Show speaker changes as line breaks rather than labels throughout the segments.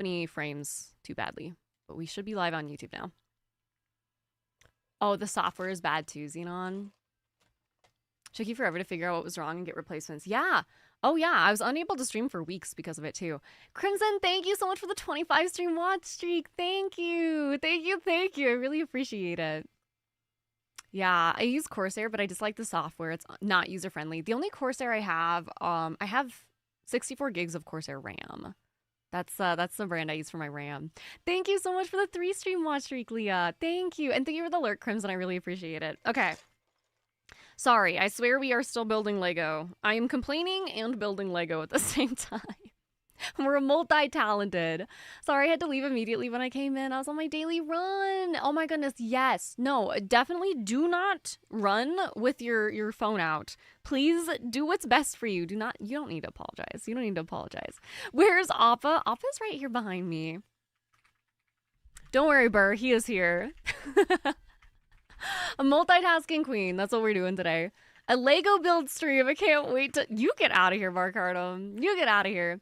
any frames too badly. But we should be live on YouTube now. Oh, the software is bad too, Xenon. Took you forever to figure out what was wrong and get replacements. Yeah. Oh, yeah. I was unable to stream for weeks because of it, too. Crimson, thank you so much for the 25 stream watch streak. Thank you. Thank you. Thank you. I really appreciate it. Yeah, I use Corsair, but I dislike the software. It's not user-friendly. The only Corsair I have 64 gigs of Corsair RAM. That's the brand I use for my RAM. Thank you so much for the 3 stream watch streak, Leah. Thank you. And thank you for the alert, Crimson. I really appreciate it. Okay. Sorry, I swear we are still building Lego. I am complaining and building Lego at the same time. We're multi-talented. Sorry, I had to leave immediately when I came in. I was on my daily run. Oh my goodness, yes. No, definitely do not run with your phone out. Please do what's best for you. You don't need to apologize. You don't need to apologize. Where's Appa? Appa's right here behind me. Don't worry, Burr. He is here. A multitasking queen. That's what we're doing today. A Lego build stream. I can't wait to... You get out of here, Mark Hardum. You get out of here.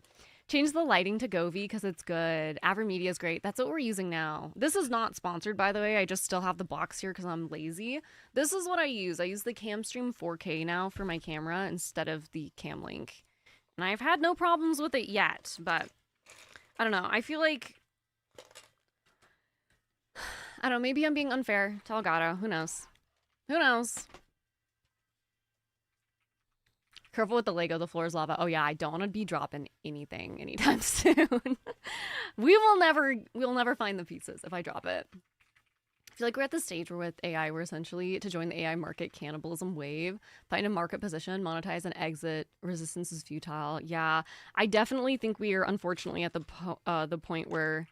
Change the lighting to Govee because it's good. Avermedia is great. That's what we're using now. This is not sponsored, by the way. I just still have the box here because I'm lazy. This is what I use. I use the CamStream 4K now for my camera instead of the CamLink. And I've had no problems with it yet, but I don't know. I feel like... I don't know, maybe I'm being unfair to Elgato. Who knows? Who knows? Careful with the Lego, the floor is lava. Oh yeah, I don't want to be dropping anything anytime soon. We'll never find the pieces if I drop it. I feel like we're at the stage where with AI, we're essentially to join the AI market cannibalism wave, find a market position, monetize and exit. Resistance is futile. Yeah, I definitely think we are unfortunately at the point where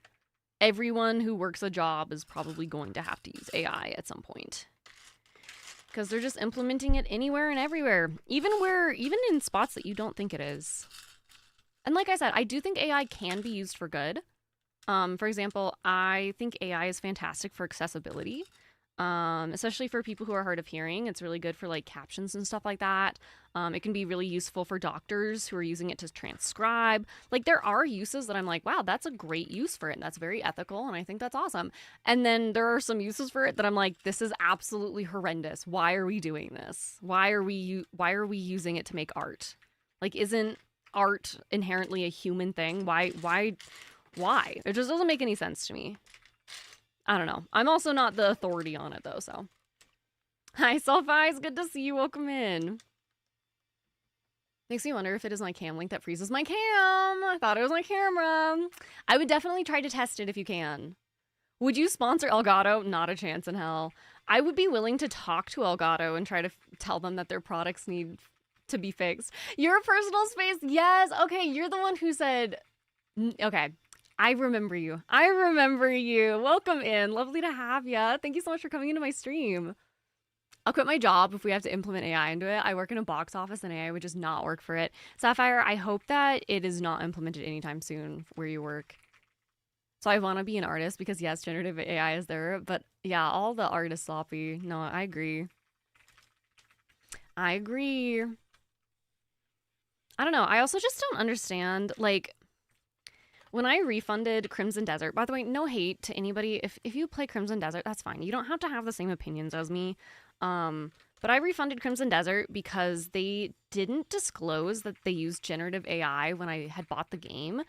everyone who works a job is probably going to have to use AI at some point. Because they're just implementing it anywhere and everywhere. Even in spots that you don't think it is. And like I said, I do think AI can be used for good. For example, I think AI is fantastic for accessibility. Especially for people who are hard of hearing. It's really good for like captions and stuff like that. It can be really useful for doctors who are using it to transcribe. Like there are uses that I'm like, wow, that's a great use for it. And that's very ethical. And I think that's awesome. And then there are some uses for it that I'm like, this is absolutely horrendous. Why are we doing this? Why are we using it to make art? Like, isn't art inherently a human thing? Why? It just doesn't make any sense to me. I don't know. I'm also not the authority on it, though, so. Hi, Sulfi. It's good to see you. Welcome in. Makes me wonder if it is my cam link that freezes my cam. I thought it was my camera. I would definitely try to test it if you can. Would you sponsor Elgato? Not a chance in hell. I would be willing to talk to Elgato and try to tell them that their products need to be fixed. Your personal space? Yes. Okay, you're the one who said... Okay. I remember you. Welcome in. Lovely to have ya. Thank you so much for coming into my stream. I'll quit my job if we have to implement AI into it. I work in a box office and AI would just not work for it. Sapphire, I hope that it is not implemented anytime soon where you work. So I want to be an artist because yes, generative AI is there. But yeah, all the art is sloppy. No, I agree. I don't know. I also just don't understand, like... When I refunded Crimson Desert, by the way, no hate to anybody. If you play Crimson Desert, that's fine. You don't have to have the same opinions as me. But I refunded Crimson Desert because they didn't disclose that they used generative AI when I had bought the game.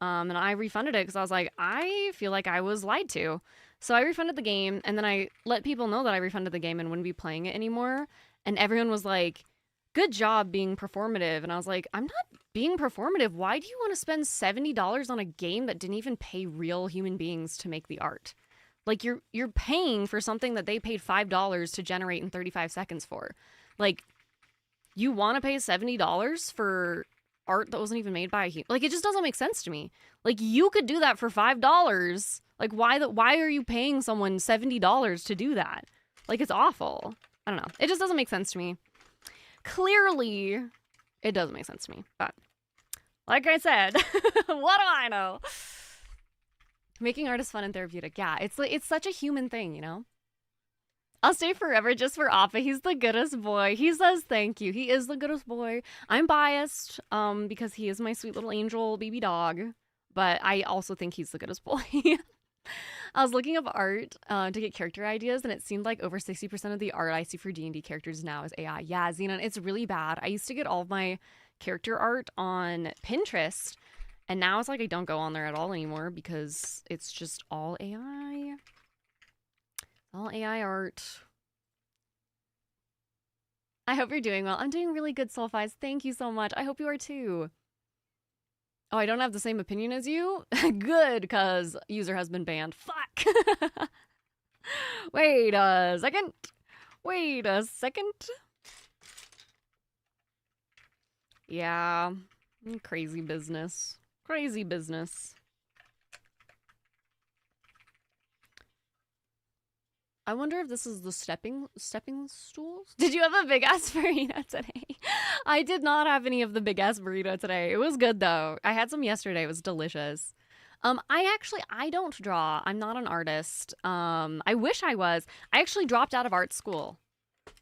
And I refunded it because I was like, I feel like I was lied to. So I refunded the game, and then I let people know that I refunded the game and wouldn't be playing it anymore. And everyone was like, good job being performative. And I was like, I'm not being performative. Why do you want to spend $70 on a game that didn't even pay real human beings to make the art? Like you're paying for something that they paid $5 to generate in 35 seconds for. Like, you want to pay $70 for art that wasn't even made by a human? Like, it just doesn't make sense to me. Like, you could do that for $5. Like, why are you paying someone $70 to do that? Like, it's awful. I don't know. It just doesn't make sense to me. Clearly, it doesn't make sense to me. But, like I said, what do I know? Making art is fun and therapeutic. Yeah, it's such a human thing, you know? I'll stay forever just for Appa. He's the goodest boy. He says thank you. He is the goodest boy. I'm biased because he is my sweet little angel baby dog. but I also think he's the goodest boy. I was looking up art to get character ideas, and it seemed like over 60% of the art I see for D&D characters now is AI. Yeah, Xenon, it's really bad. I used to get all of my character art on Pinterest, and now it's like I don't go on there at all anymore because it's just all AI. All AI art. I hope you're doing well. I'm doing really good, Soulfies. Thank you so much. I hope you are too. Oh, I don't have the same opinion as you? Good, because user has been banned. Fuck! Wait a second. Wait a second. Yeah. Crazy business. Crazy business. I wonder if this is the stepping stools? Did you have a big ass burrito today? I did not have any of the big ass burrito today. It was good though. I had some yesterday. It was delicious. I don't draw. I'm not an artist. I wish I was. I actually dropped out of art school.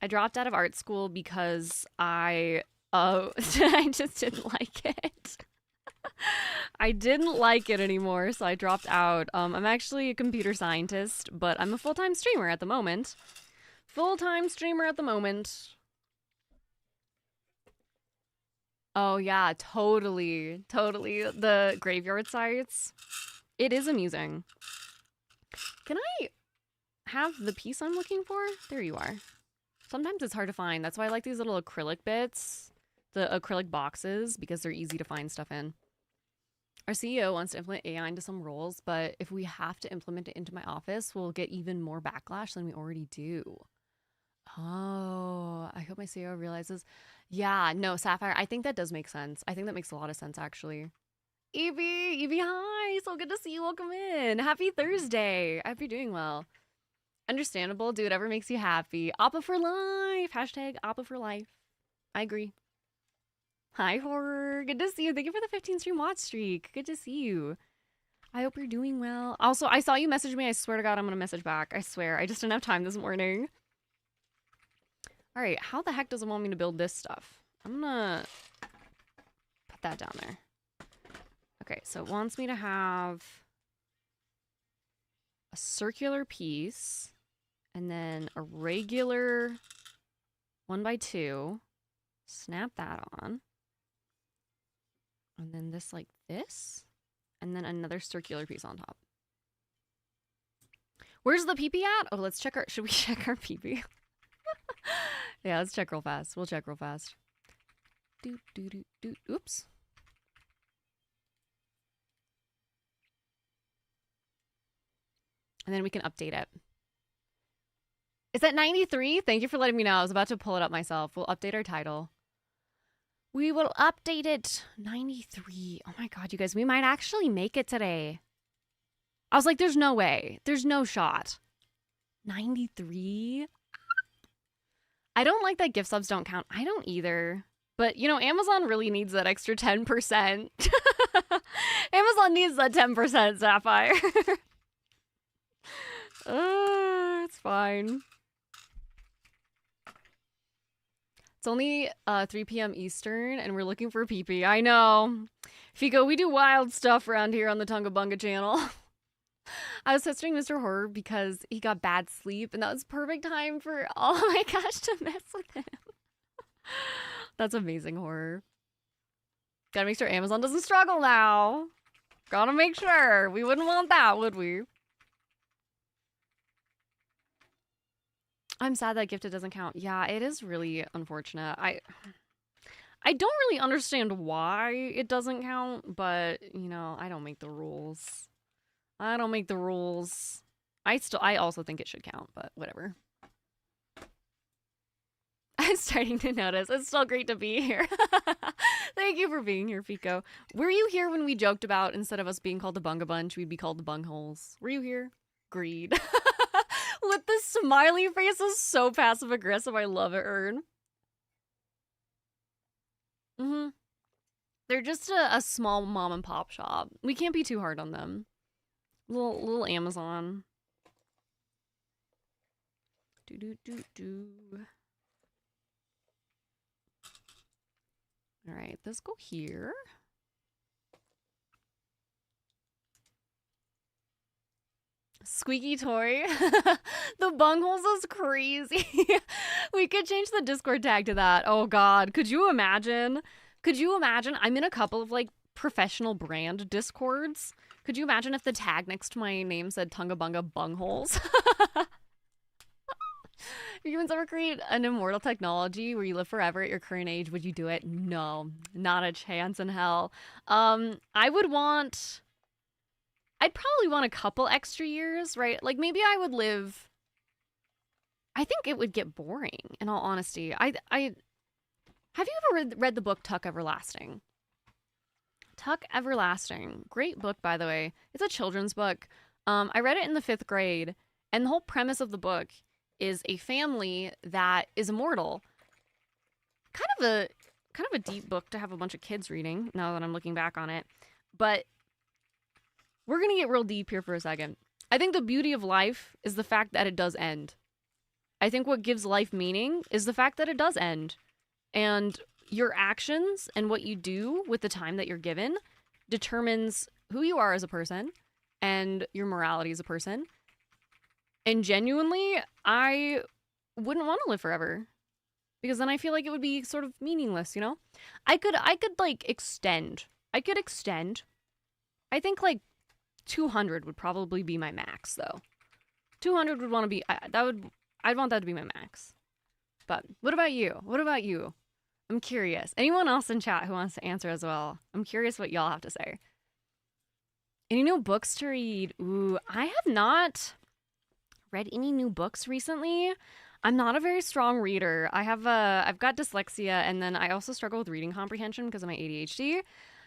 I dropped out of art school because I just didn't like it. I didn't like it anymore, so I dropped out. I'm actually a computer scientist, but I'm a full-time streamer at the moment. Full-time streamer at the moment. Oh yeah, totally. Totally. The graveyard sites. It is amusing. Can I have the piece I'm looking for? There you are. Sometimes it's hard to find. That's why I like these little acrylic bits. The acrylic boxes, because they're easy to find stuff in. Our CEO wants to implement AI into some roles, but if we have to implement it into my office, we'll get even more backlash than we already do. Oh, I hope my CEO realizes. Yeah, no, Sapphire, I think that does make sense. I think that makes a lot of sense, actually. Evie, hi. So good to see you. Welcome in. Happy Thursday. I hope you're doing well. Understandable. Do whatever makes you happy. Appa for life. Hashtag Appa for life. I agree. Hi, Horror. Good to see you. Thank you for the 15 stream watch streak. Good to see you. I hope you're doing well. Also, I saw you message me. I swear to God, I'm going to message back. I swear. I just didn't have time this morning. All right. How the heck does it want me to build this stuff? I'm going to put that down there. Okay. So it wants me to have a circular piece and then a regular 1x2. Snap that on. And then this like this. And then another circular piece on top. Where's the PP at? Oh, let's check our... Should we check our PP? Yeah, let's check real fast. We'll check real fast. Oops. And then we can update it. Is that 93? Thank you for letting me know. I was about to pull it up myself. We'll update our title. We will update it. 93. Oh my God, you guys, we might actually make it today. I was like, there's no way. There's no shot. 93? I don't like that gift subs don't count. I don't either. But, you know, Amazon really needs that extra 10%. Amazon needs that 10%, Sapphire. It's fine. It's only 3 p.m. Eastern, and we're looking for PP. I know. Fico, we do wild stuff around here on the Tunga Bunga channel. I was texting Mr. Horror because he got bad sleep, and that was perfect time for, oh my gosh, to mess with him. That's amazing, Horror. Gotta make sure Amazon doesn't struggle now. Gotta make sure. We wouldn't want that, would we? I'm sad that gifted doesn't count. Yeah, it is really unfortunate. I don't really understand why it doesn't count, but, you know, I don't make the rules. I don't make the rules. I also think it should count, but whatever. I'm starting to notice. It's still great to be here. Thank you for being here, Fico. Were you here when we joked about instead of us being called the Bunga Bunch, we'd be called the Bungholes? Were you here? Greed. With the smiley face is so passive aggressive. I love it, Ern. They're just a small mom and pop shop. We can't be too hard on them. Little Amazon. All right, let's go here. Squeaky toy. The bungholes is crazy. We could change the Discord tag to that. Oh god, could you imagine? Could you imagine? I'm in a couple of like professional brand Discords. Could you imagine if the tag next to my name said Tungabunga Bungholes? If humans ever create an immortal technology where you live forever at your current age, would you do it? No, not a chance in hell. I would want... I'd probably want a couple extra years, right? Like maybe I would live... I think it would get boring, in all honesty. Have you ever read the book Tuck Everlasting? Tuck Everlasting. Great book, by the way. It's a children's book. I read it in the 5th grade, and the whole premise of the book is a family that is immortal. Kind of a deep book to have a bunch of kids reading, now that I'm looking back on it. But we're going to get real deep here for a second. I think the beauty of life is the fact that it does end. I think what gives life meaning is the fact that it does end. And your actions and what you do with the time that you're given determines who you are as a person and your morality as a person. And genuinely, I wouldn't want to live forever. Because then I feel like it would be sort of meaningless, you know? I could like extend. I could extend. I think like 200 would probably be my max, though. 200 would want to be... I'd want that to be my max. But what about you? What about you? I'm curious. Anyone else in chat who wants to answer as well? I'm curious what y'all have to say. Any new books to read? Ooh, I have not read any new books recently. I'm not a very strong reader. I've got dyslexia, and then I also struggle with reading comprehension because of my ADHD.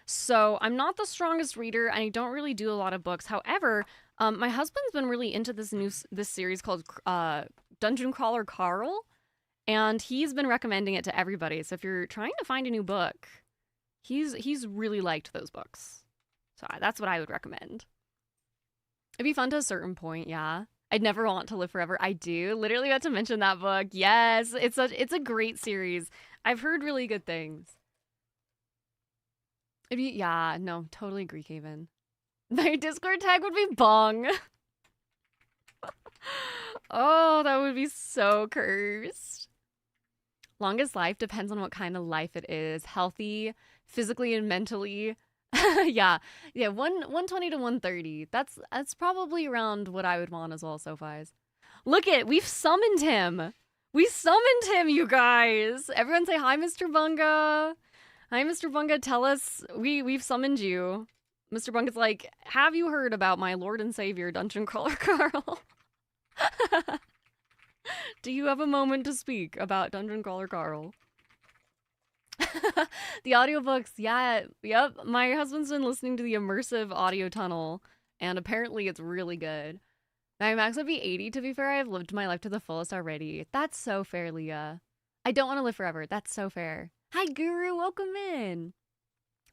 So I'm not the strongest reader, and I don't really do a lot of books. However, my husband's been really into this series called Dungeon Crawler Carl, and he's been recommending it to everybody. So if you're trying to find a new book, he's really liked those books. So that's what I would recommend. It'd be fun to a certain point, yeah. I'd never want to live forever. I do. Literally about to mention that book. Yes, it's a great series. I've heard really good things. Yeah, no, totally agree, Kaven. My Discord tag would be bong. Oh, that would be so cursed. Longest life depends on what kind of life it is. Healthy, physically and mentally. yeah, 120 to 130. That's probably around what I would want as well, Sophies. Look it, we've summoned him. We summoned him, you guys. Everyone say hi, Mr. Bunga. Hi, Mr. Bunga. Tell us we've summoned you. Mr. Bunga's like, have you heard about my Lord and Savior, Dungeon Crawler Carl? Do you have a moment to speak about Dungeon Crawler Carl? The audiobooks, yeah, yep. My husband's been listening to the immersive audio tunnel, and apparently it's really good. My max would be 80, to be fair. I've lived my life to the fullest already. That's so fair, Leah. I don't want to live forever. That's so fair. Hi, Guru. Welcome in.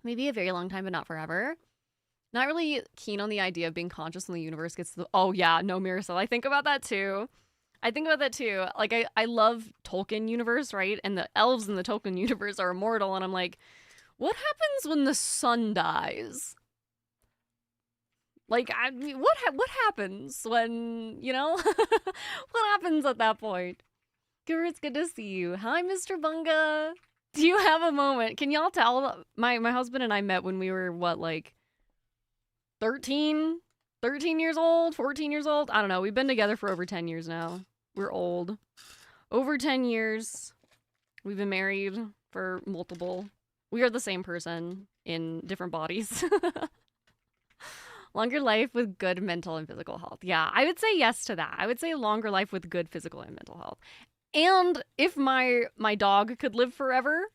Maybe a very long time, but not forever. Not really keen on the idea of being conscious when the universe gets to the... Oh, yeah. No, Miracel. I think about that, too. Like, I love Tolkien universe, right? And the elves in the Tolkien universe are immortal. And I'm like, what happens when the sun dies? Like, I mean, what happens when, you know? What happens at that point? Guru, it's good to see you. Hi, Mr. Bunga. Do you have a moment? Can y'all tell? My husband and I met when we were, what, like 13 years old, 14 years old? I don't know. We've been together for over 10 years now. We're old. Over 10 years. We've been married for multiple. We are the same person in different bodies. Longer life with good mental and physical health. Yeah, I would say yes to that. I would say longer life with good physical and mental health. And if my dog could live forever,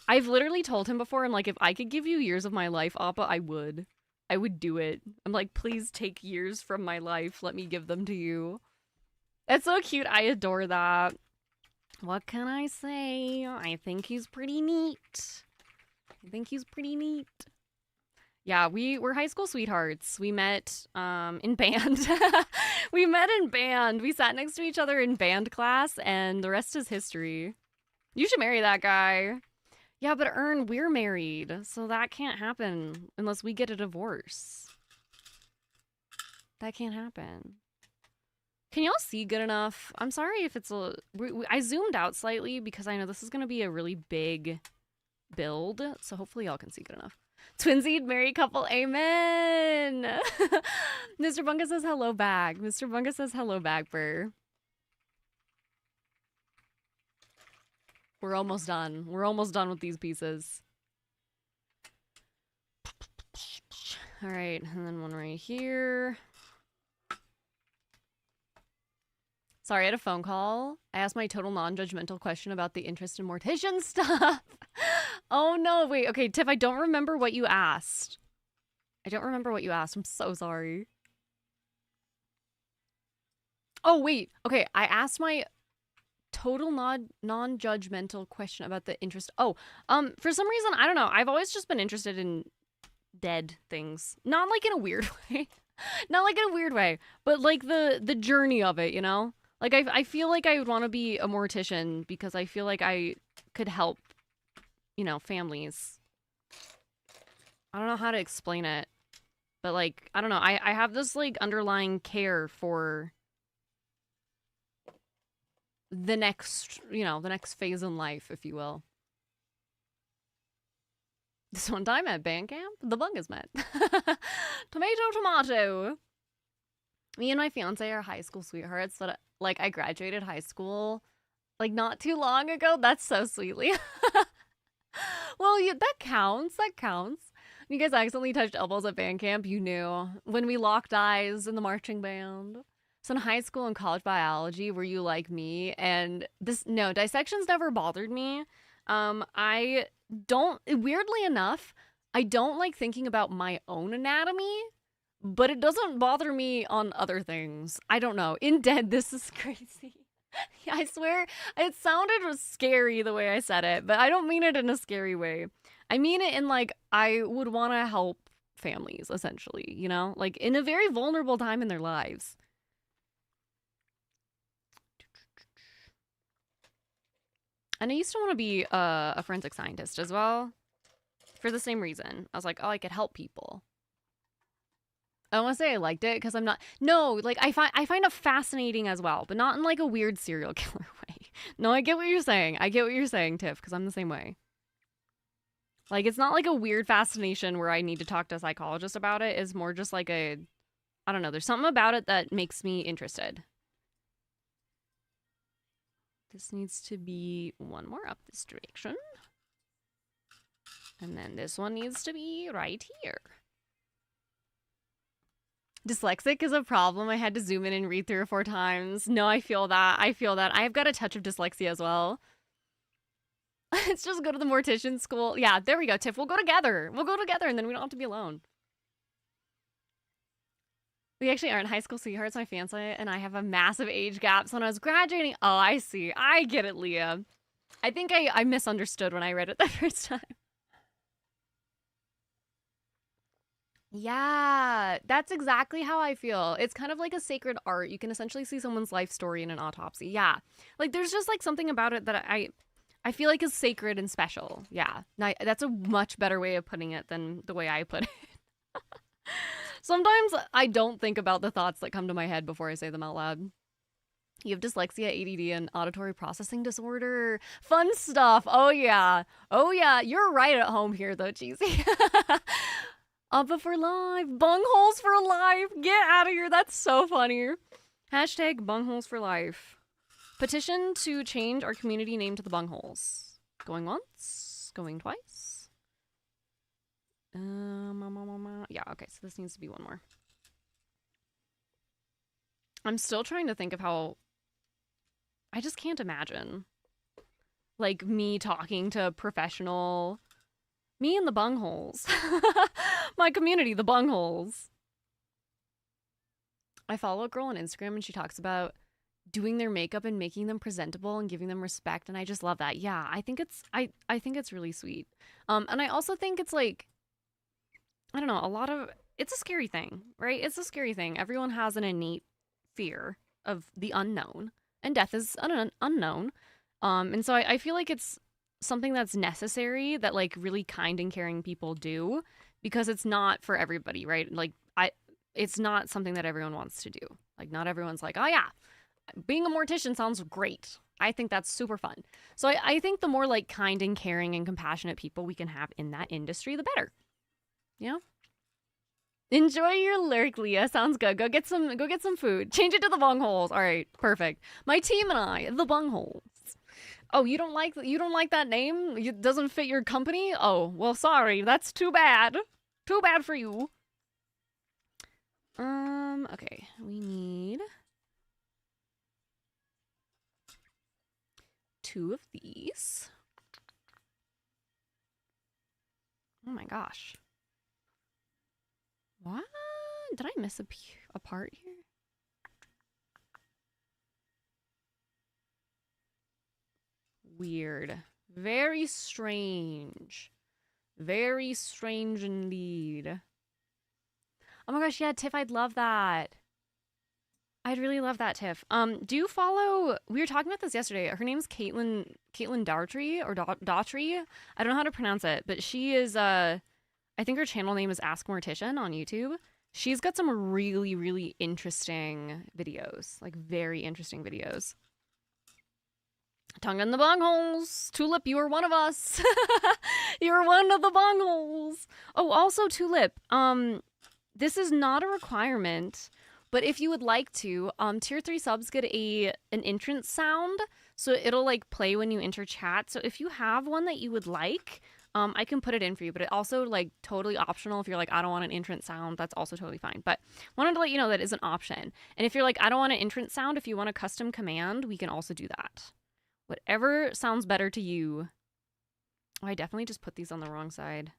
I've literally told him before, I'm like, if I could give you years of my life, Appa, I would. I would do it. I'm like, please take years from my life. Let me give them to you. That's so cute. I adore that. What can I say? I think he's pretty neat. Yeah, we're high school sweethearts. We met in band. We met in band. We sat next to each other in band class, and the rest is history. You should marry that guy. Yeah, but Ern, we're married, so that can't happen unless we get a divorce. That can't happen. Can y'all see good enough? I'm sorry if it's I zoomed out slightly because I know this is going to be a really big build. So hopefully y'all can see good enough. Twinsied married couple. Amen. Mr. Bunga says hello back. Mr. Bunga says hello back, Burr. We're almost done. We're almost done with these pieces. All right. And then one right here. Sorry, I had a phone call. I asked my total non-judgmental question about the interest in mortician stuff. Oh, no. Wait. Okay, Tiff, I don't remember what you asked. I don't remember what you asked. I'm so sorry. Oh, wait. Okay, I asked my total non-judgmental question about the interest. Oh, for some reason, I don't know. I've always just been interested in dead things. Not like in a weird way. Not like in a weird way, but like the journey of it, you know? Like, I feel like I would want to be a mortician because I feel like I could help, you know, families. I don't know how to explain it, but, like, I don't know. I have this, like, underlying care for the next, you know, the next phase in life, if you will. This one time at band camp, the Bungas met. Tomato. Me and my fiance are high school sweethearts, but like I graduated high school like not too long ago. That's so sweetly. Well, that counts. That counts. You guys accidentally touched elbows at band camp. You knew when we locked eyes in the marching band. So in high school and college biology, were you like me? And no, dissections never bothered me. I don't, weirdly enough, I don't like thinking about my own anatomy, but it doesn't bother me on other things. I don't know. In Dead, this is crazy. I swear, it sounded scary the way I said it, but I don't mean it in a scary way. I mean it in like, I would want to help families, essentially, you know? Like, in a very vulnerable time in their lives. And I used to want to be a forensic scientist as well, for the same reason. I was like, oh, I could help people. I don't want to say I liked it because I'm not. No, like I find it fascinating as well, but not in like a weird serial killer way. No, I get what you're saying. I get what you're saying, Tiff, because I'm the same way. Like it's not like a weird fascination where I need to talk to a psychologist about it. It's more just like I don't know. There's something about it that makes me interested. This needs to be one more up this direction. And then this one needs to be right here. Dyslexic is a problem. I had to zoom in and read 3 or 4 times. No, I feel that. I feel that. I've got a touch of dyslexia as well. Let's just go to the mortician school. Yeah, there we go, Tiff. We'll go together. We'll go together and then we don't have to be alone. We actually aren't high school sweethearts, my fiance and I have a massive age gap. So when I was graduating, oh, I see. I get it, Leah. I think I misunderstood when I read it the first time. Yeah, that's exactly how I feel. It's kind of like a sacred art. You can essentially see someone's life story in an autopsy. Yeah. Like there's just like something about it that I feel like is sacred and special. Yeah. That's a much better way of putting it than the way I put it. Sometimes I don't think about the thoughts that come to my head before I say them out loud. You have dyslexia, ADD, and auditory processing disorder. Fun stuff. Oh, yeah. Oh, yeah. You're right at home here, though, Cheesy. Abba for life. Bungholes for life. Get out of here. That's so funny. Hashtag bungholes for life. Petition to change our community name to the Bungholes. Going once. Going twice. Yeah, okay. So this needs to be one more. I'm still trying to think of how... I just can't imagine. Like, me talking to professional... Me and the Bungholes. My community, the Bungholes. I follow a girl on Instagram and she talks about doing their makeup and making them presentable and giving them respect, and I just love that. Yeah, I think it's I think it's really sweet. And I also think it's like, I don't know, it's a scary thing, right? It's a scary thing. Everyone has an innate fear of the unknown, and death is an unknown. And so I feel like it's something that's necessary that like really kind and caring people do, because it's not for everybody, right? Like it's not something that everyone wants to do. Like, not everyone's like, oh yeah, being a mortician sounds great. I think that's super fun. So I think the more like kind and caring and compassionate people we can have in that industry, the better. You know? Enjoy your lurk, Leah. Sounds good. Go get some food. Change it to the bungholes. All right, perfect. My team and I, the bungholes. Oh, you don't like that name? It doesn't fit your company? Oh, well, sorry. That's too bad. Too bad for you. Okay. We need 2 of these. Oh my gosh. What? Did I miss a part here? Weird. Very strange. Very strange indeed. Oh my gosh, yeah, Tiff, I'd love that. I'd really love that, Tiff. Do you follow? We were talking about this yesterday. Her name's Caitlin Daughtry or Daughtry. I don't know how to pronounce it, but she is I think her channel name is Ask Mortician on YouTube. She's got some really, really interesting videos, like very interesting videos. Tongue in the bungholes. Tulip, you are one of us. You're one of the bungholes. Oh, also Tulip, this is not a requirement, but if you would like to, tier 3 subs get an entrance sound, so it'll like play when you enter chat. So if you have one that you would like, I can put it in for you, but it also like totally optional. If you're like, I don't want an entrance sound, that's also totally fine. But wanted to let you know that is an option. And if you're like, I don't want an entrance sound, if you want a custom command, we can also do that. Whatever sounds better to you. Oh, I definitely just put these on the wrong side.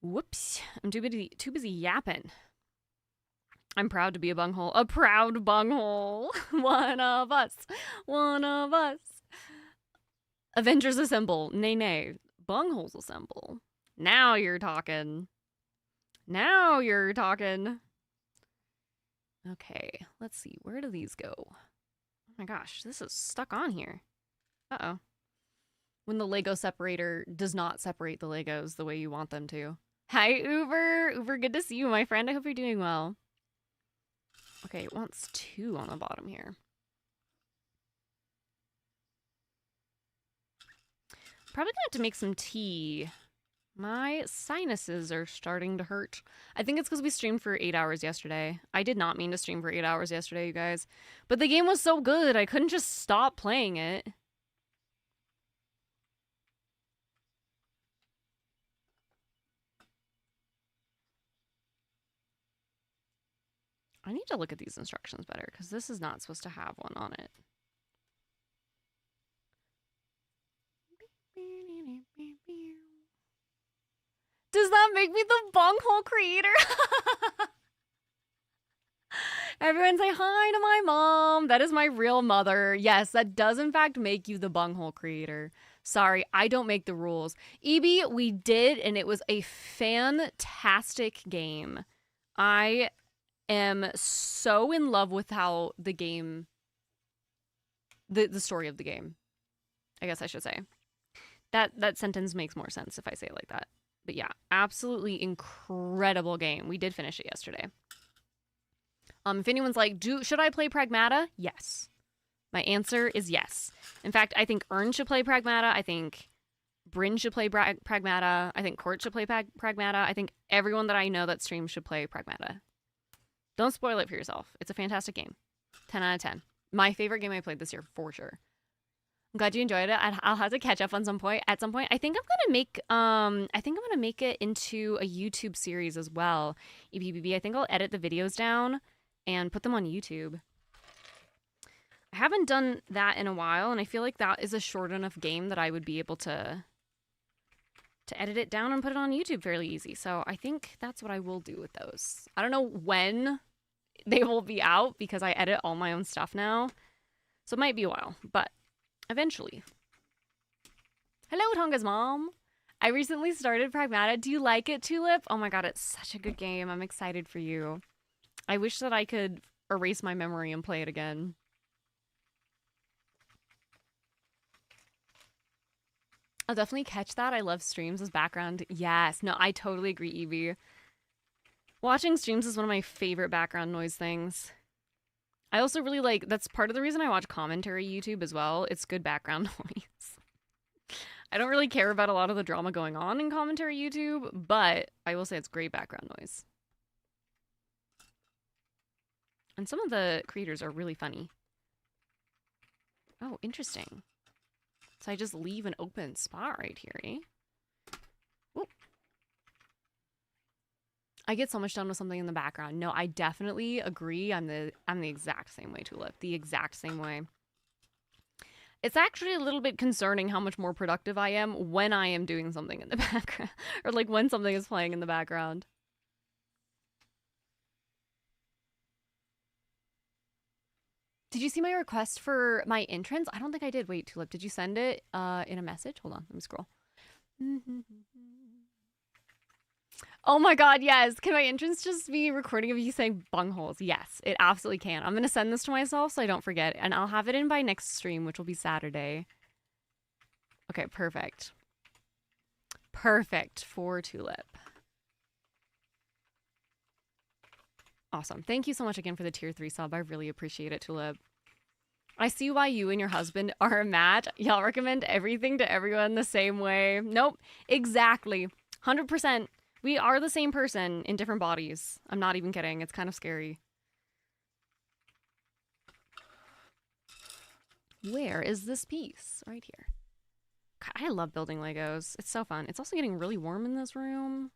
Whoops. I'm too busy yapping. I'm proud to be a bunghole. A proud bunghole. One of us. One of us. Avengers assemble. Nay, nay. Bungholes assemble. Now you're talking. Now you're talking. Okay, let's see. Where do these go? Oh my gosh, this is stuck on here. Uh-oh. When the Lego separator does not separate the Legos the way you want them to. Hi, Uber. Uber, good to see you, my friend. I hope you're doing well. Okay, it wants 2 on the bottom here. Probably gonna have to make some tea. My sinuses are starting to hurt. I think it's because we streamed for 8 hours yesterday. I did not mean to stream for 8 hours yesterday, you guys. But the game was so good, I couldn't just stop playing it. I need to look at these instructions better, because this is not supposed to have one on it. Does that make me the bunghole creator? Everyone say hi to my mom. That is my real mother. Yes, that does in fact make you the bunghole creator. Sorry, I don't make the rules. EB, we did, and it was a fantastic game. I am so in love with how the game, the story of the game, I guess I should say. That sentence makes more sense if I say it like that. But yeah, absolutely incredible game. We did finish it yesterday. If anyone's like, should I play Pragmata? Yes. My answer is yes. In fact, I think Ern should play Pragmata. I think Bryn should play Pragmata. I think Court should play Pragmata. I think everyone that I know that streams should play Pragmata. Don't spoil it for yourself. It's a fantastic game. 10 out of 10. My favorite game I played this year, for sure. I'm glad you enjoyed it. I'll have to catch up on some point. At some point, I think I'm gonna make it into a YouTube series as well. EBBB. I think I'll edit the videos down and put them on YouTube. I haven't done that in a while, and I feel like that is a short enough game that I would be able to edit it down and put it on YouTube fairly easy. So I think that's what I will do with those. I don't know when they will be out because I edit all my own stuff now. So it might be a while, but eventually. Hello, Tonga's mom. I recently started Pragmata. Do you like it, Tulip? Oh my god, it's such a good game. I'm excited for you. I wish that I could erase my memory and play it again. I'll definitely catch that. I love streams as background. Yes. No, I totally agree, Evie. Watching streams is one of my favorite background noise things. I also really like, that's part of the reason I watch commentary YouTube as well. It's good background noise. I don't really care about a lot of the drama going on in commentary YouTube, but I will say it's great background noise. And some of the creators are really funny. Oh, interesting. So I just leave an open spot right here, eh? Ooh. I get so much done with something in the background. No, I definitely agree. I'm the exact same way, Tulip. The exact same way. It's actually a little bit concerning how much more productive I am when I am doing something in the background. Or like when something is playing in the background. Did you see my request for my entrance? I don't think I did. Wait, Tulip, did you send it in a message? Hold on, let me scroll. Oh my god, yes. Can my entrance just be a recording of you saying bungholes? Yes, it absolutely can. I'm going to send this to myself so I don't forget. And I'll have it in by next stream, which will be Saturday. Okay, perfect. Perfect for Tulip. Awesome. Thank you so much again for the tier 3 sub. I really appreciate it, Tulip. I see why you and your husband are a match. Y'all recommend everything to everyone the same way. Nope. Exactly. 100%. We are the same person in different bodies. I'm not even kidding. It's kind of scary. Where is this piece? Right here. God, I love building Legos. It's so fun. It's also getting really warm in this room.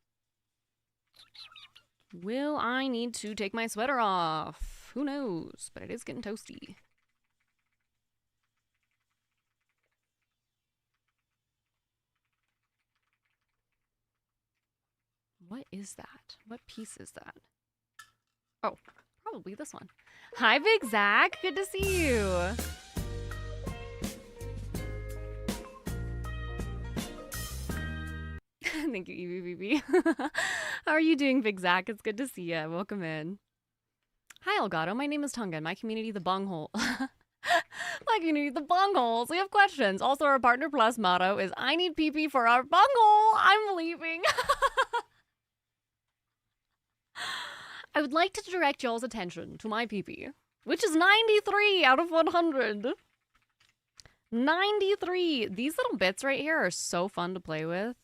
Will I need to take my sweater off? Who knows? But it is getting toasty. What is that? What piece is that? Oh, probably this one. Hi, Big Zach. Good to see you. Thank you, EBBB. How are you doing, Big Zach? It's good to see you. Welcome in. Hi, Elgato. My name is Tunga. In my community, the bunghole. My community, the bungholes. We have questions. Also, our Partner Plus motto is, I need PP for our bunghole. I'm leaving. I would like to direct y'all's attention to my PP, which is 93 out of 100. 93. These little bits right here are so fun to play with.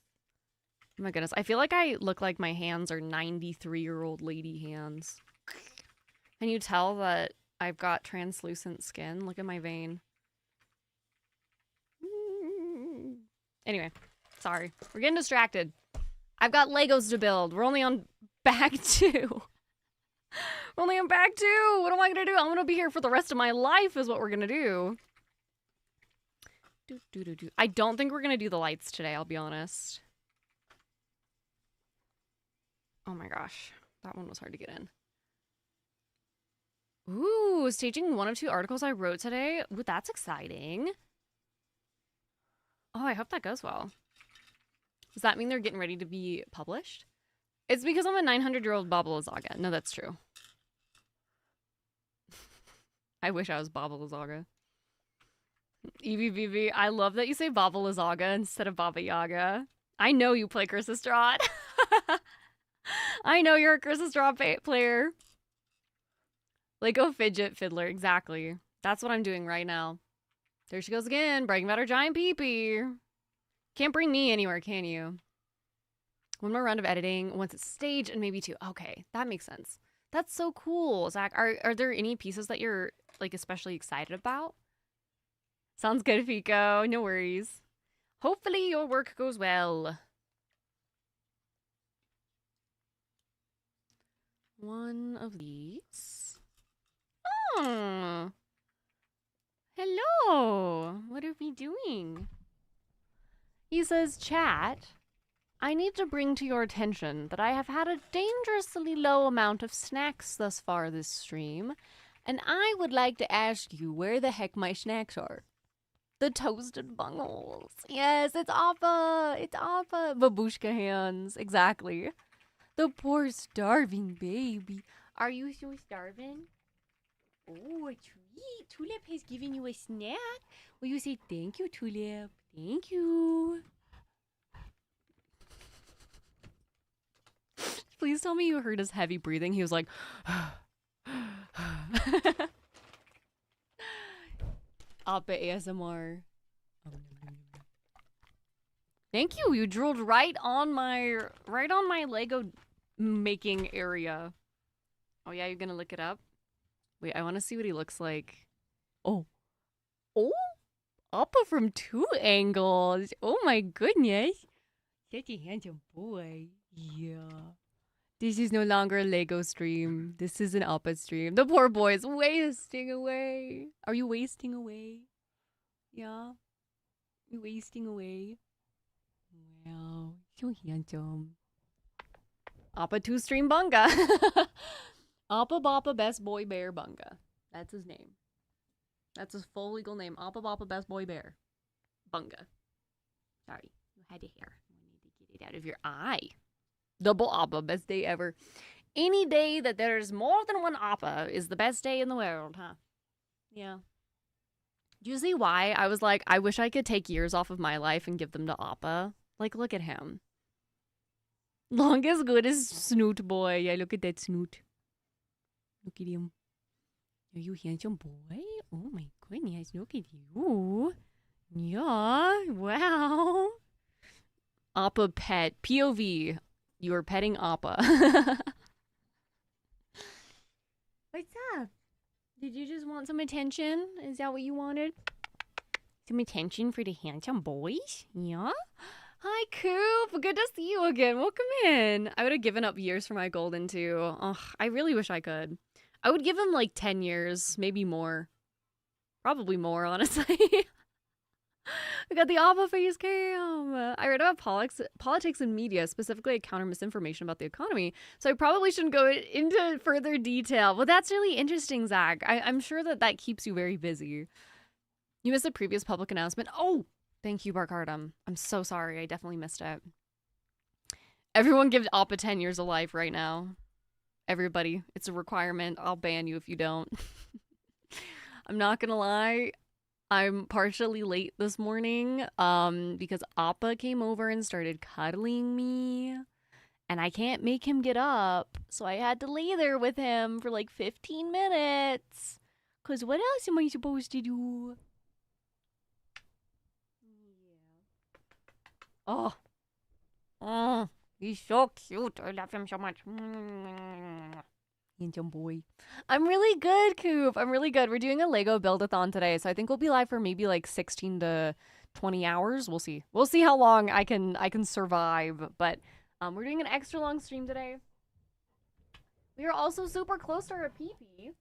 Oh my goodness. I feel like I look like my hands are 93-year-old lady hands. Can you tell that I've got translucent skin? Look at my vein. Anyway, sorry. We're getting distracted. I've got Legos to build. We're only on bag 2. We're only on bag 2. What am I going to do? I'm going to be here for the rest of my life is what we're going to do. I don't think we're going to do the lights today, I'll be honest. Oh my gosh. That one was hard to get in. Ooh, staging 1 of 2 articles I wrote today. Ooh, that's exciting. Oh, I hope that goes well. Does that mean they're getting ready to be published? It's because I'm a 900-year-old Baba Lysaga. No, that's true. I wish I was Baba Lysaga. EVVV, I love that you say Baba Lysaga instead of Baba Yaga. I know you play Curse of Strahd. I know you're a Curse of Strahd player. Lego Fidget Fiddler, exactly. That's what I'm doing right now. There she goes again, bragging about her giant peepee. Can't bring me anywhere, can you? One more round of editing, once it's staged, and maybe 2. Okay, that makes sense. That's so cool, Zach. Are there any pieces that you're, like, especially excited about? Sounds good, Fico. No worries. Hopefully your work goes well. One of these. Oh. Hello. What are we doing? He says, chat, I need to bring to your attention that I have had a dangerously low amount of snacks thus far this stream, and I would like to ask you where the heck my snacks are. The toasted bungholes. Yes, it's Appa. It's Appa. Babushka hands. Exactly. The poor starving baby. Are you so starving? Oh, a treat. Tulip has given you a snack. Will you say thank you, Tulip? Thank you. Please tell me you heard his heavy breathing. He was like, Appa ASMR. Thank you. You drooled right on my Lego making area. Oh yeah, you're gonna look it up? Wait, I want to see what he looks like. Oh. Oh, Appa from two angles. Oh my goodness. Such a handsome boy. Yeah. This is no longer a Lego stream. This is an Appa stream. The poor boy is wasting away. Are you wasting away? Yeah. You wasting away? Wow. So handsome. Appa 2 stream bunga. Appa Bappa Best Boy Bear Bunga. That's his name. That's his full legal name. Appa Bappa Best Boy Bear Bunga. Sorry. You had a hair. I need to get it out of your eye. Double Appa. Best day ever. Any day that there's more than one Appa is the best day in the world, huh? Yeah. Do you see why I was like, I wish I could take years off of my life and give them to Appa? Like, look at him. Long as good as Snoot boy. Yeah, look at that Snoot. Look at him. Are you handsome boy? Oh my goodness, look at you. Yeah, wow. Appa pet. POV. You are petting Appa. What's up? Did you just want some attention? Is that what you wanted? Some attention for the handsome boys? Yeah? Hi, Coop. Good to see you again. Welcome in. I would have given up years for my golden too. Oh, I really wish I could. I would give him like 10 years, maybe more. Probably more, honestly. We got the Appa face cam. I read about politics and media, specifically counter misinformation about the economy, so I probably shouldn't go into further detail. But that's really interesting, Zach. I'm sure that keeps you very busy. You missed the previous public announcement. Oh, thank you, Barkardum. I'm so sorry. I definitely missed it. Everyone give Appa 10 years of life right now. Everybody. It's a requirement. I'll ban you if you don't. I'm not gonna lie. I'm partially late this morning because Appa came over and started cuddling me. And I can't make him get up. So I had to lay there with him for like 15 minutes. Because what else am I supposed to do? Oh. Oh. He's so cute. I love him so much. Handsome boy. I'm really good, Coop. I'm really good. We're doing a Lego Build-A-Thon today, so I think we'll be live for maybe like 16 to 20 hours. We'll see. We'll see how long I can survive. But we're doing an extra long stream today. We are also super close to our pee-pee.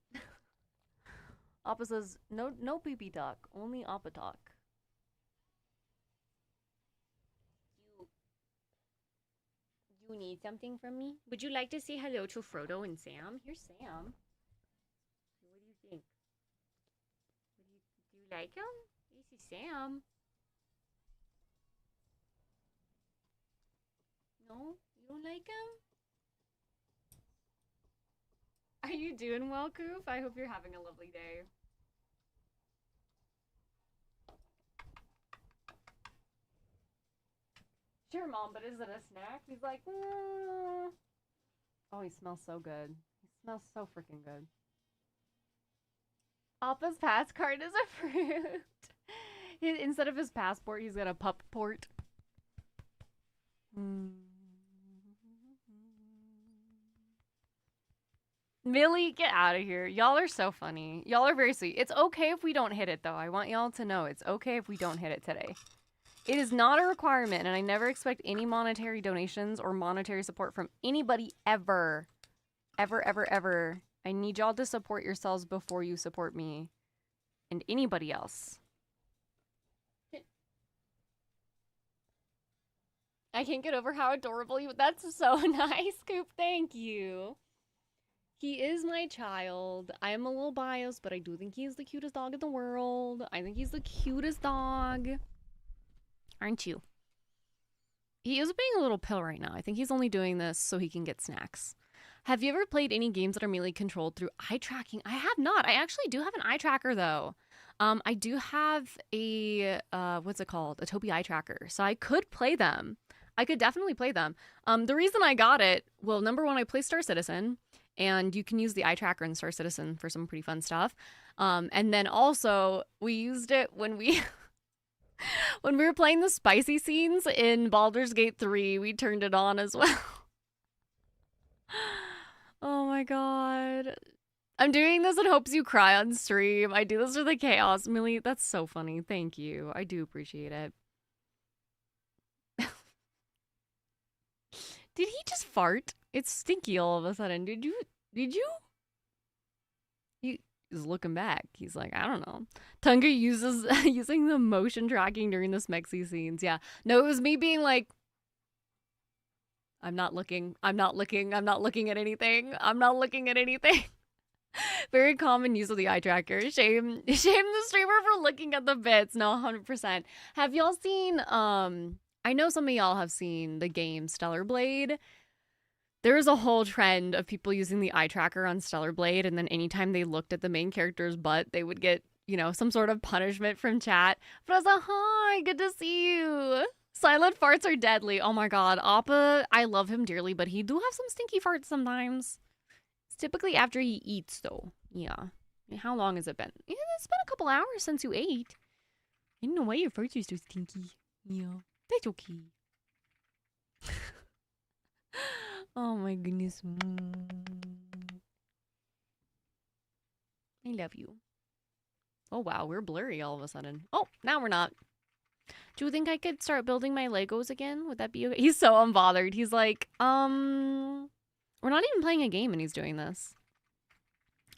Appa says, no pee-pee talk. Only Appa talk. You need something from me? Would you like to say hello to Frodo and Sam? Here's Sam. What do you think? Do you like him? This is Sam. No? You don't like him? Are you doing well, Coop? I hope you're having a lovely day. Sure, Mom, but is it a snack? He's like, oh, he smells so good. He smells so freaking good. Appa's pass card is a fruit. Instead of his passport, he's got a pup port. Millie, get out of here. Y'all are so funny. Y'all are very sweet. It's okay if we don't hit it, though. I want y'all to know it's okay if we don't hit it today. It is not a requirement, and I never expect any monetary donations or monetary support from anybody ever. Ever, ever, ever. I need y'all to support yourselves before you support me and anybody else. I can't get over how adorable you... That's so nice, Coop. Thank you. He is my child. I am a little biased, but I do think he's the cutest dog in the world. I think he's the cutest dog. Aren't you? He is being a little pill right now. I think he's only doing this so he can get snacks. Have you ever played any games that are mainly controlled through eye tracking? I have not. I actually do have an eye tracker though. I do have a, what's it called? A Tobii eye tracker. So I could play them. I could definitely play them. The reason I got it, well, number one, I play Star Citizen, and you can use the eye tracker in Star Citizen for some pretty fun stuff. And then also we used it when we when we were playing the spicy scenes in Baldur's Gate 3. We turned it on as well. Oh my god. I'm doing this in hopes you cry on stream. I do this for the chaos. Millie, that's so funny. Thank you. I do appreciate it. Did he just fart? It's stinky all of a sudden. Did you? He's looking back. He's like, I don't know. Tunga uses using the motion tracking during the Smexy scenes. Yeah. No, it was me being like, I'm not looking at anything. Very common use of the eye tracker. Shame the streamer for looking at the bits. No, 100%. Have y'all seen, I know some of y'all have seen the game Stellar Blade. There is a whole trend of people using the eye tracker on Stellar Blade, and then anytime they looked at the main character's butt, they would get, you know, some sort of punishment from chat. But I was like, hi, good to see you. Silent farts are deadly. Oh my god. Appa, I love him dearly, but he do have some stinky farts sometimes. It's typically after he eats, though. Yeah. I mean, how long has it been? Yeah, it's been a couple hours since you ate. I don't know why your farts are so stinky. Yeah, that's okay. Oh my goodness. I love you. Oh wow, we're blurry all of a sudden. Oh, now we're not. Do you think I could start building my Legos again? Would that be okay? He's so unbothered. He's like, we're not even playing a game and he's doing this.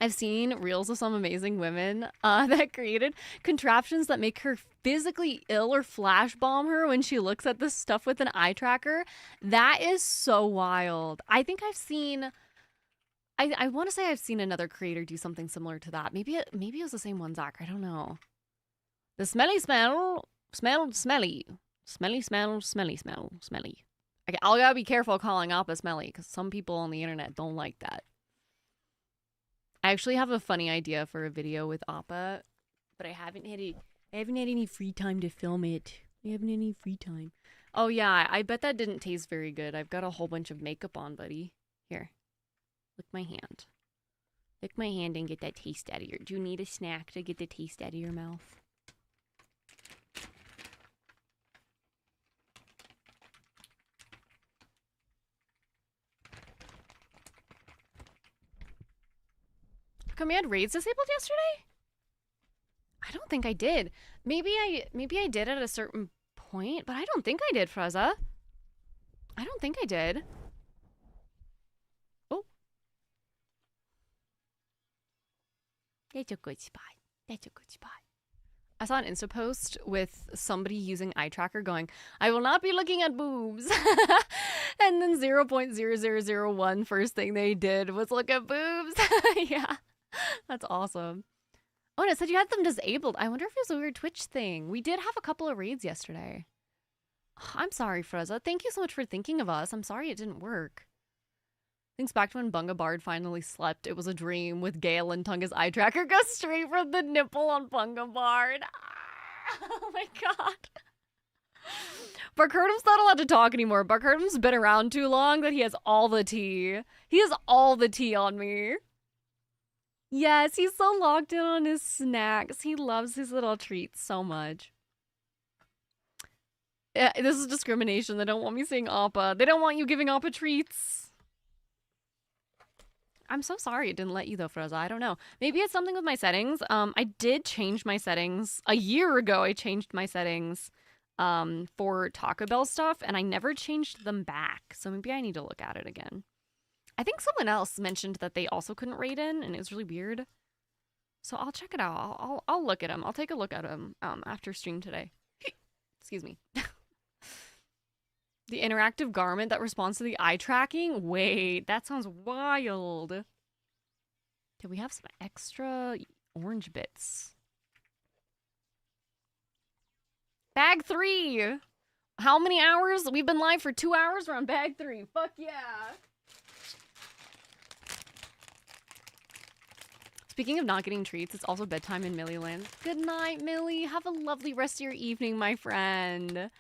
I've seen reels of some amazing women that created contraptions that make her physically ill or flash bomb her when she looks at this stuff with an eye tracker. That is so wild. I think I've seen... I want to say I've seen another creator do something similar to that. Maybe it was the same one, Zach. I don't know. The smelly smell... Smelly. Okay, I'll gotta be careful calling Appa smelly because some people on the internet don't like that. I actually have a funny idea for a video with Appa, but I haven't had any free time to film it. I haven't had any free time. Oh yeah, I bet that didn't taste very good. I've got a whole bunch of makeup on, buddy. Here, lick my hand. Lick my hand and get that taste out of your... Do you need a snack to get the taste out of your mouth? Come you had raids disabled yesterday? I don't think I did. Maybe I did at a certain point, but I don't think I did, Frezza. I don't think I did. Oh. That's a good spot. That's a good spot. I saw an Insta post with somebody using eye tracker going, I will not be looking at boobs. And then 0.0001 first thing they did was look at boobs. Yeah. That's awesome. Oh, and it said you had them disabled. I wonder if it was a weird Twitch thing. We did have a couple of raids yesterday. I'm sorry, Frezza. Thank you so much for thinking of us. I'm sorry it didn't work. Thinks back to when Bunga Bard finally slept. It was a dream with Gale and Tunga's eye tracker goes straight from the nipple on Bunga Bard. Oh my god. Barkurdum's not allowed to talk anymore. Barkurdum's been around too long that he has all the tea. He has all the tea on me. Yes, he's so locked in on his snacks. He loves his little treats so much. Yeah, this is discrimination. They don't want me saying Appa. They don't want you giving Appa treats. I'm so sorry it didn't let you though, Frezza. I don't know. Maybe it's something with my settings. I did change my settings. A year ago, I changed my settings for Taco Bell stuff, and I never changed them back. So maybe I need to look at it again. I think someone else mentioned that they also couldn't raid in, and it was really weird. So I'll check it out. I'll look at them. I'll take a look at them after stream today. Excuse me. The interactive garment that responds to the eye tracking? Wait, that sounds wild. Okay, we have some extra orange bits. Bag 3! How many hours? We've been live for 2 hours. We're on bag 3. Fuck yeah! Speaking of not getting treats, it's also bedtime in Millie Land. Good night, Millie. Have a lovely rest of your evening, my friend.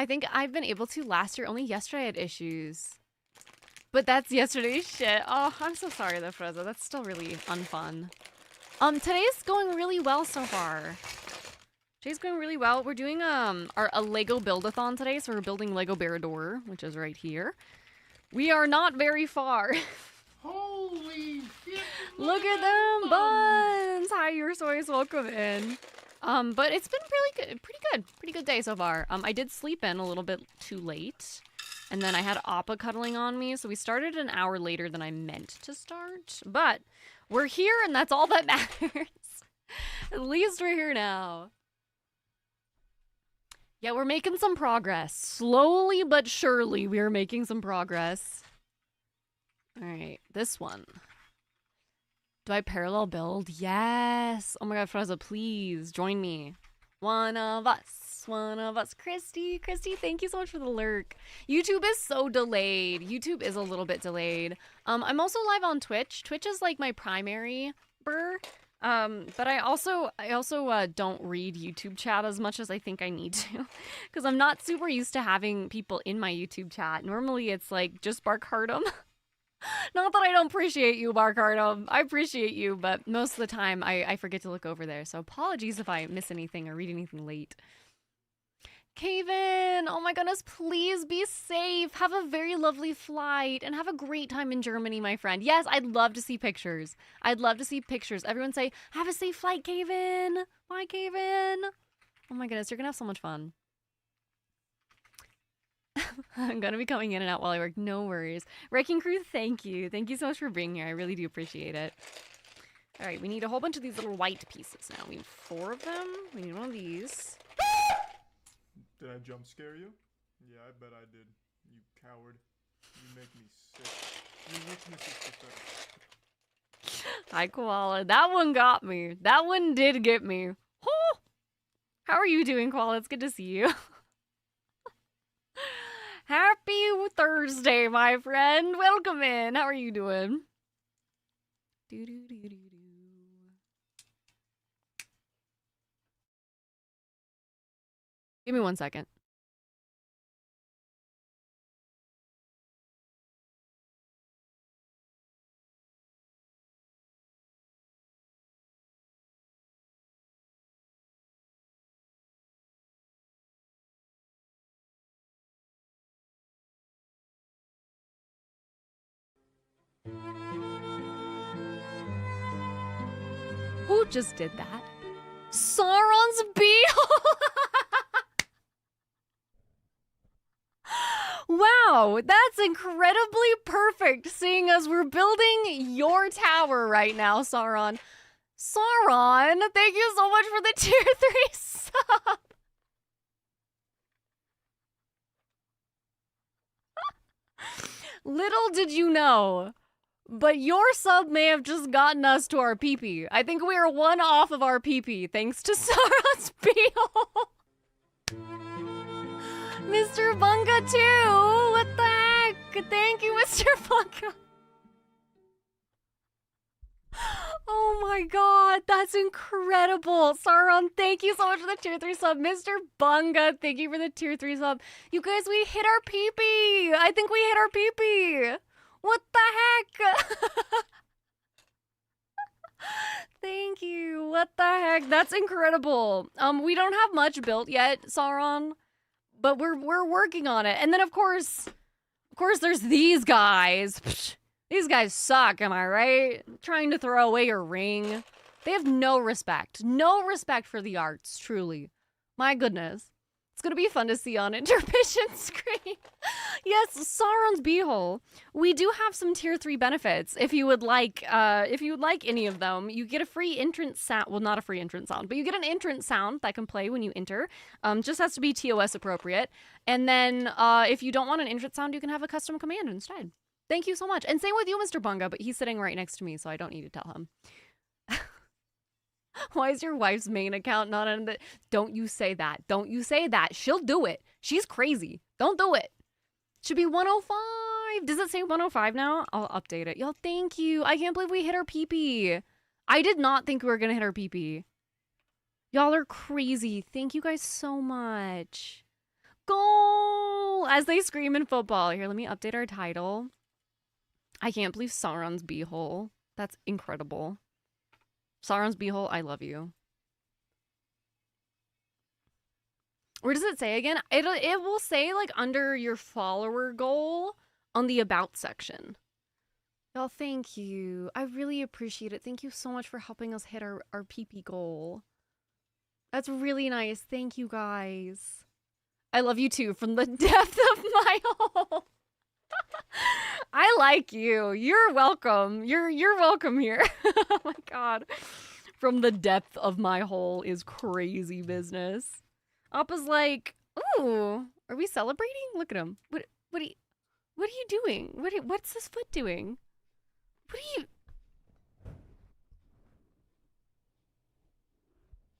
I think I've been able to last year. Only yesterday I had issues. But that's yesterday's shit. Oh, I'm so sorry though, Freza. That's still really unfun. Today's going really well so far. Today's going really well. We're doing a Lego Build-A-Thon today, so we're building Lego Barrador, which is right here. We are not very far.
Holy shit!
Look at them buns! Hi, you're so always welcome in. But it's been really good, pretty good day so far. I did sleep in a little bit too late, and then I had Appa cuddling on me, so we started an hour later than I meant to start. But we're here, and that's all that matters. At least we're here now. Yeah, we're making some progress. Slowly but surely, we are making some progress. All right, this one. Do I parallel build? Yes. Oh my god, Freza, please join me. One of us. Christy, thank you so much for the lurk. YouTube is so delayed. YouTube is a little bit delayed. I'm also live on Twitch. Twitch is like my primary burr. But I also don't read YouTube chat as much as I think I need to, because I'm not super used to having people in my YouTube chat. Normally it's like just Barkardum. Not that I don't appreciate you, Barkardum. I appreciate you, but most of the time I forget to look over there. So apologies if I miss anything or read anything late. Kaven, oh my goodness, please be safe. Have a very lovely flight and have a great time in Germany, my friend. Yes, I'd love to see pictures. I'd love to see pictures. Everyone say, have a safe flight, Kaven. Bye, Kaven. Oh my goodness, you're gonna have so much fun. I'm gonna be coming in and out while I work. No worries. Wrecking Crew, thank you. Thank you so much for being here. I really do appreciate it. All right, we need a whole bunch of these little white pieces now. We need 4 of them. We need one of these.
Did I jump scare you? Yeah, I bet I did. You coward. You make me sick. Your weakness is pathetic.
Hi, Koala. That one got me. That one did get me. Oh! How are you doing, Koala? It's good to see you. Happy Thursday, my friend. Welcome in. How are you doing? Give me 1 second. Who just did that? Sauron's beehole! Wow, that's incredibly perfect, seeing as we're building your tower right now, Sauron. Sauron, thank you so much for the tier 3 sub! Little did you know, but your sub may have just gotten us to our PP. I think we are 1 off of our PP, thanks to Sauron's beehole. Mr. Bunga too! What the heck? Thank you, Mr. Bunga. Oh my god, that's incredible. Sauron, thank you so much for the tier 3 sub. Mr. Bunga, thank you for the tier 3 sub. You guys, we hit our PP. I think we hit our PP. What the heck? Thank you. What the heck? That's incredible. We don't have much built yet, Sauron, but we're working on it. And then of course there's these guys. Psh, these guys suck, am I right? Trying to throw away your ring. They have no respect. No respect for the arts, truly. My goodness. It's gonna be fun to see on intermission screen. Yes, Sauron's beehole. We do have some tier 3 benefits. If you would like any of them, you get a free entrance sound. Well, not a free entrance sound, but you get an entrance sound that can play when you enter. Just has to be TOS appropriate. And then if you don't want an entrance sound, you can have a custom command instead. Thank you so much. And same with you, Mr. Bunga, but he's sitting right next to me, so I don't need to tell him. Why is your wife's main account not on the... Don't you say that. Don't you say that. She'll do it. She's crazy. Don't do it. Should be 105. Does it say 105 now? I'll update it. Y'all, thank you. I can't believe we hit our PP. I did not think we were going to hit our PP. Y'all are crazy. Thank you guys so much. go! As they scream in football. Here, let me update our title. I can't believe Sauron's beehole. That's incredible. Sauron's beehole, I love you. Where does it say again? It will say like under your follower goal on the about section. Y'all, thank you. I really appreciate it. Thank you so much for helping us hit our PP goal. That's really nice. Thank you guys. I love you too from the depth of my hole. I like you. You're welcome. You're welcome here. Oh my god. From the depth of my hole is crazy business. Appa's like, ooh, are we celebrating? Look at him. What are you doing? What's this foot doing?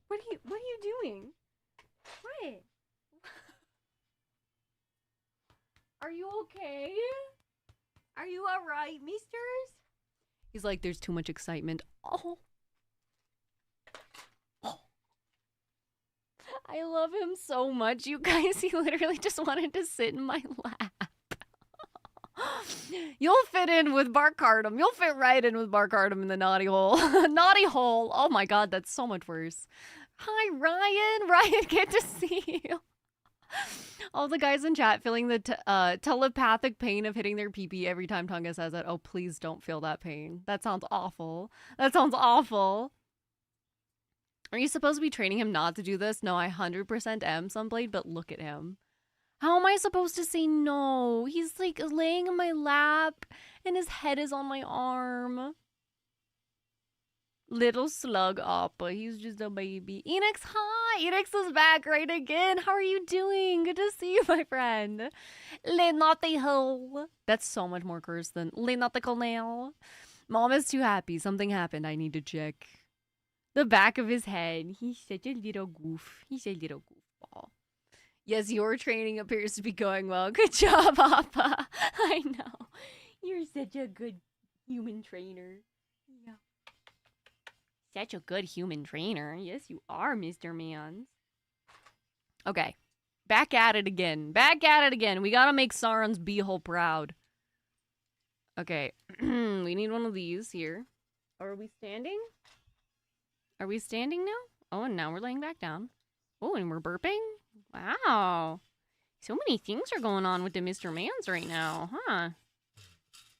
What are you doing? What? Are you okay? Are you alright, misters? He's like, there's too much excitement. Oh. I love him so much, you guys. He literally just wanted to sit in my lap. You'll fit in with Barkardum. You'll fit right in with Barkardum in the naughty hole. Naughty hole. Oh my god, that's so much worse. Hi, Ryan. Ryan, good to see you. All the guys in chat feeling the telepathic pain of hitting their pee-pee every time Tonga says it. Oh, please don't feel that pain. That sounds awful. That sounds awful. Are you supposed to be training him not to do this? No, I 100% am, Sunblade, but look at him. How am I supposed to say no? He's like laying in my lap and his head is on my arm. Little slug Appa. He's just a baby. Enix, hi! Enix is back right again. How are you doing? Good to see you, my friend. Le naughty hole. That's so much more cursed than Le nautical nail. Mom is too happy. Something happened. I need to check. The back of his head. He's such a little goof. He's a little goofball. Yes, your training appears to be going well. Good job, Appa. I know. You're such a good human trainer. Yeah. Such a good human trainer. Yes, you are, Mr. Mans. Okay. Back at it again. Back at it again. We gotta make Sauron's beehole proud. Okay. We need one of these here. Are we standing? Are we standing now? Oh, and now we're laying back down. Oh, and we're burping? Wow. So many things are going on with the Mr. Mans right now, huh?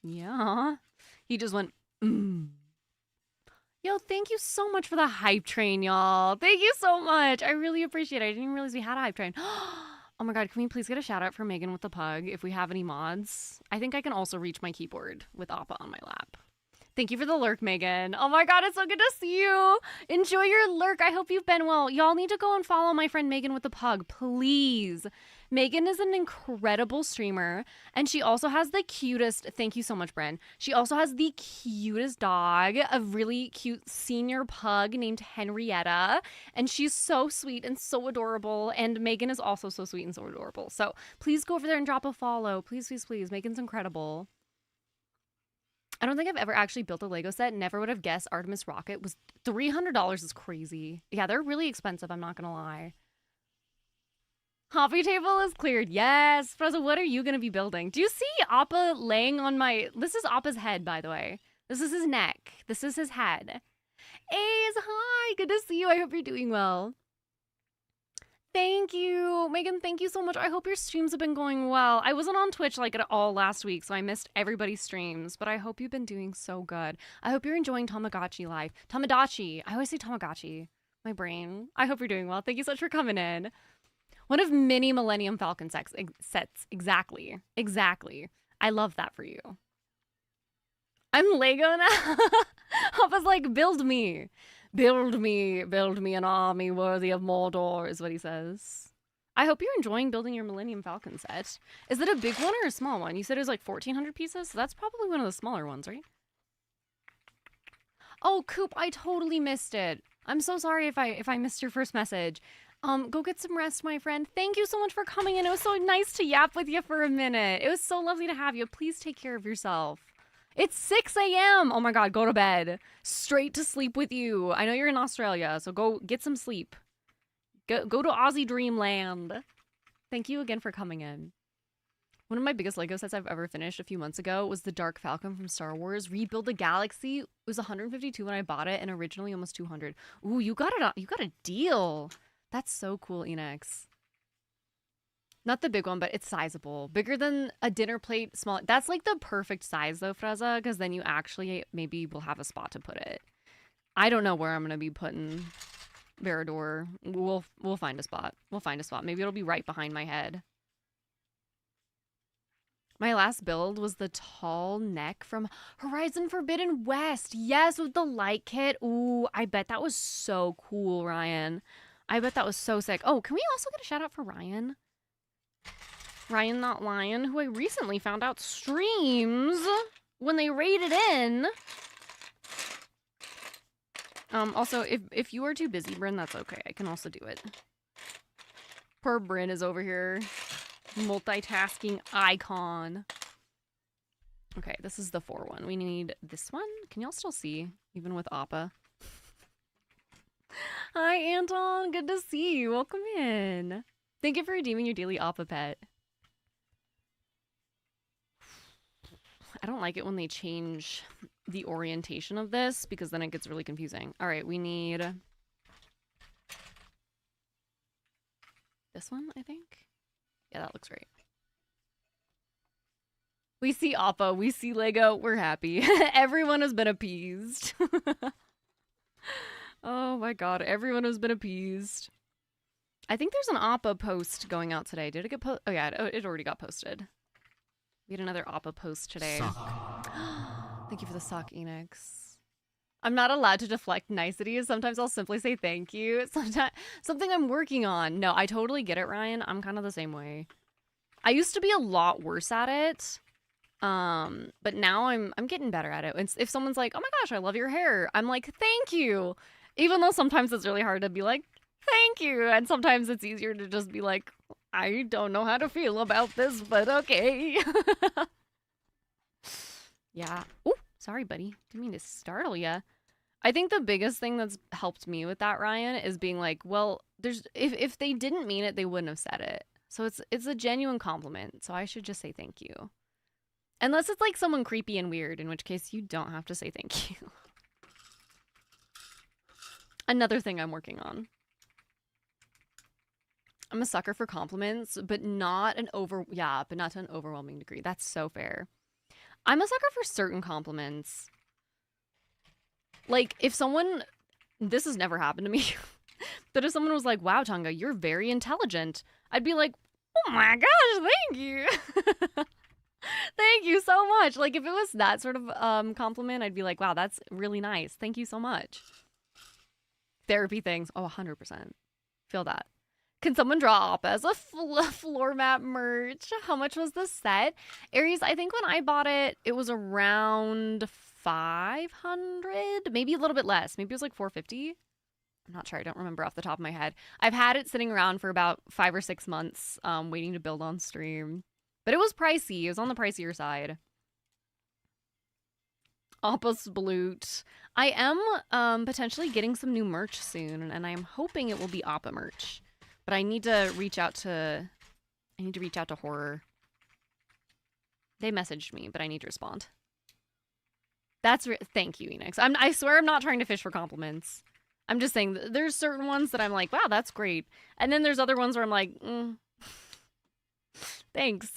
Yeah. He just went, Yo, thank you so much for the hype train, y'all. Thank you so much. I really appreciate it. I didn't even realize we had a hype train. Oh my god, can we please get a shout out for Megan with the pug if we have any mods? I think I can also reach my keyboard with Appa on my lap. Thank you for the lurk, Megan. Oh my god, it's so good to see you. Enjoy your lurk. I hope you've been well. Y'all need to go and follow my friend Megan with the pug, please. Megan is an incredible streamer, and she also has the cutest, thank you so much, Bren. She also has the cutest dog, a really cute senior pug named Henrietta, and she's so sweet and so adorable, and Megan is also so sweet and so adorable. So please go over there and drop a follow. Please, please, please. Megan's incredible. I don't think I've ever actually built a Lego set. Never would have guessed Artemis Rocket was $300 is crazy. Yeah, they're really expensive, I'm not gonna lie. Hobby table is cleared. Yes. Freza, what are you going to be building? Do you see Appa laying on my... This is Appa's head, by the way. This is his neck. This is his head. Ace, hi. Good to see you. I hope you're doing well. Thank you. Megan, thank you so much. I hope your streams have been going well. I wasn't on Twitch like at all last week, so I missed everybody's streams, but I hope you've been doing so good. I hope you're enjoying Tamagotchi life. Tamagotchi. I always say Tamagotchi. My brain. I hope you're doing well. Thank you so much for coming in. One of many Millennium Falcon sets. Exactly. Exactly. I love that for you. I'm Lego now. Hoppa's like, build me. Build me an army worthy of Mordor, is what he says. I hope you're enjoying building your Millennium Falcon set. Is it a big one or a small one? You said it was like 1,400 pieces? So that's probably one of the smaller ones, right? Oh, Coop, I totally missed it. I'm so sorry if I missed your first message. Go get some rest, my friend. Thank you so much for coming in. It was so nice to yap with you for a minute. It was so lovely to have you. Please take care of yourself. It's 6 a.m. Oh my god, go to bed. Straight to sleep with you. I know you're in Australia, so go get some sleep. Go to Aussie Dreamland. Thank you again for coming in. One of my biggest Lego sets I've ever finished a few months ago was the Dark Falcon from Star Wars. Rebuild the Galaxy. It was 152 when I bought it, and originally almost 200. Ooh, you got it. You got a deal. That's so cool, Enix. Not the big one, but it's sizable. Bigger than a dinner plate. Small. That's like the perfect size though, Freza, because then you actually maybe will have a spot to put it. I don't know where I'm gonna be putting Verador. We'll find a spot. We'll find a spot. Maybe it'll be right behind my head. My last build was the tall neck from Horizon Forbidden West. Yes, with the light kit. Ooh, I bet that was so cool, Ryan. I bet that was so sick. Oh, can we also get a shout out for Ryan? Ryan Not Lion, who I recently found out streams when they raided in. Also, if you are too busy, Bryn, that's okay. I can also do it. Poor Bryn is over here. Multitasking icon. Okay, this is the 4 one. We need this one. Can y'all still see? Even with Appa. Hi, Anton. Good to see you. Welcome in. Thank you for redeeming your daily Appa pet. I don't like it when they change the orientation of this because then it gets really confusing. All right, we need this one, I think. Yeah, that looks great. We see Appa, we see Lego, we're happy. Everyone has been appeased. Oh my god, everyone has been appeased. I think there's an Appa post going out today. Did it get posted? Oh yeah, it already got posted. We had another Appa post today. Thank you for the sock, Enix. I'm not allowed to deflect niceties. Sometimes I'll simply say thank you. Sometimes something I'm working on. No, I totally get it, Ryan. I'm kind of the same way. I used to be a lot worse at it. But now I'm getting better at it. If someone's like, "Oh my gosh, I love your hair." I'm like, "Thank you." Even though sometimes it's really hard to be like, "Thank you." And sometimes it's easier to just be like, "I don't know how to feel about this, but okay." Yeah. Oh, sorry, buddy. Didn't mean to startle ya. I think the biggest thing that's helped me with that, Ryan, is being like, well, if they didn't mean it, they wouldn't have said it. So it's a genuine compliment. So I should just say thank you. Unless it's like someone creepy and weird, in which case you don't have to say thank you. Another thing I'm working on. I'm a sucker for compliments, but not to an overwhelming degree. That's so fair. I'm a sucker for certain compliments. Like, if someone... This has never happened to me. But if someone was like, "Wow, Tonga, you're very intelligent," I'd be like, "Oh my gosh, thank you." Thank you so much. Like, if it was that sort of compliment, I'd be like, "Wow, that's really nice. Thank you so much." Therapy things. Oh, 100%. Feel that. Can someone draw Appa as a floor mat merch? How much was the set? Aries, I think when I bought it, it was around 500, maybe a little bit less. Maybe it was like 450. I'm not sure. I don't remember off the top of my head. I've had it sitting around for about 5 or 6 months, waiting to build on stream. But it was pricey. It was on the pricier side. Appa's Bloot. I am potentially getting some new merch soon, and I'm hoping it will be Appa merch. But I need to reach out to Horror. They messaged me, but I need to respond. Thank you, Enix. I swear I'm not trying to fish for compliments. I'm just saying there's certain ones that I'm like, "Wow, that's great." And then there's other ones where I'm like, thanks.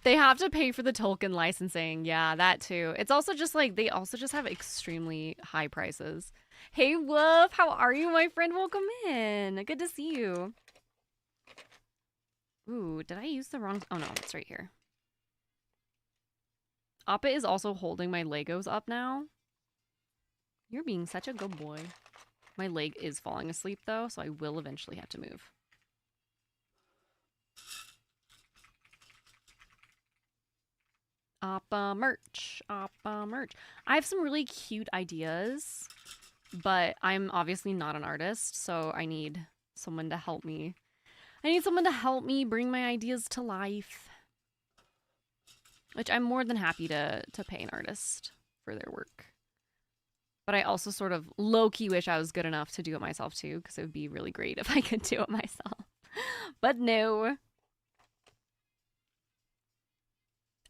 They have to pay for the Tolkien licensing. Yeah, that too. It's also just like, they also just have extremely high prices. Hey, Wolf, how are you, my friend? Welcome in. Good to see you. Ooh, did I use the wrong... Oh, no, it's right here. Appa is also holding my Legos up now. You're being such a good boy. My leg is falling asleep, though, so I will eventually have to move. Appa merch. Appa merch. I have some really cute ideas, but I'm obviously not an artist, so I need someone to help me. I need someone to help me bring my ideas to life. Which I'm more than happy to pay an artist for their work. But I also sort of low-key wish I was good enough to do it myself too, because it would be really great if I could do it myself. But no.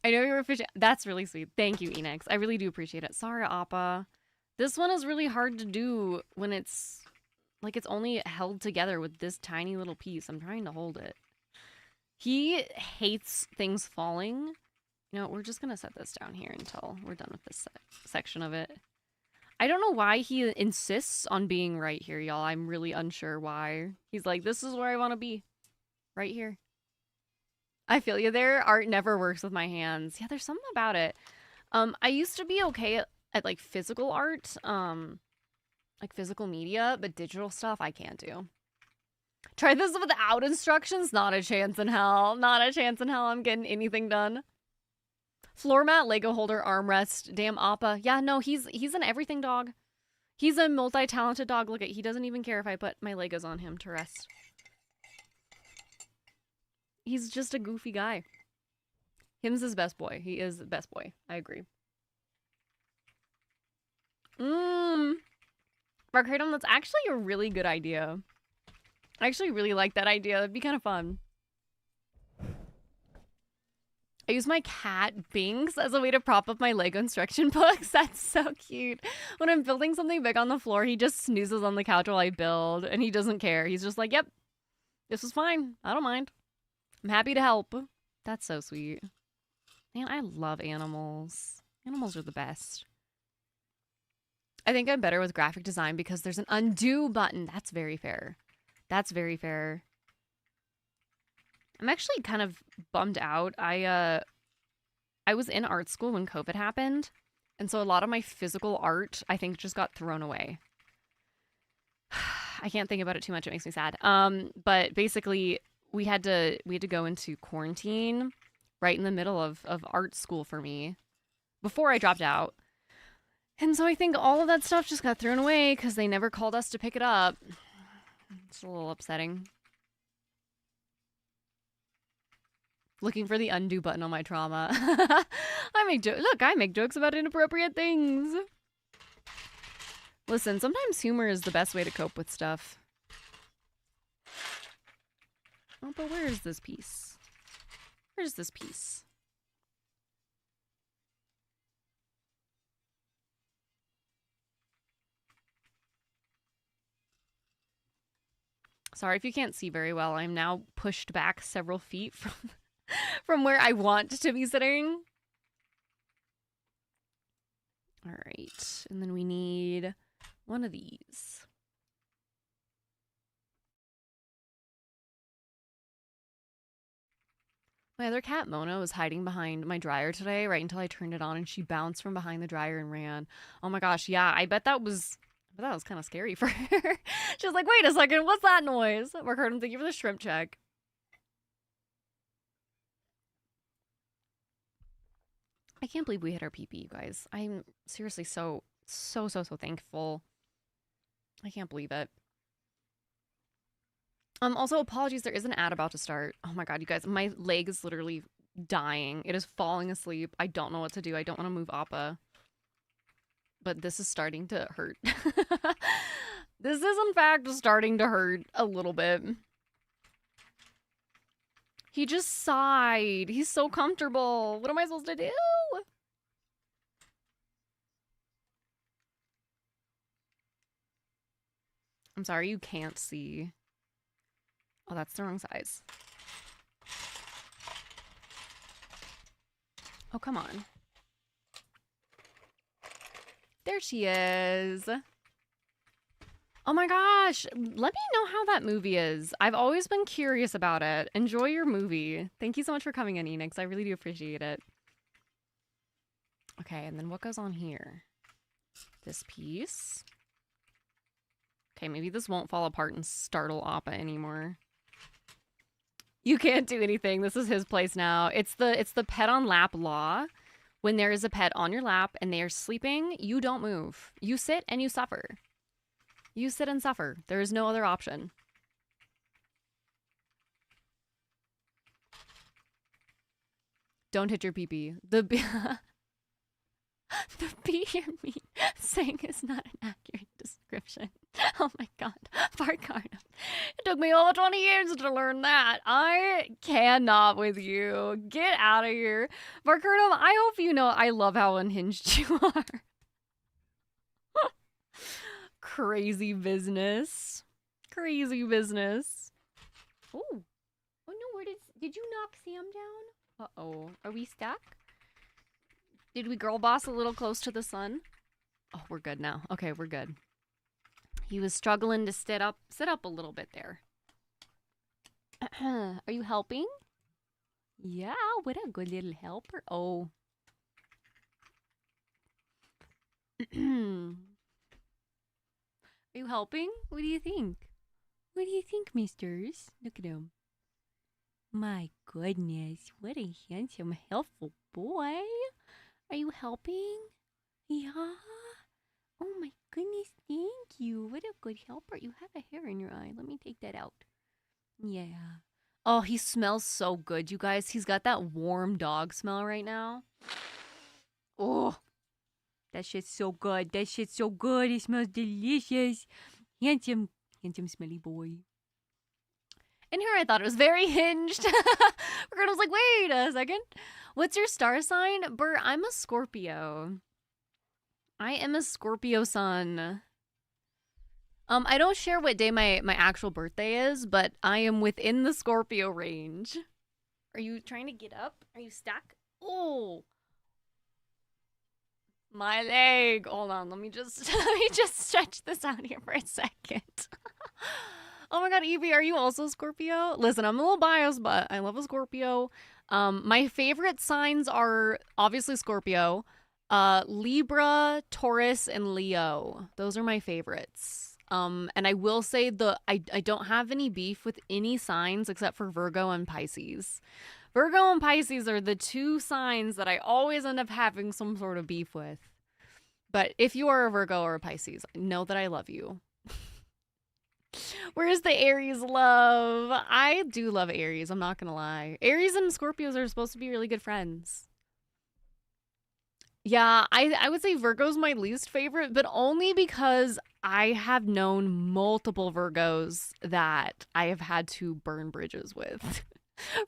I know you're fishing. That's really sweet. Thank you, Enix. I really do appreciate it. Sorry, Appa. This one is really hard to do when it's like it's only held together with this tiny little piece. I'm trying to hold it. He hates things falling. You know, we're just going to set this down here until we're done with this section of it. I don't know why he insists on being right here, y'all. I'm really unsure why. He's like, this is where I want to be. Right here. I feel you there. Art never works with my hands. Yeah, there's something about it. I used to be okay at like physical art, like physical media, but digital stuff I can't do. Try this without instructions? Not a chance in hell. Not a chance in hell I'm getting anything done. Floor mat, Lego holder, armrest, damn Appa. Yeah, no, he's an everything dog. He's a multi-talented dog. Look at, he doesn't even care if I put my Legos on him to rest. He's just a goofy guy. Him's his best boy. He is the best boy. I agree. Arcadum, that's actually a really good idea. I actually really like that idea. It'd be kind of fun. I use my cat Binks as a way to prop up my Lego instruction books. That's so cute. When I'm building something big on the floor, he just snoozes on the couch while I build, and he doesn't care. He's just like, yep, this is fine. I don't mind. I'm happy to help. That's so sweet. Man, I love animals. Animals are the best. I think I'm better with graphic design because there's an undo button. That's very fair. That's very fair. I'm actually kind of bummed out. I was in art school when COVID happened, and so a lot of my physical art, I think, just got thrown away. I can't think about it too much. It makes me sad. But basically, we had to go into quarantine right in the middle of art school for me before I dropped out. And so I think all of that stuff just got thrown away because they never called us to pick it up. It's a little upsetting. Looking for the undo button on my trauma. I make jokes about inappropriate things. Listen, sometimes humor is the best way to cope with stuff. Oh, but where is this piece? Where's this piece? Sorry if you can't see very well. I'm now pushed back several feet from where I want to be sitting. All right. And then we need one of these. My other cat, Mona, was hiding behind my dryer today right until I turned it on, and she bounced from behind the dryer and ran. Oh my gosh, yeah, I bet that was kind of scary for her. She was like, wait a second, what's that noise? Ricardo, thank you for the shrimp check. I can't believe we hit our PP, you guys. I'm seriously so thankful. I can't believe it. Also, apologies, there is an ad about to start. Oh my god, you guys, my leg is literally dying. It is falling asleep. I don't know what to do. I don't want to move Appa. But this is starting to hurt. This is, in fact, starting to hurt a little bit. He just sighed. He's so comfortable. What am I supposed to do? I'm sorry, you can't see. Oh, that's the wrong size. Oh, come on. There she is. Oh my gosh. Let me know how that movie is. I've always been curious about it. Enjoy your movie. Thank you so much for coming in, Enix. I really do appreciate it. Okay, and then what goes on here? This piece. Okay, maybe this won't fall apart and startle Appa anymore. You can't do anything. This is his place now. It's the pet on lap law. When there is a pet on your lap and they are sleeping, you don't move. You sit and you suffer. You sit and suffer. There is no other option. Don't hit your pee-pee. The be your meat saying is not an accurate description. Oh my god. Barcardum. It took me over 20 years to learn that. I cannot with you. Get out of here. Barcardum, I hope you know I love how unhinged you are. Crazy business. Crazy business. Oh. Oh no, where did you knock Sam down? Uh-oh. Are we stuck? Did we girl boss a little close to the sun? Oh, we're good now. Okay, we're good. He was struggling to sit up a little bit there. Are you helping? Yeah, what a good little helper. Oh. Are you helping? What do you think? What do you think, misters? Look at him. My goodness, what a handsome, helpful boy. Are you helping? Yeah? Oh my goodness, thank you. What a good helper. You have a hair in your eye. Let me take that out. Yeah. Oh, he smells so good, you guys. He's got that warm dog smell right now. Oh, that shit's so good. That shit's so good. It smells delicious. Handsome, smelly boy. In here, I thought it was very hinged. Ricardo was like, wait a second. What's your star sign? Bert, I'm a Scorpio. I am a Scorpio sun. I don't share what day my actual birthday is, but I am within the Scorpio range. Are you trying to get up? Are you stuck? Oh. My leg. Hold on, let me just stretch this out here for a second. Oh my god, Evie, are you also Scorpio? Listen, I'm a little biased, but I love a Scorpio. My favorite signs are obviously Scorpio, Libra, Taurus, and Leo. Those are my favorites. And I will say I don't have any beef with any signs except for Virgo and Pisces. Virgo and Pisces are the two signs that I always end up having some sort of beef with. But if you are a Virgo or a Pisces, know that I love you. Where's the Aries love? I do love Aries, I'm not gonna lie. Aries and Scorpios are supposed to be really good friends. Yeah, I would say Virgo's my least favorite, but only because I have known multiple Virgos that I have had to burn bridges with.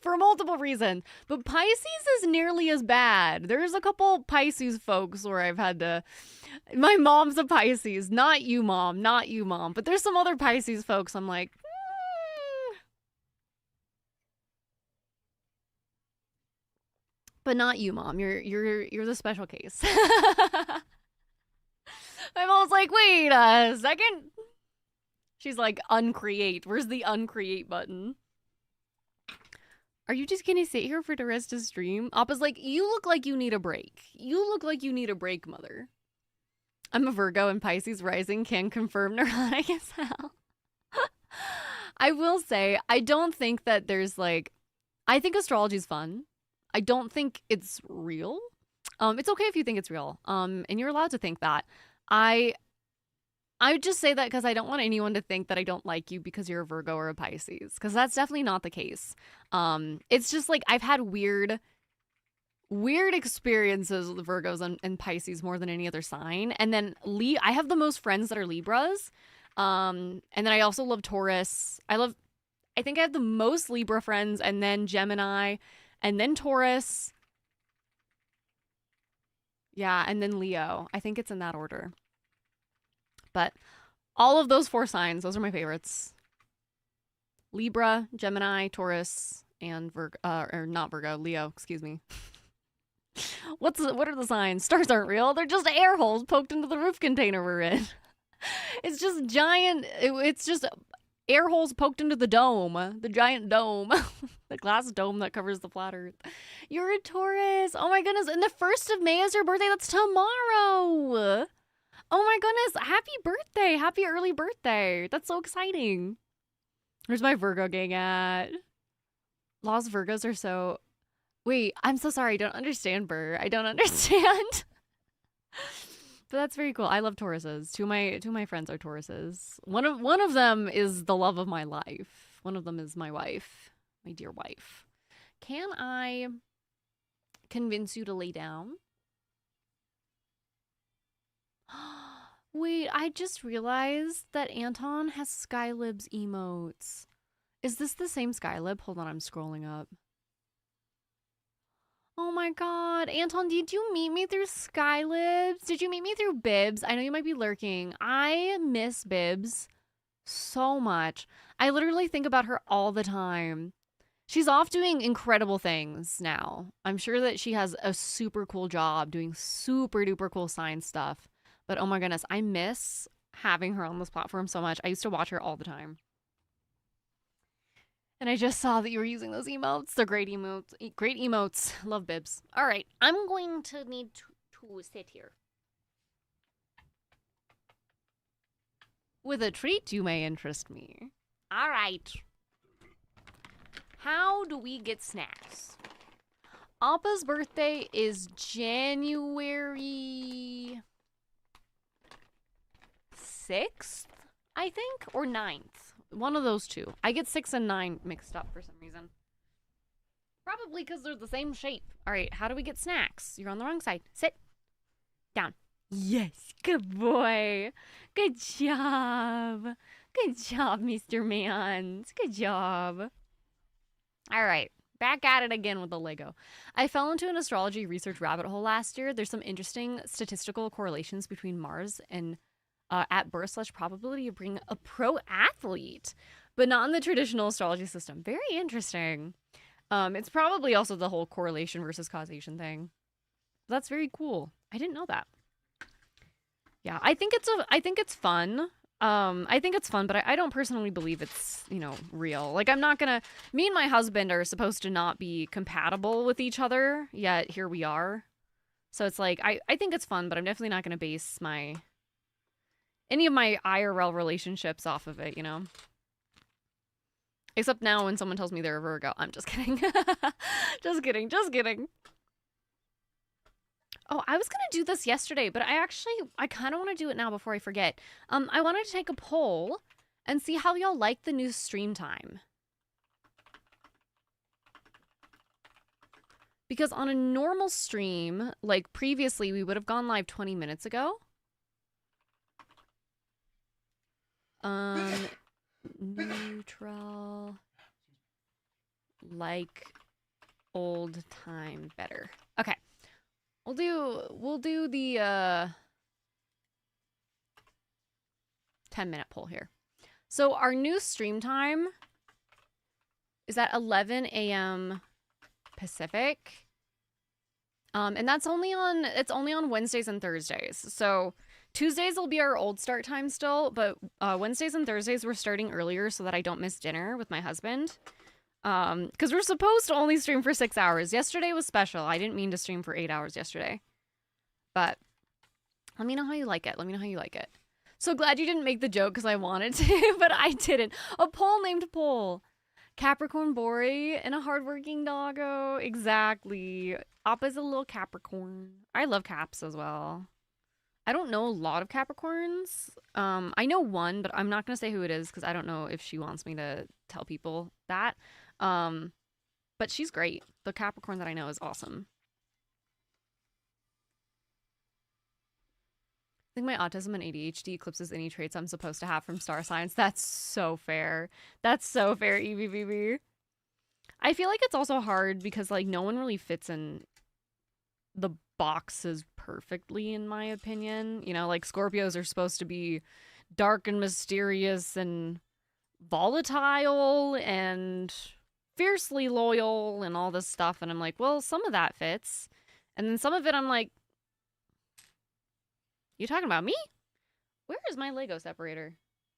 For multiple reasons. But Pisces is nearly as bad. There's a couple Pisces folks where I've had to... My mom's a Pisces. Not you, mom. Not you, mom. But there's some other Pisces folks I'm like... But not you, mom. You're the special case. My mom's like, wait a second. She's like, uncreate. Where's the uncreate button? Are you just gonna sit here for the rest of the stream? Appa's like, you look like you need a break. You look like you need a break, mother. I'm a Virgo and Pisces rising, can confirm neurotic as hell. I will say, I don't think that there's like, I think astrology's fun. I don't think it's real. It's okay if you think it's real. And you're allowed to think that. I would just say that because I don't want anyone to think that I don't like you because you're a Virgo or a Pisces, because that's definitely not the case. It's just like I've had weird experiences with Virgos and Pisces more than any other sign. And then I have the most friends that are Libras. And then I also love Taurus. I think I have the most Libra friends, and then Gemini, and then Taurus. Yeah, and then Leo. I think it's in that order. But all of those 4 signs, those are my favorites. Libra, Gemini, Taurus, and Leo, excuse me. What are the signs? Stars aren't real. They're just air holes poked into the roof container we're in. It's just giant, it's just air holes poked into the dome. The giant dome. The glass dome that covers the flat earth. You're a Taurus. Oh my goodness. And the 1st of May is your birthday. That's tomorrow. Oh my goodness, happy birthday. Happy early birthday. That's so exciting. Where's my Virgo gang at? Lost Virgos are so... Wait, I'm so sorry. I don't understand, Burr. I don't understand. But that's very cool. I love Tauruses. Two of my friends are Tauruses. One of them is the love of my life. One of them is my wife. My dear wife. Can I convince you to lay down? Wait, I just realized that Anton has Skylib's emotes. Is this the same Skylib? Hold on, I'm scrolling up. Oh my god. Anton, did you meet me through Skylibs? Did you meet me through Bibs? I know you might be lurking. I miss Bibs so much. I literally think about her all the time. She's off doing incredible things now. I'm sure that she has a super cool job doing super duper cool science stuff. But oh my goodness, I miss having her on this platform so much. I used to watch her all the time. And I just saw that you were using those emotes. They're great emotes. Great emotes. Love Bibs. All right, I'm going to need to sit here. With a treat you may interest me. All right. How do we get snacks? Appa's birthday is January 6th, I think, or 9th. One of those two. I get 6 and 9 mixed up for some reason. Probably because they're the same shape. All right, how do we get snacks? You're on the wrong side. Sit. Down. Yes, good boy. Good job. Good job, Mr. Mans. Good job. All right, back at it again with the Lego. I fell into an astrology research rabbit hole last year. There's some interesting statistical correlations between Mars and at birth / probability of being a pro athlete, but not in the traditional astrology system. Very interesting. It's probably also the whole correlation versus causation thing. That's very cool. I didn't know that. Yeah, I think it's fun. I think it's fun, but I don't personally believe it's, real. Like, I'm not gonna... Me and my husband are supposed to not be compatible with each other, yet here we are. So it's like, I think it's fun, but I'm definitely not gonna base any of my IRL relationships off of it, Except now when someone tells me they're a Virgo. I'm just kidding. Just kidding. Oh, I was gonna do this yesterday, but I kind of want to do it now before I forget. I wanted to take a poll and see how y'all like the new stream time. Because on a normal stream, like previously, we would have gone live 20 minutes ago. Neutral. Like old time better. Okay. We'll do the 10-minute poll here. So our new stream time is at 11 a.m. Pacific. And it's only on Wednesdays and Thursdays. So Tuesdays will be our old start time still, but Wednesdays and Thursdays we're starting earlier so that I don't miss dinner with my husband. Because we're supposed to only stream for 6 hours. Yesterday was special. I didn't mean to stream for 8 hours yesterday. But let me know how you like it. So glad you didn't make the joke because I wanted to, but I didn't. A poll named Poll. Capricorn Bori and a hardworking doggo. Exactly. Appa's a little Capricorn. I love Caps as well. I don't know a lot of Capricorns. I know one, but I'm not going to say who it is because I don't know if she wants me to tell people that. But she's great. The Capricorn that I know is awesome. I think my autism and ADHD eclipses any traits I'm supposed to have from star signs. That's so fair. EVBB. I feel like it's also hard because, like, no one really fits in the boxes perfectly, in my opinion. Like, Scorpios are supposed to be dark and mysterious and volatile and fiercely loyal and all this stuff, and I'm like, well, some of that fits, and then some of it I'm like, you talking about me? Where is my Lego separator?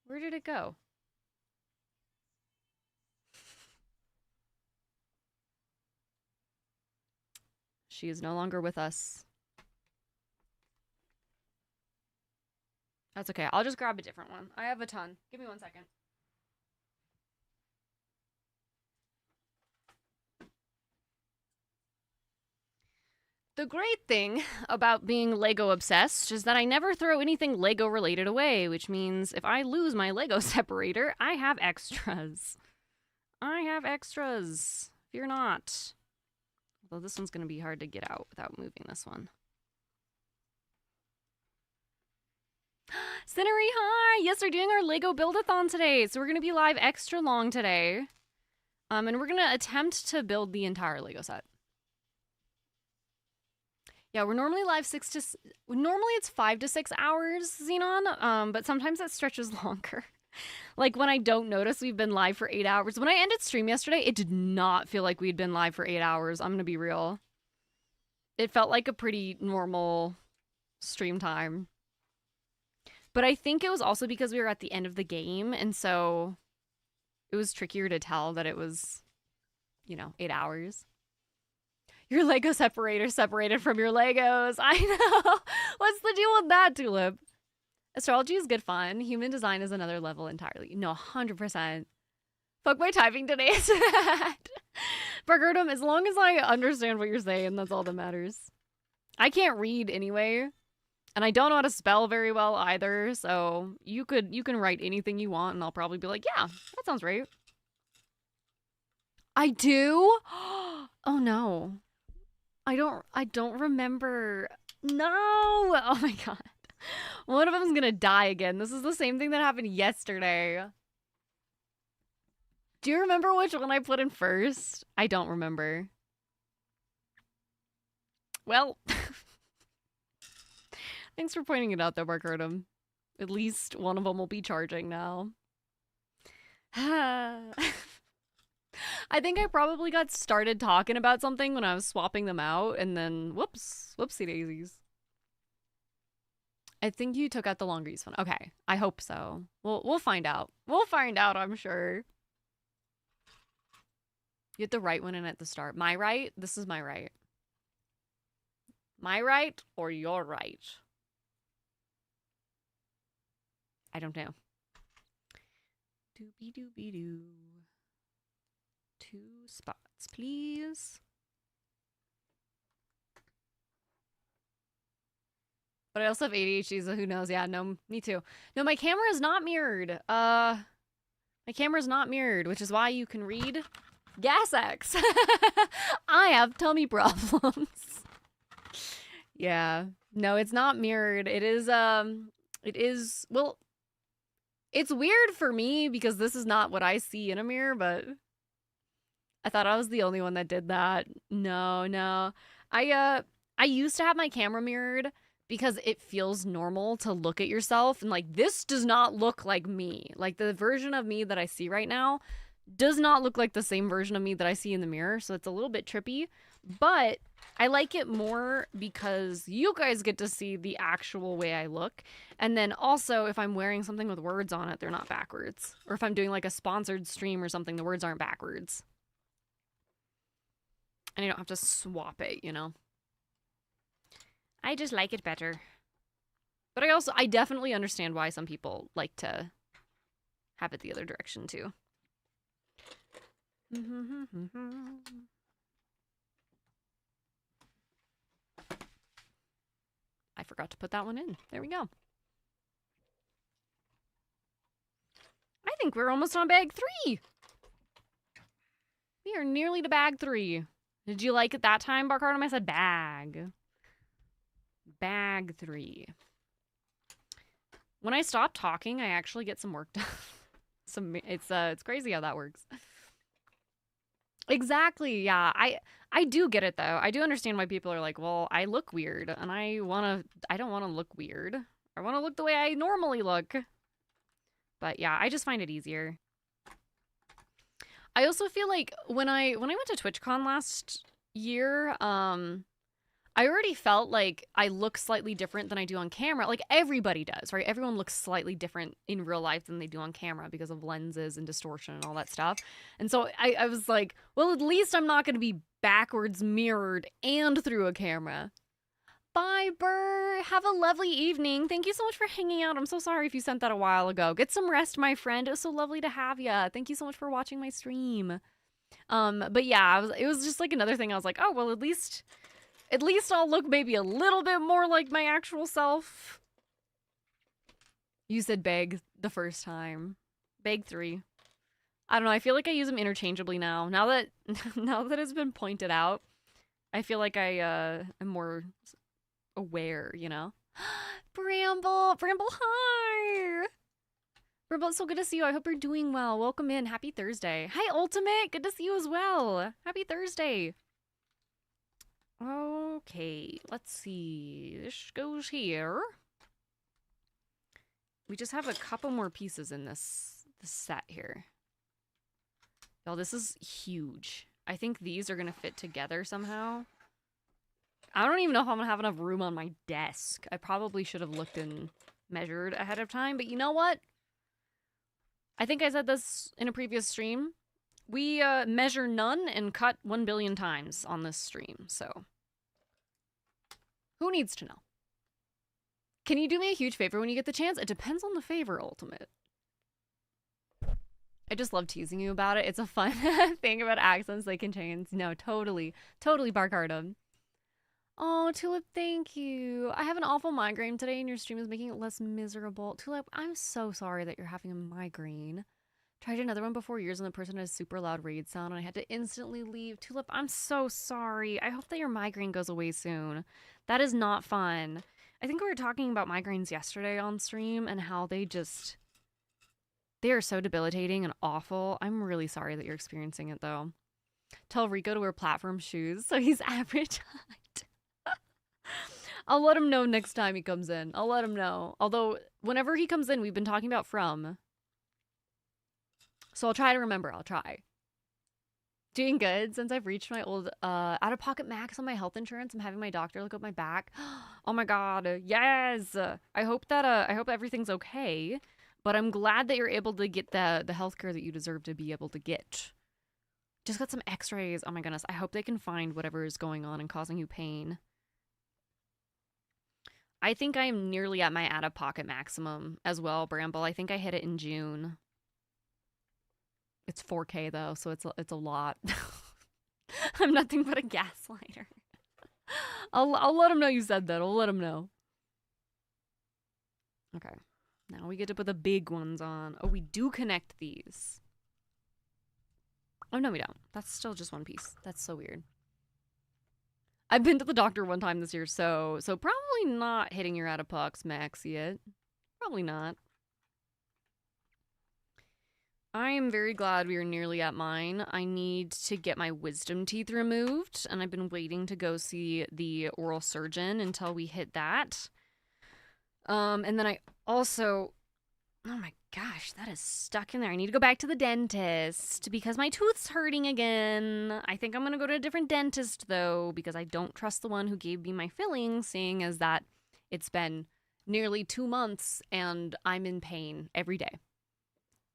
Where did it go? She is no longer with us. That's okay. I'll just grab a different one. I have a ton. Give me 1 second. The great thing about being Lego obsessed is that I never throw anything Lego related away, which means if I lose my Lego separator, I have extras. Fear not. Although this one's going to be hard to get out without moving this one. Cinery, hi! Yes, we're doing our Lego Build-A-Thon today, so we're gonna be live extra long today. And we're gonna attempt to build the entire Lego set. Yeah, we're normally live normally it's 5 to 6 hours, Xenon, but sometimes that stretches longer. Like when I don't notice we've been live for 8 hours. When I ended stream yesterday, it did not feel like we'd been live for 8 hours. I'm gonna be real. It felt like a pretty normal stream time. But I think it was also because we were at the end of the game, and so it was trickier to tell that it was, 8 hours. Your Lego separator separated from your Legos. I know. What's the deal with that, Tulip? Astrology is good fun. Human design is another level entirely. No, 100%. Fuck my typing today. Bargurdum, as long as I understand what you're saying, that's all that matters. I can't read anyway. And I don't know how to spell very well either, so you can write anything you want and I'll probably be like, yeah, that sounds right. I do? Oh no. I don't remember. No! Oh my god. One of them's gonna die again. This is the same thing that happened yesterday. Do you remember which one I put in first? I don't remember. Well... Thanks for pointing it out, though, Barcurdum. At least one of them will be charging now. I think I probably got started talking about something when I was swapping them out, and then, whoopsie daisies. I think you took out the longer use one. Okay, I hope so. We'll find out. We'll find out, I'm sure. You get the right one in at the start. My right? This is my right. My right or your right? I don't know. Doobie doobie doo. 2 spots, please. But I also have ADHD, so who knows? Yeah, no, me too. No, my camera is not mirrored. My camera is not mirrored, which is why you can read Gas X. I have tummy problems. Yeah. No, it's not mirrored. It is, well, it's weird for me because this is not what I see in a mirror, but I thought I was the only one that did that. No. I used to have my camera mirrored because it feels normal to look at yourself and like, this does not look like me. Like the version of me that I see right now does not look like the same version of me that I see in the mirror. So it's a little bit trippy, but I like it more because you guys get to see the actual way I look. And then also if I'm wearing something with words on it, they're not backwards. Or if I'm doing like a sponsored stream or something, the words aren't backwards. And I don't have to swap it, you know? I just like it better. But I definitely understand why some people like to have it the other direction too. I forgot to put that one in. There we go. I think we're almost on bag 3. We are nearly to bag 3. Did you like it that time, Barcardum? I said bag. Bag 3. When I stop talking, I actually get some work done. It's crazy how that works. Exactly, yeah. I do get it though. I do understand why people are like, well, I look weird and I don't want to look weird. I want to look the way I normally look. But yeah, I just find it easier. I also feel like when I went to TwitchCon last year, I already felt like I look slightly different than I do on camera. Like everybody does, right? Everyone looks slightly different in real life than they do on camera because of lenses and distortion and all that stuff. And so I was like, well, at least I'm not going to be backwards mirrored and through a camera. Bye, Burr. Have a lovely evening. Thank you so much for hanging out. I'm so sorry if you sent that a while ago. Get some rest, my friend. It was so lovely to have you. Thank you so much for watching my stream. But yeah, it was just like another thing. I was like, oh, well, at least I'll look maybe a little bit more like my actual self. You said bag the first time. Bag 3. I don't know. I feel like I use them interchangeably now. Now that it's been pointed out, I feel like I am more aware, you know? Bramble, hi! Yay! Brimble, it's so good to see you. I hope you're doing well. Welcome in. Happy Thursday. Hi, Ultimate. Good to see you as well. Happy Thursday. Okay, let's see. This goes here. We just have a couple more pieces in this set here. Y'all, this is huge. I think these are going to fit together somehow. I don't even know if I'm going to have enough room on my desk. I probably should have looked and measured ahead of time, but you know what? I think I said this in a previous stream. We measure none and cut 1 billion times on this stream, so who needs to know? Can you do me a huge favor when you get the chance? It depends on the favor, Ultimate. I just love teasing you about it. It's a fun thing about accents they can change. No, totally bark hard 'em. Oh, Tulip, thank you. I have an awful migraine today and your stream is making it less miserable. Tulip, I'm so sorry that you're having a migraine. Tried another one before yours and the person had a super loud raid sound and I had to instantly leave. Tulip, I'm so sorry. I hope that your migraine goes away soon. That is not fun. I think we were talking about migraines yesterday on stream and how they are so debilitating and awful. I'm really sorry that you're experiencing it though. Tell Rico to wear platform shoes so he's average height. I'll let him know next time he comes in. I'll let him know. Although, whenever he comes in, we've been talking about from. So I'll try to remember. I'll try. Doing good since I've reached my old out-of-pocket max on my health insurance. I'm having my doctor look up my back. Oh my god, yes! I hope everything's okay. But I'm glad that you're able to get the healthcare that you deserve to be able to get. Just got some x-rays. Oh my goodness. I hope they can find whatever is going on and causing you pain. I think I am nearly at my out-of-pocket maximum as well, Bramble. I think I hit it in June. It's 4K though, so it's a lot. I'm nothing but a gaslighter. I'll let him know you said that. I'll let him know. Okay. Now we get to put the big ones on. Oh, we do connect these. Oh, no, we don't. That's still just one piece. That's so weird. I've been to the doctor one time this year, so probably not hitting your out-of-pocket max yet. Probably not. I am very glad we are nearly at mine. I need to get my wisdom teeth removed, and I've been waiting to go see the oral surgeon until we hit that. And then I also... Oh my gosh, that is stuck in there. I need to go back to the dentist because my tooth's hurting again. I think I'm going to go to a different dentist, though, because I don't trust the one who gave me my fillings, seeing as that it's been nearly 2 months and I'm in pain every day.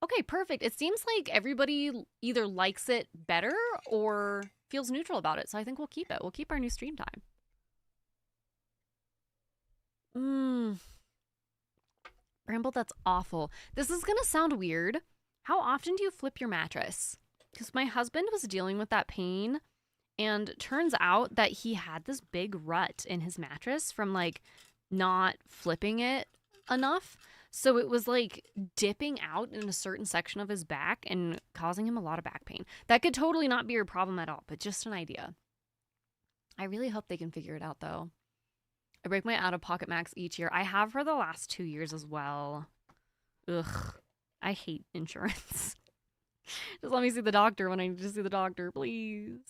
Okay, perfect. It seems like everybody either likes it better or feels neutral about it, so I think we'll keep it. We'll keep our new stream time. Bramble, that's awful. This is gonna sound weird. How often do you flip your mattress? Because my husband was dealing with that pain, and turns out that he had this big rut in his mattress from, like, not flipping it enough. So it was, like, dipping out in a certain section of his back and causing him a lot of back pain. That could totally not be your problem at all, but just an idea. I really hope they can figure it out, though. I break my out-of-pocket max each year. I have for the last 2 years as well. Ugh. I hate insurance. Just let me see the doctor when I need to see the doctor, please.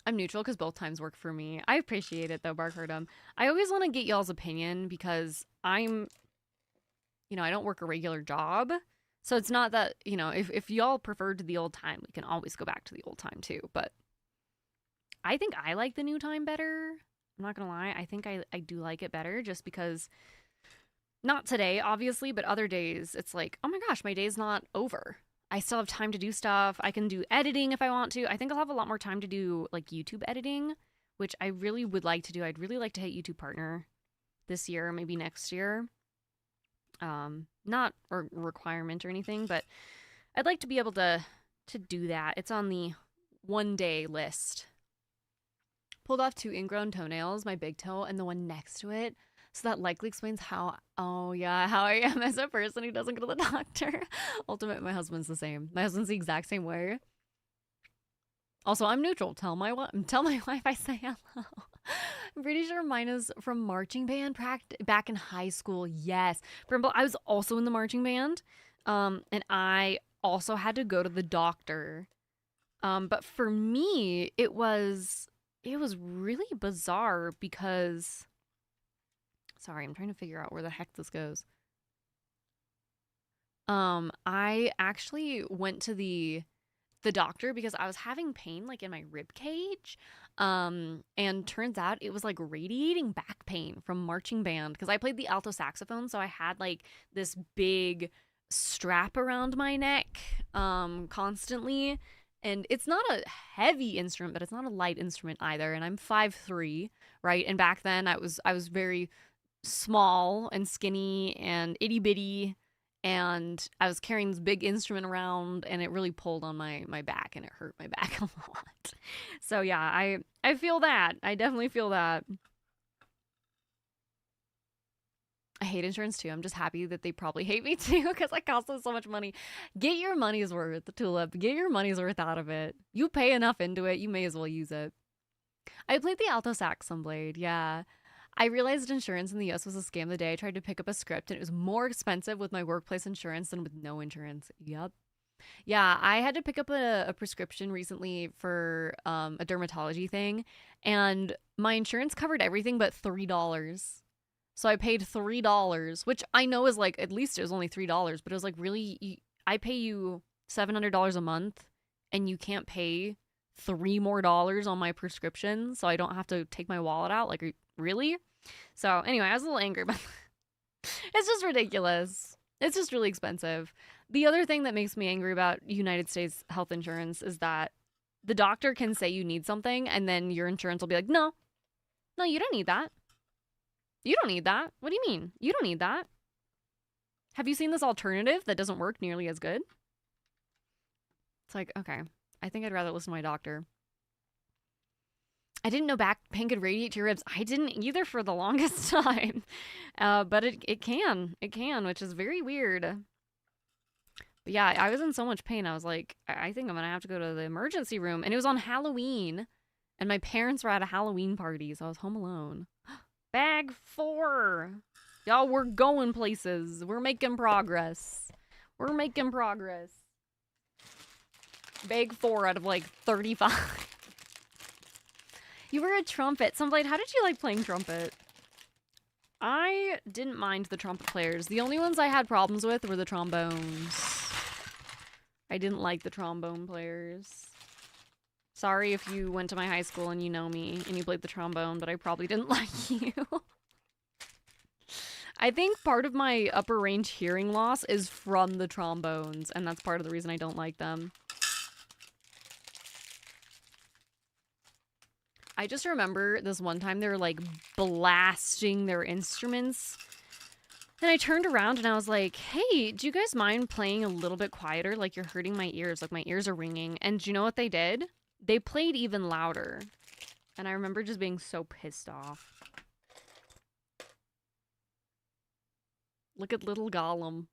I'm neutral because both times work for me. I appreciate it, though, Barkardum. I always want to get y'all's opinion because I'm, I don't work a regular job. So it's not that, if y'all preferred the old time, we can always go back to the old time, too. But I think I like the new time better. I'm not going to lie. I think I do like it better just because, not today, obviously, but other days, it's like, oh my gosh, my day's not over. I still have time to do stuff. I can do editing if I want to. I think I'll have a lot more time to do, like, YouTube editing, which I really would like to do. I'd really like to hit YouTube Partner this year, maybe next year. Not a requirement or anything, but I'd like to be able to do that. It's on the one-day list. Pulled off 2 ingrown toenails, my big toe and the one next to it. So that likely explains how I am as a person who doesn't go to the doctor. Ultimate, my husband's the same. My husband's the exact same way. Also, I'm neutral. Tell my wife I say hello. I'm pretty sure mine is from marching band back in high school. Yes. I was also in the marching band. And I also had to go to the doctor. But for me, it was really bizarre because sorry, I'm trying to figure out where the heck this goes. I actually went to the doctor because I was having pain like in my rib cage. And turns out it was like radiating back pain from marching band because I played the alto saxophone, so I had like this big strap around my neck constantly. And it's not a heavy instrument, but it's not a light instrument either. And I'm 5'3", right? And back then I was very small and skinny and itty bitty, and I was carrying this big instrument around, and it really pulled on my back, and it hurt my back a lot. So yeah, I feel that. I definitely feel that. I hate insurance too. I'm just happy that they probably hate me too because I cost them so much money. Get your money's worth, Tulip. Get your money's worth out of it. You pay enough into it, you may as well use it. I played the alto saxophone blade, yeah. I realized insurance in the US was a scam the day I tried to pick up a script, and it was more expensive with my workplace insurance than with no insurance. Yep. Yeah, I had to pick up a prescription recently for a dermatology thing, and my insurance covered everything but $3. So I paid $3, which I know is like, at least it was only $3, but it was like, really, I pay you $700 a month, and you can't pay $3 more on my prescription, so I don't have to take my wallet out. Like, really? So anyway, I was a little angry about that. It's just ridiculous. It's just really expensive. The other thing that makes me angry about United States health insurance is that the doctor can say you need something, and then your insurance will be like, no, you don't need that. You don't need that. What do you mean? You don't need that. Have you seen this alternative that doesn't work nearly as good? It's like, okay, I think I'd rather listen to my doctor. I didn't know back pain could radiate to your ribs. I didn't either for the longest time. But it can. It can, which is very weird. But yeah, I was in so much pain. I was like, I think I'm going to have to go to the emergency room. And it was on Halloween. And my parents were at a Halloween party, so I was home alone. Bag 4. Y'all, we're going places. We're making progress. We're making progress. Bag 4 out of like 35. You were a trumpet. Sunblade, how did you like playing trumpet? I didn't mind the trumpet players. The only ones I had problems with were the trombones. I didn't like the trombone players. Sorry if you went to my high school and you know me and you played the trombone, but I probably didn't like you. I think part of my upper range hearing loss is from the trombones, and that's part of the reason I don't like them. I just remember this one time they were like blasting their instruments. And I turned around and I was like, hey, do you guys mind playing a little bit quieter? Like, you're hurting my ears. Like, my ears are ringing. And do you know what they did? They played even louder. And I remember just being so pissed off. Look at little Gollum.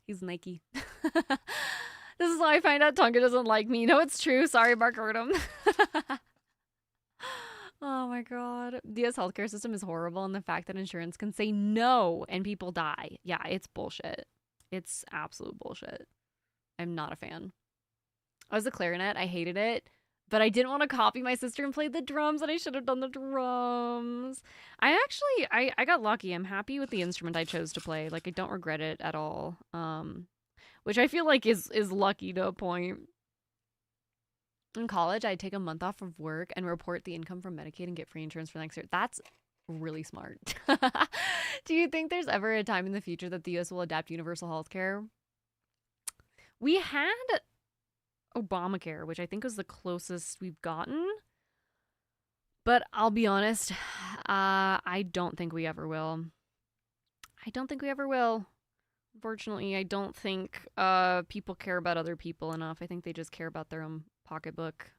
He's Nike. This is how I find out Tonga doesn't like me. No, it's true. Sorry, Mark Erdem. Oh my god. The US healthcare system is horrible, and the fact that insurance can say no and people die. Yeah, it's bullshit. It's absolute bullshit. I'm not a fan. I was a clarinet. I hated it. But I didn't want to copy my sister and play the drums, and I should have done the drums. I got lucky. I'm happy with the instrument I chose to play. Like, I don't regret it at all. Which I feel like is lucky to a point. In college, I'd take a month off of work and report the income from Medicaid and get free insurance for next year. That's really smart. Do you think there's ever a time in the future that the US will adapt universal health care? We had Obamacare, which I think was the closest we've gotten. But I'll be honest, I don't think we ever will. I don't think we ever will. Unfortunately, I don't think people care about other people enough. I think they just care about their own pocketbook,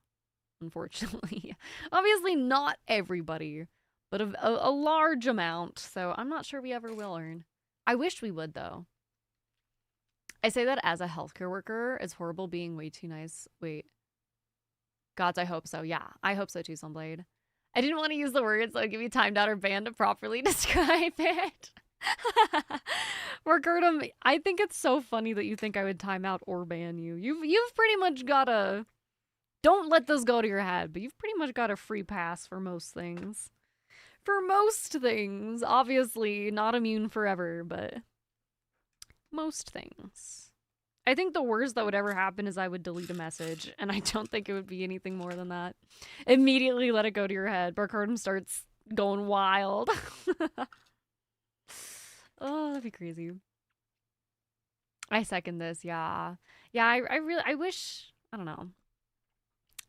unfortunately. Obviously not everybody, but a large amount. So I'm not sure we ever will earn. I wish we would, though. I say that as a healthcare worker. It's horrible being way too nice. Wait. Gods, I hope so. Yeah, I hope so too, Sunblade. I didn't want to use the words that would give you timed out or banned to properly describe it. Ricardo, I think it's so funny that you think I would time out or ban you. You've pretty much got a... Don't let this go to your head, but you've pretty much got a free pass for most things. For most things. Obviously, not immune forever, but... most things. I think the worst that would ever happen is I would delete a message, and I don't think it would be anything more than that. Immediately let it go to your head. Barcardum starts going wild. Oh, that'd be crazy. I second this, yeah. Yeah, I wish, I don't know.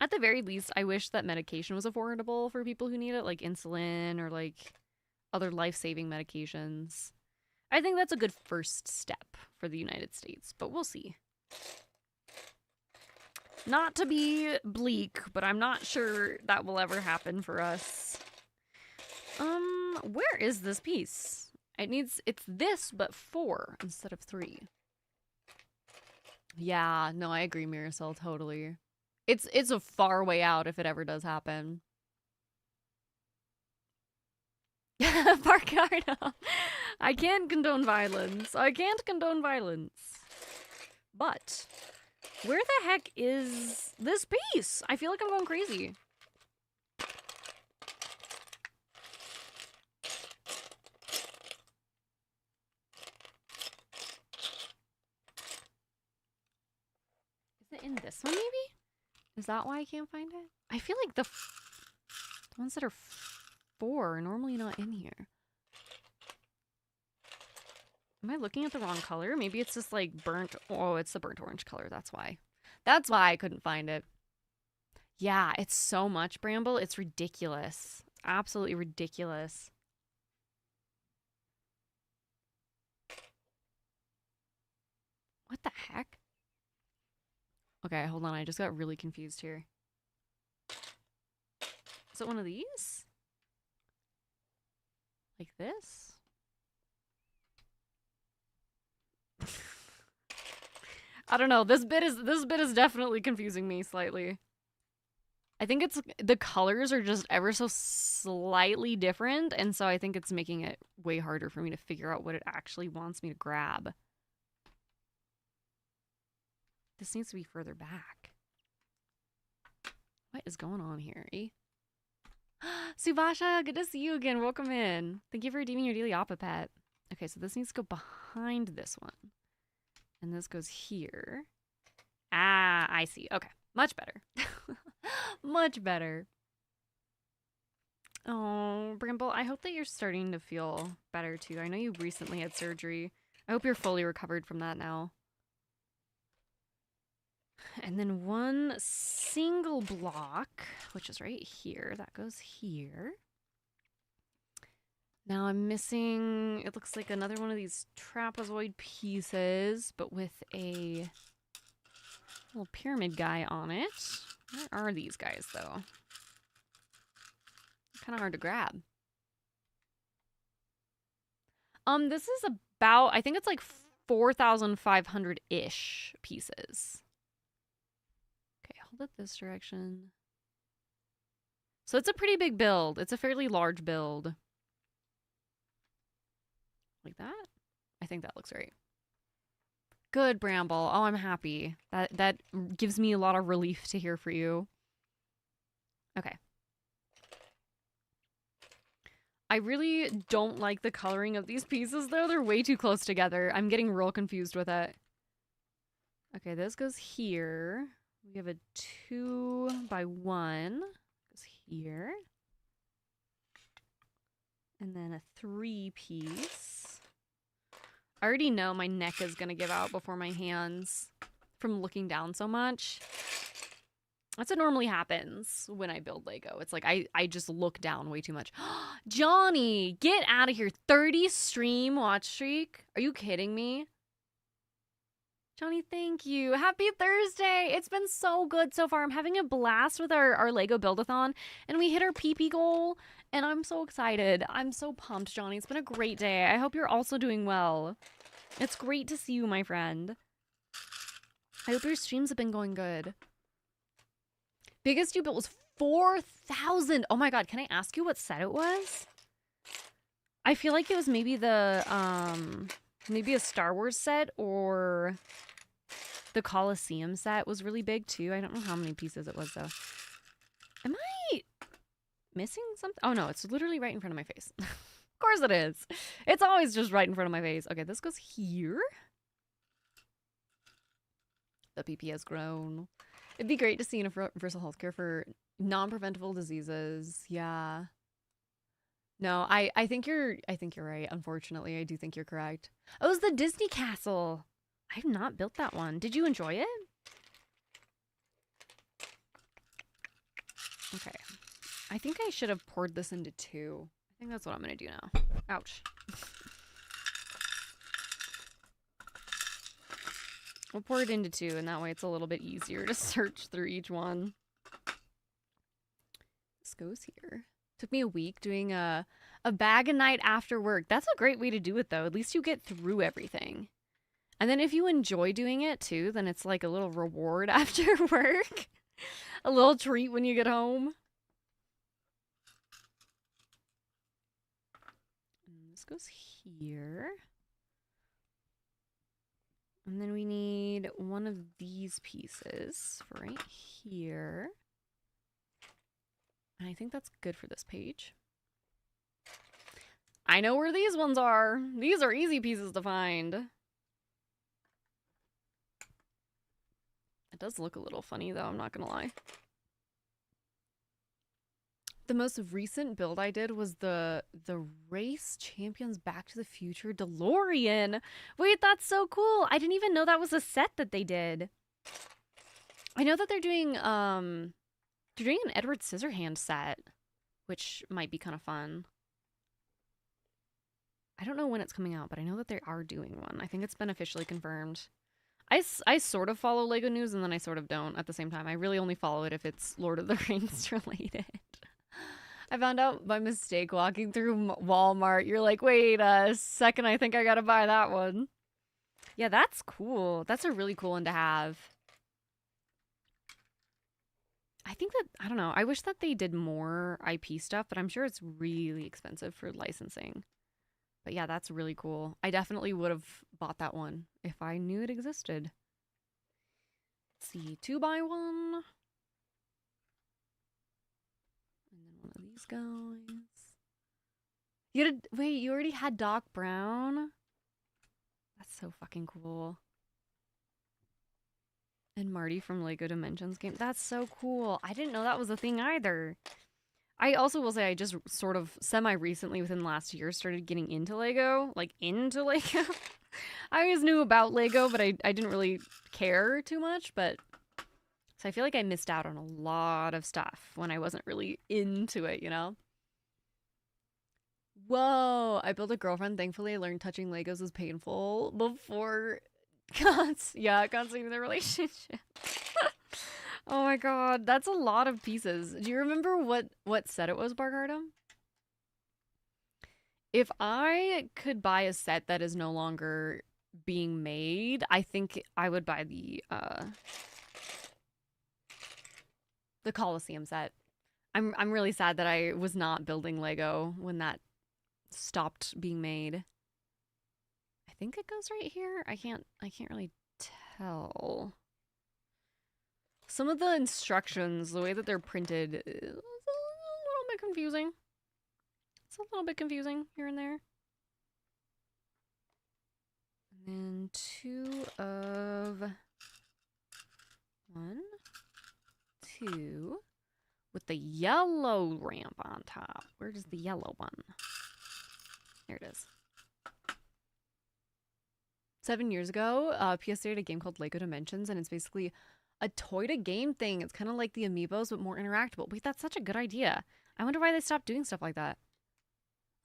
At the very least, I wish that medication was affordable for people who need it, like insulin or like other life-saving medications. I think that's a good first step for the United States, but we'll see. Not to be bleak, but I'm not sure that will ever happen for us. Where is this piece? It's this, but 4 instead of 3. Yeah, no, I agree, Miracel, totally. It's a far way out if it ever does happen. Barcardo. I can't condone violence. I can't condone violence. But where the heck is this piece? I feel like I'm going crazy. Is it in this one, maybe? Is that why I can't find it? I feel like the ones that are 4 are normally not in here. Am I looking at the wrong color? Maybe it's just like burnt. Oh, it's the burnt orange color. That's why. That's why I couldn't find it. Yeah, it's so much, Bramble. It's ridiculous. Absolutely ridiculous. What the heck? Okay, hold on. I just got really confused here. Is it one of these? Like this? I don't know. This bit is definitely confusing me slightly. I think it's the colors are just ever so slightly different, and so I think it's making it way harder for me to figure out what it actually wants me to grab. This needs to be further back. What is going on here, eh? Subasha, good to see you again. Welcome in. Thank you for redeeming your daily Oppa Pet. Okay, so this needs to go behind this one. And this goes here. Ah, I see. Okay, much better. Much better. Oh, Brimble, I hope that you're starting to feel better too. I know you recently had surgery. I hope you're fully recovered from that now. And then one single block, which is right here, that goes here. Now I'm missing, it looks like another one of these trapezoid pieces, but with a little pyramid guy on it. Where are these guys, though? Kind of hard to grab. This is about, I think it's like 4,500-ish pieces. Okay, hold it this direction. So it's a pretty big build. It's a fairly large build. Like that? I think that looks right. Good, Bramble. Oh, I'm happy. That gives me a lot of relief to hear for you. Okay. I really don't like the coloring of these pieces, though. They're way too close together. I'm getting real confused with it. Okay, this goes here. We have a 2x1. Goes here. And then a 3-piece. I already know my neck is going to give out before my hands from looking down so much. That's what normally happens when I build Lego. It's like I just look down way too much. Johnny, get out of here. 30 stream watch streak? Are you kidding me? Johnny, thank you. Happy Thursday. It's been so good so far. I'm having a blast with our Lego Build-A-Thon, and we hit our PP goal, and I'm so excited. I'm so pumped, Johnny. It's been a great day. I hope you're also doing well. It's great to see you, my friend. I hope your streams have been going good. Biggest you built was 4,000. Oh my god, can I ask you what set it was? I feel like it was maybe maybe a Star Wars set, or the Colosseum set was really big too. I don't know how many pieces it was though. Am I missing something? Oh no, it's literally right in front of my face. Of course it is. It's always just right in front of my face. Okay, this goes here. The PP has grown. It'd be great to see universal healthcare for non-preventable diseases. Yeah. No, I think you're right. Unfortunately, I do think you're correct. Oh, it's the Disney Castle. I've not built that one. Did you enjoy it? Okay. I think I should have poured this into 2. I think that's what I'm gonna do now. Ouch. We'll pour it into 2, and that way it's a little bit easier to search through each one. This goes here. Took me a week doing a bag a night after work. That's a great way to do it, though. At least you get through everything. And then if you enjoy doing it, too, then it's like a little reward after work. A little treat when you get home. And this goes here. And then we need one of these pieces for right here. And I think that's good for this page. I know where these ones are. These are easy pieces to find. It does look a little funny, though, I'm not gonna lie. The most recent build I did was the Race Champions Back to the Future DeLorean. Wait, that's so cool. I didn't even know that was a set that they did. I know that they're doing an Edward Scissorhands set, which might be kind of fun. I don't know when it's coming out, but I know that they are doing one. I think it's been officially confirmed. I sort of follow LEGO news, and then I sort of don't at the same time. I really only follow it if it's Lord of the Rings related. I found out by mistake walking through Walmart. You're like, wait a second, I think I gotta buy that one. Yeah, that's cool. That's a really cool one to have. I think that, I don't know, I wish that they did more IP stuff, but I'm sure it's really expensive for licensing. But yeah, that's really cool. I definitely would have bought that one if I knew it existed. Let's see, 2x1. And then one of these guys. Wait, you already had Doc Brown? That's so fucking cool. And Marty from Lego Dimensions game. That's so cool. I didn't know that was a thing either. I also will say I just sort of semi-recently within last year started getting into Lego. Like, into Lego. I always knew about Lego, but I didn't really care too much. But so I feel like I missed out on a lot of stuff when I wasn't really into it, you know? Whoa, I built a girlfriend. Thankfully, I learned touching Legos was painful before consummating the relationship. Oh my god, that's a lot of pieces. Do you remember what set it was, Bargardum? If I could buy a set that is no longer being made, I think I would buy the Colosseum set. I'm really sad that I was not building Lego when that stopped being made. I think it goes right here. I can't really tell. Some of the instructions, the way that they're printed, is a little bit confusing. It's a little bit confusing here and there. And then 2 of 1, 2, with the yellow ramp on top. Where is the yellow one? There it is. 7 years ago, PS3 had a game called Lego Dimensions, and it's basically a toy-to-game thing. It's kind of like the Amiibos, but more interactable. Wait, that's such a good idea. I wonder why they stopped doing stuff like that.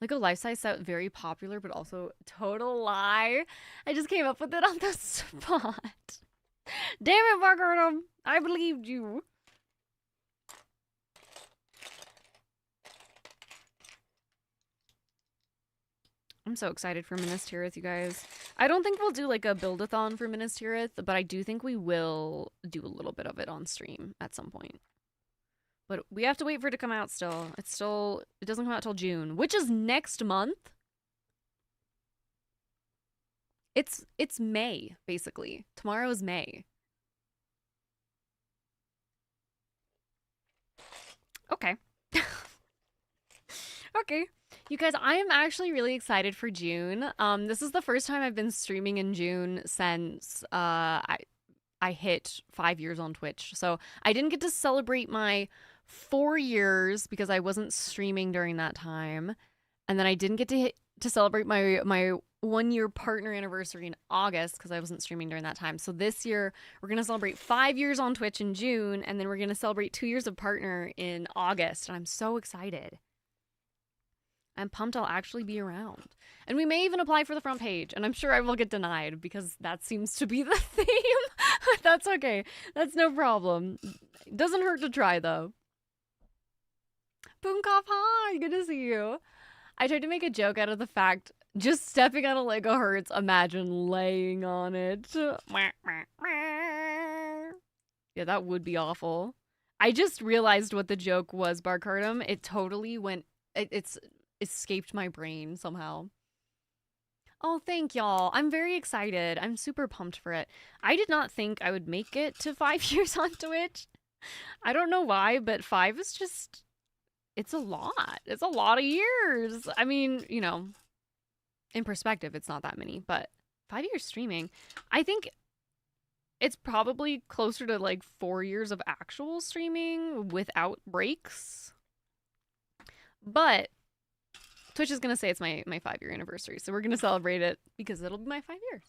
Lego life-size set, very popular, but also total lie. I just came up with it on the spot. Damn it, Margaret! I believed you. I'm so excited for Minas Tirith, you guys. I don't think we'll do like a build-a-thon for Minas Tirith, but I do think we will do a little bit of it on stream at some point. But we have to wait for it to come out still. It doesn't come out till June, which is next month. It's May, basically. Tomorrow is May. Okay. Okay. You guys, I am actually really excited for June. This is the first time I've been streaming in June since I hit 5 years on Twitch. So I didn't get to celebrate my 4 years because I wasn't streaming during that time. And then I didn't get to celebrate my 1 year partner anniversary in August because I wasn't streaming during that time. So this year we're gonna celebrate 5 years on Twitch in June, and then we're gonna celebrate 2 years of partner in August. And I'm so excited. I'm pumped I'll actually be around. And we may even apply for the front page, and I'm sure I will get denied because that seems to be the theme. That's okay. That's no problem. Doesn't hurt to try, though. Boomkop, hi! Good to see you. I tried to make a joke out of the fact just stepping on a Lego hurts. Imagine laying on it. Yeah, that would be awful. I just realized what the joke was, Barcardum. It totally went... It's escaped my brain somehow. Oh, thank y'all. I'm very excited. I'm super pumped for it. I did not think I would make it to 5 years on Twitch. I don't know why, but 5 is just... It's a lot. It's a lot of years. I mean, you know, in perspective, it's not that many, but 5 years streaming, I think it's probably closer to like 4 years of actual streaming without breaks. But Twitch is going to say it's my 5 year anniversary, so we're going to celebrate it because it'll be my 5 years.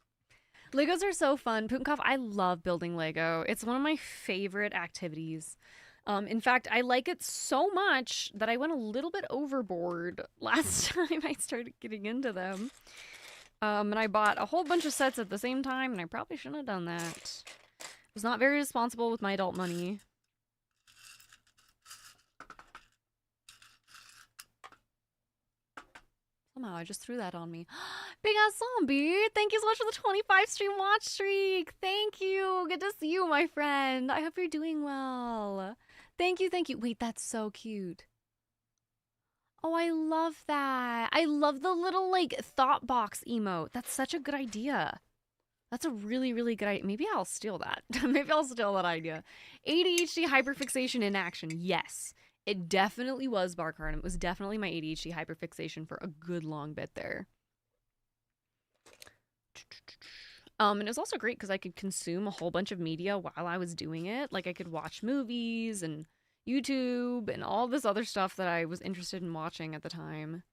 Legos are so fun. Putinkoff, I love building Lego. It's one of my favorite activities. In fact, I like it so much that I went a little bit overboard last time I started getting into them. And I bought a whole bunch of sets at the same time, and I probably shouldn't have done that. I was not very responsible with my adult money. Somehow I just threw that on me. Big ass zombie, thank you so much for the 25 stream watch streak. Thank you. Good to see you, my friend. I hope you're doing well. Thank you, thank you. Wait, that's so cute. Oh, I love that. I love the little, like, thought box emote. That's such a good idea. That's a really, really good idea. Maybe I'll steal that. Maybe I'll steal that idea. ADHD hyperfixation in action. Yes. It definitely was Barcard. It was definitely my ADHD hyperfixation for a good long bit there. And it was also great because I could consume a whole bunch of media while I was doing it. Like I could watch movies and YouTube and all this other stuff that I was interested in watching at the time.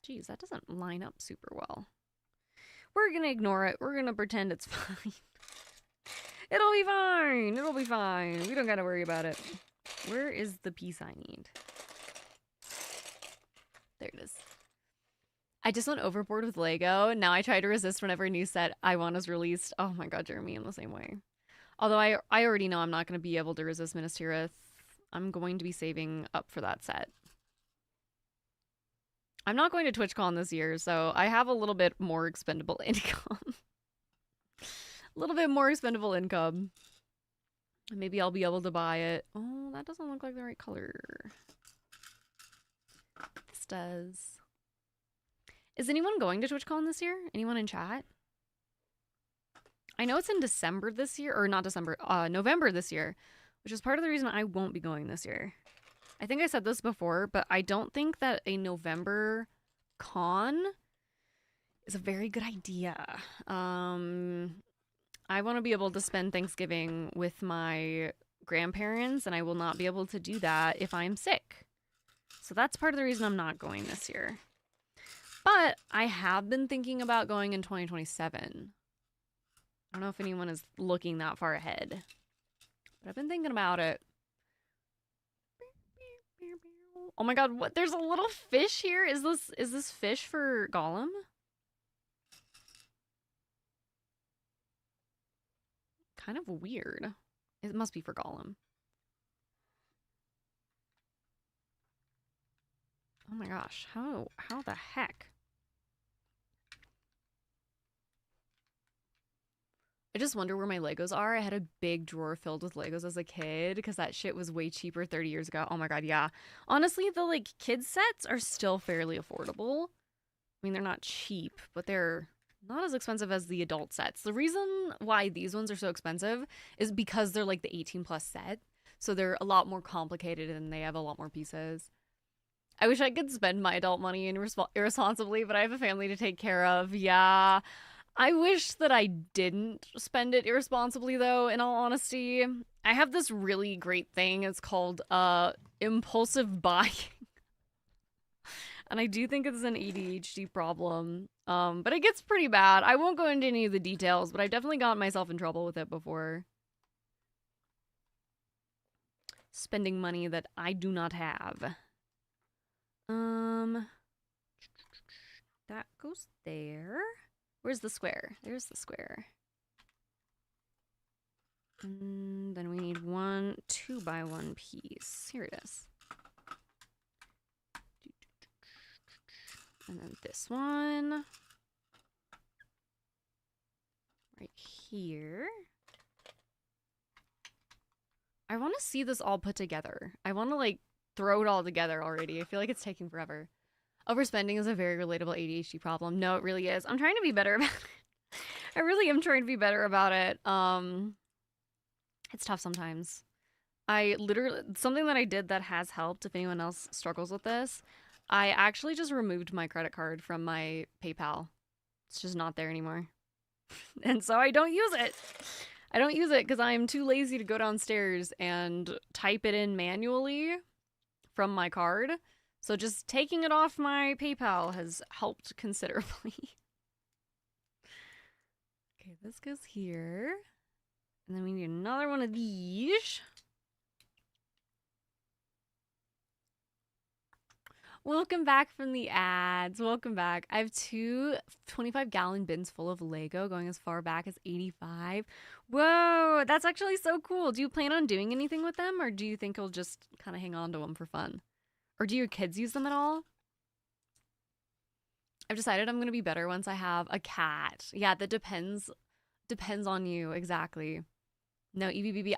Geez, that doesn't line up super well. We're gonna ignore it. We're gonna pretend it's fine. It'll be fine. It'll be fine. We don't gotta worry about it. Where is the piece I need? There it is. I just went overboard with Lego. Now I try to resist whenever a new set I want is released. Oh my god, Jeremy, in the same way. Although I already know I'm not going to be able to resist Minas Tirith. I'm going to be saving up for that set. I'm not going to TwitchCon this year, so I have a little bit more expendable income. A little bit more expendable income. Maybe I'll be able to buy it. Oh, that doesn't look like the right color. This does. Is anyone going to TwitchCon this year? Anyone in chat? I know it's in December this year, or not December, November this year, which is part of the reason I won't be going this year. I think I said this before, but I don't think that a November con is a very good idea. I want to be able to spend Thanksgiving with my grandparents, and I will not be able to do that if I'm sick. So that's part of the reason I'm not going this year. But I have been thinking about going in 2027. I don't know if anyone is looking that far ahead, but I've been thinking about it. Oh my god, what? There's a little fish here? Is this fish for Gollum? Kind of weird. It must be for Gollum. Oh my gosh, how the heck? I just wonder where my Legos are. I had a big drawer filled with Legos as a kid because that shit was way cheaper 30 years ago. Oh my god, yeah. Honestly, the like kids sets are still fairly affordable. I mean, they're not cheap, but they're not as expensive as the adult sets. The reason why these ones are so expensive is because they're like the 18 plus set. So they're a lot more complicated and they have a lot more pieces. I wish I could spend my adult money irresponsibly, but I have a family to take care of. Yeah. I wish that I didn't spend it irresponsibly, though, in all honesty. I have this really great thing. It's called impulsive buying. And I do think it's an ADHD problem. But it gets pretty bad. I won't go into any of the details, but I've definitely gotten myself in trouble with it before. Spending money that I do not have. That goes there. Where's the square? There's the square. And then we need 1 2x1 piece. Here it is. And then this one. Right here. I want to see this all put together. I want to like throw it all together already. I feel like it's taking forever. Overspending is a very relatable ADHD problem. No, it really is. I'm trying to be better about it. I really am trying to be better about it. It's tough sometimes. Something that I did that has helped if anyone else struggles with this, I actually just removed my credit card from my PayPal. It's just not there anymore. And so I don't use it. I don't use it because I'm too lazy to go downstairs and type it in manually from my card. So just taking it off my PayPal has helped considerably. Okay, this goes here. And then we need another one of these. Welcome back from the ads. Welcome back. I have 2 25-gallon bins full of Lego going as far back as 85. Whoa, that's actually so cool. Do you plan on doing anything with them, or do you think you'll just kind of hang on to them for fun? Or do your kids use them at all? I've decided I'm going to be better once I have a cat. Yeah, that depends on you. Exactly. No, EVBB,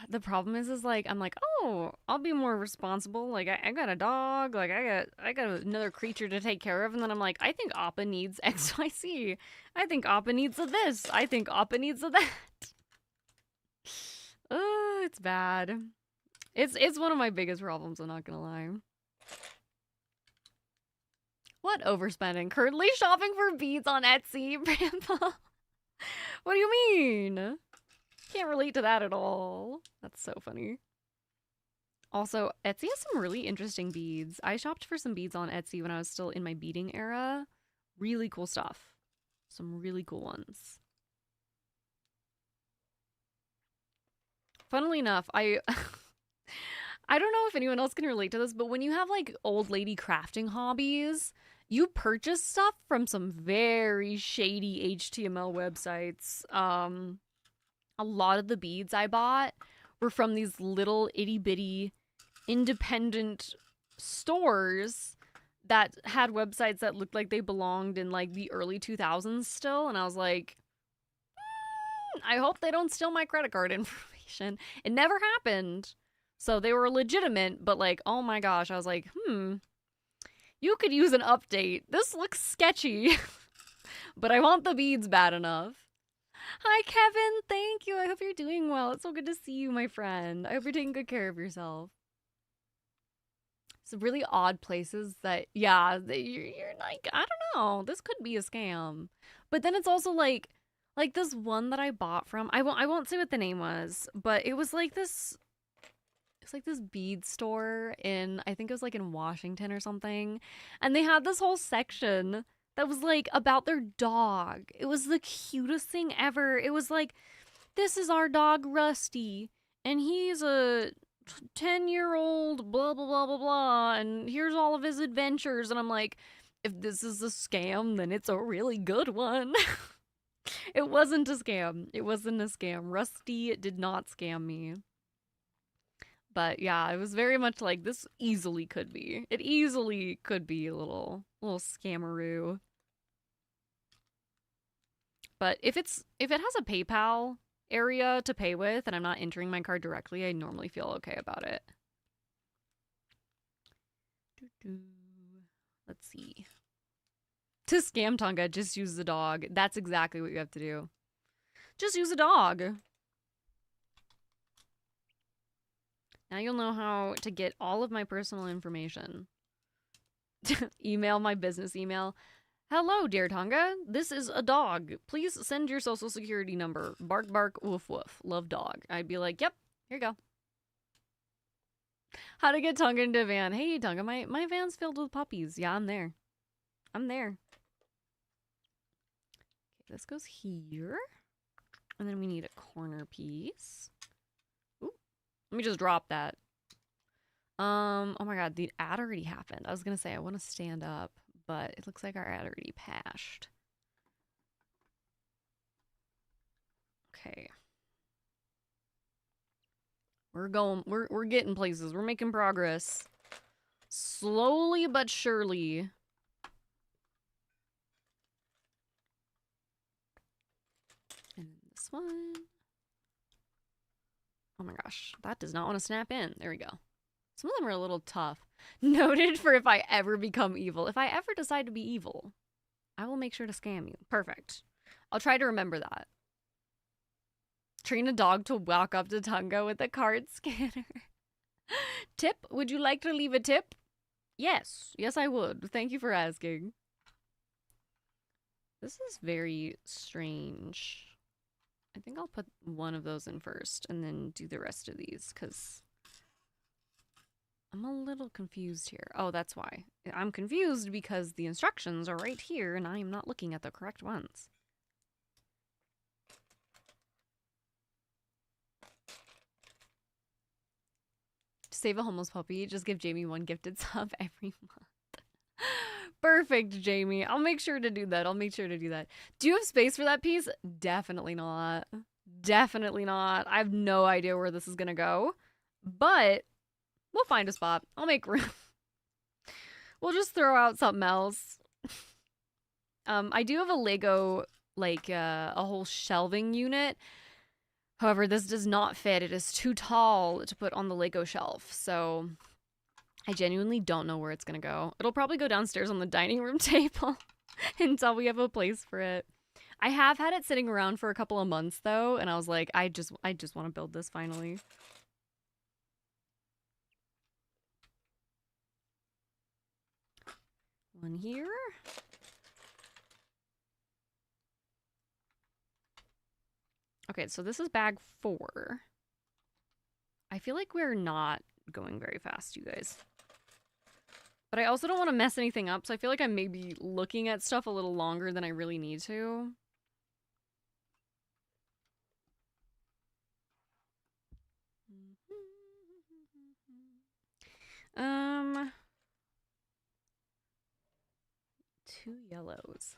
the problem is like, I'm like, oh, I'll be more responsible. Like, I got a dog. Like, I got another creature to take care of. And then I'm like, I think Appa needs XYZ. I think Appa needs a this. I think Appa needs a that. Oh, it's bad. It's one of my biggest problems, I'm not gonna lie. What overspending? Currently shopping for beads on Etsy, Grandpa. What do you mean? Can't relate to that at all. That's so funny. Also, Etsy has some really interesting beads. I shopped for some beads on Etsy when I was still in my beading era. Really cool stuff. Some really cool ones. Funnily enough, I don't know if anyone else can relate to this, but when you have like old lady crafting hobbies, you purchase stuff from some very shady HTML websites. A lot of the beads I bought were from these little itty bitty independent stores that had websites that looked like they belonged in like the early 2000s still. And I was like, I hope they don't steal my credit card information. It never happened. So they were legitimate, but like, oh my gosh, I was like, you could use an update. This looks sketchy, but I want the beads bad enough. Hi, Kevin. Thank you. I hope you're doing well. It's so good to see you, my friend. I hope you're taking good care of yourself. Some really odd places that, yeah, you're like, I don't know. This could be a scam. But then it's also like this one that I bought from, I won't say what the name was, but it was like this bead store in, I think it was like in Washington or something. And they had this whole section that was like about their dog. It was the cutest thing ever. It was like, this is our dog Rusty, and he's a 10-year-old, blah, blah, blah, blah, blah, and here's all of his adventures. And I'm like, if this is a scam, then it's a really good one. It wasn't a scam. It wasn't a scam. Rusty did not scam me. But yeah, it was very much like this easily could be. It easily could be a little scammeroo. But if it has a PayPal area to pay with and I'm not entering my card directly, I normally feel okay about it. Let's see. To scam Tonga, just use the dog. That's exactly what you have to do. Just use a dog. Now you'll know how to get all of my personal information. Email my business email. Hello, dear Tonga. This is a dog. Please send your social security number. Bark, bark, woof, woof. Love dog. I'd be like, yep, here you go. How to get Tonga into a van. Hey, Tonga, my van's filled with puppies. Yeah, I'm there. I'm there. Okay, this goes here. And then we need a corner piece. Ooh, let me just drop that. Oh my god, the ad already happened. I was gonna say I want to stand up, but it looks like our ad already passed. Okay. We're getting places. We're making progress. Slowly but surely. And this one. Oh my gosh, that does not want to snap in. There we go. Some of them are a little tough. Noted for if I ever become evil. If I ever decide to be evil, I will make sure to scam you. Perfect. I'll try to remember that. Train a dog to walk up to Tonga with a card scanner. Tip? Would you like to leave a tip? Yes. Yes, I would. Thank you for asking. This is very strange. I think I'll put one of those in first and then do the rest of these because I'm a little confused here. Oh, that's why. I'm confused because the instructions are right here and I am not looking at the correct ones. To save a homeless puppy, just give Jamie one gifted sub every month. Perfect, Jamie. I'll make sure to do that. Do you have space for that piece? Definitely not. Definitely not. I have no idea where this is going to go. But we'll find a spot. I'll make room. We'll just throw out something else. I do have a Lego, like, a whole shelving unit. However, this does not fit. It is too tall to put on the Lego shelf. So I genuinely don't know where it's going to go. It'll probably go downstairs on the dining room table until we have a place for it. I have had it sitting around for a couple of months, though, and I was like, I just want to build this finally. One here. Okay, so this is bag 4. I feel like we're not going very fast, you guys. But I also don't want to mess anything up, so I feel like I may be looking at stuff a little longer than I really need to. Two yellows.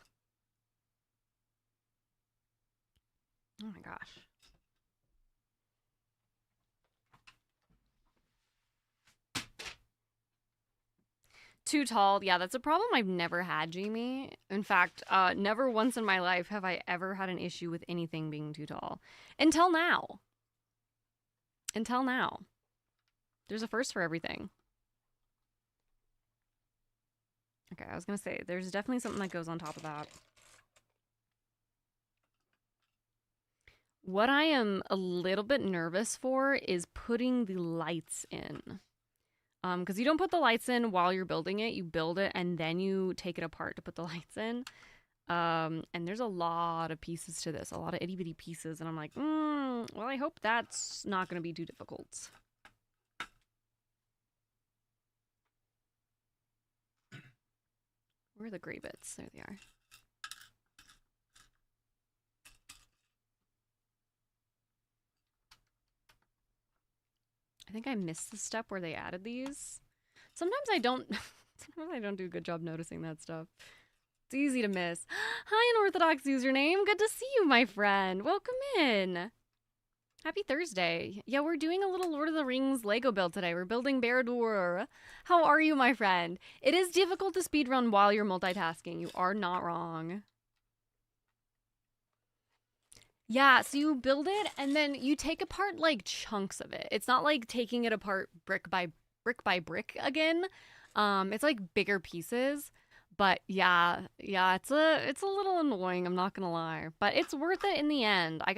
Oh my gosh. Too tall. Yeah, that's a problem I've never had, Jamie. In fact, never once in my life have I ever had an issue with anything being too tall. Until now. Until now. There's a first for everything. Okay, I was gonna say, there's definitely something that goes on top of that. What I am a little bit nervous for is putting the lights in. Because you don't put the lights in while you're building it. You build it and then you take it apart to put the lights in. And there's a lot of pieces to this. A lot of itty bitty pieces. And I'm like, well, I hope that's not going to be too difficult. Where are the gray bits? There they are. I think I missed the step where they added these. Sometimes I don't do a good job noticing that stuff. It's easy to miss. Hi, Unorthodox username. Good to see you, my friend. Welcome in. Happy Thursday. Yeah, we're doing a little Lord of the Rings Lego build today. We're building Barad-dûr. How are you, my friend? It is difficult to speedrun while you're multitasking. You are not wrong. Yeah, so you build it and then you take apart like chunks of it. It's not like taking it apart brick by brick again. It's like bigger pieces. But yeah, it's a little annoying, I'm not gonna lie. But it's worth it in the end. I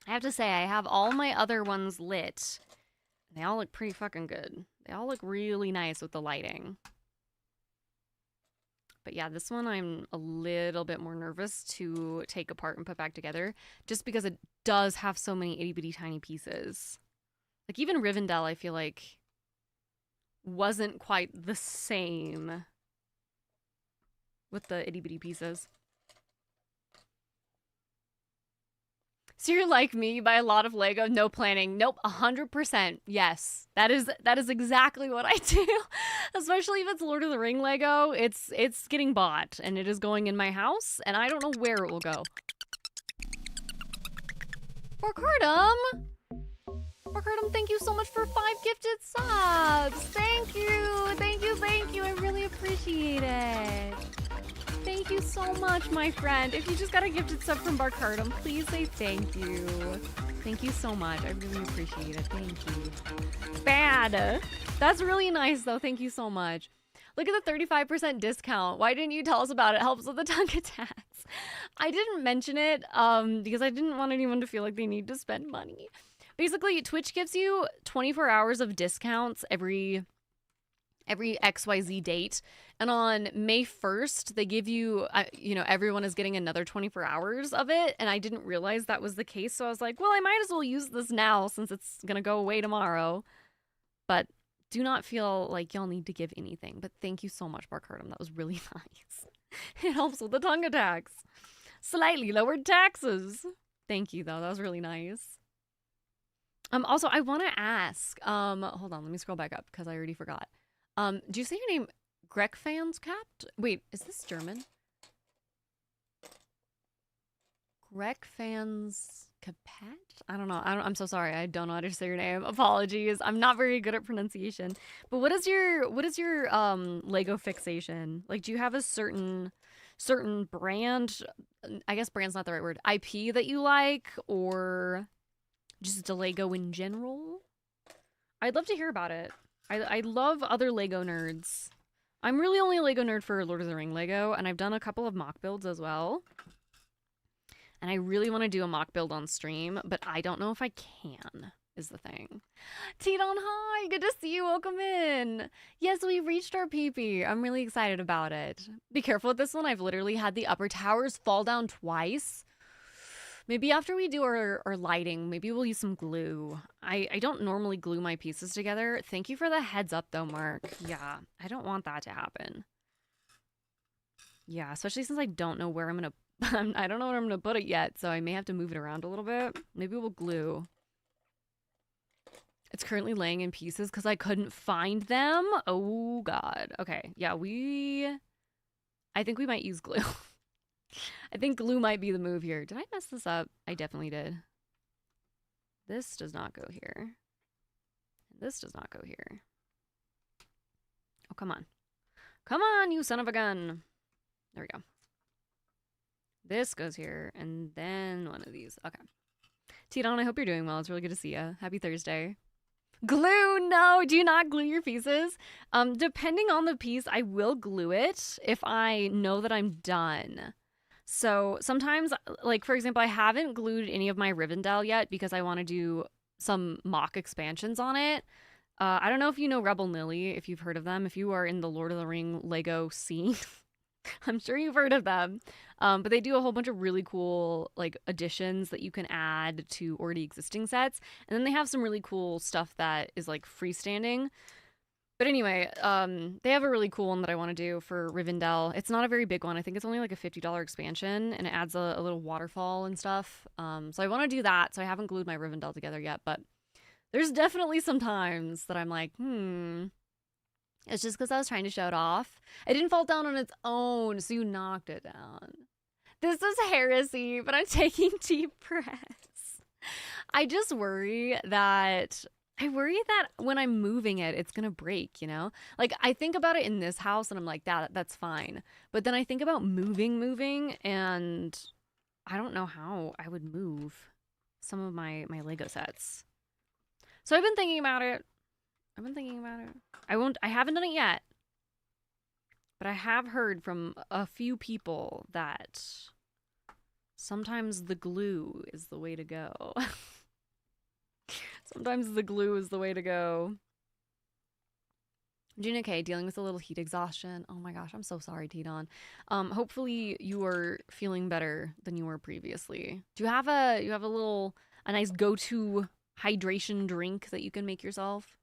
have to say, I have all my other ones lit. They all look pretty fucking good. They all look really nice with the lighting. But yeah, this one I'm a little bit more nervous to take apart and put back together just because it does have so many itty bitty tiny pieces. Like even Rivendell, I feel like wasn't quite the same with the itty bitty pieces. So you're like me, you buy a lot of Lego, no planning. Nope, 100%. Yes. That is exactly what I do. Especially if it's Lord of the Ring Lego, it's getting bought and it is going in my house and I don't know where it will go. Barkardum, thank you so much for 5 gifted subs. Thank you. I really appreciate it. Thank you so much, my friend. If you just got a gifted sub from Barkardum, please say thank you. Thank you so much. I really appreciate it. Thank you. Bad. That's really nice, though. Thank you so much. Look at the 35% discount. Why didn't you tell us about it? It helps with the tongue attacks. I didn't mention it because I didn't want anyone to feel like they need to spend money. Basically, Twitch gives you 24 hours of discounts every XYZ date. And on May 1st, they give you, everyone is getting another 24 hours of it. And I didn't realize that was the case. So I was like, well, I might as well use this now since it's going to go away tomorrow. But do not feel like y'all need to give anything. But thank you so much, Barkardum. That was really nice. It helps with the tongue attacks. Slightly lowered taxes. Thank you, though. That was really nice. Also, I want to ask, hold on, let me scroll back up because I already forgot. Do you say your name Grekfanscapt? Wait, is this German? Grekfanscapat? I don't know. I'm so sorry. I don't know how to say your name. Apologies. I'm not very good at pronunciation. But what is your Lego fixation? Like, do you have a certain brand? I guess brand's not the right word. IP that you like, or just a Lego in general? I'd love to hear about it. I love other Lego nerds. I'm really only a Lego nerd for Lord of the Ring Lego, and I've done a couple of mock builds as well. And I really want to do a mock build on stream, but I don't know if I can, is the thing. T-Don, hi! Good to see you. Welcome in. Yes, we've reached our PP. I'm really excited about it. Be careful with this one. I've literally had the upper towers fall down twice. Maybe after we do our lighting, maybe we'll use some glue. I don't normally glue my pieces together. Thank you for the heads up, though, Mark. Yeah, I don't want that to happen. Yeah, especially since I don't know where I'm going to... I don't know where I'm going to put it yet, so I may have to move it around a little bit. Maybe we'll glue. It's currently laying in pieces because I couldn't find them. Oh, God. Okay, yeah, I think we might use glue. I think glue might be the move here. Did I mess this up? I definitely did. This does not go here. This does not go here. Oh, come on. Come on, you son of a gun. There we go. This goes here, and then one of these. Okay. T-Don, I hope you're doing well. It's really good to see you. Happy Thursday. Glue! No, do you not glue your pieces? Depending on the piece, I will glue it if I know that I'm done. So sometimes, like, for example, I haven't glued any of my Rivendell yet because I want to do some mock expansions on it. I don't know if you know Rebel Lily, if you've heard of them. If you are in the Lord of the Ring Lego scene, I'm sure you've heard of them. But they do a whole bunch of really cool, like, additions that you can add to already existing sets. And then they have some really cool stuff that is, like, freestanding. But anyway, they have a really cool one that I want to do for Rivendell. It's not a very big one. I think it's only like a $50 expansion, and it adds a little waterfall and stuff. So I want to do that. So I haven't glued my Rivendell together yet, but there's definitely some times that I'm like, it's just because I was trying to show it off. It didn't fall down on its own, so you knocked it down. This is heresy, but I'm taking deep breaths. I just worry that when I'm moving it, it's going to break, you know? Like, I think about it in this house, and I'm like, that's fine. But then I think about moving, and I don't know how I would move some of my Lego sets. So I've been thinking about it. I haven't done it yet. But I have heard from a few people that sometimes the glue is the way to go. Sometimes the glue is the way to go. Gina K, dealing with a little heat exhaustion. Oh my gosh, I'm so sorry, T-Don. Hopefully you are feeling better than you were previously. Do you have a nice go-to hydration drink that you can make yourself?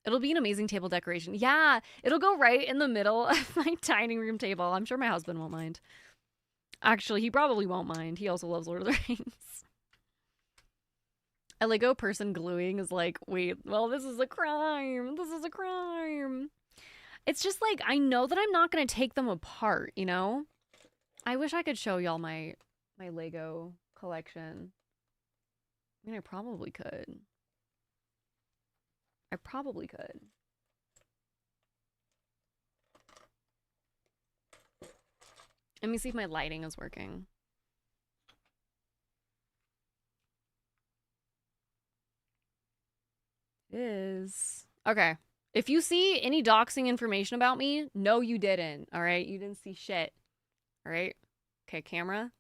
It'll be an amazing table decoration. Yeah, it'll go right in the middle of my dining room table. I'm sure my husband won't mind. Actually, he probably won't mind. He also loves Lord of the Rings. A Lego person gluing is like, wait, well, this is a crime. This is a crime. It's just like, I know that I'm not going to take them apart, you know? I wish I could show y'all my Lego collection. I mean, I probably could. Let me see if my lighting is working. It is. Okay. If you see any doxing information about me, no, you didn't. All right? You didn't see shit. All right? Okay, camera.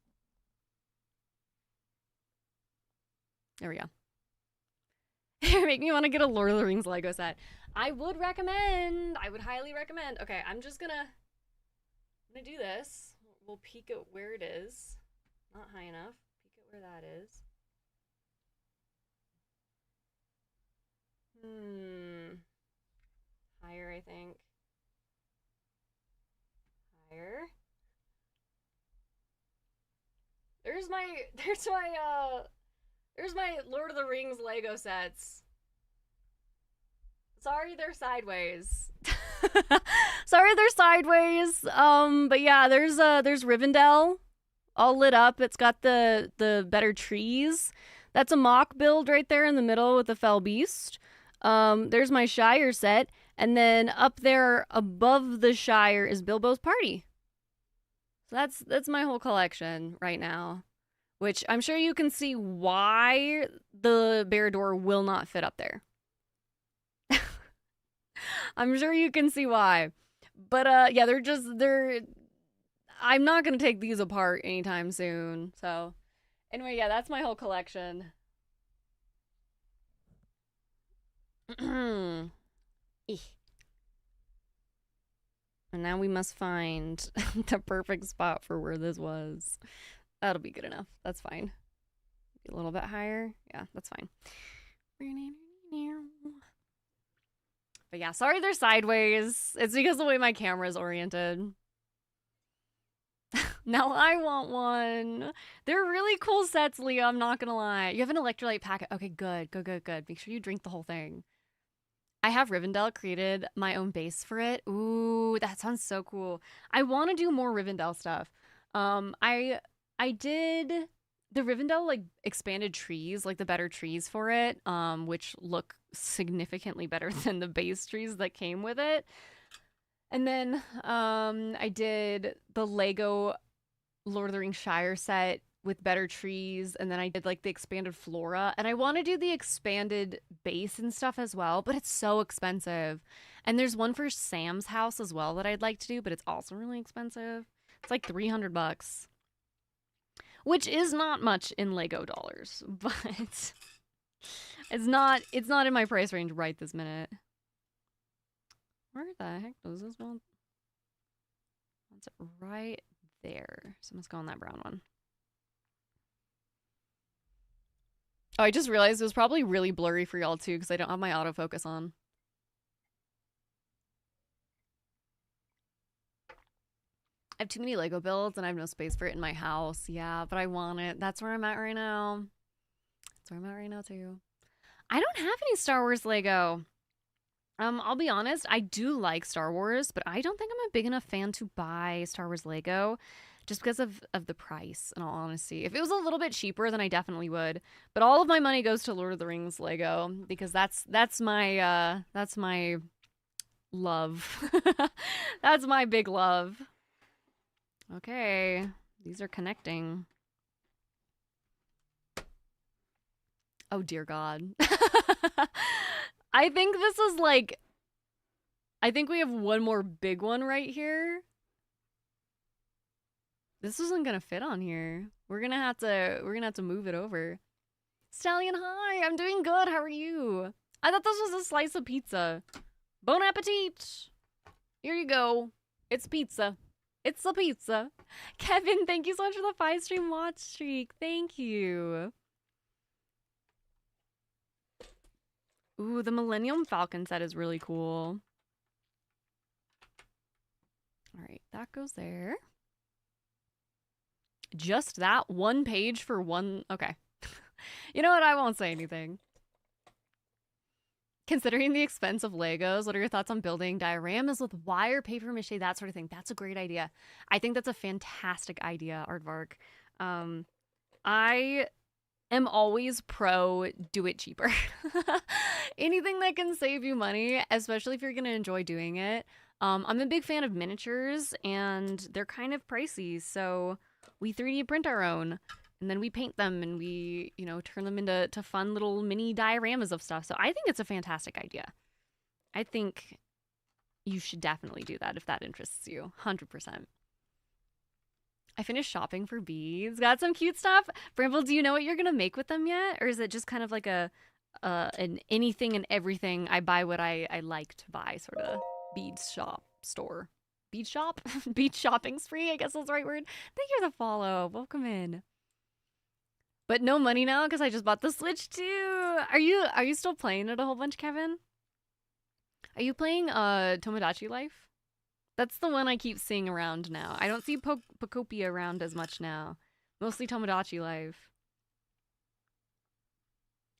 There we go. Make me want to get a Lord of the Rings Lego set. I would highly recommend. Okay, I'm gonna do this. We'll peek at where it is. Not high enough. Peek at where that is. Higher, I think. Higher. There's my Lord of the Rings Lego sets. Sorry, they're sideways. But yeah, there's Rivendell all lit up. It's got the better trees. That's a mock build right there in the middle with the fell beast. There's my Shire set, and then up there above the Shire is Bilbo's party. So that's my whole collection right now, which I'm sure you can see why the Barad-dûr will not fit up there. I'm sure you can see why. But yeah, I'm not gonna take these apart anytime soon. So anyway, yeah, that's my whole collection. And now we must find the perfect spot for where this was. That'll be good enough. That's fine. A little bit higher. Yeah, that's fine. But yeah, sorry they're sideways. It's because of the way my camera is oriented. Now I want one. They're really cool sets, Leo. I'm not gonna lie. You have an electrolyte packet. Okay, good. Make sure you drink the whole thing. I have Rivendell created my own base for it. Ooh, that sounds so cool. I want to do more Rivendell stuff. I did the Rivendell like expanded trees, like the better trees for it, which look significantly better than the base trees that came with it. And then I did the Lego Lord of the Rings Shire set with better trees, and then I did like the expanded flora, and I want to do the expanded base and stuff as well, but it's so expensive. And there's one for Sam's house as well that I'd like to do, but it's also really expensive. It's like $300, which is not much in Lego dollars, but it's not in my price range right this minute. Where the heck does this one? It's right there. So let's go on that brown one. Oh, I just realized it was probably really blurry for y'all too because I don't have my autofocus on. I have too many Lego builds and I have no space for it in my house. Yeah, but I want it. That's where I'm at right now. That's where I'm at right now too. I don't have any Star Wars Lego. I'll be honest, I do like Star Wars, but I don't think I'm a big enough fan to buy Star Wars Lego just because of the price, in all honesty. If it was a little bit cheaper, then I definitely would. But all of my money goes to Lord of the Rings Lego because that's my love. That's my big love. Okay, these are connecting. Oh, dear God. I think this is like, I think we have one more big one right here. This isn't gonna fit on here. We're gonna have to move it over. Stallion, hi, I'm doing good. How are you? I thought this was a slice of pizza. Bon appetit. Here you go. It's pizza. It's a pizza. Kevin, thank you so much for the 5-stream watch streak. Thank you. Ooh, the Millennium Falcon set is really cool. All right, that goes there. Just that one page for one. Okay. You know what? I won't say anything. Considering the expense of Legos, what are your thoughts on building dioramas with wire, paper mache, that sort of thing? That's a great idea. I think that's a fantastic idea, Aardvark. I am always pro do it cheaper. Anything that can save you money, especially if you're going to enjoy doing it. I'm a big fan of miniatures, and they're kind of pricey, so we 3D print our own. And then we paint them and we, turn them into fun little mini dioramas of stuff. So I think it's a fantastic idea. I think you should definitely do that if that interests you. 100%. I finished shopping for beads. Got some cute stuff. Bramble, do you know what you're going to make with them yet? Or is it just kind of like an anything and everything, I buy what I like to buy sort of bead shop store? Bead shop? Bead shopping spree, I guess that's the right word. Thank you for the follow. Welcome in. But no money now because I just bought the Switch too. Are you still playing it a whole bunch, Kevin? Are you playing Tomodachi Life? That's the one I keep seeing around now. I don't see Pokopia around as much now. Mostly Tomodachi Life.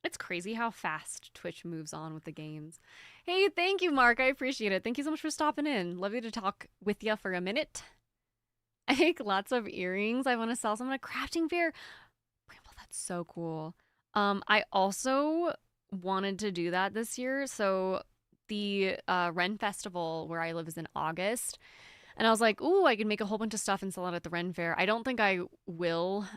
It's crazy how fast Twitch moves on with the games. Hey, thank you, Mark. I appreciate it. Thank you so much for stopping in. Love you to talk with you for a minute. I make lots of earrings. I want to sell some at a crafting fair. That's so cool. I also wanted to do that this year. So the Ren Festival where I live is in August. And I was like, ooh, I can make a whole bunch of stuff and sell it at the Ren Fair. I don't think I will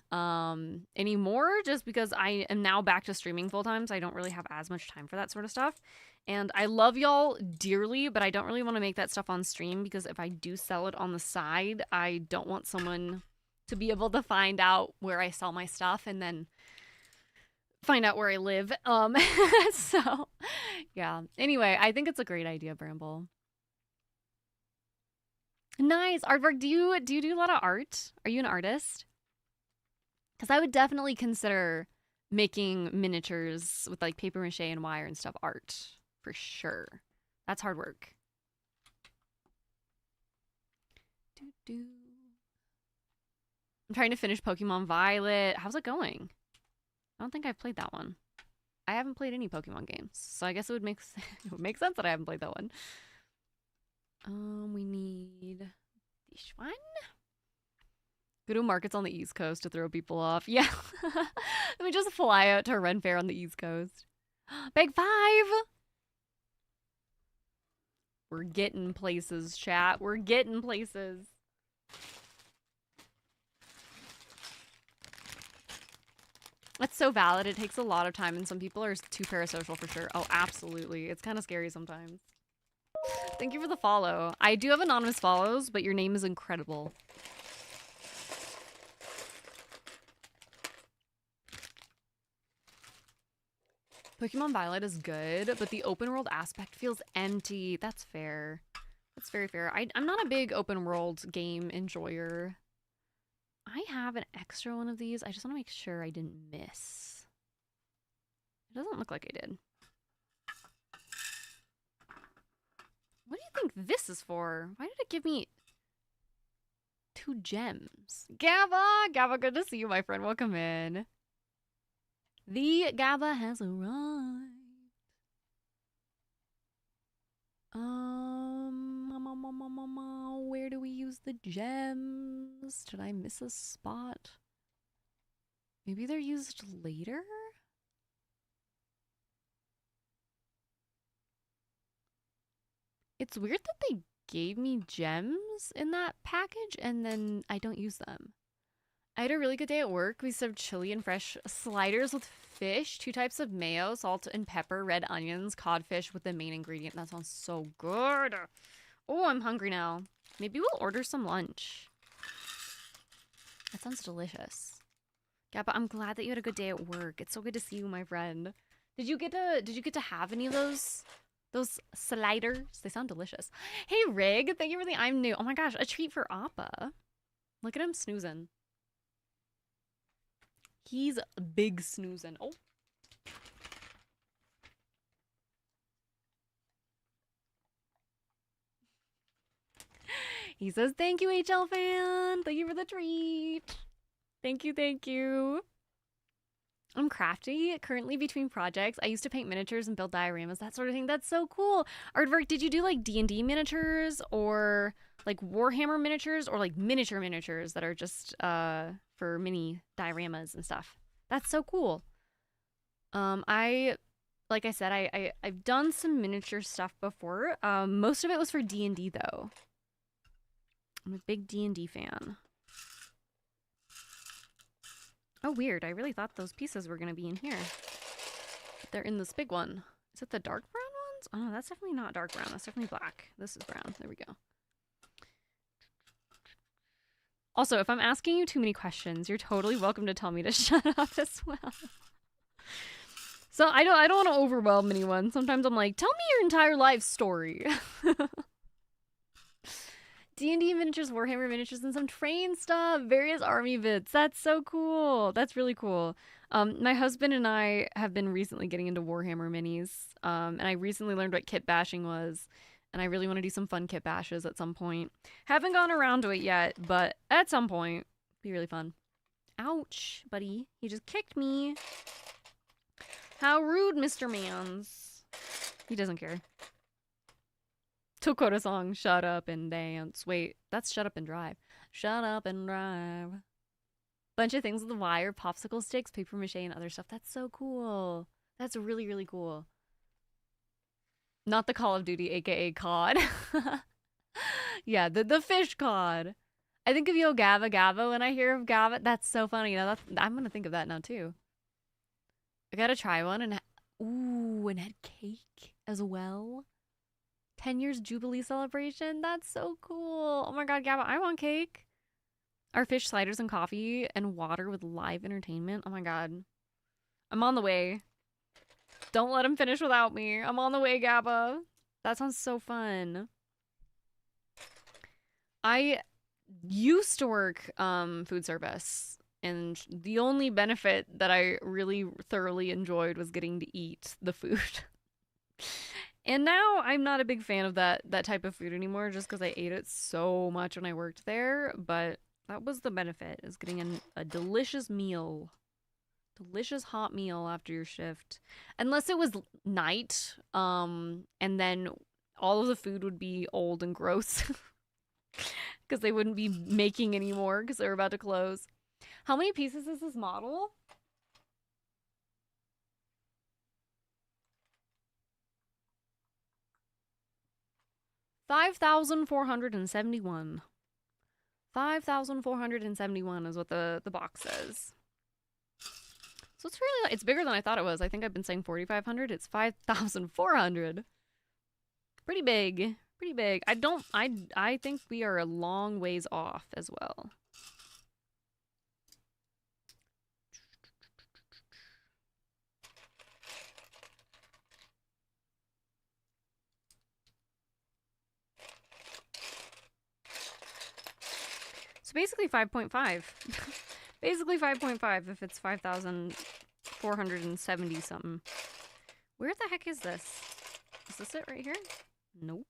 anymore just because I am now back to streaming full time. So I don't really have as much time for that sort of stuff. And I love y'all dearly, but I don't really want to make that stuff on stream because if I do sell it on the side, I don't want someone to be able to find out where I sell my stuff and then find out where I live. So yeah. Anyway, I think it's a great idea, Bramble. Nice. Aardvark, do you do a lot of art? Are you an artist? Because I would definitely consider making miniatures with like paper mache and wire and stuff art for sure. That's hard work. I'm trying to finish Pokemon Violet. How's it going? I don't think I've played that one. I haven't played any Pokemon games, so I guess it would make sense that I haven't played that one. We need this one. Go to markets on the East Coast to throw people off. Yeah. Let me just fly out to a Ren Fair on the East Coast. Big 5! We're getting places, chat. We're getting places. That's so valid. It takes a lot of time, and some people are too parasocial for sure. Oh, absolutely. It's kind of scary sometimes. Thank you for the follow. I do have anonymous follows, but your name is incredible. Pokemon Violet is good, but the open world aspect feels empty. That's fair. That's very fair. I'm not a big open world game enjoyer. I have an extra one of these. I just want to make sure I didn't miss. It doesn't look like I did. What do you think this is for? Why did it give me 2 gems? Gabba, good to see you, my friend. Welcome in. The Gabba has arrived. Where do we use the gems? Did I miss a spot? Maybe they're used later? It's weird that they gave me gems in that package and then I don't use them. I had a really good day at work. We served chili and fresh sliders with fish, 2 types of mayo, salt and pepper, red onions, codfish with the main ingredient. That sounds so good. Oh, I'm hungry now. Maybe we'll order some lunch. That sounds delicious. Yeah, but I'm glad that you had a good day at work. It's so good to see you, my friend. Did you get to have any of those sliders? They sound delicious. Hey Rig, thank you for the I'm new. Oh my gosh, a treat for Appa. Look at him snoozing. He's big snoozing. Oh. He says, thank you, HL fan. Thank you for the treat. Thank you, thank you. I'm crafty, currently between projects. I used to paint miniatures and build dioramas, that sort of thing. That's so cool. Aardvark, did you do like D&D miniatures or like Warhammer miniatures or like miniature miniatures that are just for mini dioramas and stuff? That's so cool. Like I said, I've done some miniature stuff before. Most of it was for D&D though. I'm a big D&D fan. Oh, weird. I really thought those pieces were going to be in here. But they're in this big one. Is it the dark brown ones? Oh, no, that's definitely not dark brown. That's definitely black. This is brown. There we go. Also, if I'm asking you too many questions, you're totally welcome to tell me to shut up as well. So I don't want to overwhelm anyone. Sometimes I'm like, tell me your entire life story. D&D miniatures, Warhammer miniatures, and some train stuff. Various army bits. That's so cool. That's really cool. My husband and I have been recently getting into Warhammer minis. And I recently learned what kit bashing was. And I really want to do some fun kit bashes at some point. Haven't gone around to it yet, but at some point, be really fun. Ouch, buddy. He just kicked me. How rude, Mr. Mans. He doesn't care. Tokota song, shut up and dance. Wait, that's shut up and drive. Shut up and drive. Bunch of things with the wire, popsicle sticks, paper mache, and other stuff. That's so cool. That's really, really cool. Not the Call of Duty, aka COD. Yeah, the fish COD. I think of Yo Gabba Gabba when I hear of Gabba. That's so funny. Now I'm gonna think of that now too. I gotta try one and and had cake as well. 10 years Jubilee celebration. That's so cool. Oh my god, Gabba, I want cake. Our fish sliders and coffee and water with live entertainment. Oh my god. I'm on the way. Don't let him finish without me. I'm on the way, Gabba. That sounds so fun. I used to work food service, and the only benefit that I really thoroughly enjoyed was getting to eat the food. And now I'm not a big fan of that type of food anymore, just because I ate it so much when I worked there. But that was the benefit, is getting a delicious meal. Delicious hot meal after your shift. Unless it was night, and then all of the food would be old and gross. Because they wouldn't be making anymore because they were about to close. How many pieces is this model? $5,471. 5,471 is what the box says. So it's really, it's bigger than I thought it was. I think I've been saying 4,500. It's 5,400. Pretty big. Pretty big. I think we are a long ways off as well. So basically 5.5. Basically 5.5 if it's 5,470 something. Where the heck is this? Is this it right here? Nope.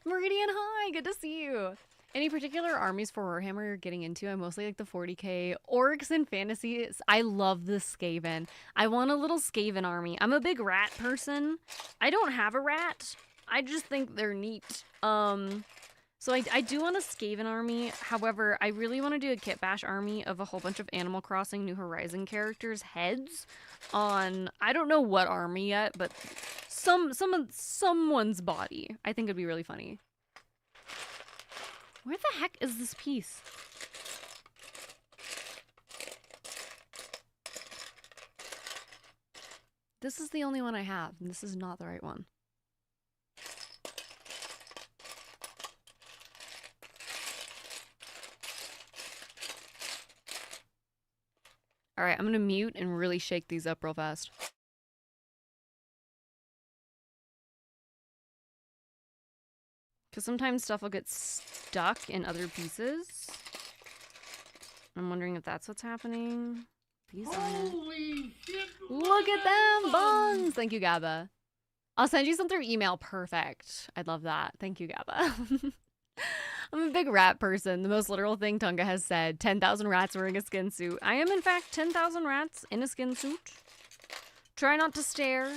Meridian, hi! Good to see you! Any particular armies for Warhammer you're getting into? I mostly like the 40k. Orcs and fantasies. I love the Skaven. I want a little Skaven army. I'm a big rat person. I don't have a rat. I just think they're neat. So I do want a Skaven army. However, I really want to do a kit bash army of a whole bunch of Animal Crossing New Horizon characters' heads on, I don't know what army yet, but someone's body. I think it'd be really funny. Where the heck is this piece? This is the only one I have, and this is not the right one. All right, I'm gonna mute and really shake these up real fast. Because sometimes stuff will get stuck in other pieces. I'm wondering if that's what's happening. These
Holy shit!
Look at them buns! Thank you, Gabba. I'll send you some through email. Perfect. I'd love that. Thank you, Gabba. I'm a big rat person. The most literal thing Tunga has said. 10,000 rats wearing a skin suit. I am, in fact, 10,000 rats in a skin suit. Try not to stare.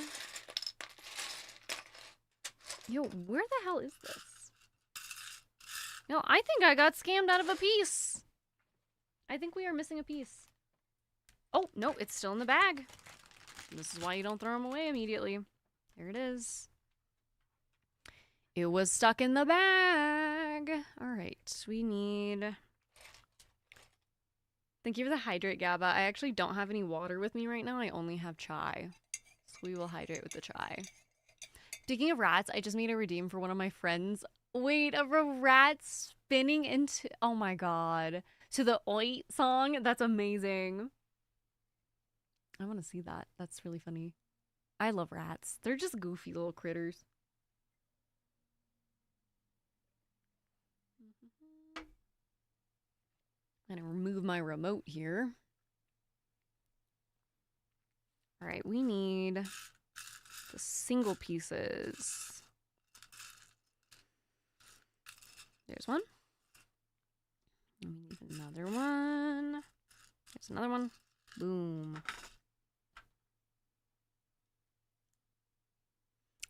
Yo, where the hell is this? No, I think I got scammed out of a piece. I think we are missing a piece. Oh, no, it's still in the bag. This is why you don't throw them away immediately. There it is. It was stuck in the bag. All right, we need... Thank you for the hydrate, Gabba. I actually don't have any water with me right now. I only have chai. So we will hydrate with the chai. Speaking of rats, I just made a redeem for one of my friends. Wait, of a rat spinning into... Oh my god. To the Oi song? That's amazing. I want to see that. That's really funny. I love rats. They're just goofy little critters. I'm gonna remove my remote here. All right, we need the single pieces. There's one. And we need another one. There's another one. Boom.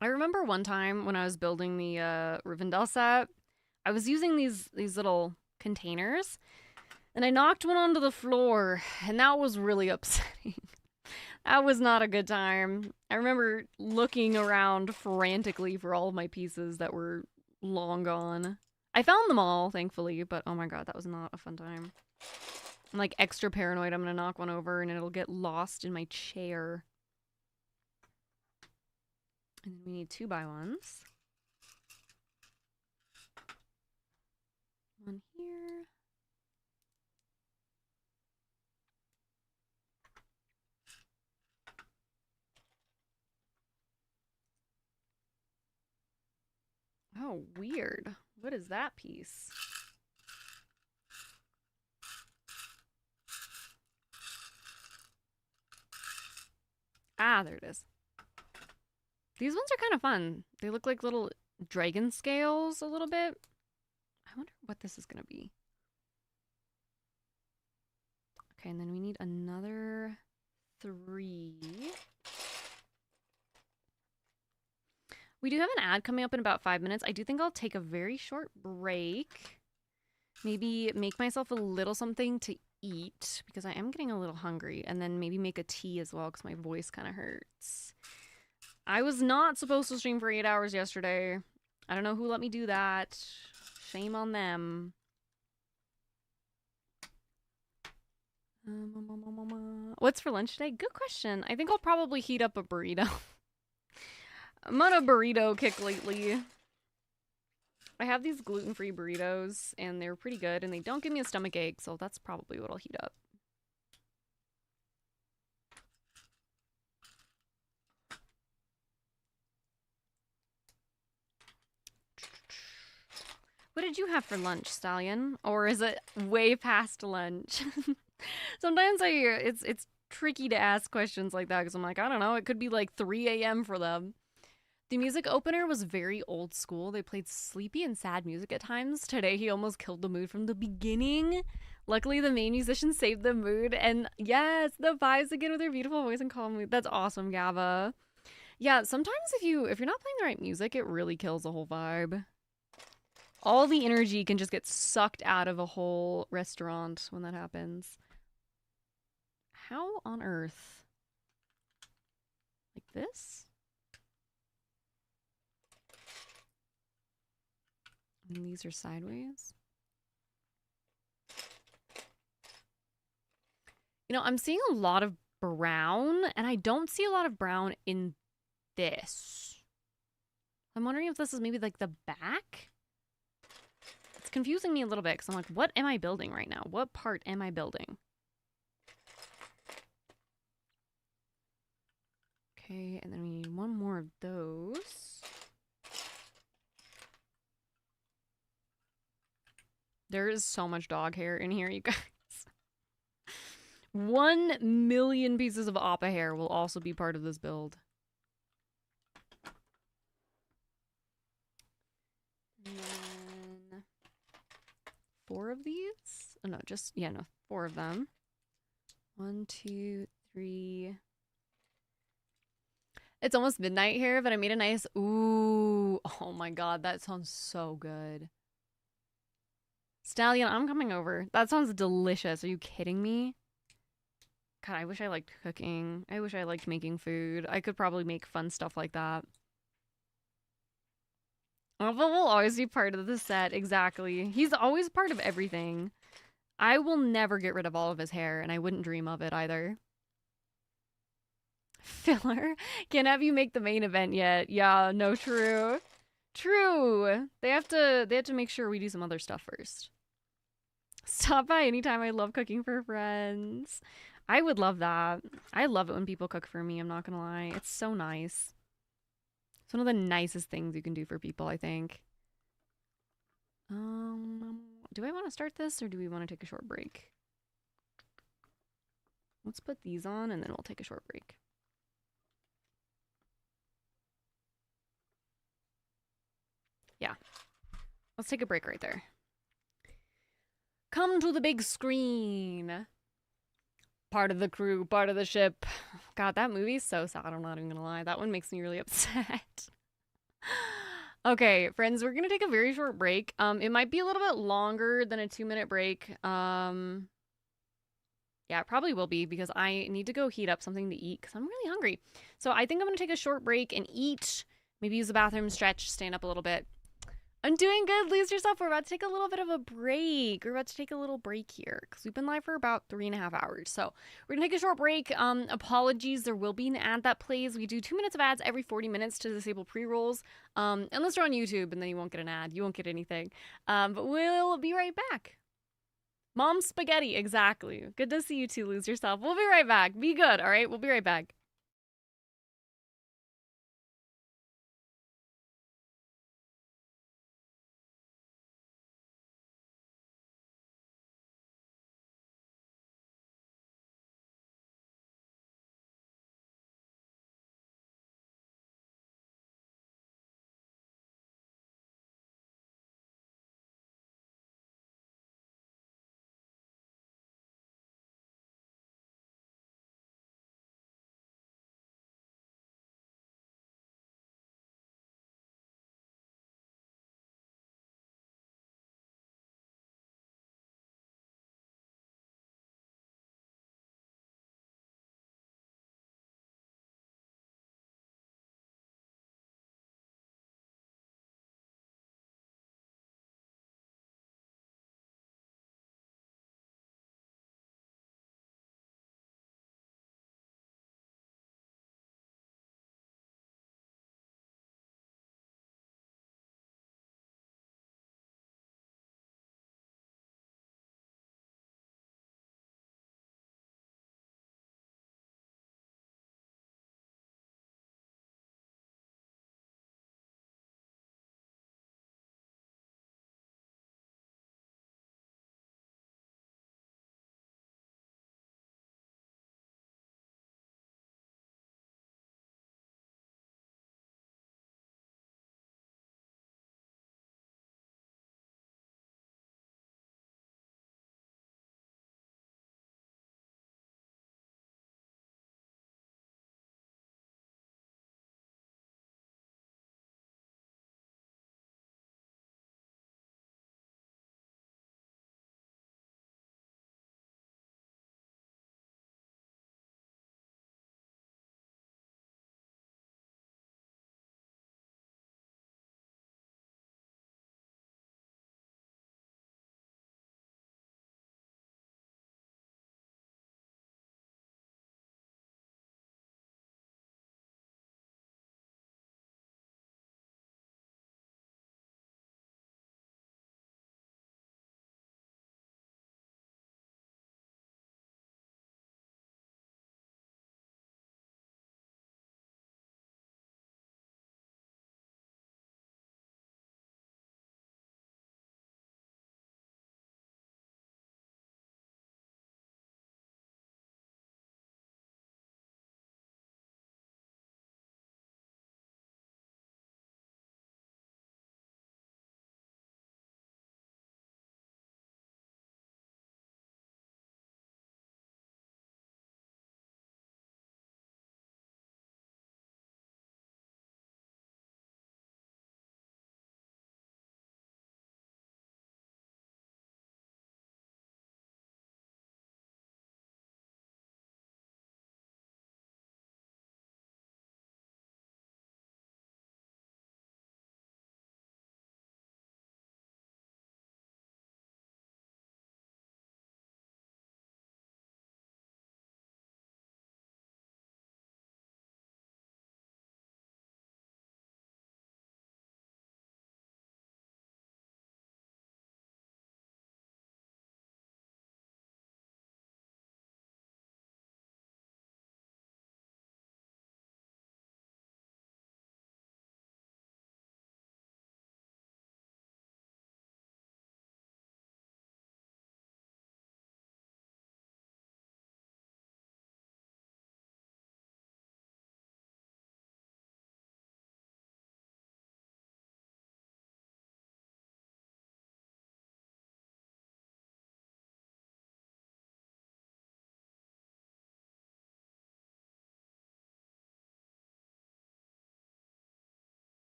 I remember one time when I was building the Rivendell set, I was using these little containers, and I knocked one onto the floor, and that was really upsetting. That was not a good time. I remember looking around frantically for all of my pieces that were long gone. I found them all, thankfully, but oh my god, that was not a fun time. I'm like extra paranoid I'm gonna knock one over and it'll get lost in my chair. And then we need 2x1s. One here. Oh, weird. What is that piece? Ah, there it is. These ones are kind of fun. They look like little dragon scales a little bit. I wonder what this is going to be. Okay, and then we need another 3. We do have an ad coming up in about 5 minutes. I do think I'll take a very short break. Maybe make myself a little something to eat because I am getting a little hungry. And then maybe make a tea as well because my voice kind of hurts. I was not supposed to stream for 8 hours yesterday. I don't know who let me do that. Shame on them. What's for lunch today? Good question. I think I'll probably heat up a burrito. I'm on a burrito kick lately. I have these gluten-free burritos, and they're pretty good, and they don't give me a stomach ache, so that's probably what I'll heat up. What did you have for lunch, Stallion? Or is it way past lunch? Sometimes it's tricky to ask questions like that because I'm like, I don't know, it could be like 3 a.m. for them. The music opener was very old school. They played sleepy and sad music at times. Today, he almost killed the mood from the beginning. Luckily, the main musician saved the mood. And yes, the vibes again with their beautiful voice and calm mood. That's awesome, Gava. Yeah, sometimes if you're not playing the right music, it really kills the whole vibe. All the energy can just get sucked out of a whole restaurant when that happens. How on earth? Like this? And these are sideways. You know, I'm seeing a lot of brown, and I don't see a lot of brown in this. I'm wondering if this is maybe like the back? It's confusing me a little bit because I'm like, what am I building right now? What part am I building? Okay, and then we need one more of those. There is so much dog hair in here, you guys. 1,000,000 pieces of appa hair will also be part of this build. And then 4 of these? Oh, no, just, yeah, no, 4 of them. 1, 2, 3. It's almost midnight here, but I made a nice, ooh, oh my god, that sounds so good. Stallion, I'm coming over. That sounds delicious. Are you kidding me? God, I wish I liked cooking. I wish I liked making food. I could probably make fun stuff like that. Alpha will always be part of the set, exactly. He's always part of everything. I will never get rid of all of his hair, and I wouldn't dream of it either. Filler? Can't have you make the main event yet. Yeah, no, true. True. They have to make sure we do some other stuff first. Stop by anytime. I love cooking for friends. I would love that. I love it when people cook for me, I'm not gonna lie. It's so nice. It's one of the nicest things you can do for people, I think. Do I want to start this or do we want to take a short break? Let's put these on and then we'll take a short break. Yeah. Let's take a break right there. Come to the big screen. Part of the crew, part of the ship. God, that movie's so sad. I'm not even gonna lie. That one makes me really upset. Okay, friends, we're gonna take a very short break. It might be a little bit longer than a 2-minute break. Yeah, it probably will be because I need to go heat up something to eat because I'm really hungry. So I think I'm gonna take a short break and eat. Maybe use the bathroom, stretch, stand up a little bit. I'm doing good. Lose yourself. We're about to take a little bit of a break. We're about to take a little break here because we've been live for about 3.5 hours. So we're gonna take a short break. Apologies. There will be an ad that plays. We do 2 minutes of ads every 40 minutes to disable pre-rolls. Unless you're on YouTube and then you won't get an ad. You won't get anything. But we'll be right back. Mom spaghetti. Exactly. Good to see you too. Lose yourself. We'll be right back. Be good. All right. We'll be right back.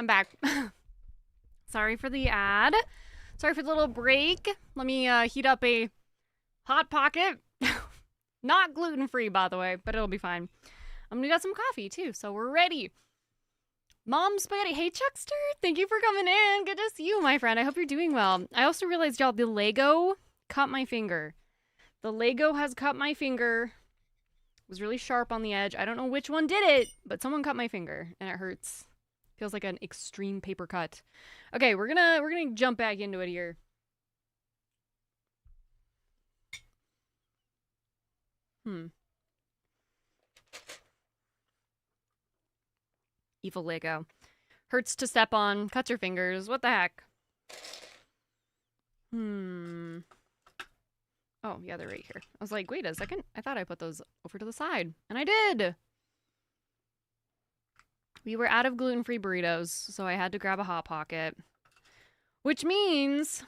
I'm back. Sorry for the ad. Sorry for the little break. Let me heat up a Hot Pocket. Not gluten-free, by the way, but it'll be fine. We got some coffee, too, so we're ready. Mom Spaghetti. Hey, Chuckster. Thank you for coming in. Good to see you, my friend. I hope you're doing well. I also realized, y'all, the Lego cut my finger. The Lego has cut my finger. It was really sharp on the edge. I don't know which one did it, but someone cut my finger, and it hurts. Feels like an extreme paper cut. Okay, we're gonna jump back into it here. Evil Lego. Hurts to step on, cuts your fingers. What the heck? Oh, yeah, they're right here. I was like, wait a second. I thought I put those over to the side. And I did! We were out of gluten-free burritos, so I had to grab a Hot Pocket. Which means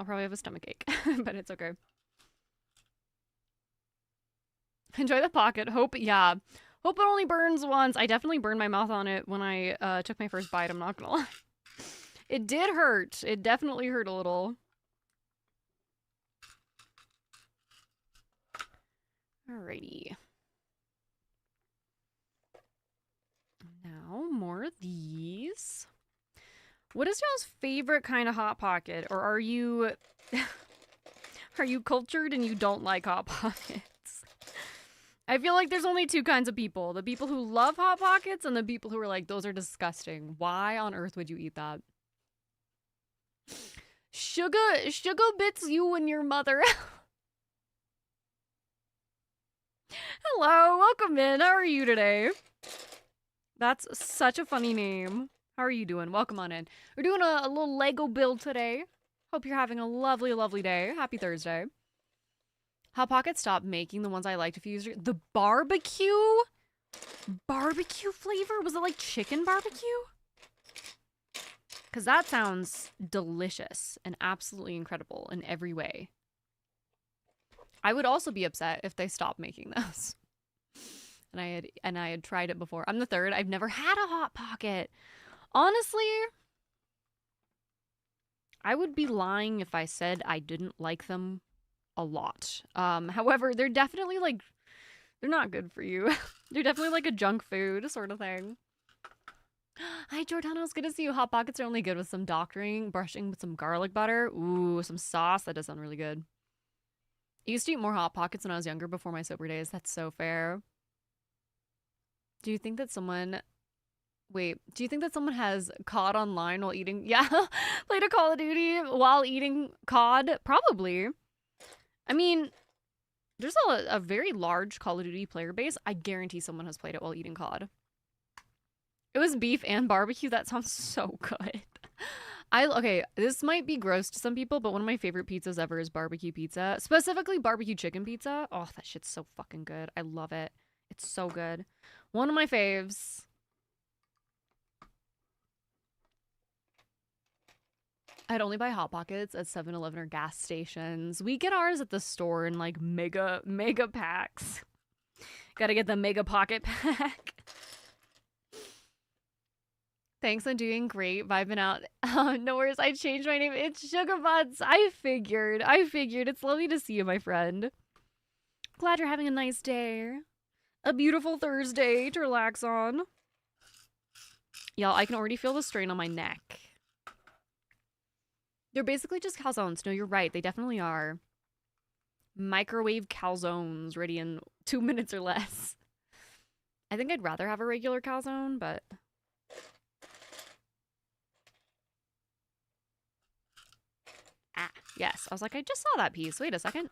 I'll probably have a stomachache, but it's okay. Enjoy the pocket. Hope it only burns once. I definitely burned my mouth on it when I took my first bite, I'm not gonna lie. It did hurt. It definitely hurt a little. Alrighty. Now, more of these. What is y'all's favorite kind of Hot Pocket? Or are you... are you cultured and you don't like Hot Pockets? I feel like there's only two kinds of people. The people who love Hot Pockets and the people who are like, those are disgusting. Why on earth would you eat that? Sugar bits you and your mother. Hello, welcome in. How are you today? That's such a funny name. How are you doing? Welcome on in. We're doing a little Lego build today. Hope you're having a lovely, lovely day. Happy Thursday. Hot Pocket stopped making the ones I liked a few years ago. The barbecue flavor? Was it like chicken barbecue? Because that sounds delicious and absolutely incredible in every way. I would also be upset if they stopped making those. And I had tried it before. I'm the third. I've never had a Hot Pocket. Honestly, I would be lying if I said I didn't like them a lot. However, they're definitely like, they're not good for you. They're definitely like a junk food sort of thing. Hi, Jordana. It's good to see you. Hot Pockets are only good with some doctoring, brushing with some garlic butter. Ooh, some sauce. That does sound really good. I used to eat more Hot Pockets when I was younger before my sober days. That's so fair. Do you think that someone... Wait, do you think that someone has COD online while eating... Yeah, played a Call of Duty while eating COD? Probably. I mean, there's a very large Call of Duty player base. I guarantee someone has played it while eating COD. It was beef and barbecue. That sounds so good. Okay, this might be gross to some people, but one of my favorite pizzas ever is barbecue pizza. Specifically barbecue chicken pizza. Oh, that shit's so fucking good. I love it. It's so good. One of my faves. I'd only buy Hot Pockets at 7-Eleven or gas stations. We get ours at the store in like mega packs. Gotta get the mega pocket pack. Thanks, I'm doing great. Vibing out. No worries, I changed my name. It's Sugar Butts. I figured. It's lovely to see you, my friend. Glad you're having a nice day. A beautiful Thursday to relax on. Y'all, I can already feel the strain on my neck. They're basically just calzones. No, you're right. They definitely are. Microwave calzones ready in 2 minutes or less. I think I'd rather have a regular calzone, but... Ah, yes. I was like, I just saw that piece. Wait a second.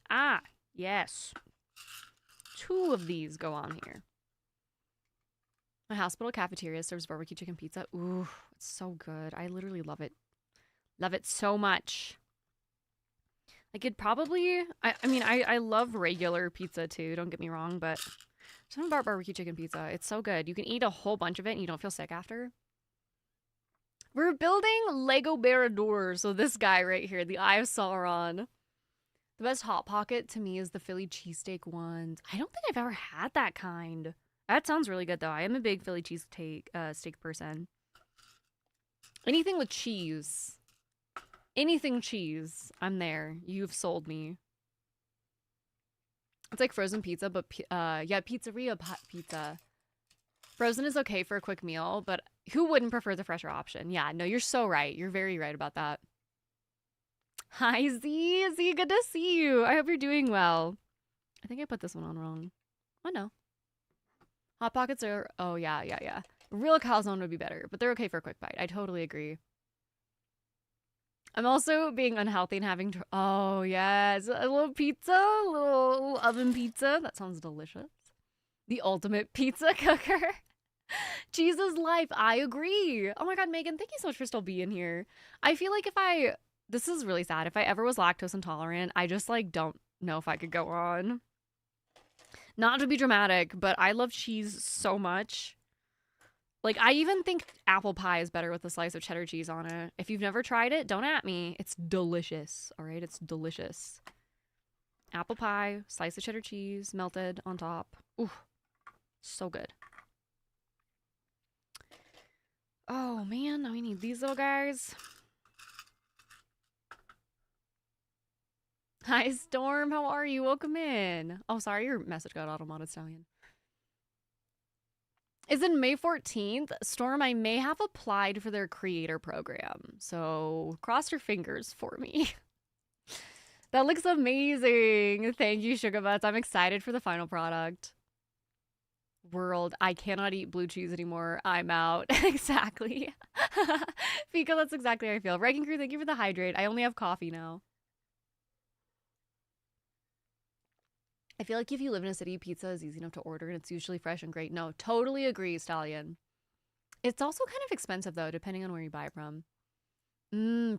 Ah, yes. 2 of these go on here. My hospital cafeteria serves barbecue chicken pizza. Ooh, it's so good. I literally love it. Love it so much. Like, it probably... I mean, I love regular pizza, too. Don't get me wrong, but... something about barbecue chicken pizza. It's so good. You can eat a whole bunch of it and you don't feel sick after. We're building Lego Barrador. So this guy right here, the Eye of Sauron. The best Hot Pocket to me is the Philly cheesesteak ones. I don't think I've ever had that kind. That sounds really good though. I am a big Philly cheese steak person. Anything with cheese. Anything cheese. I'm there. You've sold me. It's like frozen pizza, but yeah, pizzeria pizza. Frozen is okay for a quick meal, but who wouldn't prefer the fresher option? Yeah, no, you're so right. You're very right about that. Hi, Z. Z, good to see you. I hope you're doing well. I think I put this one on wrong. Oh, no. Hot Pockets are... Oh, yeah, yeah, yeah. Real calzone would be better, but they're okay for a quick bite. I totally agree. I'm also being unhealthy and having... Oh, yes. A little pizza. A little oven pizza. That sounds delicious. The ultimate pizza cooker. Cheese is life. I agree. Oh my god, Megan, thank you so much for still being here. I feel like if I... This is really sad. If I ever was lactose intolerant, I just, like, don't know if I could go on. Not to be dramatic, but I love cheese so much. Like, I even think apple pie is better with a slice of cheddar cheese on it. If you've never tried it, don't at me. It's delicious, all right? It's delicious. Apple pie, slice of cheddar cheese, melted on top. Ooh, so good. Oh, man, now we need these little guys. Hi, Storm. How are you? Welcome in. Oh, sorry, your message got auto-modded, Stallion. Is it May 14th? Storm, I may have applied for their creator program, so cross your fingers for me. That looks amazing. Thank you, Sugar Butts. I'm excited for the final product. World, I cannot eat blue cheese anymore. I'm out. Exactly. Fika, that's exactly how I feel. Wrecking Crew, thank you for the hydrate. I only have coffee now. I feel like if you live in a city, pizza is easy enough to order and it's usually fresh and great. No, totally agree, Stallion. It's also kind of expensive though, depending on where you buy it from.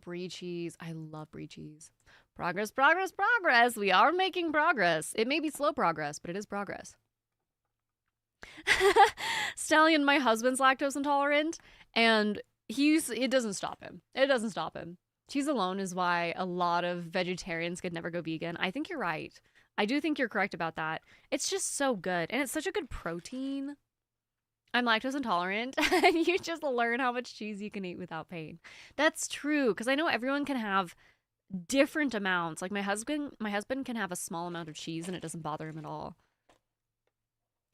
Brie cheese. I love brie cheese. Progress, progress, progress. We are making progress. It may be slow progress, but it is progress. Stallion, my husband's lactose intolerant, and it doesn't stop him. It doesn't stop him. Cheese alone is why a lot of vegetarians could never go vegan. I think you're right. I do think you're correct about that. It's just so good, and it's such a good protein. I'm lactose intolerant, and you just learn how much cheese you can eat without pain. That's true, because I know everyone can have different amounts. Like my husband can have a small amount of cheese, and it doesn't bother him at all.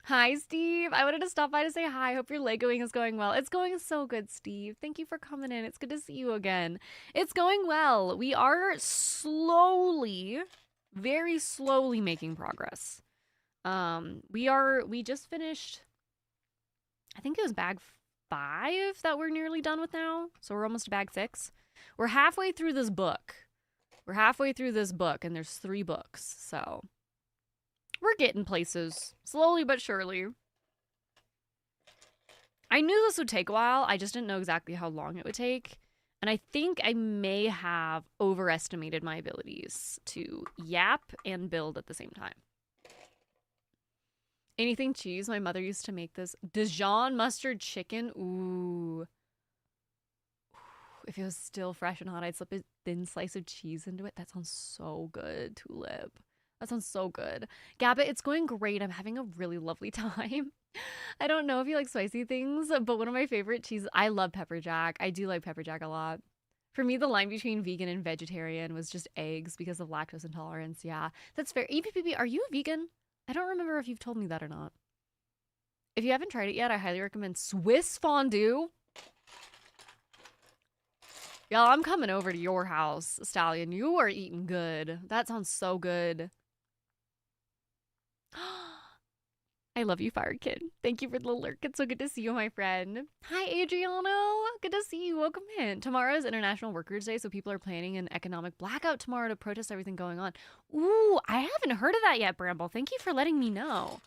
Hi, Steve. I wanted to stop by to say hi. Hope your Legoing is going well. It's going so good, Steve. Thank you for coming in. It's good to see you again. It's going well. We are slowly, very slowly making progress. We just finished, I think it was bag 5 that we're nearly done with now. So we're almost to bag 6. We're halfway through this book. And there's 3 books. So we're getting places, slowly but surely. I knew this would take a while. I just didn't know exactly how long it would take. And I think I may have overestimated my abilities to yap and build at the same time. Anything cheese? My mother used to make this. Dijon mustard chicken. Ooh. If it was still fresh and hot, I'd slip a thin slice of cheese into it. That sounds so good, Tulip. That sounds so good. Gabba, it's going great. I'm having a really lovely time. I don't know if you like spicy things, but one of my favorite cheeses, I love pepper jack. I do like pepper jack a lot. For me, the line between vegan and vegetarian was just eggs because of lactose intolerance. Yeah, that's fair. EPPB, are you a vegan? I don't remember if you've told me that or not. If you haven't tried it yet, I highly recommend Swiss fondue. Y'all, I'm coming over to your house, Stallion. You are eating good. That sounds so good. I love you, Fire Kid. Thank you for the lurk. It's so good to see you, my friend. Hi, Adriano. Good to see you. Welcome in. Tomorrow is International Workers' Day, so people are planning an economic blackout tomorrow to protest everything going on. Ooh, I haven't heard of that yet, Bramble. Thank you for letting me know.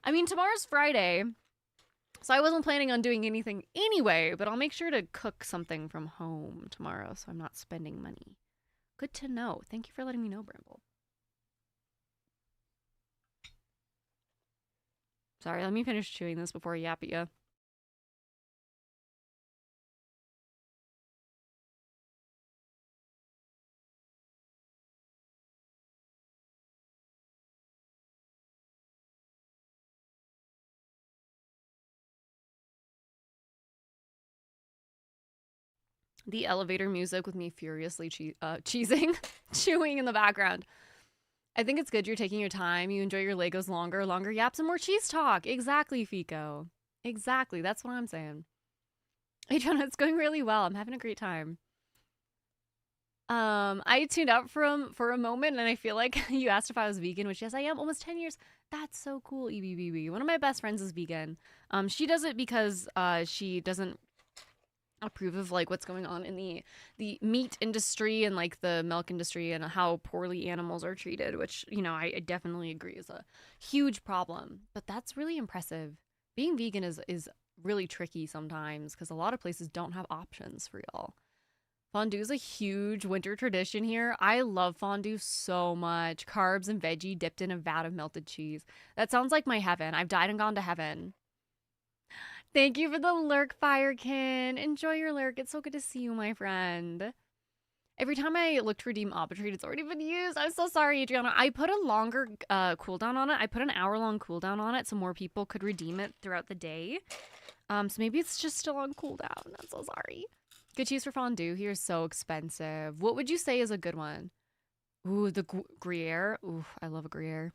I mean, tomorrow's Friday, so I wasn't planning on doing anything anyway, but I'll make sure to cook something from home tomorrow so I'm not spending money. Good to know. Thank you for letting me know, Bramble. Sorry, let me finish chewing this before I yap at you. The elevator music with me furiously cheesing, chewing in the background. I think it's good you're taking your time. You enjoy your Legos longer. Longer yaps and more cheese talk. Exactly, Fico. Exactly. That's what I'm saying. Adriana, it's going really well. I'm having a great time. I tuned out for a moment and I feel like you asked if I was vegan, which yes, I am. Almost 10 years. That's so cool, EBBB. One of my best friends is vegan. She does it because she doesn't approve of like what's going on in the meat industry and like the milk industry and how poorly animals are treated, which, you know, I definitely agree is a huge problem. But that's really impressive. Being vegan is really tricky sometimes because a lot of places don't have options for y'all. Fondue is a huge winter tradition here. I love fondue so much. Carbs and veggie dipped in a vat of melted cheese. That sounds like my heaven. I've died and gone to heaven. Thank you for the lurk, Firekin. Enjoy your lurk. It's so good to see you, my friend. Every time I look to redeem Obitrade, it's already been used. I'm so sorry, Adriana. I put a longer cooldown on it. I put an hour-long cooldown on it so more people could redeem it throughout the day. So maybe it's just still on cooldown. I'm so sorry. Good cheese for fondue here is so expensive. What would you say is a good one? Ooh, the Gruyere. Ooh, I love a Gruyere.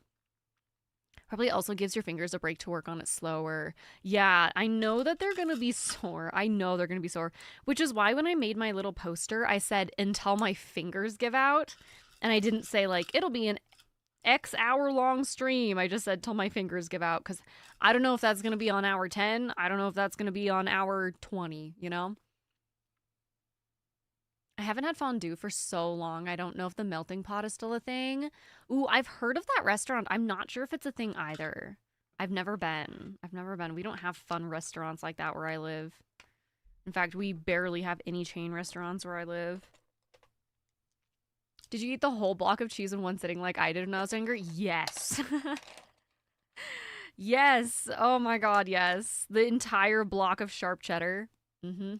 Probably also gives your fingers a break to work on it slower. Yeah, I know that they're going to be sore. I know they're going to be sore. Which is why when I made my little poster, I said, until my fingers give out. And I didn't say, like, it'll be an X hour long stream. I just said, till my fingers give out. Because I don't know if that's going to be on hour 10. I don't know if that's going to be on hour 20, you know? I haven't had fondue for so long. I don't know if the melting pot is still a thing. Ooh, I've heard of that restaurant. I'm not sure if it's a thing either. I've never been. We don't have fun restaurants like that where I live. In fact, we barely have any chain restaurants where I live. Did you eat the whole block of cheese in one sitting like I did when I was younger? Yes. Yes. Oh my god, yes. The entire block of sharp cheddar. Mm-hmm.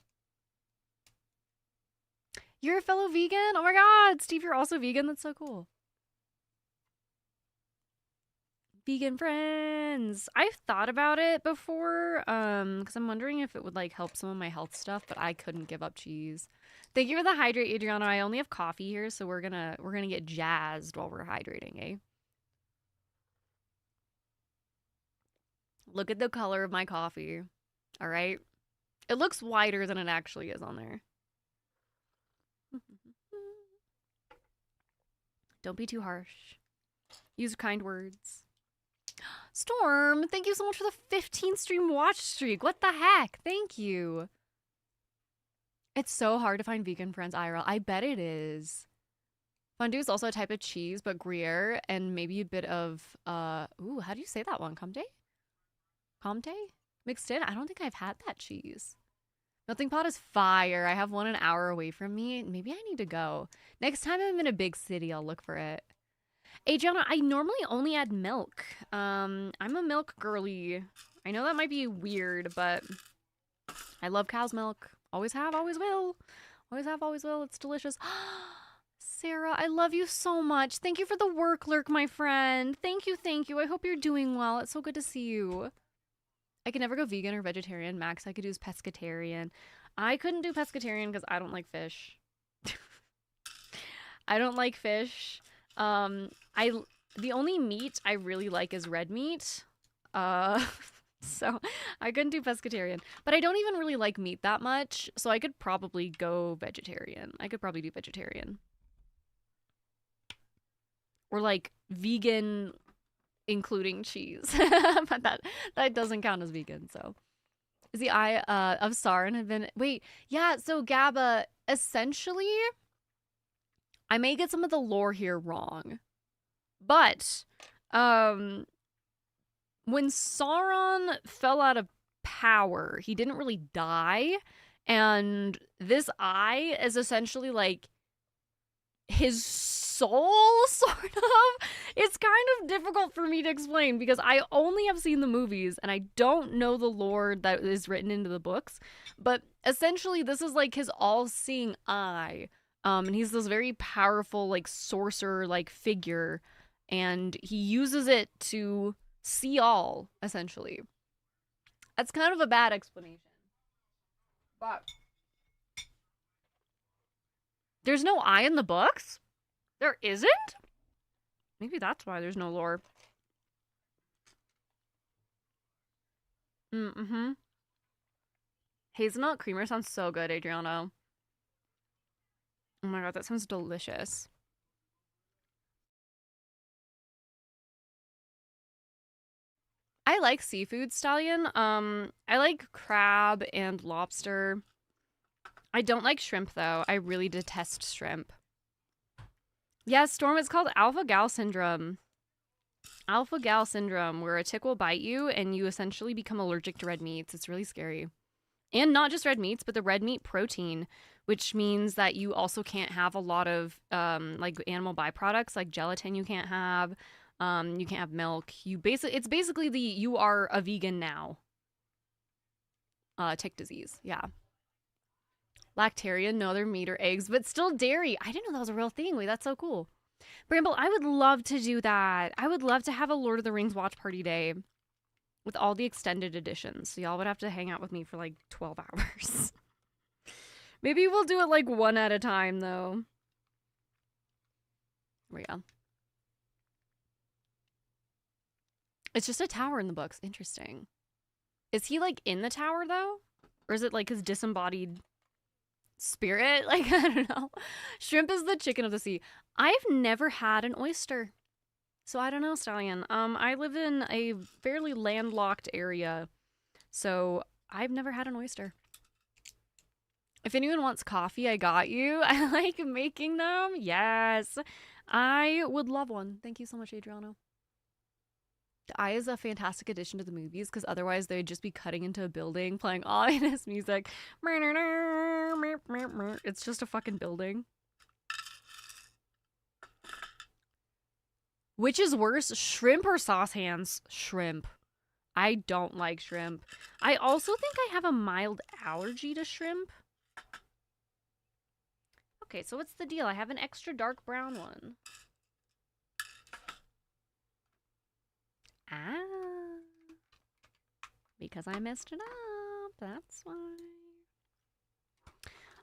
You're a fellow vegan? Oh my god, Steve, you're also vegan? That's so cool. Vegan friends. I've thought about it before, because I'm wondering if it would like help some of my health stuff, but I couldn't give up cheese. Thank you for the hydrate, Adriana. I only have coffee here, so we're gonna get jazzed while we're hydrating, eh? Look at the color of my coffee. All right. It looks whiter than it actually is on there. Don't be too harsh. Use kind words. Storm, thank you so much for the 15 stream watch streak. What the heck? Thank you. It's so hard to find vegan friends, IRL. I bet it is. Fondue is also a type of cheese, but Gruyere and maybe a bit of, ooh, how do you say that one? Comté? Comté? Mixed in? I don't think I've had that cheese. Melting pot is fire. I have one an hour away from me. Maybe I need to go. Next time I'm in a big city, I'll look for it. Adriana, I normally only add milk. I'm a milk girly. I know that might be weird, but I love cow's milk. Always have, always will. Always have, always will. It's delicious. Sarah, I love you so much. Thank you for the work lurk, my friend. Thank you, thank you. I hope you're doing well. It's so good to see you. I could never go vegan or vegetarian. Max, I could do pescatarian. I couldn't do pescatarian because I don't like fish. I don't like fish. The only meat I really like is red meat. So I couldn't do pescatarian. But I don't even really like meat that much, so I could probably go vegetarian. I could probably do vegetarian. Or like vegan including cheese. But that doesn't count as vegan, so. Is the eye of Sauron have been... Wait, yeah, so Gabba, essentially, I may get some of the lore here wrong. But, when Sauron fell out of power, he didn't really die. And this eye is essentially like his soul, sort of. It's kind of difficult for me to explain because I only have seen the movies and I don't know the lore that is written into the books. But essentially, this is like his all-seeing eye. And he's this very powerful, like, sorcerer-like figure. And he uses it to see all, essentially. That's kind of a bad explanation. But There's no eye in the books? There isn't? Maybe that's why there's no lore. Mm-hmm. Hazelnut creamer sounds so good, Adriano. Oh my god, that sounds delicious. I like seafood, Stallion. I like crab and lobster. I don't like shrimp, though. I really detest shrimp. Yeah, Storm, it's called alpha-gal syndrome. Alpha-gal syndrome, where a tick will bite you and you essentially become allergic to red meats. It's really scary. And not just red meats, but the red meat protein, which means that you also can't have a lot of like animal byproducts, like gelatin you can't have. You can't have milk. It's basically you are a vegan now. Tick disease. Yeah. Lactarian, no other meat or eggs, but still dairy. I didn't know that was a real thing. Wait, that's so cool. Bramble, I would love to do that. I would love to have a Lord of the Rings watch party day with all the extended editions. So y'all would have to hang out with me for like 12 hours. Maybe we'll do it like one at a time though. There we go. It's just a tower in the books. Interesting. Is he like in the tower though? Or is it like his disembodied spirit? Like, I don't know. Shrimp is the chicken of the sea. I've never had an oyster. So I don't know, Stallion. I live in a fairly landlocked area. So I've never had an oyster. If anyone wants coffee, I got you. I like making them. Yes. I would love one. Thank you so much, Adriano. The Eye is a fantastic addition to the movies because otherwise they'd just be cutting into a building playing ominous music. It's just a fucking building. Which is worse, shrimp or sauce hands? Shrimp. I don't like shrimp. I also think I have a mild allergy to shrimp. Okay, so what's the deal? I have an extra dark brown one. Ah. Because I messed it up. That's why.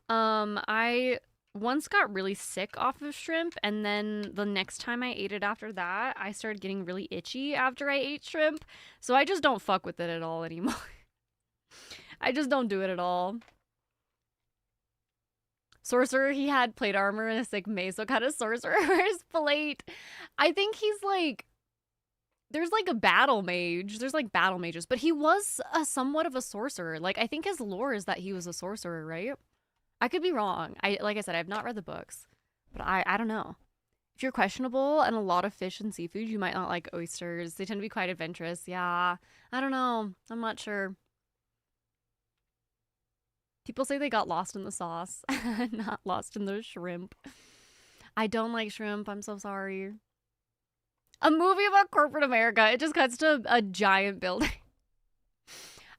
I once got really sick off of shrimp, and then the next time I ate it after that, I started getting really itchy after I ate shrimp. So I just don't fuck with it at all anymore. I just don't do it at all. Sorcerer, he had plate armor and a sick mace. What kind of sorcerer wears plate? I think he's like... There's like a battle mage. There's like battle mages. But he was somewhat of a sorcerer. Like, I think his lore is that he was a sorcerer, right? I could be wrong. Like I said, I've not read the books. But I don't know. If you're questionable and a lot of fish and seafood, you might not like oysters. They tend to be quite adventurous. Yeah. I don't know. I'm not sure. People say they got lost in the sauce, not lost in the shrimp. I don't like shrimp. I'm so sorry. A movie about corporate America. It just cuts to a giant building.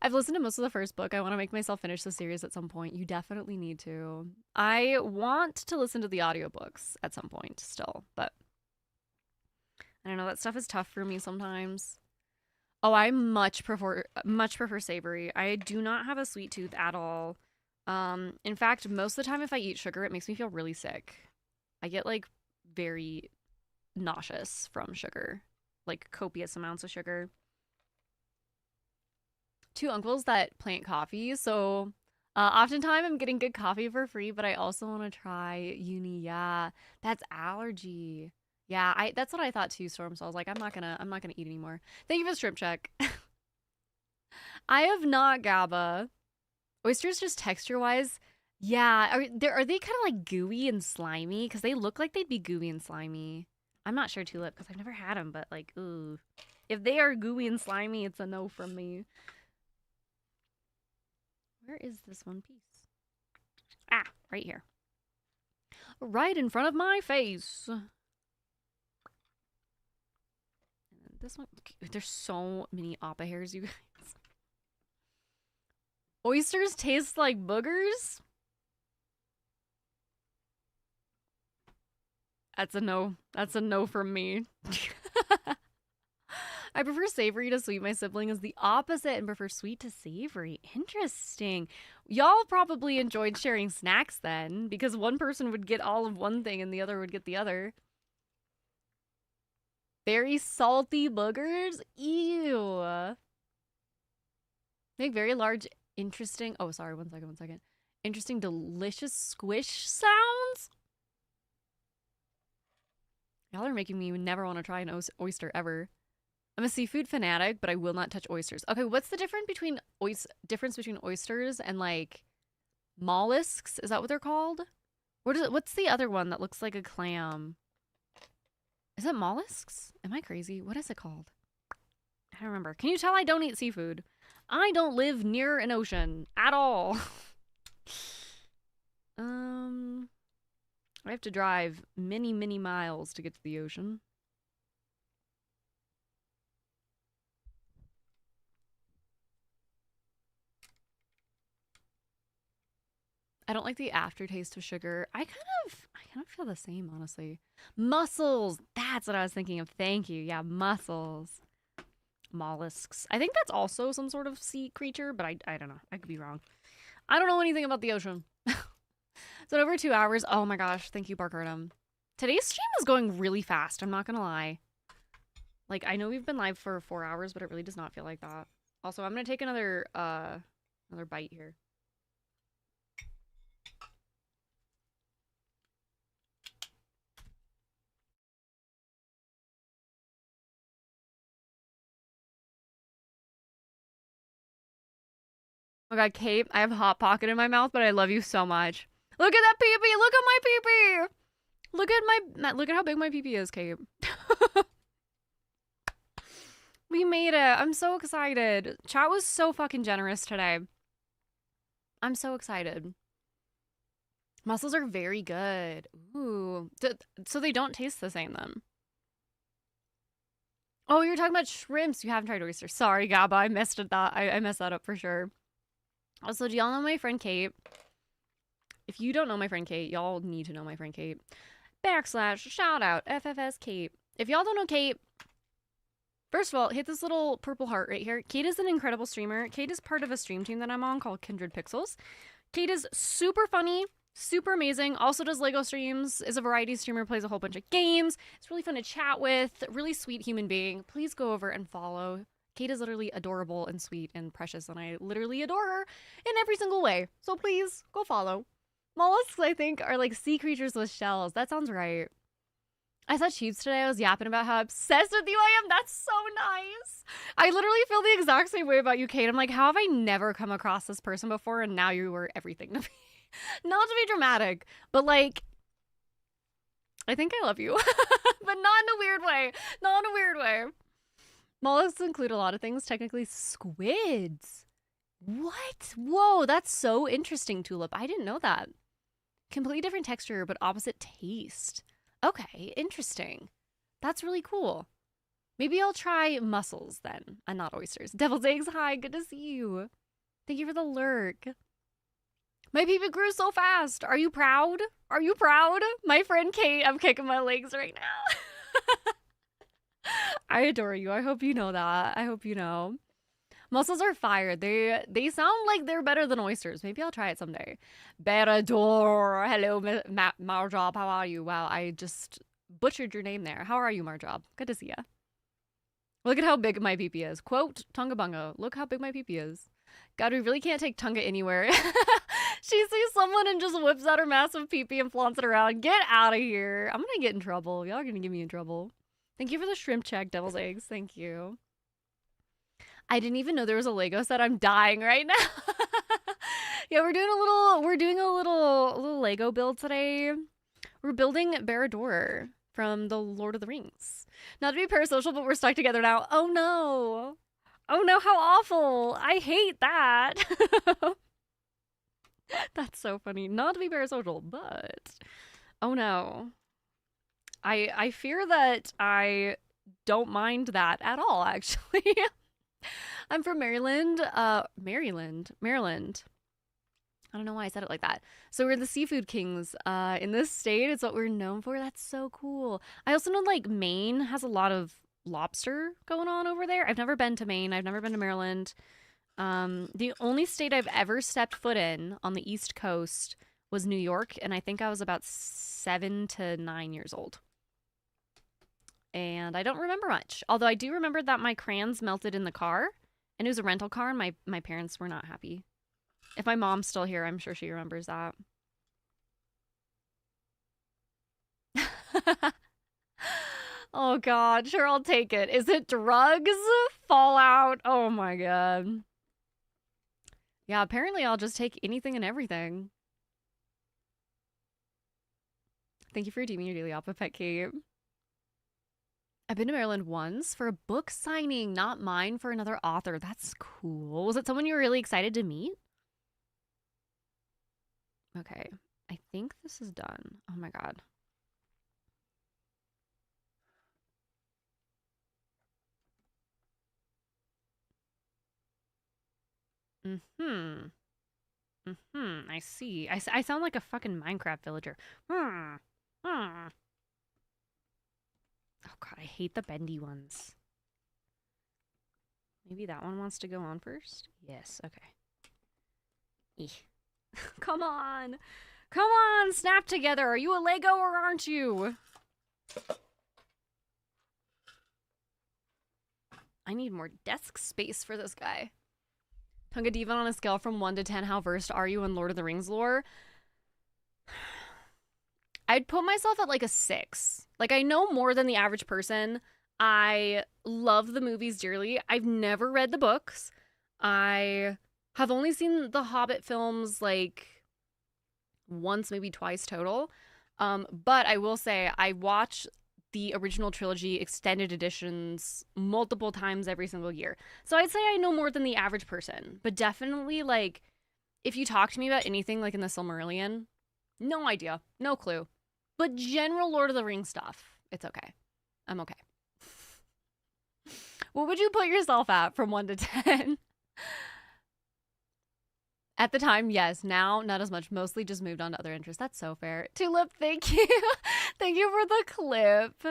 I've listened to most of the first book. I want to make myself finish the series at some point. You definitely need to. I want to listen to the audiobooks at some point still, but I don't know. That stuff is tough for me sometimes. Oh, I much prefer savory. I do not have a sweet tooth at all. In fact, most of the time if I eat sugar, it makes me feel really sick. I get like very nauseous from sugar, like copious amounts of sugar. Two uncles that plant coffee, so oftentimes I'm getting good coffee for free, but I also want to try uni. Yeah, that's allergy. Yeah, that's what I thought too, Storm. So I was like, I'm not gonna eat anymore. Thank you for the strip check. I have not, GABA. Oysters just texture-wise, yeah. Are they kind of like gooey and slimy? Because they look like they'd be gooey and slimy. I'm not sure, Tulip, because I've never had them, but like, ooh. If they are gooey and slimy, it's a no from me. Where is this one piece? Ah, right here. Right in front of my face. And this one, there's so many Appa hairs, you guys. Oysters taste like boogers? That's a no. That's a no from me. I I prefer savory to sweet. My sibling is the opposite and prefer sweet to savory. Interesting. Y'all probably enjoyed sharing snacks then, because one person would get all of one thing and the other would get the other. Very salty boogers? Ew. Make very large, interesting... Oh, sorry, one second. Interesting, delicious squish sounds? Y'all are making me never want to try an oyster ever. I'm a seafood fanatic, but I will not touch oysters. Okay, what's the difference between oysters and like mollusks? Is that what they're called? What's the other one that looks like a clam? Is it mollusks? Am I crazy? What is it called? I don't remember. Can you tell I don't eat seafood? I don't live near an ocean at all. I have to drive many, many miles to get to the ocean. I don't like the aftertaste of sugar. I kind of feel the same, honestly. Mussels. That's what I was thinking of. Thank you. Yeah, mussels. Mollusks. I think that's also some sort of sea creature, but I don't know. I could be wrong. I don't know anything about the ocean. So over 2 hours. Oh my gosh. Thank you, Barkardum. Today's stream is going really fast. I'm not gonna lie. Like, I know we've been live for 4 hours, but it really does not feel like that. Also, I'm gonna take another bite here. Oh my god, Kate, I have Hot Pocket in my mouth, but I love you so much. Look at that pee-pee! Look at my pee-pee! Look at how big my pee-pee is, Kate. We made it. I'm so excited. Chat was so fucking generous today. I'm so excited. Mussels are very good. Ooh. So they don't taste the same then. Oh, you're talking about shrimps. You haven't tried oysters. Sorry, Gabba. I messed that up for sure. Also, do y'all know my friend Kate? If you don't know my friend Kate, y'all need to know my friend Kate. / shout out FFS Kate. If y'all don't know Kate, first of all, hit this little purple heart right here. Kate is an incredible streamer. Kate is part of a stream team that I'm on called Kindred Pixels. Kate is super funny, super amazing. Also does Lego streams, is a variety streamer, plays a whole bunch of games. It's really fun to chat with. Really sweet human being. Please go over and follow. Kate is literally adorable and sweet and precious, and I literally adore her in every single way. So please, go follow. Mollusks, I think, are like sea creatures with shells. That sounds right. I saw Cheats today. I was yapping about how obsessed with you I am. That's so nice. I literally feel the exact same way about you, Kate. I'm like, how have I never come across this person before, and now you were everything to me? Not to be dramatic, but like, I think I love you. But not in a weird way. Not in a weird way. Mollusks include a lot of things, technically squids. What? Whoa, that's so interesting, Tulip. I didn't know that. Completely different texture, but opposite taste. Okay, interesting. That's really cool. Maybe I'll try mussels then, and not oysters. Devil's eggs, hi, good to see you. Thank you for the lurk. My pee-pee grew so fast. Are you proud? Are you proud? My friend Kate, I'm kicking my legs right now. I adore you. I hope you know that. I hope you know. Mussels are fire. They sound like they're better than oysters. Maybe I'll try it someday. Berador. Hello, Marjob. How are you? Wow, I just butchered your name there. How are you, Marjob? Good to see ya. Look at how big my pee-pee is. Quote, Tunga Bunga. Look how big my pee-pee is. God, we really can't take Tunga anywhere. She sees someone and just whips out her massive pee-pee and flaunts it around. Get out of here. I'm gonna get in trouble. Y'all are gonna get me in trouble. Thank you for the shrimp check, Devil's eggs. Thank you. I didn't even know there was a Lego set. I'm dying right now. Yeah, we're doing a little Lego build today. We're building Barad-dûr from the Lord of the Rings. Not to be parasocial, but we're stuck together now. Oh no. Oh no, how awful. I hate that. That's so funny. Not to be parasocial, but oh no. I fear that I don't mind that at all, actually. I'm from Maryland. Maryland. I don't know why I said it like that. So we're the seafood kings in this state. It's what we're known for. That's so cool. I also know like Maine has a lot of lobster going on over there. I've never been to Maine. I've never been to Maryland. The only state I've ever stepped foot in on the East Coast was New York, and I think I was about 7 to 9 years old. And I don't remember much. Although I do remember that my crayons melted in the car, and it was a rental car, and my parents were not happy. If my mom's still here, I'm sure she remembers that. Oh god, sure, I'll take it. Is it drugs? Fallout? Oh my god. Yeah, apparently I'll just take anything and everything. Thank you for redeeming your daily Alpha Pet Kate. I've been to Maryland once for a book signing, not mine, for another author. That's cool. Was it someone you were really excited to meet? Okay, I think this is done. Oh my god. I see. I sound like a fucking Minecraft villager. Oh god, I hate the bendy ones. Maybe that one wants to go on first? Yes, okay. Come on! Come on, snap together! Are you a Lego or aren't you? I need more desk space for this guy. Tunga Diva, on a scale from 1 to 10, how versed are you in Lord of the Rings lore? I'd put myself at like a 6. Like, I know more than the average person. I love the movies dearly. I've never read the books. I have only seen the Hobbit films like once, maybe twice total. But I will say I watch the original trilogy extended editions multiple times every single year. So I'd say I know more than the average person. But definitely, like, if you talk to me about anything like in the Silmarillion, no idea, no clue. But general Lord of the Rings stuff, it's okay. I'm okay. What would you put yourself at from 1 to 10? At the time, yes. Now, not as much. Mostly just moved on to other interests. That's so fair. Tulip, thank you. Thank you for the clip.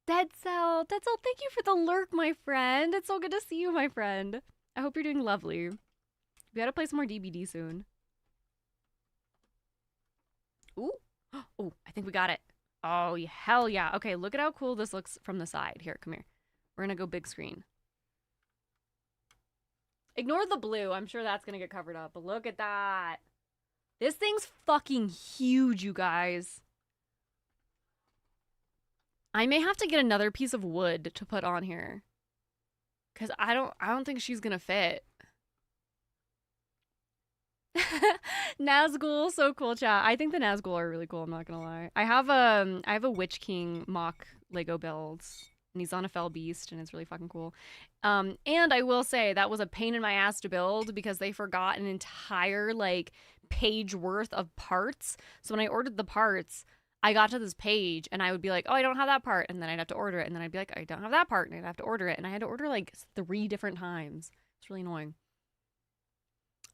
Dead Cell, thank you for the lurk, my friend. It's so good to see you, my friend. I hope you're doing lovely. We gotta play some more DBD soon. Ooh. Oh, I think we got it. Oh, hell yeah. Okay, look at how cool this looks from the side. Here, come here. We're gonna go big screen. Ignore the blue. I'm sure that's gonna get covered up. But look at that. This thing's fucking huge, you guys. I may have to get another piece of wood to put on here. Cause I don't think she's gonna fit. Nazgul, so cool, chat. I think the Nazgul are really cool, I'm not gonna lie. I have a Witch King mock Lego builds, and he's on a fell beast, and it's really fucking cool. And I will say that was a pain in my ass to build because they forgot an entire like page worth of parts. So when I ordered the parts, I got to this page and I would be like, oh, I don't have that part, and then I'd have to order it, and then I'd be like, I don't have that part, and I'd have to order it, and I had to order like 3 different times. It's really annoying.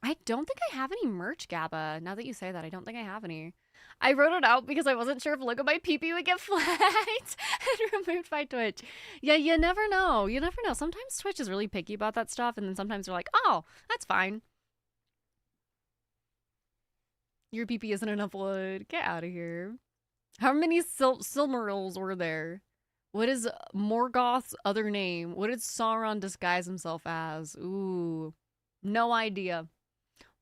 I don't think I have any merch, Gabba. Now that you say that, I don't think I have any. I wrote it out because I wasn't sure if look at my pee-pee would get flagged and removed by Twitch. Yeah, you never know. You never know. Sometimes Twitch is really picky about that stuff, and then sometimes they're like, oh, that's fine. Your pee-pee isn't enough wood. Get out of here. How many Silmarils were there? What is Morgoth's other name? What did Sauron disguise himself as? Ooh, no idea.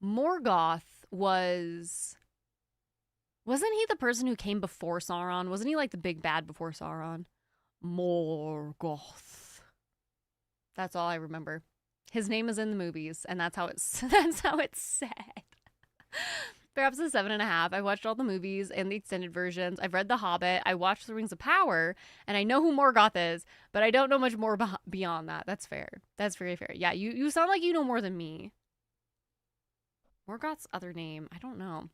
Morgoth wasn't he the person who came before Sauron? Wasn't he like the big bad before Sauron? Morgoth. That's all I remember. His name is in the movies, and that's how it's said. Perhaps a 7.5. I watched all the movies and the extended versions. I've read The Hobbit. I watched The Rings of Power, and I know who Morgoth is, but I don't know much more beyond that. That's fair. That's very fair. Yeah, you sound like you know more than me. Morgoth's other name, I don't know.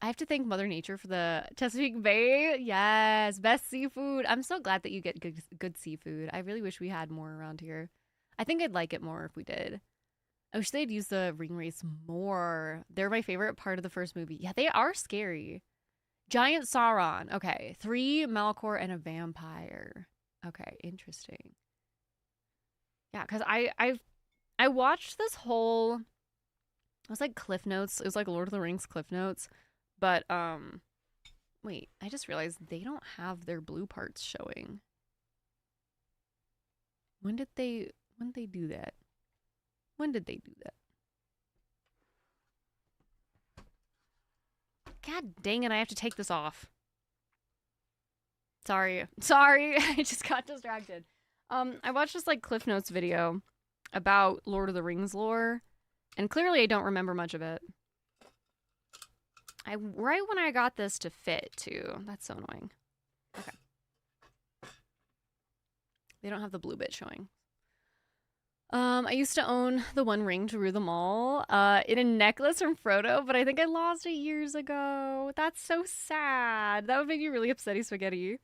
I have to thank Mother Nature for the Chesapeake Bay. Yes, best seafood. I'm so glad that you get good seafood. I really wish we had more around here. I think I'd like it more if we did. I wish they'd use the ringwraiths more. They're my favorite part of the first movie. Yeah, they are scary. Giant Sauron. Okay, 3 Malcor and a vampire. Okay, interesting. Yeah, because I watched this whole, it was like Cliff Notes. It was like Lord of the Rings Cliff Notes. But wait, I just realized they don't have their blue parts showing. When did they do that? When did they do that? God dang it, I have to take this off. Sorry. I just got distracted. I watched this like Cliff Notes video about Lord of the Rings lore, and clearly I don't remember much of it. Right when I got this to fit too. That's so annoying. Okay. They don't have the blue bit showing. I used to own the One Ring to rule them all, in a necklace from Frodo, but I think I lost it years ago. That's so sad. That would make me really upsetty spaghetti.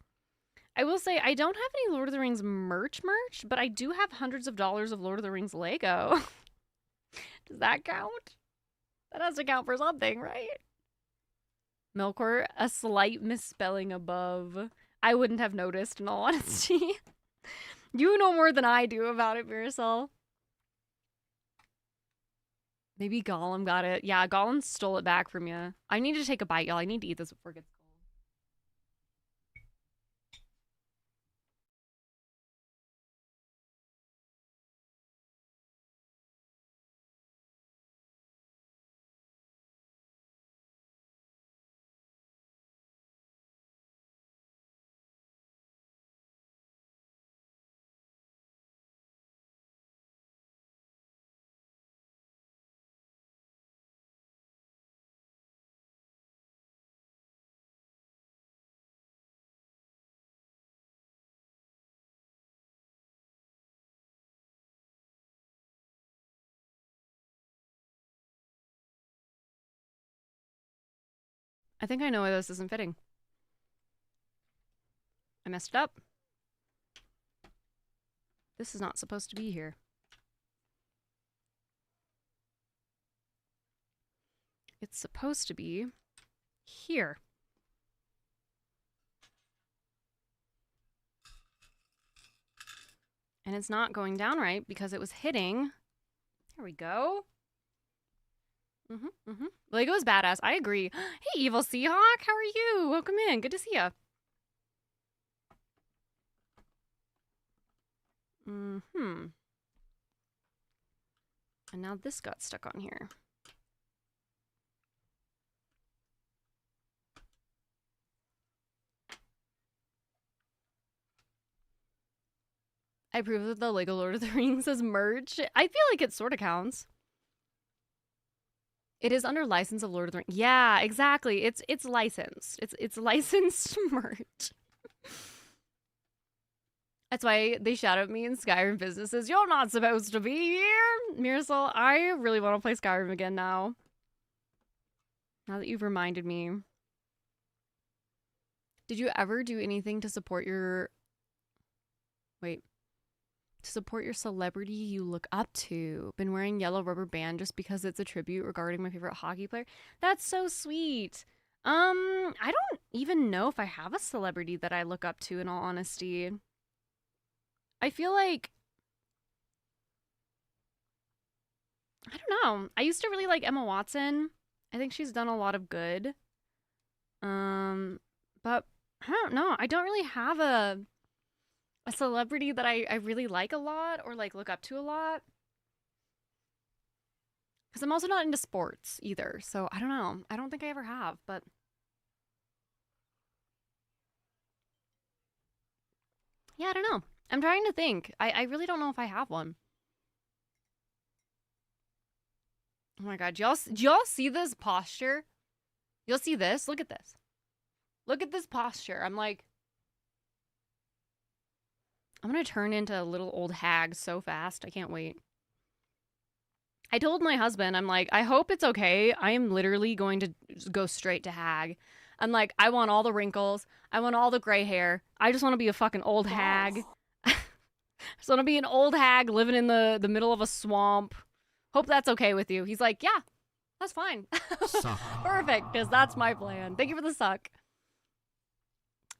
I will say I don't have any Lord of the Rings merch, but I do have hundreds of dollars of Lord of the Rings Lego. Does that count? That has to count for something, right? Milkor, a slight misspelling above. I wouldn't have noticed, in all honesty. You know more than I do about it, Marisol. Maybe Gollum got it. Yeah, Gollum stole it back from you. I need to take a bite, y'all. I need to eat this before it gets cold. I think I know why this isn't fitting. I messed it up. This is not supposed to be here. It's supposed to be here. And it's not going down right because it was hitting. There we go. Lego is badass. I agree. Hey, Evil Seahawk. How are you? Welcome in. Good to see you. And now this got stuck on here. I approve of the Lego Lord of the Rings as merch. I feel like it sort of counts. It is under license of Lord of the Rings. Yeah, exactly. It's licensed. It's licensed merch. That's why they shout at me in Skyrim businesses. You're not supposed to be here, Mirasol. I really want to play Skyrim again now. Now that you've reminded me. Did you ever do anything to support your... Wait. To support your celebrity you look up to? Been wearing yellow rubber band just because it's a tribute regarding my favorite hockey player? That's so sweet. I don't even know if I have a celebrity that I look up to, in all honesty. I feel like... I don't know. I used to really like Emma Watson. I think she's done a lot of good. But I don't know. I don't really have a celebrity that I really like a lot or like look up to a lot. Because I'm also not into sports either. So I don't know. I don't think I ever have, but... Yeah, I don't know. I'm trying to think. I really don't know if I have one. Oh my god, do y'all see this posture? You'll see this? Look at this. Look at this posture. I'm like... I'm gonna turn into a little old hag so fast. I can't wait. I told my husband, I'm like, I hope it's okay. I am literally going to go straight to hag. I'm like, I want all the wrinkles. I want all the gray hair. I just want to be a fucking old hag. I just want to be an old hag living in the middle of a swamp. Hope that's okay with you. He's like, yeah, that's fine. Perfect, because that's my plan. Thank you for the suck.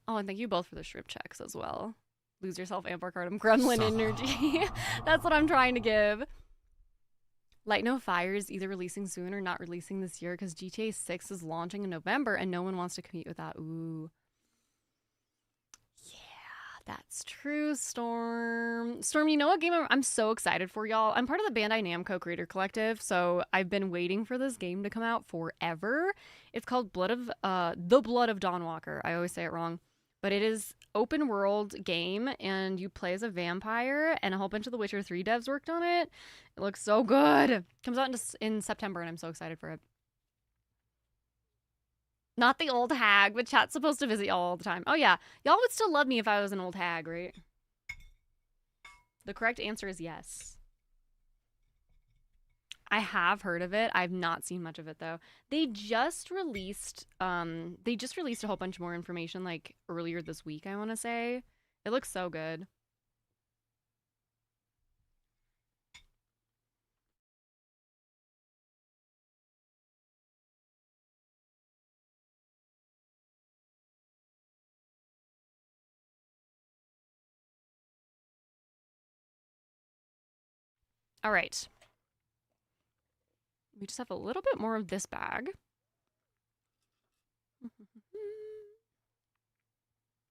Oh, and thank you both for the shrimp checks as well. Lose yourself, Amber Cardum. Gremlin energy. That's what I'm trying to give. Light No Fire is either releasing soon or not releasing this year because GTA 6 is launching in November and no one wants to compete with that. Ooh. Yeah, that's true, Storm. Storm, you know what game I'm so excited for, y'all? I'm part of the Bandai Namco Creator Collective, so I've been waiting for this game to come out forever. It's called The Blood of Dawnwalker. I always say it wrong. But it is open world game and you play as a vampire and a whole bunch of the Witcher 3 devs worked on it. It looks so good. Comes out in September and I'm so excited for it. Not the old hag, but chat's supposed to visit y'all all the time. Oh yeah, y'all would still love me if I was an old hag, right? The correct answer is yes. I have heard of it. I've not seen much of it though. They just released a whole bunch more information like earlier this week, I want to say. It looks so good. All right. We just have a little bit more of this bag. Oh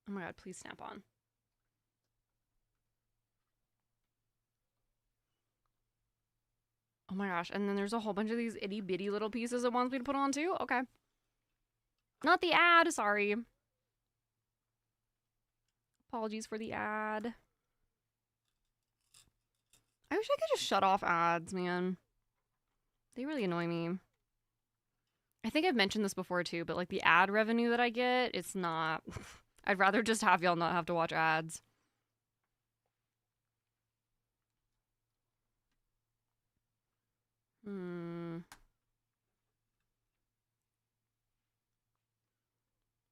my god, please snap on. Oh my gosh, and then there's a whole bunch of these itty bitty little pieces it wants me to put on too? Okay. Not the ad, sorry. Apologies for the ad. I wish I could just shut off ads, man. They really annoy me. I think I've mentioned this before too, but like the ad revenue that I get, it's not... I'd rather just have y'all not have to watch ads.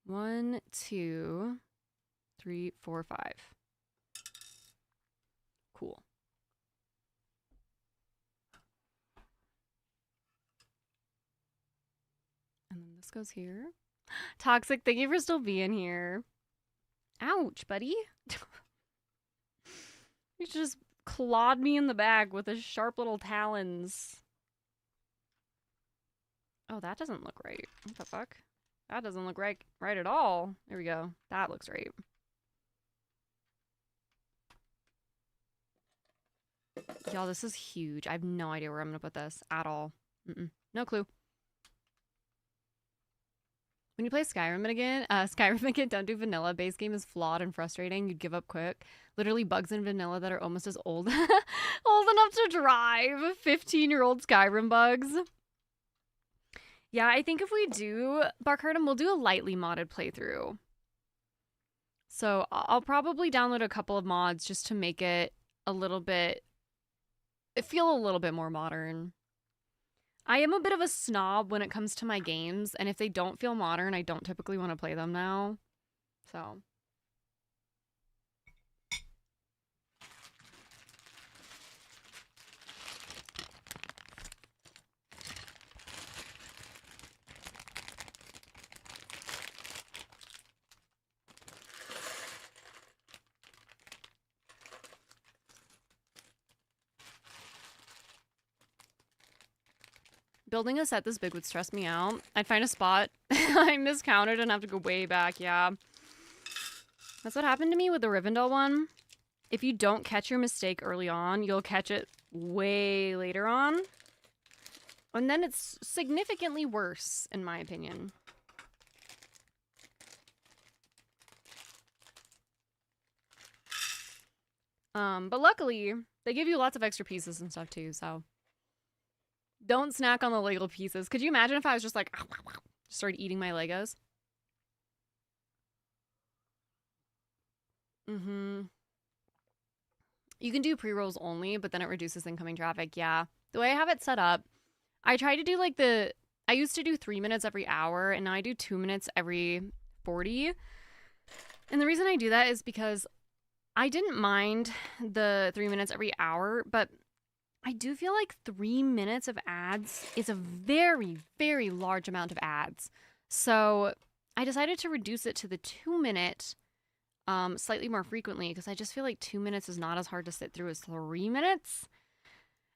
One, two, three, four, five. Cool. And then this goes here. Toxic, thank you for still being here. Ouch, buddy. You just clawed me in the back with his sharp little talons. Oh, that doesn't look right. What the fuck? That doesn't look right at all. There we go. That looks right. Y'all, this is huge. I have no idea where I'm gonna put this at all. No clue. When you play Skyrim again, don't do vanilla. Base game is flawed and frustrating. You'd give up quick. Literally bugs in vanilla that are almost as old enough to drive. 15-year-old Skyrim bugs. Yeah, I think if we do Barkardum, we'll do a lightly modded playthrough. So I'll probably download a couple of mods just to make it feel a little bit more modern. I am a bit of a snob when it comes to my games, and if they don't feel modern, I don't typically want to play them now. So... Building a set this big would stress me out. I'd find a spot I miscounted and have to go way back, yeah. That's what happened to me with the Rivendell one. If you don't catch your mistake early on, you'll catch it way later on. And then it's significantly worse, in my opinion. But luckily, they give you lots of extra pieces and stuff too, so... Don't snack on the Lego pieces. Could you imagine if I was just like, started eating my Legos? You can do pre-rolls only, but then it reduces incoming traffic. Yeah. The way I have it set up, I try to do I used to do 3 minutes every hour, and now I do 2 minutes every 40. And the reason I do that is because I didn't mind the 3 minutes every hour, but I do feel like 3 minutes of ads is a very, very large amount of ads. So I decided to reduce it to the 2 minute slightly more frequently because I just feel like 2 minutes is not as hard to sit through as 3 minutes.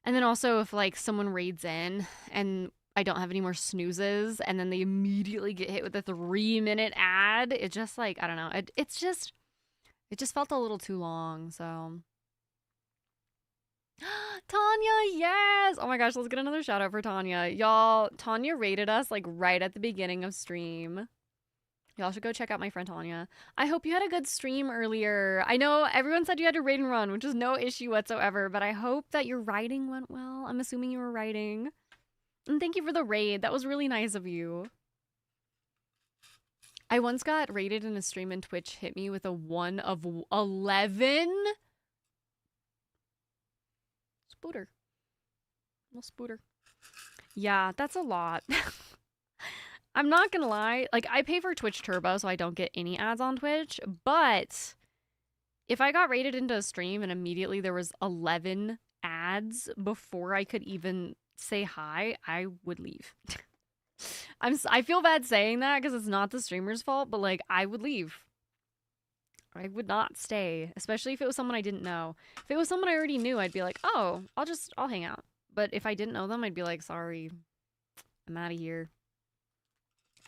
And then also if like someone raids in and I don't have any more snoozes and then they immediately get hit with a 3-minute ad, it just like, I don't know. It just felt a little too long, so. Tanya, yes! Oh my gosh, let's get another shout out for Tanya. Y'all, Tanya rated us like right at the beginning of stream. Y'all should go check out my friend Tanya. I hope you had a good stream earlier. I know everyone said you had to raid and run, which is no issue whatsoever, but I hope that your riding went well. I'm assuming you were riding. And thank you for the raid. That was really nice of you. I once got raided in a stream and Twitch hit me with a 1 of 11. Spooter. Little spooter. Yeah, that's a lot. I'm not gonna lie, like I pay for Twitch Turbo so I don't get any ads on Twitch, but if I got rated into a stream and immediately there was 11 ads before I could even say hi, I would leave. I feel bad saying that because it's not the streamer's fault, but like I would leave. I would not stay, especially if it was someone I didn't know. If it was someone I already knew, I'd be like, oh, I'll hang out. But if I didn't know them, I'd be like, sorry, I'm out of here.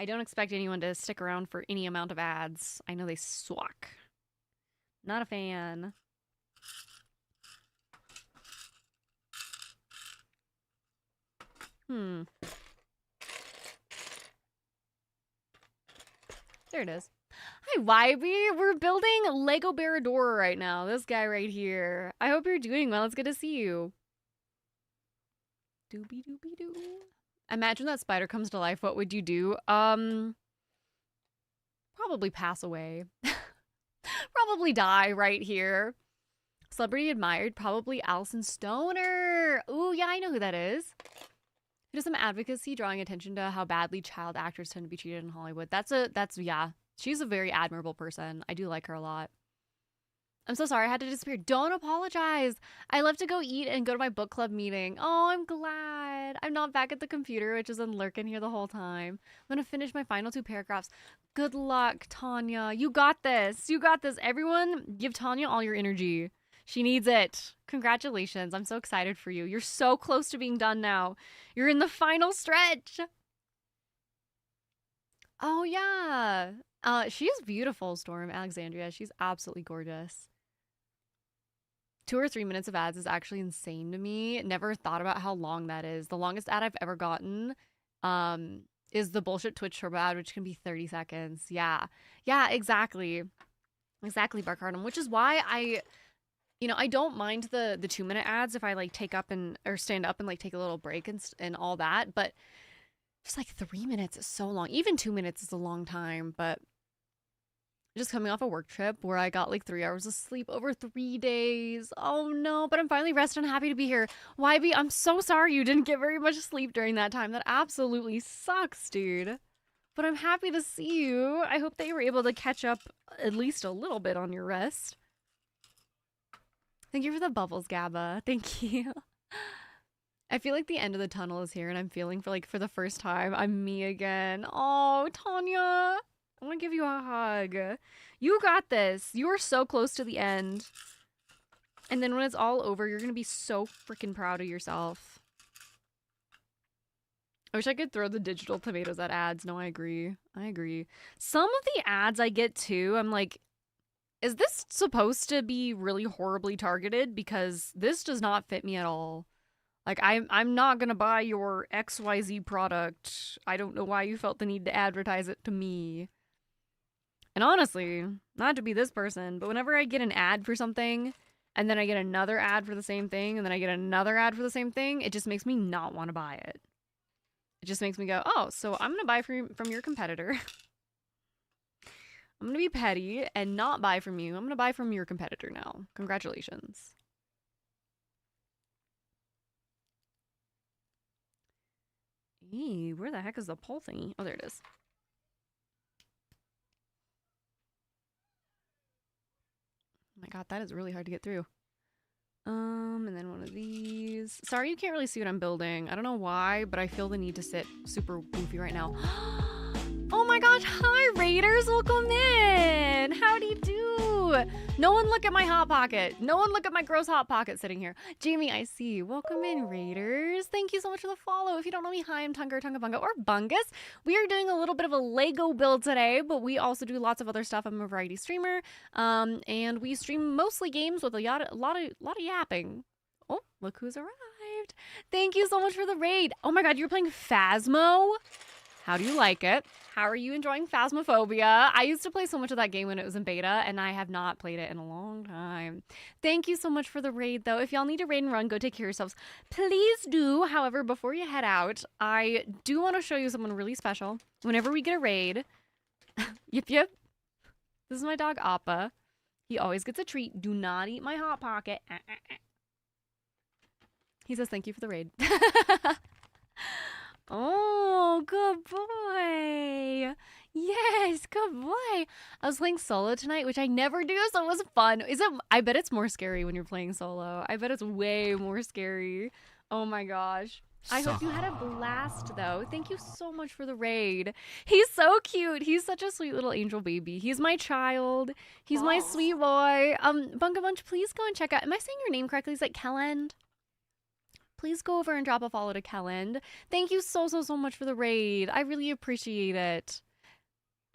I don't expect anyone to stick around for any amount of ads. I know they suck. Not a fan. There it is. Hi, Wybie. We're building Lego Baradora right now. This guy right here. I hope you're doing well. It's good to see you. Doobie doobie doo. Imagine that spider comes to life. What would you do? Probably pass away. Probably die right here. Celebrity admired. Probably Allison Stoner. Ooh, yeah, I know who that is. He does some advocacy, drawing attention to how badly child actors tend to be treated in Hollywood. Yeah. She's a very admirable person. I do like her a lot. I'm so sorry I had to disappear. Don't apologize. I love to go eat and go to my book club meeting. Oh, I'm glad. I'm not back at the computer, which has been lurking here the whole time. I'm going to finish my final 2 paragraphs. Good luck, Tanya. You got this. You got this. Everyone, give Tanya all your energy. She needs it. Congratulations. I'm so excited for you. You're so close to being done now. You're in the final stretch. Oh, yeah. She is beautiful, Storm Alexandria. She's absolutely gorgeous. 2 or 3 minutes of ads is actually insane to me. Never thought about how long that is. The longest ad I've ever gotten is the bullshit Twitch Turbo ad, which can be 30 seconds. Yeah. Yeah, exactly. Exactly, Barkardum. Which is why I don't mind the 2-minute ads if I like take up or stand up and like take a little break and all that. But just like 3 minutes is so long. Even 2 minutes is a long time, but just coming off a work trip where I got like 3 hours of sleep over 3 days. Oh no, but I'm finally rested and happy to be here. YB, I'm so sorry you didn't get very much sleep during that time. That absolutely sucks, dude. But I'm happy to see you. I hope that you were able to catch up at least a little bit on your rest. Thank you for the bubbles, Gabba. Thank you. I feel like the end of the tunnel is here and I'm feeling for the first time, I'm me again. Oh, Tanya. I want to give you a hug. You got this. You are so close to the end. And then when it's all over, you're going to be so freaking proud of yourself. I wish I could throw the digital tomatoes at ads. No, I agree. I agree. Some of the ads I get too, I'm like, is this supposed to be really horribly targeted? Because this does not fit me at all. Like, I'm not going to buy your XYZ product. I don't know why you felt the need to advertise it to me. And honestly, not to be this person, but whenever I get an ad for something, and then I get another ad for the same thing, and then I get another ad for the same thing, it just makes me not want to buy it. It just makes me go, oh, so I'm going to buy from your competitor. I'm going to be petty and not buy from you. I'm going to buy from your competitor now. Congratulations. Eee, where the heck is the poll thingy? Oh, there it is. Oh my god, that is really hard to get through. And then one of these. Sorry you can't really see what I'm building. I don't know why, but I feel the need to sit super goofy right now. Oh my gosh, hi Raiders, welcome in! Howdy do! No one look at my Hot Pocket. No one look at my gross Hot Pocket sitting here. Jamie, I see you. Welcome in, Raiders. Thank you so much for the follow. If you don't know me, hi, I'm Tunga Bunga, or Bungus. We are doing a little bit of a Lego build today, but we also do lots of other stuff. I'm a variety streamer, and we stream mostly games with a lot of yapping. Oh, look who's arrived. Thank you so much for the raid. Oh my god, you're playing Phasmo? How do you like it? How are you enjoying Phasmophobia? I used to play so much of that game when it was in beta, and I have not played it in a long time. Thank you so much for the raid, though. If y'all need to raid and run, go take care of yourselves. Please do. However, before you head out, I do want to show you someone really special. Whenever we get a raid, yip yip. This is my dog, Appa. He always gets a treat. Do not eat my Hot Pocket. He says thank you for the raid. Oh, good boy. Yes, good boy. I was playing solo tonight, which I never do, so it was fun. I bet it's more scary when you're playing solo. I bet it's way more scary. Oh my gosh. I hope you had a blast, though. Thank you so much for the raid. He's so cute. He's such a sweet little angel baby. He's my child. He's my sweet boy. Bunga Bunch, please go and check out. Am I saying your name correctly? Is it Kellend? Please go over and drop a follow to Kellend. Thank you so much for the raid. I really appreciate it.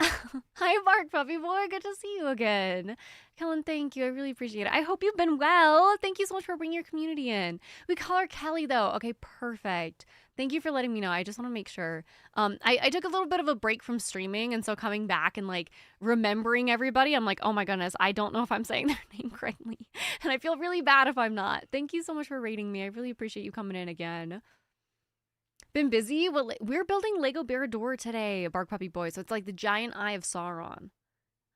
Hi, Bark Puppy Boy. Good to see you again. Kellend, thank you. I really appreciate it. I hope you've been well. Thank you so much for bringing your community in. We call her Kelly, though. Okay, perfect. Thank you for letting me know. I just want to make sure. I took a little bit of a break from streaming, and so coming back and, like, remembering everybody, I'm like, oh my goodness, I don't know if I'm saying their name correctly. And I feel really bad if I'm not. Thank you so much for rating me. I really appreciate you coming in again. Been busy? Well, we're building Lego Barad-dûr today, Bark Puppy Boy. So it's like the giant eye of Sauron.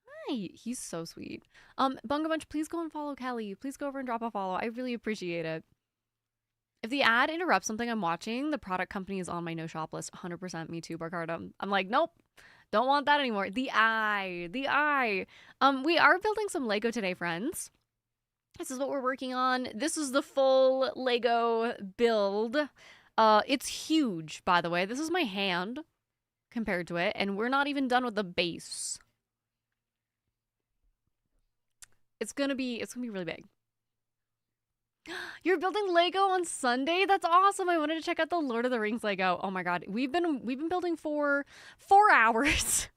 Hi, he's so sweet. Bunga Bunch, please go and follow Kelly. Please go over and drop a follow. I really appreciate it. If the ad interrupts something I'm watching, the product company is on my no shop list. 100% me too, Barkardum. I'm like, nope, don't want that anymore. The eye. We are building some Lego today, friends. This is what we're working on. This is the full Lego build. It's huge, by the way. This is my hand compared to it, and we're not even done with the base. It's gonna be really big. You're building Lego on Sunday? That's awesome. I wanted to check out the Lord of the Rings Lego. Oh my god. We've been building for 4 hours.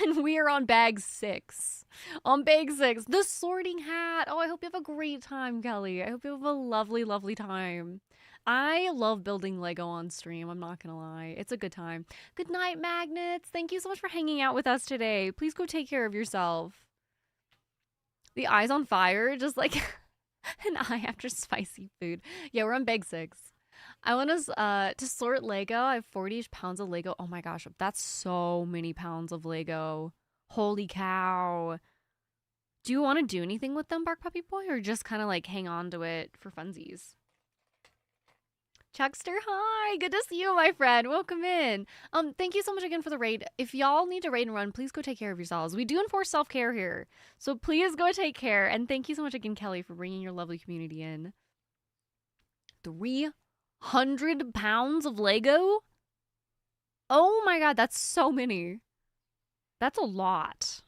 And we are on bag 6. On bag 6. The sorting hat. Oh, I hope you have a great time, Kelly. I hope you have a lovely, lovely time. I love building Lego on stream. I'm not gonna lie. It's a good time. Good night, Magnets. Thank you so much for hanging out with us today. Please go take care of yourself. The eye's on fire, just like an eye after spicy food. Yeah, we're on bag 6. I want us to sort Lego. I have 40 pounds of Lego. Oh my gosh, that's so many pounds of Lego. Holy cow. Do you want to do anything with them, Bark Puppy Boy, or just kind of like hang on to it for funsies? Chuckster, hi. Good to see you, my friend. Welcome in. Thank you so much again for the raid. If y'all need to raid and run, please go take care of yourselves. We do enforce self-care here, so please go take care. And thank you so much again, Kelly, for bringing your lovely community in. 300 pounds of Lego? Oh my god, that's so many. That's a lot.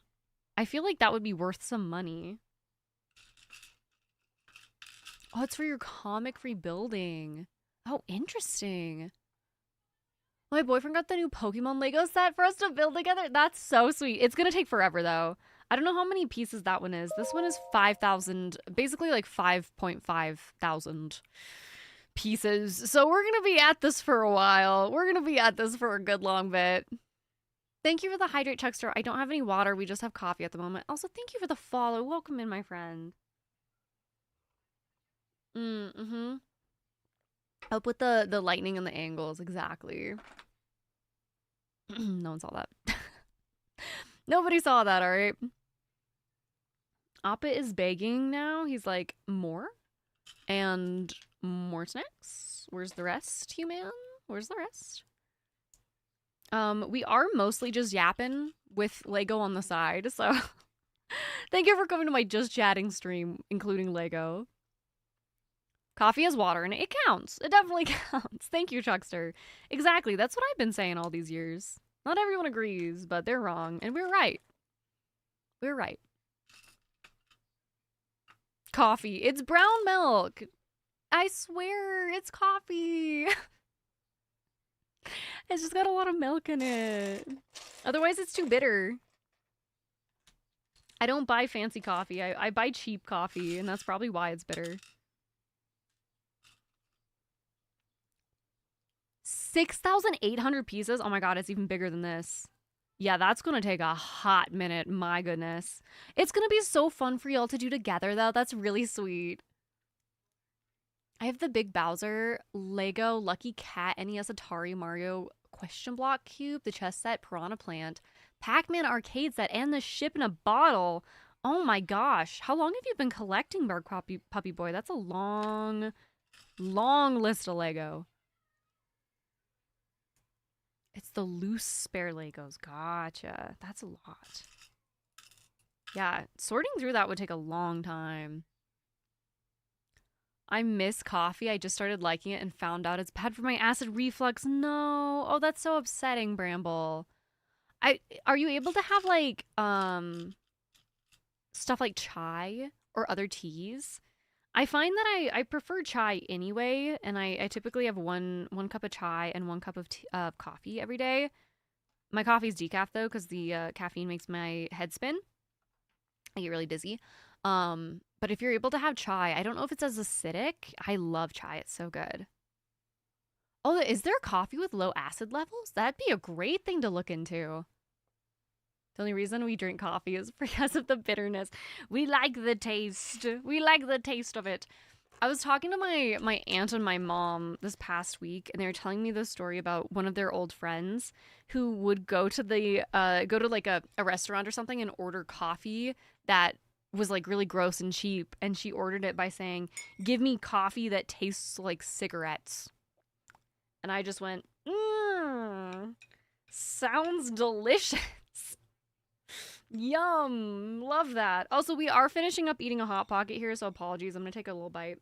I feel like that would be worth some money. Oh, it's for your comic-free building. Oh, interesting. My boyfriend got the new Pokemon Lego set for us to build together. That's so sweet. It's gonna take forever, though. I don't know how many pieces that one is. This one is 5,000, basically like 5.5 thousand pieces. So we're gonna be at this for a while. We're gonna be at this for a good long bit. Thank you for the hydrate, Chuckster. I don't have any water. We just have coffee at the moment. Also, thank you for the follow. Welcome in, my friend. Help with the lightning and the angles. Exactly. No one saw that. Nobody saw that, all right? Appa is begging now. He's like, more? And more snacks? Where's the rest, human? Where's the rest? We are mostly just yapping with Lego on the side, so thank you for coming to my just chatting stream, including Lego. Coffee has water in it. It counts. It definitely counts. Thank you, Chuckster. Exactly. That's what I've been saying all these years. Not everyone agrees, but they're wrong. And we're right. We're right. coffee. It's brown milk. I swear it's coffee. It's just got a lot of milk in it. Otherwise, it's too bitter. I don't buy fancy coffee. I buy cheap coffee, and that's probably why it's bitter. 6,800 pieces? Oh my god, it's even bigger than this. Yeah, that's gonna take a hot minute. My goodness. It's gonna be so fun for y'all to do together, though. That's really sweet. I have the Big Bowser, Lego, Lucky Cat, NES, Atari, Mario, Question Block Cube, the chess set, Piranha Plant, Pac-Man arcade set, and the ship in a bottle. Oh my gosh. How long have you been collecting, Bark Puppy Boy? That's a long, long list of Lego. It's the loose spare Legos. Gotcha. That's a lot. Yeah, sorting through that would take a long time. I miss coffee. I just started liking it and found out it's bad for my acid reflux. No. Oh, that's so upsetting, Bramble. Are you able to have like stuff like chai or other teas? I find that I prefer chai anyway, and I typically have one cup of chai and 1 cup of coffee every day. My coffee's decaf though, because the caffeine makes my head spin. I get really dizzy. But if you're able to have chai, I don't know if it's as acidic. I love chai. It's so good. Oh, is there coffee with low acid levels? That'd be a great thing to look into. The only reason we drink coffee is because of the bitterness. We like the taste. We like the taste of it. I was talking to my aunt and my mom this past week, and they were telling me the story about one of their old friends who would go to like a restaurant or something and order coffee that was like really gross and cheap, and she ordered it by saying, "Give me coffee that tastes like cigarettes." And I just went, sounds delicious. Yum. Love that. Also, we are finishing up eating a Hot Pocket here, so apologies. I'm gonna take a little bite.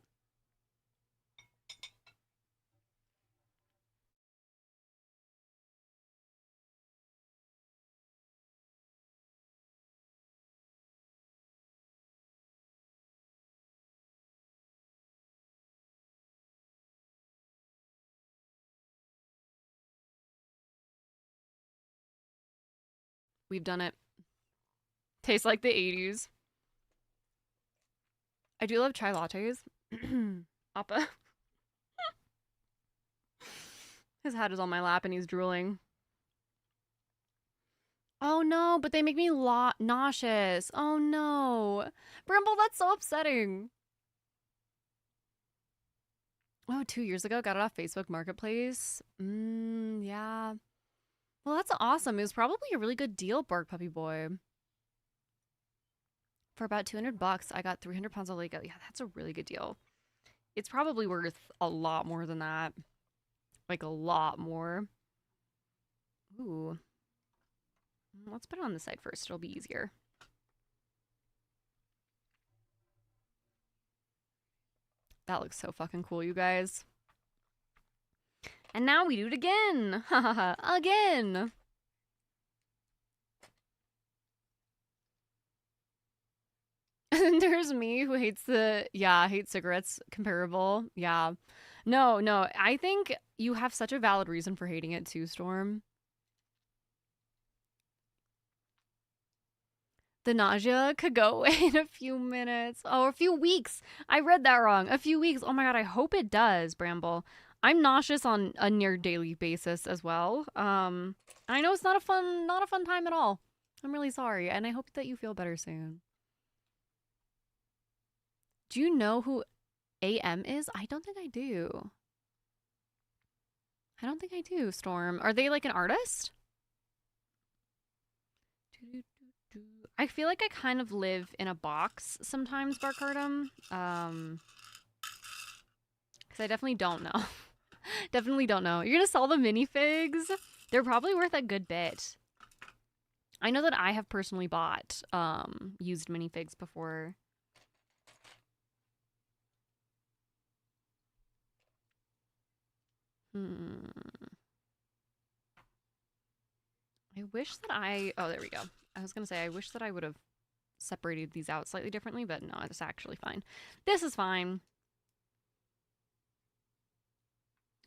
We've done it. Tastes like the 80s. I do love chai lattes. Appa. His hat is on my lap and he's drooling. Oh no, but they make me nauseous. Oh no. Brimble, that's so upsetting. Oh, 2 years ago, got it off Facebook Marketplace. Yeah. Well, that's awesome. It was probably a really good deal, Bark Puppy Boy. For about $200, I got 300 pounds of Lego. Yeah, that's a really good deal. It's probably worth a lot more than that. Like a lot more. Ooh. Let's put it on the side first. It'll be easier. That looks so fucking cool, you guys. And now we do it again. Again. And there's me who hates hates cigarettes. Comparable. Yeah. No. I think you have such a valid reason for hating it too, Storm. The nausea could go away in a few minutes. Oh, a few weeks. I read that wrong. A few weeks. Oh my god, I hope it does, Bramble. I'm nauseous on a near daily basis as well. I know it's not a fun time at all. I'm really sorry, and I hope that you feel better soon. Do you know who AM is? I don't think I do. I don't think I do, Storm. Are they like an artist? I feel like I kind of live in a box sometimes, Barkardum. Because I definitely don't know. Definitely don't know. You're gonna sell the minifigs? They're probably worth a good bit. I know that I have personally bought used minifigs before. I wish that oh, there we go. I was gonna say, I wish that I would have separated these out slightly differently, but no, it's actually fine. This is fine.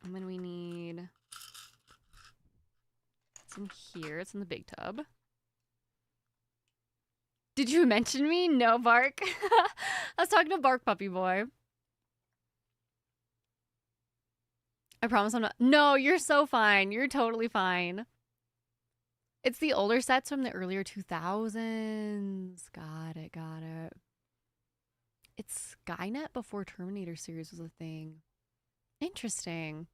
And then we need... It's in here. It's in the big tub. Did you mention me? No, Bark. I was talking to Bark Puppy Boy. I promise I'm not... No, you're so fine. You're totally fine. It's the older sets from the earlier 2000s. Got it, got it. It's Skynet before Terminator series was a thing. Interesting.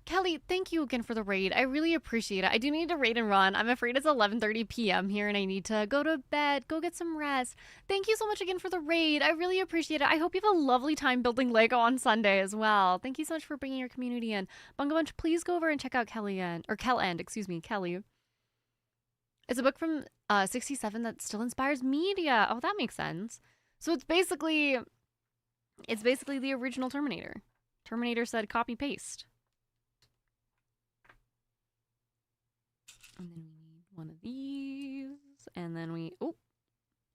Kelly, thank you again for the raid. I really appreciate it. I do need to raid and run. I'm afraid it's 11:30 p.m. here and I need to go to bed, go get some rest. Thank you so much again for the raid. I really appreciate it. I hope you have a lovely time building Lego on Sunday as well. Thank you so much for bringing your community in. Bunga Bunch, please go over and check out Kelly Kelly. It's a book from 67 that still inspires media. Oh, that makes sense. So it's basically the original Terminator. Terminator said copy paste. And then we need one of these. And then oh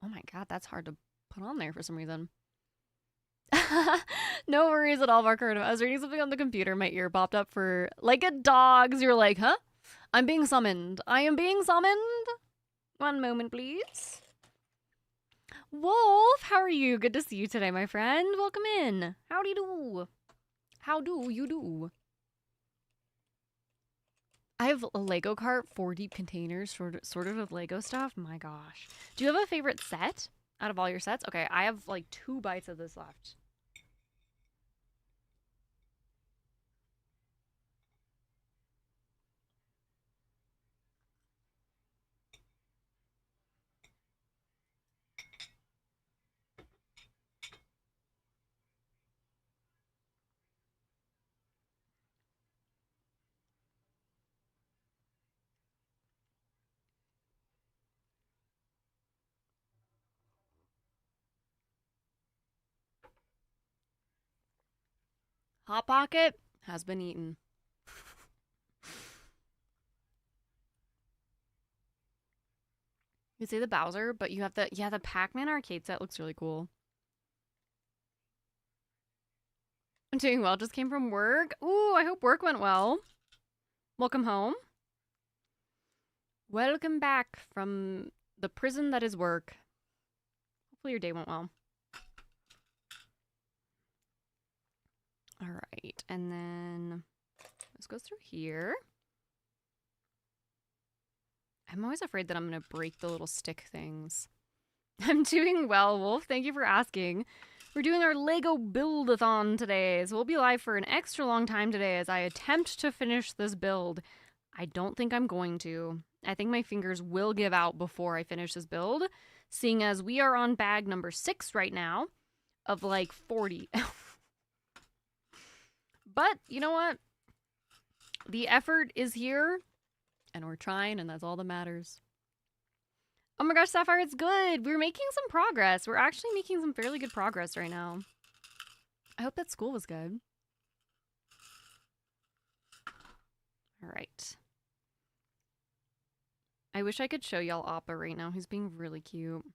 my god, that's hard to put on there for some reason. No worries at all, Mark. I was reading something on the computer. My ear popped up for like a dog's. You're like, huh? I'm being summoned. I am being summoned. One moment, please. Wolf, how are you? Good to see you today, my friend. Welcome in. Howdy do. How do you do? I have a Lego cart, 4 deep containers, sorted with Lego stuff. My gosh. Do you have a favorite set out of all your sets? Okay, I have like 2 bites of this left. Hot Pocket has been eaten. You say the Bowser, but you have the Pac-Man arcade set looks really cool. I'm doing well. Just came from work. Ooh, I hope work went well. Welcome home. Welcome back from the prison that is work. Hopefully your day went well. All right, and then this goes through here. I'm always afraid that I'm going to break the little stick things. I'm doing well, Wolf. Thank you for asking. We're doing our Lego Build-A-Thon today, so we'll be live for an extra long time today as I attempt to finish this build. I don't think I'm going to. I think my fingers will give out before I finish this build, seeing as we are on bag number 6 right now of like 40. But you know what? The effort is here, and we're trying, and that's all that matters. Oh my gosh, Sapphire, it's good. We're making some progress. We're actually making some fairly good progress right now. I hope that school was good. All right. I wish I could show y'all Appa right now. He's being really cute.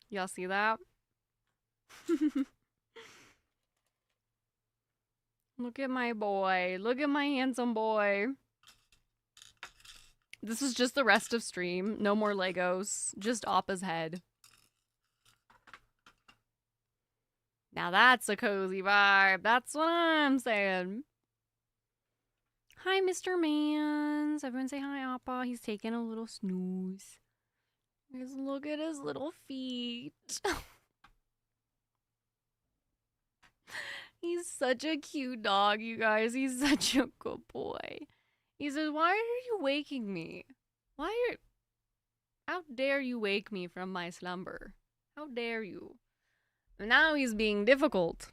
Y'all see that? Look at my boy. Look at my handsome boy. This is just the rest of stream. No more Legos. Just Appa's head. Now that's a cozy vibe. That's what I'm saying. Hi, Mr. Mans. Everyone say hi, Appa. He's taking a little snooze. Just look at his little feet. He's such a cute dog, you guys. He's such a good boy. He says, why are you waking me? How dare you wake me from my slumber? How dare you? And now he's being difficult.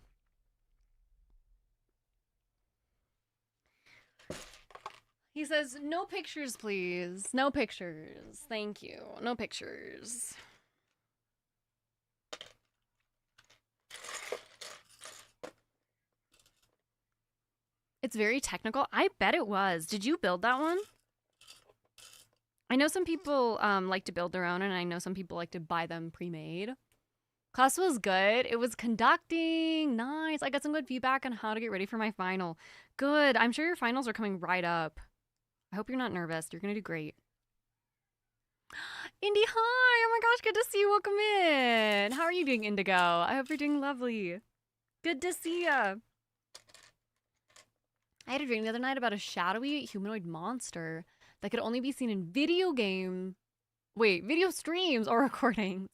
He says, no pictures, please. No pictures. Thank you. No pictures. It's very technical. I bet it was. Did you build that one? I know some people like to build their own, and I know some people like to buy them pre-made. Class was good. It was conducting. Nice. I got some good feedback on how to get ready for my final. Good. I'm sure your finals are coming right up. I hope you're not nervous. You're going to do great. Indy, hi. Oh my gosh, good to see you. Welcome in. How are you doing, Indigo? I hope you're doing lovely. Good to see ya. I had a dream the other night about a shadowy humanoid monster that could only be seen in video streams or recordings,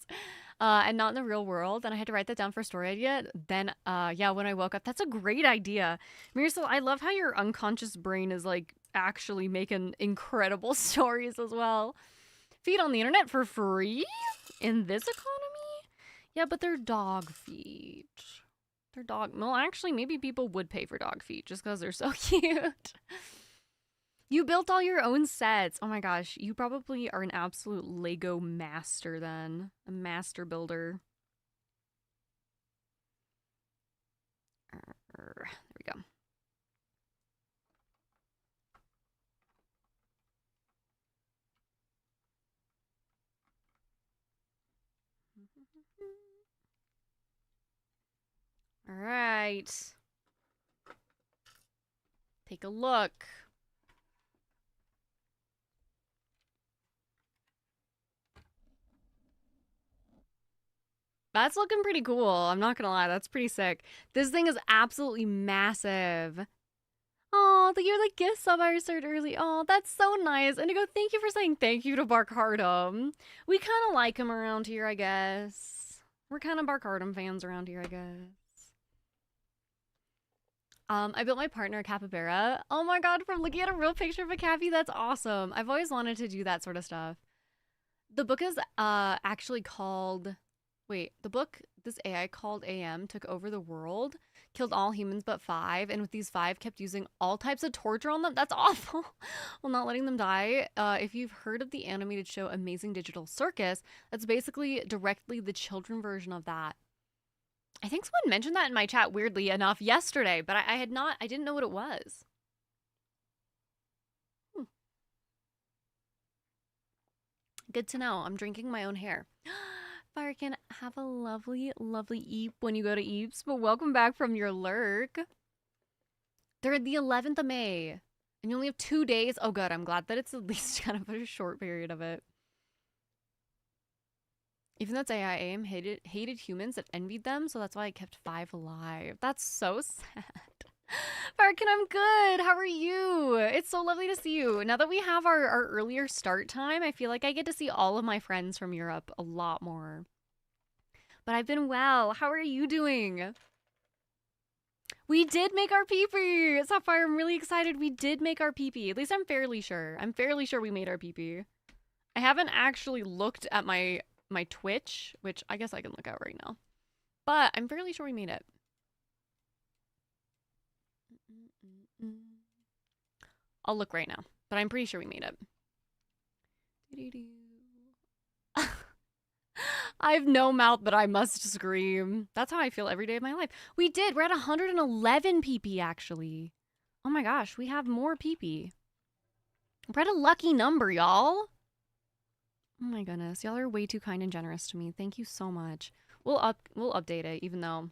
and not in the real world. And I had to write that down for a story idea. Then, yeah, when I woke up, that's a great idea. Mirsel, I love how your unconscious brain is like actually making incredible stories as well. Feed on the internet for free in this economy? Yeah, but they're dog feet. They're dog. Well, actually, maybe people would pay for dog feet just because they're so cute. You built all your own sets. Oh my gosh, you probably are an absolute Lego master then. A master builder. There we go. All right. Take a look. That's looking pretty cool. I'm not gonna lie, that's pretty sick. This thing is absolutely massive. Oh, you're the gift sub I reserved early. Oh, that's so nice. Indigo, thank you for saying thank you to Barkardum. We kind of like him around here, I guess. We're kind of Barkardum fans around here, I guess. I built my partner a capybara. Oh my god, from looking at a real picture of a cappy, that's awesome. I've always wanted to do that sort of stuff. The book is actually called... Wait, the book this AI called AM took over the world, killed all humans but 5, and with these 5 kept using all types of torture on them. That's awful. While not letting them die. If you've heard of the animated show Amazing Digital Circus, that's basically directly the children version of that. I think someone mentioned that in my chat weirdly enough yesterday, but I didn't know what it was. Good to know. I'm drinking my own hair. Firekin, have a lovely, lovely Eep when you go to Eeps, but welcome back from your lurk. They're the 11th of May, and you only have 2 days. Oh, good. I'm glad that it's at least kind of a short period of it. Even though it's AI, AM hated humans that envied them, so that's why I kept 5 alive. That's so sad. Farkin, I'm good. How are you? It's so lovely to see you. Now that we have our earlier start time, I feel like I get to see all of my friends from Europe a lot more. But I've been well. How are you doing? We did make our PP. Sapphire, I'm really excited. We did make our PP. At least I'm fairly sure. I'm fairly sure we made our PP. I haven't actually looked at my Twitch, which I guess I can look at right now. But I'm fairly sure we made it. I'll look right now, but I'm pretty sure we made it. I have no mouth, but I must scream. That's how I feel every day of my life. We did. We're at 111 PP, actually. Oh my gosh, we have more PP. We're at a lucky number, y'all. Oh my goodness, y'all are way too kind and generous to me. Thank you so much. We'll update it, even though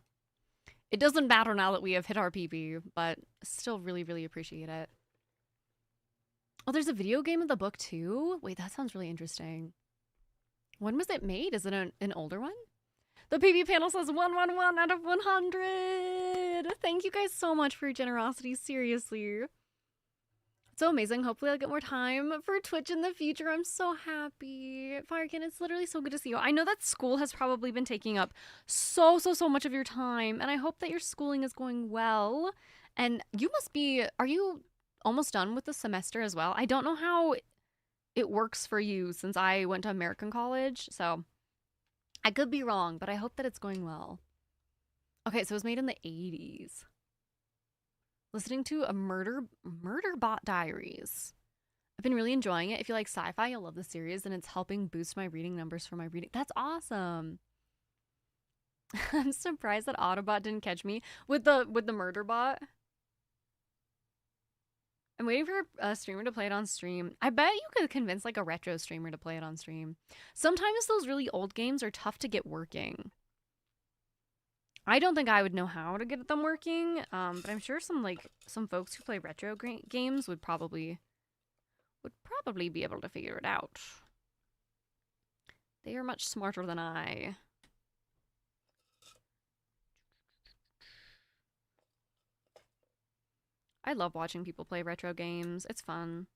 it doesn't matter now that we have hit our PP, but still really, really appreciate it. Oh, there's a video game of the book too? Wait, that sounds really interesting. When was it made? Is it an older one? The PP panel says 111 out of 100. Thank you guys so much for your generosity. Seriously. It's so amazing. Hopefully I'll get more time for Twitch in the future. I'm so happy. Firekin, it's literally so good to see you. I know that school has probably been taking up so much of your time, and I hope that your schooling is going well. And you must be, are you almost done with the semester as well? I don't know how it works for you since I went to American college, so I could be wrong, but I hope that it's going well. Okay, so it was made in the 80s. Listening to a Murderbot Diaries. I've been really enjoying it. If you like sci-fi, you'll love the series, and it's helping boost my reading numbers for my reading. That's awesome. I'm surprised that Autobot didn't catch me with the Murderbot. I'm waiting for a streamer to play it on stream. I bet you could convince like a retro streamer to play it on stream. Sometimes those really old games are tough to get working. I don't think I would know how to get them working, but I'm sure some folks who play retro games would probably be able to figure it out. They are much smarter than I. I love watching people play retro games. It's fun.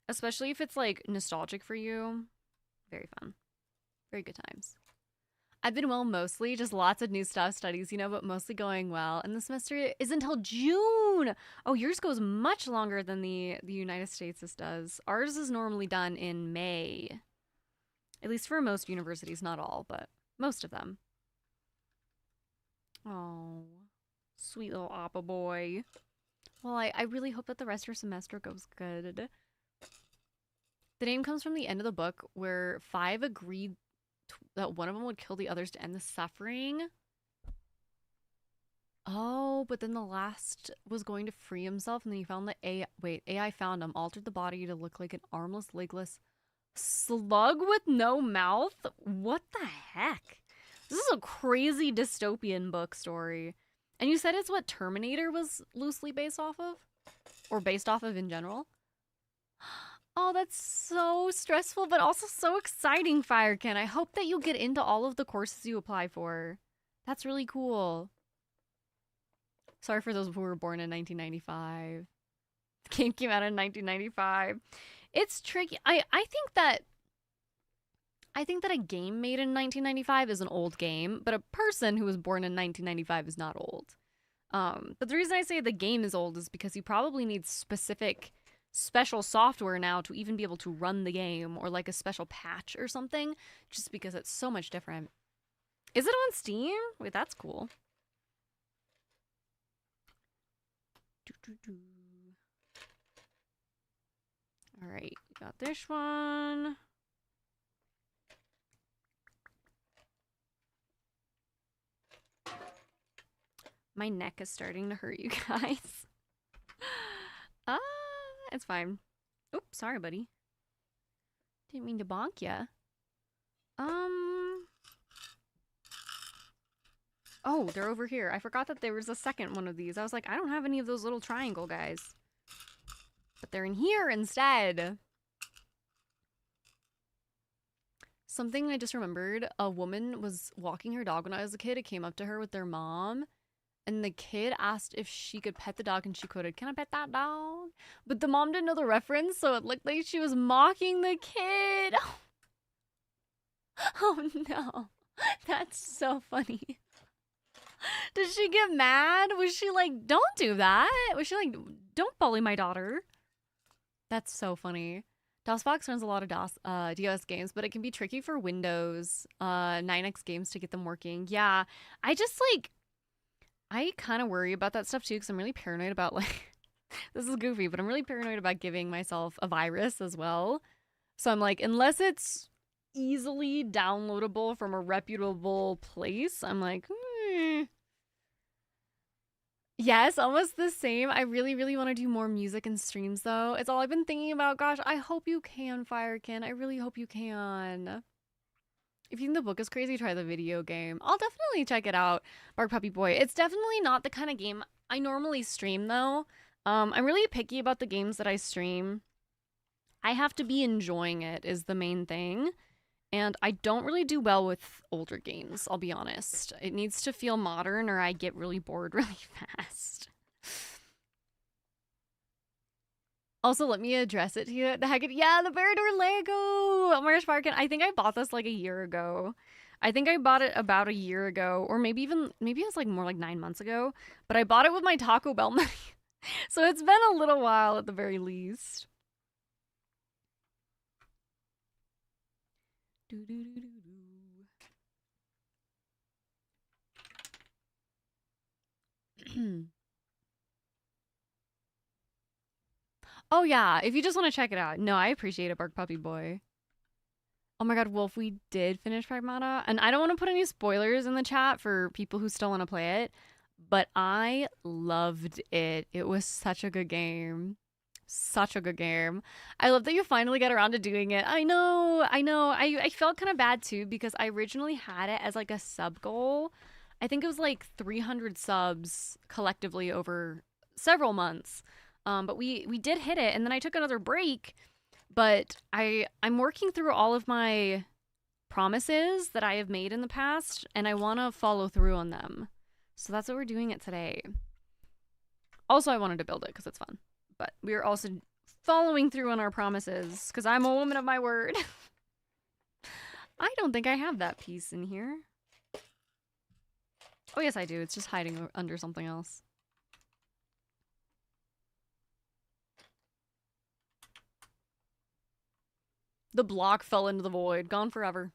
Especially if it's like nostalgic for you. Very fun. Very good times. I've been well mostly, just lots of new stuff, studies, but mostly going well. And the semester is until June. Oh, yours goes much longer than the United States does. Ours is normally done in May. At least for most universities, not all, but most of them. Oh, sweet little Appa boy. Well, I really hope that the rest of your semester goes good. The name comes from the end of the book where 5 agreed that one of them would kill the others to end the suffering. Oh, but then the last was going to free himself, and then he found the AI found him, altered the body to look like an armless, legless slug with no mouth? What the heck? This is a crazy dystopian book story. And you said it's what Terminator was loosely based off of? Or based off of in general? Oh, that's so stressful, but also so exciting, Firekin. I hope that you'll get into all of the courses you apply for. That's really cool. Sorry for those who were born in 1995. The game came out in 1995. It's tricky. I think that a game made in 1995 is an old game, but a person who was born in 1995 is not old. But the reason I say the game is old is because you probably need special software now to even be able to run the game, or like a special patch or something, just because it's so much different. Is it on Steam? Wait, that's cool. All right, got this one. My neck is starting to hurt, you guys. It's fine. Oops, sorry, buddy. Didn't mean to bonk ya. Oh, they're over here. I forgot that there was a second one of these. I was like, I don't have any of those little triangle guys. But they're in here instead. Something I just remembered. A woman was walking her dog when I was a kid. It came up to her with their mom. And the kid asked if she could pet the dog, and she quoted, "Can I pet that dog?" But the mom didn't know the reference, so it looked like she was mocking the kid. Oh no. That's so funny. Did she get mad? Was she like, "Don't do that"? Was she like, "Don't bully my daughter"? That's so funny. DOSBox runs a lot of DOS games, but it can be tricky for Windows 9X games to get them working. Yeah, I kind of worry about that stuff too, because I'm really paranoid about this is goofy, but I'm really paranoid about giving myself a virus as well. So I'm like, unless it's easily downloadable from a reputable place, I'm like, Yes, almost the same. I really, really want to do more music and streams, though. It's all I've been thinking about. Gosh, I hope you can, Firekin. I really hope you can. If you think the book is crazy, try the video game. I'll definitely check it out, Bark Puppy Boy. It's definitely not the kind of game I normally stream, though. I'm really picky about the games that I stream. I have to be enjoying it is the main thing. And I don't really do well with older games, I'll be honest. It needs to feel modern or I get really bored really fast. Also, let me address it to you. The heck, yeah, the Bear Lego! Oh my gosh, Farkin, I think I bought this like a year ago. I think I bought it about a year ago, or maybe it was like more like 9 months ago. But I bought it with my Taco Bell money. So it's been a little while at the very least. Oh yeah, if you just want to check it out. No, I appreciate it, Bark Puppy Boy. Oh my god, Wolf, we did finish Pragmata. And I don't want to put any spoilers in the chat for people who still want to play it. but I loved it. It was such a good game. Such a good game. I love that you finally got around to doing it. I know, I know. I felt kind of bad too because I originally had it as like a sub goal. I think it was like 300 subs collectively over several months. But we did hit it, and then I took another break. But I'm working through all of my promises that I have made in the past, and I want to follow through on them. So that's what we're doing it today. Also, I wanted to build it because it's fun. But we are also following through on our promises because I'm a woman of my word. I don't think I have that piece in here. Oh, yes, I do. It's just hiding under something else. The block fell into the void. Gone forever.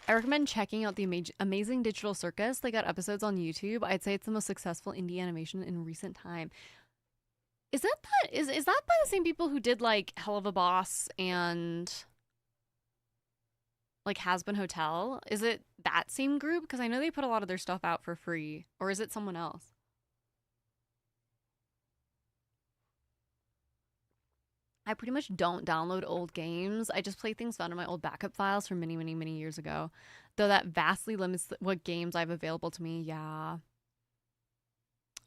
I recommend checking out the Amazing Digital Circus. They got episodes on YouTube. I'd say it's the most successful indie animation in recent time. Is that by the same people who did like Hell of a Boss and like Has Been Hotel? Is it that same group? Because I know they put a lot of their stuff out for free. Or is it someone else? I pretty much don't download old games. I just play things found in my old backup files from many, many, many years ago. Though that vastly limits what games I have available to me. Yeah.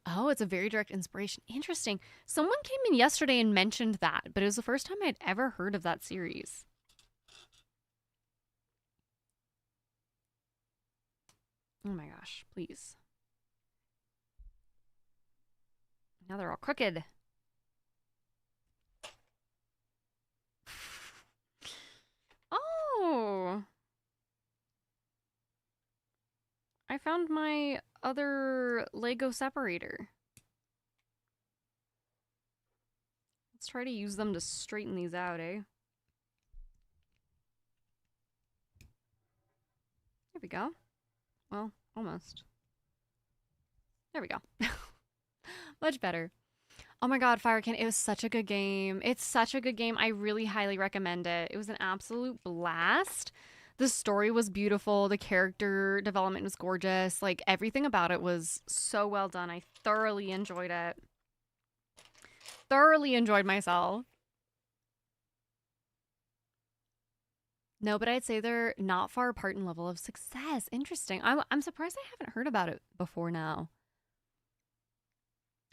Oh, it's a very direct inspiration. Interesting. Someone came in yesterday and mentioned that, but it was the first time I'd ever heard of that series. Oh my gosh, please. Now they're all crooked. Oh. I found my other Lego separator. Let's try to use them to straighten these out, eh? There we go. Well, almost. There we go. Much better. Oh my god, Firekin, it was such a good game. It's such a good game. I really highly recommend it. It was an absolute blast. The story was beautiful. The character development was gorgeous. Like, everything about it was so well done. I thoroughly enjoyed it. Thoroughly enjoyed myself. No, but I'd say they're not far apart in level of success. Interesting. I'm surprised I haven't heard about it before now.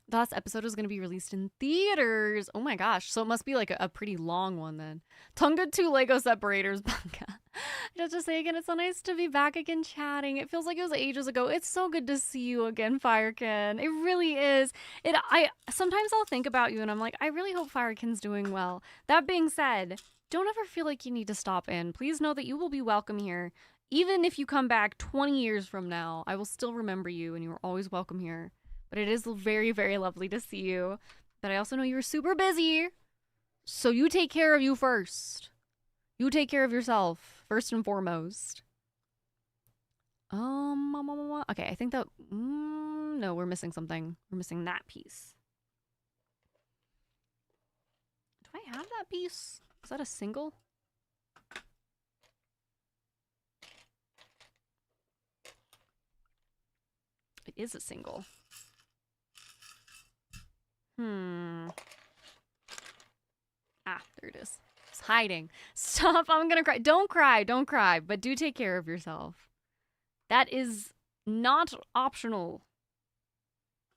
The last episode is going to be released in theaters. Oh my gosh. So it must be like a pretty long one then. Tonga 2 Lego separators. Just to say again, it's so nice to be back again chatting. It feels like it was ages ago. It's so good to see you again, Firekin. It really is. Sometimes I'll think about you and I'm like, I really hope Firekin's doing well. That being said, don't ever feel like you need to stop in. Please know that you will be welcome here. Even if you come back 20 years from now, I will still remember you and you are always welcome here. But it is very, very lovely to see you. But I also know you're super busy. So you take care of you first. You take care of yourself, first and foremost. Okay, I think that... no, we're missing something. We're missing that piece. Do I have that piece? Is that a single? It is a single. There it is. It's hiding. Stop, I'm gonna cry. Don't cry, don't cry, but do take care of yourself. That is not optional.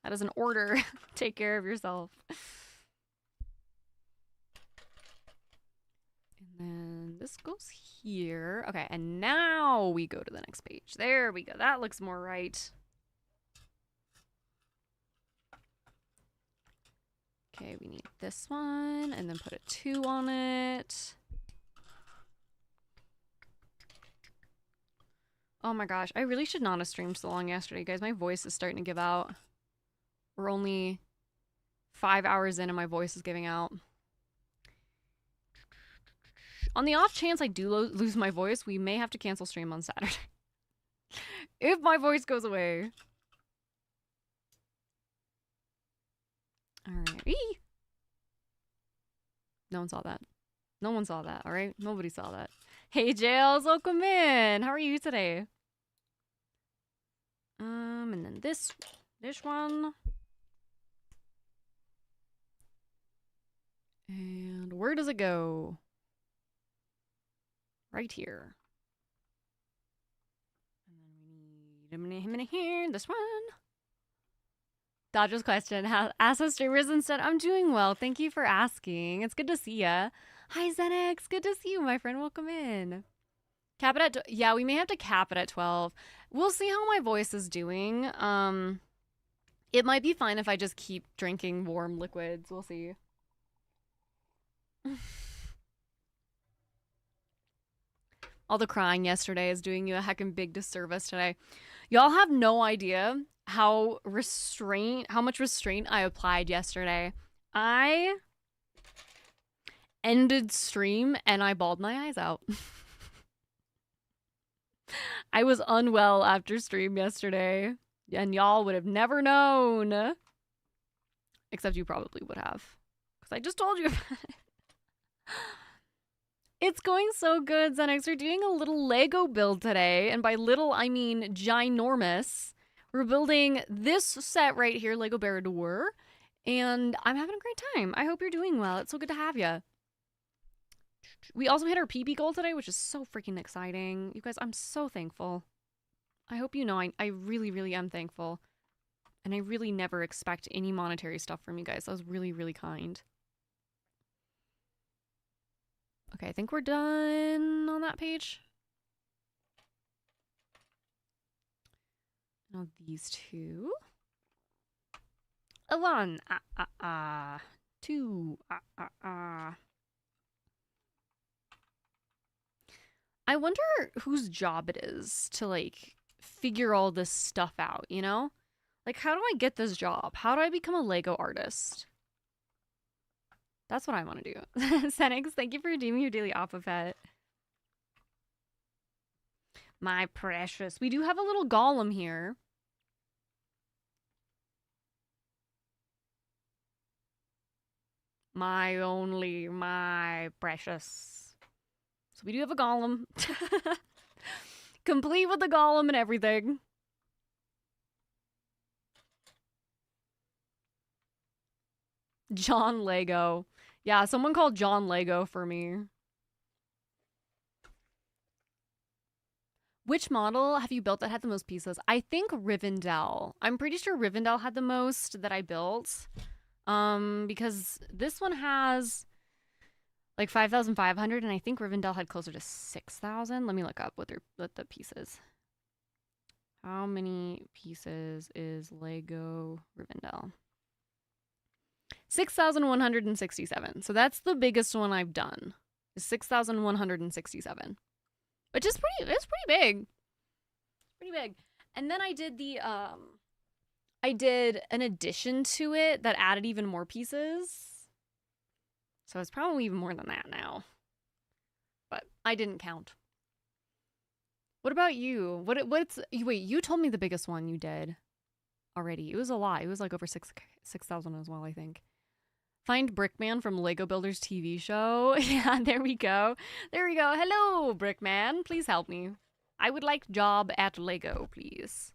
That is an order. Take care of yourself. And then this goes here. Okay, and now we go to the next page. There we go. That looks more right. Okay, we need this one, and then put a 2 on it. Oh my gosh, I really should not have streamed so long yesterday, guys. My voice is starting to give out. We're only 5 hours in and my voice is giving out. On the off chance I do lose my voice, we may have to cancel stream on Saturday. If my voice goes away. Alright. No one saw that. No one saw that, alright? Nobody saw that. Hey, Jails, welcome in. How are you today? bam, and then this one. And where does it go? Right here. And then we need him in here. This one. Dodger's question. Ask us streamers instead. I'm doing well. Thank you for asking. It's good to see ya. Hi, Zenex. Good to see you, my friend. Welcome in. Cap it at... Yeah, we may have to cap it at 12. We'll see how my voice is doing. It might be fine if I just keep drinking warm liquids. We'll see. All the crying yesterday is doing you a heckin' big disservice today. Y'all have no idea how much restraint I applied yesterday. I ended stream and I bawled my eyes out. I was unwell after stream yesterday, and y'all would have never known. Except you probably would have, because I just told you about it. It's going so good, Xenix. We're doing a little Lego build today, and by little, I mean ginormous. We're building this set right here, Lego Barrador, and I'm having a great time. I hope you're doing well. It's so good to have you. We also hit our PB goal today, which is so freaking exciting. You guys, I'm so thankful. I hope you know I really, really am thankful. And I really never expect any monetary stuff from you guys. That was really, really kind. Okay, I think we're done on that page. Now these two. One, two, I wonder whose job it is to, like, figure all this stuff out, you know? Like, how do I get this job? How do I become a Lego artist? That's what I want to do. Senix, thank you for redeeming your daily Oppa Pet. My precious. We do have a little golem here. My precious. So we do have a golem. Complete with the golem and everything. John Lego. Yeah, someone called John Lego for me. Which model have you built that had the most pieces? I think Rivendell. I'm pretty sure Rivendell had the most that I built. Because this one has like 5,500, and I think Rivendell had closer to 6,000. Let me look up what the pieces. How many pieces is Lego Rivendell? 6,167. So that's the biggest one I've done. Is 6,167. Which is it's pretty big. Pretty big. And then I did I did an addition to it that added even more pieces. So it's probably even more than that now. But I didn't count. What about you? Wait, you told me the biggest one you did already. It was a lot. It was like over 6,000 as well, I think. Find Brickman from Lego Builders TV show. Yeah, there we go. There we go. Hello, Brickman. Please help me. I would like job at Lego, please.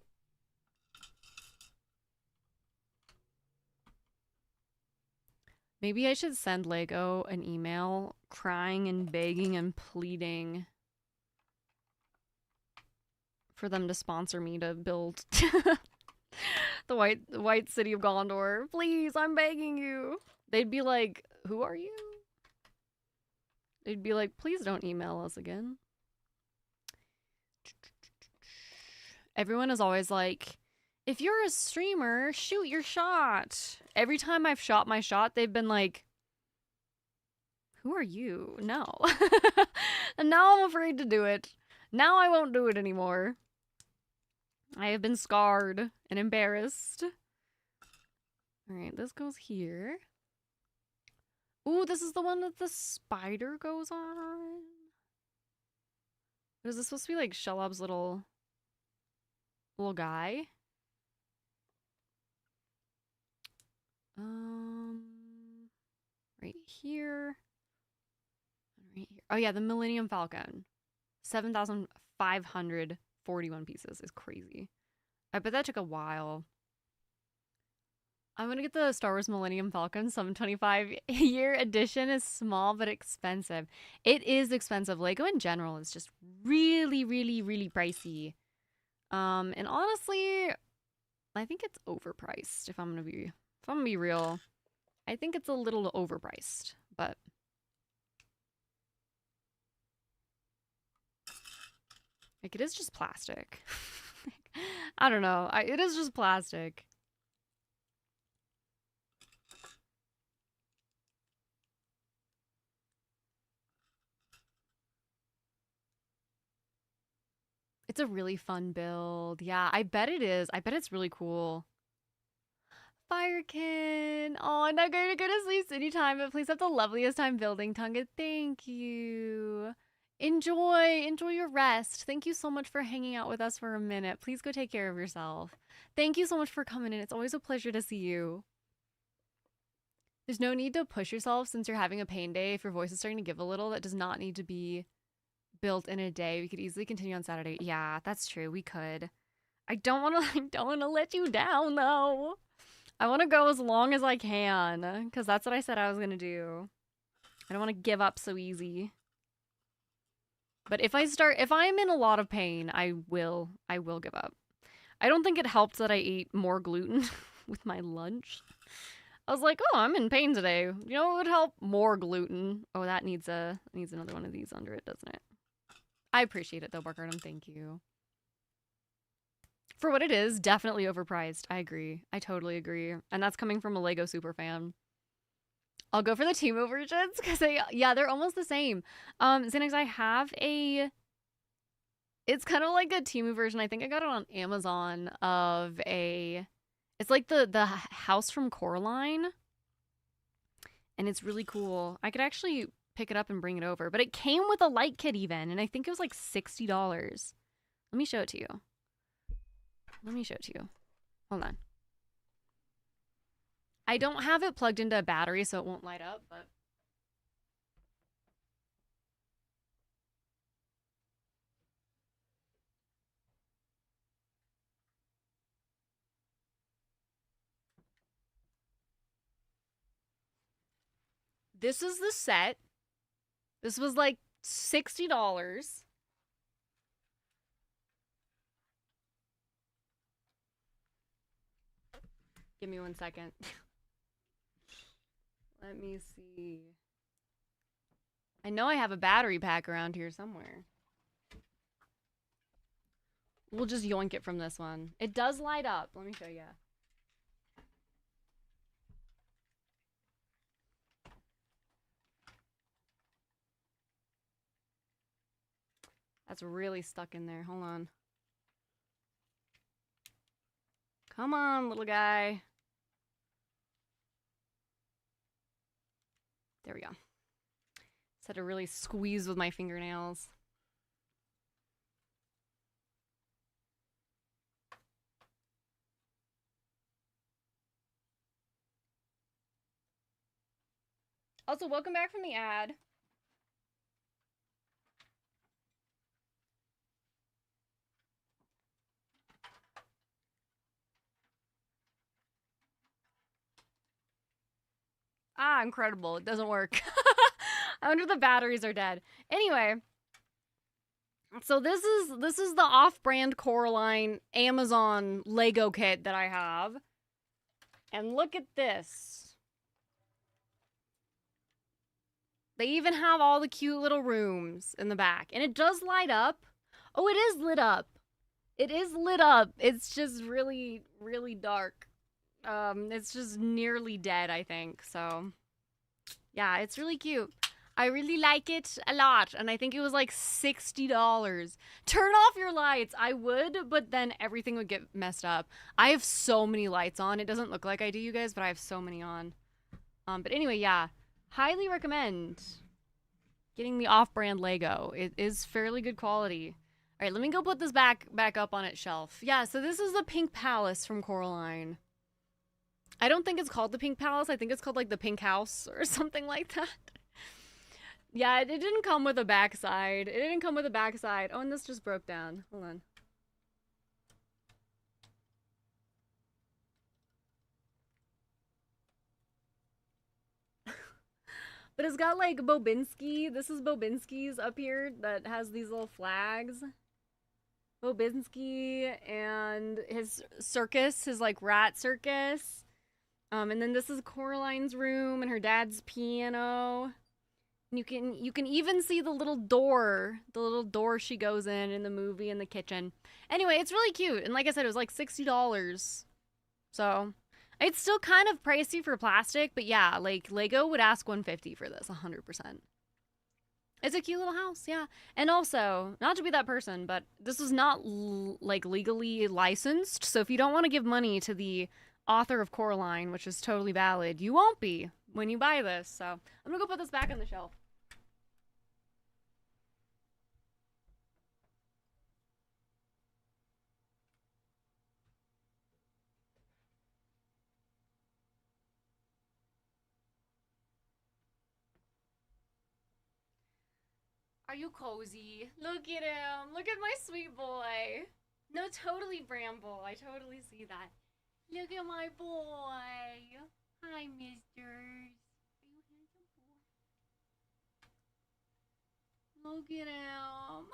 Maybe I should send Lego an email crying and begging and pleading for them to sponsor me to build the white city of Gondor. Please, I'm begging you. They'd be like, who are you? They'd be like, please don't email us again. Everyone is always like, if you're a streamer, shoot your shot. Every time I've shot my shot, they've been like, who are you? No. And now I'm afraid to do it. Now I won't do it anymore. I have been scarred and embarrassed. All right, this goes here. Ooh, this is the one that the spider goes on. Is this supposed to be like Shelob's little guy? Right here. Right here. Oh yeah, the Millennium Falcon. 7,541 pieces is crazy. I bet that took a while. I'm gonna get the Star Wars Millennium Falcon 725-year edition. Is small but expensive. It is expensive. Lego in general is just really, really, really pricey. And honestly, I think it's overpriced. If I'm gonna be real, I think it's a little overpriced. But like, it is just plastic. I don't know. It is just plastic. It's a really fun build. Yeah, I bet it is. I bet it's really cool. Firekin. Oh, I'm not going to go to sleep anytime, but please have the loveliest time building, Tonga. Thank you. Enjoy your rest. Thank you so much for hanging out with us for a minute. Please go take care of yourself. Thank you so much for coming in. It's always a pleasure to see you. There's no need to push yourself since you're having a pain day. If your voice is starting to give a little, that does not need to be built in a day. We could easily continue on Saturday. Yeah, that's true. We could. I don't want to let you down though. I want to go as long as I can because that's what I said I was going to do. I don't want to give up so easy. But if I'm in a lot of pain, I will give up. I don't think it helped that I ate more gluten with my lunch. I was like, oh, I'm in pain today. You know what would help? More gluten. Oh, that needs another one of these under it, doesn't it? I appreciate it though, Barkardum. Thank you. For what it is, definitely overpriced. I agree. I totally agree. And that's coming from a Lego super fan. I'll go for the Temu versions because they're almost the same. Xanax, I have it's kind of like a Temu version. I think I got it on Amazon it's like the house from Coraline. And it's really cool. I could actually pick it up and bring it over. But it came with a light kit even. And I think it was like $60. Let me show it to you. Hold on. I don't have it plugged into a battery, so it won't light up, but... This is the set. This was like $60. Give me 1 second. Let me see. I know I have a battery pack around here somewhere. We'll just yoink it from this one. It does light up. Let me show you. That's really stuck in there. Hold on. Come on, little guy. There we go. Just had to really squeeze with my fingernails. Also, welcome back from the ad. Ah, incredible. It doesn't work. I wonder if the batteries are dead. Anyway, so this is the off-brand Coraline Amazon Lego kit that I have. And look at this. They even have all the cute little rooms in the back. And it does light up. Oh, it is lit up. It is lit up. It's just really, really dark. It's just nearly dead, I think. So, yeah, it's really cute. I really like it a lot. And I think it was like $60. Turn off your lights. I would, but then everything would get messed up. I have so many lights on. It doesn't look like I do, you guys, but I have so many on. But anyway, yeah. Highly recommend getting the off-brand Lego. It is fairly good quality. All right, let me go put this back up on its shelf. Yeah, so this is the Pink Palace from Coraline. I don't think it's called the Pink Palace. I think it's called like the Pink House or something like that. Yeah, it didn't come with a backside. Oh, and this just broke down. Hold on. But it's got like Bobinski. This is Bobinski's up here that has these little flags. Bobinski and his circus, his like rat circus. And then this is Coraline's room and her dad's piano. You can even see the little door she goes in the movie in the kitchen. Anyway, it's really cute. And like I said, it was like $60. So it's still kind of pricey for plastic, but yeah, like Lego would ask $150 for this, 100%. It's a cute little house, yeah. And also, not to be that person, but this is not like legally licensed. So if you don't want to give money to the author of Coraline, which is totally valid, you won't be when you buy this. So I'm gonna go put this back on the shelf. Are you cozy? Look at him. Look at my sweet boy. No, totally Bramble. I totally see that. Look at my boy. Hi, misters. Are you handsome boy? Look at him.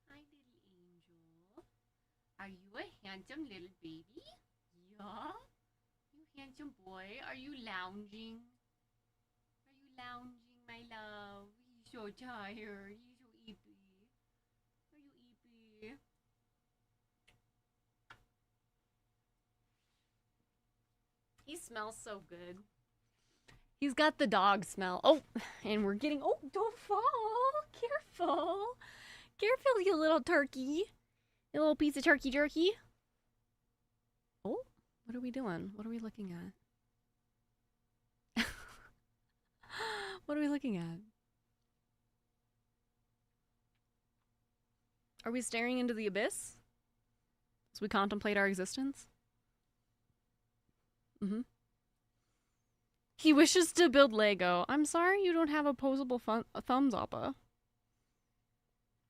Hi, little angel. Are you a handsome little baby? Yeah? You handsome boy. Are you lounging? Are you lounging? My love, he's so tired. He's so eepy. Are you eepy? He smells so good. He's got the dog smell. Oh, and we're getting... Oh, don't fall. Careful. Careful, you little turkey. You little piece of turkey jerky. Oh, what are we doing? What are we looking at? What are we looking at? Are we staring into the abyss as we contemplate our existence? Mm-hmm. He wishes to build Lego. I'm sorry you don't have opposable thumbs, Appa.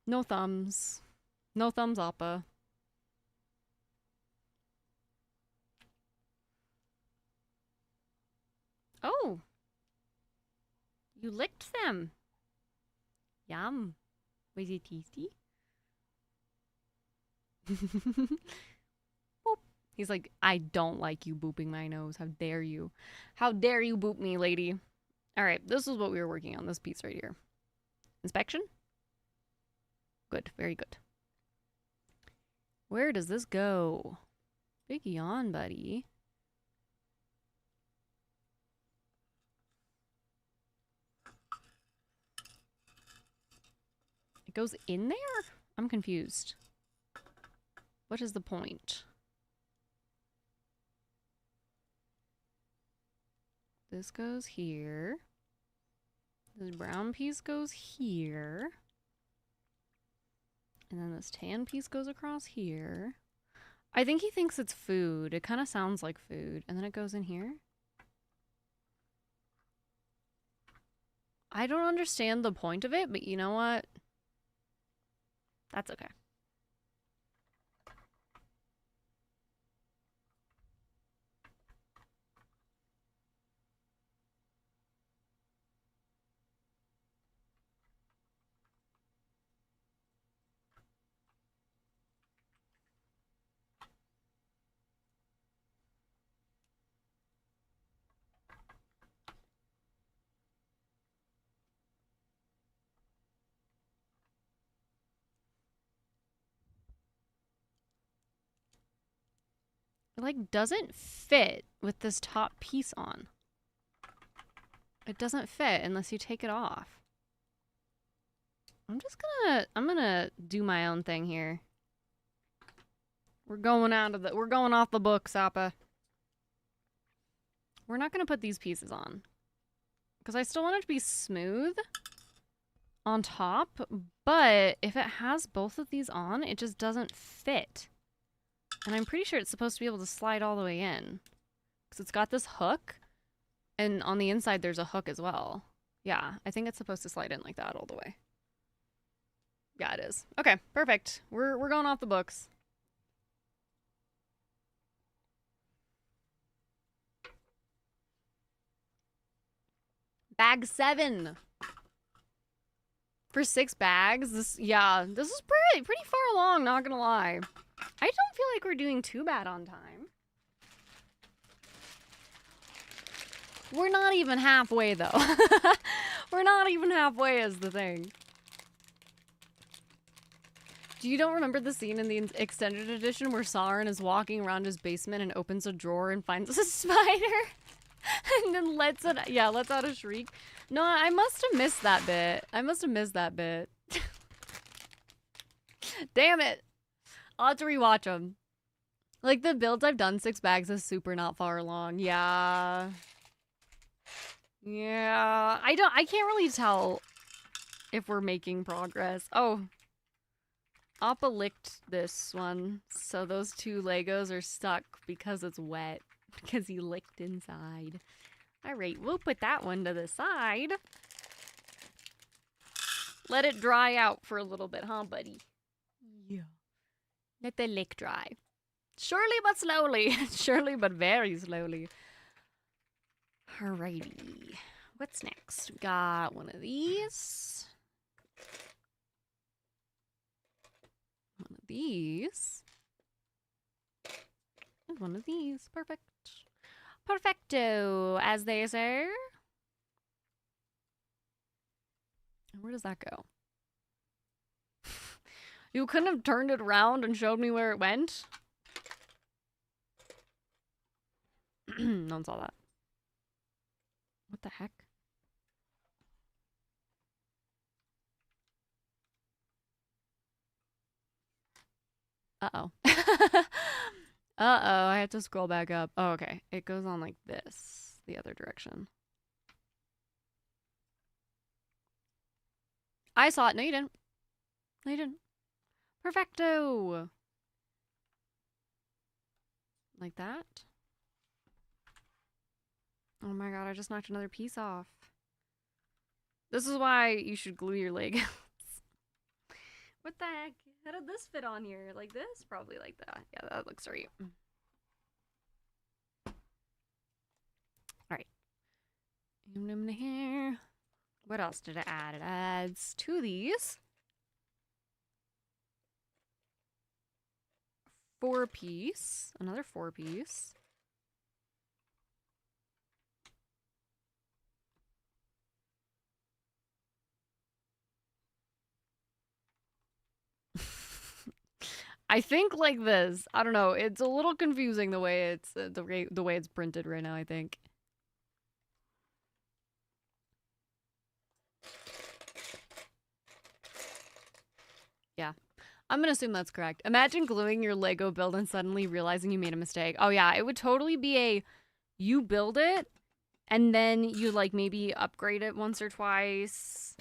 No thumbs. No thumbs, Appa. Oh. You licked them. Yum. Was it tasty? Boop. He's like, I don't like you booping my nose. How dare you? How dare you boop me, lady? All right, this is what we were working on, this piece right here. Inspection? Good, very good. Where does this go? Big yawn, buddy. It goes in there? I'm confused. What is the point? This goes here. This brown piece goes here. And then this tan piece goes across here. I think he thinks it's food. It kind of sounds like food. And then it goes in here. I don't understand the point of it, but you know what? That's okay. It like doesn't fit with this top piece on. It doesn't fit unless you take it off. I'm gonna do my own thing here. We're going off the book, Appa. We're not gonna put these pieces on. Because I still want it to be smooth on top, but if it has both of these on, it just doesn't fit. And I'm pretty sure it's supposed to be able to slide all the way in. Because it's got this hook, and on the inside there's a hook as well. Yeah, I think it's supposed to slide in like that all the way. Yeah, it is. Okay, perfect. We're going off the books. Bag 7. For 6 bags? This is pretty far along, not gonna lie. I don't feel like we're doing too bad on time. We're not even halfway, though. We're not even halfway is the thing. You don't remember the scene in the extended edition where Sauron is walking around his basement and opens a drawer and finds a spider? And then lets out a shriek? No, I must have missed that bit. Damn it. I'll have to rewatch them. Like, the builds I've done, 6 bags is super not far along. Yeah. Yeah. I can't really tell if we're making progress. Oh. Appa licked this one, so those 2 Legos are stuck because it's wet. Because he licked inside. Alright, we'll put that one to the side. Let it dry out for a little bit, huh, buddy? Yeah. Let the lick dry. Surely but slowly. Surely but very slowly. Alrighty. What's next? We got one of these. One of these. And one of these. Perfect. Perfecto, as they say. Where does that go? You couldn't have turned it around and showed me where it went? No one saw that. What the heck? Uh-oh. Uh-oh, I have to scroll back up. Oh, okay. It goes on like this, the other direction. I saw it. No, you didn't. No, you didn't. Perfecto. Like that. Oh my god, I just knocked another piece off. This is why you should glue your Legos. What the heck? How did this fit on here? Like this? Probably like that. Yeah, that looks right. Alright. Here. What else did it add? It adds 2 of these. 4-piece. Another 4-piece. I think like this. I don't know. It's a little confusing the way it's the way it's printed right now, I think. Yeah. I'm gonna assume that's correct. Imagine gluing your Lego build and suddenly realizing you made a mistake. Oh yeah, it would totally be a you build it and then you like maybe upgrade it once or twice.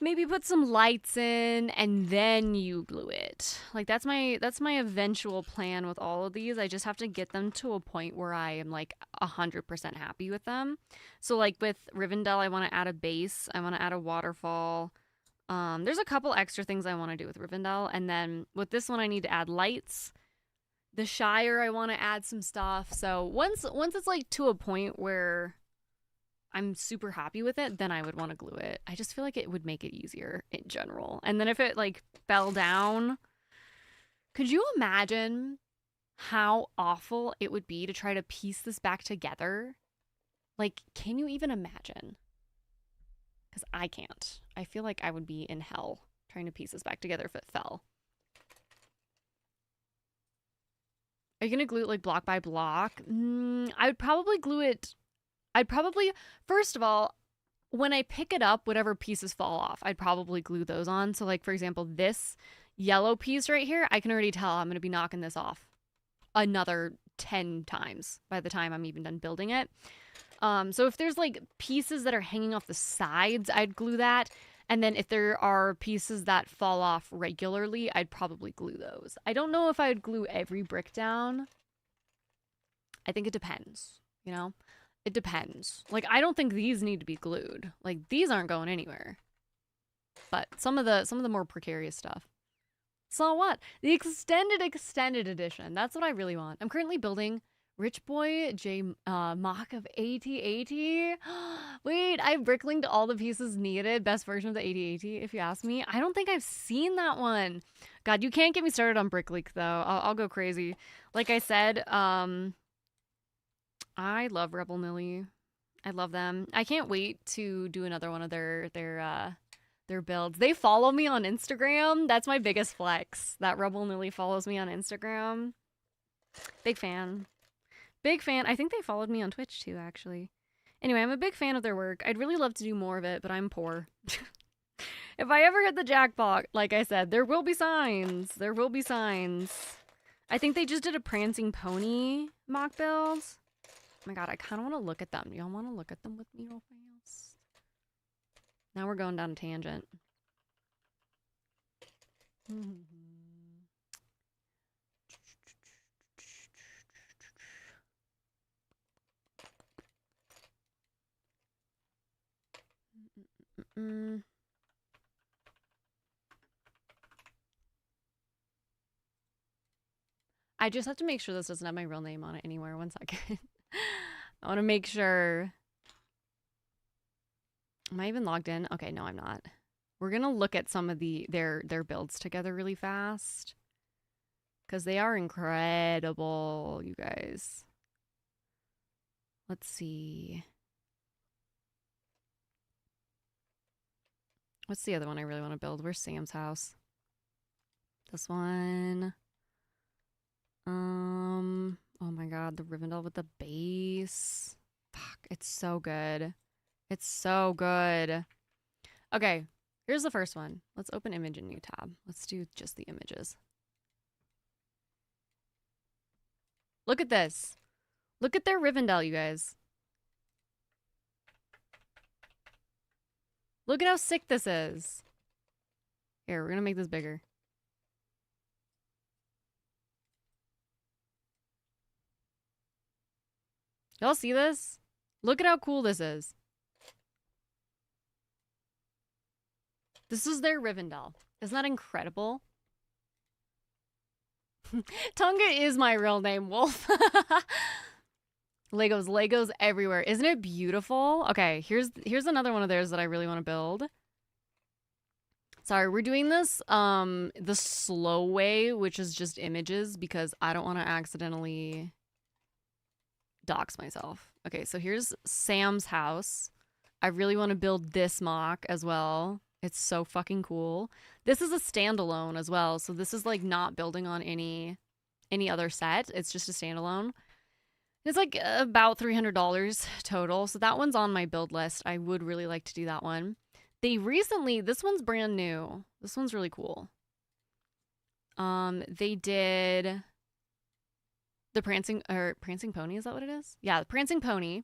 Maybe put some lights in and then you glue it. Like that's my eventual plan with all of these. I just have to get them to a point where I am like 100% happy with them. So like with Rivendell, I want to add a base. I want to add a waterfall. There's a couple extra things I want to do with Rivendell, and then with this one I need to add lights. The Shire, I want to add some stuff. So once it's like to a point where I'm super happy with it, then I would want to glue it. I just feel like it would make it easier in general. And then if it like fell down, could you imagine how awful it would be to try to piece this back together? Like, can you even imagine? Because I can't. I feel like I would be in hell trying to piece this back together if it fell. Are you going to glue it like block by block? I would probably glue it. First of all, when I pick it up, whatever pieces fall off, I'd probably glue those on. So like, for example, this yellow piece right here, I can already tell I'm going to be knocking this off another 10 times by the time I'm even done building it. So if there's like pieces that are hanging off the sides, I'd glue that. And then if there are pieces that fall off regularly, I'd probably glue those. I don't know if I would glue every brick down. I think it depends, you know? It depends. Like, I don't think these need to be glued. Like, these aren't going anywhere. But some of the more precarious stuff. So what? The extended edition. That's what I really want. I'm currently building Rich Boy J mock of AT-AT. Wait, I bricklinked all the pieces needed. Best version of the AT-AT, if you ask me. I don't think I've seen that one. God, you can't get me started on Bricklink though. I'll go crazy. Like I said, I love Rebel Nilly. I love them. I can't wait to do another one of their builds. They follow me on Instagram. That's my biggest flex. That Rebel Nilly follows me on Instagram. Big fan. Big fan. I think they followed me on Twitch too, actually. Anyway, I'm a big fan of their work. I'd really love to do more of it, but I'm poor. If I ever hit the jackpot, like I said, there will be signs. There will be signs. I think they just did a prancing pony mock build. Oh my god, I kind of want to look at them. Y'all want to look at them with me real fast? Now we're going down a tangent. I just have to make sure this doesn't have my real name on it anywhere. One second. I want to make sure. Am I even logged in? Okay, no, I'm not. We're gonna look at some of their builds together really fast, because they are incredible, you guys. Let's see. What's the other one I really want to build? Where's Sam's house? This one. Oh my god, the Rivendell with the base. Fuck, it's so good. It's so good. Okay, here's the first one. Let's open image in new tab. Let's do just the images. Look at this. Look at their Rivendell, you guys. Look at how sick this is. Here, we're gonna make this bigger. Y'all see this? Look at how cool this is. This is their Rivendell. Isn't that incredible? Tonga is my real name, Wolf. Legos everywhere. Isn't it beautiful? Okay, here's another one of theirs that I really want to build. Sorry, we're doing this the slow way, which is just images, because I don't want to accidentally dox myself. Okay, so here's Sam's house. I really want to build this mock as well. It's so fucking cool. This is a standalone as well, so this is like not building on any other set. It's just a standalone. It's like about $300 total, so that one's on my build list. I would really like to do that one. They recently, this one's brand new. This one's really cool. They did the Prancing Pony, is that what it is? Yeah, the Prancing Pony.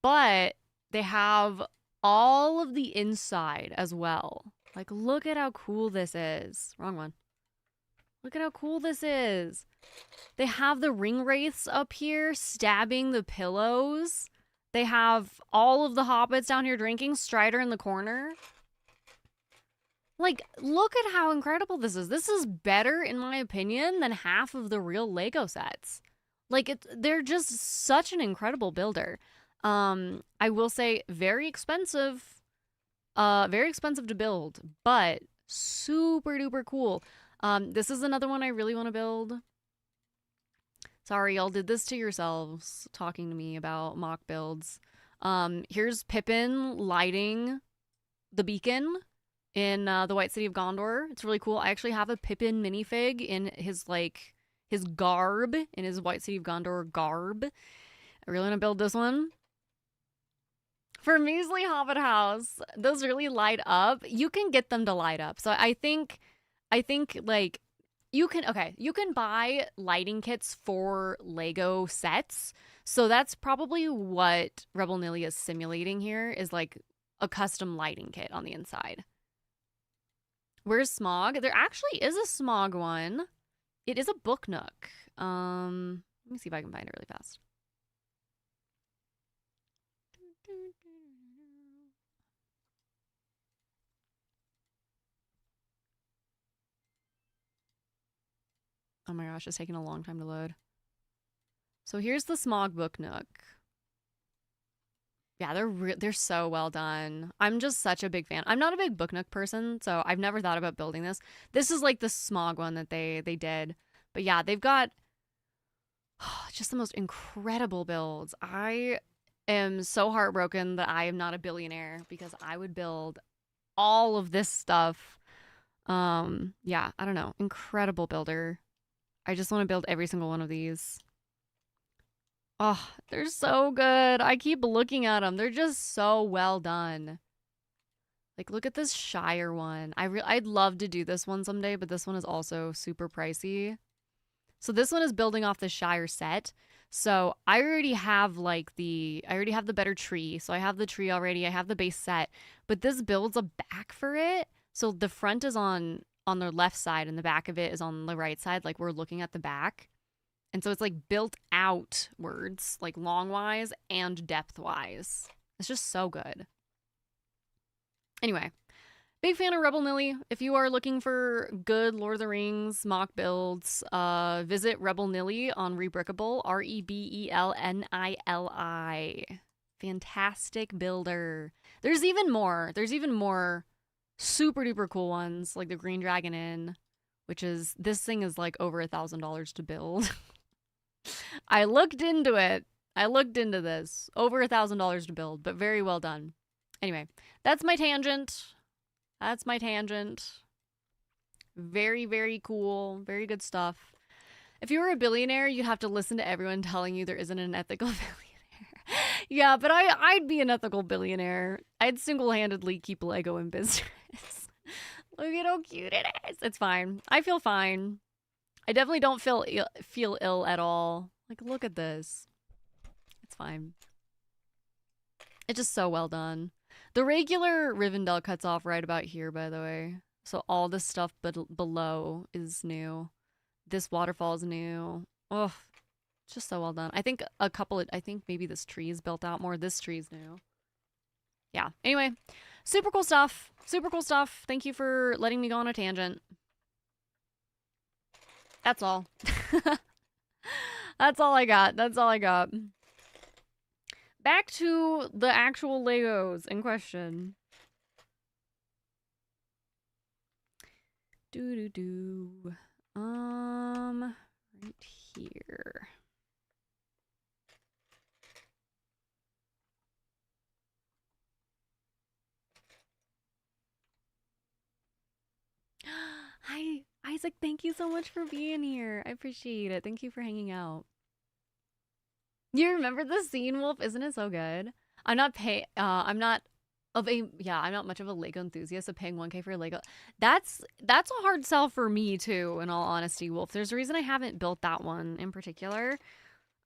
But they have all of the inside as well. Like, look at how cool this is. Wrong one. Look at how cool this is. They have the ring wraiths up here stabbing the pillows. They have all of the hobbits down here drinking. Strider in the corner. Like, look at how incredible this is. This is better, in my opinion, than half of the real Lego sets. Like, they're just such an incredible builder. I will say very expensive to build, but super duper cool. This is another one I really want to build. Sorry, y'all did this to yourselves, talking to me about mock builds. Here's Pippin lighting the beacon in the White City of Gondor. It's really cool. I actually have a Pippin minifig in his garb, in his White City of Gondor garb. I really want to build this one. For Measly Hobbit House, those really light up. You can get them to light up. So I think like you can buy lighting kits for Lego sets. So that's probably what Rebel Nilly is simulating here, is like a custom lighting kit on the inside. Where's Smog? There actually is a Smog one. It is a book nook. Let me see if I can find it really fast. Oh my gosh, it's taking a long time to load. So here's the Smog Book Nook. Yeah, they're so well done. I'm just such a big fan. I'm not a big Book Nook person, so I've never thought about building this. This is like the Smog one that they did. But yeah, they've got just the most incredible builds. I am so heartbroken that I am not a billionaire because I would build all of this stuff. Yeah, I don't know. Incredible builder. I just want to build every single one of these. Oh, they're so good. I keep looking at them. They're just so well done. Like, look at this Shire one. I'd love to do this one someday, but this one is also super pricey. So this one is building off the Shire set. So I already have I already have the better tree. So I have the tree already. I have the base set, but this builds a back for it. So the front is on the left side and the back of it is on the right side. Like we're looking at the back. And so it's like built outwards, like long-wise and depth-wise. It's just so good. Anyway, big fan of Rebel Nilly. If you are looking for good Lord of the Rings mock builds, visit Rebel Nilly on Rebrickable, Rebelnili. Fantastic builder. There's even more. There's even more super duper cool ones, like the Green Dragon Inn, which is, this thing is like over $1,000 to build. I looked into it. I looked into this. Over $1,000 to build, but very well done. Anyway, that's my tangent. That's my tangent. Very, very cool. Very good stuff. If you were a billionaire, you'd have to listen to everyone telling you there isn't an ethical billionaire. Yeah, but I'd be an ethical billionaire. I'd single-handedly keep Lego in business. Look at how cute it is. It's fine. I feel fine. I definitely don't feel ill at all. Like, look at this. It's fine. It's just so well done. The regular Rivendell cuts off right about here, by the way. So all this stuff below is new. This waterfall is new. Oh, it's just so well done. I think I think maybe this tree is built out more. This tree is new. Yeah. Anyway, super cool stuff. Super cool stuff. Thank you for letting me go on a tangent. That's all. That's all I got. That's all I got. Back to the actual Legos in question. Right here. Hi, Isaac, thank you so much for being here. I appreciate it. Thank you for hanging out. You remember the scene, Wolf? Isn't it so good? I'm not I'm not much of a Lego enthusiast, so paying 1K for a Lego. That's a hard sell for me too, in all honesty, Wolf. There's a reason I haven't built that one in particular.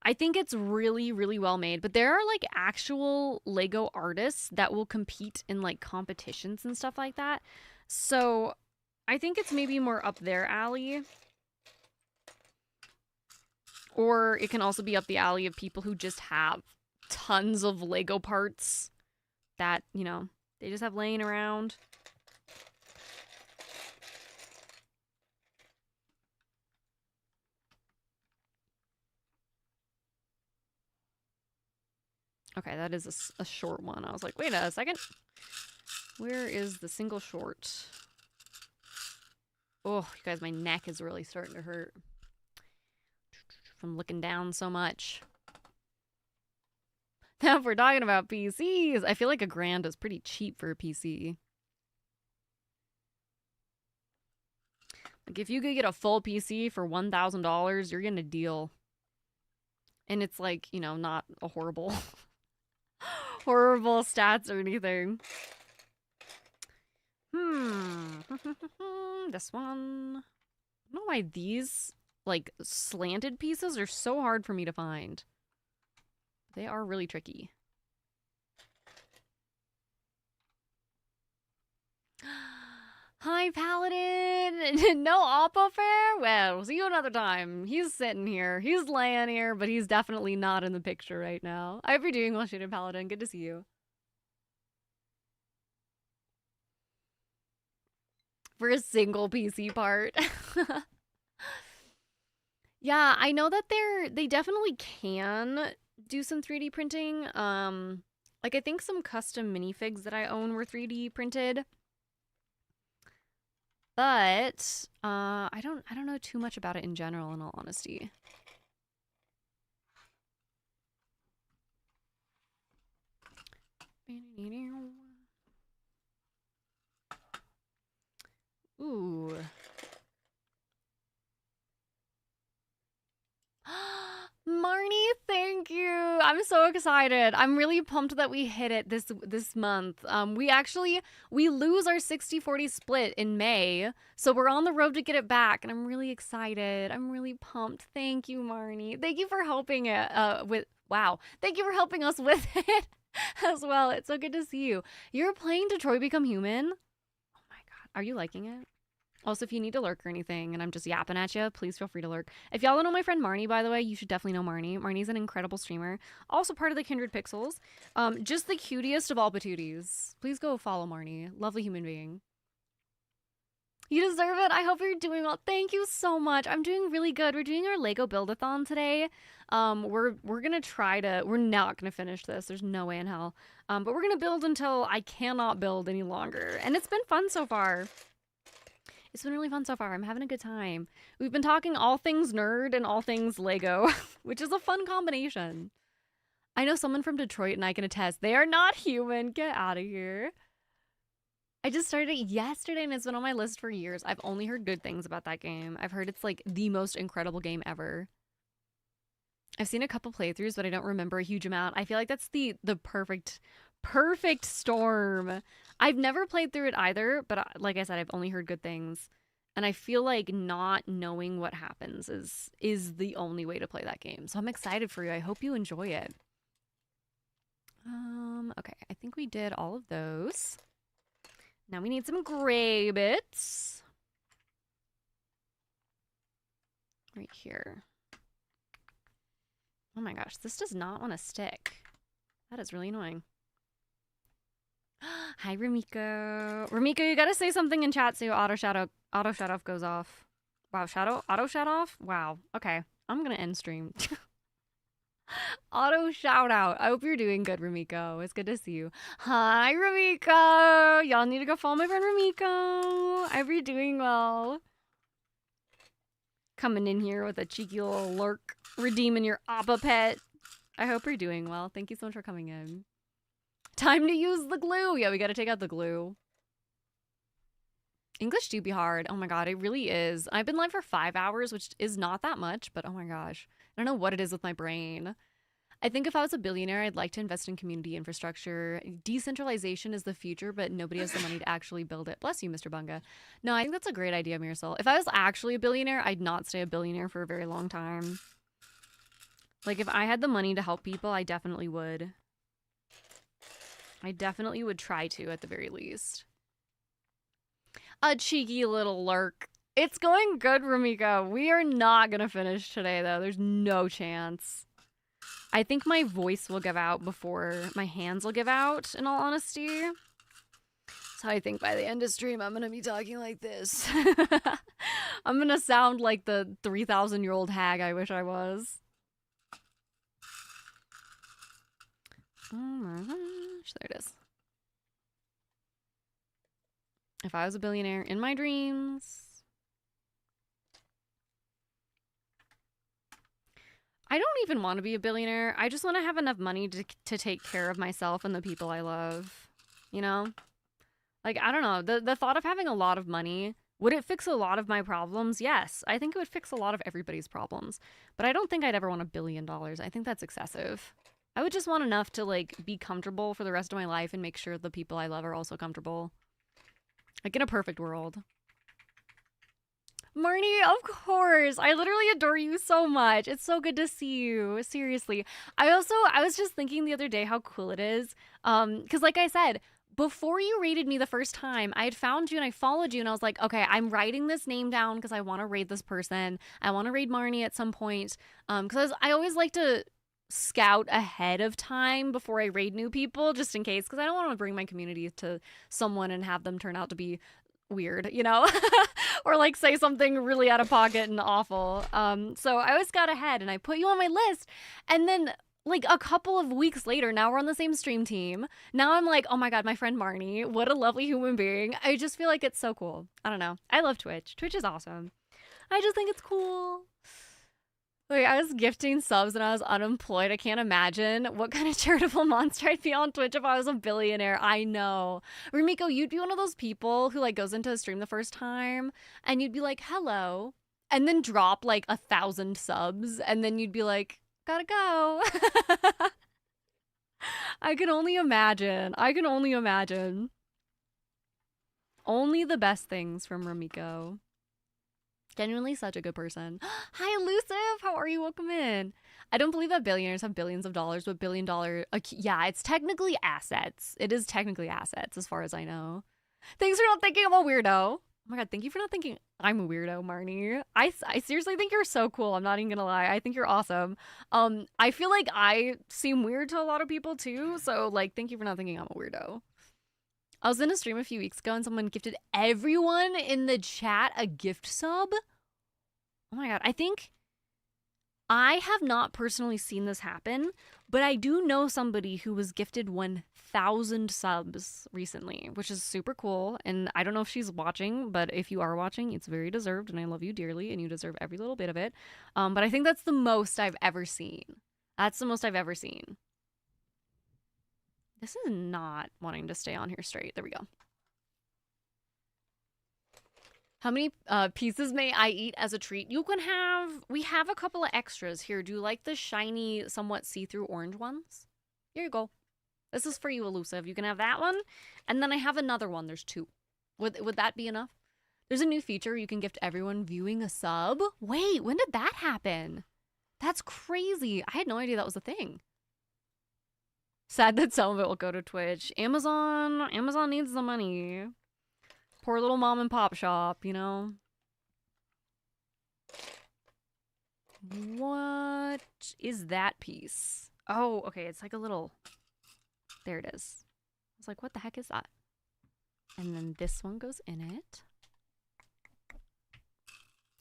I think it's really, really well made, but there are like actual Lego artists that will compete in like competitions and stuff like that. So I think it's maybe more up their alley. Or it can also be up the alley of people who just have tons of Lego parts that, you know, they just have laying around. Okay, that is a short one. I was like, wait a second. Where is the single short? Oh, you guys, my neck is really starting to hurt from looking down so much. Now, if we're talking about PCs, I feel like $1,000 is pretty cheap for a PC. Like, if you could get a full PC for $1,000, you're getting a deal. And it's like, you know, not a horrible, horrible stats or anything. This one. I don't know why these, like, slanted pieces are so hard for me to find. They are really tricky. Hi, Paladin! No Oppo fair? Well, see you another time. He's sitting here. He's laying here, but he's definitely not in the picture right now. I hope you're doing well, Shooting Paladin. Good to see you. For a single PC part. Yeah, I know that they definitely can do some 3D printing. Like I think some custom minifigs that I own were 3D printed, but I don't know too much about it in general, in all honesty. Ooh. Marnie, thank you. I'm so excited. I'm really pumped that we hit it this month. We lose our 60-40 split in May, so we're on the road to get it back, and I'm really excited. I'm really pumped. Thank you, Marnie. Thank you for helping it with wow. Thank you for helping us with it as well. It's so good to see you. You're playing Detroit Become Human? Oh my god. Are you liking it? Also, if you need to lurk or anything and I'm just yapping at you, please feel free to lurk. If y'all don't know my friend Marnie, by the way, you should definitely know Marnie. Marnie's an incredible streamer. Also part of the Kindred Pixels. Just the cutest of all patooties. Please go follow Marnie. Lovely human being. You deserve it. I hope you're doing well. Thank you so much. I'm doing really good. We're doing our Lego Build-A-Thon today. We're gonna try to. We're not gonna finish this. There's no way in hell. But we're gonna build until I cannot build any longer, and it's been fun so far. It's been really fun so far. I'm having a good time. We've been talking all things nerd and all things Lego, which is a fun combination. I know someone from Detroit and I can attest. They are not human. Get out of here. I just started it yesterday and it's been on my list for years. I've only heard good things about that game. I've heard it's like the most incredible game ever. I've seen a couple playthroughs, but I don't remember a huge amount. I feel like that's the perfect storm. I've never played through it either, but like I said, I've only heard good things. And I feel like not knowing what happens is the only way to play that game. So I'm excited for you. I hope you enjoy it. Okay, I think we did all of those. Now we need some gray bits. Right here. Oh my gosh, this does not want to stick. That is really annoying. Hi, Ramiko. Ramiko, you gotta say something in chat so auto shut off goes off. Wow, auto shut off? Wow. Okay. I'm gonna end stream. Auto shout out. I hope you're doing good, Ramiko. It's good to see you. Hi, Ramiko. Y'all need to go follow my friend Ramiko. I hope you're doing well. Coming in here with a cheeky little lurk, redeeming your Appa pet. I hope you're doing well. Thank you so much for coming in. Time to use the glue. Yeah, we gotta take out the glue. English do be hard. Oh my god, it really is. I've been live for 5 hours, which is not that much, but oh my gosh. I don't know what it is with my brain. I think if I was a billionaire, I'd like to invest in community infrastructure. Decentralization is the future, but nobody has the money to actually build it. Bless you, Mr. Bunga. No, I think that's a great idea, Mirasol. If I was actually a billionaire, I'd not stay a billionaire for a very long time. Like, if I had the money to help people, I definitely would. I definitely would try to, at the very least. A cheeky little lurk. It's going good, Ramiko. We are not going to finish today, though. There's no chance. I think my voice will give out before my hands will give out, in all honesty. So I think by the end of stream, I'm going to be talking like this. I'm going to sound like the 3,000-year-old hag I wish I was. Oh my gosh. There it is. If I was a billionaire in my dreams... I don't even want to be a billionaire. I just want to have enough money to take care of myself and the people I love. You know? Like, I don't know. The thought of having a lot of money, would it fix a lot of my problems? Yes. I think it would fix a lot of everybody's problems. But I don't think I'd ever want $1 billion. I think that's excessive. I would just want enough to, like, be comfortable for the rest of my life and make sure the people I love are also comfortable. Like, in a perfect world. Marnie, of course. I literally adore you so much. It's so good to see you. Seriously. I was just thinking the other day how cool it is. Because like I said, before you raided me the first time, I had found you and I followed you and I was like, okay, I'm writing this name down because I want to raid this person. I want to raid Marnie at some point. Because I always like to scout ahead of time before I raid new people, just in case. Because I don't want to bring my community to someone and have them turn out to be weird, you know? Or like say something really out of pocket and awful. So I always got ahead and I put you on my list. And then like a couple of weeks later, now we're on the same stream team. Now I'm like, oh my God, my friend Marnie, what a lovely human being. I just feel like it's so cool. I don't know. I love Twitch. Twitch is awesome. I just think it's cool. Wait, I was gifting subs when I was unemployed. I can't imagine what kind of charitable monster I'd be on Twitch if I was a billionaire. I know. Rumiko, you'd be one of those people who like goes into a stream the first time and you'd be like, hello, and then drop like 1,000 subs and then you'd be like, gotta go. I can only imagine. I can only imagine. Only the best things from Rumiko. Genuinely such a good person. Hi, Elusive. How are you? Welcome in. I don't believe that billionaires have billions of dollars, but $1 billion. Yeah, it's technically assets. It is technically assets, as far as I know. Thanks for not thinking I'm a weirdo. Oh my God, thank you for not thinking I'm a weirdo, Marnie. I seriously think you're so cool. I'm not even gonna lie. I think you're awesome. I feel like I seem weird to a lot of people too. So like, thank you for not thinking I'm a weirdo. I was in a stream a few weeks ago and someone gifted everyone in the chat a gift sub. Oh my God. I think I have not personally seen this happen, but I do know somebody who was gifted 1,000 subs recently, which is super cool. And I don't know if she's watching, but if you are watching, it's very deserved and I love you dearly and you deserve every little bit of it. But I think that's the most I've ever seen. That's the most I've ever seen. This is not wanting to stay on here straight. There we go. How many pieces may I eat as a treat? You can have, we have a couple of extras here. Do you like the shiny, somewhat see-through orange ones? Here you go. This is for you, Elusive. You can have that one. And then I have another one. There's 2. Would that be enough? There's a new feature. You can gift everyone viewing a sub. Wait, when did that happen? That's crazy. I had no idea that was a thing. Sad that some of it will go to Twitch. Amazon needs the money. Poor little mom and pop shop, you know? What is that piece? Oh, okay, it's like a little... There it is. I was like, what the heck is that? And then this one goes in it.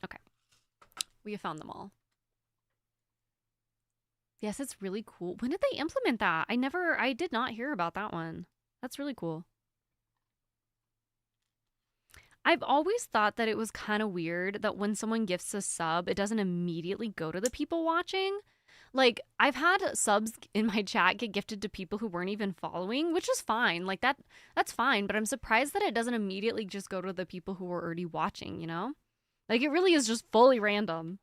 Okay. We have found them all. Yes, it's really cool. When did they implement that? I did not hear about that one. That's really cool. I've always thought that it was kind of weird that when someone gifts a sub, it doesn't immediately go to the people watching. Like, I've had subs in my chat get gifted to people who weren't even following, which is fine. Like, that's fine. But I'm surprised that it doesn't immediately just go to the people who were already watching, you know? Like, it really is just fully random.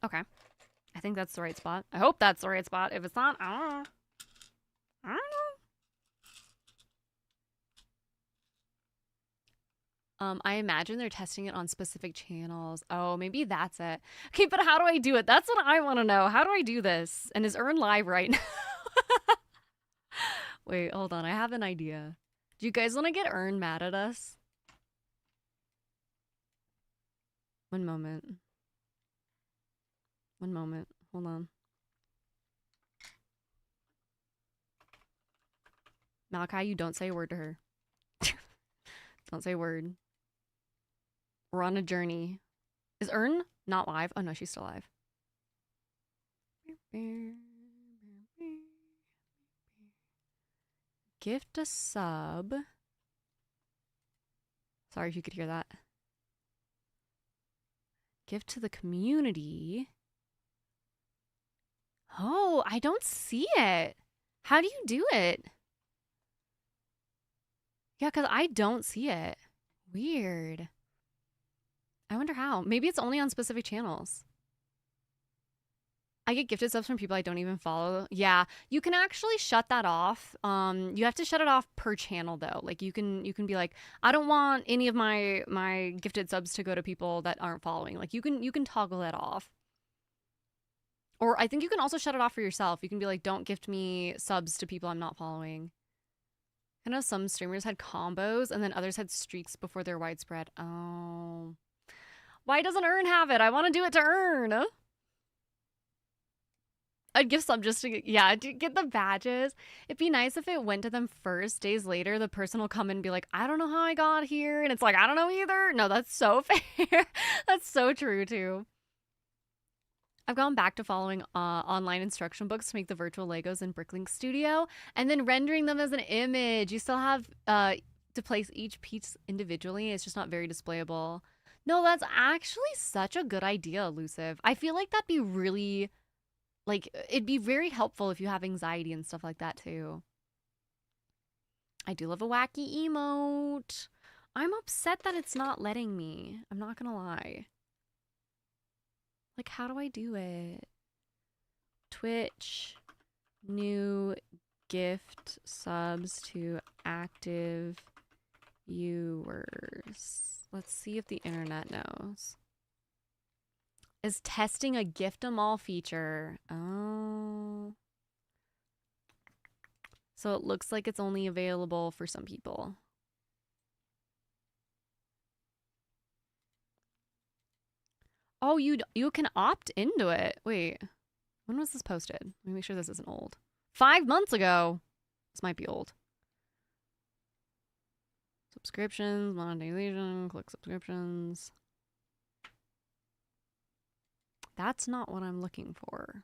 Okay. I think that's the right spot. I hope that's the right spot. If it's not, I don't know. I don't know. I imagine they're testing it on specific channels. Oh, maybe that's it. Okay, but how do I do it? That's what I want to know. How do I do this? And is Earn live right now? Wait, hold on. I have an idea. Do you guys want to get Earn mad at us? One moment. One moment. Hold on. Malachi, you don't say a word to her. Don't say a word. We're on a journey. Is Earn not live? Oh, no, she's still live. Gift a sub. Sorry if you could hear that. Gift to the community. Oh, I don't see it. How do you do it? Yeah, because I don't see it. Weird. I wonder how. Maybe it's only on specific channels. I get gifted subs from people I don't even follow. Yeah, you can actually shut that off. You have to shut it off per channel though. Like you can be like, I don't want any of my gifted subs to go to people that aren't following. Like you can toggle that off. Or I think you can also shut it off for yourself. You can be like, don't gift me subs to people I'm not following. I know some streamers had combos and then others had streaks before they're widespread. Oh. Why doesn't Earn have it? I want to do it to Earn. I'd give some just to yeah, to get the badges. It'd be nice if it went to them first. Days later, the person will come and be like, I don't know how I got here. And it's like, I don't know either. No, that's so fair. That's so true, too. I've gone back to following online instruction books to make the virtual Legos in Bricklink Studio and then rendering them as an image. You still have to place each piece individually. It's just not very displayable. No, that's actually such a good idea, Elusive. I feel like that'd be really, like, it'd be very helpful if you have anxiety and stuff like that, too. I do love a wacky emote. I'm upset that it's not letting me. I'm not gonna lie. Like, how do I do it? Twitch, new gift subs to active viewers. Let's see if the internet knows. Is testing a gift 'em all feature. Oh. So it looks like it's only available for some people. Oh, you can opt into it. Wait, when was this posted? Let me make sure this isn't old. 5 months ago. This might be old. Subscriptions, monetization, click subscriptions. That's not what I'm looking for.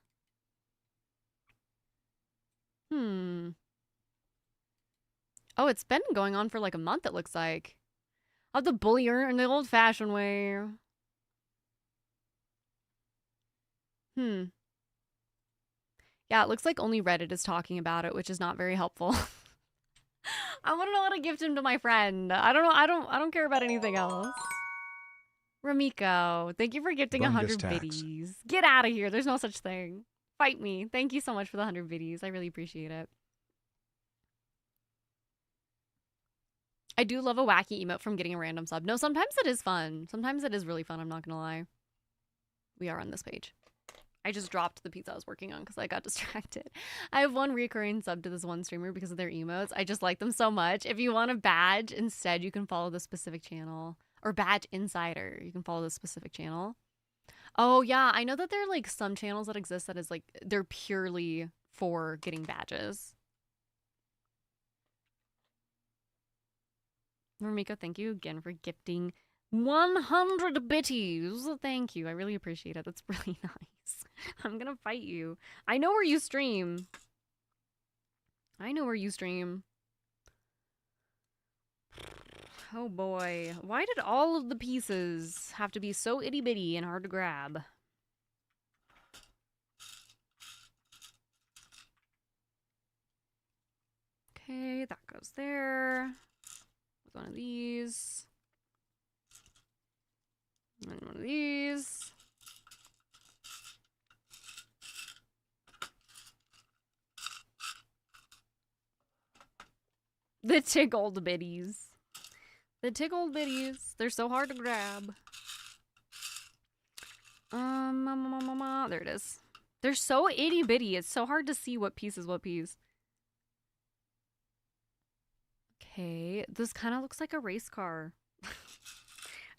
Oh, it's been going on for like a month, it looks like. I'll have to bully her in the old-fashioned way. Yeah, it looks like only Reddit is talking about it, which is not very helpful. I want to know how to gift him to my friend. I don't know. I don't care about anything else. Ramiko, thank you for gifting 100 biddies. Get out of here. There's no such thing. Fight me. Thank you so much for the 100 biddies. I really appreciate it. I do love a wacky emote from getting a random sub. No, sometimes it is fun. Sometimes it is really fun. I'm not going to lie. We are on this page. I just dropped the pizza I was working on because I got distracted. I have one recurring sub to this one streamer because of their emotes. I just like them so much. If you want a badge instead, you can follow the specific channel. Or badge insider. You can follow the specific channel. Oh, yeah. I know that there are like some channels that exist that is like, they're purely for getting badges. Ramiko, thank you again for gifting 100 bitties. Thank you. I really appreciate it. That's really nice. I'm gonna fight you. I know where you stream. I know where you stream. Oh boy. Why did all of the pieces have to be so itty bitty and hard to grab? Okay, that goes there. One of these. And one of these. The tickled bitties. The tickled bitties. They're so hard to grab. There it is. They're so itty bitty. It's so hard to see what piece is what piece. Okay, this kind of looks like a race car.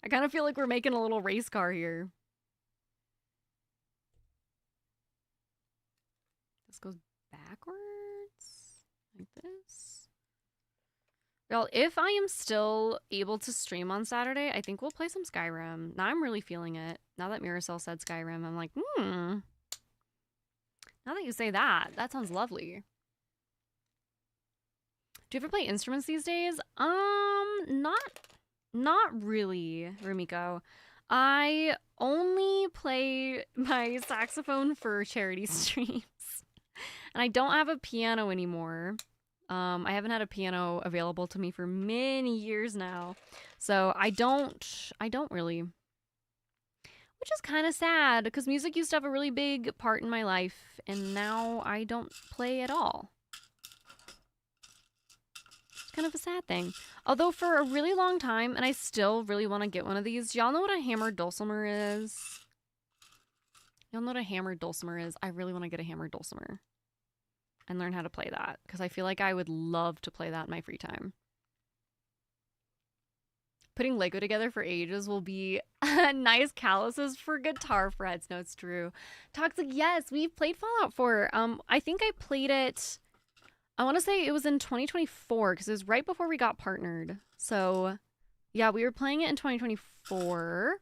I kind of feel like we're making a little race car here. This goes backwards like this. Well, if I am still able to stream on Saturday, I think we'll play some Skyrim. Now I'm really feeling it. Now that Miracel said Skyrim, I'm like, Now that you say that, that sounds lovely. Do you ever play instruments these days? Not really, Rumiko. I only play my saxophone for charity streams. And I don't have a piano anymore. I haven't had a piano available to me for many years now. So I don't really. Which is kind of sad because music used to have a really big part in my life and now I don't play at all. Kind of a sad thing. Although for a really long time, and I still really want to get one of these. Y'all know what a hammered dulcimer is? Y'all know what a hammered dulcimer is? I really want to get a hammered dulcimer and learn how to play that because I feel like I would love to play that in my free time. putting Lego together for ages will be nice calluses for guitar frets. No, it's true. Toxic, yes, we've played Fallout 4. I think I played it, I want to say it was in 2024 because it was right before we got partnered. So, yeah, we were playing it in 2024.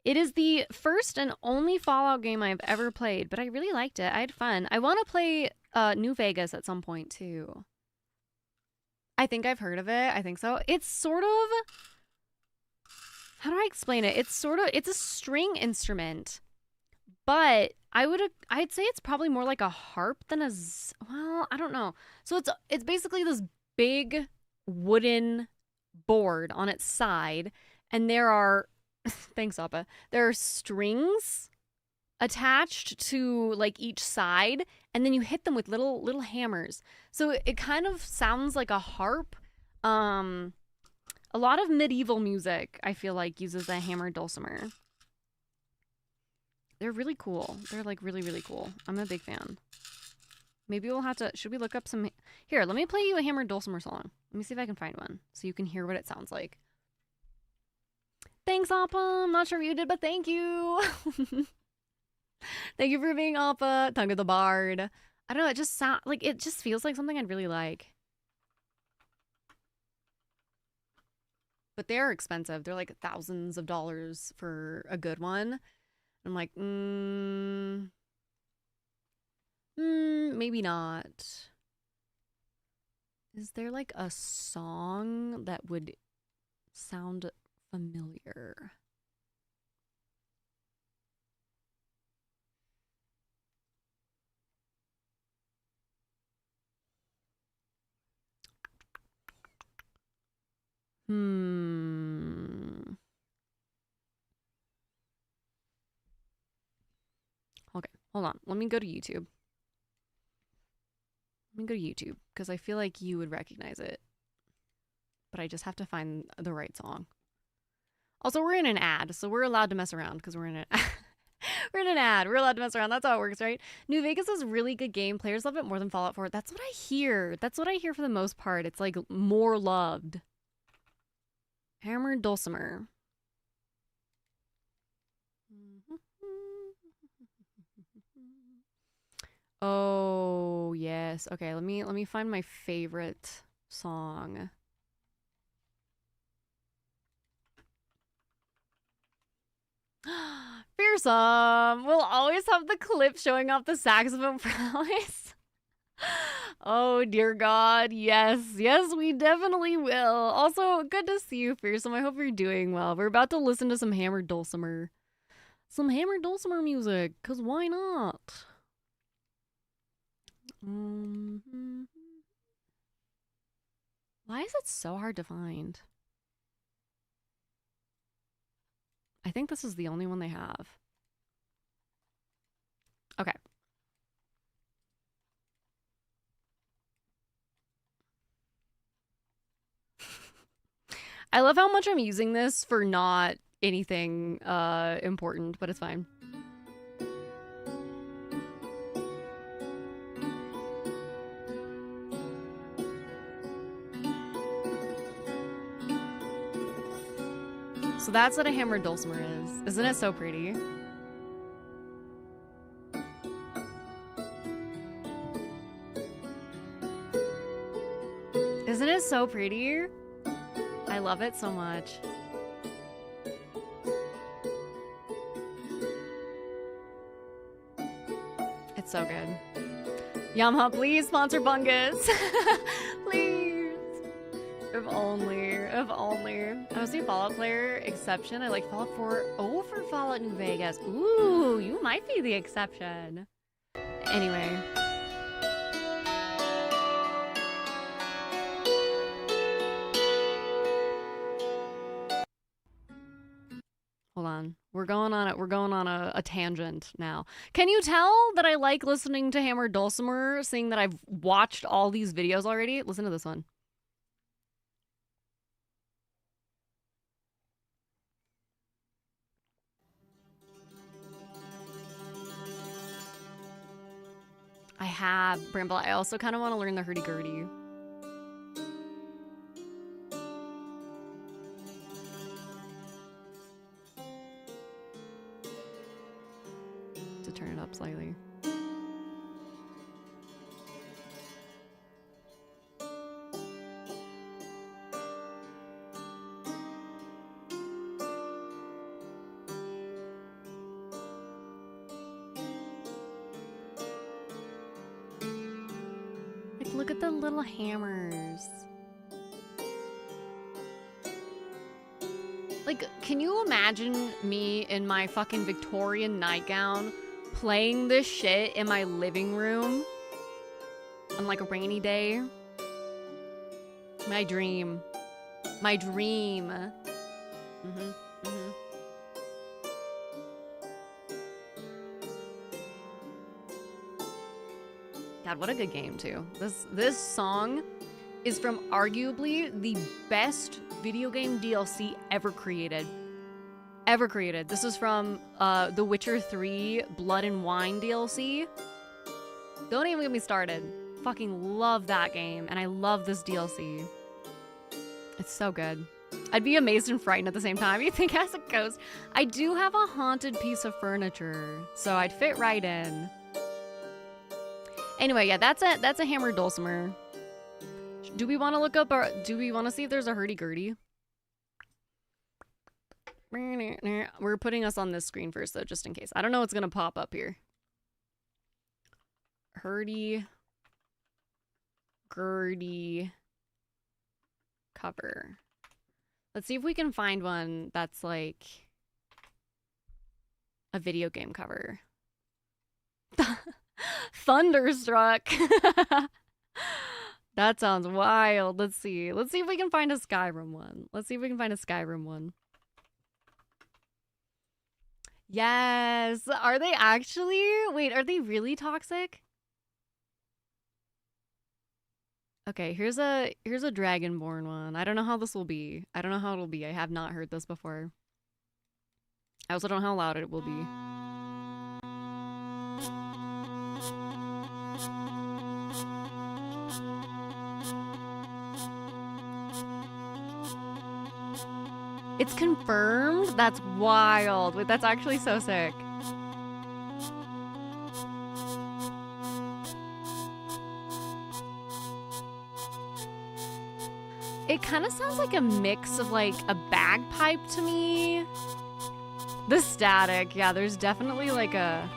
It is the first and only Fallout game I've ever played, but I really liked it. I had fun. I want to play New Vegas at some point, too. I think I've heard of it. I think so. It's sort of... How do I explain it? It's a string instrument, but I'd say it's probably more like a harp than well, I don't know. So it's basically this big wooden board on its side, and there are... Thanks, Appa. There are strings attached to like each side, and then you hit them with little hammers. So it kind of sounds like a harp. A lot of medieval music, I feel like, uses a hammered dulcimer. They're really cool. They're like really, really cool. I'm a big fan. Maybe we'll have to... Should we look up some... Here, let me play you a hammered dulcimer song. Let me see if I can find one so you can hear what it sounds like. Thanks, Appa. I'm not sure what you did, but thank you. Thank you for being Appa. Tongue of the Bard. I don't know. It just sounds like, it just feels like something I'd really like. But they're expensive. They're like thousands of dollars for a good one. I'm like, maybe not. Is there like a song that would sound familiar? Okay, hold on. Let me go to YouTube. Let me go to YouTube because I feel like you would recognize it. But I just have to find the right song. Also, we're in an ad, so we're allowed to mess around because we're in an we're in an ad. We're allowed to mess around. That's how it works, right? New Vegas is a really good game. Players love it more than Fallout 4. That's what I hear. That's what I hear for the most part. It's like more loved. Hammered dulcimer. Oh, yes. Okay, let me find my favorite song. Fearsome. We'll always have the clip showing off the saxophone prowess. Oh, dear God. Yes. Yes, we definitely will. Also, good to see you, Fearsome. I hope you're doing well. We're about to listen to some hammered dulcimer. Some hammered dulcimer music, because why not? Why is it so hard to find? I think this is the only one they have. Okay. I love how much I'm using this for not anything important, but it's fine. So that's what a hammered dulcimer is. Isn't it so pretty? Isn't it so pretty? I love it so much. It's so good. Yamaha, please sponsor Bungus. Please. If only. If only. I was a Fallout player exception. I like Fallout 4 over Fallout New Vegas. Ooh, you might be the exception. Anyway. Hold on. We're going on a tangent now. Can you tell that I like listening to Hammered Dulcimer, seeing that I've watched all these videos already? Listen to this one. I have, Bramble. I also kind of want to learn the hurdy-gurdy. turn it up slightly. Like, look at the little hammers. Like, can you imagine me in my fucking Victorian nightgown playing this shit in my living room on like a rainy day? My dream. My dream. God, what a good game too. This song is from arguably the best video game DLC ever created. Ever created. This is from The Witcher 3 Blood and Wine DLC. Don't even get me started. Fucking love that game, and I love this DLC. It's so good. I'd be amazed and frightened at the same time. You think as a ghost? I do have a haunted piece of furniture, so I'd fit right in. Anyway, yeah, that's a hammered dulcimer. Do we want to look up or do we want to see if there's a hurdy-gurdy? We're putting us on this screen first, though, just in case. I don't know what's going to pop up here. Hurdy-gurdy cover. Let's see if we can find one that's like a video game cover. Thunderstruck. That sounds wild. Let's see. Let's see if we can find a Skyrim one. Let's see if we can find a Skyrim one. Yes. Are they actually? Wait, are they really toxic? Okay, here's a Dragonborn one. I don't know how this will be. I don't know how it'll be. I have not heard this before. I also don't know how loud it will be. It's confirmed? That's wild. Wait, that's actually so sick. It kind of sounds like a mix of like a bagpipe to me. The static, yeah, there's definitely like a...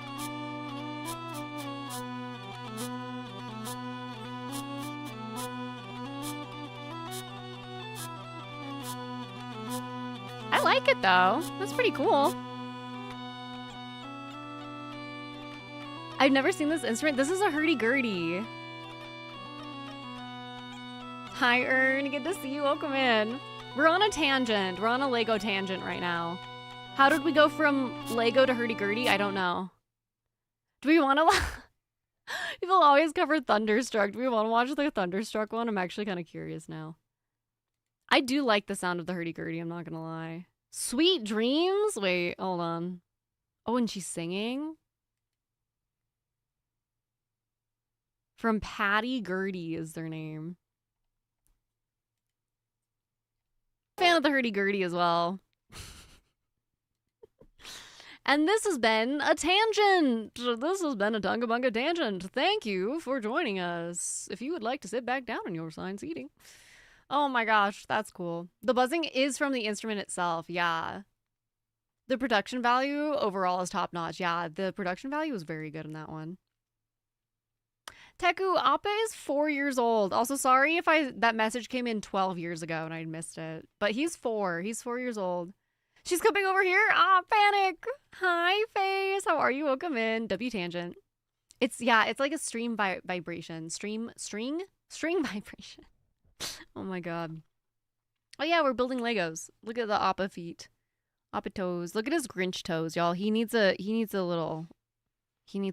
I like it though. That's pretty cool. I've never seen this instrument. This is a hurdy-gurdy. Hi, Ern. Good to see you. Welcome in. We're on a tangent. We're on a Lego tangent right now. How did we go from Lego to hurdy-gurdy? I don't know. Do we want to... People always cover Thunderstruck. Do we want to watch the Thunderstruck one? I'm actually kind of curious now. I do like the sound of the hurdy-gurdy, I'm not gonna lie. Sweet Dreams? Wait, hold on. Oh, and she's singing? From Patty Gurdy is their name. Fan of the hurdy-gurdy as well. And this has been a tangent. This has been a Dunga-Bunga tangent. Thank you for joining us. If you would like to sit back down in your assigned seating. Oh my gosh, that's cool. The buzzing is from the instrument itself, yeah. The production value overall is top notch. Yeah, the production value was very good in that one. Teku, Appa is 4 years old. Also, sorry if that message came in 12 years ago and I missed it. But he's 4. He's 4 years old. She's coming over here. Ah, panic. Hi, Face. How are you? Welcome in. W tangent. It's like a stream vibration. String vibration. Oh my god. Oh yeah, we're building Legos. Look at the Appa feet. Appa toes. Look at his Grinch toes, y'all. He needs a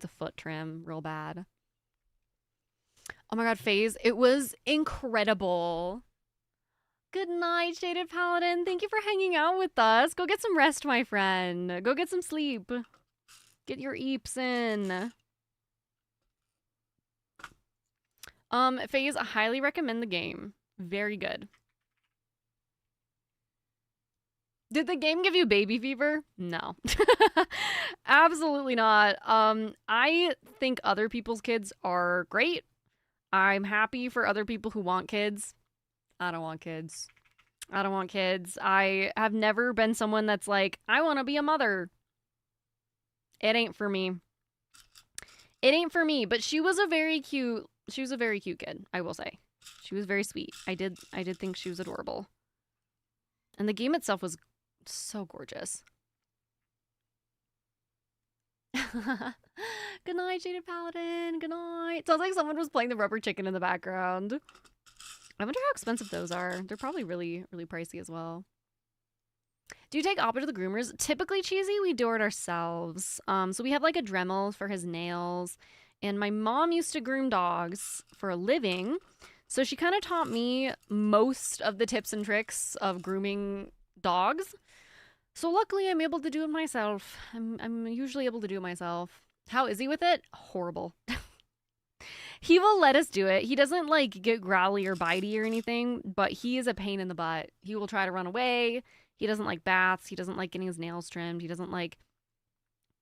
foot trim real bad. Oh my god, FaZe. It was incredible. Good night, Shaded Paladin. Thank you for hanging out with us. Go get some rest, my friend. Go get some sleep. Get your eeps in. FaZe, I highly recommend the game. Very good. Did the game give you baby fever? No. Absolutely not. I think other people's kids are great. I'm happy for other people who want kids. I don't want kids. I don't want kids. I have never been someone that's like, I want to be a mother. It ain't for me. It ain't for me, but she was a very cute kid, I will say. She was very sweet. I did think she was adorable. And the game itself was so gorgeous. Good night, Jaded Paladin. Good night. Sounds like someone was playing the rubber chicken in the background. I wonder how expensive those are. They're probably really, really pricey as well. Do you take Appa to the groomers? Typically, Cheesy, we do it ourselves. So we have like a Dremel for his nails. And my mom used to groom dogs for a living. So she kind of taught me most of the tips and tricks of grooming dogs. So luckily, I'm able to do it myself. I'm usually able to do it myself. How is he with it? Horrible. He will let us do it. He doesn't like get growly or bitey or anything, but he is a pain in the butt. He will try to run away. He doesn't like baths. He doesn't like getting his nails trimmed. He doesn't like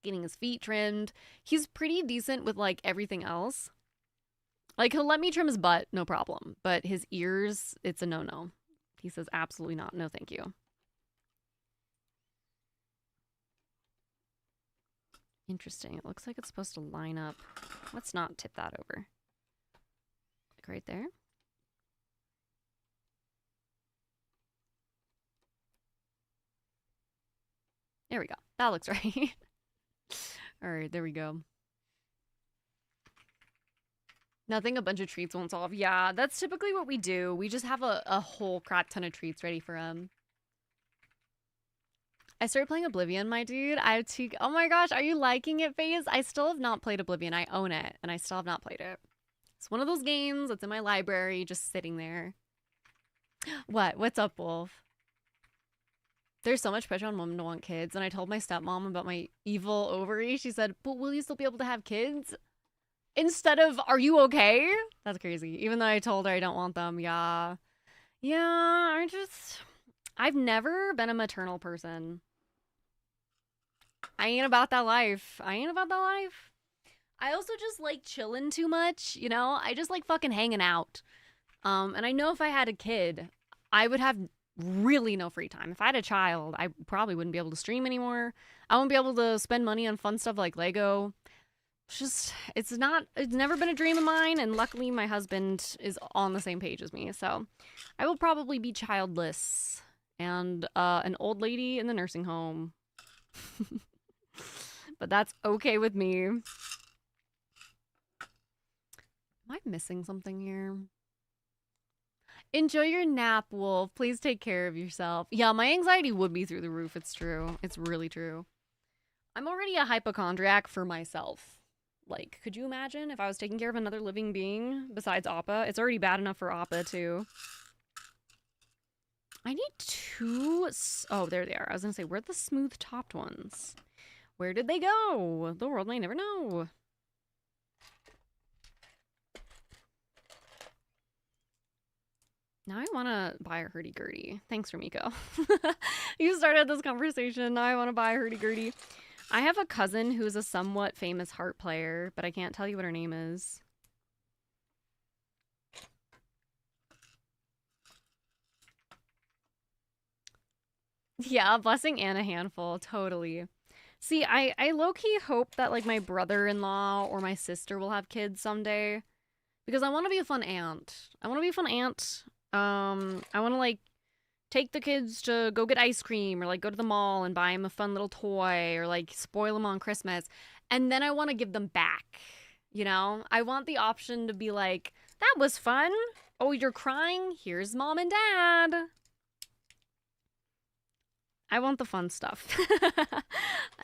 getting his feet trimmed. He's pretty decent with like everything else. Like he'll let me trim his butt, no problem. But his ears, it's a no-no. He says absolutely not. No, thank you. Interesting. It looks like it's supposed to line up. Let's not tip that over. Like right there. There we go. That looks right. All right, there we go. Nothing a bunch of treats won't solve. Yeah, that's typically what we do. We just have a whole crap ton of treats ready for him. I started playing Oblivion, my dude. Oh my gosh, are you liking it, FaZe? I still have not played Oblivion. I own it, and I still have not played it. It's one of those games that's in my library, just sitting there. What? What's up, Wolf? There's so much pressure on women to want kids, and I told my stepmom about my evil ovary. She said, but will you still be able to have kids? Instead of, are you okay? That's crazy. Even though I told her I don't want them, yeah. Yeah, I've never been a maternal person. I ain't about that life. I also just like chilling too much, you know? I just like fucking hanging out. And I know if I had a kid, I would have really no free time. If I had a child, I probably wouldn't be able to stream anymore. I wouldn't be able to spend money on fun stuff like Lego. It's never been a dream of mine, and luckily my husband is on the same page as me. So I will probably be childless and an old lady in the nursing home. But that's okay with me. Am I missing something here? Enjoy your nap, Wolf. Please take care of yourself. Yeah, my anxiety would be through the roof. It's true. It's really true. I'm already a hypochondriac for myself. Like, could you imagine if I was taking care of another living being besides Appa? It's already bad enough for Appa, too. I need two... Oh, there they are. I was gonna say, where are the smooth-topped ones? Where did they go? The world may never know. Now I want to buy a hurdy-gurdy. Thanks, Ramiko. You started this conversation. Now I want to buy a hurdy-gurdy. I have a cousin who's a somewhat famous harp player, but I can't tell you what her name is. Yeah, a blessing and a handful. Totally. See, I low-key hope that, like, my brother-in-law or my sister will have kids someday. Because I want to be a fun aunt. I want to, like, take the kids to go get ice cream or, like, go to the mall and buy them a fun little toy or, like, spoil them on Christmas. And then I want to give them back, you know? I want the option to be like, that was fun. Oh, you're crying? Here's mom and dad. I want the fun stuff.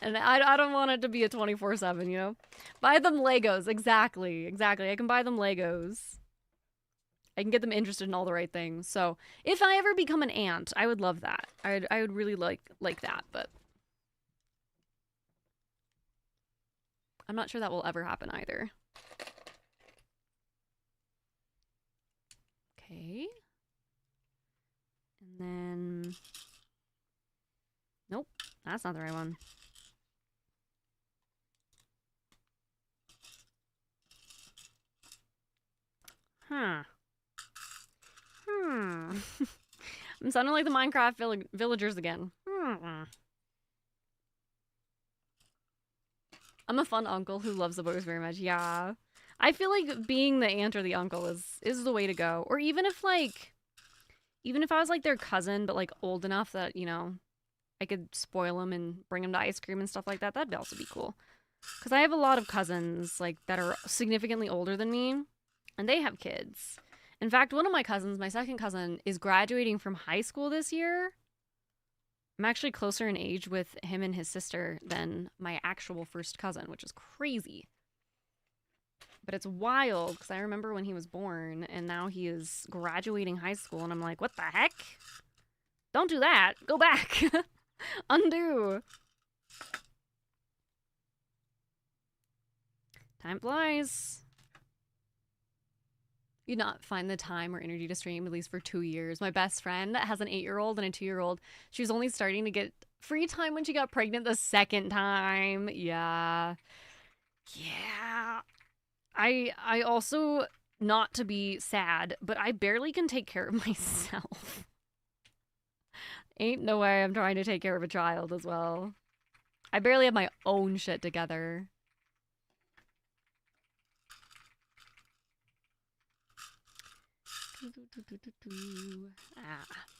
And I don't want it to be a 24/7, you know? Buy them Legos. Exactly. I can buy them Legos. I can get them interested in all the right things. So if I ever become an aunt, I would love that. I would really like that, but I'm not sure that will ever happen either. Okay. And then That's not the right one. Huh. I'm sounding like the Minecraft villagers again. I'm a fun uncle who loves the boys very much. Yeah. I feel like being the aunt or the uncle is the way to go. Or even if I was like their cousin, but like old enough that, you know, I could spoil them and bring them to ice cream and stuff like that. That'd also be cool. Because I have a lot of cousins like that are significantly older than me, and they have kids. In fact, one of my cousins, my second cousin, is graduating from high school this year. I'm actually closer in age with him and his sister than my actual first cousin, which is crazy. But it's wild because I remember when he was born and now he is graduating high school and I'm like, what the heck? Don't do that. Go back. Undo. Time flies. You not find the time or energy to stream at least for 2 years. My best friend has an 8-year-old and a 2-year-old. She was only starting to get free time when she got pregnant the second time. Yeah. I also, not to be sad, but I barely can take care of myself. Ain't no way I'm trying to take care of a child as well. I barely have my own shit together.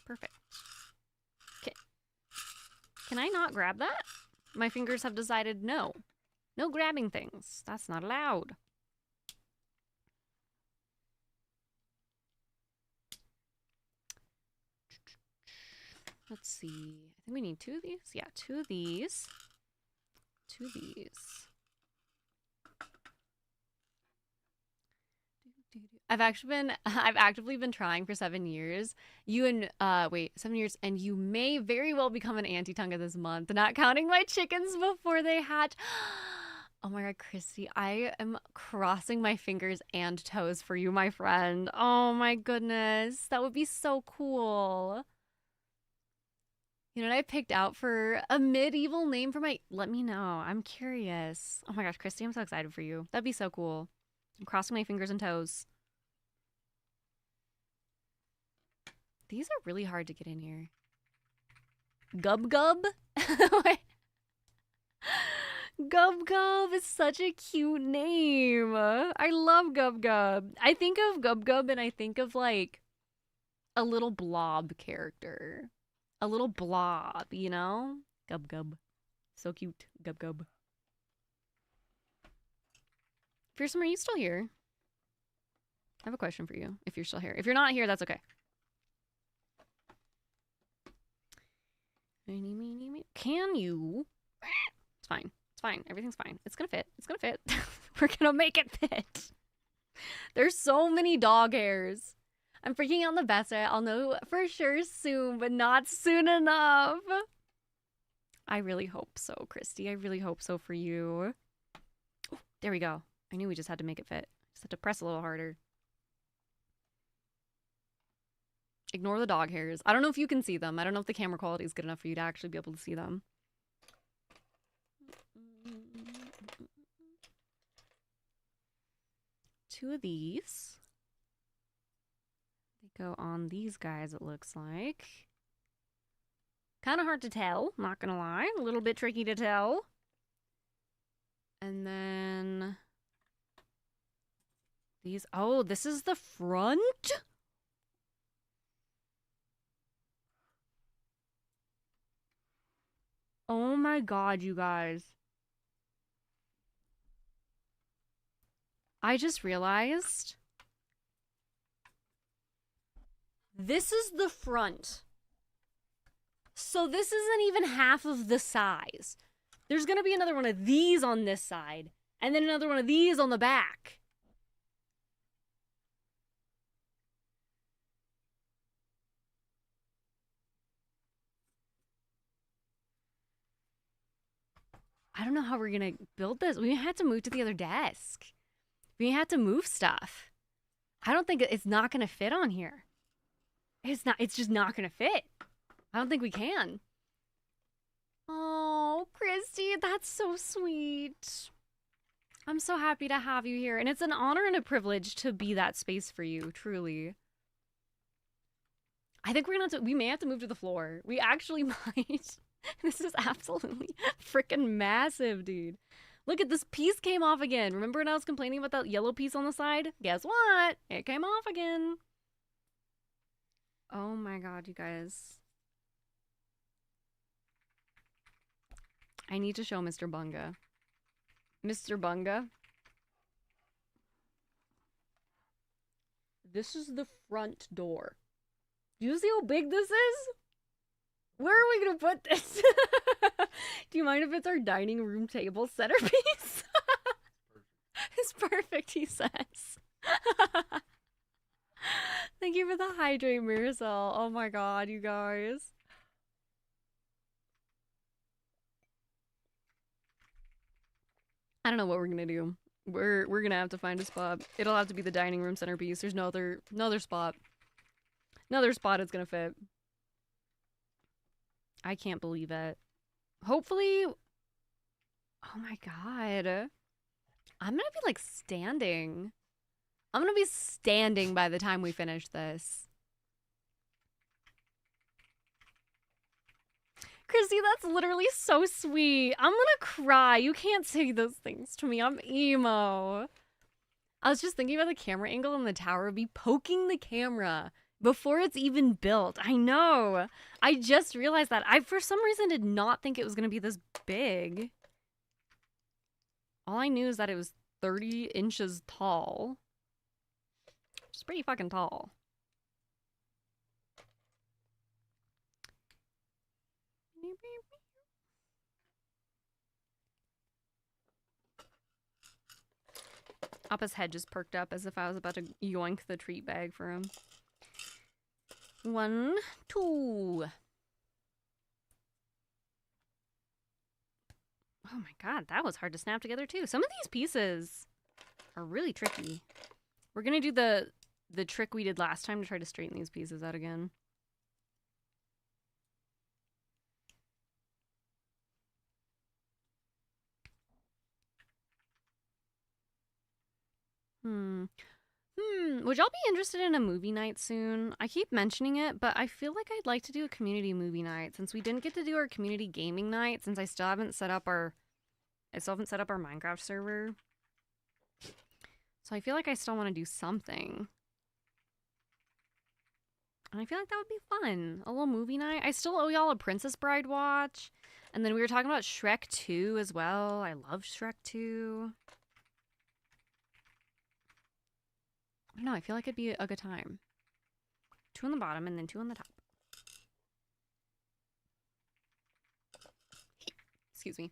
Perfect. Okay. Can I not grab that? My fingers have decided no. No grabbing things. That's not allowed. Let's see. I think we need 2 of these. Yeah, 2 of these. 2 of these. I've actively been trying for 7 years. 7 years, and you may very well become an Auntie Tonga this month, not counting my chickens before they hatch. Oh my god, Christy, I am crossing my fingers and toes for you, my friend. Oh my goodness, that would be so cool. You know what I picked out for a medieval name for my... Let me know. I'm curious. Oh my gosh, Christy, I'm so excited for you. That'd be so cool. I'm crossing my fingers and toes. These are really hard to get in here. Gub Gub? Gub Gub is such a cute name. I love Gub Gub. I think of Gub Gub and I think of like a little blob character. A little blob, you know? Gub Gub. So cute. Gub Gub. Fearsome, are you still here? I have a question for you, if you're still here. If you're not here, that's okay. Can you? It's fine. It's fine. Everything's fine. It's gonna fit. It's gonna fit. We're gonna make it fit. There's so many dog hairs. I'm freaking out in the best way. I'll know for sure soon, but not soon enough. I really hope so, Christy. I really hope so for you. Oh, there we go. I knew we just had to make it fit. Just had to press a little harder. Ignore the dog hairs. I don't know if you can see them. I don't know if the camera quality is good enough for you to actually be able to see them. Two of these. They go on these guys, it looks like. Kind of hard to tell, not gonna lie. A little bit tricky to tell. And then... these... oh, this is the front? Oh my god, you guys. I just realized this is the front. So this isn't even half of the size. There's gonna be another one of these on this side, and then another one of these on the back. I don't know how we're gonna build this. We had to move to the other desk. We had to move stuff. I don't think it's not gonna fit on here. It's just not gonna fit. I don't think we can. Oh, Christy, that's so sweet. I'm so happy to have you here. And it's an honor and a privilege to be that space for you, truly. I think we may have to move to the floor. We actually might. This is absolutely freaking massive, dude. Look at this piece came off again. Remember when I was complaining about that yellow piece on the side? Guess what? It came off again. Oh my god, you guys. I need to show Mr. Bunga. Mr. Bunga. This is the front door. Do you see how big this is? Where are we gonna put this? Do you mind if it's our dining room table centerpiece? It's perfect, he says. Thank you for the hydrate, Marisol. Oh my god, you guys. I don't know what we're gonna do. We're gonna have to find a spot. It'll have to be the dining room centerpiece. There's no other spot. No other spot it's gonna fit. I can't believe it. Hopefully. Oh my god. I'm gonna be like standing. I'm gonna be standing by the time we finish this. Christy, that's literally so sweet. I'm gonna cry. You can't say those things to me. I'm emo. I was just thinking about the camera angle in the tower be poking the camera before it's even built. I know. I just realized that. I, for some reason, did not think it was gonna be this big. All I knew is that it was 30 inches tall. It's pretty fucking tall. Appa's head just perked up as if I was about to yoink the treat bag for him. 1, 2. Oh my god, that was hard to snap together too. Some of these pieces are really tricky. We're gonna do the trick we did last time to try to straighten these pieces out again. Would y'all be interested in a movie night soon? I keep mentioning it, but I feel like I'd like to do a community movie night since we didn't get to do our community gaming night since I still haven't set up our Minecraft server. So I feel like I still want to do something. And I feel like that would be fun. A little movie night. I still owe y'all a Princess Bride watch. And then we were talking about Shrek 2 as well. I love Shrek 2. I don't know, I feel like it'd be a good time. 2 on the bottom and then 2 on the top. Excuse me.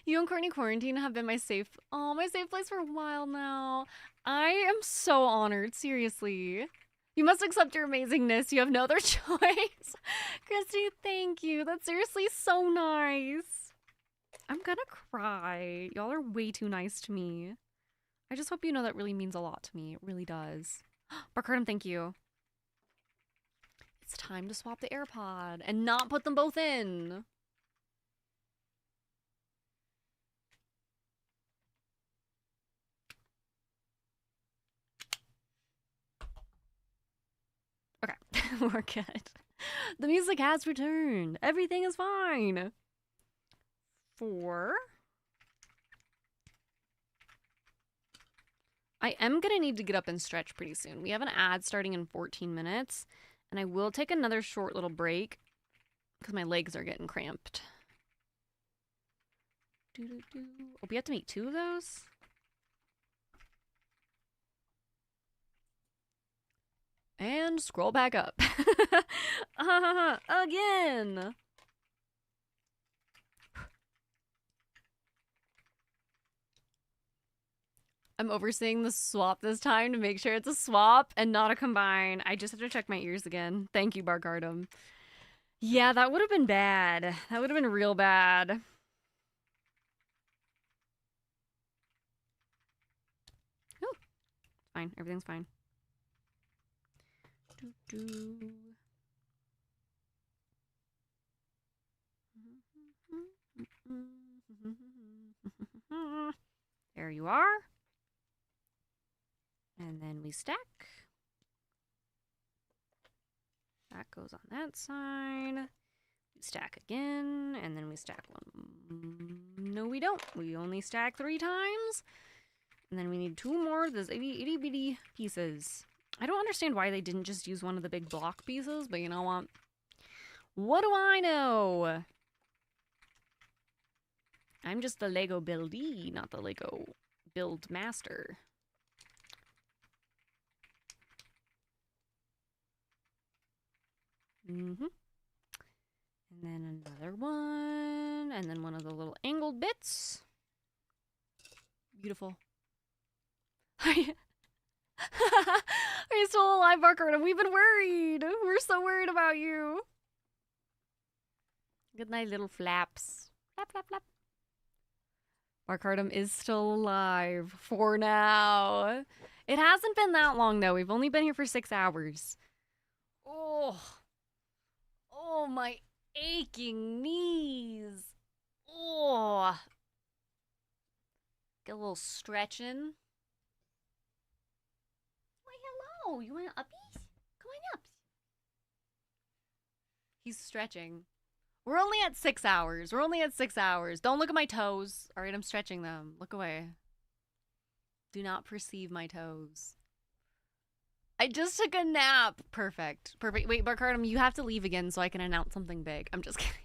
You and Courtney Quarantine have been my safe place for a while now. I am so honored, seriously. You must accept your amazingness. You have no other choice. Christy, thank you. That's seriously so nice. I'm gonna cry. Y'all are way too nice to me. I just hope you know that really means a lot to me. It really does. Barkardum, thank you. It's time to swap the AirPod and not put them both in. Okay, we're good. The music has returned. Everything is fine. 4. I am going to need to get up and stretch pretty soon. We have an ad starting in 14 minutes, and I will take another short little break because my legs are getting cramped. Oh, we have to make 2 of those? And scroll back up. Again! I'm overseeing the swap this time to make sure it's a swap and not a combine. I just have to check my ears again. Thank you, Bargardum. Yeah, that would have been bad. That would have been real bad. Oh, fine. Everything's fine. you are. And then we stack. That goes on that side. We stack again, and then we stack one. No, we don't. We only stack 3 times. And then we need 2 more of those itty bitty pieces. I don't understand why they didn't just use one of the big block pieces, but you know what? What do I know? I'm just the Lego buildee, not the Lego build master. And then another one, and then one of the little angled bits. Beautiful. Are you still alive, Barker? We've been worried. We're so worried about you. Good night, little flaps. Flap, flap, flap. Barcardum is still alive for now. It hasn't been that long, though. We've only been here for 6 hours. Oh, my aching knees. Oh. Get a little stretching. Why, hello. You want uppies? Come on up. He's stretching. We're only at 6 hours. We're only at 6 hours. Don't look at my toes. All right, I'm stretching them. Look away. Do not perceive my toes. I just took a nap. Perfect. Perfect. Wait, Barcardum, you have to leave again so I can announce something big. I'm just kidding.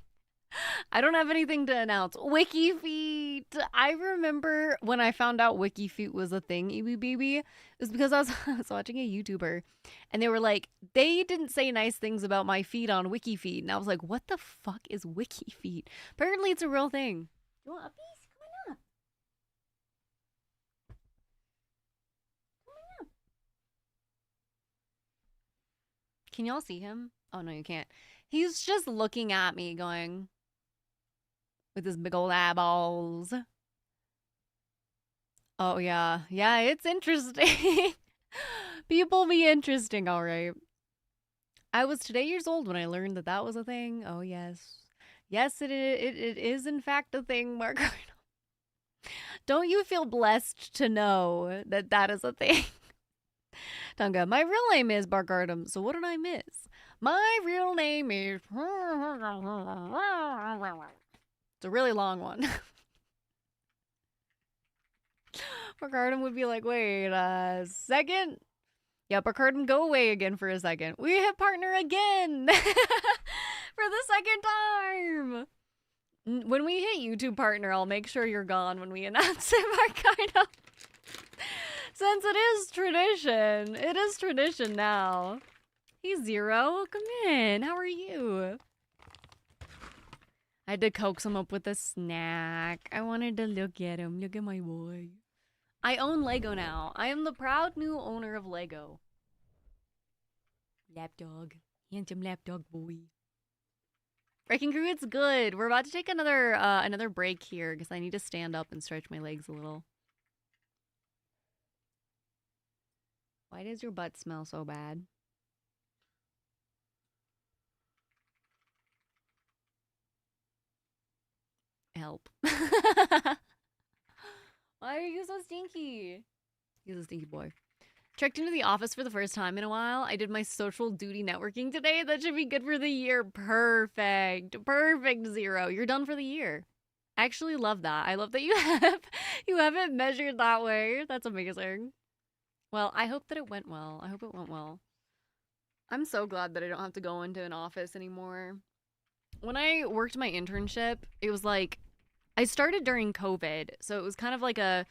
I don't have anything to announce. Wiki Feet. I remember when I found out Wiki Feet was a thing, EBBB. It was because I was watching a YouTuber and they were like, they didn't say nice things about my feet on Wiki Feet. And I was like, what the fuck is Wiki Feet? Apparently it's a real thing. You want uppies? Come on up. Come on up. Can y'all see him? Oh, no, you can't. He's just looking at me going with his big old eyeballs. Oh, yeah. Yeah, it's interesting. People be interesting, all right. I was today years old when I learned that that was a thing. Oh, yes. Yes, it is in fact a thing, Mark. Don't you feel blessed to know that that is a thing? Tonga, my real name is Bargardum, so what did I miss? My real name is... It's a really long one. Bargardum would be like, wait a second. Yeah, Bargardum, go away again for a second. We hit partner again! For the second time! When we hit YouTube partner, I'll make sure you're gone when we announce it, Bargardum. Since it is tradition. It is tradition now. Hey, Zero. Come in. How are you? I had to coax him up with a snack. I wanted to look at him. Look at my boy. I own Lego now. I am the proud new owner of Lego. Lapdog. Handsome lapdog boy. Breaking Crew, it's good. We're about to take another break here because I need to stand up and stretch my legs a little. Why does your butt smell so bad? Help. Why are you so stinky? He's a stinky boy. Checked into the office for the first time in a while. I did my social duty networking today. That should be good for the year. Perfect. Perfect, Zero. You're done for the year. I actually love that. I love that you have it measured that way. That's amazing. Well, I hope that it went well. I hope it went well. I'm so glad that I don't have to go into an office anymore. When I worked my internship, it was like, I started during COVID, so it was kind of like a,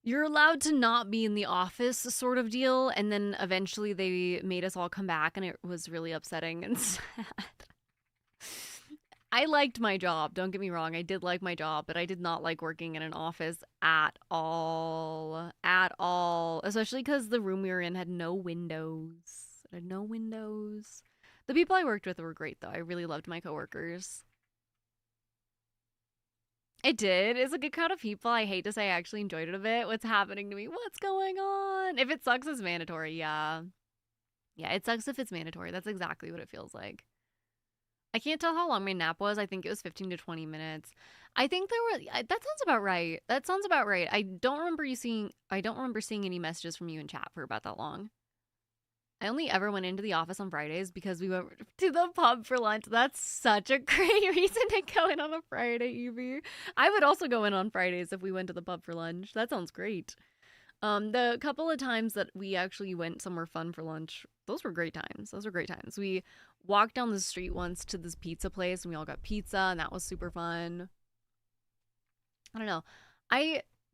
you're allowed to not be in the office sort of deal, and then eventually they made us all come back, and it was really upsetting and sad. I liked my job, don't get me wrong, I did like my job, but I did not like working in an office at all. At all. Especially because the room we were in had no windows. It had no windows. The people I worked with were great, though. I really loved my coworkers. It did. It's a good crowd of people. I hate to say I actually enjoyed it a bit. What's happening to me? What's going on? If it sucks, it's mandatory. Yeah. Yeah, it sucks if it's mandatory. That's exactly what it feels like. I can't tell how long my nap was. I think it was 15 to 20 minutes. I think that sounds about right. That sounds about right. I don't remember seeing any messages from you in chat for about that long. I only ever went into the office on Fridays because we went to the pub for lunch. That's such a great reason to go in on a Friday, Evie. I would also go in on Fridays if we went to the pub for lunch. That sounds great. The couple of times that we actually went somewhere fun for lunch, those were great times. Those were great times. We walked down the street once to this pizza place and we all got pizza and that was super fun. I don't know.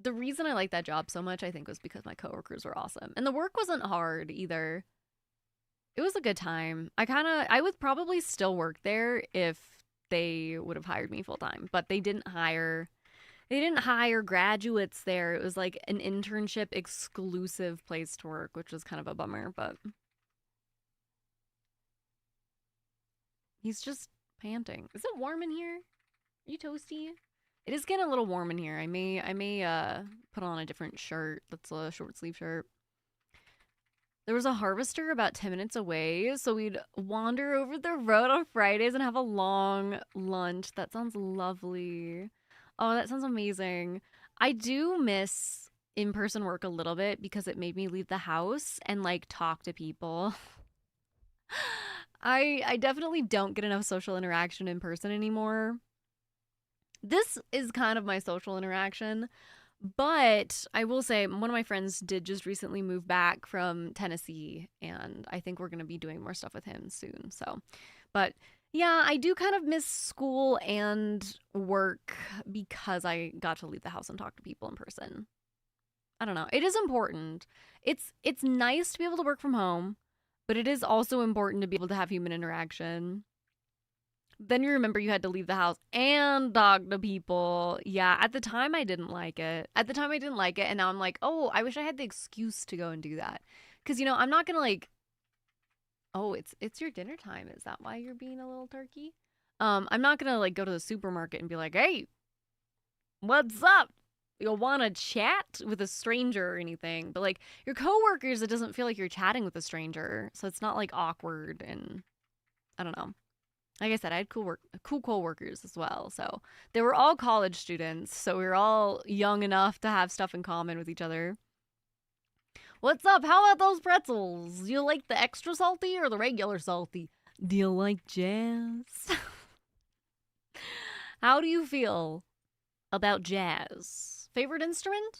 The reason I liked that job so much, I think, was because my coworkers were awesome. And the work wasn't hard either. It was a good time. I would probably still work there if they would have hired me full time, but they didn't hire graduates there. It was like an internship exclusive place to work, which was kind of a bummer, but he's just panting. Is it warm in here? Are you toasty? It is getting a little warm in here. I may put on a different shirt. That's a short sleeve shirt. There was a harvester about 10 minutes away, so we'd wander over the road on Fridays and have a long lunch. That sounds lovely. Oh, that sounds amazing. I do miss in-person work a little bit because it made me leave the house and like talk to people. I definitely don't get enough social interaction in person anymore. This is kind of my social interaction. But I will say, one of my friends did just recently move back from Tennessee, and I think we're going to be doing more stuff with him soon. So, but yeah, I do kind of miss school and work because I got to leave the house and talk to people in person. I don't know. It is important. It's nice to be able to work from home, but it is also important to be able to have human interaction. Then you remember you had to leave the house and talk to people. Yeah, at the time I didn't like it. And now I'm like, oh, I wish I had the excuse to go and do that. Because, I'm not going to like, oh, it's your dinner time. Is that why you're being a little turkey? I'm not going to like go to the supermarket and be like, hey, what's up? You'll want to chat with a stranger or anything. But like your coworkers, it doesn't feel like you're chatting with a stranger. So it's not like awkward and I don't know. Like I said, I had cool co-workers as well. So they were all college students. So we were all young enough to have stuff in common with each other. What's up? How about those pretzels? Do you like the extra salty or the regular salty? Do you like jazz? How do you feel about jazz? Favorite instrument?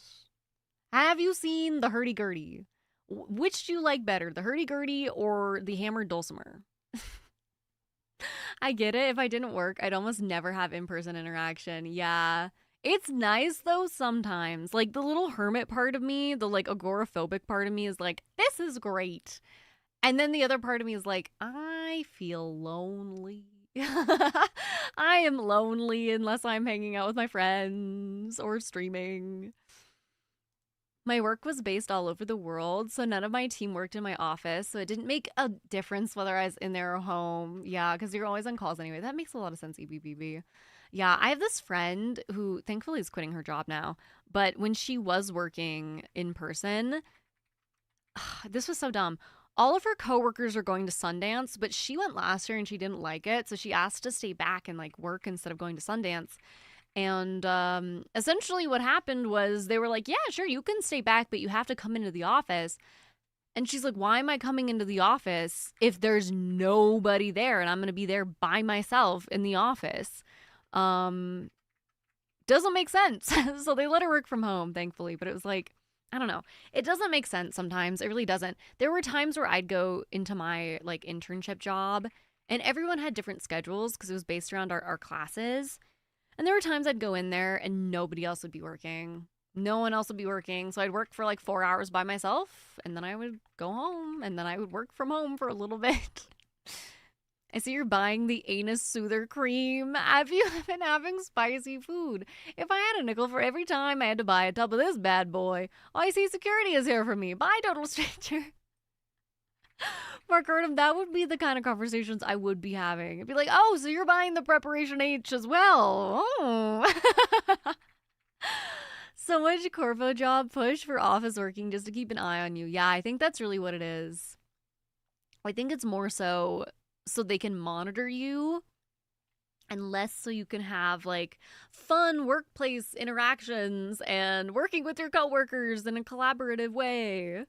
Have you seen the hurdy-gurdy? Which do you like better, the hurdy-gurdy or the hammered dulcimer? I get it. If I didn't work, I'd almost never have in-person interaction. Yeah. It's nice though sometimes. Like the little hermit part of me, the like agoraphobic part of me is like, this is great. And then the other part of me is like, I feel lonely. I am lonely unless I'm hanging out with my friends or streaming. My work was based all over the world, so none of my team worked in my office, so it didn't make a difference whether I was in there or home. Yeah, because you're always on calls anyway. That makes a lot of sense, EBBB. Yeah, I have this friend who thankfully is quitting her job now, but when she was working in person, this was so dumb. All of her coworkers are going to Sundance, but she went last year and she didn't like it, so she asked to stay back and like work instead of going to Sundance. And essentially what happened was they were like, yeah, sure, you can stay back, but you have to come into the office. And she's like, why am I coming into the office if there's nobody there and I'm going to be there by myself in the office? Doesn't make sense. So they let her work from home, thankfully. But it was like, I don't know. It doesn't make sense sometimes. It really doesn't. There were times where I'd go into my like internship job and everyone had different schedules because it was based around our classes. And there were times I'd go in there and nobody else would be working. No one else would be working. So I'd work for like 4 hours by myself and then I would go home and then I would work from home for a little bit. I see you're buying the anus soother cream. Have you been having spicy food? If I had a nickel for every time I had to buy a tub of this bad boy, I see security is here for me. Bye, total stranger. Mark Erdem, that would be the kind of conversations I would be having. It'd be like, oh, so you're buying the Preparation H as well. Oh. So much Corvo job push for office working just to keep an eye on you. Yeah, I think that's really what it is. I think it's more so they can monitor you and less so you can have like fun workplace interactions and working with your coworkers in a collaborative way.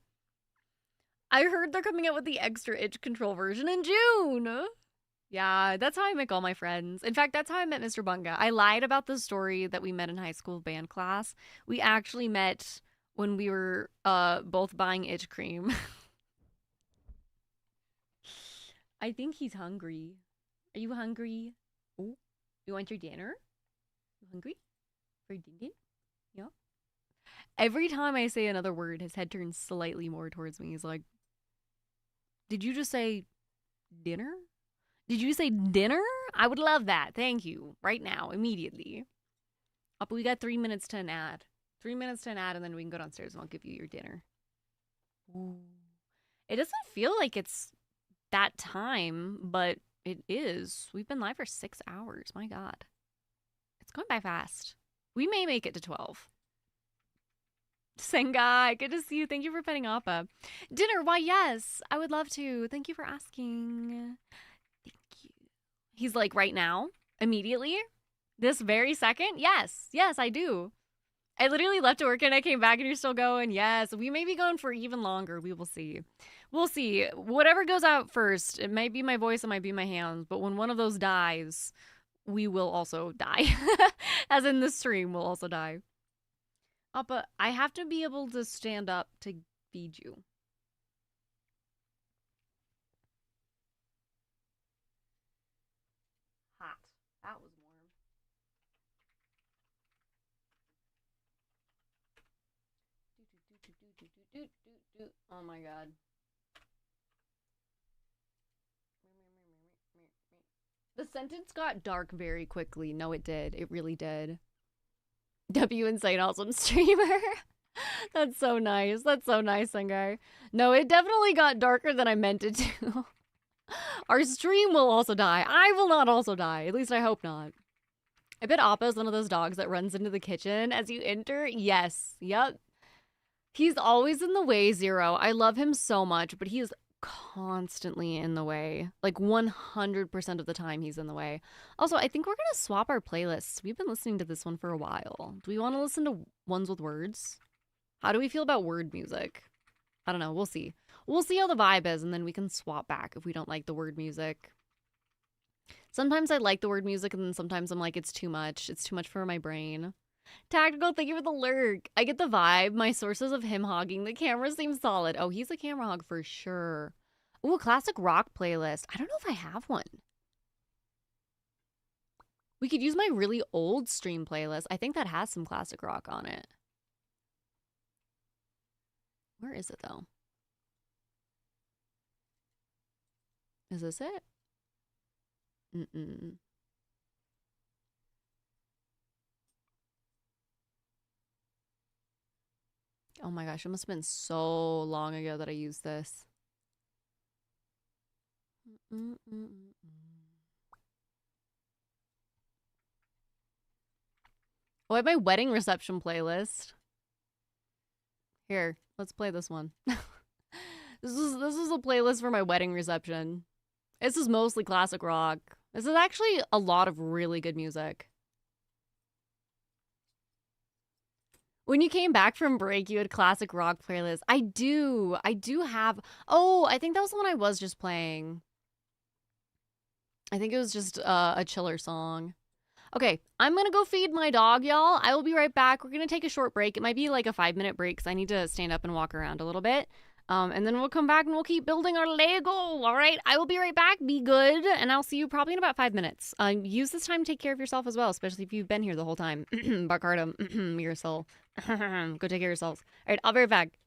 I heard they're coming out with the extra itch control version in June. Yeah, that's how I make all my friends. In fact, that's how I met Mr. Bunga. I lied about the story that we met in high school band class. We actually met when we were both buying itch cream. I think he's hungry. Are you hungry? Oh, you want your dinner? You hungry for dinner? Yeah. Every time I say another word, his head turns slightly more towards me. He's like, "Did you just say dinner? Did you say dinner? I would love that. Thank you. Right now, immediately." Oh, but we got 3 minutes to an ad. 3 minutes to an ad, and then we can go downstairs and I'll give you your dinner. Ooh. It doesn't feel like it's that time, but it is. We've been live for 6 hours. My God. It's going by fast. We may make it to 12. Sengai, good to see you. Thank you for petting Appa. Dinner, why, yes. I would love to. Thank you for asking. Thank you. He's like, right now? Immediately? This very second? Yes. Yes, I do. I literally left to work and I came back and you're still going. Yes, we may be going for even longer. We will see. We'll see. Whatever goes out first, it might be my voice, it might be my hands, but when one of those dies, we will also die. As in the stream, we'll also die. Appa, I have to be able to stand up to feed you. Hot. That was warm. Oh my God. The sentence got dark very quickly. No, it did. It really did. W Insane Awesome Streamer. That's so nice. That's so nice, Sengai. No, it definitely got darker than I meant it to. Our stream will also die. I will not also die. At least I hope not. I bet Appa is one of those dogs that runs into the kitchen as you enter. Yes. Yep. He's always in the way, Zero. I love him so much, but he is constantly in the way. Like 100% of the time he's in the way. Also, I think we're going to swap our playlists. We've been listening to this one for a while. Do we want to listen to ones with words? How do we feel about word music? I don't know. We'll see. We'll see how the vibe is, and then we can swap back if we don't like the word music. Sometimes I like the word music, and then sometimes I'm like, it's too much. It's too much for my brain. Tactical, thank you for the lurk. I get the vibe. My sources of him hogging the camera seem solid. Oh, he's a camera hog for sure. Ooh, a classic rock playlist. I don't know if I have one. We could use my really old stream playlist. I think that has some classic rock on it. Where is it, though? Is this it? Mm-mm. Oh my gosh, it must have been so long ago that I used this. Mm-mm-mm-mm. Oh, I have my wedding reception playlist. Here, let's play this one. This is a playlist for my wedding reception. This is mostly classic rock. This is actually a lot of really good music. When you came back from break, you had classic rock playlist. I do. I do have. Oh, I think that was the one I was just playing. I think it was just a chiller song. Okay, I'm gonna go feed my dog, y'all. I will be right back. We're gonna take a short break. It might be like a 5-minute break because I need to stand up and walk around a little bit. And then we'll come back and we'll keep building our Lego. All right, I will be right back. Be good, and I'll see you probably in about 5 minutes. Use this time to take care of yourself as well, especially if you've been here the whole time. Barcardum, your soul. Go take care of yourselves. All right, I'll be right back.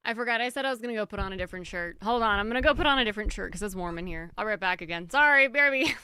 I forgot I said I was gonna go put on a different shirt. Hold on, I'm gonna go put on a different shirt because it's warm in here. I'll be right back again. Sorry, BRB.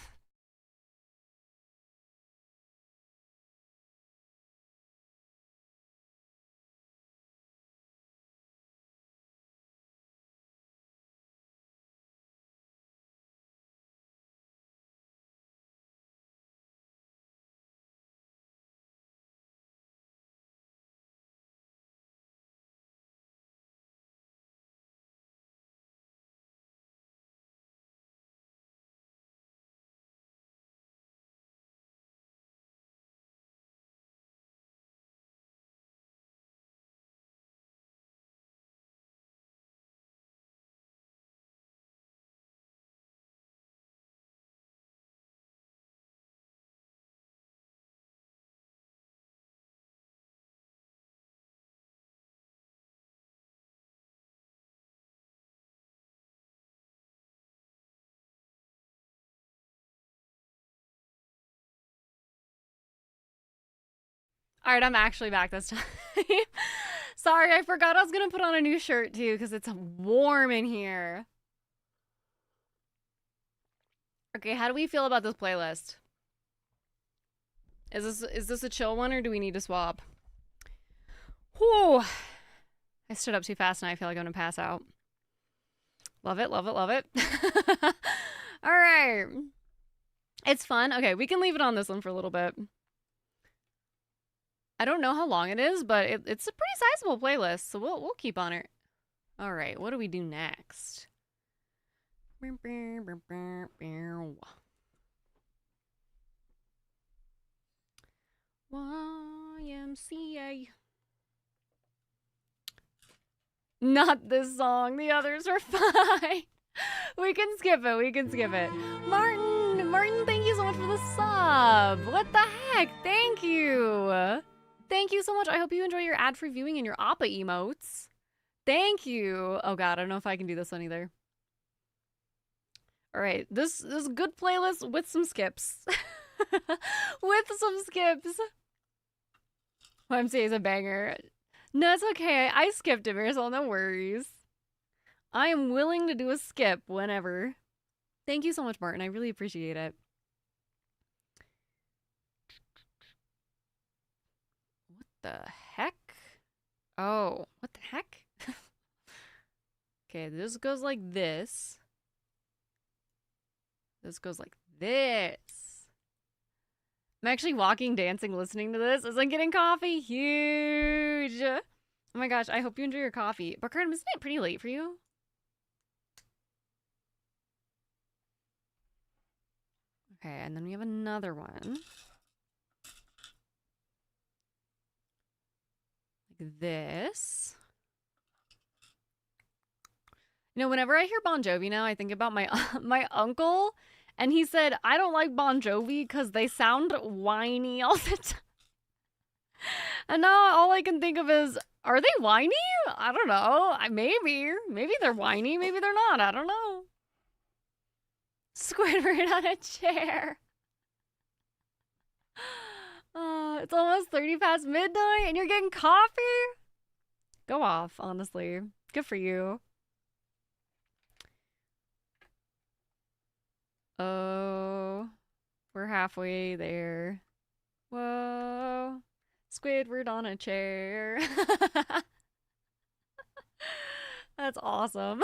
All right, I'm actually back this time. Sorry, I forgot I was gonna put on a new shirt too because it's warm in here. Okay, how do we feel about this playlist? Is this a chill one or do we need to swap? Whew. I stood up too fast and I feel like I'm gonna pass out. Love it, love it, love it. All right. It's fun. Okay, we can leave it on this one for a little bit. I don't know how long it is, but it's a pretty sizable playlist, so we'll keep on it. All right, what do we do next? YMCA. Not this song. The others are fine. We can skip it. We can skip it. Martin, thank you so much for the sub. What the heck? Thank you. Thank you so much. I hope you enjoy your ad-free viewing and your Appa emotes. Thank you. Oh god, I don't know if I can do this one either. All right, this is a good playlist with some skips. With some skips. YMCA is a banger. No, it's okay. I skipped it, Marisol. No worries. I am willing to do a skip whenever. Thank you so much, Martin. I really appreciate it. What the heck? Oh, what the heck? Okay, this goes like this. This goes like this. I'm actually walking, dancing, listening to this as I'm getting coffee. Huge. Oh my gosh, I hope you enjoy your coffee. But Curtin, isn't it pretty late for you? Okay, and then we have another one. Like this. You know, whenever I hear Bon Jovi now, I think about my my uncle. And he said, I don't like Bon Jovi because they sound whiny all the time. And now all I can think of is, are they whiny? I don't know. Maybe. Maybe they're whiny. Maybe they're not. I don't know. Squidward on a chair. It's almost 30 past midnight and you're getting coffee? Go off, honestly. Good for you. Oh, we're halfway there. Whoa. Squidward on a chair. That's awesome.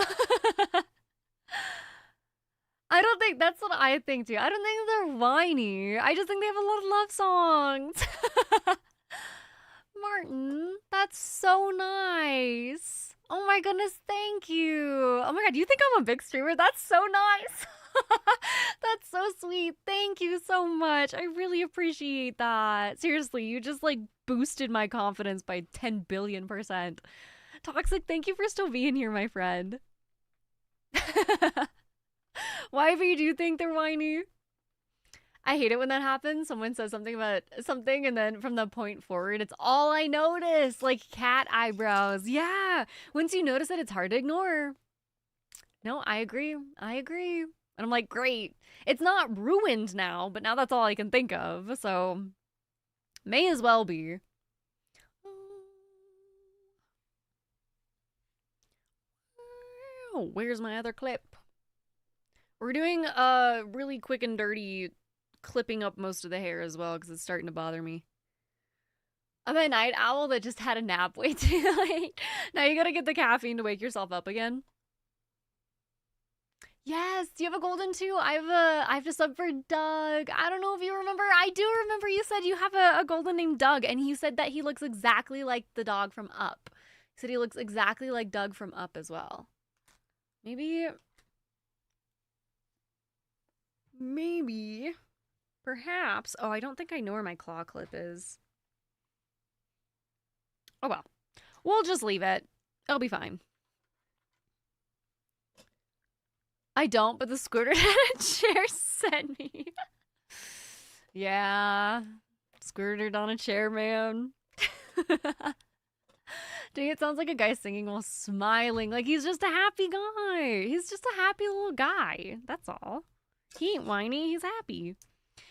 I don't think that's what I think too. I don't think they're whiny. I just think they have a lot of love songs. Martin, that's so nice. Oh my goodness, thank you. Oh my god, do you think I'm a big streamer? That's so nice. That's so sweet. Thank you so much. I really appreciate that. Seriously, you just like boosted my confidence by 10 billion%. Toxic, thank you for still being here, my friend. Why do you think they're whiny? I hate it when that happens. Someone says something about something and then from the point forward, it's all I notice. Like cat eyebrows. Yeah. Once you notice it, it's hard to ignore. No, I agree. I agree. And I'm like, great. It's not ruined now, but now that's all I can think of. So, may as well be. Oh, where's my other clip? We're doing really quick and dirty clipping up most of the hair as well because it's starting to bother me. I'm a night owl that just had a nap way too late. Now you gotta get the caffeine to wake yourself up again. Yes, do you have a golden too? I have to sub for Doug. I don't know if you remember. I do remember you said you have a golden named Doug, and he said that he looks exactly like the dog from Up. He said he looks exactly like Doug from Up as well. Maybe, perhaps. Oh, I don't think I know where my claw clip is. Oh well, we'll just leave it. It'll be fine. I don't, but the squirter had a chair sent me. Yeah, squirted on a chair, man. Dang, it sounds like a guy singing while smiling. Like he's just a happy guy. He's just a happy little guy. That's all. He ain't whiny. He's happy.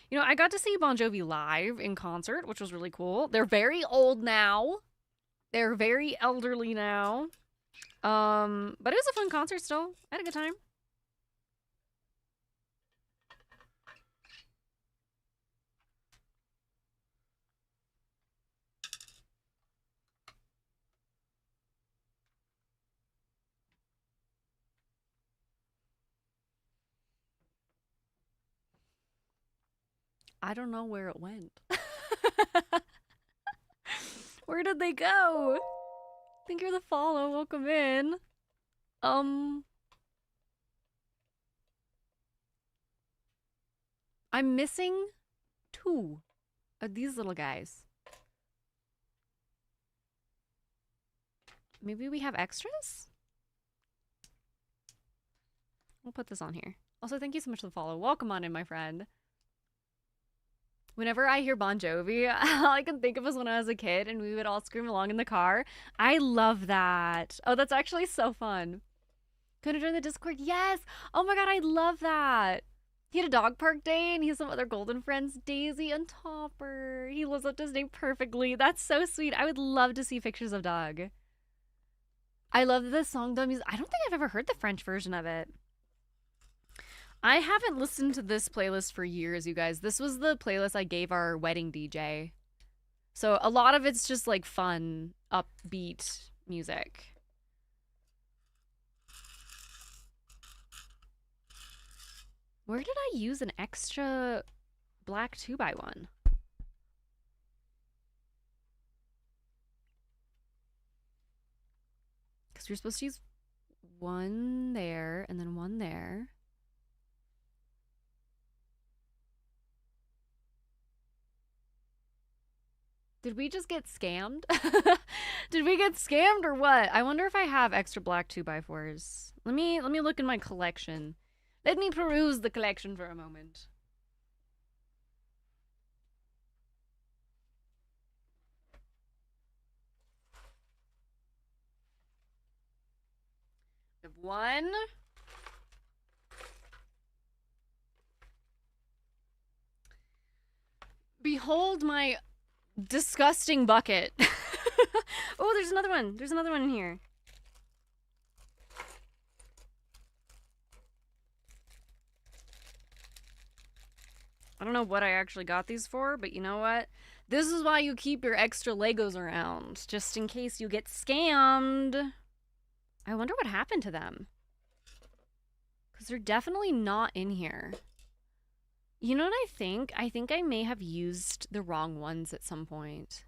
You know, I got to see Bon Jovi live in concert, which was really cool. They're very old now. They're very elderly now. But it was a fun concert still. I had a good time. I don't know where it went. Where did they go? Thank you for the follow. Welcome in. I'm missing 2 of these little guys. Maybe we have extras? We'll put this on here. Also, thank you so much for the follow. Welcome on in, my friend. Whenever I hear Bon Jovi, all I can think of is when I was a kid and we would all scream along in the car. I love that. Oh, that's actually so fun. Gonna join the Discord? Yes! Oh my god, I love that. He had a dog park day and he has some other golden friends, Daisy and Topper. He lives up to his name perfectly. That's so sweet. I would love to see pictures of Doug. I love the song, though. I don't think I've ever heard the French version of it. I haven't listened to this playlist for years, you guys. This was the playlist I gave our wedding DJ. So a lot of it's just like fun, upbeat music. Where did I use an extra black 2x1? Because you're supposed to use one there and then one there. Did we just get scammed? Did we get scammed or what? I wonder if I have extra black 2x4s. Let me look in my collection. Let me peruse the collection for a moment. We have 1. Behold my disgusting bucket. Oh, there's another one. There's another one in here. I don't know what I actually got these for, but you know what? This is why you keep your extra Legos around, just in case you get scammed. I wonder what happened to them. Because they're definitely not in here. You know what I think? I think I may have used the wrong ones at some point.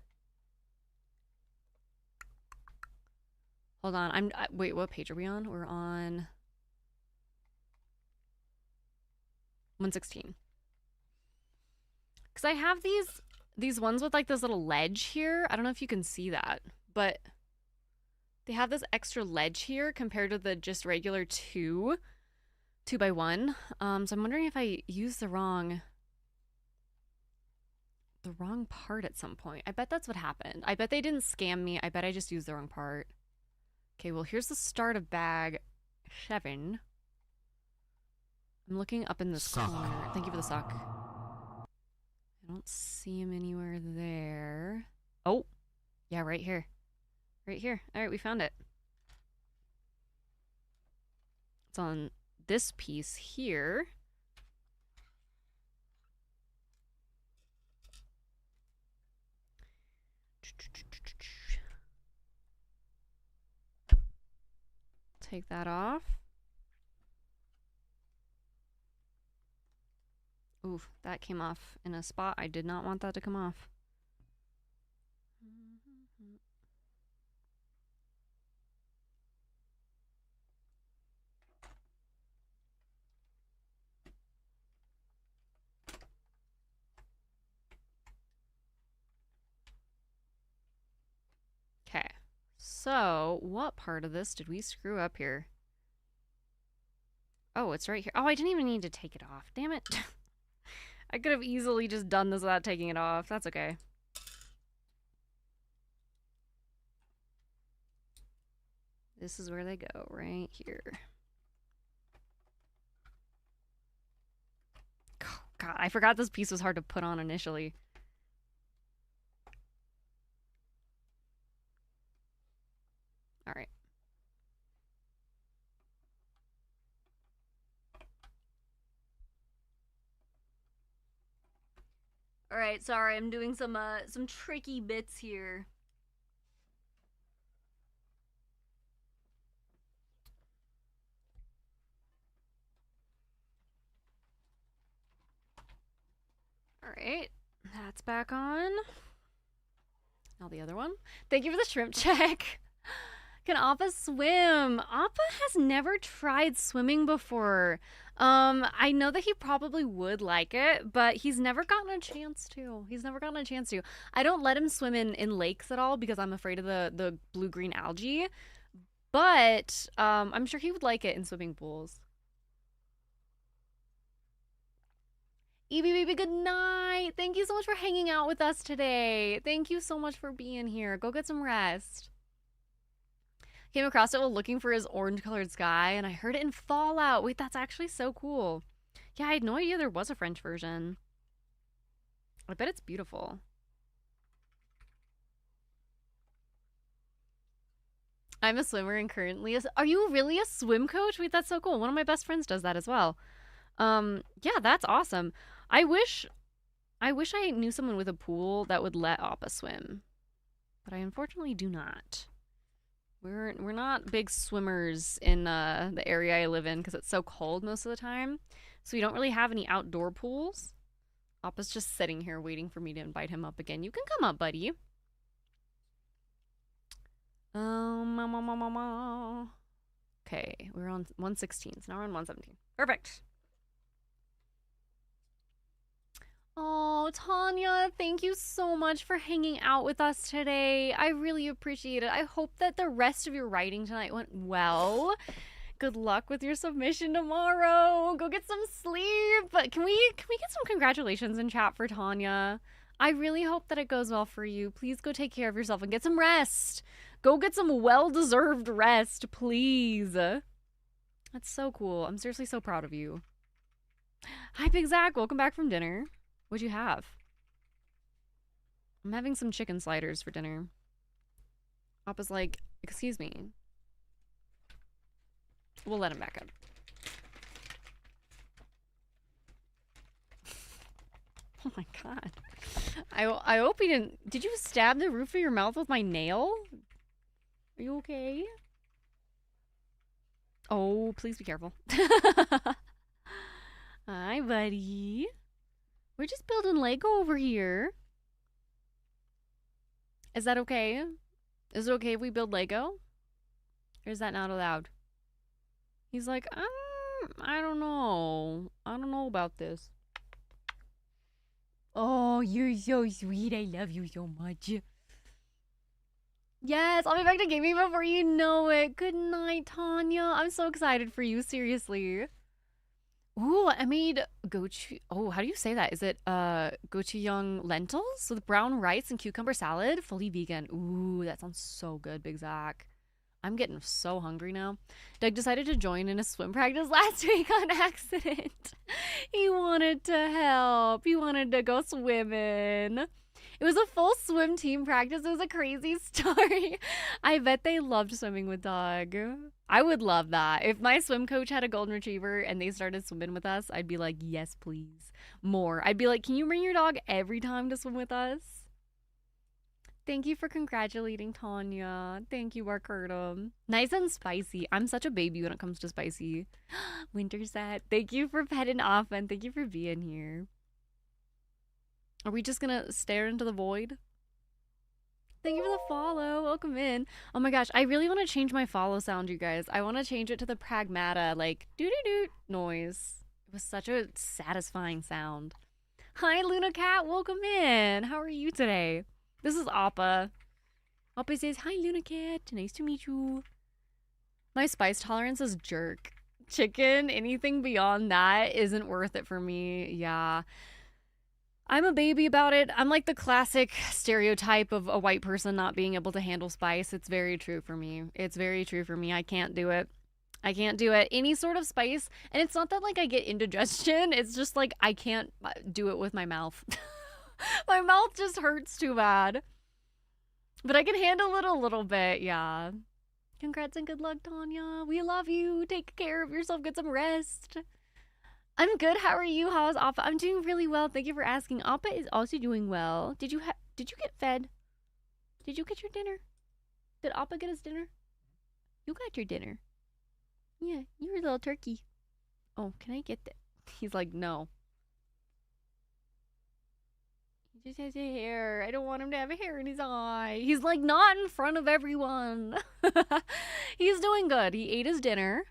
Hold on. Wait, what page are we on? We're on 116. Because I have these ones with like this little ledge here. I don't know if you can see that, but they have this extra ledge here compared to the just regular 2x1. So I'm wondering if I used the wrong part at some point. I bet that's what happened. I bet they didn't scam me. I bet I just used the wrong part. Okay, well, here's the start of bag 7. I'm looking up in this corner. Thank you for the sock. I don't see him anywhere there. Oh, yeah, right here. Right here. All right, we found it. It's on this piece here. Take that off. Oof, that came off in a spot I did not want that to come off. Okay, so what part of this did we screw up here? Oh, it's right here. Oh, I didn't even need to take it off. Damn it. I could have easily just done this without taking it off. That's okay. This is where they go, right here. Oh, God, I forgot this piece was hard to put on initially. All right. All right, sorry, I'm doing some tricky bits here. All right, that's back on. Now the other one. Thank you for the shrimp check. Can Appa swim? Appa has never tried swimming before. I know that he probably would like it, but he's never gotten a chance to. I don't let him swim in lakes at all because I'm afraid of the blue-green algae. But I'm sure he would like it in swimming pools. Evie baby, good night. Thank you so much for hanging out with us today. Thank you so much for being here. Go get some rest. Came across it while looking for his orange-colored sky, and I heard it in Fallout. Wait, that's actually so cool. Yeah, I had no idea there was a French version. I bet it's beautiful. I'm a swimmer and currently are you really a swim coach? Wait, that's so cool. One of my best friends does that as well. Yeah, that's awesome. I wish I knew someone with a pool that would let Appa swim. But I unfortunately do not. We're not big swimmers in the area I live in because it's so cold most of the time. So we don't really have any outdoor pools. Appa's just sitting here waiting for me to invite him up again. You can come up, buddy. Okay, we're on 116. So now we're on 117. Perfect. Oh, Tanya, thank you so much for hanging out with us today. I really appreciate it. I hope that the rest of your writing tonight went well. Good luck with your submission tomorrow. Go get some sleep. But can we get some congratulations in chat for Tanya? I really hope that it goes well for you. Please go take care of yourself and get some rest. Go get some well-deserved rest, please. That's so cool. I'm seriously so proud of you. Hi, Big Zach. Welcome back from dinner. What'd you have? I'm having some chicken sliders for dinner. Appa's like, excuse me. We'll let him back up. Oh my God. I hope he didn't... Did you stab the roof of your mouth with my nail? Are you okay? Oh, please be careful. Hi, buddy. We're just building Lego over here. Is that okay? Is it okay if we build Lego? Or is that not allowed? He's like, I don't know. I don't know about this. Oh, you're so sweet. I love you so much. Yes, I'll be back to gaming before you know it. Good night, Tanya. I'm so excited for you, seriously. Ooh, I made gochu. Oh, how do you say that? Is it gochujang lentils with brown rice and cucumber salad, fully vegan. Ooh, that sounds so good, Big Zach. I'm getting so hungry now. Doug decided to join in a swim practice last week on accident. He wanted to help. He wanted to go swimming. It was a full swim team practice. It was a crazy story. I bet they loved swimming with Dog. I would love that. If my swim coach had a golden retriever and they started swimming with us, I'd be like, yes, please. More. I'd be like, can you bring your dog every time to swim with us? Thank you for congratulating Tanya. Thank you, Arcurdum. Nice and spicy. I'm such a baby when it comes to spicy. Winter set. Thank you for petting off and thank you for being here. Are we just gonna stare into the void? Thank you for the follow. Welcome in. Oh my gosh, I really want to change my follow sound, you guys. I want to change it to the pragmata, like doo-doo-doo noise. It was such a satisfying sound. Hi, Luna Cat. Welcome in. How are you today? This is Appa. Appa says, hi, Luna Cat. Nice to meet you. My spice tolerance is jerk. Chicken, anything beyond that isn't worth it for me. Yeah. I'm a baby about it. I'm like the classic stereotype of a white person not being able to handle spice. It's very true for me. It's very true for me. I can't do it. I can't do it. Any sort of spice. And it's not that like I get indigestion. It's just like I can't do it with my mouth. My mouth just hurts too bad. But I can handle it a little bit. Yeah. Congrats and good luck, Tanya. We love you. Take care of yourself. Get some rest. I'm good. How are you? How's Appa? I'm doing really well. Thank you for asking. Appa is also doing well. Did you get fed? Did you get your dinner? Did Appa get his dinner? You got your dinner. Yeah, you're a little turkey. Oh, can I get that? He's like, no. He just has a hair. I don't want him to have a hair in his eye. He's like, not in front of everyone. He's doing good. He ate his dinner.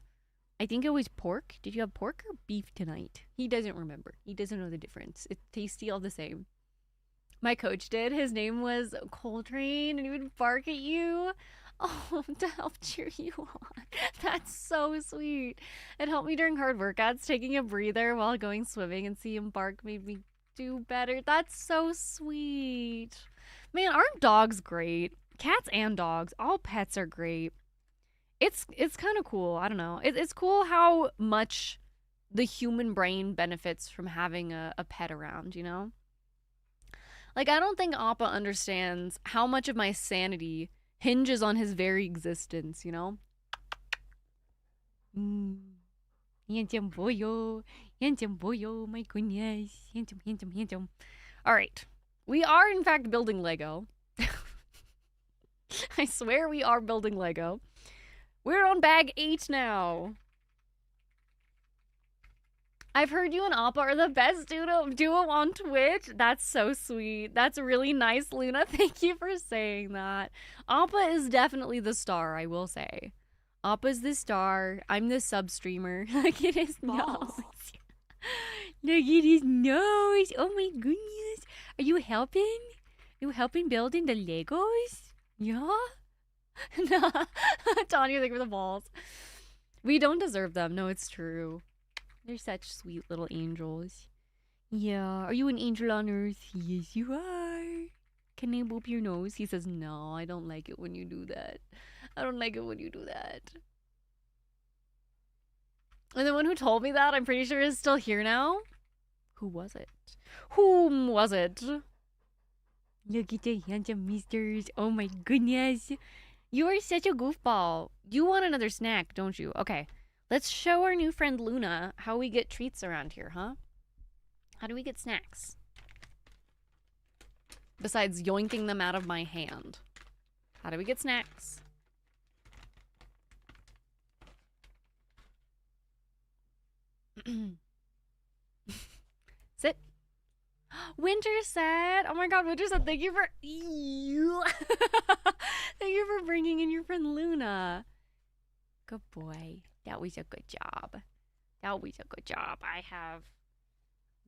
I think it was pork. Did you have pork or beef tonight? He doesn't remember. He doesn't know the difference. It tastes all the same. My coach did. His name was Coltrane, and he would bark at you. Oh, to help cheer you on. That's so sweet. It helped me during hard workouts. Taking a breather while going swimming and see him bark made me do better. That's so sweet. Man, aren't dogs great? Cats and dogs. All pets are great. It's kind of cool. I don't know. It's cool how much the human brain benefits from having a pet around, you know? Like, I don't think Appa understands how much of my sanity hinges on his very existence, you know? Handsome boyo. Handsome boyo. My goodness. Handsome, handsome, handsome. All right. We are, in fact, building Lego. I swear we are building Lego. We're on bag 8 now. I've heard you and Appa are the best duo on Twitch. That's so sweet. That's really nice, Luna. Thank you for saying that. Appa is definitely the star, I will say. Appa's the star. I'm the sub-streamer. Look at his nose. Look at his nose. Oh my goodness. Are you helping? Are you helping building the Legos? Yeah? Nah. Tanya, thank you for the balls. We don't deserve them. No, it's true. They're such sweet little angels. Yeah. Are you an angel on earth? Yes, you are. Can I boop your nose? He says, no, I don't like it when you do that. I don't like it when you do that. And the one who told me that, I'm pretty sure is still here now. Who was it? Whom was it? Look at the handsome misters. Oh my goodness. You are such a goofball. You want another snack, don't you? Okay. Let's show our new friend Luna how we get treats around here, huh? How do we get snacks? Besides yoinking them out of my hand. How do we get snacks? Sit. Winter set. Oh my god, Winter set. Thank you for thank you for bringing in your friend Luna. Good boy. That was a good job. That was a good job. I have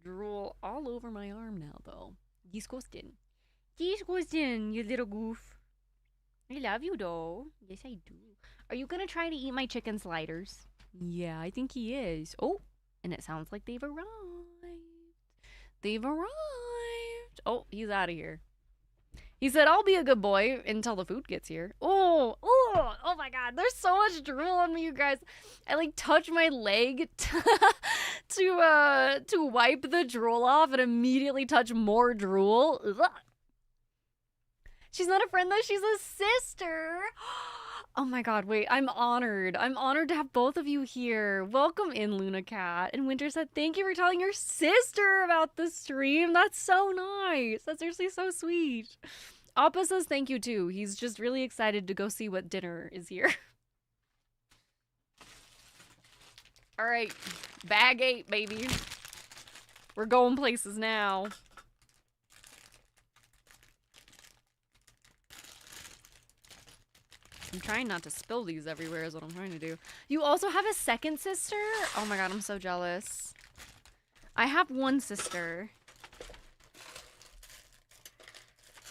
drool all over my arm now, though. Disgusting. Disgusting, you little goof. I love you, though. Yes, I do. Are you gonna try to eat my chicken sliders? Yeah, I think he is. Oh, and it sounds like they've arrived. They've arrived. Oh, he's out of here. He said, I'll be a good boy until the food gets here. Oh my god. There's so much drool on me, you guys. I like touch my leg to wipe the drool off and immediately touch more drool. Ugh. She's not a friend though, she's a sister. Oh my god, wait, I'm honored. I'm honored to have both of you here. Welcome in, Luna Cat. And Winter said, thank you for telling your sister about the stream. That's so nice. That's seriously so sweet. Appa says thank you too. He's just really excited to go see what dinner is here. Alright, bag 8, baby. We're going places now. I'm trying not to spill these everywhere is what I'm trying to do. You also have a second sister? Oh my god, I'm so jealous. I have one sister.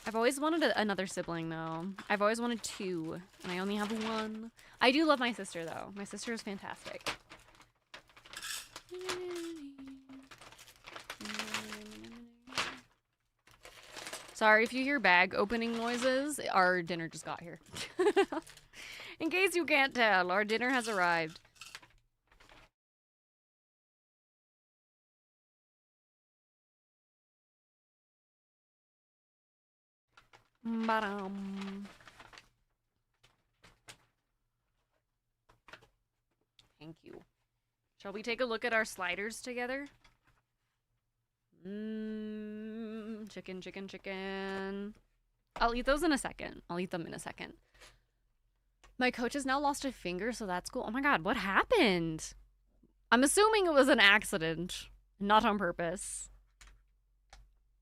I've always wanted another sibling though. I've always wanted 2, and I only have 1. I do love my sister though. My sister is fantastic. Sorry if you hear bag opening noises. Our dinner just got here. In case you can't tell, our dinner has arrived. Ba-dum. Thank you. Shall we take a look at our sliders together? Chicken, chicken, chicken. I'll eat those in a second. I'll eat them in a second. My coach has now lost a finger, so that's cool. Oh my god, what happened? I'm assuming it was an accident, not on purpose.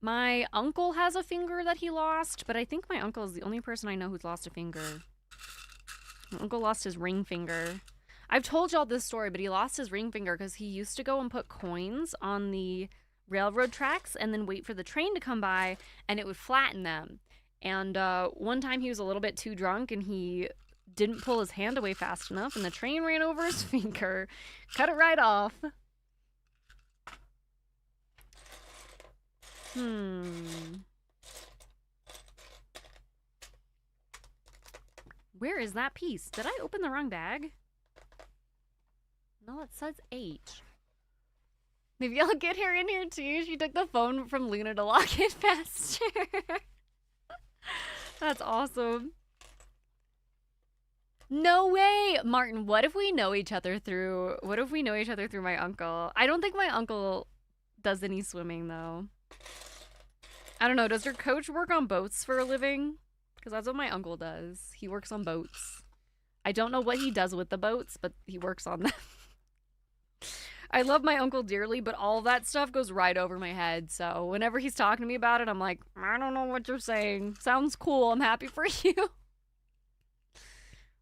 My uncle has a finger that he lost, but I think my uncle is the only person I know who's lost a finger. My uncle lost his ring finger. I've told y'all this story, but he lost his ring finger because he used to go and put coins on the railroad tracks and then wait for the train to come by, and it would flatten them. And one time he was a little bit too drunk and he didn't pull his hand away fast enough, and the train ran over his finger, cut it right off. Where is that piece? Did I open the wrong bag? No, it says 8. Maybe y'all get her in here too. She took the phone from Luna to lock it faster. That's awesome. No way! Martin, what if we know each other through my uncle? I don't think my uncle does any swimming though. I don't know, does your coach work on boats for a living? Because that's what my uncle does. He works on boats. I don't know what he does with the boats, but he works on them. I love my uncle dearly, but all that stuff goes right over my head. So whenever he's talking to me about it, I'm like, I don't know what you're saying. Sounds cool. I'm happy for you.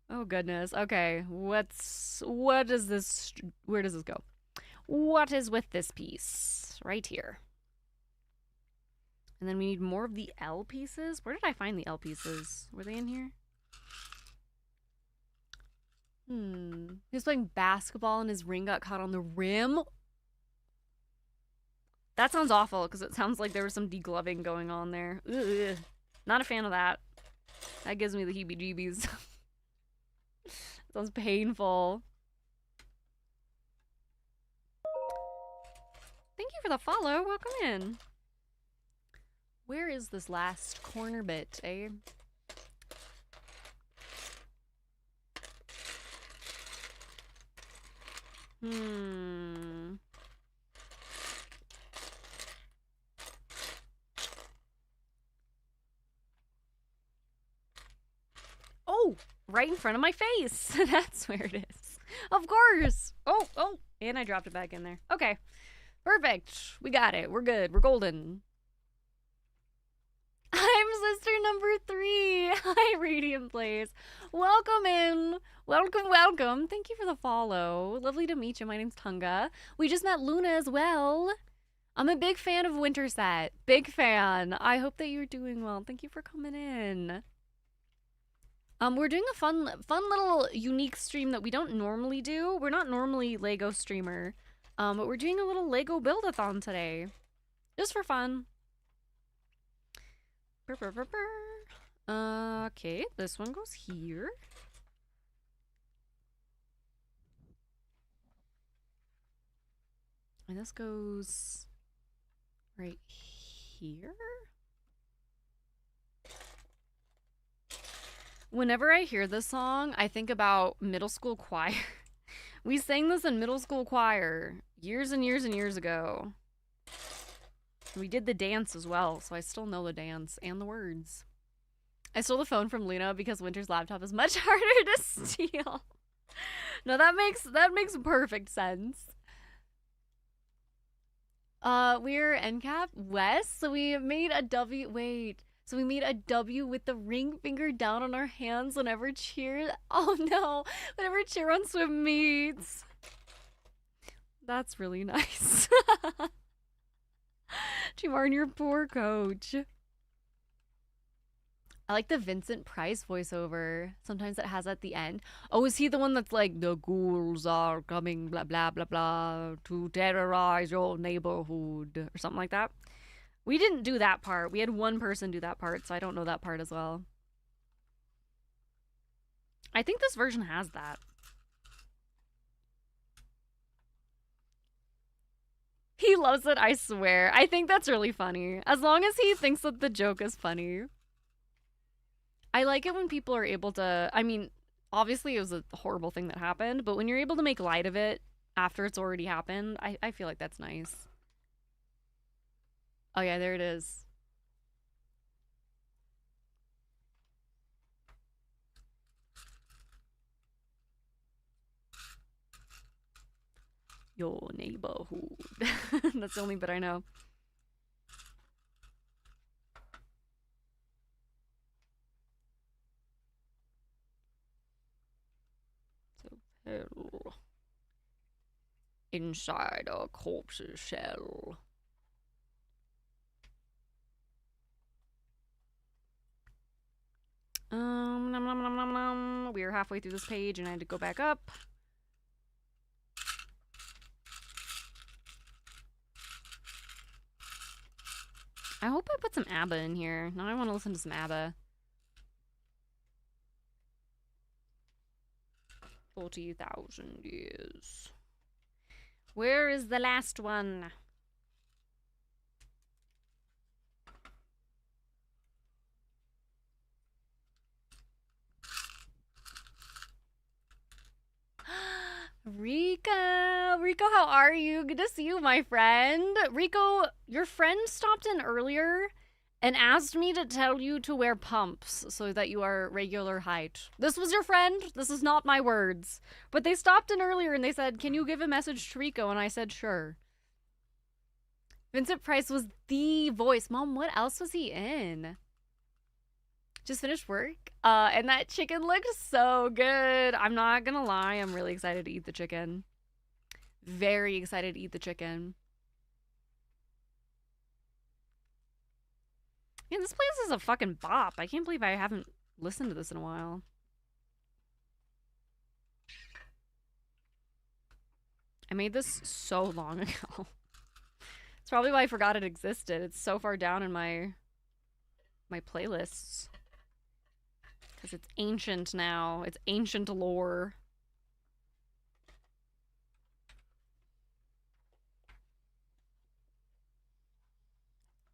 Oh, goodness. Okay. What is this? Where does this go? What is with this piece? Right here. And then we need more of the L pieces. Where did I find the L pieces? Were they in here? He was playing basketball and his ring got caught on the rim. That sounds awful because it sounds like there was some degloving going on there. Ugh. Not a fan of that. That gives me the heebie-jeebies. Sounds painful. Thank you for the follow. Welcome in. Where is this last corner bit, eh? Oh, right in front of my face. That's where it is. Of course. Oh, and I dropped it back in there. Okay, perfect. We got it. We're good. We're golden. I'm sister number 3. Hi, Radiant Blaze. Welcome in. Welcome. Thank you for the follow. Lovely to meet you. My name's Tunga. We just met Luna as well. I'm a big fan of Winterset. Big fan. I hope that you're doing well. Thank you for coming in. We're doing a fun little unique stream that we don't normally do. We're not normally Lego streamer. But we're doing a little Lego Build-A-Thon today. Just for fun. Okay, this one goes here. And this goes right here. Whenever I hear this song, I think about middle school choir. We sang this in middle school choir years and years and years ago. We did the dance as well, so I still know the dance and the words. I stole the phone from Luna because Winter's laptop is much harder to steal. No, that makes perfect sense. We're NCAP West, so we made a W. Wait, so we made a W with the ring finger down on our hands whenever cheer. Oh no, whenever cheer on swim meets. That's really nice. Martin, you're poor coach. I like the Vincent Price voiceover. Sometimes it has at the end. Oh, is he the one that's like, the ghouls are coming, blah, blah, blah, blah, to terrorize your neighborhood, or something like that? We didn't do that part. We had one person do that part, so I don't know that part as well. I think this version has that. He loves it, I swear. I think that's really funny. As long as he thinks that the joke is funny. I like it when people are able to, I mean, obviously it was a horrible thing that happened, but when you're able to make light of it after it's already happened, I feel like that's nice. Oh yeah, there it is. Your neighborhood. That's the only bit I know. So hell. Inside a corpse's shell. Nom, nom, nom, nom, nom. We are halfway through this page and I had to go back up. I hope I put some ABBA in here. Now I want to listen to some ABBA. 40,000 years. Where is the last one? Rico, how are you? Good to see you, my friend. Rico, your friend stopped in earlier and asked me to tell you to wear pumps so that you are regular height. This was your friend. This is not my words. But they stopped in earlier and they said, can you give a message to Rico? And I said, sure. Vincent Price was the voice. Mom, what else was he in? Just finished work. And that chicken looked so good. I'm not gonna lie, I'm really excited to eat the chicken. Very excited to eat the chicken. Man, this place is a fucking bop. I can't believe I haven't listened to this in a while. I made this so long ago. It's probably why I forgot it existed. It's so far down in my playlists. Because it's ancient now. It's ancient lore.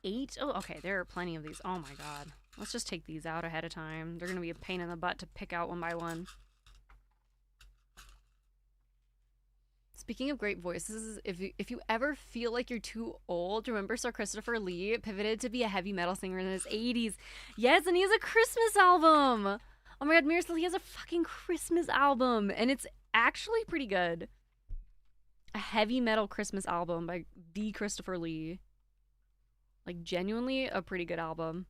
Eight? Oh, okay. There are plenty of these. Oh my god. Let's just take these out ahead of time. They're going to be a pain in the butt to pick out one by one. Speaking of great voices, if you ever feel like you're too old, remember Sir Christopher Lee pivoted to be a heavy metal singer in his 80s. Yes, and he has a Christmas album. Oh my god, Mirasol, he has a fucking Christmas album, and it's actually pretty good. A heavy metal Christmas album by D. Christopher Lee. Like, genuinely a pretty good album.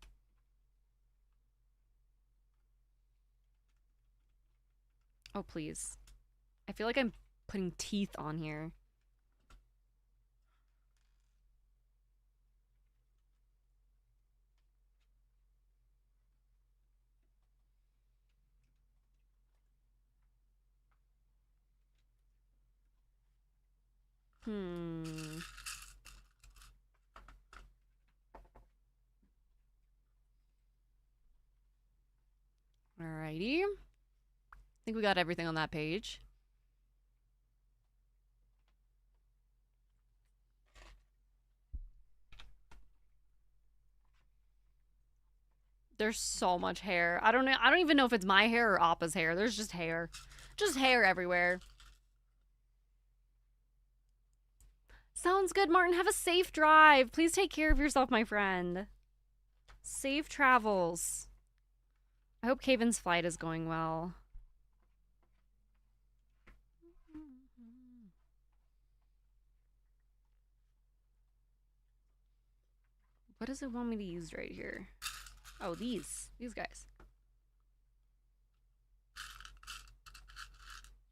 Oh, please. I feel like I'm putting teeth on here. Alrighty. I think we got everything on that page. There's so much hair. I don't know. I don't even know if it's my hair or Appa's hair. There's just hair. Just hair everywhere. Sounds good, Martin. Have a safe drive. Please take care of yourself, my friend. Safe travels. I hope Caven's flight is going well. What does it want me to use right here? Oh, these guys.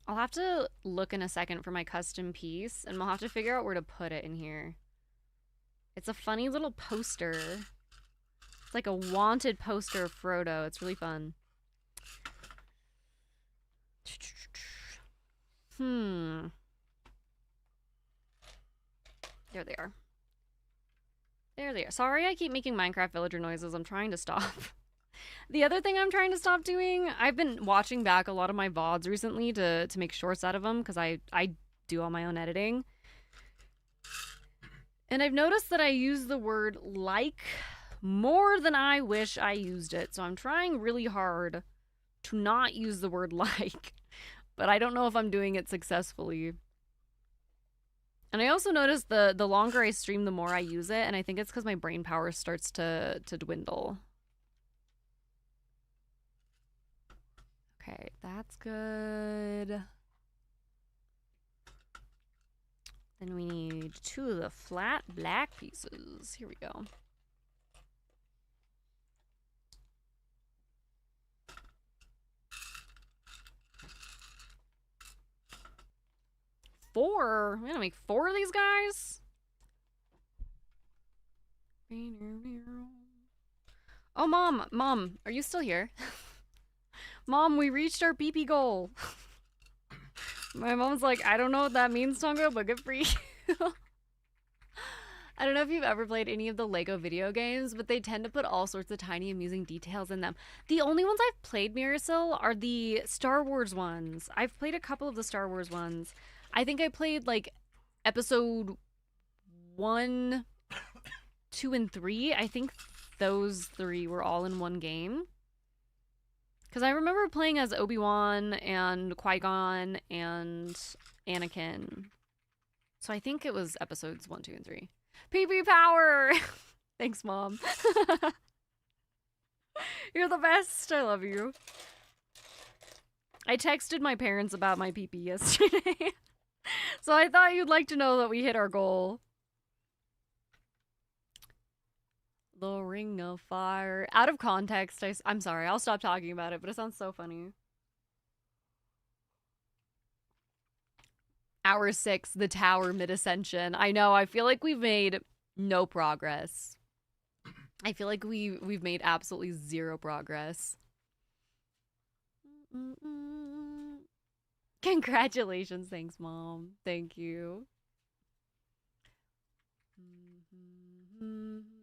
I'll have to look in a second for my custom piece, and we'll have to figure out where to put it in here. It's a funny little poster. It's like a wanted poster of Frodo. It's really fun. There they are. There they are. Sorry I keep making Minecraft villager noises. I'm trying to stop. The other thing I'm trying to stop doing, I've been watching back a lot of my VODs recently to make shorts out of them because I do all my own editing. And I've noticed that I use the word like more than I wish I used it. So I'm trying really hard to not use the word like. But I don't know if I'm doing it successfully. And I also noticed the longer I stream, the more I use it. And I think it's because my brain power starts to dwindle. Okay, that's good. Then we need 2 of the flat black pieces. Here we go. We're gonna make 4 of these guys. Oh, Mom, are you still here? Mom, we reached our PP goal. My mom's like, I don't know what that means, Tongo, but good for you. I don't know if you've ever played any of the Lego video games, but they tend to put all sorts of tiny amusing details in them. The only ones I've played, Mirasil, are the Star Wars ones. I've played a couple of the Star Wars ones. I think I played like episode 1, 2, and 3. I think those 3 were all in one game. Because I remember playing as Obi-Wan and Qui-Gon and Anakin. So I think it was episodes 1, 2, and 3. PP power! Thanks, Mom. You're the best. I love you. I texted my parents about my PP yesterday. So I thought you'd like to know that we hit our goal. The Ring of Fire. Out of context, I'm sorry. I'll stop talking about it, but it sounds so funny. Hour 6, the Tower Mid-Ascension. I know, I feel like we've made no progress. I feel like we've made absolutely 0 progress. Congratulations. Thanks, Mom. Thank you.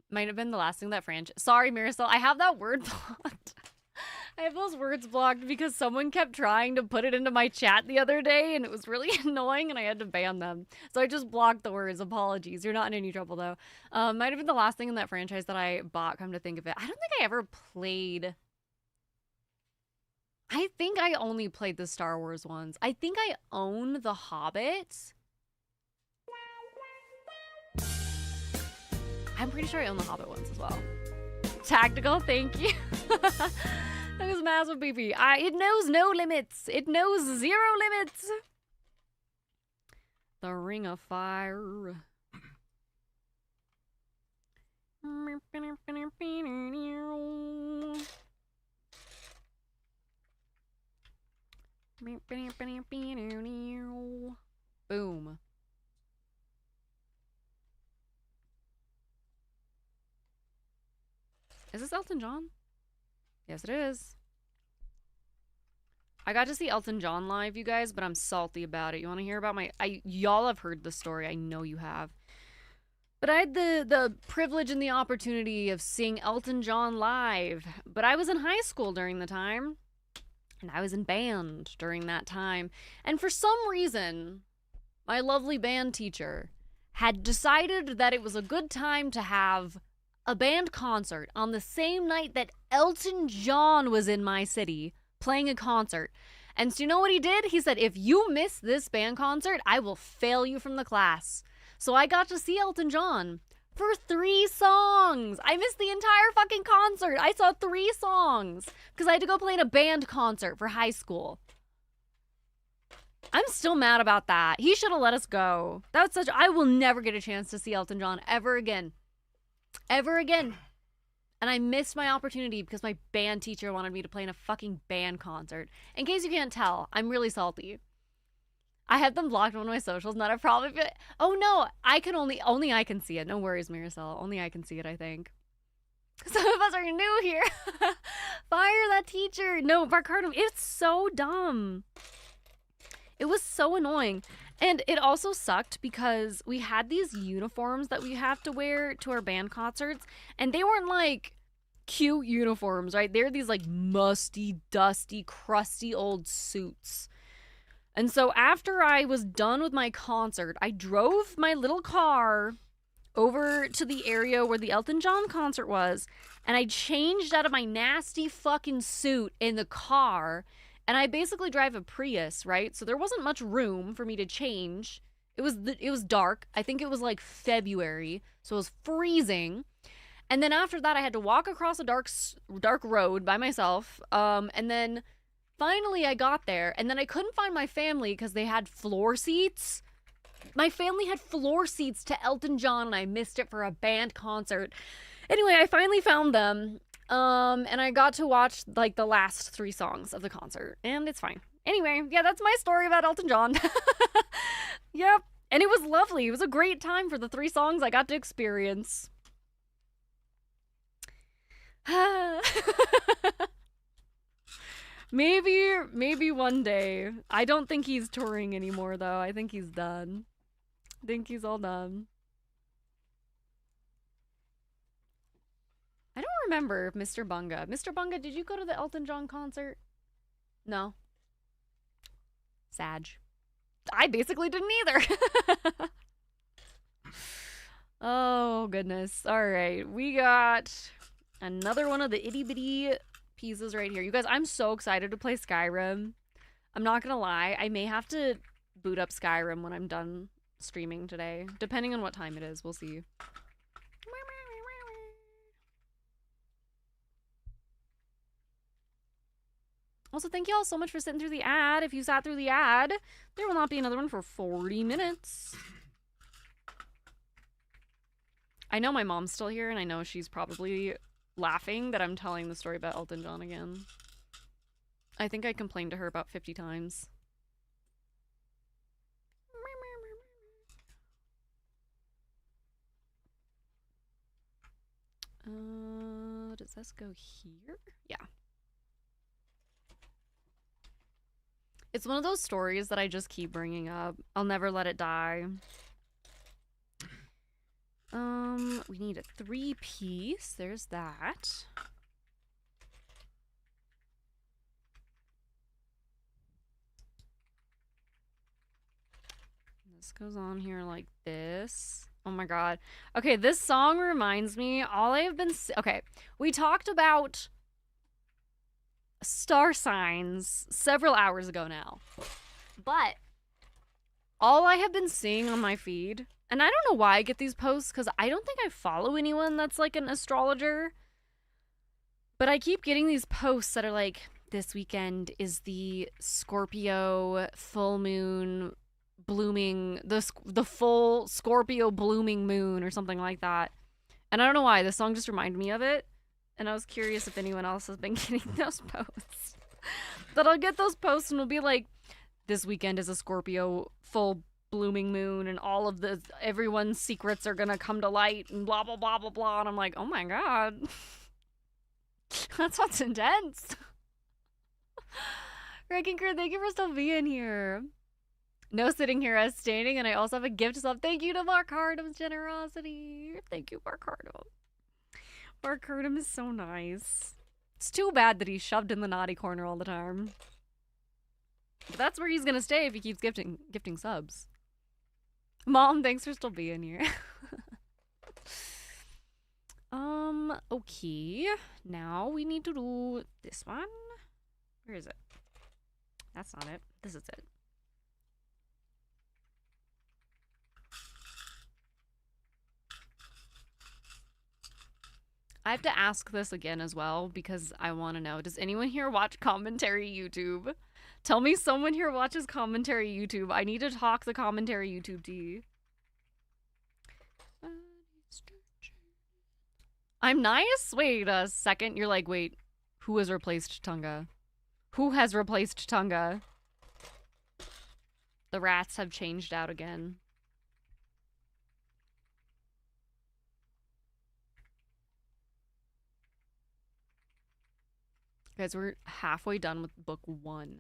Might have been the last thing that Sorry, Marisol. I have that word blocked. I have those words blocked because someone kept trying to put it into my chat the other day and it was really annoying and I had to ban them. So I just blocked the words. Apologies. You're not in any trouble though. Might have been the last thing in that franchise that I bought, come to think of it. I don't think I ever played... I think I only played the Star Wars ones. I think I own The Hobbit. I'm pretty sure I own The Hobbit ones as well. Tactical, thank you. That was massive PP. It knows no limits. It knows 0 limits. The Ring of Fire. Boom. Is this Elton John? Yes, it is. I got to see Elton John live, you guys, but I'm salty about it. You want to hear about my... Y'all have heard the story. I know you have. But I had the privilege and the opportunity of seeing Elton John live. But I was in high school during the time. And I was in band during that time. And for some reason, my lovely band teacher had decided that it was a good time to have a band concert on the same night that Elton John was in my city playing a concert. And so you know what he did? He said, if you miss this band concert, I will fail you from the class. So I got to see Elton John for 3 songs. I missed the entire fucking concert. I saw 3 songs because I had to go play in a band concert for high school. I'm still mad about that. He should have let us go. That's such. I will never get a chance to see Elton John ever again. Ever again. And I missed my opportunity because my band teacher wanted me to play in a fucking band concert. In case you can't tell, I'm really salty. I have them blocked on one of my socials, not a problem. Oh no, I can only I can see it. No worries, Maricel. Only I can see it, I think. Some of us are new here. Fire that teacher. No, Barcardum, it's so dumb. It was so annoying. And it also sucked because we had these uniforms that we have to wear to our band concerts, and they weren't like cute uniforms, right? They're these like musty, dusty, crusty old suits. And so after I was done with my concert, I drove my little car over to the area where the Elton John concert was, and I changed out of my nasty fucking suit in the car. And I basically drive a Prius, right? So there wasn't much room for me to change. It was dark. I think it was like February, so it was freezing. And then after that, I had to walk across a dark road by myself. And then finally I got there, and then I couldn't find my family because they had floor seats. My family had floor seats to Elton John, and I missed it for a band concert. Anyway, I finally found them. And I got to watch like the last 3 songs of the concert, and it's fine. Anyway, yeah, that's my story about Elton John. Yep. And it was lovely. It was a great time for the 3 songs I got to experience. Maybe one day. I don't think he's touring anymore, though. I think he's done. I think he's all done. I don't remember Mr. Bunga. Mr. Bunga, did you go to the Elton John concert? No. Sag. I basically didn't either. Oh, goodness. All right. We got another one of the itty bitty pieces right here. You guys, I'm so excited to play Skyrim. I'm not going to lie. I may have to boot up Skyrim when I'm done streaming today. Depending on what time it is. We'll see. Also, thank you all so much for sitting through the ad. If you sat through the ad, there will not be another one for 40 minutes. I know my mom's still here, and I know she's probably laughing that I'm telling the story about Elton John again. I think I complained to her about 50 times. Does this go here? Yeah. It's one of those stories that I just keep bringing up. I'll never let it die. We need a 3-piece. There's that. This goes on here like this. Oh my god. Okay, this song reminds me, all I have been... Okay, we talked about star signs several hours ago now. But all I have been seeing on my feed, and I don't know why I get these posts, because I don't think I follow anyone that's like an astrologer, but I keep getting these posts that are like, this weekend is the Scorpio full moon blooming, the full Scorpio blooming moon or something like that. And I don't know why, this song just reminded me of it. And I was curious if anyone else has been getting those posts. But I'll get those posts and it'll be like, this weekend is a Scorpio full blooming moon and all of everyone's secrets are gonna come to light and blah, blah, blah, blah, blah. And I'm like, oh my god. That sounds intense. Wrecking Crew, thank you for still being here. No sitting here as standing, and I also have a gift sub. Thank you to Barcardum's generosity. Thank you, Barcardum. Barcardum is so nice. It's too bad that he's shoved in the naughty corner all the time. But that's where he's gonna stay if he keeps gifting subs. Mom, thanks for still being here. Okay. Now we need to do this one. Where is it? That's not it. This is it. I have to ask this again as well because I want to know. Does anyone here watch commentary YouTube? Tell me someone here watches commentary YouTube. I need to talk the commentary YouTube to you. I'm nice? Wait a second. You're like, wait, who has replaced Tunga? Who has replaced Tunga? The rats have changed out again. Guys, we're halfway done with book 1.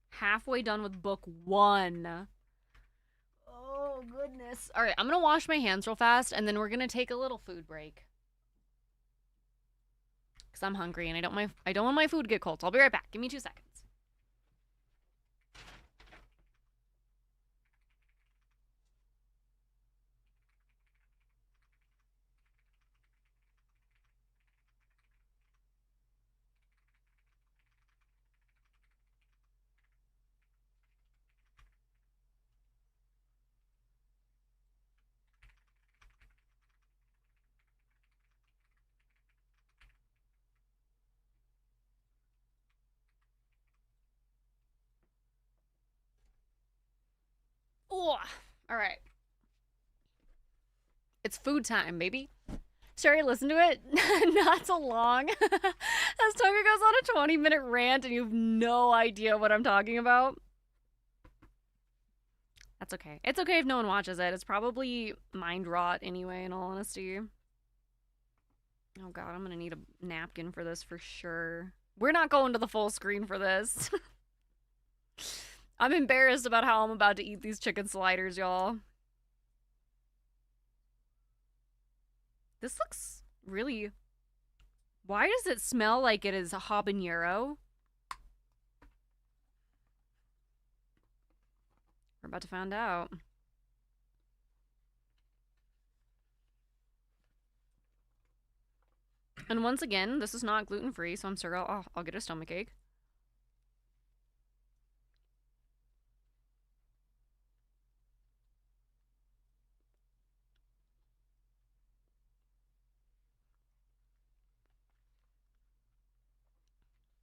Halfway done with book 1. Oh, goodness. All right, I'm going to wash my hands real fast, and then we're going to take a little food break. Because I'm hungry, and I don't want my food to get cold, so I'll be right back. Give me 2 seconds. Oh, all right. It's food time, baby. Sherry, listen to it. Not so long. As Tonga goes on a 20-minute rant and you have no idea what I'm talking about. That's okay. It's okay if no one watches it. It's probably mind rot anyway, in all honesty. Oh god, I'm gonna need a napkin for this for sure. We're not going to the full screen for this. I'm embarrassed about how I'm about to eat these chicken sliders, y'all. This looks really... Why does it smell like it is a habanero? We're about to find out. And once again, this is not gluten-free, so I'm sure I'll get a stomachache.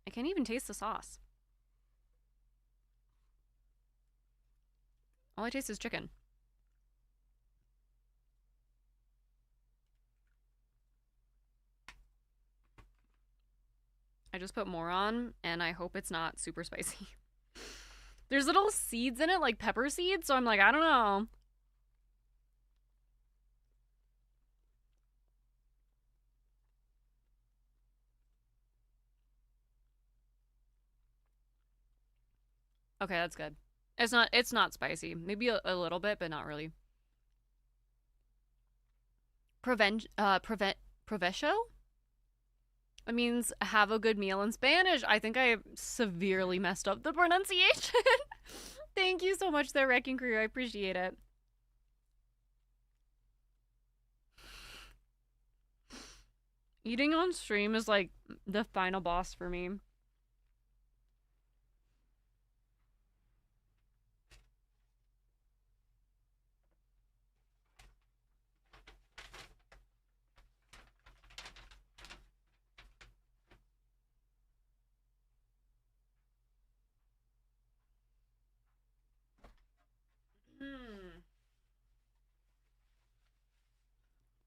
I can't even taste the sauce. All I taste is chicken. I just put more on, and I hope it's not super spicy. There's little seeds in it, like pepper seeds, so I'm like, I don't know. Okay, that's good. It's not spicy. Maybe a little bit, but not really. Provecho? It means have a good meal in Spanish. I think I severely messed up the pronunciation. Thank you so much there, Wrecking Crew. I appreciate it. Eating on stream is like the final boss for me.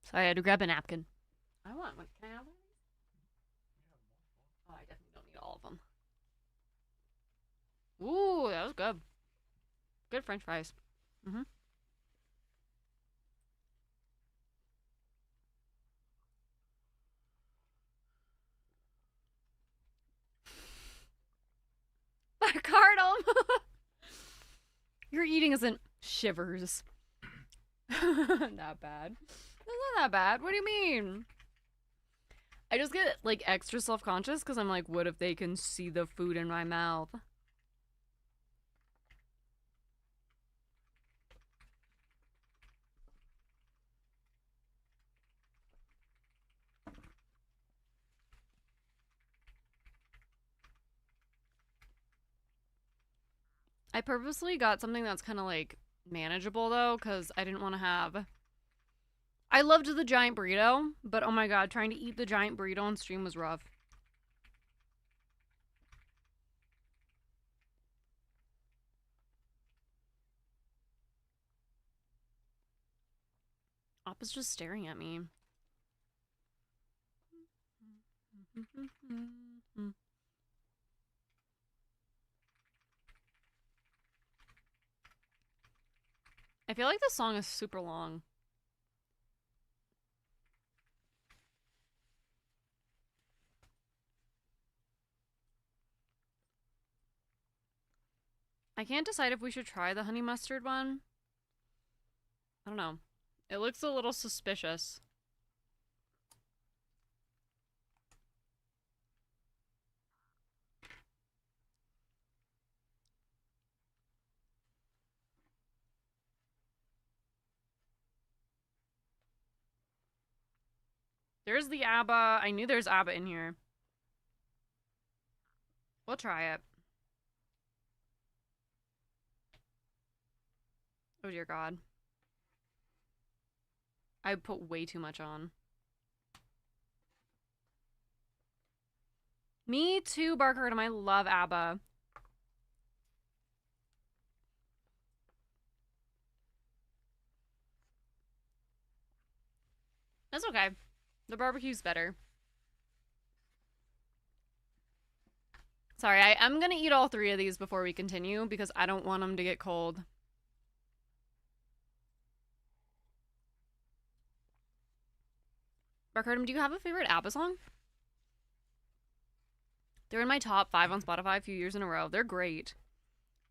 So I had to grab a napkin. I want one. Can I have one? Oh, I definitely don't need all of them. Ooh, that was good. Good French fries. Mm-hmm. Cardum! Your eating isn't shivers. Not bad. It's not that bad. What do you mean? I just get like extra self-conscious because I'm like, what if they can see the food in my mouth? I purposely got something that's kind of like manageable though, because I didn't want to have. I loved the giant burrito, but oh my god, trying to eat the giant burrito on stream was rough. Appa's just staring at me. I feel like this song is super long. I can't decide if we should try the honey mustard one. I don't know. It looks a little suspicious. There's the ABBA. I knew there's ABBA in here. We'll try it. Oh dear god. I put way too much on. Me too, Barcardum. I love ABBA. That's okay. The barbecue's better. Sorry, I'm gonna eat all 3 of these before we continue because I don't want them to get cold. Barcardum, do you have a favorite ABBA song? They're in my top 5 on Spotify a few years in a row. They're great.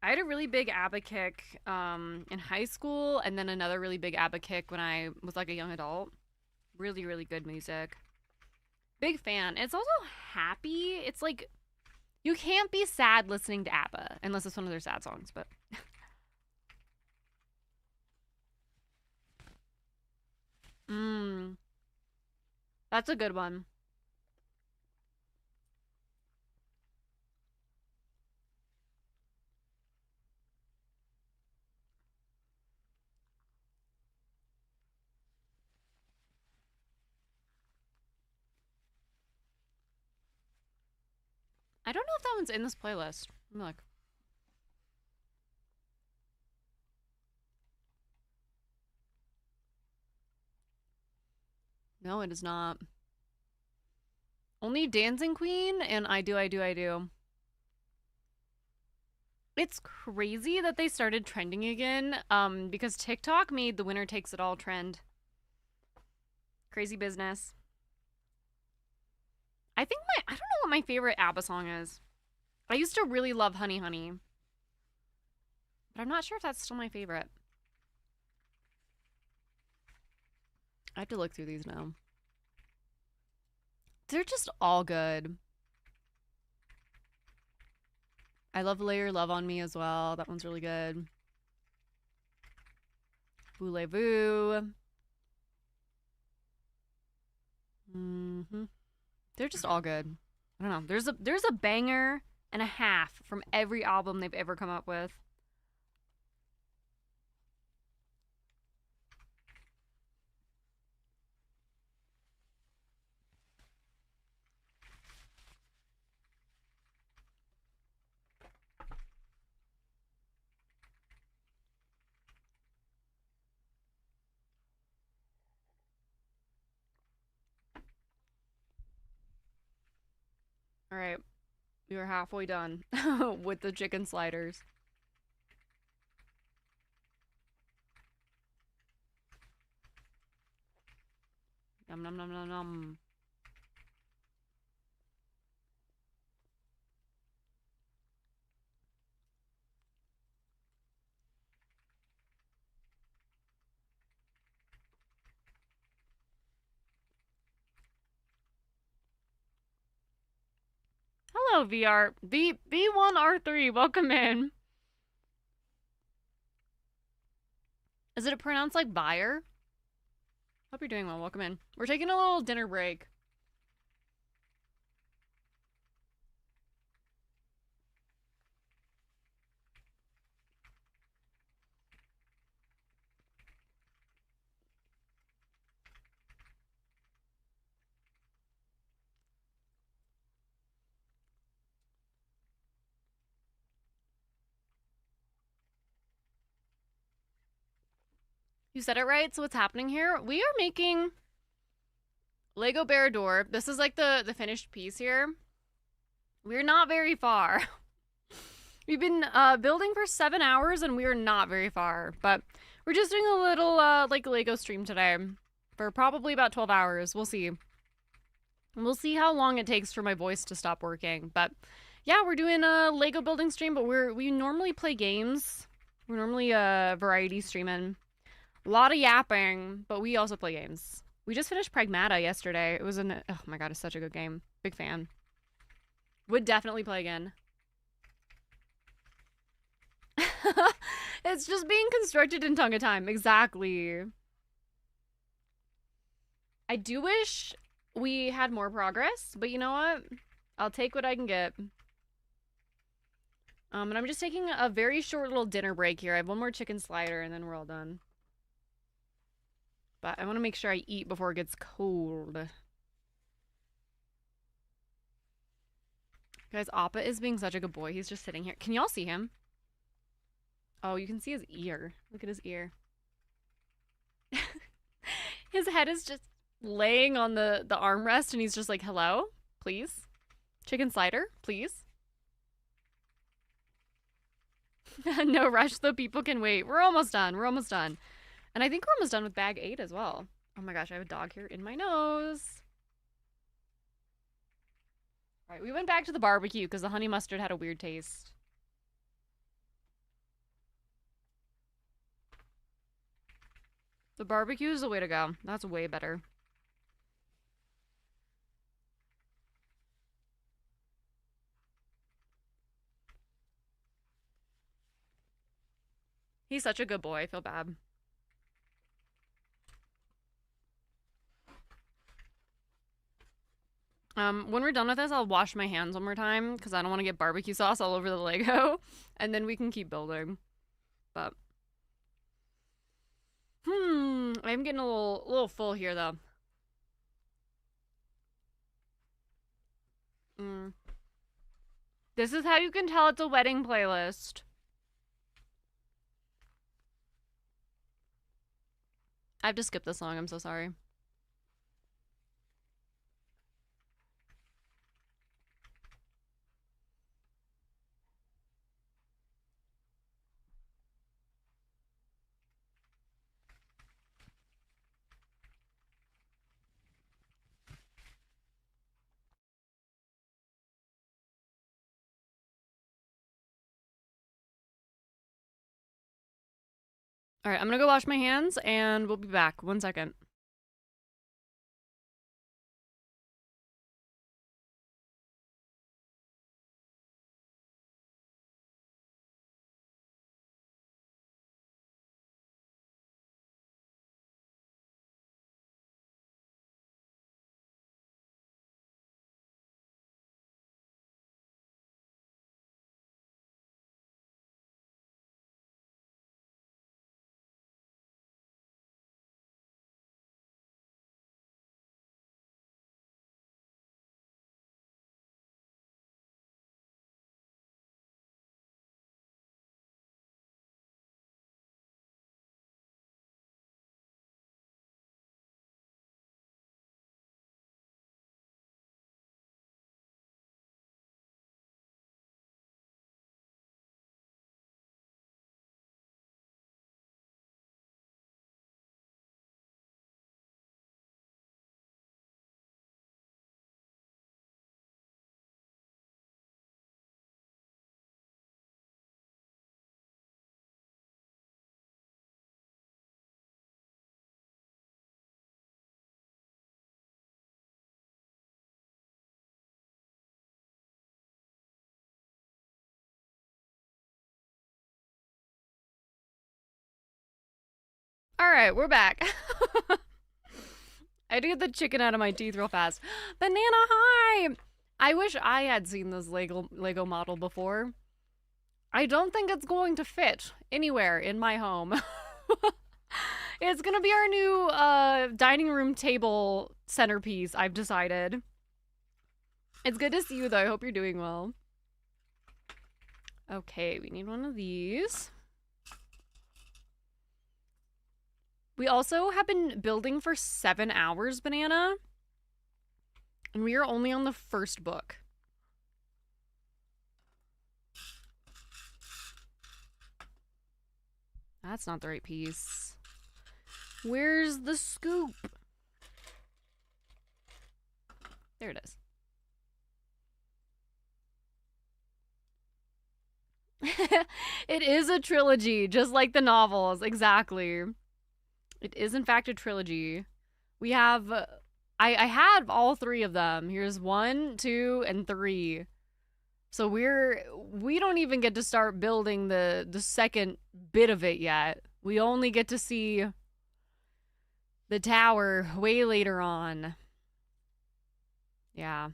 I had a really big ABBA kick in high school, and then another really big ABBA kick when I was like a young adult. Really, really good music. Big fan. It's also happy. It's like, you can't be sad listening to ABBA, unless it's one of their sad songs, but... That's a good one. I don't know if that one's in this playlist. Let me look. No, it is not. Only Dancing Queen and I Do, I Do, I Do. It's crazy that they started trending again, because TikTok made the winner takes it all trend. Crazy business. I don't know what my favorite ABBA song is. I used to really love Honey Honey, but I'm not sure if that's still my favorite. I have to look through these now. They're just all good. I love Lay Your Love on Me as well. That one's really good. Voulez-vous. They're just all good. I don't know. There's a banger and a half from every album they've ever come up with. All right. We are halfway done with the chicken sliders. Yum nom nom nom nom. Hello, VR. B1R3, welcome in. Is it pronounced like buyer? Hope you're doing well. Welcome in. We're taking a little dinner break. You said it right. So what's happening here? We are making Lego Bear door. This is like the finished piece here. We're not very far. We've been building for 7 hours and we are not very far. But we're just doing a little like Lego stream today for probably about 12 hours. We'll see. We'll see how long it takes for my voice to stop working. But yeah, we're doing a Lego building stream, but we normally play games. We're normally variety streaming. A lot of yapping, but we also play games. We just finished Pragmata yesterday. It was oh my god, it's such a good game. Big fan. Would definitely play again. It's just being constructed in Tonga time. Exactly. I do wish we had more progress, but you know what? I'll take what I can get. And I'm just taking a very short little dinner break here. I have one more chicken slider and then we're all done. But I want to make sure I eat before it gets cold. Guys, Appa is being such a good boy. He's just sitting here. Can y'all see him? Oh, you can see his ear. Look at his ear. His head is just laying on the armrest and he's just like, hello? Please? Chicken slider? Please? No rush, though. People can wait. We're almost done. We're almost done. And I think we're almost done with bag 8 as well. Oh my gosh, I have a dog here in my nose. All right, we went back to the barbecue because the honey mustard had a weird taste. The barbecue is the way to go. That's way better. He's such a good boy. I feel bad. When we're done with this, I'll wash my hands one more time because I don't want to get barbecue sauce all over the Lego, and then we can keep building. But I'm getting a little full here though. This is how you can tell it's a wedding playlist. I have to skip this song. I'm so sorry. All right, I'm gonna go wash my hands and we'll be back. 1 second. All right, we're back. I had to get the chicken out of my teeth real fast. Banana, hi! I wish I had seen this Lego model before. I don't think it's going to fit anywhere in my home. It's gonna be our new dining room table centerpiece, I've decided. It's good to see you, though. I hope you're doing well. Okay, we need one of these. We also have been building for 7 hours, Banana. And we are only on the first book. That's not the right piece. Where's the scoop? There it is. It is a trilogy, just like the novels. Exactly. It is, in fact, a trilogy. We have... I had all 3 of them. Here's 1, 2, and 3. So we don't even get to start building the second bit of it yet. We only get to see the tower way later on. Yeah.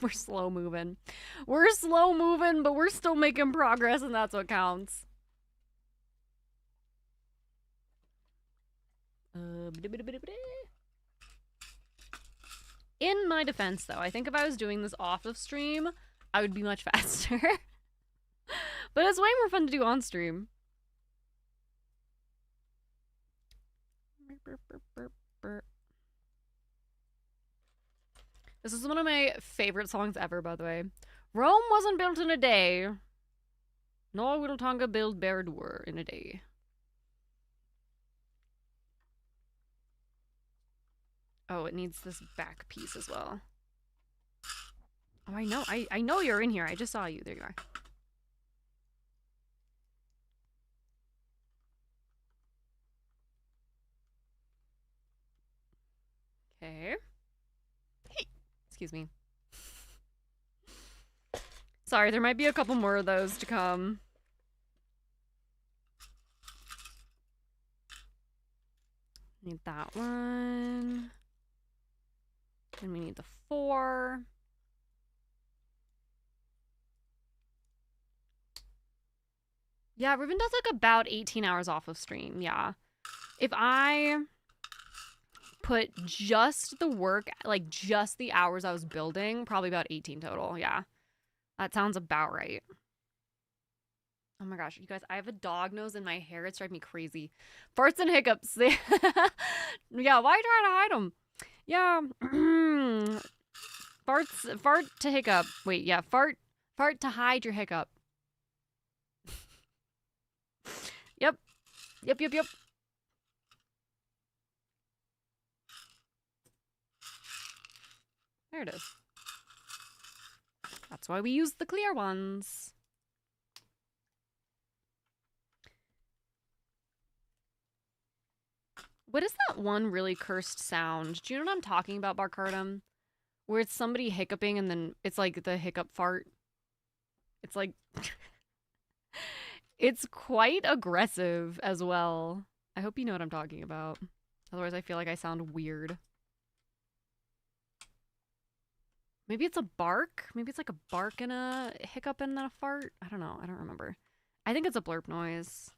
We're slow moving. We're slow moving, but we're still making progress, and that's what counts. In my defense, though, I think if I was doing this off of stream, I would be much faster. But it's way more fun to do on stream. This is one of my favorite songs ever, by the way. Rome wasn't built in a day, nor will Tonga build Baradur in a day. Oh, it needs this back piece as well. Oh, I know. I know you're in here. I just saw you. There you are. Okay. Hey. Excuse me. Sorry, there might be a couple more of those to come. Need that one. Then we need the 4. Yeah, Ruben does like about 18 hours off of stream. Yeah. If I put just the work, like just the hours I was building, probably about 18 total. Yeah. That sounds about right. Oh my gosh, you guys, I have a dog nose in my hair. It's driving me crazy. Farts and hiccups. Yeah, why try to hide them? Yeah. Fart to hiccup. Wait, yeah, fart to hide your hiccup. Yep. Yep. There it is. That's why we use the clear ones. What is that one really cursed sound? Do you know what I'm talking about, Barcardum? Where it's somebody hiccuping and then it's like the hiccup fart. It's like... It's quite aggressive as well. I hope you know what I'm talking about. Otherwise, I feel like I sound weird. Maybe it's a bark? Maybe it's like a bark and a hiccup and then a fart? I don't know. I don't remember. I think it's a blurp noise.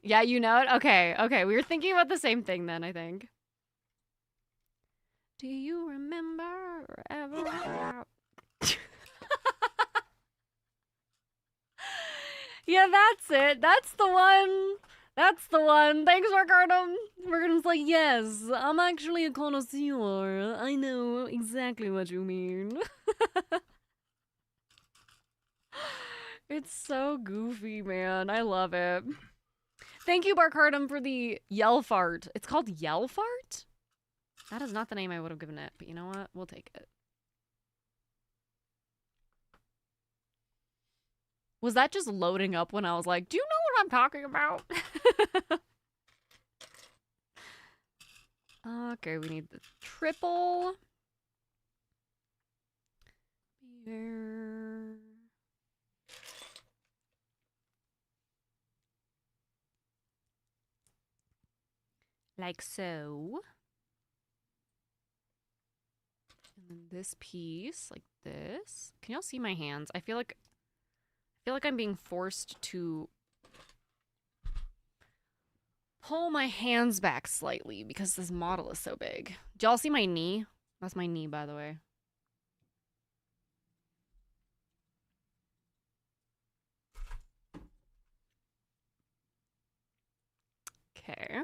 Yeah, you know it? Okay. We were thinking about the same thing then, I think. Do you remember ever? Yeah, that's it. That's the one. That's the one. Thanks, Ricardo. Ricardo's like, yes, I'm actually a connoisseur. I know exactly what you mean. It's so goofy, man. I love it. Thank you, Barcardum, for the yell fart. It's called yell fart? That is not the name I would have given it, but you know what? We'll take it. Was that just loading up when I was like, do you know what I'm talking about? Okay, we need the triple. Here. Like so. And then this piece, like this. Can y'all see my hands? I feel like I'm being forced to pull my hands back slightly because this model is so big. Do y'all see my knee? That's my knee, by the way. Okay.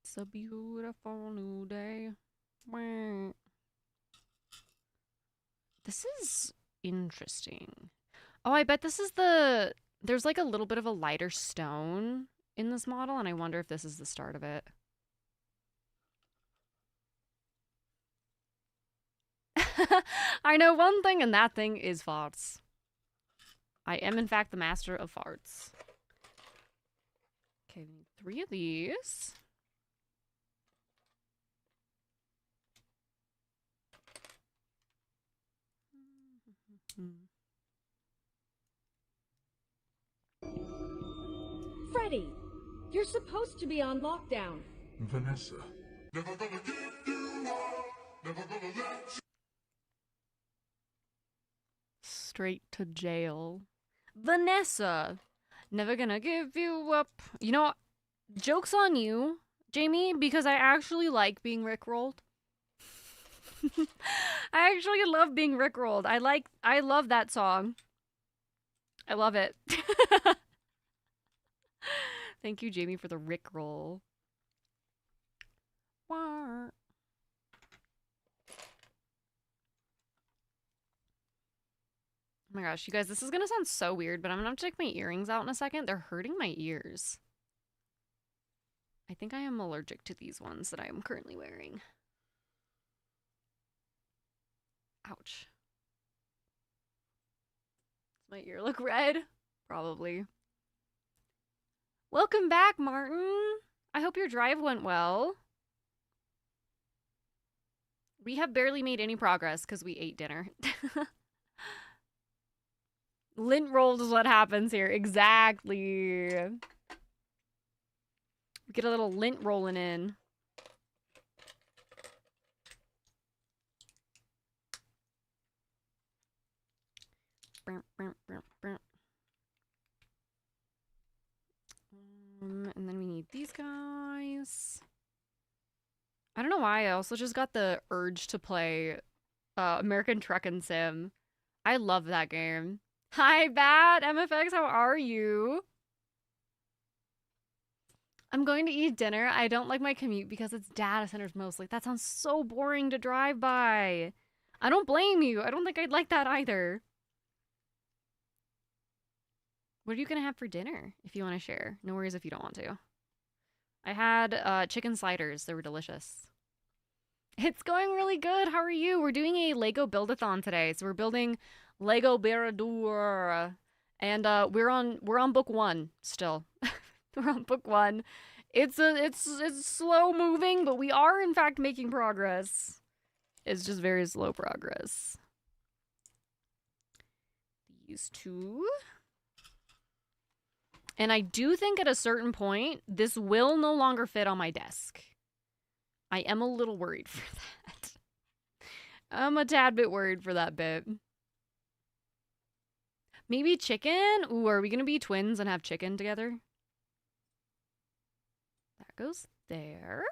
It's a beautiful new day. This is interesting. Oh, I bet this is the... There's like a little bit of a lighter stone in this model, and I wonder if this is the start of it. I know one thing, and that thing is farts. I am, in fact, the master of farts. Okay, we need 3 of these.
Freddy, you're supposed to be on lockdown.
Vanessa.
Straight to jail. Vanessa, never gonna give you up. You know, joke's on you, Jamie, because I actually like being rickrolled. I actually love being rickrolled. I love that song. I love it. Thank you, Jamie, for the rickroll. Wah. Oh my gosh, you guys, this is gonna sound so weird, but I'm gonna have to take my earrings out in a second. They're hurting my ears. I think I am allergic to these ones that I am currently wearing. Ouch. Does my ear look red? Probably. Welcome back, Martin. I hope your drive went well. We have barely made any progress because we ate dinner. Lint rolled is what happens here. Exactly. We get a little lint rolling in. And then we need these guys. I don't know why. I also just got the urge to play American Truckin' Sim. I love that game. Hi, Bat! MFX, how are you? I'm going to eat dinner. I don't like my commute because it's data centers mostly. That sounds so boring to drive by. I don't blame you. I don't think I'd like that either. What are you gonna have for dinner if you want to share? No worries if you don't want to. I had chicken sliders. They were delicious. It's going really good. How are you? We're doing a Lego Build-A-Thon today. So we're building Lego Barradur. And we're on book 1 still. We're on book 1. It's slow moving, but we are in fact making progress. It's just very slow progress. These 2. And I do think at a certain point, this will no longer fit on my desk. I am a little worried for that. I'm a tad bit worried for that bit. Maybe chicken? Ooh, are we going to be twins and have chicken together? That goes there.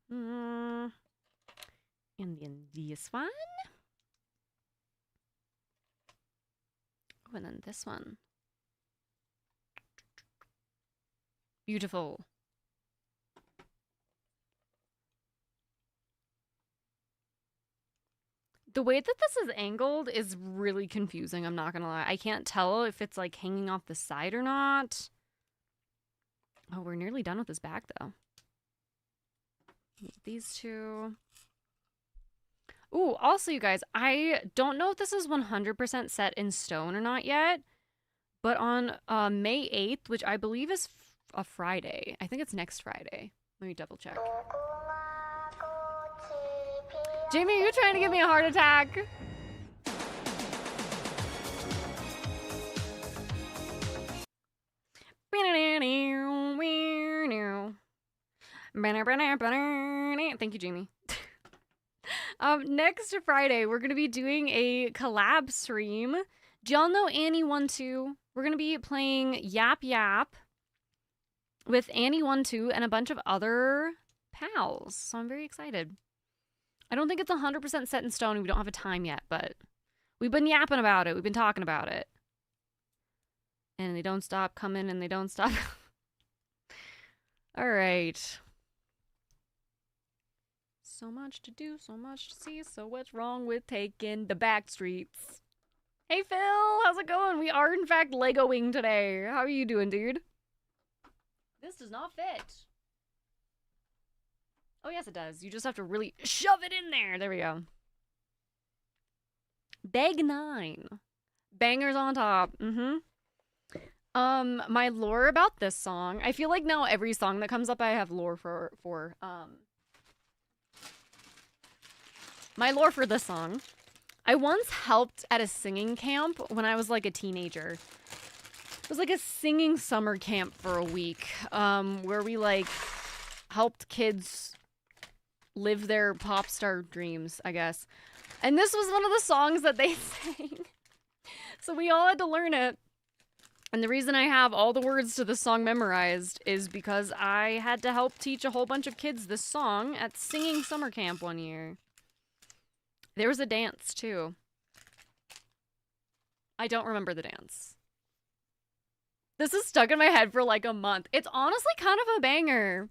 And then this one. Oh, and then this one. Beautiful. The way that this is angled is really confusing, I'm not gonna lie. I can't tell if it's like hanging off the side or not. Oh, we're nearly done with this bag though. These 2. Ooh, also you guys, I don't know if this is 100% set in stone or not yet, but on May 8th, which I believe is a Friday. I think it's next Friday. Let me double check. Jamie, are you trying to give me a heart attack? Thank you, Jamie. Next Friday, we're gonna be doing a collab stream. Do y'all know Annie12? We're gonna be playing Yap Yap with Annie12 and a bunch of other pals. So I'm very excited. I don't think it's 100% set in stone and we don't have a time yet, but we've been yapping about it. We've been talking about it. And they don't stop coming and they don't stop. All right. So much to do, so much to see. So what's wrong with taking the back streets? Hey Phil, how's it going? We are in fact Legoing today. How are you doing, dude? This does not fit. Oh yes, it does. You just have to really shove it in there. There we go. Bag 9. Bangers on top. My lore about this song. I feel like now every song that comes up I have lore for my lore for this song. I once helped at a singing camp when I was like a teenager. It was like a singing summer camp for a week, where we like helped kids live their pop star dreams, I guess. And this was one of the songs that they sang. So we all had to learn it. And the reason I have all the words to this song memorized is because I had to help teach a whole bunch of kids this song at singing summer camp one year. There was a dance, too. I don't remember the dance. This is stuck in my head for like a month. It's honestly kind of a banger.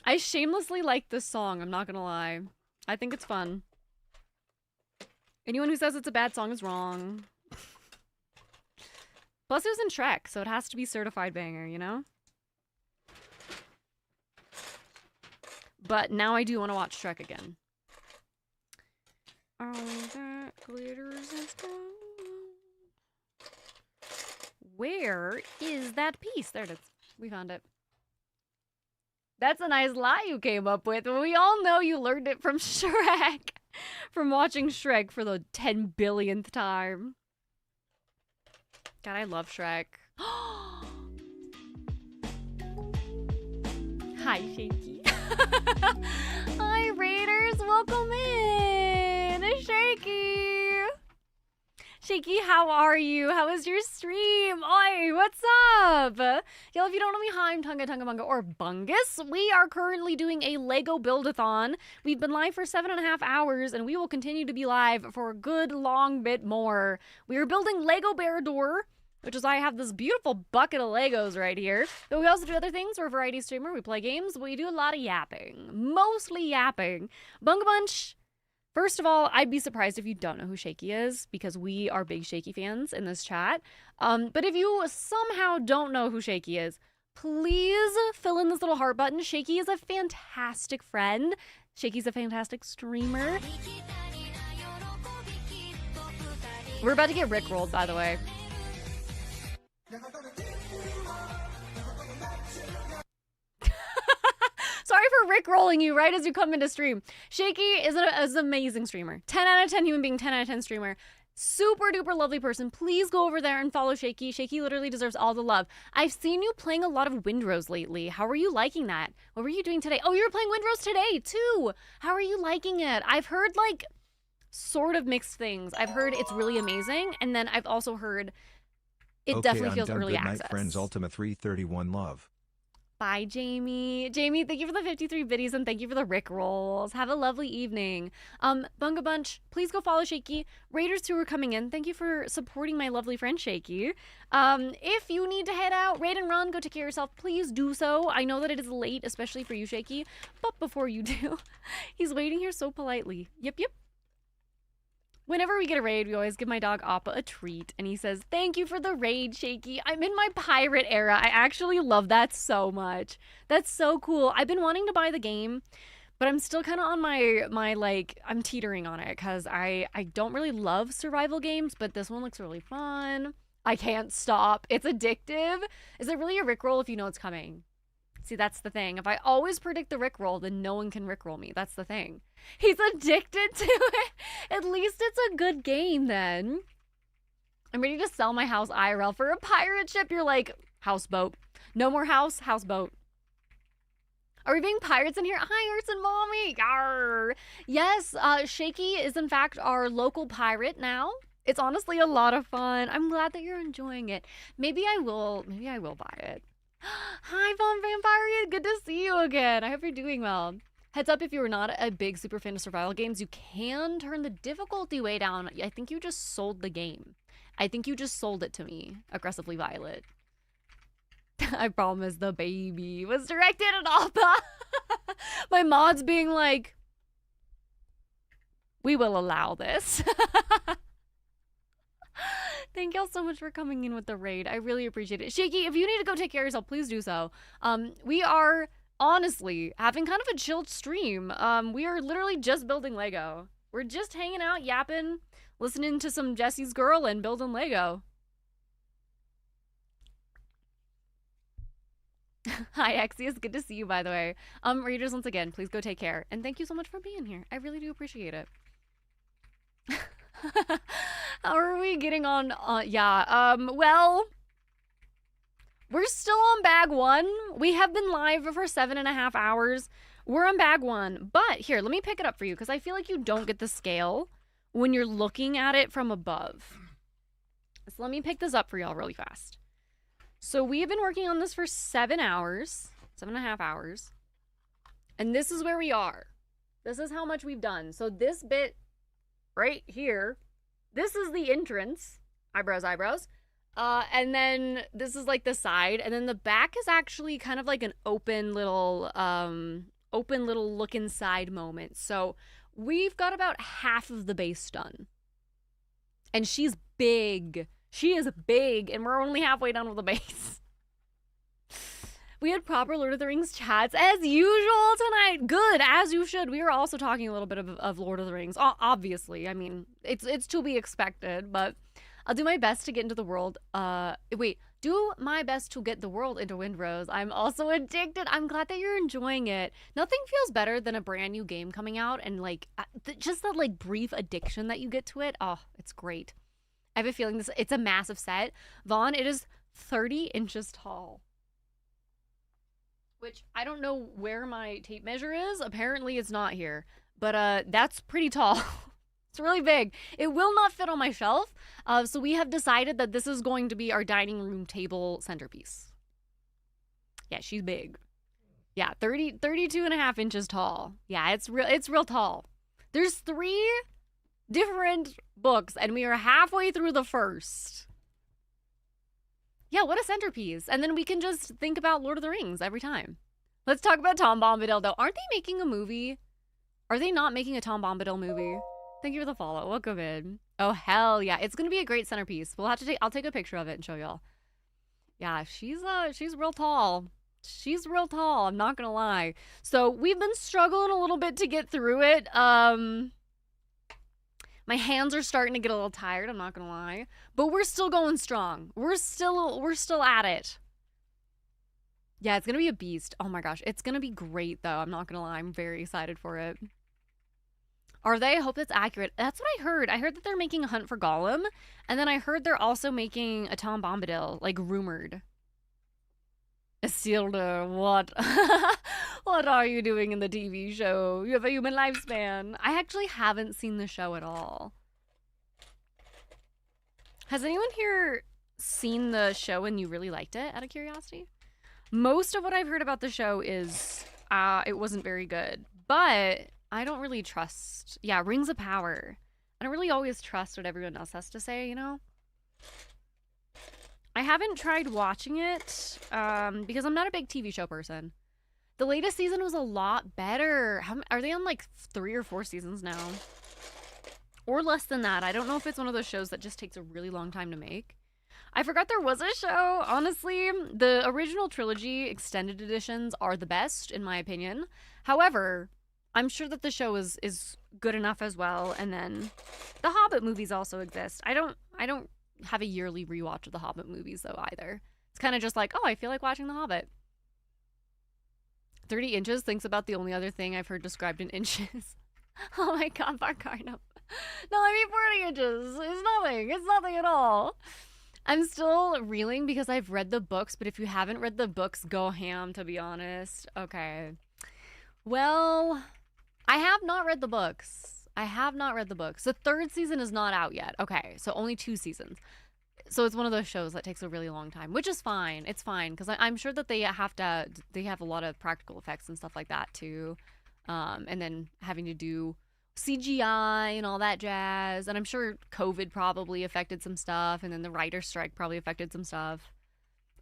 I shamelessly like this song, I'm not gonna lie. I think it's fun. Anyone who says it's a bad song is wrong. Plus it was in Shrek, so it has to be certified banger, you know? But now I do want to watch Shrek again. All that glitters is gold. Where is that piece? There it is. We found it. That's a nice lie you came up with. We all know you learned it from Shrek. From watching Shrek for the 10 billionth time. God, I love Shrek. Hi, Shaky. Hi, Raiders. Welcome in. Shaky. Shaky, how are you? How was your stream? Oi, what's up? Y'all, if you don't know me, hi, I'm Tunga Bunga, or Bungus. We are currently doing a Lego Build-A-Thon. We've been live for 7.5 hours, and we will continue to be live for a good long bit more. We are building Lego Bear Door, which is why I have this beautiful bucket of Legos right here. But we also do other things. We're a variety streamer. We play games. We do a lot of yapping. Mostly yapping. Bunga Bunch. First of all, I'd be surprised if you don't know who Shaky is, because we are big Shaky fans in this chat. But if you somehow don't know who Shaky is, please fill in this little heart button. Shaky is a fantastic friend. Shaky's a fantastic streamer. We're about to get rickrolled, by the way. Sorry for rickrolling you right as you come into stream. Shaky is an amazing streamer. 10 out of 10 human being, 10 out of 10 streamer. Super duper lovely person. Please go over there and follow Shaky. Shaky literally deserves all the love. I've seen you playing a lot of Windrose lately. How are you liking that? What were you doing today? Oh, you were playing Windrose today too. How are you liking it? I've heard like sort of mixed things. I've heard it's really amazing, and then I've also heard it definitely feels early
good
access.
Night, friends. Ultima 331 love.
Bye, Jamie. Jamie, thank you for the 53 biddies and thank you for the Rick rolls. Have a lovely evening. Bunga Bunch, please go follow Shaky. Raiders who are coming in, thank you for supporting my lovely friend Shaky. If you need to head out, raid and run, go take care of yourself, please do so. I know that it is late, especially for you, Shaky, but before you do, he's waiting here so politely. Yep. Whenever we get a raid, we always give my dog Appa a treat, and he says, "Thank you for the raid, Shaky. I'm in my pirate era." I actually love that so much. That's so cool. I've been wanting to buy the game, but I'm still kind of on my like, I'm teetering on it, because I don't really love survival games, but this one looks really fun. I can't stop. It's addictive. Is it really a rickroll if you know it's coming? See, that's the thing. If I always predict the rickroll, then no one can rickroll me. That's the thing. He's addicted to it. At least it's a good game then. I'm ready to sell my house IRL for a pirate ship. You're like, houseboat. No more house, houseboat. Are we being pirates in here? Hi, Arts and Mommy. Yarr. Yes, Shaky is in fact our local pirate now. It's honestly a lot of fun. I'm glad that you're enjoying it. Maybe I will buy it. Hi, Von Vampire. Good to see you again. I hope you're doing well. Heads up, if you're not a big super fan of survival games, you can turn the difficulty way down. I think you just sold the game. I think you just sold it to me, Aggressively Violet. I promise the baby was directed at Alpha. My mods being like, we will allow this. Thank y'all so much for coming in with the raid. I really appreciate it. Shaky, if you need to go take care of yourself, please do so. We are honestly having kind of a chilled stream. We are literally just building Lego. We're just hanging out, yapping, listening to some Jesse's Girl and building Lego. Hi, Axius. Good to see you, by the way. Readers, once again, please go take care. And thank you so much for being here. I really do appreciate it. How are we getting on? Well, we're still on bag 1. We have been live for 7.5 hours. We're on bag 1. But here, let me pick it up for you because I feel like you don't get the scale when you're looking at it from above. So let me pick this up for y'all really fast. So we have been working on this for 7 hours, 7.5 hours. And this is where we are. This is how much we've done. So this bit right here, this is the entrance. Eyebrows. And then this is like the side. And then the back is actually kind of like an open little look inside moment. So we've got about half of the base done. And she's big. She is big, and we're only halfway done with the base. We had proper Lord of the Rings chats as usual tonight. Good, as you should. We were also talking a little bit of Lord of the Rings. Obviously, I mean, it's to be expected, but I'll do my best to get into the world. Do my best to get the world into Windrose. I'm also addicted. I'm glad that you're enjoying it. Nothing feels better than a brand new game coming out and like just that like brief addiction that you get to it. Oh, it's great. I have a feeling it's a massive set. Vaughn, it is 30 inches tall. Which I don't know where my tape measure is. Apparently it's not here. But that's pretty tall. It's really big. It will not fit on my shelf. So we have decided that this is going to be our dining room table centerpiece. Yeah, she's big. Yeah, 32.5 inches tall. Yeah, it's real tall. There's 3 different books, and we are halfway through the first. Yeah, what a centerpiece. And then we can just think about Lord of the Rings every time. Let's talk about Tom Bombadil, though. Aren't they making a movie? Are they not making a Tom Bombadil movie? Thank you for the follow. Welcome in. Oh, hell yeah. It's going to be a great centerpiece. I'll take a picture of it and show y'all. Yeah, she's real tall. She's real tall. I'm not going to lie. So we've been struggling a little bit to get through it. My hands are starting to get a little tired, I'm not gonna lie. But we're still going strong. We're still at it. Yeah, it's gonna be a beast. Oh my gosh. It's gonna be great though. I'm not gonna lie. I'm very excited for it. Are they? I hope that's accurate. That's what I heard. I heard that they're making a Hunt for Gollum. And then I heard they're also making a Tom Bombadil, like rumored. Isildur, what? What are you doing in the TV show? You have a human lifespan. I actually haven't seen the show at all. Has anyone here seen the show and you really liked it, out of curiosity? Most of what I've heard about the show is it wasn't very good. But I don't really trust... Yeah, Rings of Power. I don't really always trust what everyone else has to say, you know? I haven't tried watching it because I'm not a big TV show person. The latest season was a lot better. Are they on like 3 or 4 seasons now? Or less than that. I don't know if it's one of those shows that just takes a really long time to make. I forgot there was a show. Honestly, the original trilogy extended editions are the best, in my opinion. However, I'm sure that the show is good enough as well. And then the Hobbit movies also exist. I don't have a yearly rewatch of the Hobbit movies though either. It's kind of just like, oh, I feel like watching the Hobbit. 30 inches thinks about the only other thing I've heard described in inches. Oh my god, Barcarno. No, I mean 40 inches. It's nothing. It's nothing at all. I'm still reeling because I've read the books, but if you haven't read the books, go ham, to be honest. Okay. Well, I have not read the books. I have not read the books. The 3rd season is not out yet. Okay, so only 2 seasons. So it's one of those shows that takes a really long time, which is fine. It's fine because I'm sure that they have a lot of practical effects and stuff like that to and then having to do CGI and all that jazz. And I'm sure COVID probably affected some stuff, and then the writer's strike probably affected some stuff.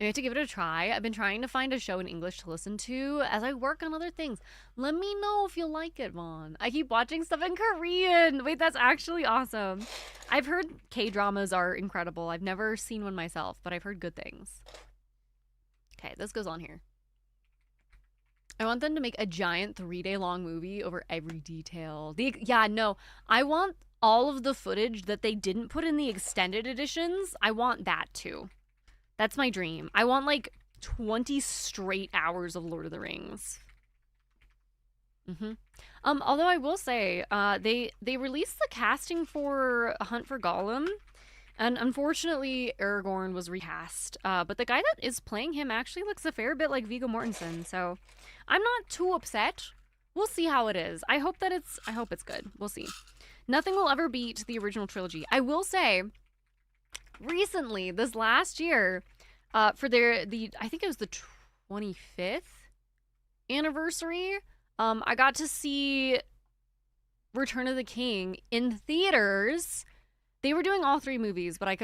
I have to give it a try. I've been trying to find a show in English to listen to as I work on other things. Let me know if you like it, Vaughn. I keep watching stuff in Korean. Wait, that's actually awesome. I've heard K-dramas are incredible. I've never seen one myself, but I've heard good things. Okay, this goes on here. I want them to make a giant 3-day long movie over every detail. Yeah, no. I want all of the footage that they didn't put in the extended editions. I want that too. That's my dream. I want like 20 straight hours of Lord of the Rings. Although I will say, they released the casting for A Hunt for Gollum, and unfortunately Aragorn was recast. But the guy that is playing him actually looks a fair bit like Viggo Mortensen, so I'm not too upset. We'll see how it is. I hope it's good. We'll see. Nothing will ever beat the original trilogy. I will say, recently, this last year, for I think it was the 25th anniversary, I got to see Return of the King in theaters. They were doing all 3 movies, but I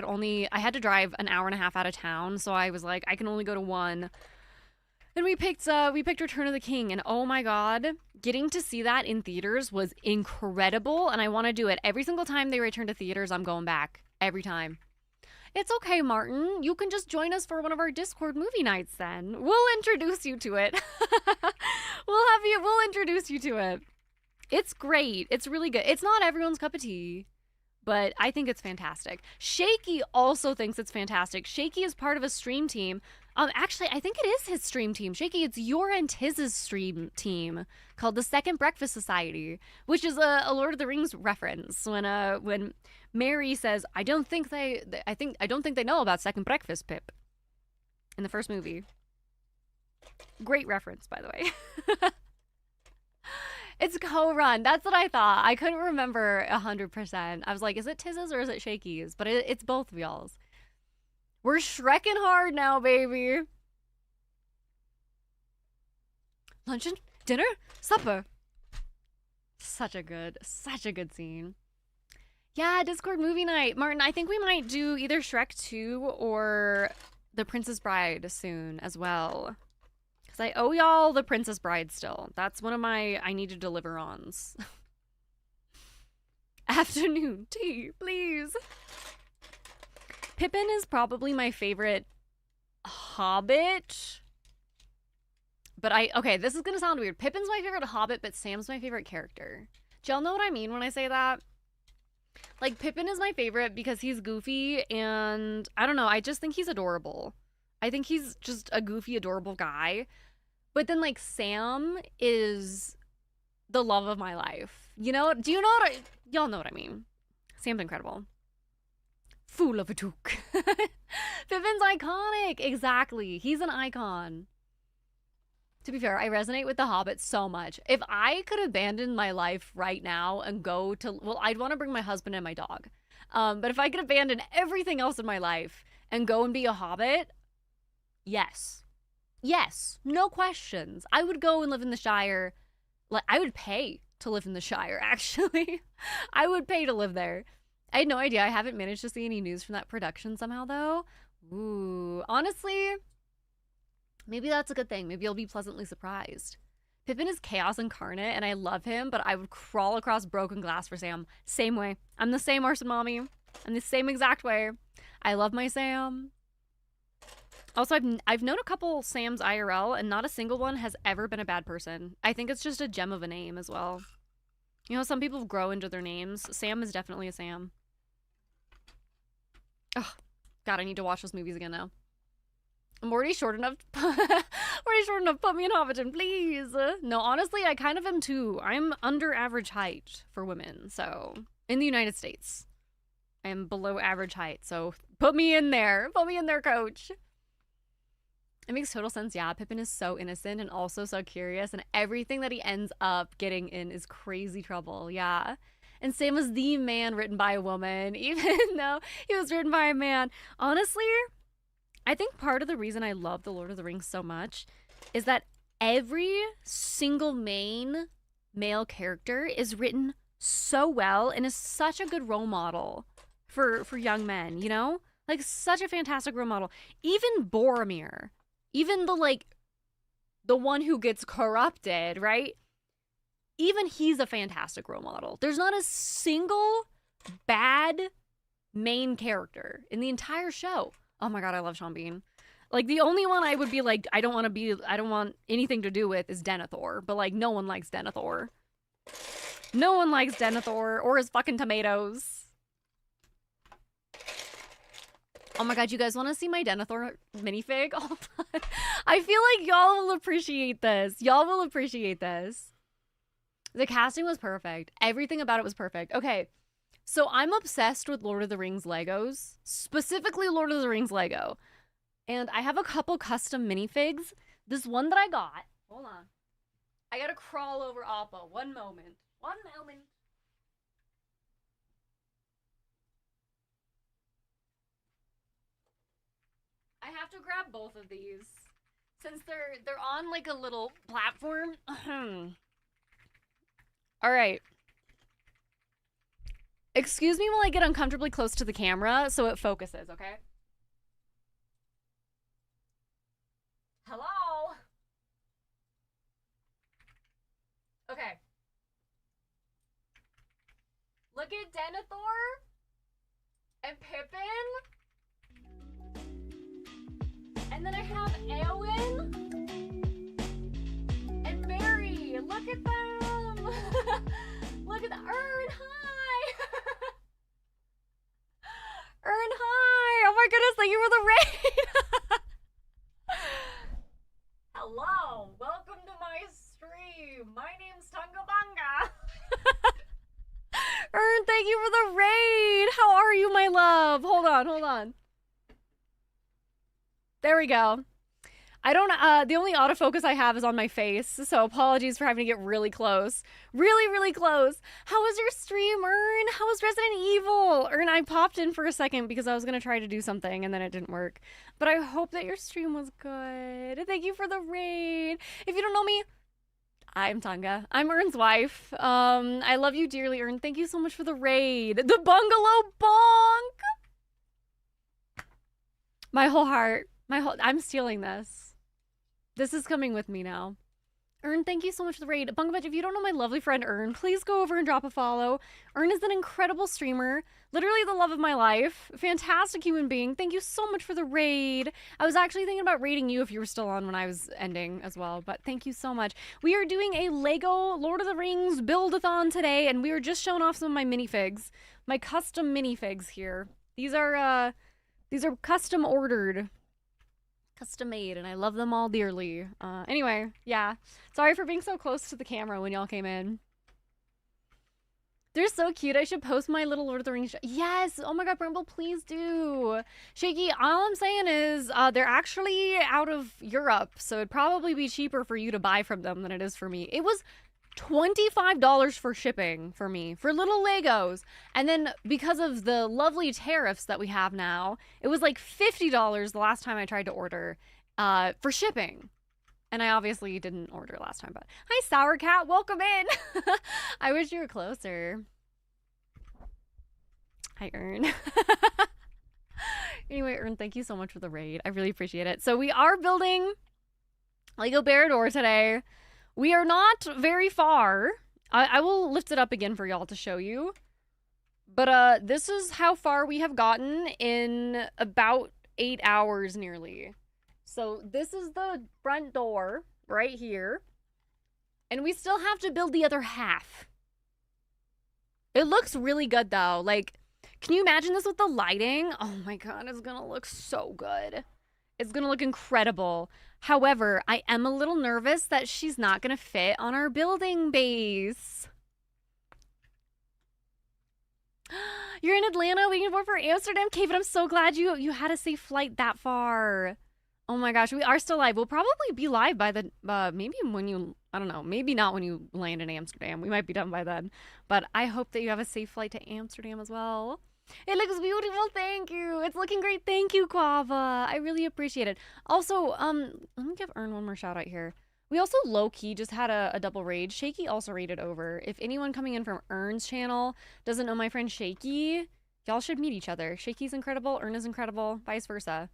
had to drive an hour and a half out of town, so I was like, I can only go to one. And we picked Return of the King, and oh my god, getting to see that in theaters was incredible, and I want to do it. Every single time they return to theaters, I'm going back. Every time. It's okay, Martin. You can just join us for one of our Discord movie nights then. We'll introduce you to it. We'll introduce you to it. It's great. It's really good. It's not everyone's cup of tea, but I think it's fantastic. Shaky also thinks it's fantastic. Shaky is part of a stream team. Actually, I think it is his stream team. Shaky, it's your and his stream team called the Second Breakfast Society, which is a Lord of the Rings reference. When Mary says, "I don't think they know about Second Breakfast, Pip," in the first movie. Great reference, by the way. It's co-run. That's what I thought. I couldn't remember 100%. I was like, is it Tiz's or is it Shaky's? But it's both of y'all's. We're Shrekking hard now, baby. Lunch and dinner, supper. Such a good scene. Yeah, Discord movie night. Martin, I think we might do either Shrek 2 or The Princess Bride soon as well. Because I owe y'all The Princess Bride still. That's one of my I need to deliver ons. Afternoon tea, please. Pippin is probably my favorite Hobbit. But okay, this is gonna sound weird. Pippin's my favorite Hobbit, but Sam's my favorite character. Do y'all know what I mean when I say that? Like, Pippin is my favorite because he's goofy, and I don't know, I just think he's adorable. I think he's just a goofy, adorable guy. But then, like, Sam is the love of my life. You know? Do you know what y'all know what I mean. Sam's incredible. Fool of a Duke. Pippin's iconic. Exactly. He's an icon. To be fair, I resonate with The Hobbit so much. If I could abandon my life right now and go to... Well, I'd want to bring my husband and my dog. But if I could abandon everything else in my life and go and be a Hobbit, yes. Yes. No questions. I would go and live in the Shire. Like, I would pay to live in the Shire, actually. I would pay to live there. I had no idea. I haven't managed to see any news from that production somehow, though. Ooh. Honestly... maybe that's a good thing. Maybe I'll be pleasantly surprised. Pippin is chaos incarnate, and I love him, but I would crawl across broken glass for Sam. Same way. I'm the same Arson Mommy. I'm the same exact way. I love my Sam. Also, I've known a couple Sams IRL, and not a single one has ever been a bad person. I think it's just a gem of a name as well. You know, some people grow into their names. Sam is definitely a Sam. Oh, God, I need to watch those movies again now. I'm already short enough. Put me in Hobbiton, please. No, honestly, I kind of am too. I'm under average height for women, so in the United States, I am below average height. So put me in there. Put me in there, coach. It makes total sense. Yeah, Pippin is so innocent and also so curious, and everything that he ends up getting in is crazy trouble. Yeah. And Sam was the man written by a woman, even though he was written by a man. Honestly, I think part of the reason I love The Lord of the Rings so much is that every single main male character is written so well and is such a good role model for young men, you know? Like such a fantastic role model. Even Boromir, even the one who gets corrupted, right? Even he's a fantastic role model. There's not a single bad main character in the entire show. Oh my god, I love Sean Bean. Like the only one I would be like, I don't want anything to do with is Denethor. But like no one likes Denethor. No one likes Denethor or his fucking tomatoes. Oh my god, you guys want to see my Denethor minifig? Oh, I feel like y'all will appreciate this. Y'all will appreciate this. The casting was perfect. Everything about it was perfect. Okay, so I'm obsessed with Lord of the Rings Legos. Specifically Lord of the Rings Lego. And I have a couple custom minifigs. This one that I got. Hold on. I gotta crawl over Appa. One moment. One moment. I have to grab both of these since they're on like a little platform. All right. Excuse me while I get uncomfortably close to the camera so it focuses, okay? Hello? Okay. Look at Denethor and Pippin. And then I have Eowyn and Mary. Look at them. Look at the Ern. Hi. Ern, hi. Oh my goodness, thank you for the raid. Hello. Welcome to my stream. My name's Tungabanga. Ern, thank you for the raid. How are you, my love? Hold on. There we go. I don't, the only autofocus I have is on my face, so apologies for having to get really close. Really close. How was your stream, Ern? How was Resident Evil? Ern, I popped in for a second because I was going to try to do something and then it didn't work. But I hope that your stream was good. Thank you for the raid. If you don't know me, I'm Tonga. I'm Ern's wife. I love you dearly, Ern. Thank you so much for the raid. The bungalow bonk! My whole heart. I'm stealing this. This is coming with me now. Ern, thank you so much for the raid. Bungabatch, if you don't know my lovely friend Ern, please go over and drop a follow. Ern is an incredible streamer. Literally the love of my life. Fantastic human being. Thank you so much for the raid. I was actually thinking about raiding you if you were still on when I was ending as well, but thank you so much. We are doing a Lego Lord of the Rings Build-A-Thon today, and we were just showing off some of my minifigs. My custom minifigs here. These are custom ordered. Custom made, and I love them all dearly. Anyway, yeah. Sorry for being so close to the camera when y'all came in. They're so cute. I should post my little Lord of the Rings. Yes! Oh my god, Bramble, please do. Shaky, all I'm saying is they're actually out of Europe, so it'd probably be cheaper for you to buy from them than it is for me. It was $25 for shipping for me for little Legos, and then because of the lovely tariffs that we have now, it was like $50 the last time I tried to order for shipping, and I obviously didn't order last time. But hi, Sour Cat, welcome in. I wish you were closer. Hi, Ern. Anyway, Ern, thank you so much for the raid. I really appreciate it. So we are building Lego Barrador today. We are not very far. I will lift it up again for y'all to show you. But this is how far we have gotten in about 8 hours nearly. So this is the front door right here. And we still have to build the other half. It looks really good though. Like, can you imagine this with the lighting? Oh my god, it's gonna look so good. It's gonna look incredible. However, I am a little nervous that she's not gonna fit on our building base. You're in Atlanta waiting for Amsterdam, Kate, but I'm so glad you had a safe flight that far. Oh my gosh, we are still live. We'll probably be live by the, maybe when you, I don't know, maybe not when you land in Amsterdam. We might be done by then. But I hope that you have a safe flight to Amsterdam as well. It looks beautiful, thank you. It's looking great, thank you, Quava. I really appreciate it. Also, let me give Ern one more shout out here. We also low-key just had a double raid. Shaky also raided over. If anyone coming in from Ern's channel doesn't know my friend Shaky, y'all should meet each other. Shaky's incredible, Ern is incredible, vice versa.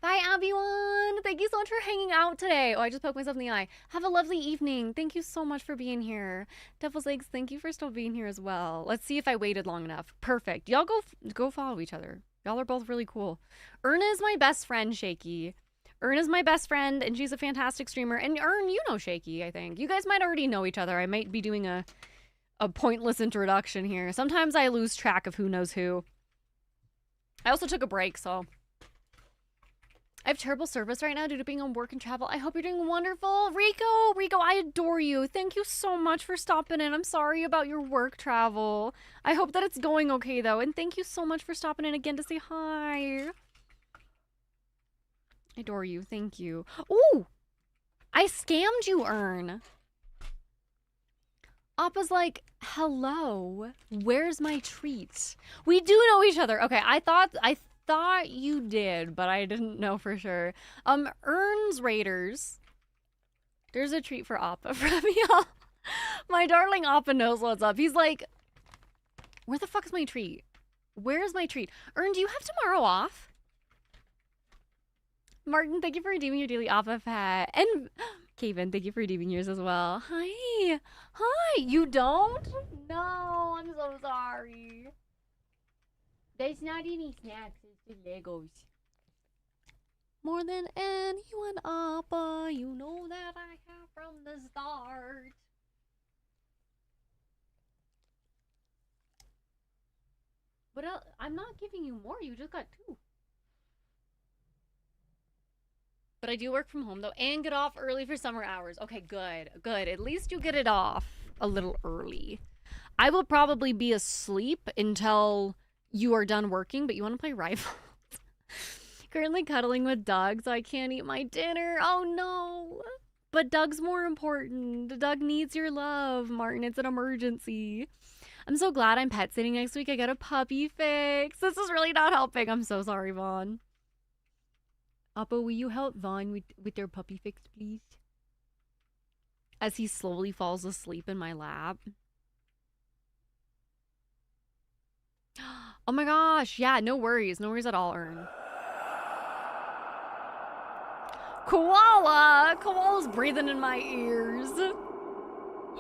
Bye, everyone. Thank you so much for hanging out today. Oh, I just poked myself in the eye. Have a lovely evening. Thank you so much for being here. Devil's Eggs, thank you for still being here as well. Let's see if I waited long enough. Perfect. Y'all go follow each other. Y'all are both really cool. Erna is my best friend, Shaky. Ern is my best friend, and she's a fantastic streamer. And Ern, you know Shaky, I think. You guys might already know each other. I might be doing a pointless introduction here. Sometimes I lose track of who knows who. I also took a break, so... I have terrible service right now due to being on work and travel. I hope you're doing wonderful. Rico, I adore you. Thank you so much for stopping in. I'm sorry about your work travel. I hope that it's going okay, though. And thank you so much for stopping in again to say hi. I adore you. Thank you. Ooh! I scammed you, Ern. Appa's like, hello. Where's my treat? We do know each other. Okay, I thought you did, but I didn't know for sure. Ern's Raiders. There's a treat for Appa from y'all. My darling Appa knows what's up. He's like, where the fuck is my treat? Where's my treat? Ern, do you have tomorrow off? Martin, thank you for redeeming your daily Appa pet. And Kaven, thank you for redeeming yours as well. Hi. Hi. You don't? No, I'm so sorry. There's not any snacks. It's just Legos. More than anyone, Appa, you know that I have from the start. But I'm not giving you more. You just got 2. But I do work from home, though, and get off early for summer hours. Okay, good. Good. At least you get it off a little early. I will probably be asleep until you are done working, but you want to play Rivals? Currently cuddling with Doug, so I can't eat my dinner. Oh, no. But Doug's more important. Doug needs your love, Martin. It's an emergency. I'm so glad I'm pet sitting next week. I got a puppy fix. This is really not helping. I'm so sorry, Vaughn. Appa, will you help Vaughn with their puppy fix, please? As he slowly falls asleep in my lap. Oh my gosh. Yeah, no worries. No worries at all, Ern. Koala! Koala's breathing in my ears.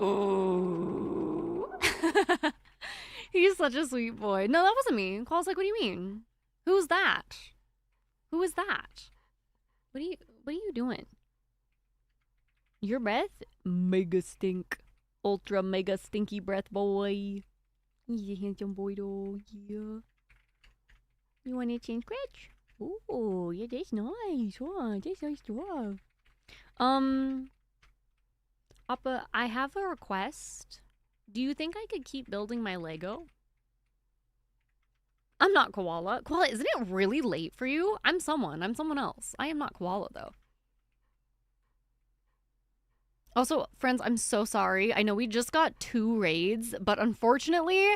Oh. He's such a sweet boy. No, that wasn't me. Koala's like, what do you mean? Who's that? Who is that? What are you doing? Your breath? Mega stink. Ultra mega stinky breath boy. He's a handsome boy though. Yeah. You want to change scratch? Oh, yeah, that's nice. Oh, that's nice job. Appa, I have a request. Do you think I could keep building my Lego? I'm not Koala. Koala, isn't it really late for you? I'm someone else. I am not Koala, though. Also, friends, I'm so sorry. I know we just got 2 raids, but unfortunately,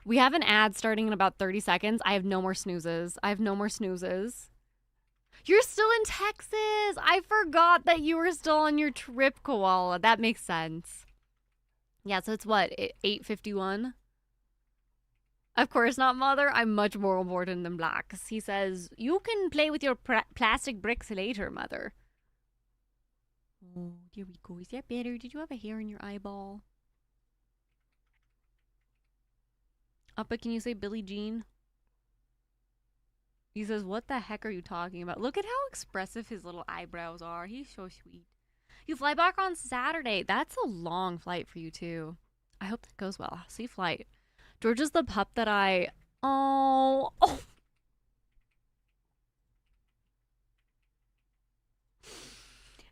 we have an ad starting in about 30 seconds. I have no more snoozes. You're still in Texas. I forgot that you were still on your trip, Koala. That makes sense. Yeah, so it's what, 8:51? Of course not, Mother. I'm much more important than Blacks. He says, you can play with your plastic bricks later, Mother. Oh, there we go. Is that better? Did you have a hair in your eyeball? Appa, can you say Billie Jean? He says, what the heck are you talking about? Look at how expressive his little eyebrows are. He's so sweet. You fly back on Saturday. That's a long flight for you, too. I hope that goes well. Safe flight. George is the pup that I... Oh.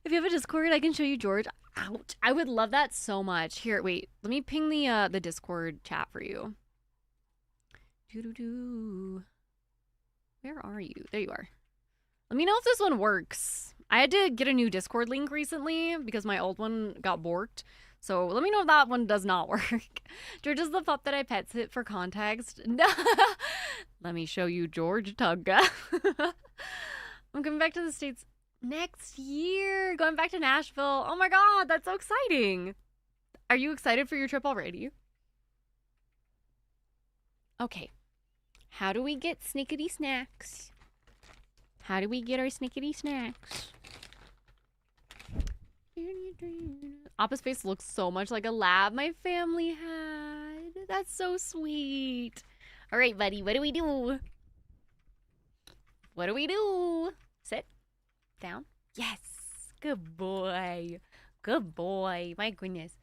If you have a Discord, I can show you George. Ouch. I would love that so much. Here, wait. Let me ping the Discord chat for you. Doo-doo-doo. Where are you? There you are. Let me know if this one works. I had to get a new Discord link recently because my old one got borked. So let me know if that one does not work. George is the pup that I pet sit for context. Let me show you George Tugga. I'm coming back to the States Next year, going back to Nashville. Oh my god, that's so exciting. Are you excited for your trip already? Okay. How do we get snickety snacks? How do we get our snickety snacks? Oppa Space looks so much like a lab my family had. That's so sweet. All right, buddy, what do we do? What do we do? Sit. Down. Yes. Good boy. Good boy. My goodness.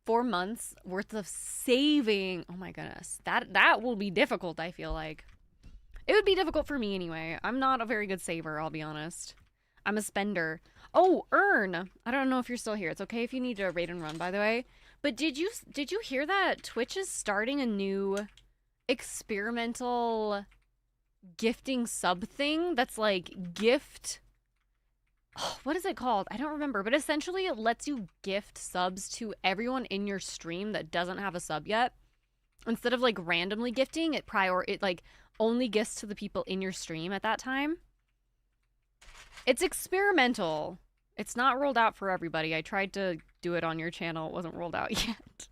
4 months worth of saving. Oh my goodness. That will be difficult, I feel like. It would be difficult for me anyway. I'm not a very good saver, I'll be honest. I'm a spender. Oh, Earn. I don't know if you're still here. It's okay if you need to raid and run, by the way. But did you hear that Twitch is starting a new experimental gifting sub thing that's like gift... Oh, what is it called? I don't remember. But essentially it lets you gift subs to everyone in your stream that doesn't have a sub yet. Instead of like randomly gifting, it like only gifts to the people in your stream at that time. It's experimental. It's not rolled out for everybody. I tried to do it on your channel. It wasn't rolled out yet.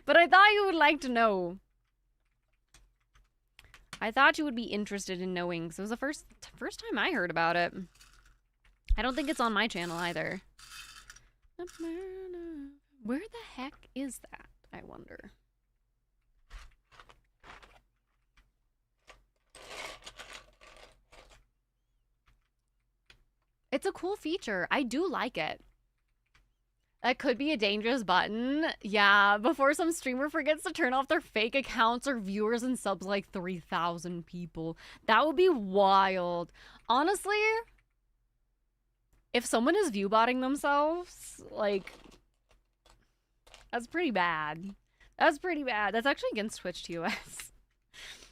But I thought you would like to know. I thought you would be interested in knowing. So it was the first time I heard about it. I don't think it's on my channel either. Where the heck is that, I wonder? It's a cool feature. I do like it. That could be a dangerous button. Yeah, before some streamer forgets to turn off their fake accounts or viewers and subs like 3,000 people. That would be wild. Honestly, if someone is viewbotting themselves, like, that's pretty bad. That's pretty bad. That's actually against Twitch TOS.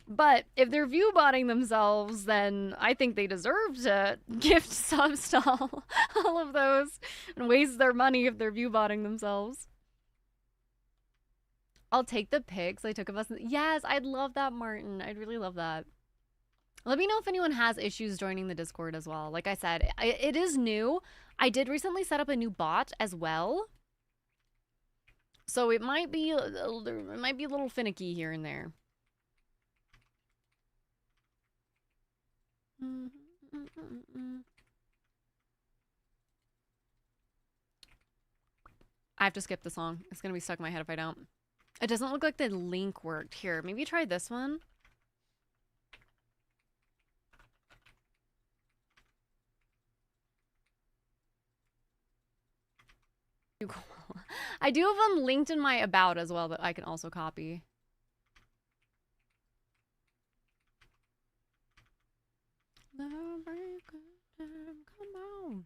But if they're viewbotting themselves, then I think they deserve to gift subs to all of those and waste their money if they're viewbotting themselves. I'll take the pics I took of us. Yes, I'd love that, Martin. I'd really love that. Let me know if anyone has issues joining the Discord as well. Like I said, it is new. I did recently set up a new bot as well. So it might be a little finicky here and there. I have to skip the song. It's gonna be stuck in my head if I don't. It doesn't look like the link worked. Here, maybe try this one. I do have them linked in my about as well that I can also copy. Come on.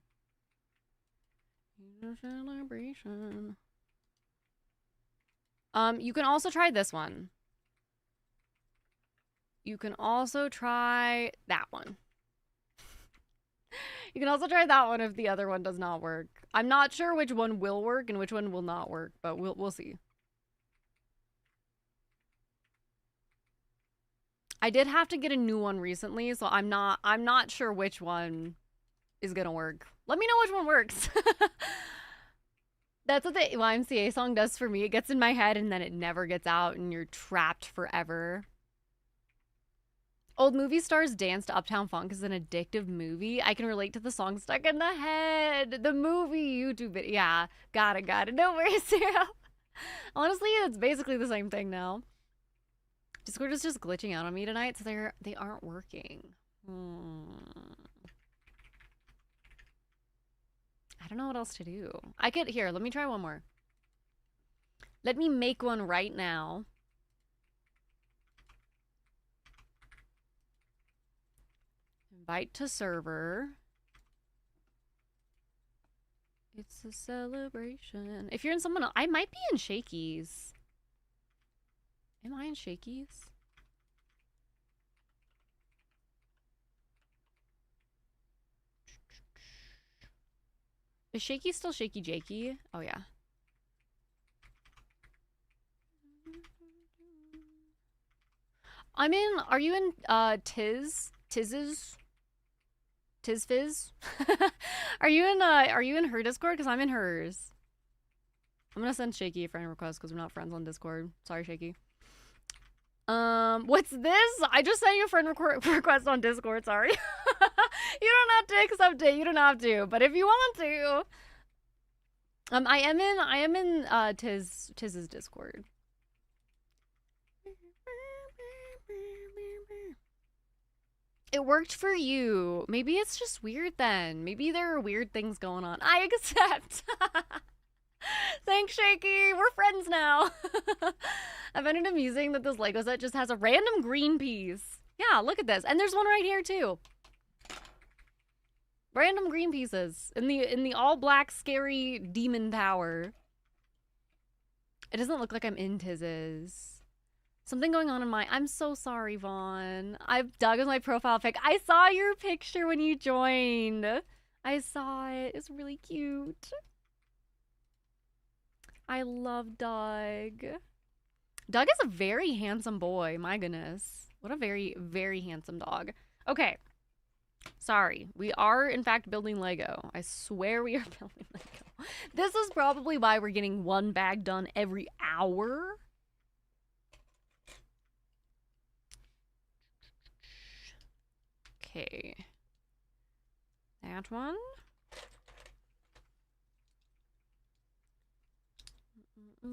It's a celebration. You can also try this one. You can also try that one. You can also try that one if the other one does not work. I'm not sure which one will work and which one will not work, but we'll see. I did have to get a new one recently, so I'm not sure which one is gonna work. Let me know which one works. That's what the YMCA song does for me. It gets in my head and then it never gets out and you're trapped forever. Old movie stars dance to Uptown Funk is an addictive movie. I can relate to the song stuck in the head. The movie YouTube video. Yeah, got it. No worries, Sarah. Honestly, it's basically the same thing now. Discord is just glitching out on me tonight, so they aren't working. I don't know what else to do. Here, let me try one more. Let me make one right now. Invite to server. It's a celebration. If you're in someone else, I might be in Shakey's. Am I in Shakey's? Is Shaky still Shaky Jakey? Oh, yeah. I'm in, are you in, Tiz Fizz? Are you in her Discord? Because I'm in hers. I'm gonna send Shaky a friend request because we're not friends on Discord. Sorry, Shaky. What's this? I just sent you a friend request on Discord. Sorry. You don't have to accept it. You don't have to. But if you want to, I am in Tiz's Discord. It worked for you. Maybe it's just weird then. Maybe there are weird things going on. I accept. Thanks, Shaky. We're friends now. I find it amusing that this Lego set just has a random green piece. Yeah, look at this. And there's one right here too. Random green pieces in the all black scary demon tower. It doesn't look like I'm in Tiz's. Something going on in my... I'm so sorry, Vaughn. Doug is my profile pic. I saw your picture when you joined. I saw it. It's really cute. I love Doug. Doug is a very handsome boy. My goodness. What a very, very handsome dog. Okay. Sorry. We are, in fact, building Lego. I swear we are building Lego. This is probably why we're getting one bag done every hour. Okay. That one. Wow.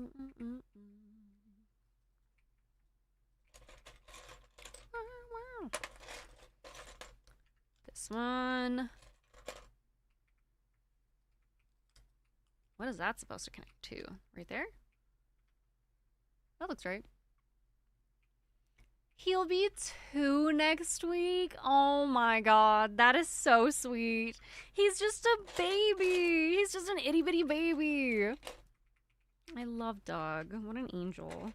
This one. What is that supposed to connect to? Right there? That looks right. He'll be 2 next week. Oh my god, that is so sweet. He's just a baby. He's just an itty bitty baby. I love Doug. What an angel.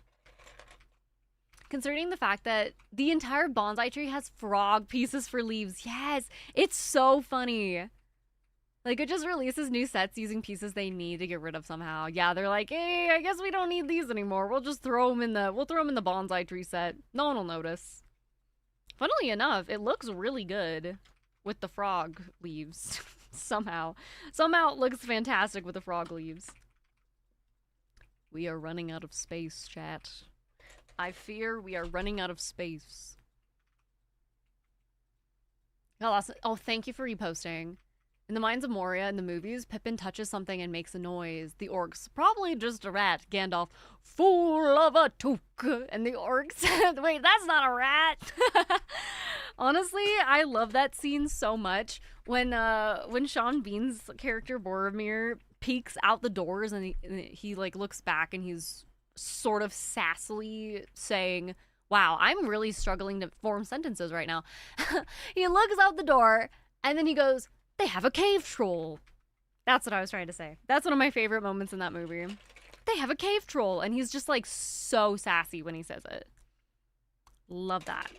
Concerning the fact that the entire bonsai tree has frog pieces for leaves. Yes, it's so funny. Like, it just releases new sets using pieces they need to get rid of somehow. Yeah, they're like, hey, I guess we don't need these anymore. We'll just throw them in the bonsai tree set. No one will notice. Funnily enough, it looks really good with the frog leaves. Somehow it looks fantastic with the frog leaves. We are running out of space, chat. I fear we are running out of space. Oh, thank you for reposting. In the Mines of Moria in the movies, Pippin touches something and makes a noise. The orcs, probably just a rat. Gandalf, fool of a took. And the orcs said, wait, that's not a rat. Honestly, I love that scene so much. When Sean Bean's character Boromir peeks out the doors and he like looks back and he's sort of sassily saying, wow, I'm really struggling to form sentences right now. He looks out the door and then he goes, they have a cave troll. That's what I was trying to say. That's one of my favorite moments in that movie. They have a cave troll. And he's just like so sassy when he says it. Love that.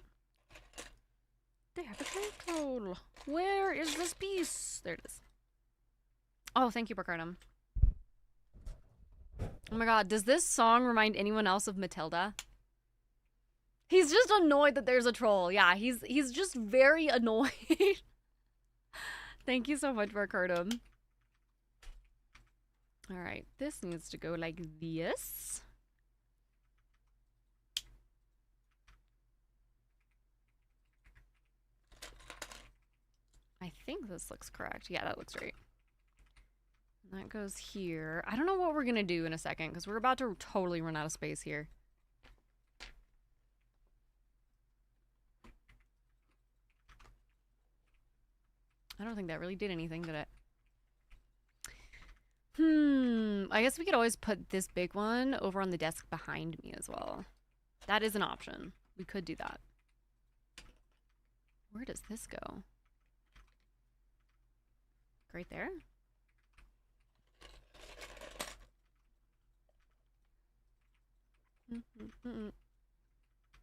They have a cave troll. Where is this piece? There it is. Oh, thank you, Brookarnum. Oh my god, does this song remind anyone else of Matilda? He's just annoyed that there's a troll. Yeah, he's just very annoyed. Thank you so much, Brookarnum. Alright, this needs to go like this. I think this looks correct. Yeah, that looks right. And that goes here. I don't know what we're gonna do in a second because we're about to totally run out of space here. I don't think that really did anything, did it? I guess we could always put this big one over on the desk behind me as well. That is an option. We could do that. Where does this go? Right there?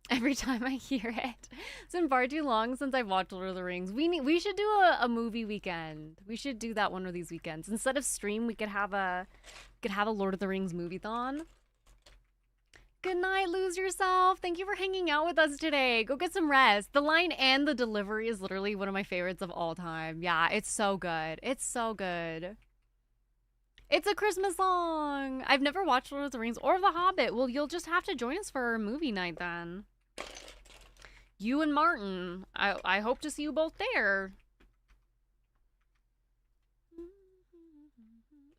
Every time I hear it. It's been far too long since I've watched Lord of the Rings. We should do a movie weekend. We should do that one of these weekends. Instead of stream, we could have a Lord of the Rings movie-thon. Good night, lose yourself. Thank you for hanging out with us today. Go get some rest. The line and the delivery is literally one of my favorites of all time. Yeah, it's so good. It's so good. It's a Christmas song. I've never watched Lord of the Rings or The Hobbit. Well, you'll just have to join us for our movie night then. You and Martin. I hope to see you both there.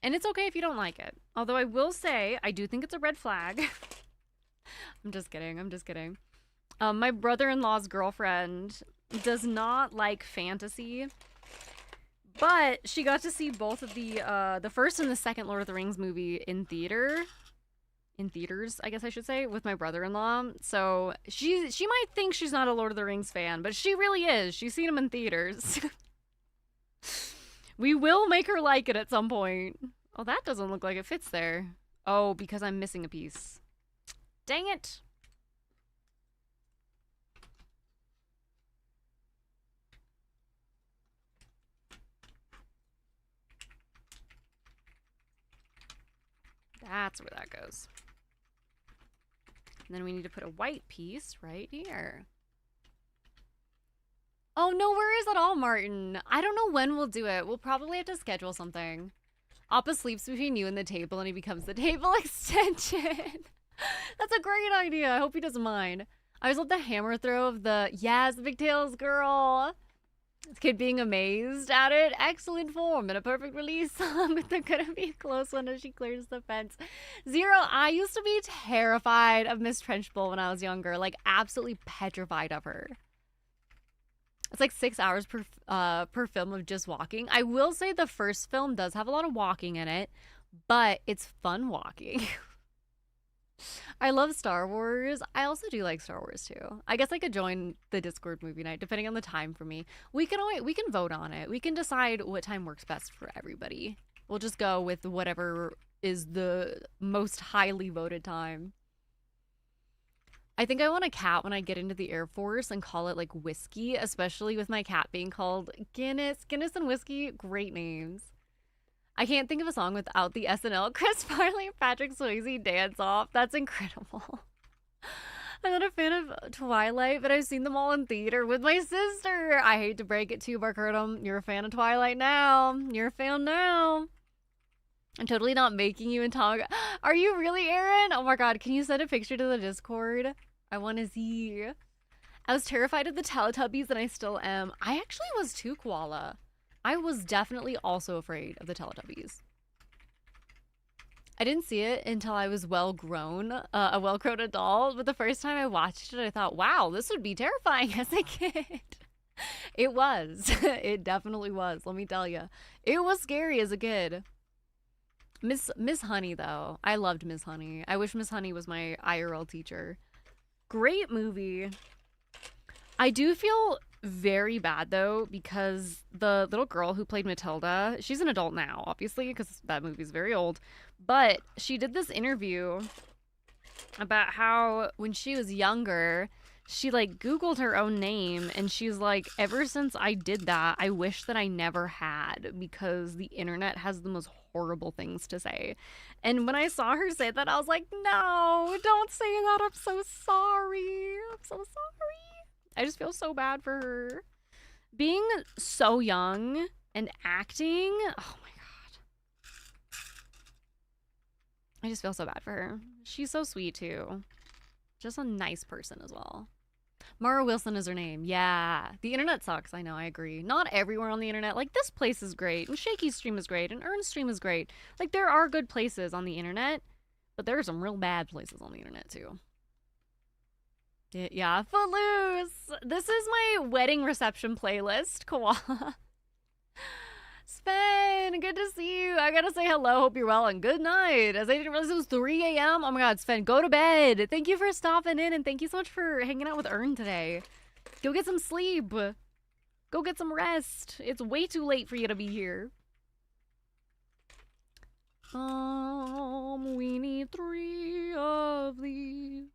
And it's okay if you don't like it. Although I will say, I do think it's a red flag. I'm just kidding. I'm just kidding. My brother-in-law's girlfriend does not like fantasy, but she got to see both of the first and the second Lord of the Rings movie in theaters, I guess I should say, with my brother-in-law. So she might think she's not a Lord of the Rings fan, but she really is. She's seen them in theaters. We will make her like it at some point. Oh, that doesn't look like it fits there. Oh, because I'm missing a piece. Dang it. That's where that goes. And then we need to put a white piece right here. Oh, no worries at all, Martin. I don't know when we'll do it. We'll probably have to schedule something. Appa sleeps between you and the table and he becomes the table extension. That's a great idea. I hope he doesn't mind. I always love the hammer throw of the, yes, Big Tails girl. This kid being amazed at it. Excellent form and a perfect release. But they're gonna be a close one as she clears the fence. Zero, I used to be terrified of Miss Trenchbull when I was younger. Like, absolutely petrified of her. It's like 6 hours per film of just walking. I will say the first film does have a lot of walking in it, but it's fun walking. I love Star Wars. I also do like Star Wars too. I guess I could join the Discord movie night depending on the time for me. We can vote on it. We can decide what time works best for everybody. We'll just go with whatever is the most highly voted time. I think I want a cat when I get into the Air Force and call it like Whiskey, especially with my cat being called Guinness. Guinness and Whiskey, great names. I can't think of a song without the SNL Chris Farley and Patrick Swayze dance off. That's incredible. I'm not a fan of Twilight, but I've seen them all in theater with my sister. I hate to break it to you, Barkurdum. You're a fan of Twilight now. You're a fan now. I'm totally not making you and Tom. Are you really, Aaron? Oh my god, can you send a picture to the Discord? I want to see. I was terrified of the Teletubbies and I still am. I actually was too, Koala. I was definitely also afraid of the Teletubbies. I didn't see it until I was well-grown, a well-grown adult, but the first time I watched it, I thought, wow, this would be terrifying as a kid. It was. It definitely was, let me tell you. It was scary as a kid. Miss Honey, though. I loved Miss Honey. I wish Miss Honey was my IRL teacher. Great movie. I do feel very bad, though, because the little girl who played Matilda, she's an adult now, obviously, because that movie's very old. But she did this interview about how when she was younger, she, like, Googled her own name, and she's like, ever since I did that, I wish that I never had, because the internet has the most horrible things to say. And when I saw her say that, I was like, no, don't say that. I'm so sorry. I'm so sorry. I just feel so bad for her. Being so young and acting, oh my god. I just feel so bad for her. She's so sweet too. Just a nice person as well. Mara Wilson is her name. Yeah. The internet sucks. I know, I agree. Not everywhere on the internet. Like, this place is great, and Shaky's stream is great, and Ern's stream is great. Like, there are good places on the internet, but there are some real bad places on the internet, too. Yeah, Footloose! This is my wedding reception playlist, Koala. Sven, good to see you. I gotta say hello, hope you're well, and good night. As I didn't realize it was 3 a.m. Oh my god, Sven, go to bed. Thank you for stopping in, and thank you so much for hanging out with Ern today. Go get some sleep. Go get some rest. It's way too late for you to be here. We need 3 of these.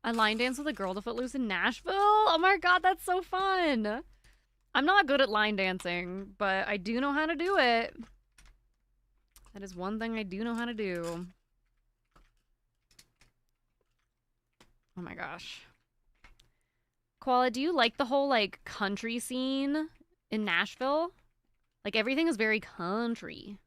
I line dance with a girl to Footloose in Nashville? Oh my god, that's so fun. I'm not good at line dancing, but I do know how to do it. That is one thing I do know how to do. Oh my gosh. Koala, do you like the whole like country scene in Nashville? Like everything is very country.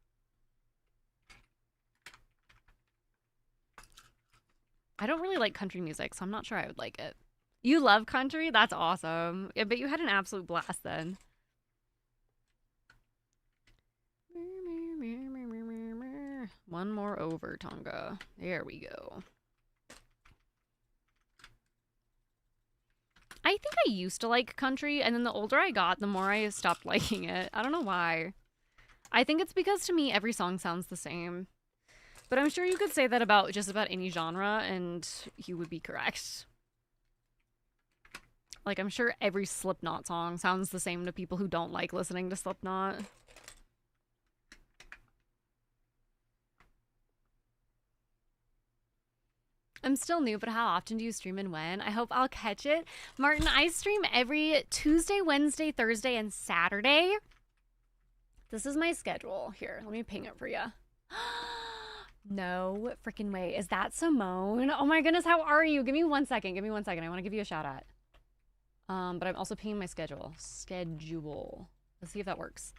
I don't really like country music, so I'm not sure I would like it. You love country? That's awesome. I bet you had an absolute blast then. One more over, Tonga. There we go. I think I used to like country, and then the older I got, the more I stopped liking it. I don't know why. I think it's because to me, every song sounds the same. But I'm sure you could say that about just about any genre, and you would be correct. Like, I'm sure every Slipknot song sounds the same to people who don't like listening to Slipknot. I'm still new, but how often do you stream and when? I hope I'll catch it. Martin, I stream every Tuesday, Wednesday, Thursday, and Saturday. This is my schedule. Here, let me ping it for you. No freaking way. Is that Simone? Oh my goodness, how are you? Give me 1 second. Give me 1 second. I want to give you a shout out. But I'm also pinging my schedule. Let's see if that works.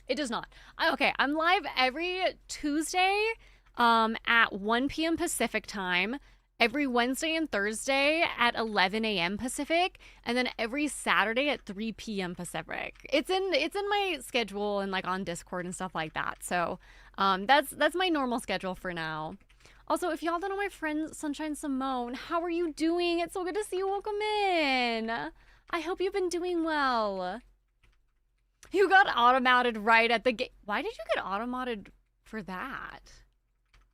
It does not. Okay, I'm live every Tuesday at 1 p.m. Pacific time, every Wednesday and Thursday at 11 a.m. Pacific, and then every Saturday at 3 p.m. Pacific. It's in my schedule and like on Discord and stuff like that. So that's my normal schedule for now. Also, if y'all don't know my friend Sunshine Simone, how are you doing? It's so good to see you. Welcome in. I hope you've been doing well. You got automated right at the gate. Why did you get automated for that?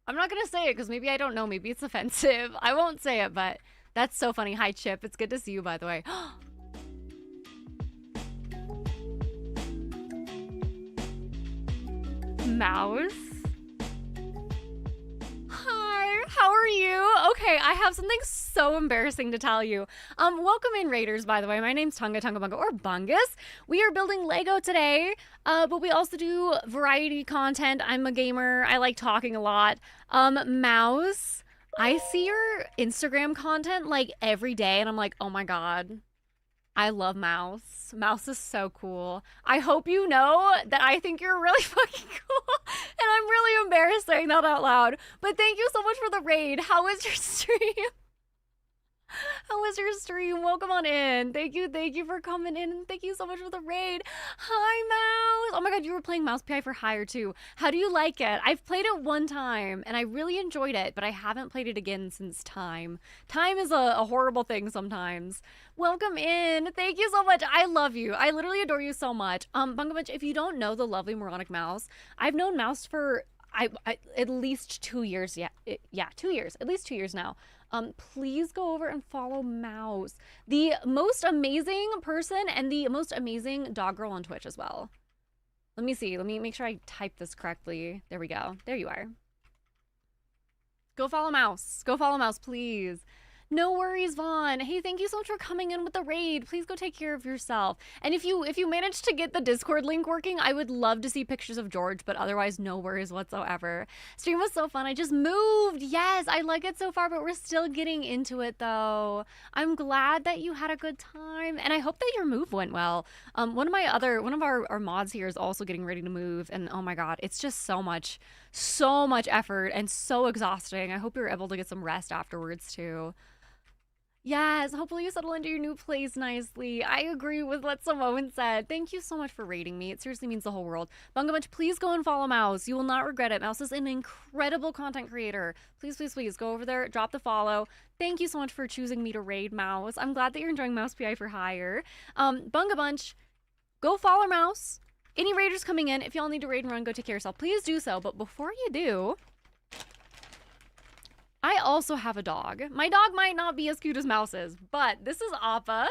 I'm not going to say it because maybe I don't know. Maybe it's offensive. I won't say it, but that's so funny. Hi, Chip. It's good to see you, by the way. Mouse? Hi, how are you? Okay, I have something so embarrassing to tell you. Welcome in, Raiders, by the way. My name's Tunga Bunga, or Bungus. We are building Lego today, but we also do variety content. I'm a gamer. I like talking a lot. Mouse, I see your Instagram content like every day, and I'm like, oh my god, I love Mouse. Mouse is so cool. I hope you know that I think you're really fucking cool. And I'm really embarrassed saying that out loud. But thank you so much for the raid. How was your stream? How was your stream? Welcome on in. Thank you for coming in, and thank you so much for the raid. Hi, Mouse. Oh my god, you were playing Mouse PI for Hire too. How do you like it? I've played it one time, and I really enjoyed it, but I haven't played it again since time. Time is a horrible thing sometimes. Welcome in. Thank you so much. I love you. I literally adore you so much. Bunga Bunch, if you don't know the lovely moronic Mouse, I've known Mouse for I at least 2 years. Yeah, 2 years. At least 2 years now. Please go over and follow Mouse, the most amazing person and the most amazing dog girl on Twitch as well. Let me see. Let me make sure I type this correctly. There we go. There you are. Go follow Mouse. Go follow Mouse, please. No worries, Vaughn. Hey, thank you so much for coming in with the raid. Please go take care of yourself. And if you manage to get the Discord link working, I would love to see pictures of George, but otherwise, no worries whatsoever. Stream was so fun. I just moved. Yes, I like it so far, but we're still getting into it, though. I'm glad that you had a good time, and I hope that your move went well. One of our mods here is also getting ready to move, and oh my god, it's just so much effort and so exhausting. I hope you're able to get some rest afterwards, too. Yes, hopefully you settle into your new place nicely. I agree with what Simone said. Thank you so much for rating me. It seriously means the whole world. Bunga Bunch, please go and follow Mouse. You will not regret it. Mouse is an incredible content creator. Please, please, please go over there, drop the follow. Thank you so much for choosing me to raid Mouse. I'm glad that you're enjoying Mouse PI for Hire. Bunga Bunch, go follow Mouse. Any raiders coming in, if y'all need to raid and run, go take care of yourself. Please do so. But before you do, I also have a dog. My dog might not be as cute as Mouse's, but this is Appa.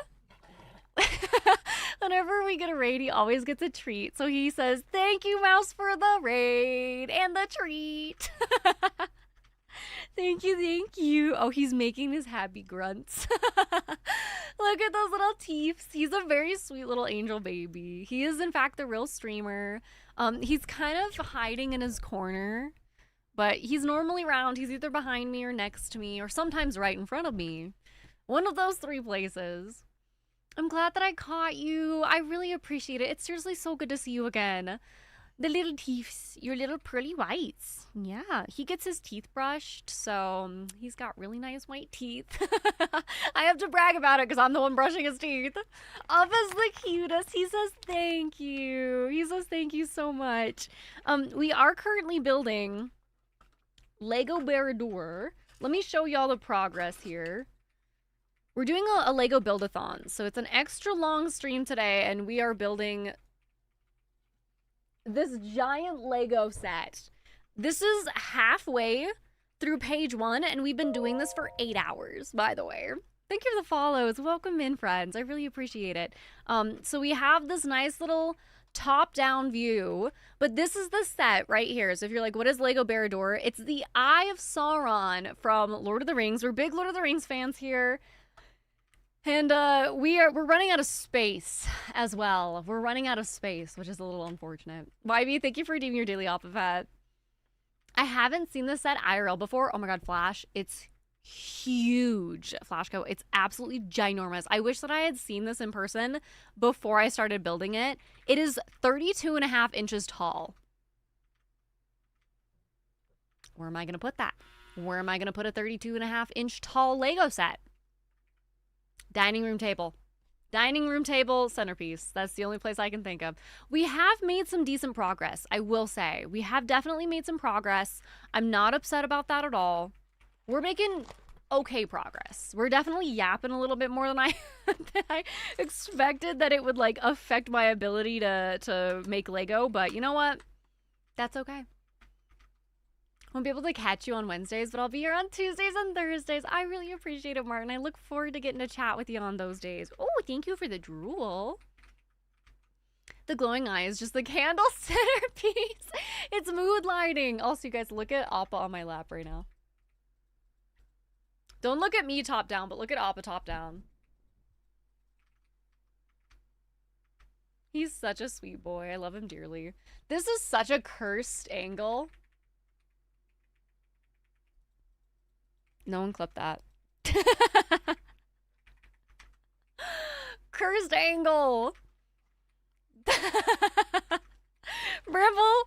Whenever we get a raid, he always gets a treat. So he says, thank you, Mouse, for the raid and the treat. Thank you. Oh, he's making his happy grunts. Look at those little teeths. He's a very sweet little angel baby. He is, in fact, the real streamer. He's kind of hiding in his corner, but he's normally around. He's either behind me or next to me or sometimes right in front of me. One of those three places. I'm glad that I caught you. I really appreciate it. It's seriously so good to see you again. The little teeths, your little pearly whites. Yeah, he gets his teeth brushed, so he's got really nice white teeth. I have to brag about it because I'm the one brushing his teeth. Appa's the cutest. He says thank you. He says thank you so much. We are currently building Lego Barrador. Let me show y'all the progress here. We're doing a Lego Build-A-Thon, so it's an extra long stream today, and we are building this giant Lego set. This is halfway through page 1, and we've been doing this for 8 hours, by the way. Thank you for the follows. Welcome in, friends. I really appreciate it. So we have this nice little top-down view, but this is the set right here. So if you're like, what is Lego Barrador? It's the Eye of Sauron from Lord of the Rings. We're big Lord of the Rings fans here. And we're running out of space as well. We're running out of space, which is a little unfortunate. YB, thank you for redeeming your daily Oppa Pet. I haven't seen this set IRL before. Oh my god, Flash. It's huge, Flashco. It's absolutely ginormous. I wish that I had seen this in person before I started building it. It is 32.5 inches tall. Where am I going to put that? Where am I going to put a 32.5 inch tall Lego set? Dining room table. Dining room table, centerpiece. That's the only place I can think of. We have made some decent progress, I will say. We have definitely made some progress. I'm not upset about that at all. We're making okay progress. We're definitely yapping a little bit more than I expected that it would like affect my ability to make Lego, but you know what? That's okay. Won't be able to catch you on Wednesdays, but I'll be here on Tuesdays and Thursdays. I really appreciate it, Martin. I look forward to getting to chat with you on those days. Oh, thank you for the drool. The glowing eye is just the candle centerpiece. It's mood lighting. Also, you guys, look at Appa on my lap right now. Don't look at me top down, but look at Appa top down. He's such a sweet boy. I love him dearly. This is such a cursed angle. No one clipped that. Cursed angle. Brimble.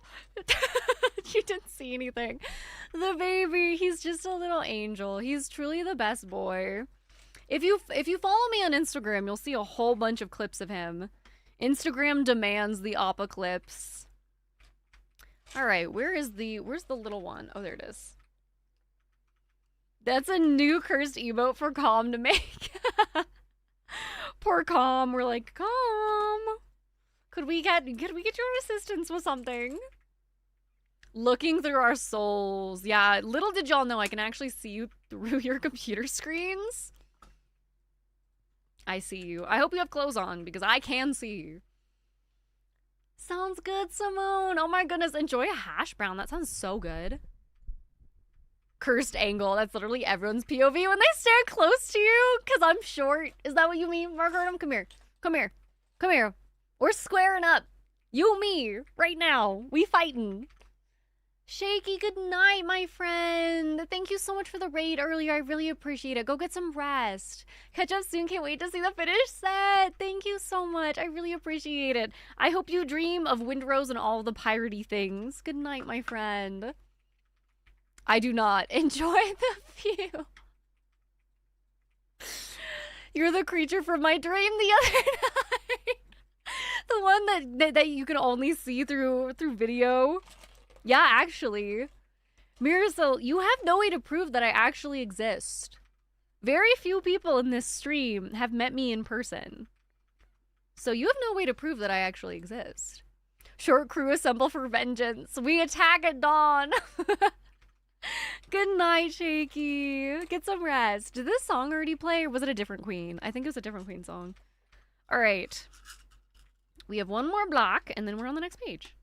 You didn't see anything. The baby, he's just a little angel. He's truly the best boy. If you follow me on Instagram, you'll see a whole bunch of clips of him. Instagram demands the Appa clips. All right, where's the little one? Oh, there it is. That's a new cursed emote for Calm to make. Poor Calm. We're like, Calm. Could we get your assistance with something? Looking through our souls. Yeah, little did y'all know I can actually see you through your computer screens. I see you. I hope you have clothes on because I can see you. Sounds good, Simone. Oh my goodness. Enjoy a hash brown. That sounds so good. Cursed angle. That's literally everyone's POV when they stand close to you because I'm short. Is that what you mean, Margaret? Come here. Come here. Come here. We're squaring up. You and me. Right now. We fighting. Shaky, good night, my friend. Thank you so much for the raid earlier. I really appreciate it. Go get some rest. Catch up soon. Can't wait to see the finished set. Thank you so much. I really appreciate it. I hope you dream of Windrose and all the piratey things. Good night, my friend. I do not. Enjoy the view. You're the creature from my dream the other night. The one that you can only see through video. Yeah, actually. Mirasol, you have no way to prove that I actually exist. Very few people in this stream have met me in person. So you have no way to prove that I actually exist. Short crew assemble for vengeance. We attack at dawn. Good night, Shaky. Get some rest. Did this song already play or was it a different Queen? I think it was a different Queen song. All right. We have one more block and then we're on the next page.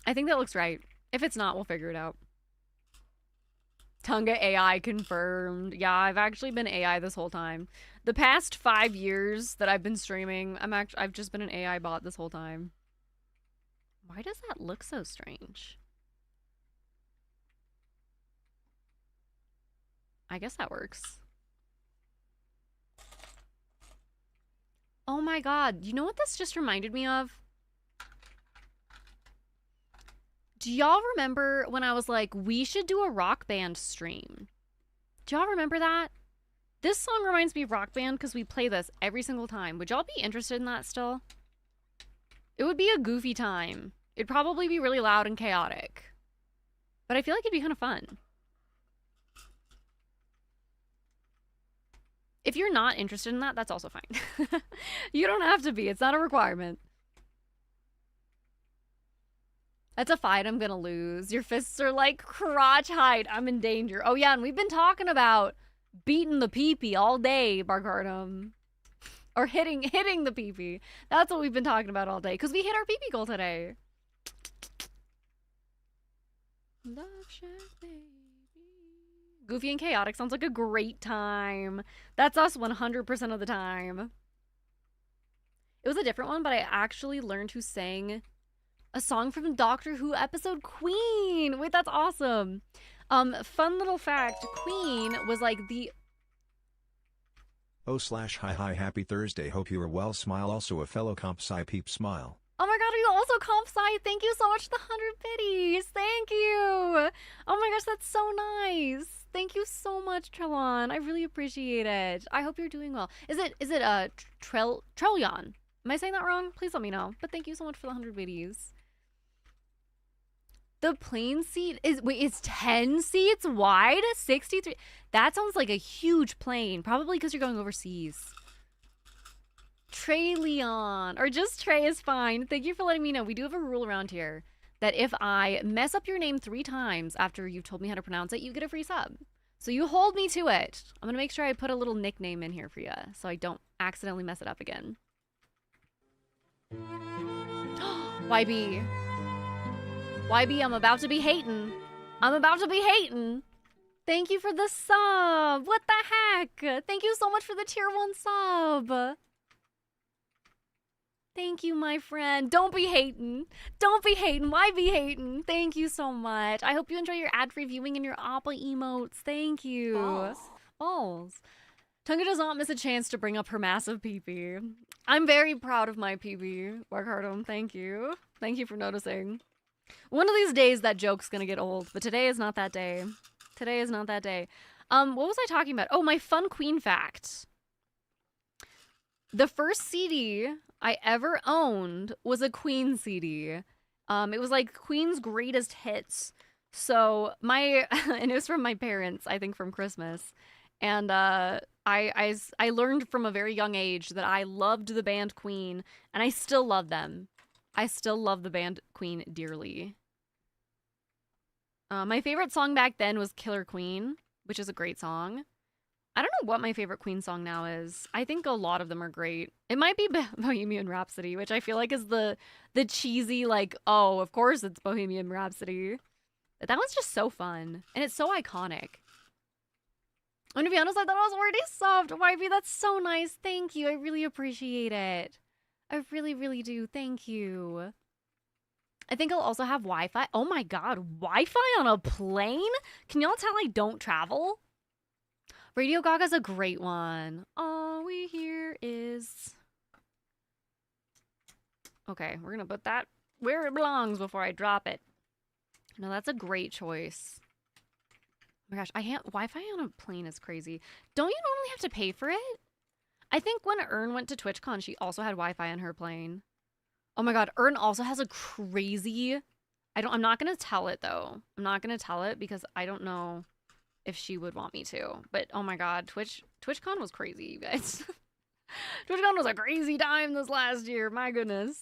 I think that looks right. If it's not, we'll figure it out. Tunga AI confirmed. Yeah, I've actually been AI this whole time. The past 5 years that I've been streaming, I've just been an AI bot this whole time. Why does that look so strange? I guess that works. Oh my god, you know what this just reminded me of? Do y'all remember when I was like, we should do a Rock Band stream? Do y'all remember that? This song reminds me of Rock Band because we play this every single time. Would y'all be interested in that still? It would be a goofy time. It'd probably be really loud and chaotic. But I feel like it'd be kind of fun. If you're not interested in that, that's also fine. You don't have to be. It's not a requirement. That's a fight I'm gonna lose. Your fists are like crotch height. I'm in danger. Oh yeah, and we've been talking about beating the pee-pee all day, Barcardum. Or hitting the pee-pee. That's what we've been talking about all day. Because we hit our pee-pee goal today. Love Shack, baby. Goofy and chaotic sounds like a great time. That's us 100% of the time. It was a different one, but I actually learned who sang a song from Doctor Who episode Queen. Wait, that's awesome. Fun little fact, Queen was like the...
Oh/hi happy Thursday, hope you are well, smile, also a fellow comp sci peep smile.
Oh my god, are you also comp sci? Thank you so much for the 100 biddies. Thank you. Oh my gosh, that's so nice. Thank you so much, Trellon. I really appreciate it. I hope you're doing well. Is it Trellon? Am I saying that wrong? Please let me know. But thank you so much for the 100 biddies. The plane seat is, wait, it's 10 seats wide? 63? That sounds like a huge plane. Probably because you're going overseas. Trey Leon, or just Trey is fine. Thank you for letting me know. We do have a rule around here that if I mess up your name 3 times after you've told me how to pronounce it, you get a free sub. So you hold me to it. I'm gonna make sure I put a little nickname in here for you so I don't accidentally mess it up again. YB. YB, I'm about to be hating. I'm about to be hating. Thank you for the sub. What the heck? Thank you so much for the tier 1 sub. Thank you, my friend. Don't be hating. Don't be hating. Why be hating? Thank you so much. I hope you enjoy your ad-free viewing and your Appa emotes. Thank you.
Balls.
Balls. Tunga does not miss a chance to bring up her massive pee-pee. I'm very proud of my pee-pee. Work hard on. Thank you. Thank you for noticing. One of these days that joke's gonna get old, but today is not that day. Today is not that day. What was I talking about? Oh, my fun Queen fact. The first CD I ever owned was a Queen CD. It was like Queen's greatest hits. So and it was from my parents, I think from Christmas. And I learned from a very young age that I loved the band Queen, and I still love them. I still love the band Queen dearly. My favorite song back then was Killer Queen, which is a great song. I don't know what my favorite Queen song now is. I think a lot of them are great. It might be Bohemian Rhapsody, which I feel like is the cheesy, like, oh, of course it's Bohemian Rhapsody. But that one's just so fun. And it's so iconic. And to be honest, I thought I was already soft. YB, that's so nice. Thank you. I really appreciate it. I really, really do. Thank you. I think I'll also have Wi-Fi. Oh my god, Wi-Fi on a plane? Can y'all tell I don't travel? Radio Gaga's a great one. All we hear is... Okay, we're gonna put that where it belongs before I drop it. No, that's a great choice. Oh my gosh, Wi-Fi on a plane is crazy. Don't you normally have to pay for it? I think when Ern went to TwitchCon, she also had Wi-Fi on her plane. Oh my god, Ern also has a crazy... I'm not gonna tell it though. I'm not gonna tell it because I don't know if she would want me to. But oh my god, TwitchCon was crazy, you guys. TwitchCon was a crazy time this last year. My goodness.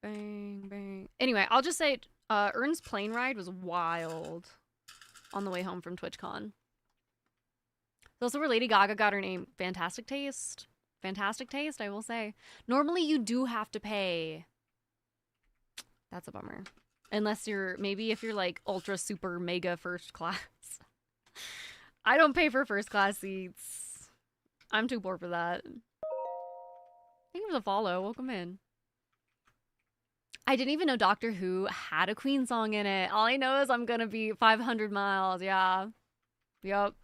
Bang, bang. Anyway, I'll just say Ern's plane ride was wild on the way home from TwitchCon. It's also where Lady Gaga got her name. Fantastic taste. Fantastic taste, I will say. Normally, you do have to pay. That's a bummer. Unless maybe if you're like ultra super mega first class. I don't pay for first class seats. I'm too poor for that. Thank you for the follow. Welcome in. I didn't even know Doctor Who had a Queen song in it. All I know is I'm gonna be 500 miles. Yeah. Yep.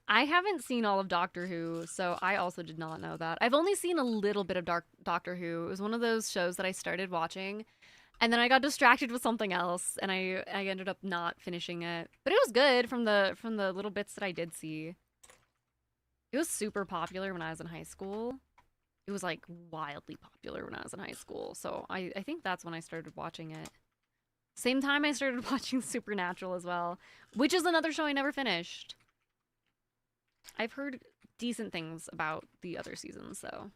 I haven't seen all of Doctor Who, so I also did not know that. I've only seen a little bit of Doctor Who. It was one of those shows that I started watching, and then I got distracted with something else, and I ended up not finishing it. But it was good from the little bits that I did see. It was super popular when I was in high school. It was like wildly popular when I was in high school, so I think that's when I started watching it. Same time I started watching Supernatural as well, which is another show I never finished. I've heard decent things about the other seasons, though.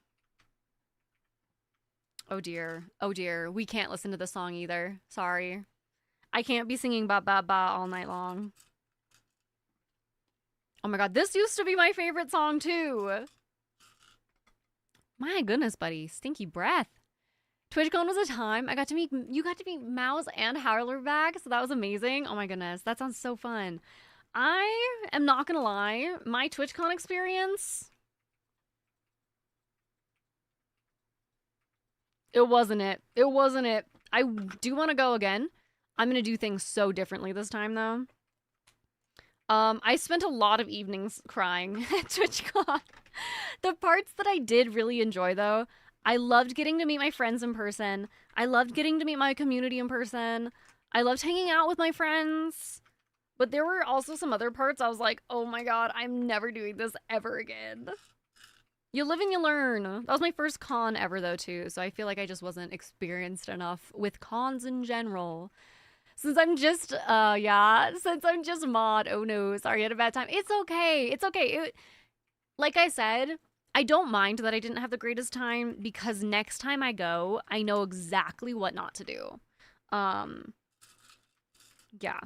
Oh dear. Oh dear. We can't listen to the song either. Sorry. I can't be singing ba ba ba all night long. Oh my god, this used to be my favorite song too. My goodness, buddy. Stinky breath. TwitchCon was a time I got to meet, you got to meet Mouse and Howler back, so that was amazing. Oh my goodness, that sounds so fun. I am not gonna lie, my TwitchCon experience, it wasn't it. It wasn't it. I do want to go again. I'm gonna do things so differently this time though. I spent a lot of evenings crying at TwitchCon. The parts that I did really enjoy though, I loved getting to meet my friends in person. I loved getting to meet my community in person. I loved hanging out with my friends. But there were also some other parts I was like, oh my god, I'm never doing this ever again. You live and you learn. That was my first con ever though too, so I feel like I just wasn't experienced enough with cons in general. Since I'm just, since I'm just mod, oh no, sorry, I had a bad time. It's okay, it's okay. Like I said, I don't mind that I didn't have the greatest time because next time I go, I know exactly what not to do. Yeah.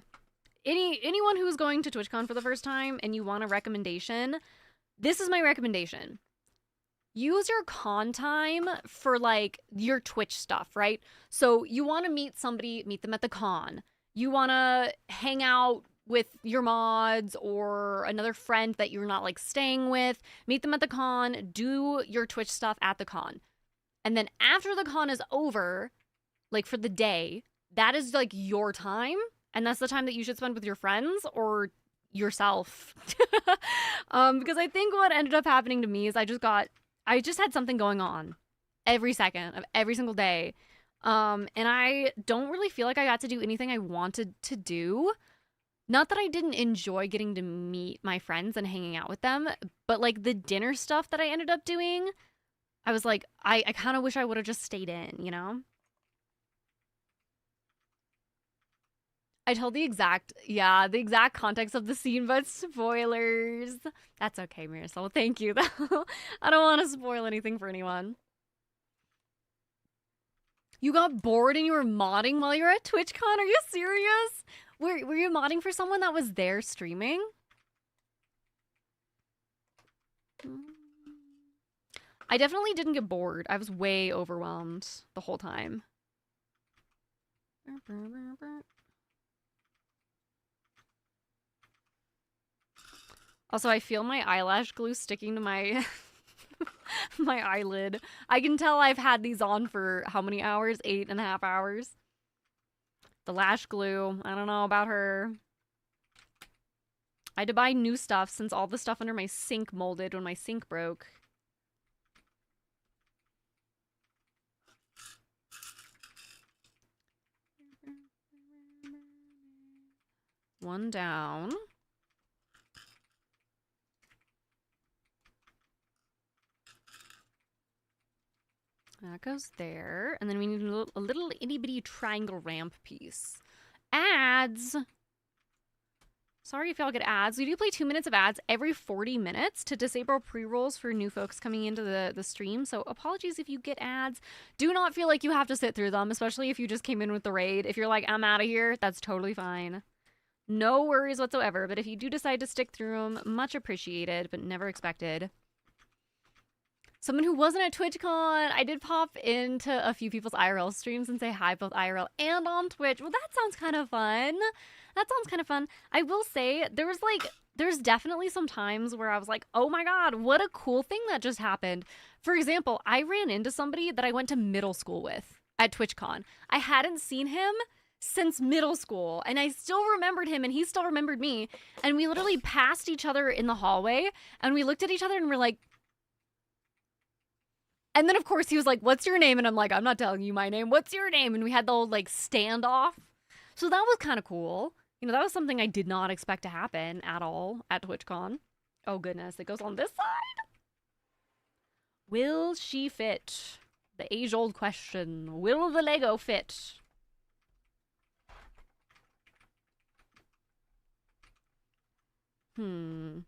Anyone who's going to TwitchCon for the first time and you want a recommendation, this is my recommendation. Use your con time for like your Twitch stuff, right? So you want to meet somebody, meet them at the con. You want to hang out with your mods or another friend that you're not like staying with, meet them at the con, do your Twitch stuff at the con. And then after the con is over, like for the day, that is like your time. And that's the time that you should spend with your friends or yourself. Because I think what ended up happening to me is I just had something going on every second of every single day. And I don't really feel like I got to do anything I wanted to do. Not that I didn't enjoy getting to meet my friends and hanging out with them, but like the dinner stuff that I ended up doing, I was like, I kind of wish I would have just stayed in, you know? I told the exact context of the scene, but spoilers. That's okay, Marisol. Thank you, though. I don't want to spoil anything for anyone. You got bored and you were modding while you were at TwitchCon? Are you serious? Were you modding for someone that was there streaming? I definitely didn't get bored. I was way overwhelmed the whole time. Also, I feel my eyelash glue sticking to my my eyelid. I can tell I've had these on for how many hours? 8.5 hours. The lash glue. I don't know about her. I had to buy new stuff since all the stuff under my sink molded when my sink broke. One down. That goes there. And then we need a little itty-bitty triangle ramp piece. Ads! Sorry if y'all get ads. We do play 2 minutes of ads every 40 minutes to disable pre-rolls for new folks coming into the stream. So apologies if you get ads. Do not feel like you have to sit through them, especially if you just came in with the raid. If you're like, I'm out of here, that's totally fine. No worries whatsoever. But if you do decide to stick through them, much appreciated, but never expected. Someone who wasn't at TwitchCon, I did pop into a few people's IRL streams and say hi both IRL and on Twitch. Well, that sounds kind of fun. That sounds kind of fun. I will say there's definitely some times where I was like, oh my god, what a cool thing that just happened. For example, I ran into somebody that I went to middle school with. at TwitchCon. I hadn't seen him since middle school, and I still remembered him, and he still remembered me. And we literally passed each other in the hallway, and we looked at each other, and we're like... And then, of course, he was like, what's your name? And I'm like, I'm not telling you my name. What's your name? And we had the old, like, standoff. So that was kind of cool. You know, that was something I did not expect to happen at all at TwitchCon. Oh, goodness. It goes on this side. Will she fit? The age-old question. Will the Lego fit? Oh,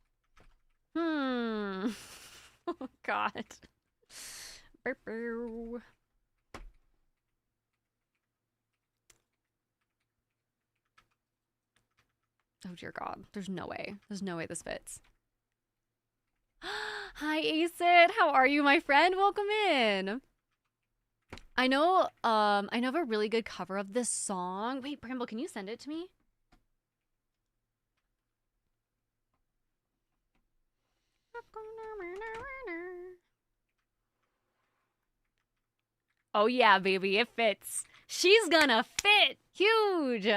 God. Burp. Oh, dear God. There's no way. There's no way this fits. Hi, Acid. How are you, my friend? Welcome in. I know I have a really good cover of this song. Wait, Bramble, can you send it to me? Oh yeah, baby, it fits. She's gonna fit. Huge.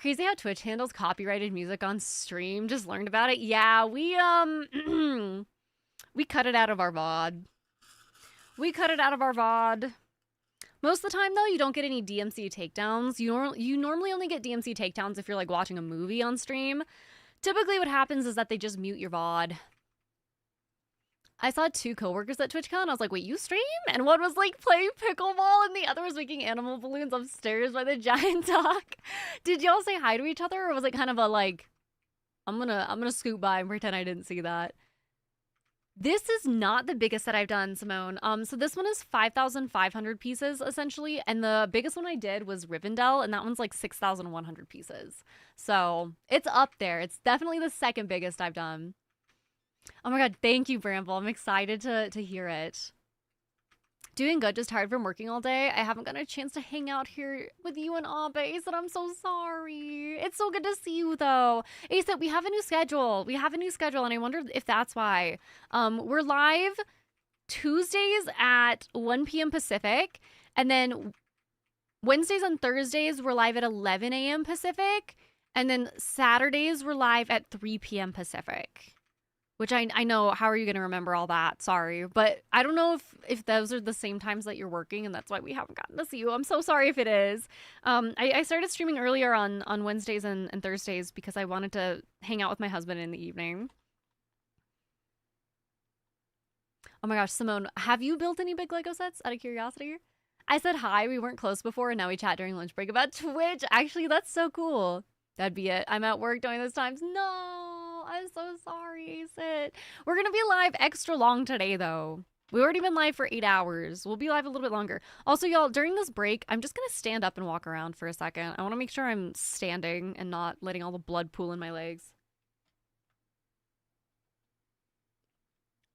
Crazy how Twitch handles copyrighted music on stream. Just learned about it. Yeah, we we cut it out of our VOD. We cut it out of our VOD. Most of the time, though, you don't get any DMC takedowns. You normally only get DMC takedowns if you're, like, watching a movie on stream. Typically, what happens is that they just mute your VOD. I saw 2 coworkers at TwitchCon. I was like, wait, you stream? And one was, like, playing pickleball, and the other was making animal balloons upstairs by the giant dock. Did y'all say hi to each other, or was it kind of a, like, I'm gonna scoot by and pretend I didn't see that? This is not the biggest that I've done, Simone. So this one is 5,500 pieces, essentially, and the biggest one I did was Rivendell, and that one's like 6,100 pieces. So it's up there. It's definitely the second biggest I've done. Oh my God, thank you, Bramble. I'm excited to hear it. Doing good, just tired from working all day. I haven't gotten a chance to hang out here with you and Abe, and I'm so sorry. It's so good to see you, though. Asa, we have a new schedule. We have a new schedule, and I wonder if that's why. We're live Tuesdays at 1 p.m. Pacific, and then Wednesdays and Thursdays, we're live at 11 a.m. Pacific, and then Saturdays, we're live at 3 p.m. Pacific. Which I know, how are you going to remember all that? Sorry. But I don't know if those are the same times that you're working, and that's why we haven't gotten to see you. I'm so sorry if it is. I started streaming earlier on Wednesdays and Thursdays because I wanted to hang out with my husband in the evening. Oh my gosh, Simone, have you built any big Lego sets out of curiosity? I said hi, we weren't close before, and now we chat during lunch break about Twitch. Actually, that's so cool. That'd be it. I'm at work during those times. No, I'm so sorry, Ace. We're going to be live extra long today, though. We've already been live for 8 hours. We'll be live a little bit longer. Also, y'all, during this break, I'm just going to stand up and walk around for a second. I want to make sure I'm standing and not letting all the blood pool in my legs.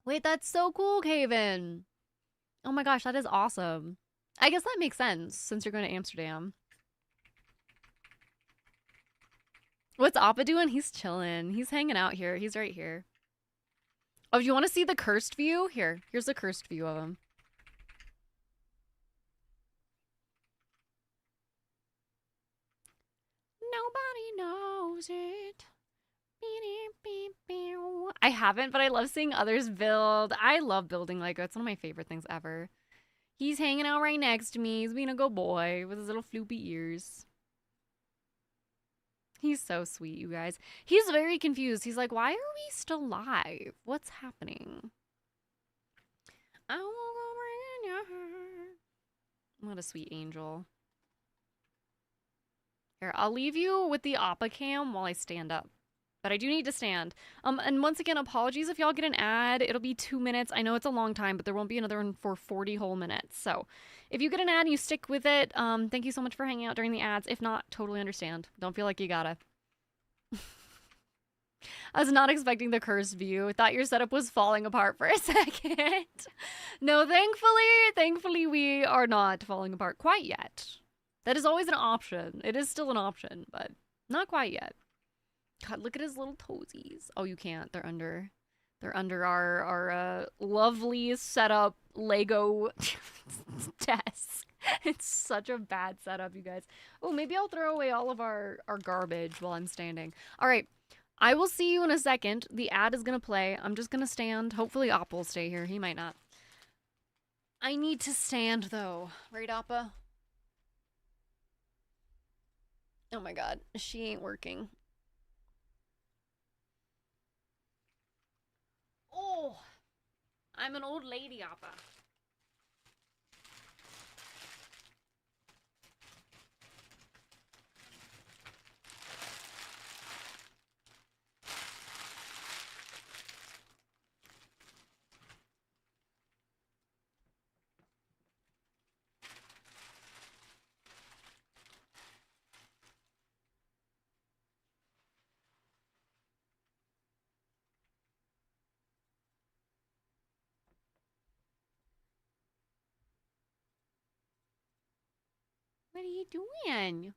Wait, that's so cool, Caven. Oh my gosh, that is awesome. I guess that makes sense since you're going to Amsterdam. What's Appa doing? He's chilling. He's hanging out here. He's right here. Oh, do you want to see the cursed view? Here's the cursed view of him. Nobody knows it. I haven't, but I love seeing others build. I love building Lego. It's one of my favorite things ever. He's hanging out right next to me. He's being a good boy with his little floopy ears. He's so sweet, you guys. He's very confused. He's like, why are we still live? What's happening? I will go bring your heart. What a sweet angel. Here, I'll leave you with the Appa cam while I stand up. But I do need to stand. And once again, apologies if y'all get an ad. It'll be 2 minutes. I know it's a long time, but there won't be another one for 40 whole minutes. So if you get an ad and you stick with it, thank you so much for hanging out during the ads. If not, totally understand. Don't feel like you gotta. I was not expecting the cursed view. Thought your setup was falling apart for a second. No, thankfully we are not falling apart quite yet. That is always an option. It is still an option, but not quite yet. God, look at his little toesies. Oh, you can't. They're under our lovely setup Lego desk. It's such a bad setup, you guys. Oh, maybe I'll throw away all of our garbage while I'm standing. All right. I will see you in a second. The ad is going to play. I'm just going to stand. Hopefully Appa will stay here. He might not. I need to stand, though. Right, Appa? Oh my god. She ain't working. Oh! I'm an old lady, Appa. What are you doing?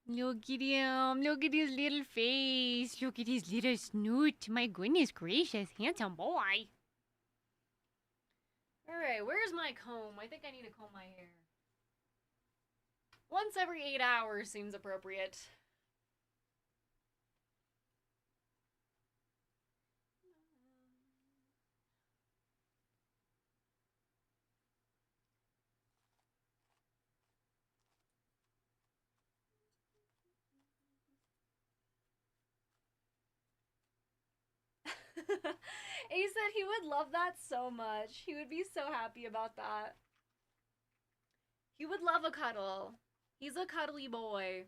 Look at him. Look at his little face. Look at his little snoot. My goodness gracious. Handsome boy. Alright, where's my comb? I think I need to comb my hair. Once every 8 hours seems appropriate. He said he would love that so much. He would be so happy about that. He would love a cuddle. He's a cuddly boy.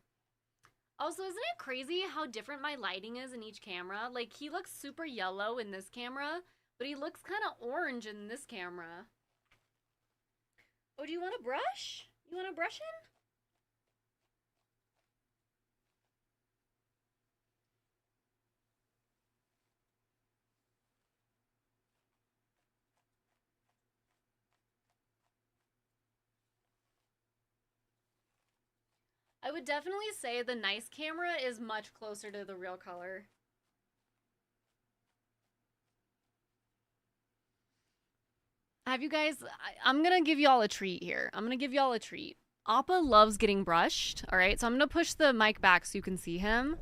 Also, isn't it crazy how different my lighting is in each camera? Like, he looks super yellow in this camera, but he looks kind of orange in this camera. Oh, do you want a brush? You want a brush in? I would definitely say the nice camera is much closer to the real color. Have you guys... I'm gonna give y'all a treat here. I'm gonna give y'all a treat. Appa loves getting brushed, alright? So I'm gonna push the mic back so you can see him.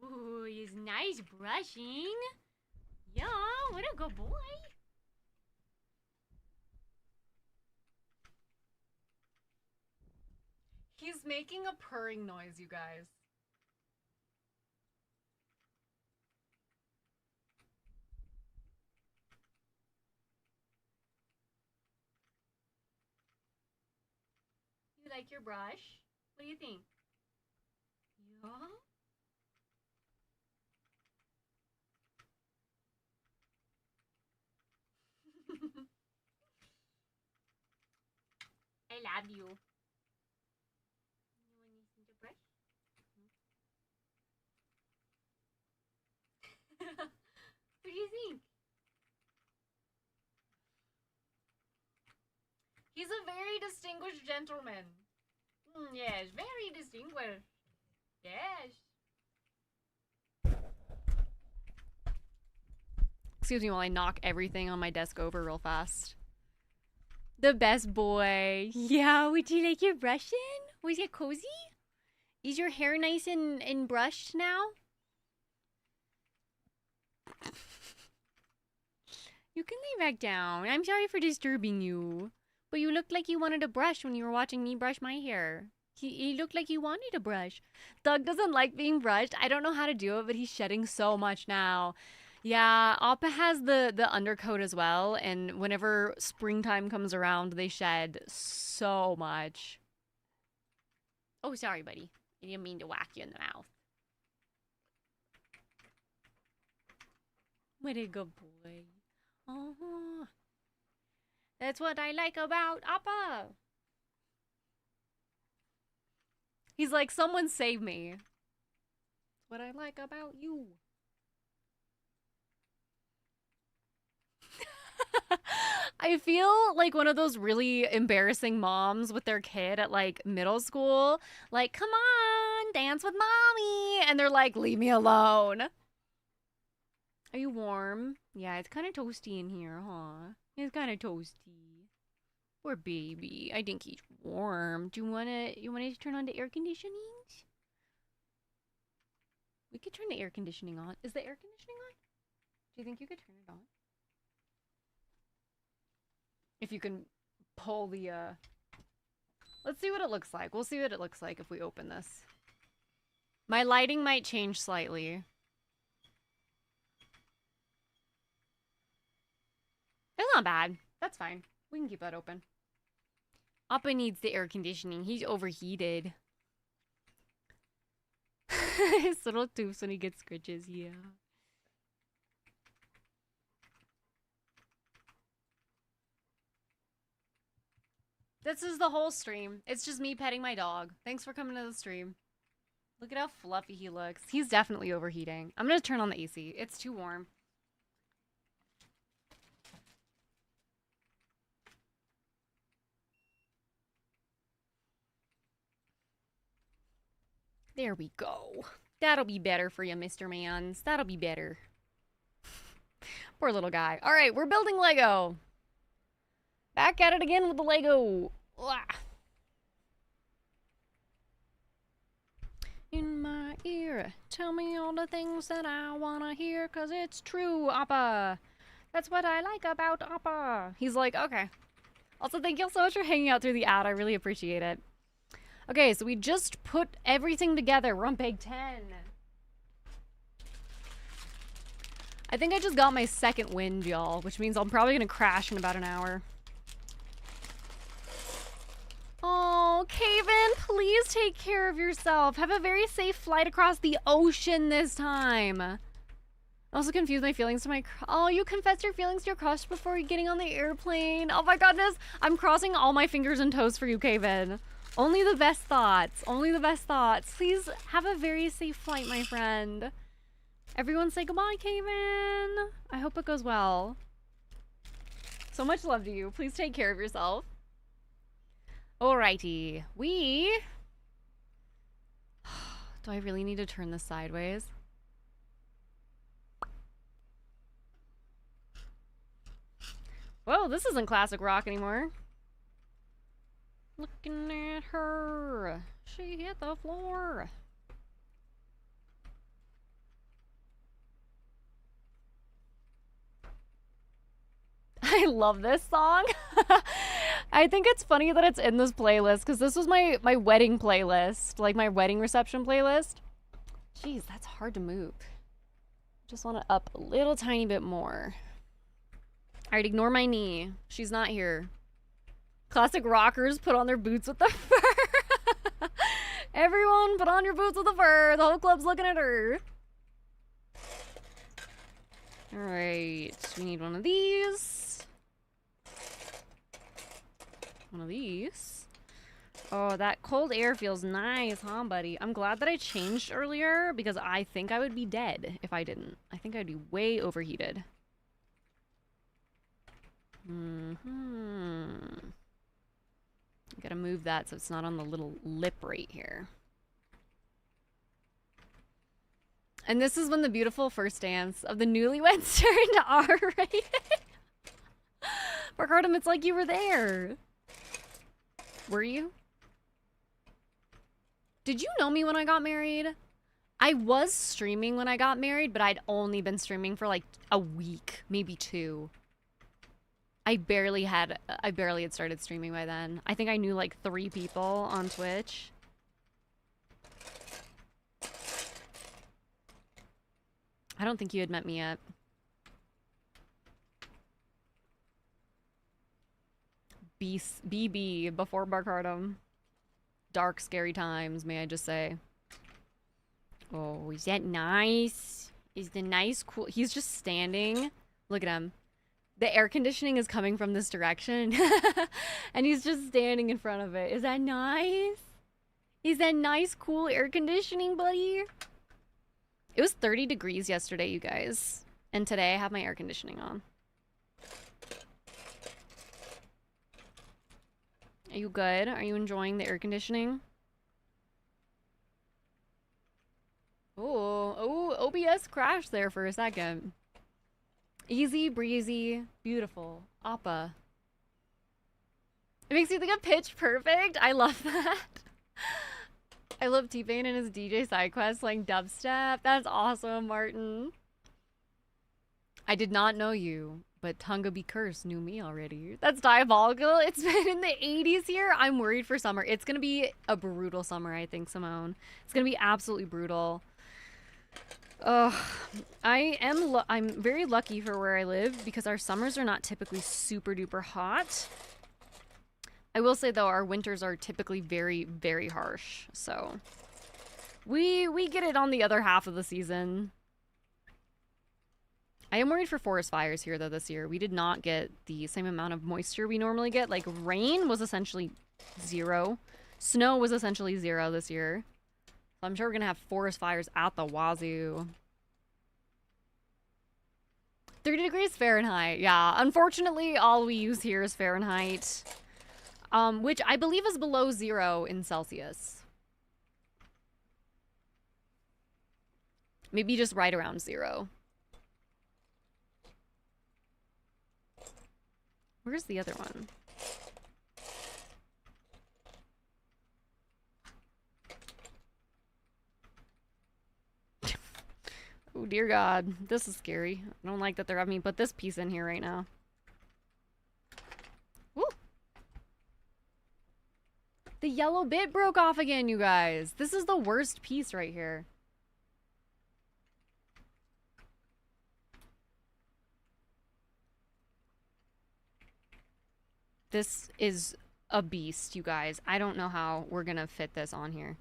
Ooh, he's nice brushing. Yeah, what a good boy. He's making a purring noise, you guys. You like your brush? What do you think? Yeah? I love you. You want to brush? What do you think? He's a very distinguished gentleman. Yes, very distinguished. Yes. Excuse me while I knock everything on my desk over real fast. The best boy. Yeah, would you like your brushing? Was it cozy? Is your hair nice and brushed now? You can lay back down. I'm sorry for disturbing you. But you looked like you wanted a brush when you were watching me brush my hair. He looked like he wanted a brush. Doug doesn't like being brushed. I don't know how to do it, but he's shedding so much now. Yeah, Appa has the undercoat as well, and whenever springtime comes around, they shed so much. Oh, sorry, buddy. I didn't mean to whack you in the mouth. What a good boy. Oh, that's what I like about Appa. He's like, someone save me. That's what I like about you. I feel like one of those really embarrassing moms with their kid at like middle school. Like, come on, dance with mommy. And they're like, leave me alone. Are you warm? Yeah, it's kind of toasty in here, huh? It's kind of toasty. Poor baby. I think he's warm. Do you wanna to turn on the air conditioning? We could turn the air conditioning on. Is the air conditioning on? Do you think you could turn it on? If you can pull the, let's see what it looks like. We'll see what it looks like if we open this. My lighting might change slightly. That's not bad. That's fine. We can keep that open. Appa needs the air conditioning. He's overheated. His little tubes when he gets scritches, yeah. This is the whole stream. It's just me petting my dog. Thanks for coming to the stream. Look at how fluffy he looks. He's definitely overheating. I'm gonna turn on the AC. It's too warm. There we go. That'll be better for you, Mr. Mans. That'll be better. Poor little guy. All right, we're building Lego. Back at it again with the Lego. Blah. In my ear, tell me all the things that I wanna hear, 'cause it's true, Appa. That's what I like about Appa. He's like, okay. Also, thank you so much for hanging out through the ad. I really appreciate it. Okay, so we just put everything together. We're on page 10. I think I just got my second wind, y'all, which means I'm probably gonna crash in about an hour. Oh, Kaven, please take care of yourself. Have a very safe flight across the ocean this time. I also confused my feelings to my... Oh, you confessed your feelings to your crush before getting on the airplane. Oh my goodness. I'm crossing all my fingers and toes for you, Kaven. Only the best thoughts. Only the best thoughts. Please have a very safe flight, my friend. Everyone say goodbye, Kaven. I hope it goes well. So much love to you. Please take care of yourself. Alrighty. We... Do I really need to turn this sideways? Whoa, this isn't classic rock anymore. Looking at her. She hit the floor. I love this song. I think it's funny that it's in this playlist because this was my wedding playlist, like my wedding reception playlist. Jeez, that's hard to move. Just want to up a little tiny bit more. All right, ignore my knee. She's not here. Classic rockers put on their boots with the fur. Everyone put on your boots with the fur. The whole club's looking at her. All right, we need one of these. One of these. Oh, that cold air feels nice, huh, buddy? I'm glad that I changed earlier because I think I would be dead if I didn't. I think I'd be way overheated. Gotta move that so it's not on the little lip right here. And this is when the beautiful first dance of the newlyweds turned R-rated. Barcardum, it's like you were there. Were you? Did you know me when I got married? I was streaming when I got married, but I'd only been streaming for like a week, maybe 2. I barely had started streaming by then. I think I knew like 3 people on Twitch. I don't think you had met me yet. BB before Barcardum. Dark, scary times, may I just say. Oh, is that nice? Is the nice cool? He's just standing. Look at him. The air conditioning is coming from this direction. And he's just standing in front of it. Is that nice? Is that nice, cool air conditioning, buddy? It was 30 degrees yesterday, you guys. And today I have my air conditioning on. Are you good? Are you enjoying the air conditioning? Oh, OBS crashed there for a second. Easy breezy, beautiful. Appa. It makes you think of Pitch Perfect. I love that. I love T-Pain and his DJ side quest playing dubstep. That's awesome, Martin. I did not know you, but Tunga Be Cursed knew me already. That's diabolical. It's been in the 80s here. I'm worried for summer. It's gonna be a brutal summer, I think, Simone. It's gonna be absolutely brutal. Ugh. I'm very lucky for where I live because our summers are not typically super duper hot. I will say though, our winters are typically very, very harsh. So we get it on the other half of the season. I am worried for forest fires here though this year. We did not get the same amount of moisture we normally get. Like rain was essentially 0. Snow was essentially 0 this year. So I'm sure we're gonna have forest fires at the wazoo. 30 degrees Fahrenheit. Yeah, unfortunately all we use here is Fahrenheit. Which I believe is below 0 in Celsius. Maybe just right around 0. Where's the other one? Oh dear God, this is scary. I don't like that they're having me put this piece in here right now. Woo! The yellow bit broke off again, you guys. This is the worst piece right here. This is a beast, you guys. I don't know how we're gonna fit this on here.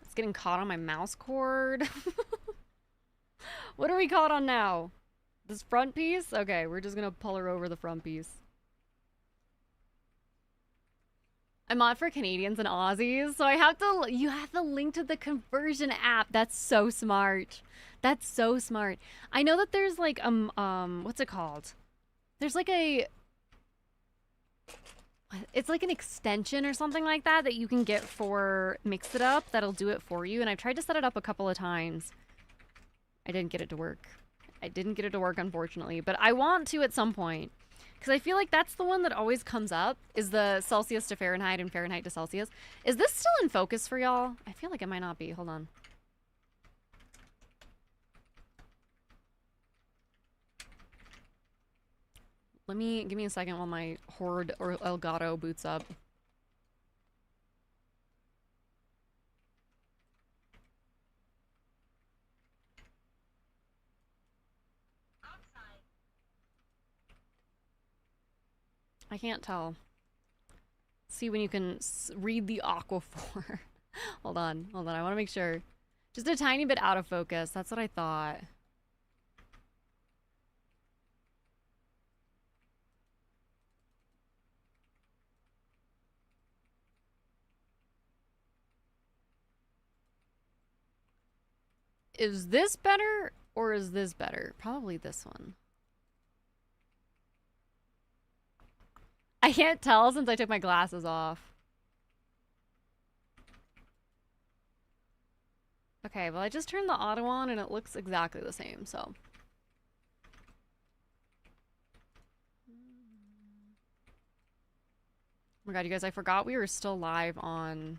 It's getting caught on my mouse cord. What are we caught on now? This front piece? Okay, we're just gonna pull her over the front piece. I'm on for Canadians and Aussies, so I have to, you have the link to the conversion app. That's so smart. That's so smart. I know that there's like, what's it called? There's like a, it's like an extension or something like that that you can get for Mix It Up that'll do it for you. And I've tried to set it up a couple of times. I didn't get it to work. I didn't get it to work, unfortunately, but I want to at some point. Because I feel like that's the one that always comes up, is the Celsius to Fahrenheit and Fahrenheit to Celsius. Is this still in focus for y'all? I feel like it might not be. Hold on. Give me a second while my Horde or Elgato boots up. I can't tell. See when you can read the aquaphor. Hold on. I want to make sure. Just a tiny bit out of focus. That's what I thought. Is this better or is this better? Probably this one. I can't tell since I took my glasses off. Okay, well I just turned the auto on and it looks exactly the same, so. Oh my god, you guys, I forgot we were still live on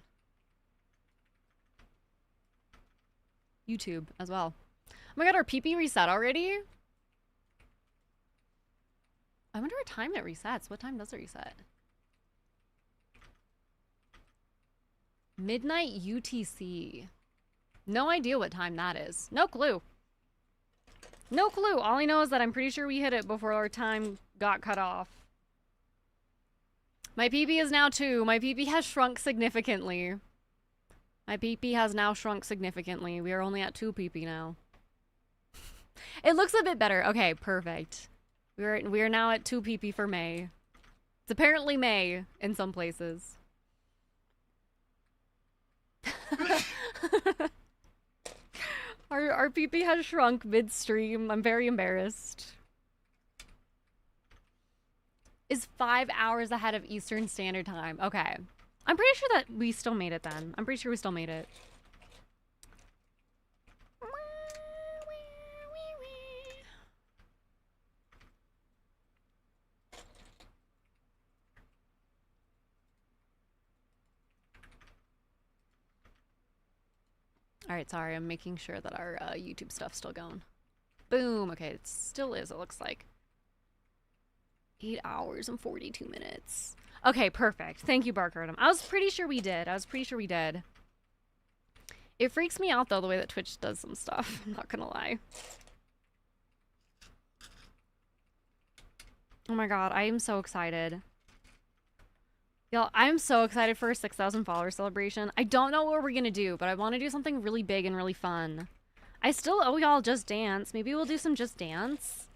YouTube as well. Oh my god, our PP reset already? I wonder what time it resets. What time does it reset? Midnight UTC. No idea what time that is. No clue. No clue. All I know is that I'm pretty sure we hit it before our time got cut off. My PP is now 2. My PP has shrunk significantly. My PP has now shrunk significantly. We are only at 2 PP now. It looks a bit better. Okay, perfect. We are now at 2 PP for May. It's apparently May in some places. Our PP has shrunk midstream. I'm very embarrassed. Is 5 hours ahead of Eastern Standard Time. Okay. I'm pretty sure that we still made it then. I'm pretty sure we still made it. All right, sorry. I'm making sure that our YouTube stuff's still going. Boom. Okay, it still is, it looks like. 8 hours and 42 minutes. Okay, perfect. Thank you, Barcardum. I was pretty sure we did. It freaks me out, though, the way that Twitch does some stuff. I'm not gonna lie. Oh my god, I am so excited. Y'all, I'm so excited for a 6,000 follower celebration. I don't know what we're gonna do, but I want to do something really big and really fun. I still owe y'all Just Dance. Maybe we'll do some Just Dance.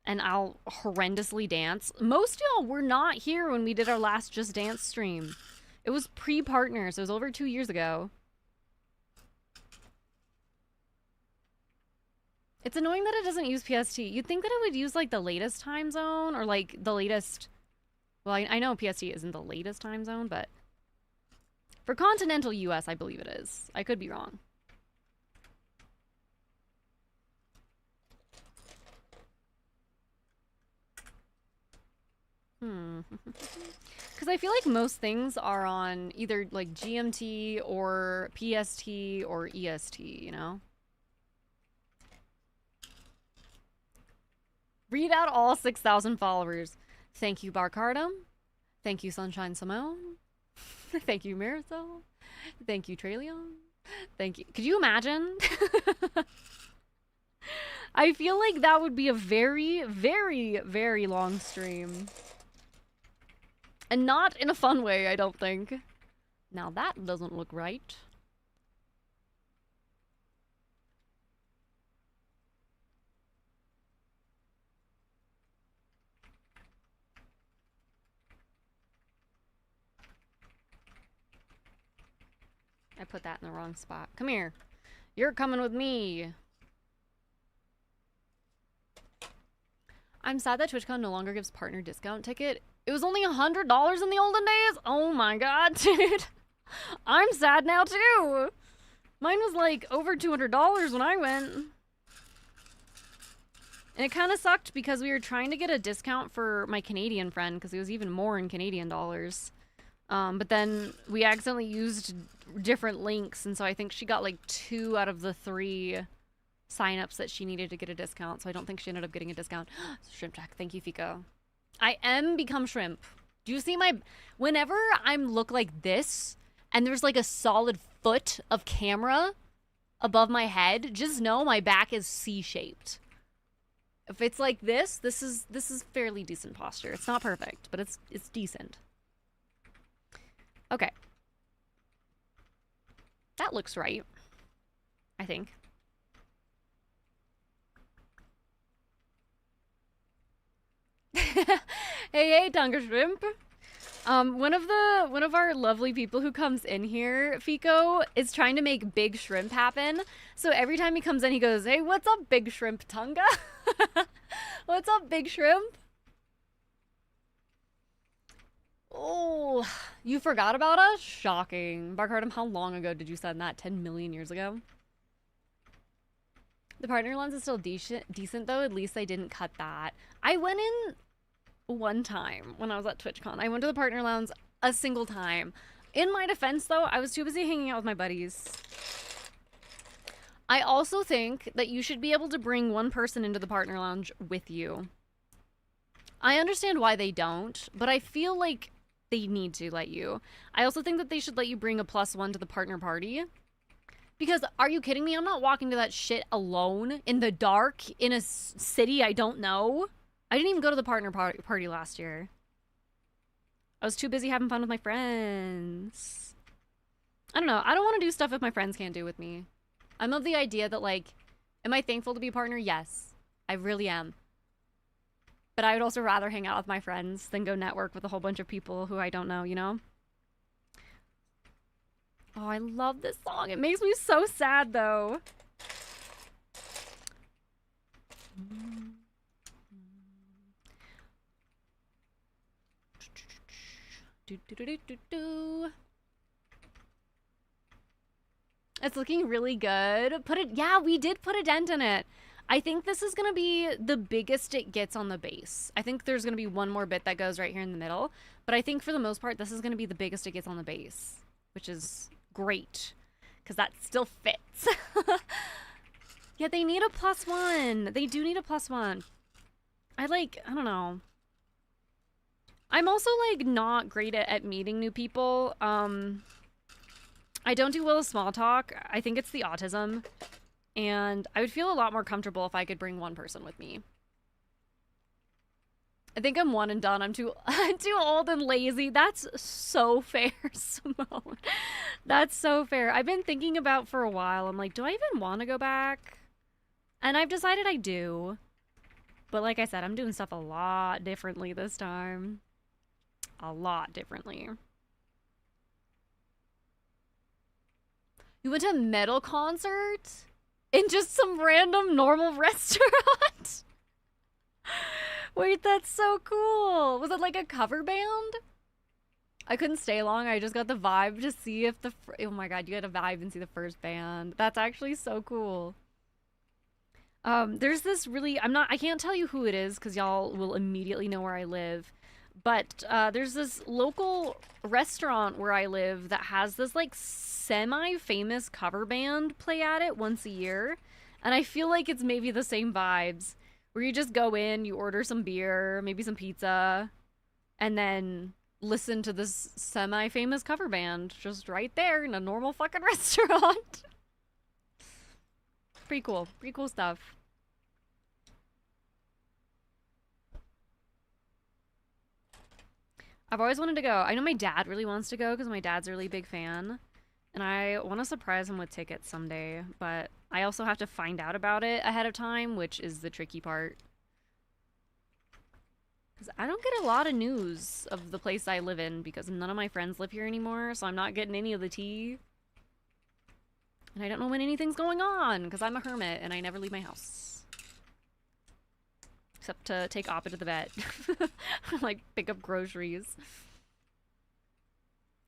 And I'll horrendously dance. Most y'all were not here when we did our last Just Dance stream. It was pre-partners. It was over 2 years ago. It's annoying that it doesn't use PST. You'd think that it would use, like, the latest time zone, or, like, the latest... Well, I know PST isn't the latest time zone, but... For continental US, I believe it is. I could be wrong. Because I feel like most things are on either, like, GMT, or PST, or EST, you know? Read out all 6,000 followers. Thank you, Barcardum. Thank you, Sunshine Simone. Thank you, Marisol. Thank you, Tralion. Thank you. Could you imagine? I feel like that would be a very, very, very long stream. And not in a fun way, I don't think. Now that doesn't look right. I put that in the wrong spot. Come here. You're coming with me. I'm sad that TwitchCon no longer gives partner discount ticket. It was only $100 in the olden days? Oh my god, dude. I'm sad now too. Mine was like over $200 when I went. And it kind of sucked because we were trying to get a discount for my Canadian friend because it was even more in Canadian dollars. But then we accidentally used different links, and so I think she got like 2 out of the 3 signups that she needed to get a discount, so I don't think she ended up getting a discount. Shrimp Jack, thank you, Fico. I am become shrimp. Do you see my... Whenever I look like this, and there's like a solid foot of camera above my head, just know my back is C-shaped. If it's like this is fairly decent posture. It's not perfect, but it's decent. Okay. That looks right. I think. Hey, Tonga Shrimp. One of our lovely people who comes in here, Fico, is trying to make Big Shrimp happen. So every time he comes in, he goes, "Hey, what's up, Big Shrimp Tonga?" What's up, Big Shrimp? Oh, you forgot about us? Shocking. Barcardum, how long ago did you send that? 10 million years ago? The partner lens is still decent though. At least I didn't cut that. I went in one time when I was at TwitchCon. I went to the partner lounge a single time. In my defense though, I was too busy hanging out with my buddies. I also think that you should be able to bring one person into the partner lounge with you. I understand why they don't, but I feel like they need to let you. I also think that they should let you bring a +1 to the partner party. Because, are you kidding me? I'm not walking to that shit alone, in the dark, in a city I don't know. I didn't even go to the partner party last year. I was too busy having fun with my friends. I don't know. I don't want to do stuff if my friends can't do with me. I'm of the idea that, like, am I thankful to be a partner? Yes. I really am. But I would also rather hang out with my friends than go network with a whole bunch of people who I don't know, you know? Oh, I love this song. It makes me so sad, though. It's looking really good. Yeah, we did put a dent in it. I think this is going to be the biggest it gets on the base. I think there's going to be one more bit that goes right here in the middle. But I think for the most part, this is going to be the biggest it gets on the base, which is great. because that still fits. Yeah, they need a +1. They do need a +1. I don't know. I'm also, like, not great at meeting new people. I don't do well with small talk. I think it's the autism. And I would feel a lot more comfortable if I could bring one person with me. I think I'm one and done. I'm too old and lazy. That's so fair, Simone. That's so fair. I've been thinking about for a while. I'm like, do I even want to go back? And I've decided I do. But like I said, I'm doing stuff a lot differently this time. A lot differently. You went to a metal concert? In just some random normal restaurant? Wait, that's so cool. Was it like a cover band? I couldn't stay long. I just got the vibe to see if the... Oh my god, you got a vibe and see the first band. That's actually so cool. There's this really... I can't tell you who it is because y'all will immediately know where I live. But there's this local restaurant where I live that has this like semi-famous cover band play at it once a year. And I feel like it's maybe the same vibes. Where you just go in, you order some beer, maybe some pizza, and then listen to this semi-famous cover band just right there in a normal fucking restaurant. Pretty cool. Pretty cool stuff. I've always wanted to go. I know my dad really wants to go because my dad's a really big fan. And I want to surprise him with tickets someday, but I also have to find out about it ahead of time, which is the tricky part. Because I don't get a lot of news of the place I live in because none of my friends live here anymore, so I'm not getting any of the tea. And I don't know when anything's going on because I'm a hermit and I never leave my house. Except to take Appa to the vet. Like, pick up groceries.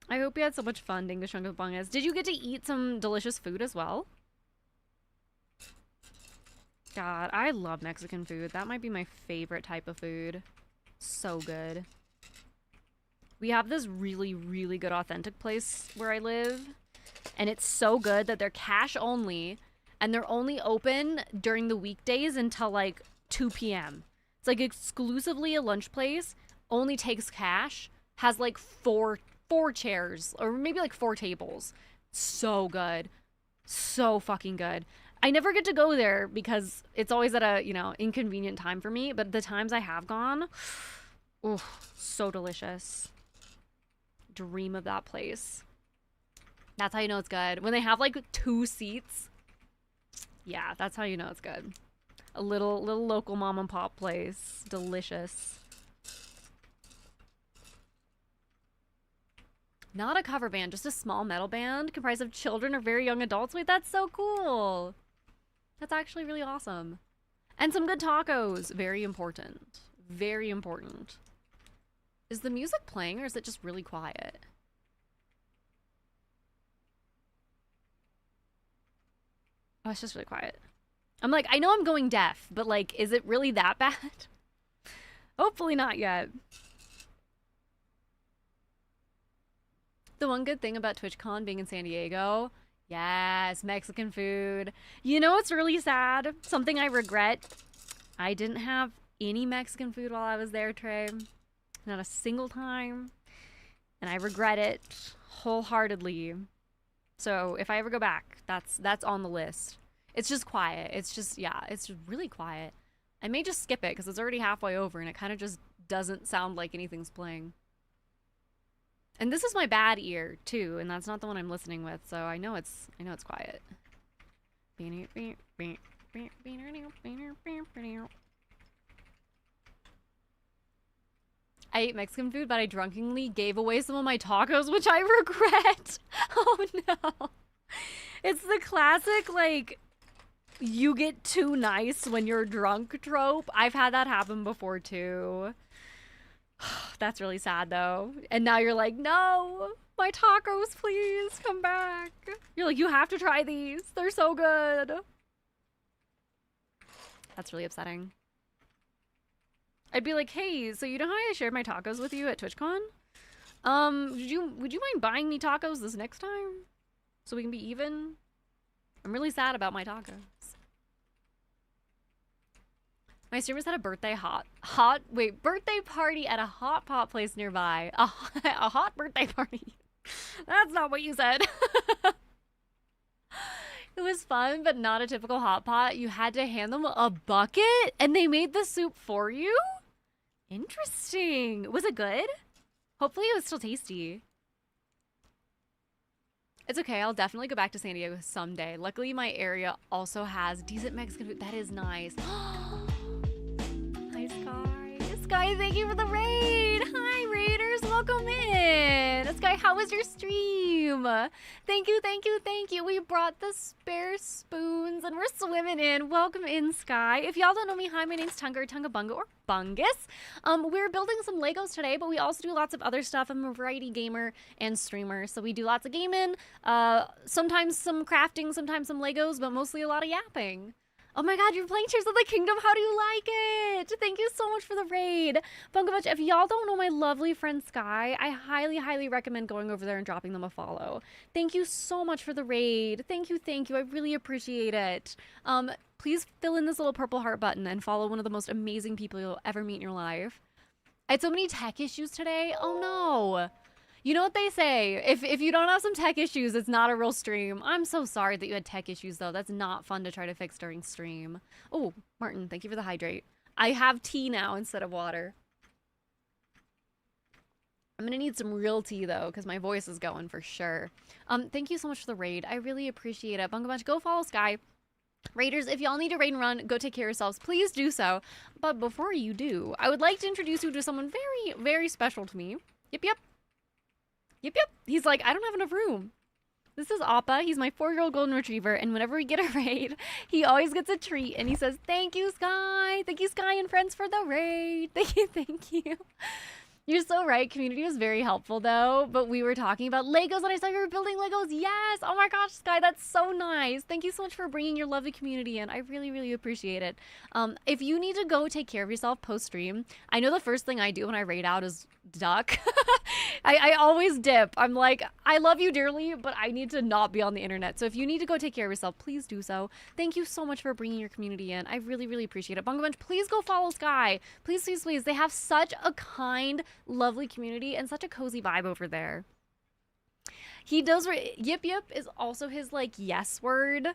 I hope you had so much fun doing the Shungabangas. Did you get to eat some delicious food as well? God, I love Mexican food. That might be my favorite type of food. So good. We have this really, really good authentic place where I live. And it's so good that they're cash only. And they're only open during the weekdays until like 2 p.m. It's like exclusively a lunch place. Only takes cash. Has like four chairs. Or maybe like 4 tables. So good. So fucking good. I never get to go there because it's always at a, you know, inconvenient time for me. But the times I have gone, oh, so delicious. Dream of that place. That's how you know it's good. When they have like 2 seats, yeah, that's how you know it's good. A little local mom and pop place. Delicious. Not a cover band, just a small metal band comprised of children or very young adults. Wait, that's so cool. That's actually really awesome. And some good tacos. Very important. Very important. Is the music playing or is it just really quiet? Oh, it's just really quiet. I'm like, I know I'm going deaf, but like, is it really that bad? Hopefully not yet. The one good thing about TwitchCon being in San Diego, yes, Mexican food. You know what's really sad? Something I regret. I didn't have any Mexican food while I was there, Trey. Not a single time. And I regret it wholeheartedly. So if I ever go back, that's on the list. It's just quiet. It's just, yeah, it's really quiet. I may just skip it because it's already halfway over and it kind of just doesn't sound like anything's playing. And this is my bad ear too, and that's not the one I'm listening with, so I know it's quiet. I ate Mexican food, but I drunkenly gave away some of my tacos, which I regret. Oh no. It's the classic, like, you get too nice when you're drunk trope. I've had that happen before too. That's really sad though. And now you're like, no, my tacos, please come back. You're like, you have to try these. They're so good. That's really upsetting. I'd be like, hey, so you know how I shared my tacos with you at TwitchCon? Would you mind buying me tacos this next time? so we can be even. I'm really sad about my tacos. My streamers had a birthday birthday party at a hot pot place nearby. A hot birthday party. That's not what you said. It was fun, but not a typical hot pot. You had to hand them a bucket and they made the soup for you? Interesting. Was it good? Hopefully it was still tasty. It's okay. I'll definitely go back to San Diego someday. Luckily, my area also has decent Mexican food. That is nice. Hi, Sky. Sky, thank you for the raid. Hi, raiders. Welcome in. Sky, how was your stream? Thank you, thank you, thank you. We brought the spare spoons and we're swimming in. Welcome in, Sky. If y'all don't know me, hi, my name's Tunga or Tunga Bunga or Bungus. We're building some Legos today, but we also do lots of other stuff. I'm a variety gamer and streamer, so we do lots of gaming, sometimes some crafting, sometimes some Legos, but mostly a lot of yapping. Oh my god, you're playing Tears of the Kingdom. How do you like it? Thank you so much for the raid. Bunga, if y'all don't know my lovely friend Sky, I highly, highly recommend going over there and dropping them a follow. Thank you so much for the raid. Thank you, thank you. I really appreciate it. Please fill in this little purple heart button and follow one of the most amazing people you'll ever meet in your life. I had so many tech issues today. Oh no. You know what they say, if you don't have some tech issues, it's not a real stream. I'm so sorry that you had tech issues, though. That's not fun to try to fix during stream. Oh, Martin, thank you for the hydrate. I have tea now instead of water. I'm gonna need some real tea, though, because my voice is going for sure. Thank you so much for the raid. I really appreciate it. Bunga Bunch, go follow Sky. Raiders, if y'all need to raid and run, go take care of yourselves. Please do so. But before you do, I would like to introduce you to someone very, very special to me. Yep, yep. Yep, yep. He's like, I don't have enough room. This is Appa. He's my 4-year-old golden retriever, and whenever we get a raid, he always gets a treat, and he says, thank you, Sky. Thank you, Sky and friends, for the raid. Thank you, thank you. You're so right. Community was very helpful, though, but we were talking about Legos, and I saw you were building Legos. Yes! Oh my gosh, Sky, that's so nice. Thank you so much for bringing your lovely community in. I really, really appreciate it. If you need to go take care of yourself post-stream, I know the first thing I do when I raid out is duck. I always dip. I'm like, I love you dearly, but I need to not be on the internet. So if you need to go take care of yourself, please do so. Thank you so much for bringing your community in. I really, really appreciate it. Bunga Bunch, please go follow Sky. Please, please, please. They have such a kind, lovely community and such a cozy vibe over there. He does, yip yip is also his like yes word.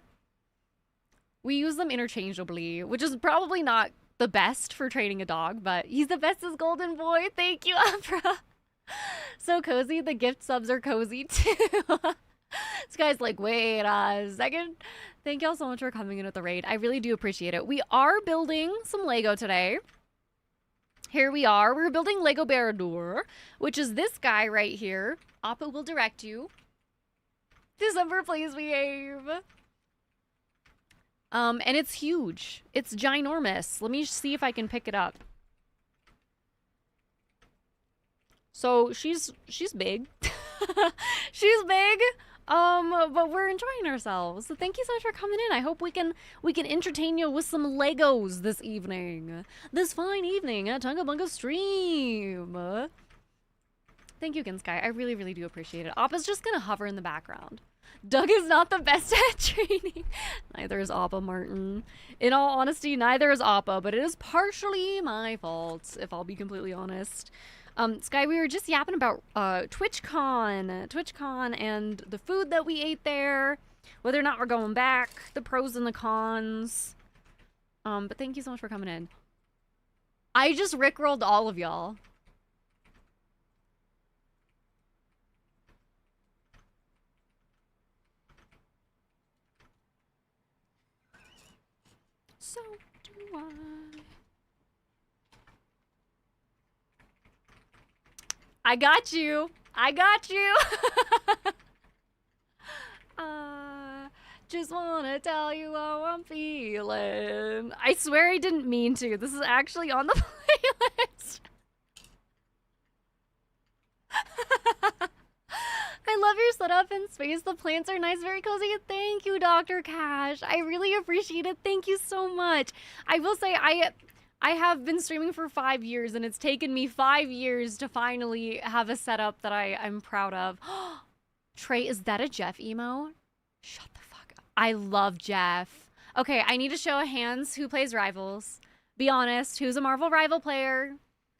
We use them interchangeably, which is probably not the best for training a dog, but he's the best as golden boy. Thank you, Afra. So cozy. The gift subs are cozy too. This guy's like, wait a second. Thank y'all so much for coming in with the raid. I really do appreciate it. We are building some Lego today. Here we are. We're building Lego Barrador, which is this guy right here. Appa will direct you. December, please behave. And it's huge. It's ginormous. Let me see if I can pick it up. So she's big. She's big. But we're enjoying ourselves. So thank you so much for coming in. I hope we can entertain you with some Legos this evening. This fine evening at Tunga Bunga stream. Thank you again, Sky. I really, really do appreciate it. Appa's just gonna hover in the background. Doug is not the best at training. Neither is Appa, Martin. In all honesty, neither is Appa, but it is partially my fault, if I'll be completely honest. Sky, we were just yapping about TwitchCon and the food that we ate there, whether or not we're going back, the pros and the cons. But thank you so much for coming in. I just rickrolled all of y'all. So do I. I got you. I got you. Just wanna tell you how I'm feeling. I swear I didn't mean to. This is actually on the playlist. I love your setup in space. The plants are nice, very cozy. Thank you, Dr. Cash. I really appreciate it. Thank you so much. I will say I have been streaming for 5 years, and it's taken me 5 years to finally have a setup that I'm proud of. Trey, is that a Jeff emo? Shut the fuck up. I love Jeff. Okay, I need to show of hands who plays Rivals. Be honest, who's a Marvel Rival player?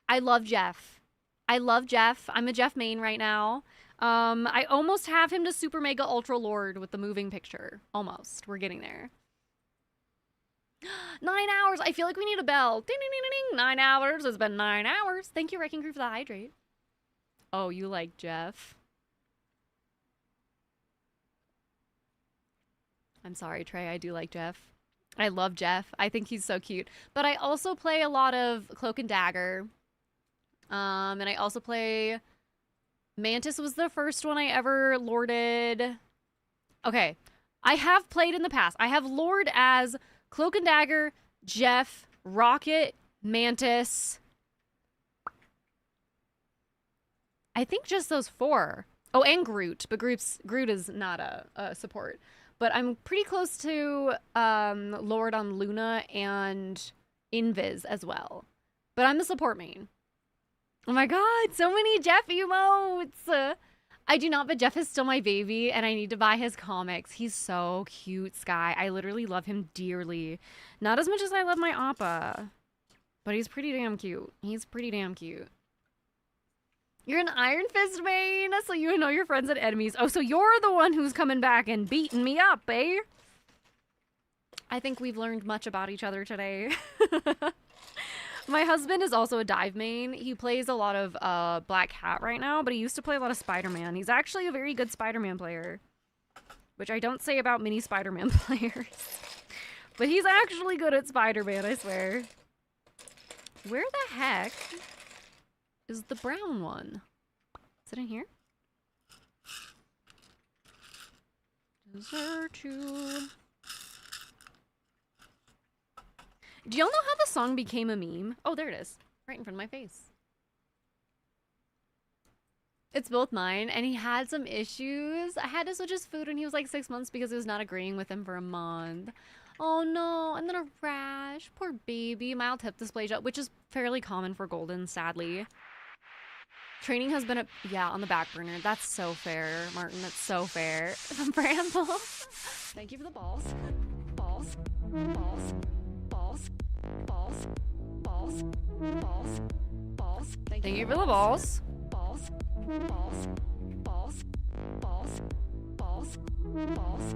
I love Jeff. I love Jeff. I'm a Jeff main right now. I almost have him to Super Mega Ultra Lord with the moving picture. Almost. We're getting there. 9 hours. I feel like we need a bell. Ding, ding, ding, ding, ding. 9 hours. It's been 9 hours. Thank you, Wrecking Crew, for the hydrate. Oh, you like Jeff? I'm sorry, Trey. I do like Jeff. I love Jeff. I think he's so cute. But I also play a lot of Cloak and Dagger. And I also play... Mantis was the first one I ever lorded. Okay. I have played in the past. I have lord as Cloak and Dagger, Jeff, Rocket, Mantis. I think just those 4. Oh, and Groot. But Groot is not a support. But I'm pretty close to Lord on Luna and Invis as well. But I'm the support main. Oh my god, so many Jeff emotes! I do not, but Jeff is still my baby, and I need to buy his comics. He's so cute, Sky. I literally love him dearly. Not as much as I love my Appa. But he's pretty damn cute. He's pretty damn cute. You're an Iron Fist main, so you know your friends and enemies. Oh, so you're the one who's coming back and beating me up, eh? I think we've learned much about each other today. My husband is also a dive main. He plays a lot of Black Hat right now, but he used to play a lot of Spider-Man. He's actually a very good Spider-Man player, which I don't say about many Spider-Man players. But he's actually good at Spider-Man, I swear. Where the heck is the brown one? Is it in here? Desert tube. Do y'all know how the song became a meme? Oh, there it is. Right in front of my face. It's both mine, and he had some issues. I had to switch his food when he was like 6 months because I was not agreeing with him for a month. Oh no, and then a rash. Poor baby. Mild hip dysplasia, which is fairly common for Golden, sadly. Training has been yeah, on the back burner. That's so fair, Martin. That's so fair. Bramble. Thank you for the balls. Balls. Balls. Balls. Balls. Balls. Balls. Balls. Thank you for the balls. Balls. Balls. Balls. Balls. Balls. Balls.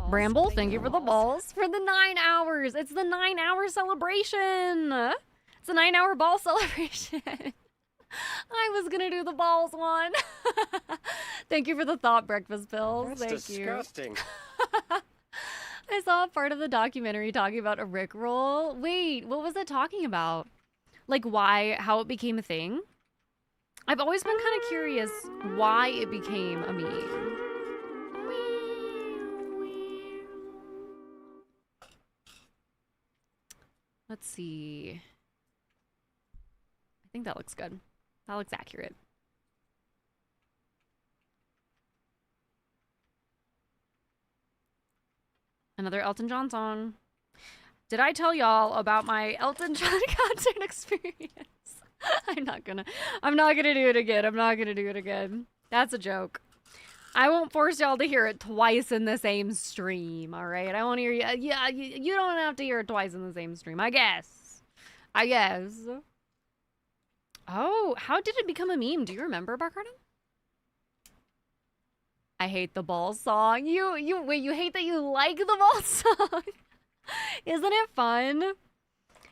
Bramble, thank you for the balls. For the 9 hours. It's the 9-hour celebration. It's a 9-hour ball celebration. I was gonna do the balls one. Thank you for the thought, breakfast pills.
That's
Thank
disgusting.
You. I saw a part of the documentary talking about a Rickroll. Wait, what was it talking about? Like how it became a thing? I've always been kind of curious why it became a meme. Let's see. I think that looks good. That looks accurate. Another Elton John song. Did I tell y'all about my Elton John concert experience? I'm not gonna do it again. I'm not gonna do it again. That's a joke. I won't force y'all to hear it twice in the same stream, all right? I won't hear you. Yeah, you don't have to hear it twice in the same stream, I guess. Oh, how did it become a meme? Do you remember, Barcardin? I hate the ball song. Wait, you hate that you like the ball song? Isn't it fun?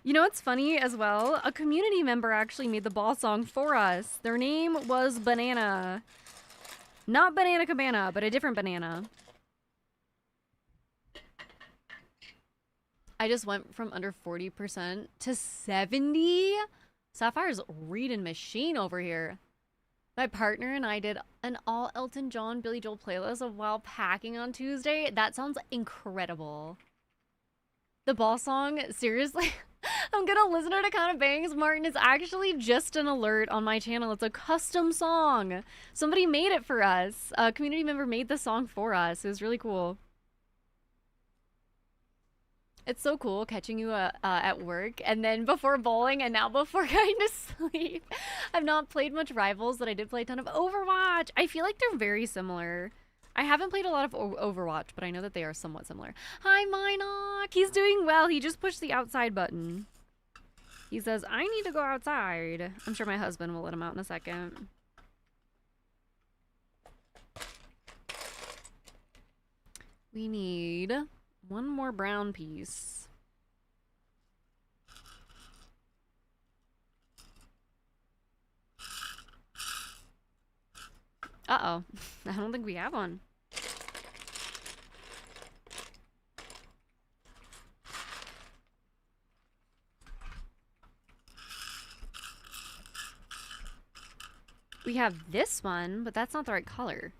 You know what's funny as well? A community member actually made the ball song for us. Their name was Banana. Not Banana Cabana, but a different banana. I just went from under 40% to 70%. Sapphire's reading machine over here. My partner and I did an all Elton John, Billy Joel playlist of while packing on Tuesday. That sounds incredible. The ball song, seriously? I'm gonna listen to it kind of bangs, Martin. It's actually just an alert on my channel. It's a custom song. Somebody made it for us. A community member made the song for us. It was really cool. It's so cool catching you at work and then before bowling and now before going to sleep. I've not played much Rivals, but I did play a ton of Overwatch. I feel like they're very similar. I haven't played a lot of Overwatch, but I know that they are somewhat similar. Hi, Minoc! He's doing well. He just pushed the outside button. He says, I need to go outside. I'm sure my husband will let him out in a second. We need one more brown piece. Uh-oh. I don't think we have one. We have this one, but that's not the right color.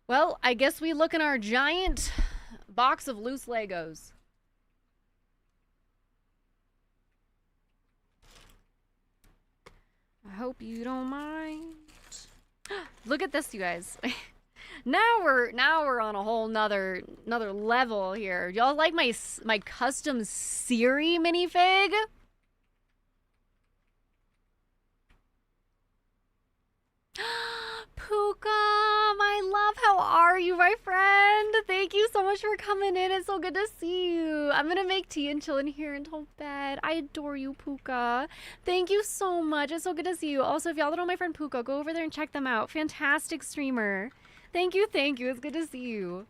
Well, I guess we look in our giant box of loose Legos. I hope you don't mind. Look at this, you guys. Now we're on a whole nother level here. Y'all like my custom Siri minifig? Puka, my love, how are you, my friend? Thank you so much for coming in. It's so good to see you. I'm gonna make tea and chill in here until bed. I adore you, Puka. Thank you so much. It's so good to see you. Also, if y'all don't know my friend Puka, go over there and check them out. Fantastic streamer. Thank you, thank you. It's good to see you.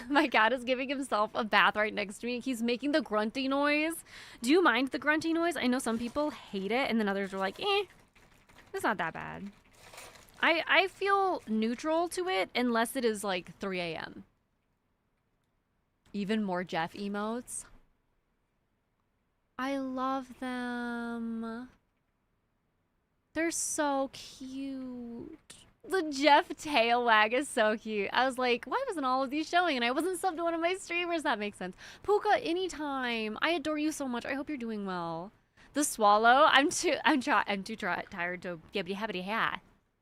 My cat is giving himself a bath right next to me. He's making the grunty noise. Do you mind the grunty noise? I know some people hate it, and then others are like, eh. It's not that bad. I feel neutral to it unless it is like 3 a.m. Even more Jeff emotes. I love them. They're so cute. The Jeff tail wag is so cute. I was like, why wasn't all of these showing? And I wasn't subbed to one of my streamers. That makes sense. Puka, anytime. I adore you so much. I hope you're doing well. The swallow. I'm too tired to gibbity habbity ha.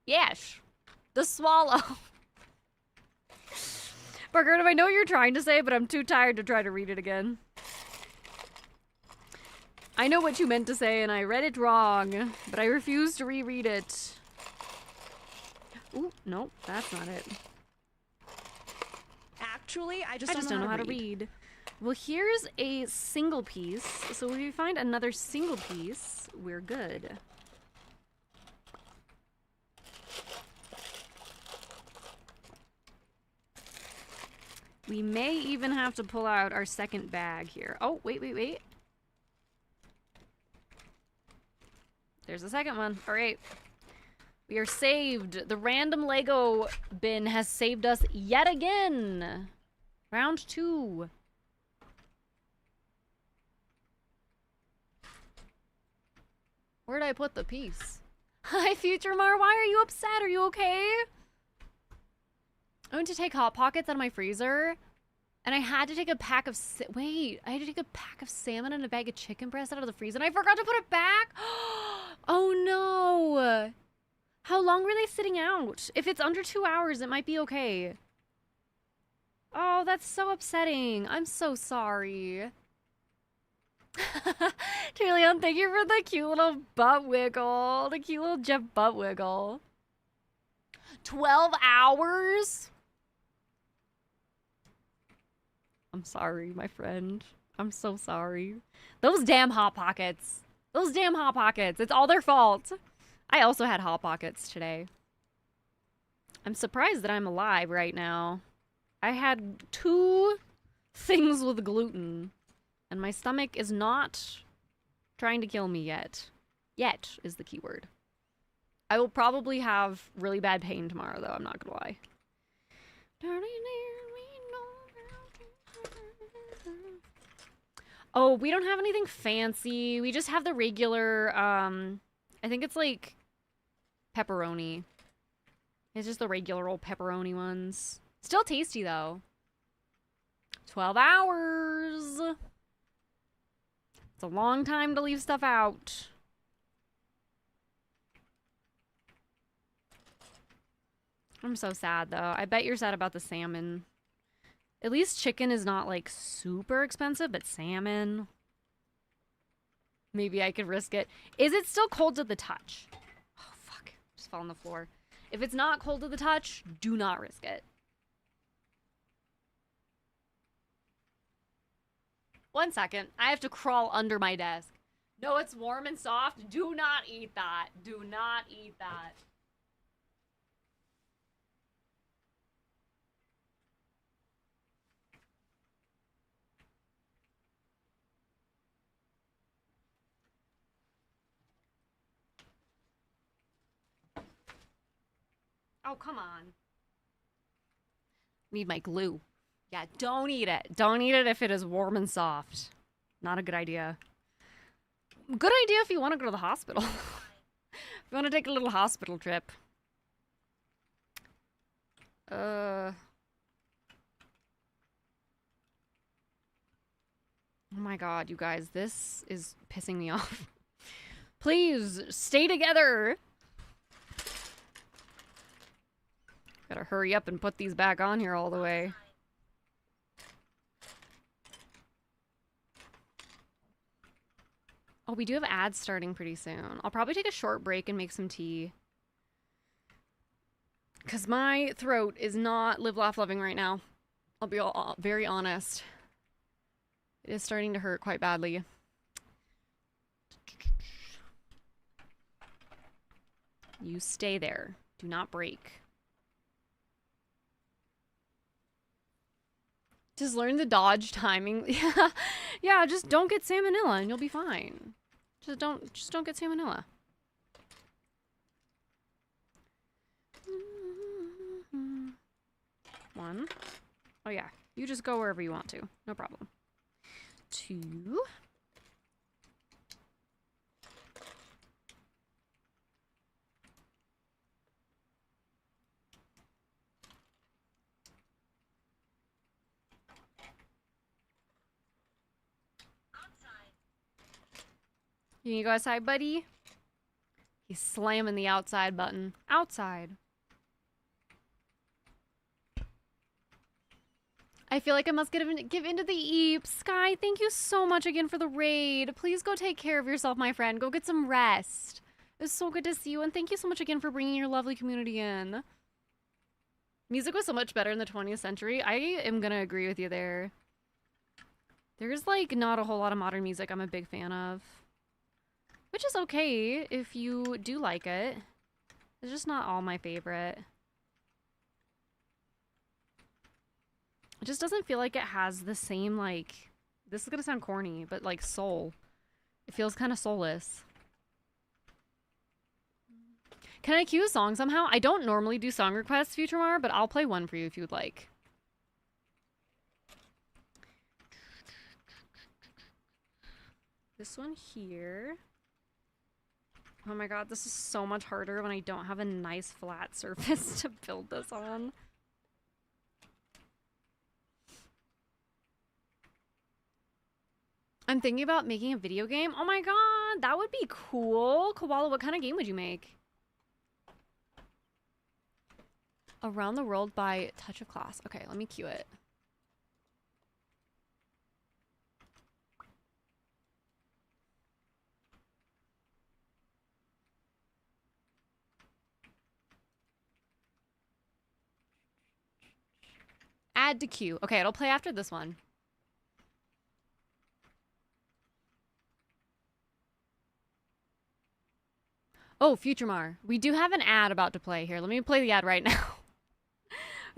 Yes. The swallow. Margaret, I know what you're trying to say, but I'm too tired to try to read it again. I know what you meant to say, and I read it wrong, but I refuse to reread it. Ooh, nope, that's not it.
Actually, I just
don't know how to read. Well, here's a single piece. So if we find another single piece, we're good. We may even have to pull out our second bag here. Oh, wait. There's a second one. All right. We are saved. The random Lego bin has saved us yet again. Round 2. Where'd I put the piece? Hi, Future Mar. Why are you upset? Are you okay? I went to take Hot Pockets out of my freezer, and I had to take a pack of... I had to take a pack of salmon and a bag of chicken breast out of the freezer, and I forgot to put it back. Oh, no. How long were they sitting out? If it's under 2 hours, it might be okay. Oh, that's so upsetting. I'm so sorry. Trillion, thank you for the cute little butt wiggle. The cute little Jeff butt wiggle. 12 hours? I'm sorry, my friend. I'm so sorry. Those damn Hot Pockets. Those damn Hot Pockets. It's all their fault. I also had Hot Pockets today. I'm surprised that I'm alive right now. I had 2 things with gluten. And my stomach is not trying to kill me yet. Yet is the key word. I will probably have really bad pain tomorrow, though. I'm not gonna lie. Oh, we don't have anything fancy. We just have the regular, I think it's like pepperoni. It's just the regular old pepperoni ones. Still tasty, though. 12 hours. It's a long time to leave stuff out. I'm so sad, though. I bet you're sad about the salmon. At least chicken is not, like, super expensive, but salmon... Maybe I could risk it. Is it still cold to the touch? Oh, fuck. fall on the floor. If it's not cold to the touch, do not risk it. 1 second. I have to crawl under my desk. No, it's warm and soft. Do not eat that. Do not eat that. Oh, come on. Need my glue. Yeah, don't eat it. Don't eat it if it is warm and soft. Not a good idea. Good idea if you want to go to the hospital. If you want to take a little hospital trip. Oh my god, you guys, this is pissing me off. Please, stay together! Gotta hurry up and put these back on here all the way. Oh, we do have ads starting pretty soon. I'll probably take a short break and make some tea. Because my throat is not live, laugh, loving right now. I'll be very honest. It is starting to hurt quite badly. You stay there. Do not break. Just learn the dodge timing. Yeah, just don't get salmonella and you'll be fine. Just don't get salmonella. One. Oh yeah, you just go wherever you want to. No problem. 2. Can you go outside, buddy? He's slamming the outside button. Outside. I feel like I must give into the eeps. Sky, thank you so much again for the raid. Please go take care of yourself, my friend. Go get some rest. It was so good to see you, and thank you so much again for bringing your lovely community in. Music was so much better in the 20th century. I am gonna agree with you there. There's, like, not a whole lot of modern music I'm a big fan of. Which is okay if you do like it. It's just not all my favorite. It just doesn't feel like it has the same, like... This is gonna sound corny, but, like, soul. It feels kind of soulless. Can I cue a song somehow? I don't normally do song requests, Futuremar, but I'll play one for you if you'd like. This one here. Oh my god, this is so much harder when I don't have a nice flat surface to build this on. I'm thinking about making a video game. Oh my god, that would be cool. Koala, what kind of game would you make? Around the World by Touch of Class. Okay, let me cue it. Add to queue. Okay, it'll play after this one. Oh, Futuremar. We do have an ad about to play here. Let me play the ad right now.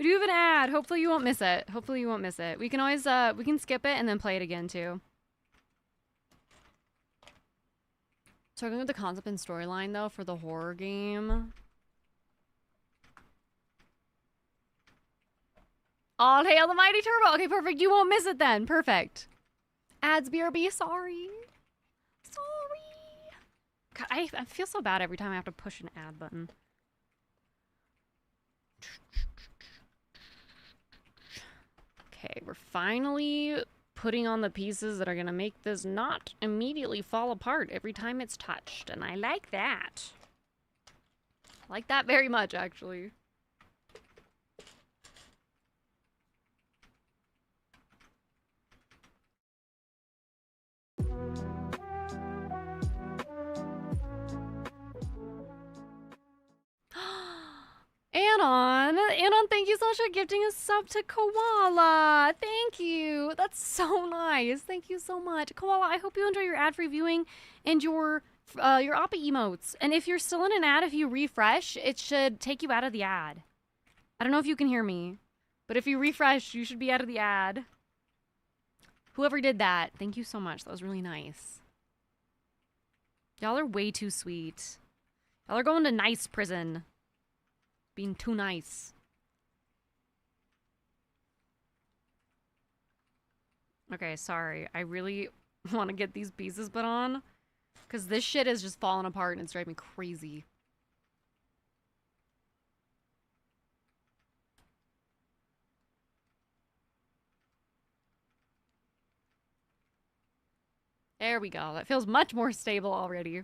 We do have an ad. Hopefully you won't miss it. Hopefully you won't miss it. We can always, we can skip it and then play it again too. Struggling with the concept and storyline though for the horror game. All hail the mighty Turbo. Okay, perfect. You won't miss it then. Perfect. Ads, BRB. Sorry. Sorry. God, I feel so bad every time I have to push an ad button. Okay, we're finally putting on the pieces that are going to make this not immediately fall apart every time it's touched. And I like that. I like that very much, actually. Build-A-Thon, thank you so much for gifting a sub to Koala. Thank you. That's so nice. Thank you so much. Koala, I hope you enjoy your ad-free viewing and your Appa emotes. And if you're still in an ad, if you refresh, it should take you out of the ad. I don't know if you can hear me, but if you refresh, you should be out of the ad. Whoever did that, thank you so much. That was really nice. Y'all are way too sweet. Y'all are going to nice prison. Being too nice. Okay, sorry. I really want to get these pieces put on. Because this shit is just falling apart and it's driving me crazy. There we go. That feels much more stable already.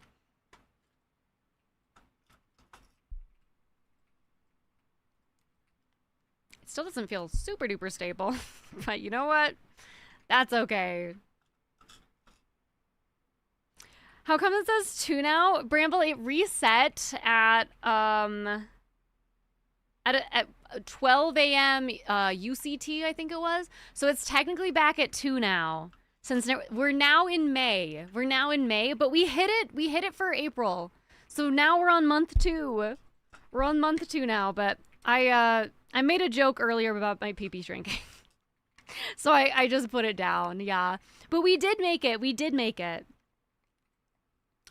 It still doesn't feel super duper stable. But you know what? That's okay. How come it says 2 now? Bramble, it reset at 12 a.m. UCT, I think it was. So it's technically back at 2 now. Since we're now in May. We're now in May, but we hit it for April. So now we're on month 2. We're on month 2 now, but I made a joke earlier about my pee-pee shrinking. So I just put it down, yeah. But we did make it. We did make it.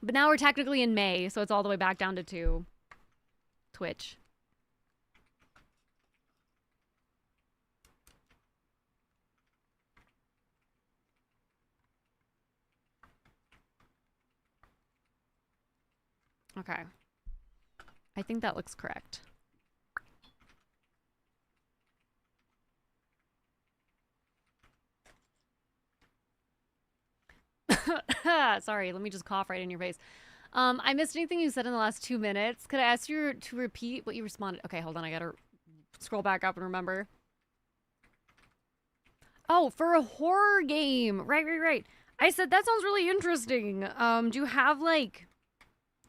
But now we're technically in May, so it's all the way back down to 2. Twitch. Okay. I think that looks correct. Sorry, let me just cough right in your face. I missed anything you said in the last 2 minutes. Could I ask you to repeat what you responded? Okay, hold on. I gotta scroll back up and remember. Oh, for a horror game. Right. I said, that sounds really interesting. Do you have, like...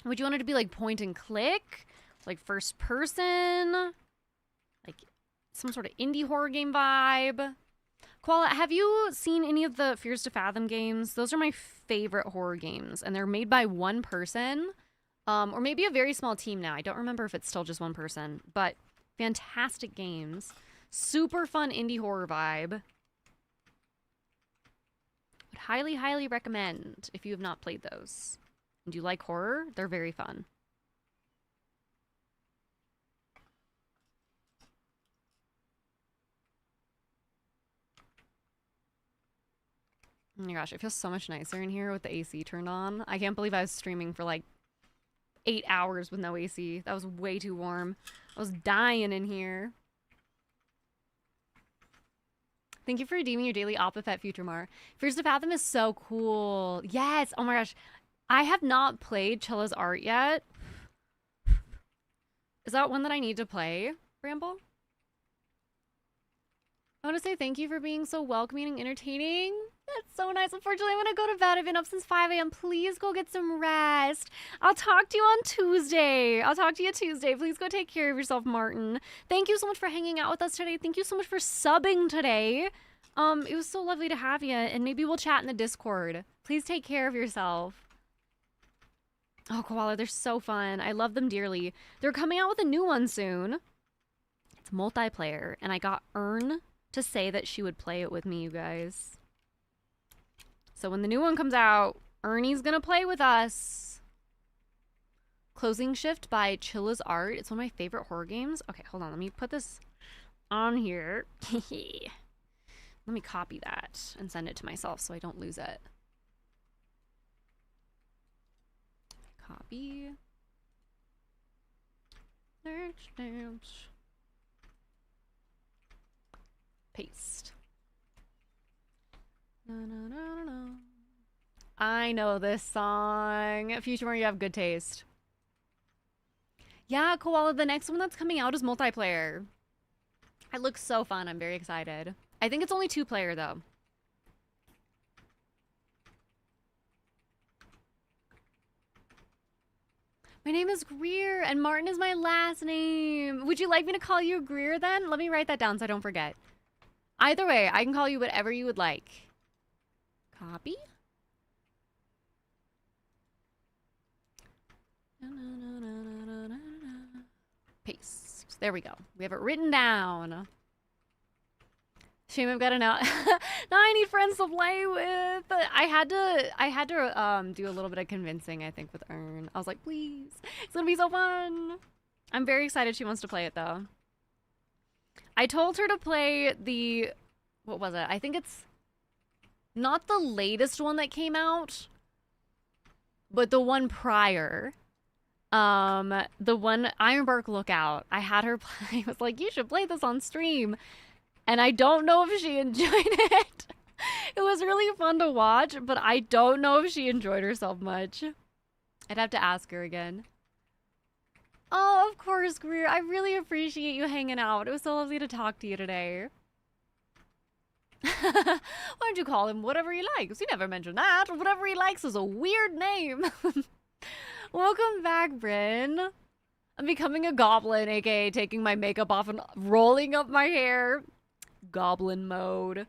Would you want it to be, like, point and click? Like, first person? Like, some sort of indie horror game vibe? Koala, have you seen any of the Fears to Fathom games? Those are my favorite horror games, and they're made by one person, or maybe a very small team now. I don't remember if it's still just one person, but fantastic games. Super fun indie horror vibe. Would highly, highly recommend if you have not played those. And do you like horror? They're very fun. Oh my gosh, it feels so much nicer in here with the AC turned on. I can't believe I was streaming for like 8 hours with no AC. That was way too warm. I was dying in here. Thank you for redeeming your daily Oppa Pet Future Mar. Fears to Fathom is so cool. Yes. Oh my gosh. I have not played Chilla's Art yet. Is that one that I need to play, Bramble? I want to say thank you for being so welcoming and entertaining. That's so nice. Unfortunately, I'm going to go to bed. I've been up since 5 a.m. Please go get some rest. I'll talk to you on Tuesday. Please go take care of yourself, Martin. Thank you so much for hanging out with us today. Thank you so much for subbing today. It was so lovely to have you, and maybe we'll chat in the Discord. Please take care of yourself. Oh, Koala, they're so fun. I love them dearly. They're coming out with a new one soon. It's multiplayer, and I got Earn to say that she would play it with me, you guys. So when the new one comes out, Ernie's gonna play with us. Closing Shift by Chilla's Art. It's one of my favorite horror games. Okay, hold on. Let me put this on here. Let me copy that and send it to myself so I don't lose it. Copy. Search. Paste. No. I know this song. Future Mario, you have good taste. Yeah, Koala, the next one that's coming out is multiplayer. It looks so fun. I'm very excited. I think it's only 2-player, though. My name is Greer, and Martin is my last name. Would you like me to call you Greer then? Let me write that down so I don't forget. Either way, I can call you whatever you would like. Copy. Paste. There we go. We have it written down. Shame I've got now. Now I need friends to play with. I had to do a little bit of convincing, I think, with Ern. I was like, please, it's gonna be so fun. I'm very excited she wants to play it though. I told her to play the, what was it? I think it's not the latest one that came out, but the one prior. The one Ironbark Lookout. I had her play. I was like, you should play this on stream. And I don't know if she enjoyed it. It was really fun to watch, but I don't know if she enjoyed herself much. I'd have to ask her again. Oh, of course, Greer. I really appreciate you hanging out. It was so lovely to talk to you today. Why don't you call him whatever he likes? You never mentioned that. Whatever he likes is a weird name. Welcome back, Bryn. I'm becoming a goblin, aka taking my makeup off and rolling up my hair. Goblin mode.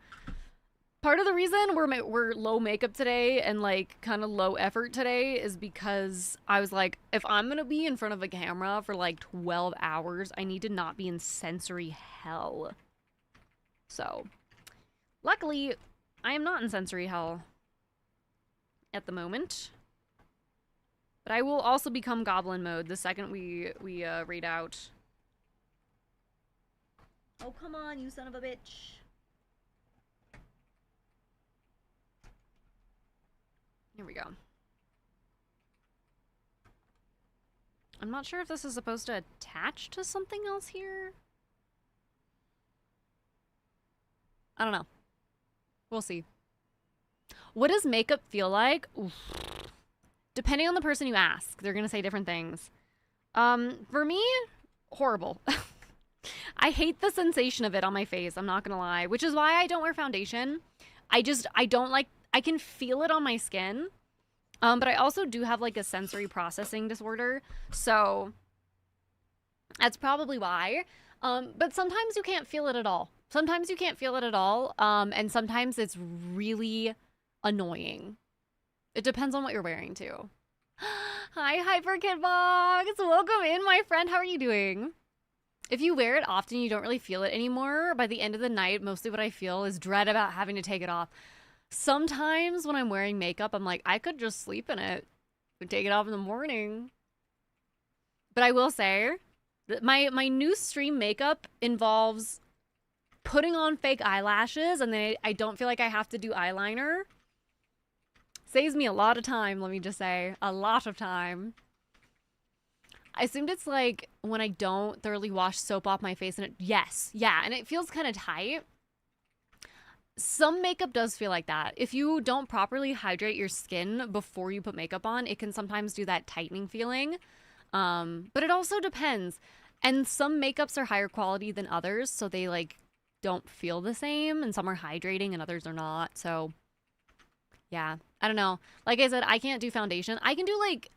Part of the reason we're low makeup today and like kind of low effort today is because I was like, if I'm gonna be in front of a camera for like 12 hours, I need to not be in sensory hell. So, luckily, I am not in sensory hell at the moment. But I will also become goblin mode the second we raid out. Oh, come on, you son of a bitch. Here we go. I'm not sure if this is supposed to attach to something else here. I don't know. We'll see. What does makeup feel like? Oof. Depending on the person you ask, they're gonna say different things. For me, horrible. I hate the sensation of it on my face, I'm not gonna lie, which is why I don't wear foundation. I don't like, I can feel it on my skin, but I also do have like a sensory processing disorder, so that's probably why. But sometimes you can't feel it at all. Sometimes you can't feel it at all, and sometimes it's really annoying. It depends on what you're wearing too. Hi, HyperKidBox! Welcome in, my friend. How are you doing? If you wear it often, you don't really feel it anymore. By the end of the night, mostly what I feel is dread about having to take it off. Sometimes when I'm wearing makeup, I'm like, I could just sleep in it and take it off in the morning. But I will say that my new stream makeup involves putting on fake eyelashes, and then I don't feel like I have to do eyeliner. Saves me a lot of time, let me just say. A lot of time. I assumed it's like when I don't thoroughly wash soap off my face and it, yes, yeah, and it feels kind of tight. Some makeup does feel like that. If you don't properly hydrate your skin before you put makeup on, it can sometimes do that tightening feeling. But it also depends. And some makeups are higher quality than others, so they like don't feel the same, and some are hydrating and others are not. So yeah, I don't know. Like I said, I can't do foundation. I can do like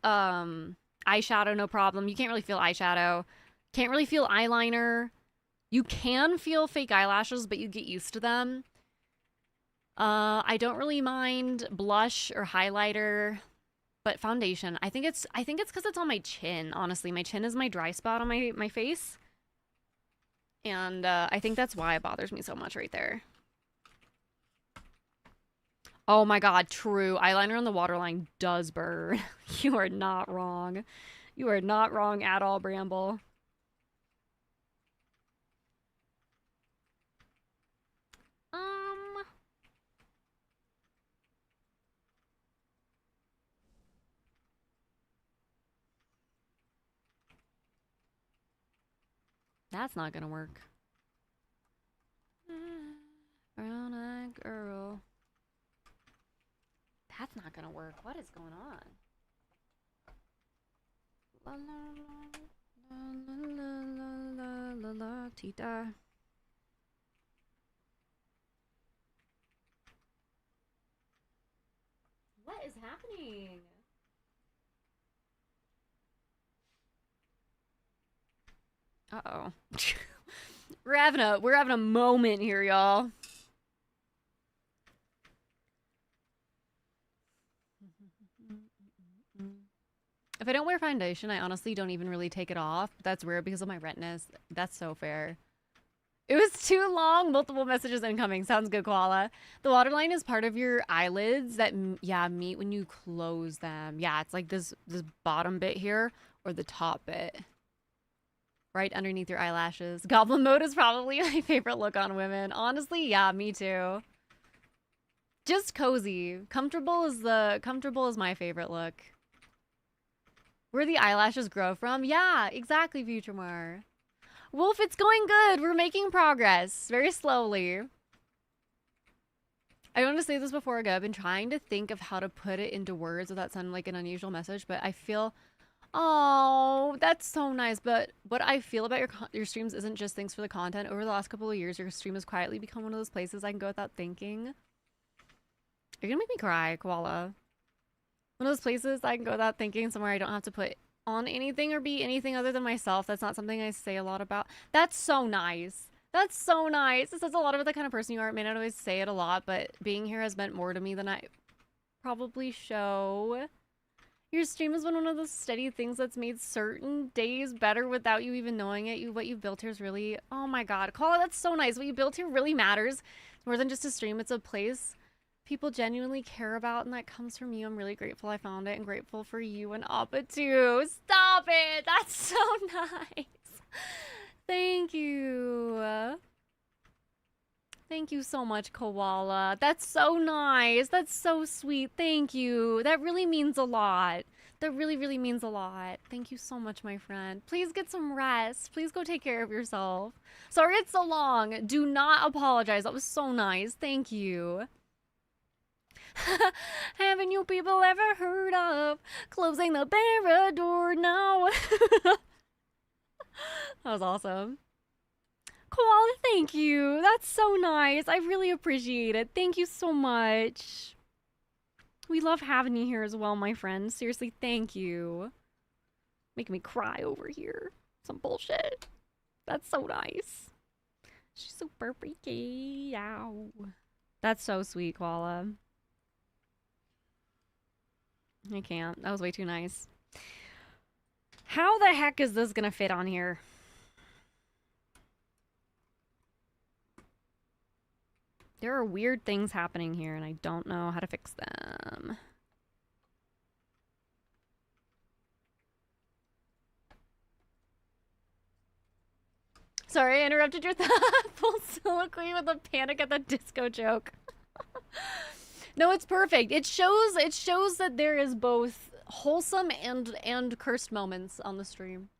eyeshadow, no problem. You can't really feel eyeshadow. Can't really feel eyeliner. You can feel fake eyelashes, but you get used to them. I don't really mind blush or highlighter, but foundation. I think it's because it's on my chin, honestly. My chin is my dry spot on my face. And I think that's why it bothers me so much right there. Oh my god, true. Eyeliner on the waterline does burn. You are not wrong. You are not wrong at all, Bramble. That's not gonna work. Brown-eyed girl. That's not gonna work. What is going on? La la la la la la la tita. What is happening? Uh-oh. We're having a moment here, y'all. If I don't wear foundation, I honestly don't even really take it off. That's rare because of my redness. That's so fair. It was too long. Multiple messages incoming. Sounds good, Koala. The waterline is part of your eyelids that, yeah, meet when you close them. Yeah, it's like this bottom bit here or the top bit. Right underneath your eyelashes. Goblin mode is probably my favorite look on women. Honestly, yeah, me too. Just cozy. Comfortable is my favorite look. Where the eyelashes grow from? Yeah, exactly, Futuremar. Wolf, it's going good. We're making progress. Very slowly. I want to say this before I go. I've been trying to think of how to put it into words without sounding like an unusual message, but I feel... Oh, that's so nice. But what I feel about your streams isn't just thanks for the content. Over the last couple of years, your stream has quietly become one of those places I can go without thinking. You're gonna make me cry, Koala. One of those places I can go without thinking, somewhere I don't have to put on anything or be anything other than myself. That's not something I say a lot about. That's so nice. That's so nice. It says a lot about the kind of person you are. It may not always say it a lot, but being here has meant more to me than I probably show. Your stream has been one of those steady things that's made certain days better without you even knowing it. What you've built here is really... Oh my god. Koala, that's so nice. What you built here really matters. It's more than just a stream. It's a place people genuinely care about, and that comes from you. I'm really grateful I found it, and grateful for you and Appa too. Stop it! That's so nice. Thank you. Thank you so much, Koala. That's so nice. That's so sweet. Thank you. That really means a lot. That really, really means a lot. Thank you so much, my friend. Please get some rest. Please go take care of yourself. Sorry it's so long. Do not apologize. That was so nice. Thank you. Haven't you people ever heard of closing the barra door now? That was awesome. Koala, thank you. That's so nice. I really appreciate it. Thank you so much. We love having you here as well, my friend. Seriously, thank you. Making me cry over here. Some bullshit. That's so nice. She's super freaky. Ow. That's so sweet, Koala. I can't. That was way too nice. How the heck is this gonna fit on here? There are weird things happening here, and I don't know how to fix them. Sorry, I interrupted your full soliloquy with a Panic at the Disco joke. No, it's perfect. It shows that there is both wholesome and cursed moments on the stream.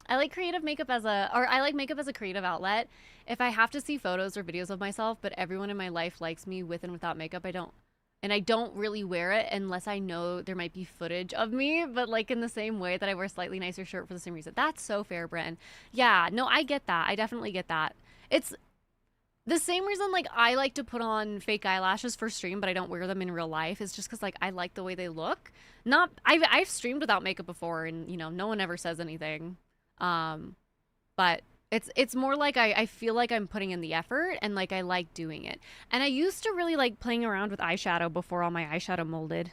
I like makeup as a creative outlet. If I have to see photos or videos of myself, but everyone in my life likes me with and without makeup, I don't really wear it unless I know there might be footage of me, but like in the same way that I wear a slightly nicer shirt for the same reason. That's so fair, Bren. Yeah, no, I get that. I definitely get that. It's the same reason, like, I like to put on fake eyelashes for stream, but I don't wear them in real life. Is just because, like, I like the way they look. I've streamed without makeup before, and, you know, no one ever says anything. But it's more like I feel like I'm putting in the effort, and, like, I like doing it. And I used to really like playing around with eyeshadow before all my eyeshadow molded.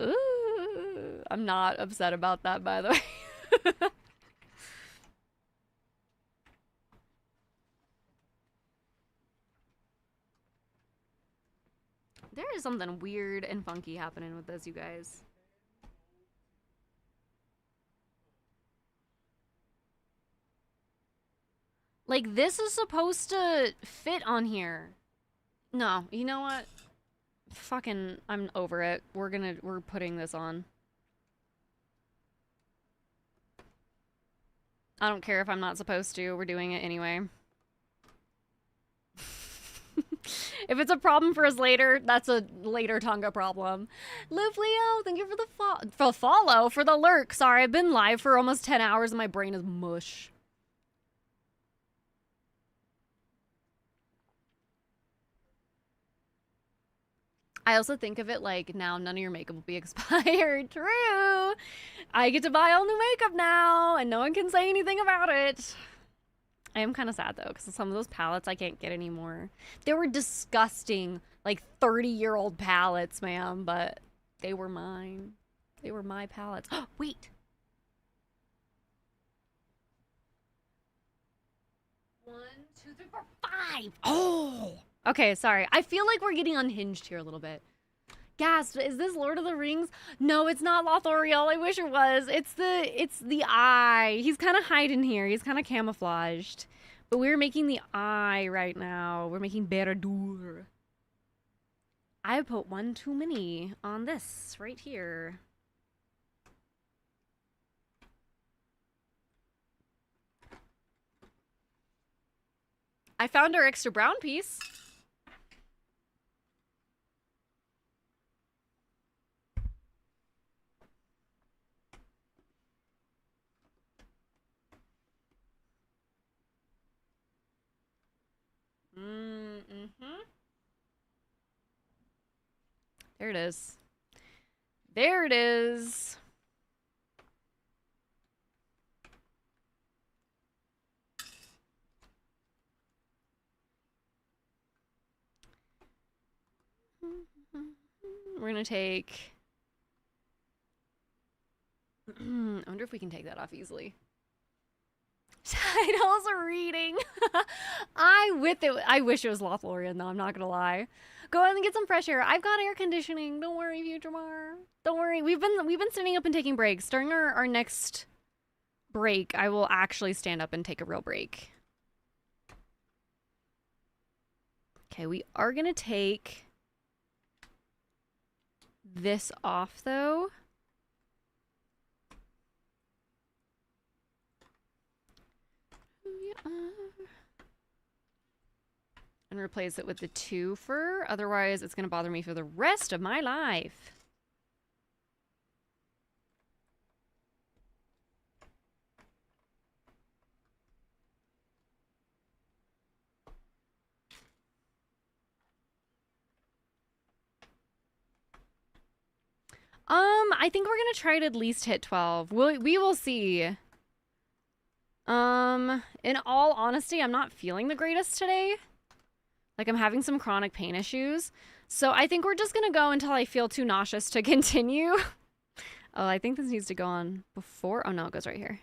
Ooh, I'm not upset about that, by the way. There is something weird and funky happening with this, you guys. Like, this is supposed to fit on here. No, you know what? Fucking, I'm over it. We're putting this on. I don't care if I'm not supposed to. We're doing it anyway. If it's a problem for us later, that's a later Tonga problem. Liv Leo, thank you for the follow, for the lurk. Sorry, I've been live for almost 10 hours and my brain is mush. I also think of it like now none of your makeup will be expired. True. I get to buy all new makeup now and no one can say anything about it. I am kind of sad though because some of those palettes I can't get anymore. They were disgusting, like 30-year-old palettes, ma'am, but they were mine. They were my palettes. Wait. 1, 2, 3, 4, 5. Oh. Okay, sorry. I feel like we're getting unhinged here a little bit. Gasp, is this Lord of the Rings? No, it's not Lothoriel. I wish it was. It's the eye. He's kind of hiding here. He's kind of camouflaged. But we're making the eye right now. We're making Baradur. I put one too many on this right here. I found our extra brown piece. There it is. There it is. We're gonna take... I wonder if we can take that off easily. Titles are reading. I wish it was Lothlorien though, I'm not gonna lie. Go out and get some fresh air. I've got air conditioning. Don't worry, Future Mar. Don't worry. We've been standing up and taking breaks. During our next break, I will actually stand up and take a real break. Okay, we are gonna take this off though. And replace it with the 2 fur. Otherwise, it's going to bother me for the rest of my life. I think we're going to try to at least hit 12. We will see. In all honesty, I'm not feeling the greatest today. Like, I'm having some chronic pain issues. So I think we're just going to go until I feel too nauseous to continue. Oh, I think this needs to go on before. Oh, no, it goes right here.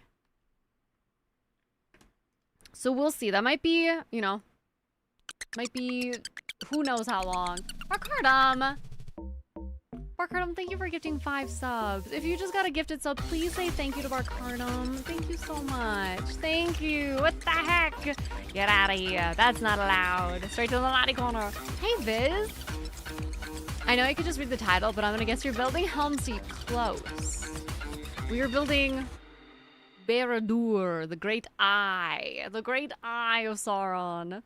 So we'll see. That might be, you know, might be who knows how long. Barkardum! Barkardum, thank you for gifting 5 subs. If you just got a gifted sub, please say thank you to Barkardum. Thank you so much. Thank you. What the heck? Get out of here. That's not allowed. Straight to the naughty corner. Hey, Viz. I know I could just read the title, but I'm going to guess you're building Helm's Deep. Close. We are building Baradur, the Great Eye. The Great Eye of Sauron.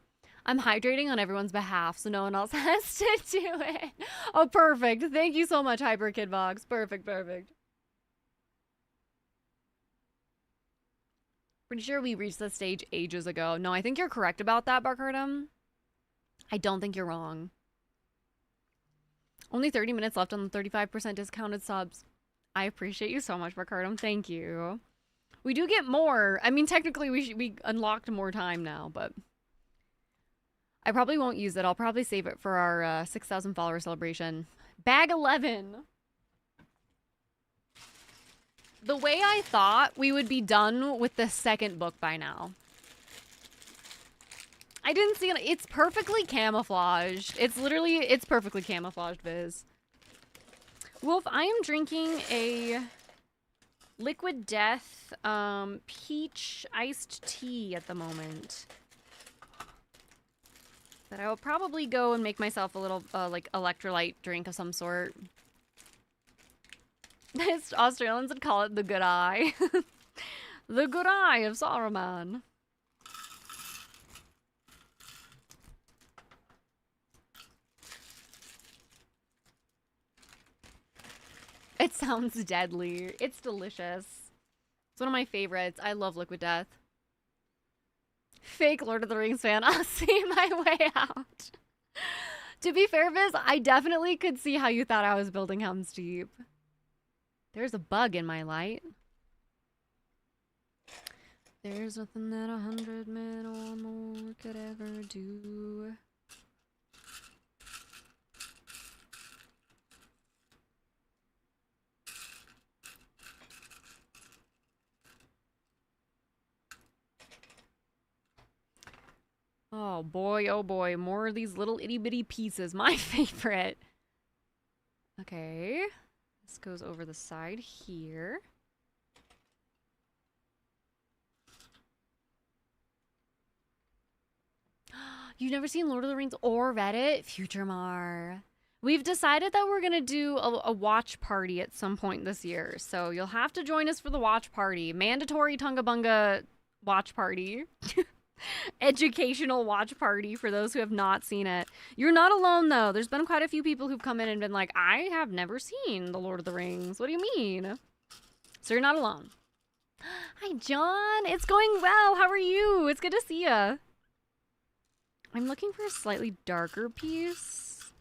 I'm hydrating on everyone's behalf, so no one else has to do it. Oh, perfect. Thank you so much, Hyper Kid Box. Perfect, perfect. Pretty sure we reached this stage ages ago. No, I think you're correct about that, Barkardum. I don't think you're wrong. Only 30 minutes left on the 35% discounted subs. I appreciate you so much, Barkardum. Thank you. We do get more. I mean, technically, we unlocked more time now, but... I probably won't use it. I'll probably save it for our 6,000 follower celebration. Bag 11. The way I thought we would be done with the second book by now. I didn't see it. It's perfectly camouflaged. It's perfectly camouflaged, Viz. Wolf, I am drinking a Liquid Death peach iced tea at the moment. But I will probably go and make myself a little, like, electrolyte drink of some sort. Australians would call it the good eye. The good eye of Saruman. It sounds deadly. It's delicious. It's one of my favorites. I love Liquid Death. Fake Lord of the Rings fan. I'll see my way out. To be fair, Viz, I definitely could see how you thought I was building Helm's Deep. There's a bug in my light. There's nothing that 100 men or more could ever do. Oh boy, more of these little itty bitty pieces. My favorite. Okay. This goes over the side here. You've never seen Lord of the Rings or read it? Future Mar. We've decided that we're going to do a watch party at some point this year. So you'll have to join us for the watch party. Mandatory Tunga Bunga watch party. Educational watch party for those who have not seen it. You're not alone, though. There's been quite a few people who've come in and been like, I have never seen The Lord of the Rings. What do you mean? So you're not alone. Hi, John. It's going well. How are you? It's good to see ya. I'm looking for a slightly darker piece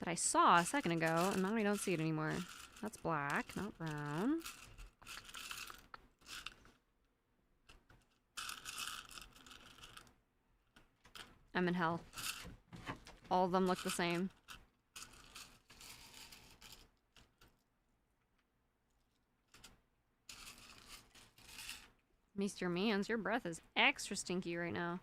that I saw a second ago, and now I don't see it anymore. That's black, not brown. I'm in hell. All of them look the same. Mr. Mans, your breath is extra stinky right now.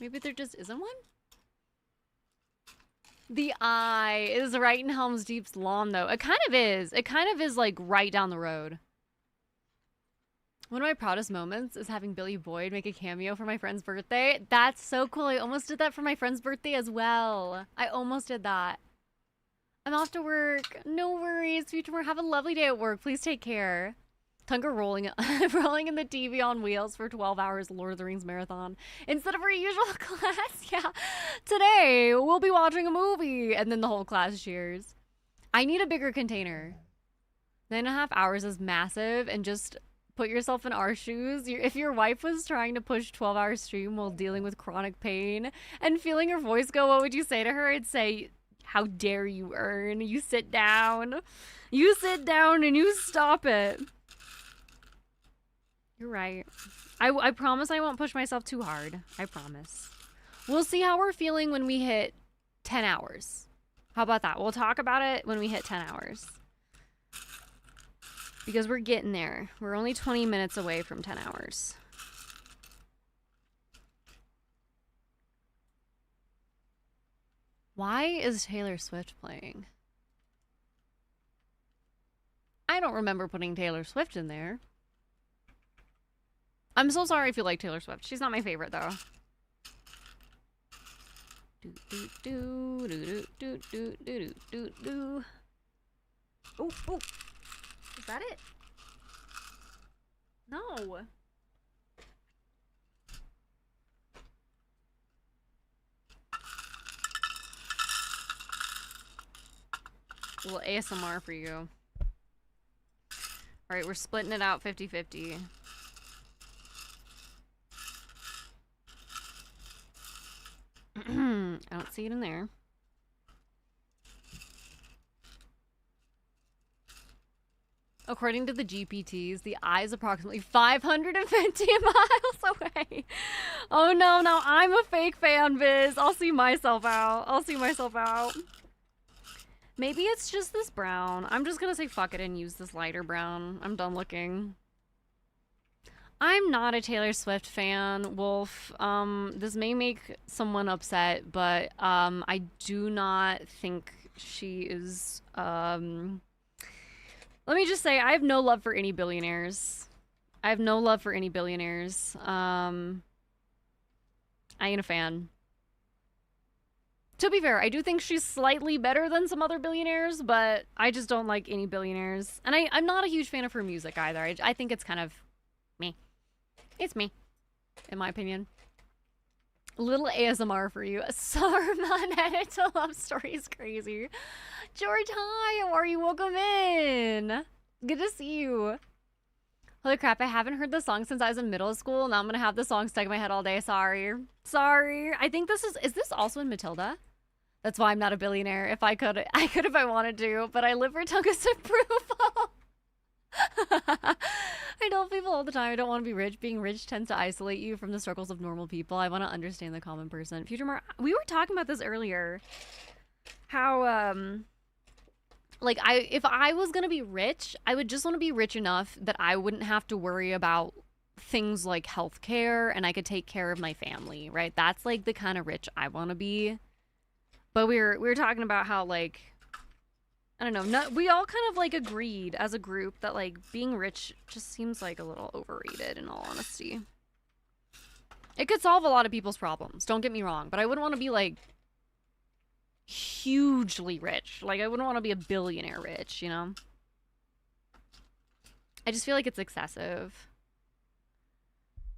Maybe there just isn't one? The eye is right in Helm's Deep's lawn, though. It kind of is. It kind of is, like, right down the road. One of my proudest moments is having Billy Boyd make a cameo for my friend's birthday. That's so cool. I almost did that for my friend's birthday as well. I almost did that. I'm off to work. No worries. Future, have a lovely day at work. Please take care. Tunga rolling in the TV on wheels for 12 hours Lord of the Rings marathon instead of our usual class. Yeah, today we'll be watching a movie, and then the whole class cheers. I need a bigger container. 9.5 hours is massive, and just put yourself in our shoes. If your wife was trying to push 12-hour stream while dealing with chronic pain and feeling her voice go, what would you say to her? I'd say, how dare you, Earn? You sit down. You sit down and you stop it. You're right. I promise I won't push myself too hard. I promise. We'll see how we're feeling when we hit 10 hours. How about that? We'll talk about it when we hit 10 hours. Because we're getting there. We're only 20 minutes away from 10 hours. Why is Taylor Swift playing? I don't remember putting Taylor Swift in there. I'm so sorry if you like Taylor Swift. She's not my favorite, though. Do do do do do do do do do. Oh, oh. Is that it? No. A little ASMR for you. Alright, we're splitting it out 50-50. I don't see it in there. According to the GPTs, the eye is approximately 550 miles away. Oh no, now I'm a fake fan, Viz. I'll see myself out. I'll see myself out. Maybe it's just this brown. I'm just gonna say fuck it and use this lighter brown. I'm done looking. I'm not a Taylor Swift fan, Wolf. This may make someone upset, but I do not think she is... Let me just say, I have no love for any billionaires. I have no love for any billionaires. I ain't a fan. To be fair, I do think she's slightly better than some other billionaires, but I just don't like any billionaires. And I'm not a huge fan of her music either. I think it's kind of me. It's me, in my opinion. Little ASMR for you. Saruman edit to love story is crazy. George, hi, how are you? Welcome in. Good to see you. Holy crap, I haven't heard the song since I was in middle school. Now I'm gonna have the song stuck in my head all day. Sorry. Sorry. I think this is this also in Matilda? That's why I'm not a billionaire. If I could if I wanted to, but I live for Tonga's approval. I tell people all the time I don't want to be rich. Being rich tends to isolate you from the struggles of normal people. I want to understand the common person. Future Mar, we were talking about this earlier. How like if I was gonna be rich, I would just want to be rich enough that I wouldn't have to worry about things like healthcare and I could take care of my family, right? That's like the kind of rich I want to be. But we were talking about how like I don't know, we all kind of like agreed as a group that like being rich just seems like a little overrated in all honesty. It could solve a lot of people's problems, don't get me wrong, but I wouldn't want to be like hugely rich. Like I wouldn't want to be a billionaire rich, you know? I just feel like it's excessive.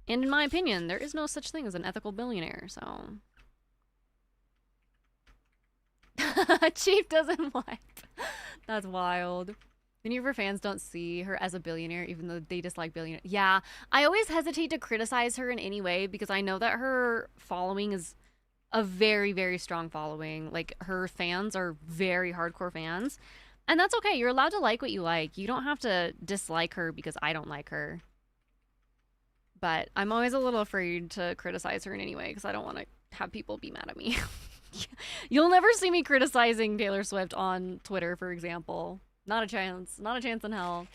And in my opinion, there is no such thing as an ethical billionaire, so. Chief doesn't wipe. That's wild. Many of her fans don't see her as a billionaire, even though they dislike billionaire. Yeah, I always hesitate to criticize her in any way because I know that her following is a very, very strong following. Like, her fans are very hardcore fans. And that's okay. You're allowed to like what you like. You don't have to dislike her because I don't like her. But I'm always a little afraid to criticize her in any way because I don't want to have people be mad at me. You'll never see me criticizing Taylor Swift on Twitter, for example. Not a chance. Not a chance in hell.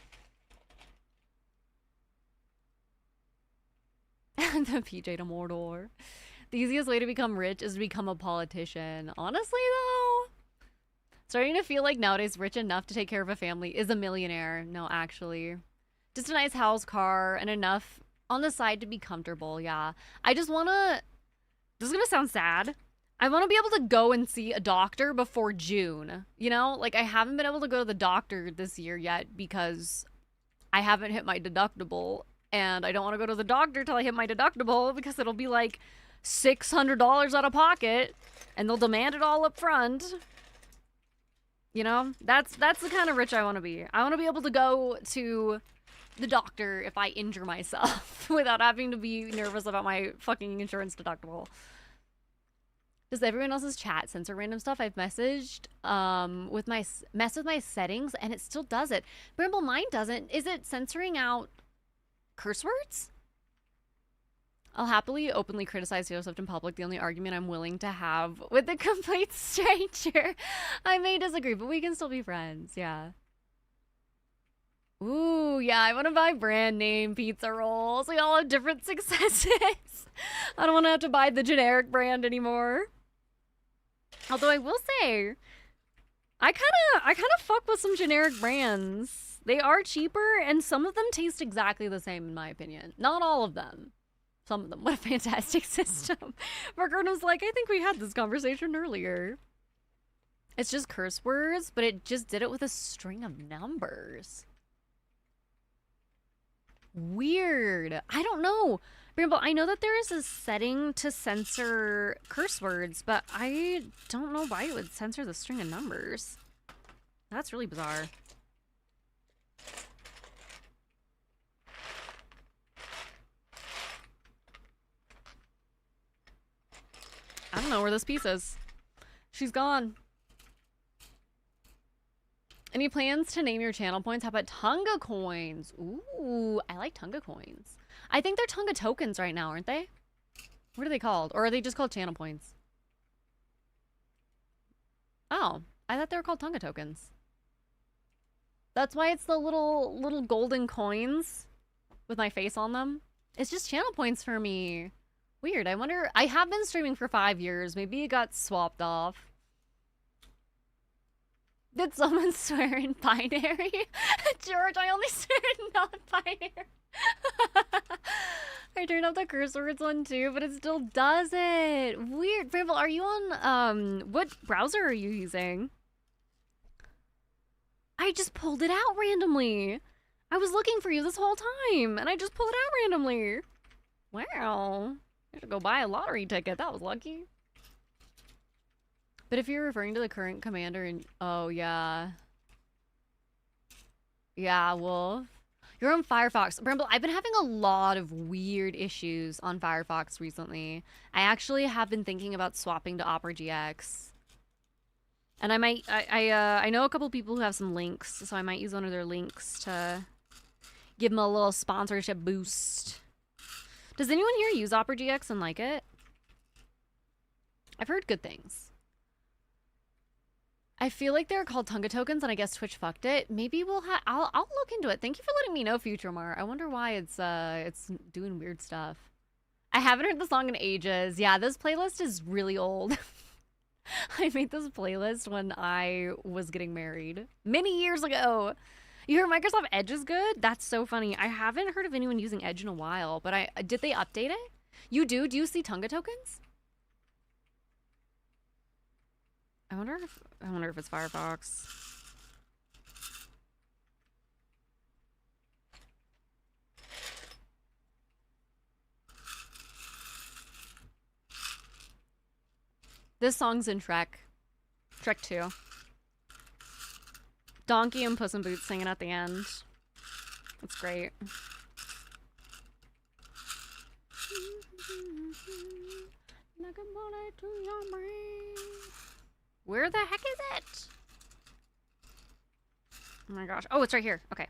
The PJ to Mordor. The easiest way to become rich is to become a politician. Honestly, though, starting to feel like nowadays rich enough to take care of a family is a millionaire. No, actually. Just a nice house, car, and enough on the side to be comfortable, yeah. I just want to... This is going to sound sad. I want to be able to go and see a doctor before June. You know? Like, I haven't been able to go to the doctor this year yet because I haven't hit my deductible. And I don't want to go to the doctor till I hit my deductible because it'll be like $600 out of pocket. And they'll demand it all up front. You know? That's the kind of rich I want to be. I want to be able to go to the doctor if I injure myself without having to be nervous about my fucking insurance deductible. Does everyone else's chat censor random stuff I've messaged with my mess with my settings and it still does it? Brimble, mine doesn't. Is it censoring out curse words? I'll happily openly criticize Taylor Swift in public. The only argument I'm willing to have with a complete stranger. I may disagree, but we can still be friends. Yeah. Ooh, yeah, I want to buy brand name pizza rolls. We all have different successes. I don't want to have to buy the generic brand anymore. Although I will say, I kind of fuck with some generic brands. They are cheaper, and some of them taste exactly the same, in my opinion. Not all of them. Some of them. What a fantastic system. Margarito's like, I think we had this conversation earlier. It's just curse words, but it just did it with a string of numbers. Weird. I don't know. Bramble, I know that there is a setting to censor curse words, but I don't know why it would censor the string of numbers. That's really bizarre. I don't know where this piece is. She's gone. Any plans to name your channel points? How about Tonga coins? Ooh, I like Tonga coins. I think they're Tonga tokens right now, aren't they? What are they called? Or are they just called channel points? Oh, I thought they were called Tonga tokens. That's why it's the little golden coins with my face on them. It's just channel points for me. Weird. I wonder, I have been streaming for 5 years. Maybe it got swapped off. Did someone swear in binary? George, I only swear in non-binary. I turned off the curse words one too, but it still does it. Weird. Bramble, are you on, what browser are you using? I just pulled it out randomly. I was looking for you this whole time, and I just pulled it out randomly. Wow. I should go buy a lottery ticket. That was lucky. But if you're referring to the current commander in... Oh, yeah. Yeah, Wolf. You're on Firefox. Bramble, I've been having a lot of weird issues on Firefox recently. I actually have been thinking about swapping to Opera GX. And I know a couple people who have some links, so I might use one of their links to give them a little sponsorship boost. Does anyone here use Opera GX and like it? I've heard good things. I feel like they're called Tunga tokens, and I guess Twitch fucked it. Maybe we'll have. I'll look into it. Thank you for letting me know, Futuremar. I wonder why it's doing weird stuff. I haven't heard the song in ages. Yeah, this playlist is really old. I made this playlist when I was getting married many years ago. You heard Microsoft Edge is good? That's so funny. I haven't heard of anyone using Edge in a while, but did they update it? You do? Do you see Tunga tokens? I wonder if it's Firefox. This song's in Shrek. Shrek 2. Donkey and Puss in Boots singing at the end. It's great. Where the heck is it? Oh my gosh. Oh, it's right here. Okay.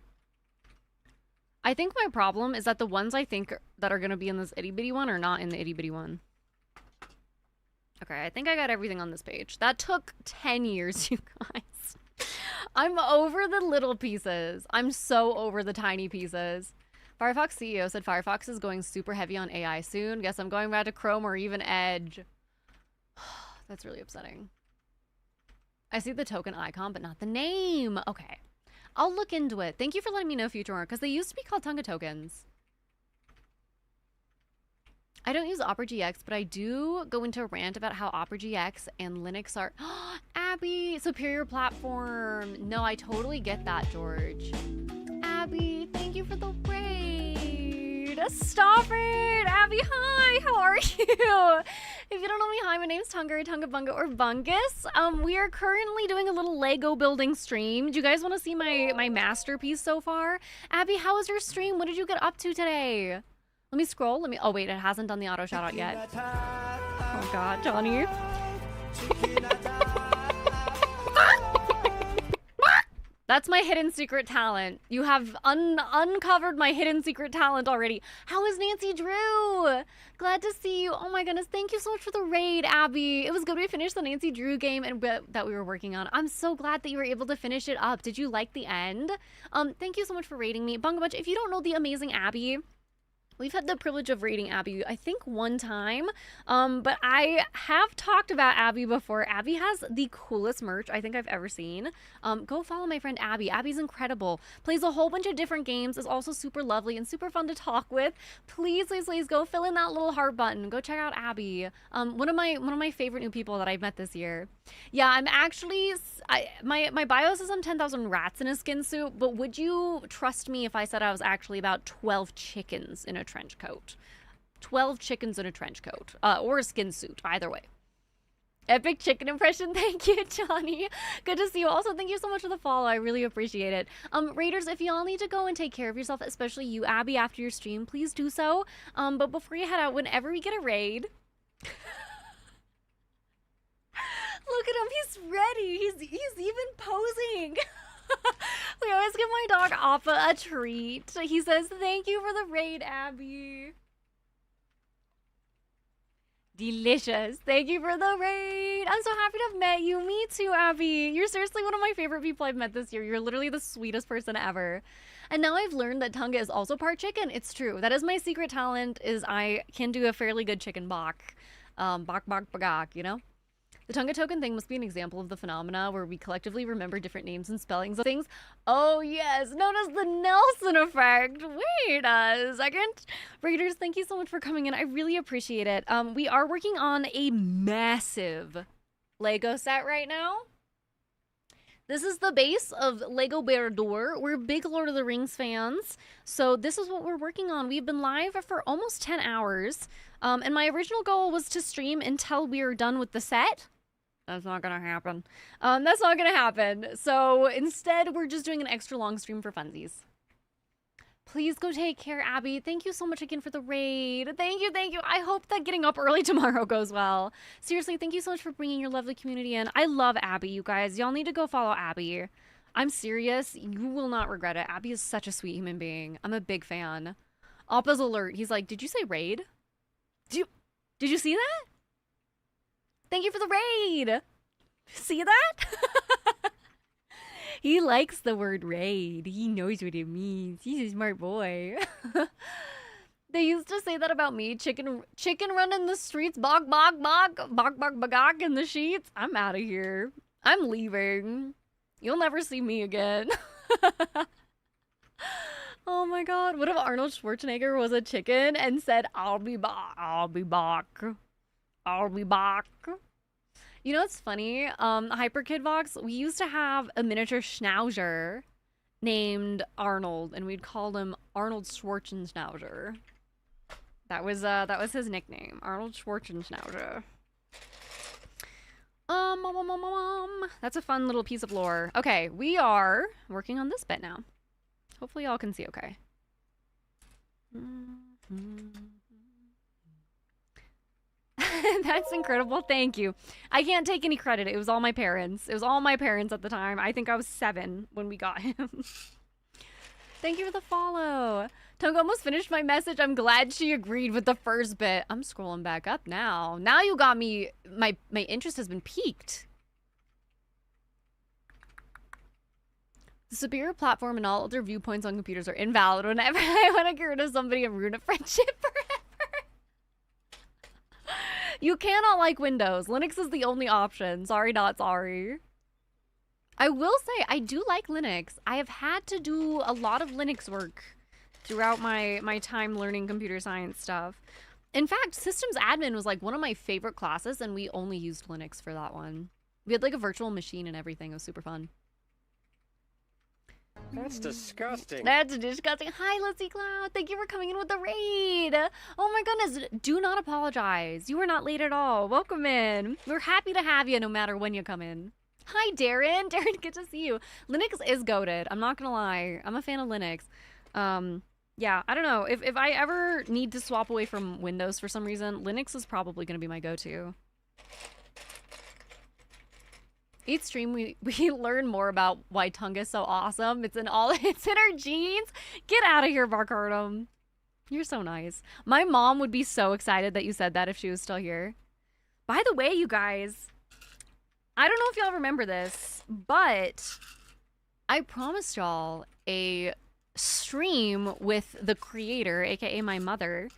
I think my problem is that the ones I think that are going to be in this itty bitty one are not in the itty bitty one. Okay, I think I got everything on this page. That took 10 years, you guys. I'm over the little pieces. I'm so over the tiny pieces. Firefox CEO said Firefox is going super heavy on AI soon. Guess I'm going back to Chrome or even Edge. That's really upsetting. I see the token icon, but not the name. Okay. I'll look into it. Thank you for letting me know, Future, because they used to be called Tunga tokens. I don't use Opera GX, but I do go into a rant about how Opera GX and Linux are... Abby, superior platform. No, I totally get that, George. Abby, thank you for the raid. Stop it. Abby, hi. How are you? If you don't know me, hi, my name's Tunga, Tungabunga, or Bungus. We are currently doing a little Lego building stream. Do you guys want to see my masterpiece so far? Abby, how was your stream? What did you get up to today? Let me scroll. Oh, wait, it hasn't done the auto shout out yet. Oh, God, Johnny. That's my hidden secret talent. You have uncovered my hidden secret talent already. How is Nancy Drew? Glad to see you. Oh my goodness. Thank you so much for the raid, Abby. It was good we finished the Nancy Drew game and that we were working on. I'm so glad that you were able to finish it up. Did you like the end? Thank you so much for raiding me. Bunga Bunch, if you don't know the amazing Abby, we've had the privilege of raiding Abby, I think, one time, but I have talked about Abby before. Abby has the coolest merch I think I've ever seen. Go follow my friend Abby. Abby's incredible. Plays a whole bunch of different games, is also super lovely and super fun to talk with. Please, please, please go fill in that little heart button. Go check out Abby. One of my favorite new people that I've met this year. Yeah, I'm actually, my bio says I'm 10,000 rats in a skin suit, but would you trust me if I said I was actually about 12 chickens in a trench coat? 12 chickens in a trench coat, or a skin suit, either way. Epic chicken impression. Thank you, Johnny. Good to see you. Also, thank you so much for the follow. I really appreciate it. Raiders, if y'all need to go and take care of yourself, especially you, Abby, after your stream, please do so. But before you head out, whenever we get a raid, look at him. He's ready. He's even posing. We always give my dog Appa a treat. He says, thank you for the raid, Abby. Delicious. Thank you for the raid. I'm so happy to have met you. Me too, Abby. You're seriously one of my favorite people I've met this year. You're literally the sweetest person ever. And now I've learned that Tunga is also part chicken. It's true. That is my secret talent, is I can do a fairly good chicken bok. Bok, bagak, you know? The Tunga token thing must be an example of the phenomena where we collectively remember different names and spellings of things. Oh yes, known as the Nelson effect. Wait a second. Raiders, thank you so much for coming in. I really appreciate it. We are working on a massive Lego set right now. This is the base of Lego Bear Door. We're big Lord of the Rings fans, so this is what we're working on. We've been live for almost 10 hours, and my original goal was to stream until we are done with the set. That's not gonna happen. That's not gonna happen. So instead, we're just doing an extra long stream for funsies. Please go take care, Abby. Thank you so much again for the raid. Thank you, thank you. I hope that getting up early tomorrow goes well. Seriously, thank you so much for bringing your lovely community in. I love Abby, you guys. Y'all need to go follow Abby. I'm serious. You will not regret it. Abby is such a sweet human being. I'm a big fan. Appa's alert. He's like, did you say raid? Did you see that? Thank you for the raid. See that? He likes the word raid. He knows what it means. He's a smart boy. They used to say that about me. Chicken run in the streets. Bog, bog, bog. Bog, bog, bagog in the sheets. I'm out of here. I'm leaving. You'll never see me again. Oh my god. What if Arnold Schwarzenegger was a chicken and said, I'll be back. I'll be back. I'll be back. You know what's funny? Hyper Kid Vox, we used to have a miniature schnauzer named Arnold, and we'd call him Arnold Schwarzenschnauzer. That was his nickname, Arnold Schwarzenschnauzer. That's a fun little piece of lore. Okay, we are working on this bit now. Hopefully y'all can see okay. That's incredible. Thank you. I can't take any credit. It was all my parents. It was all my parents at the time. I think I was 7 when we got him. Thank you for the follow. Tonga almost finished my message. I'm glad she agreed with the first bit. I'm scrolling back up now. Now you got me. My interest has been piqued. The superior platform and all other viewpoints on computers are invalid. Whenever I want to get rid of somebody and ruin a friendship forever. You cannot like Windows. Linux is the only option. Sorry, not sorry. I will say, I do like Linux. I have had to do a lot of Linux work throughout my time learning computer science stuff. In fact, systems admin was like one of my favorite classes, and we only used Linux for that one. We had like a virtual machine and everything. It was super fun.
That's disgusting.
That's disgusting. Hi, Lizzie Cloud. Thank you for coming in with the raid. Oh my goodness. Do not apologize. You were not late at all. Welcome in. We're happy to have you no matter when you come in. Hi, Darren. Darren, good to see you. Linux is goated. I'm not going to lie. I'm a fan of Linux. Yeah, I don't know. If I ever need to swap away from Windows for some reason, Linux is probably going to be my go-to. Each stream, we learn more about why Tonga is so awesome. It's in our genes. Get out of here, Barcardum. You're so nice. My mom would be so excited that you said that if she was still here. By the way, you guys, I don't know if y'all remember this, but I promised y'all a stream with the creator, aka my mother,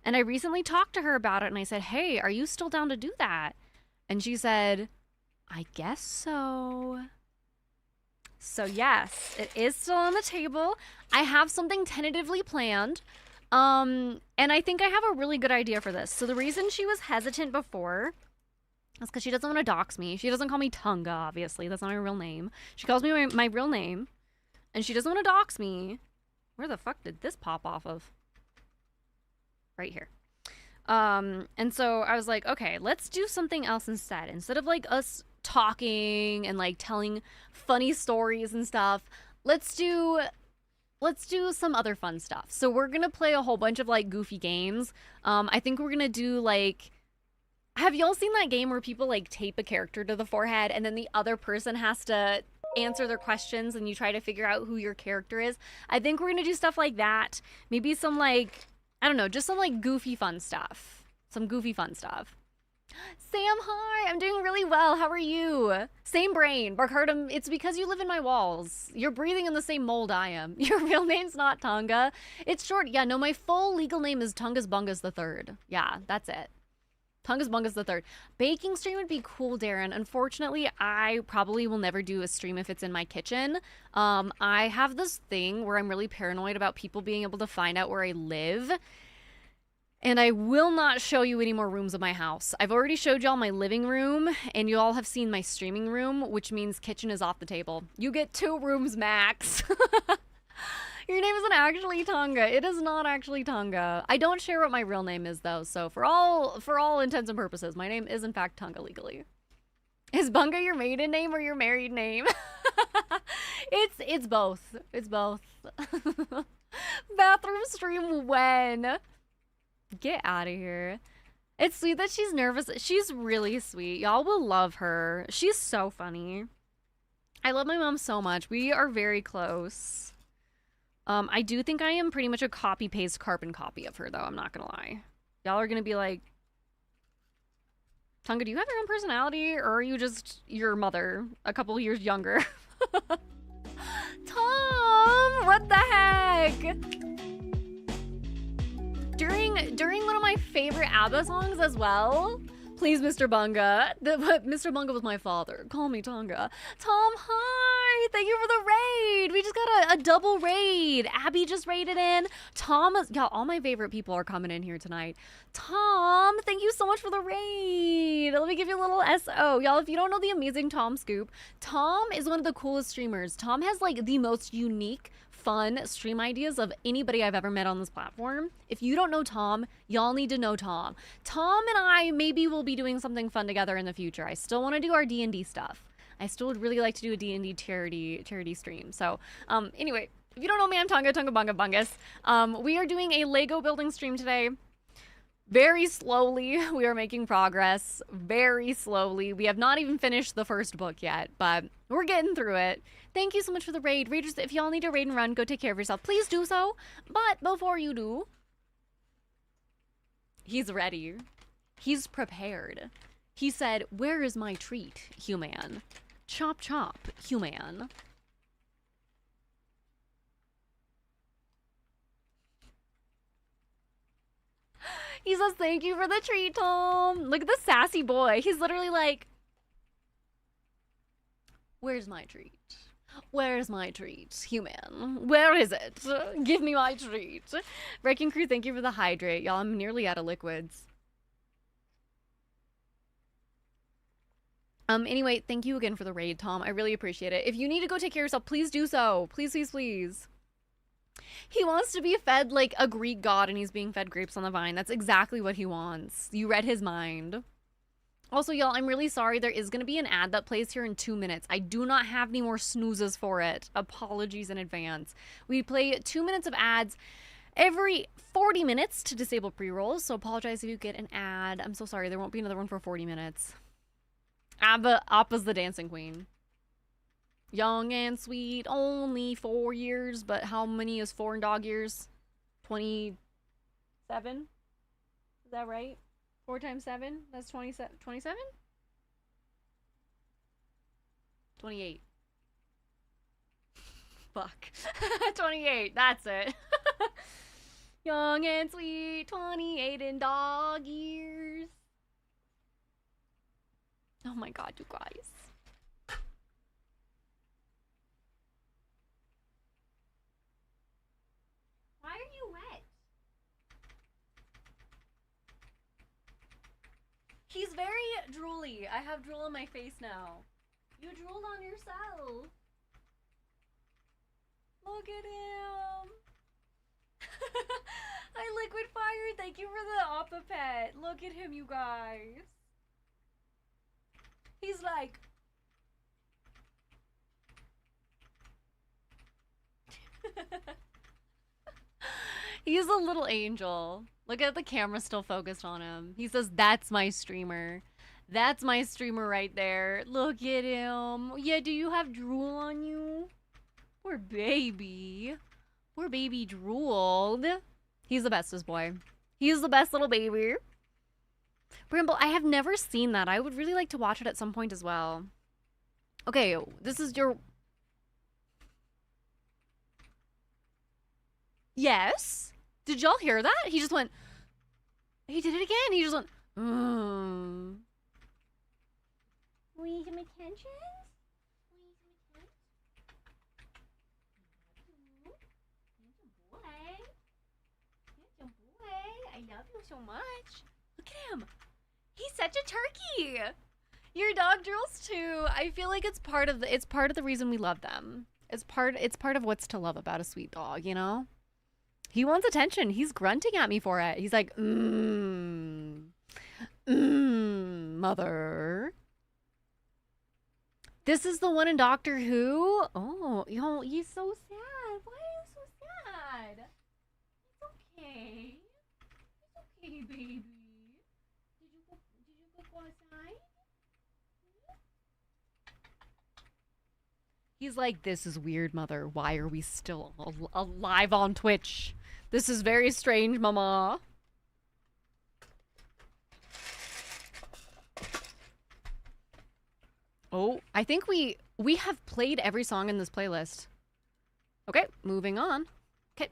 and I recently talked to her about it, and I said, hey, are you still down to do that? And she said, I guess so. So yes, it is still on the table. I have something tentatively planned. And I think I have a really good idea for this. So the reason she was hesitant before is because she doesn't want to dox me. She doesn't call me Tonga, obviously. That's not my real name. She calls me my real name. And she doesn't want to dox me. Where the fuck did this pop off of? Right here. And so I was like, okay, let's do something else instead. Instead of like us talking and like telling funny stories and stuff, let's do some other fun stuff. So we're gonna play a whole bunch of like goofy games. I think we're gonna do like, have y'all seen that game where people like tape a character to the forehead and then the other person has to answer their questions and you try to figure out who your character is? I think we're gonna do stuff like that. Maybe some like, I don't know, just some like goofy fun stuff. Some goofy fun stuff. Sam, hi! I'm doing really well. How are you? Same brain. Barcardum, it's because you live in my walls. You're breathing in the same mold I am. Your real name's not Tonga. It's short. Yeah, no, my full legal name is Tungus Bungus III. Yeah, that's it. Tungus Bungus III. Baking stream would be cool, Darren. Unfortunately, I probably will never do a stream if it's in my kitchen. I have this thing where I'm really paranoid about people being able to find out where I live. And I will not show you any more rooms of my house. I've already showed y'all my living room, and you all have seen my streaming room, which means kitchen is off the table. You get 2 rooms max. Your name isn't actually Tonga. It is not actually Tonga. I don't share what my real name is though, so for all intents and purposes, my name is in fact Tonga legally. Is Bunga your maiden name or your married name? It's both. It's both. Bathroom stream when? Get out of here. It's sweet that she's nervous. She's really sweet. Y'all will love her. She's so funny. I love my mom so much. We are very close. I do think I am pretty much a copy-paste carbon copy of her, though. I'm not gonna lie. Y'all are gonna be like, Tonga, do you have your own personality, or are you just your mother, a couple years younger? Tom, what the heck? During one of my favorite ABBA songs as well. Please, Mr. Bunga. Mr. Bunga was my father. Call me Tonga. Tom, hi. Thank you for the raid. We just got a double raid. Abby just raided in. Tom, y'all, all my favorite people are coming in here tonight. Tom, thank you so much for the raid. Let me give you a little SO. Y'all, if you don't know the amazing Tom Scoop, Tom is one of the coolest streamers. Tom has like the most unique, fun stream ideas of anybody I've ever met on this platform. If you don't know Tom, y'all need to know Tom. Tom and I maybe will be doing something fun together in the future. I still want to do our D&D stuff. I still would really like to do a D&D charity stream. So, anyway, if you don't know me, I'm Tonga Bunga Bungus. We are doing a Lego building stream today. Very slowly, we are making progress. Very slowly. We have not even finished the first book yet, but we're getting through it. Thank you so much for the raid. Raiders, if y'all need to raid and run, go take care of yourself. Please do so. But before you do, he's ready. He's prepared. He said, "Where is my treat, human? Chop chop, human." He says, "Thank you for the treat, Tom." Look at the sassy boy. He's literally like, "Where's my treat? Where's my treat, human? Where is it? Give me my treat." Wrecking Crew, thank you for the hydrate. Y'all, I'm nearly out of liquids. Anyway, thank you again for the raid, Tom. I really appreciate it. If you need to go take care of yourself, please do so. Please, please, please. He wants to be fed like a Greek god, and he's being fed grapes on the vine. That's exactly what he wants. You read his mind. Also, y'all, I'm really sorry. There is going to be an ad that plays here in 2 minutes. I do not have any more snoozes for it. Apologies in advance. We play 2 minutes of ads every 40 minutes to disable pre-rolls, so apologize if you get an ad. I'm so sorry. There won't be another one for 40 minutes. Appa's the dancing queen. Young and sweet, only 4 years, but how many is 4 in dog years? 27? Is that right? 4 times 7? That's 27? 27? 28. Fuck. 28, that's it. Young and sweet, 28 in dog years. Oh my god, you guys. Why are you wet? He's very drooly. I have drool on my face now. You drooled on yourself. Look at him. Hi, Liquid Fire. Thank you for the Oppa pet. Look at him, you guys. He's like... He's a little angel. Look at the camera still focused on him. He says, "That's my streamer. That's my streamer right there. Look at him. Yeah, do you have drool on you? Poor baby. Poor baby drooled." He's the bestest boy. He's the best little baby. Brimble, I have never seen that. I would really like to watch it at some point as well. Okay, this is your... Yes? Did y'all hear that? He just went... He did it again. He just went... We need some attention? We need some attention? Handsome boy. Handsome boy. I love you so much. Look at him. He's such a turkey. Your dog drools too. I feel like it's part of the reason we love them. It's part of what's to love about a sweet dog, you know? He wants attention. He's grunting at me for it. He's like, mother. This is the one in Doctor Who? Oh, yo, he's so sad. Why are you so sad? It's okay. It's okay, baby. Did you go outside? He's like, this is weird, mother. Why are we still alive on Twitch? This is very strange, mama. Oh, I think we have played every song in this playlist. Okay, moving on. Okay.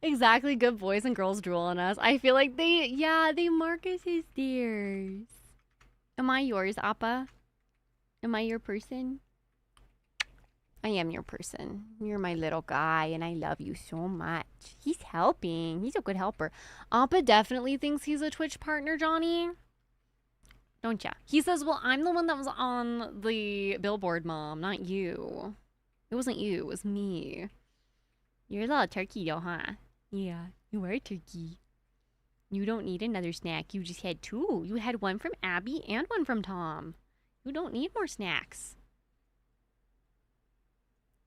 Exactly, good boys and girls drool on us. I feel like they mark us as theirs. Am I yours, Appa? Am I your person? I am your person. You're my little guy, and I love you so much. He's helping. He's a good helper. Appa definitely thinks he's a Twitch partner, Johnny. Don't ya? He says, well, I'm the one that was on the billboard, Mom, not you. It wasn't you. It was me. You're a little turkey, though, huh? Yeah, you are a turkey. You don't need another snack. You just had 2. You had one from Abby and one from Tom. You don't need more snacks.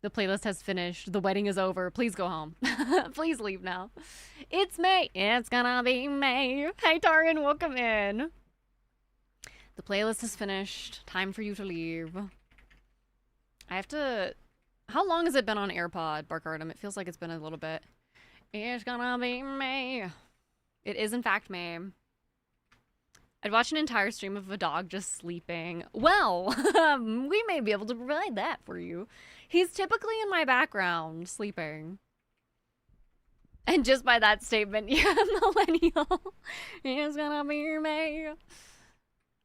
The playlist has finished. The wedding is over. Please go home. Please leave now. It's May. It's gonna be May. Hi, Taran. Welcome in. The playlist is finished. Time for you to leave. I have to... How long has it been on AirPod, Barkardum? It feels like it's been a little bit. It's gonna be May. It is, in fact, May. I'd watch an entire stream of a dog just sleeping. Well, we may be able to provide that for you. He's typically in my background, sleeping. And just by that statement, you're a millennial. It's gonna be May.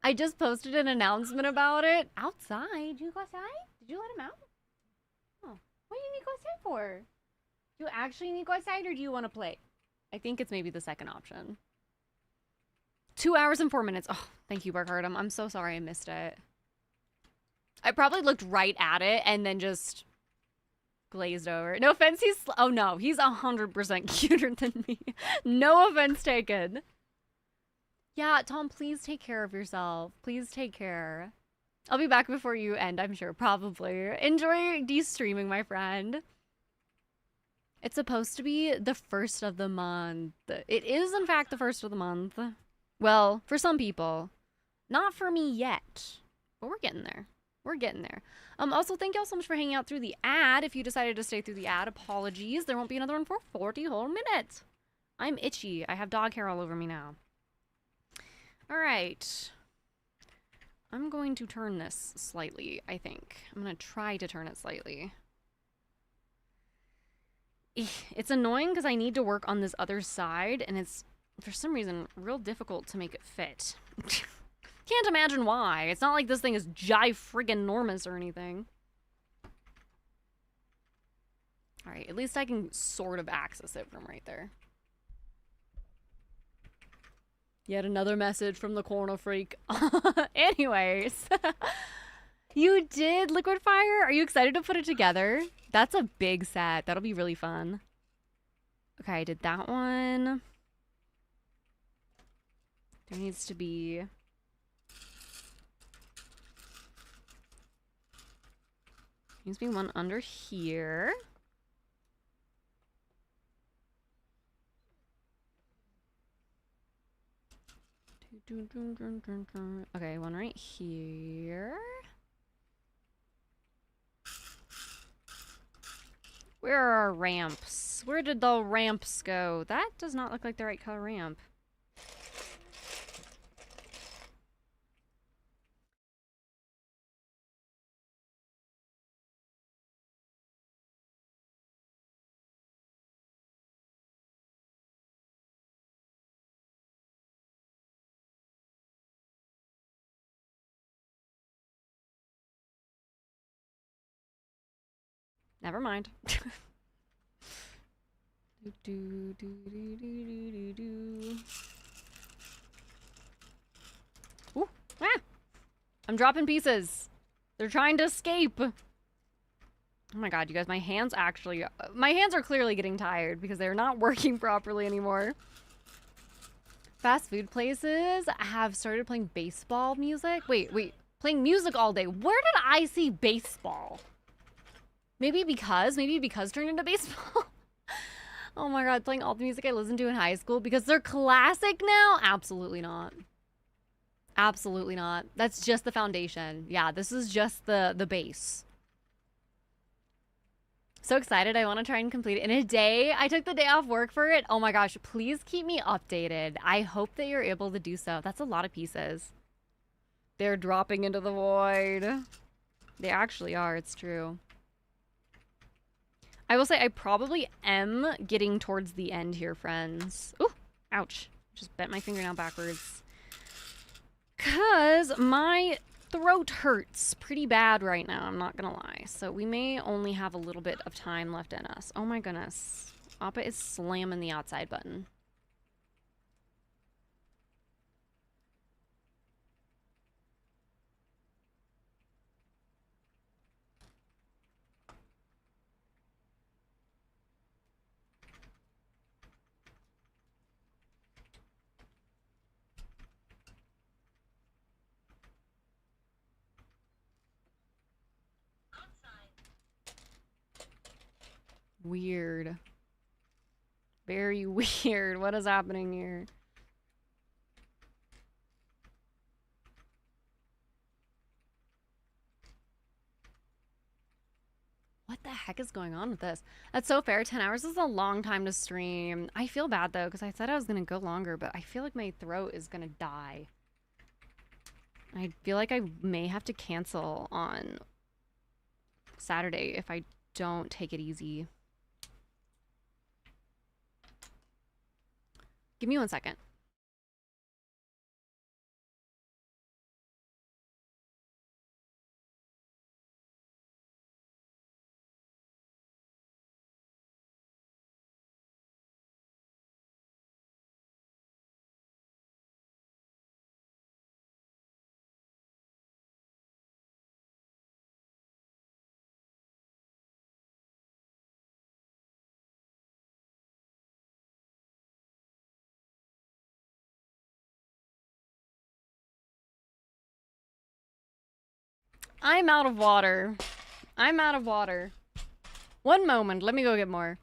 I just posted an announcement about it. Outside? Did you go outside? Did you let him out? Oh, what do you need to go outside for? Do you actually need to go outside, or do you want to play? I think it's maybe the second option. 2 hours and 4 minutes. Oh, thank you, Barkardum. I'm so sorry I missed it. I probably looked right at it and then just glazed over. No offense, oh no, he's 100% cuter than me. No offense taken. Yeah, Tom, please take care of yourself. Please take care. I'll be back before you end, I'm sure, probably. Enjoy de-streaming, my friend. It's supposed to be the 1st of the month. It is, in fact, the 1st of the month. Well, for some people. Not for me yet. But we're getting there. We're getting there. Also, thank y'all so much for hanging out through the ad. If you decided to stay through the ad, apologies. There won't be another one for 40 whole minutes. I'm itchy. I have dog hair all over me now. All right. I'm going to turn this slightly, I think. I'm going to try to turn it slightly. It's annoying because I need to work on this other side, and it's, for some reason, real difficult to make it fit. Can't imagine why. It's not like this thing is friggin-normous or anything. Alright, at least I can sort of access it from right there. Yet another message from the corner freak. Anyways. You did Liquid Fire? Are you excited to put it together? That's a big set. That'll be really fun. Okay, I did that one. There needs to be... needs to be one under here. Okay, one right here. Where are our ramps? Where did the ramps go? That does not look like the right color ramp. Never mind. Do, do, do, do, do, do, do. Ooh, ah! I'm dropping pieces. They're trying to escape. Oh my god, you guys, my hands are clearly getting tired because they're not working properly anymore. Fast food places have started playing baseball music. Wait, playing music all day. Where did I see baseball? Maybe because turned into baseball. Oh my god, playing all the music I listened to in high school because they're classic now? Absolutely not. Absolutely not. That's just the foundation. Yeah, this is just the base. So excited. I want to try and complete it in a day. I took the day off work for it. Oh my gosh, please keep me updated. I hope that you're able to do so. That's a lot of pieces. They're dropping into the void. They actually are. It's true. I will say I probably am getting towards the end here, friends. Ooh, ouch. Just bent my fingernail backwards. Because my throat hurts pretty bad right now, I'm not gonna lie. So we may only have a little bit of time left in us. Oh my goodness. Appa is slamming the outside button. Weird. Very weird. What is happening here? What the heck is going on with this? That's so fair. 10 hours is a long time to stream. I feel bad though, because I said I was going to go longer, but I feel like my throat is going to die. I feel like I may have to cancel on Saturday if I don't take it easy. Give me 1 second. I'm out of water. I'm out of water. 1 moment. Let me go get more.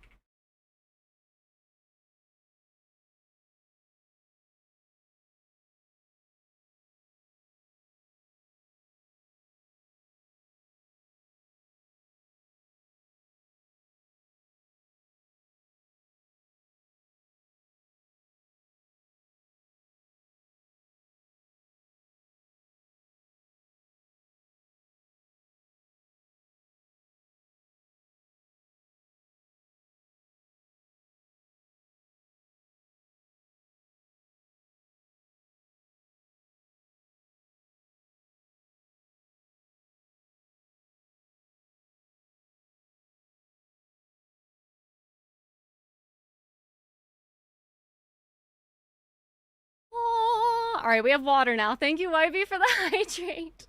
Oh, all right, we have water now. Thank you, YB, for the hydrate.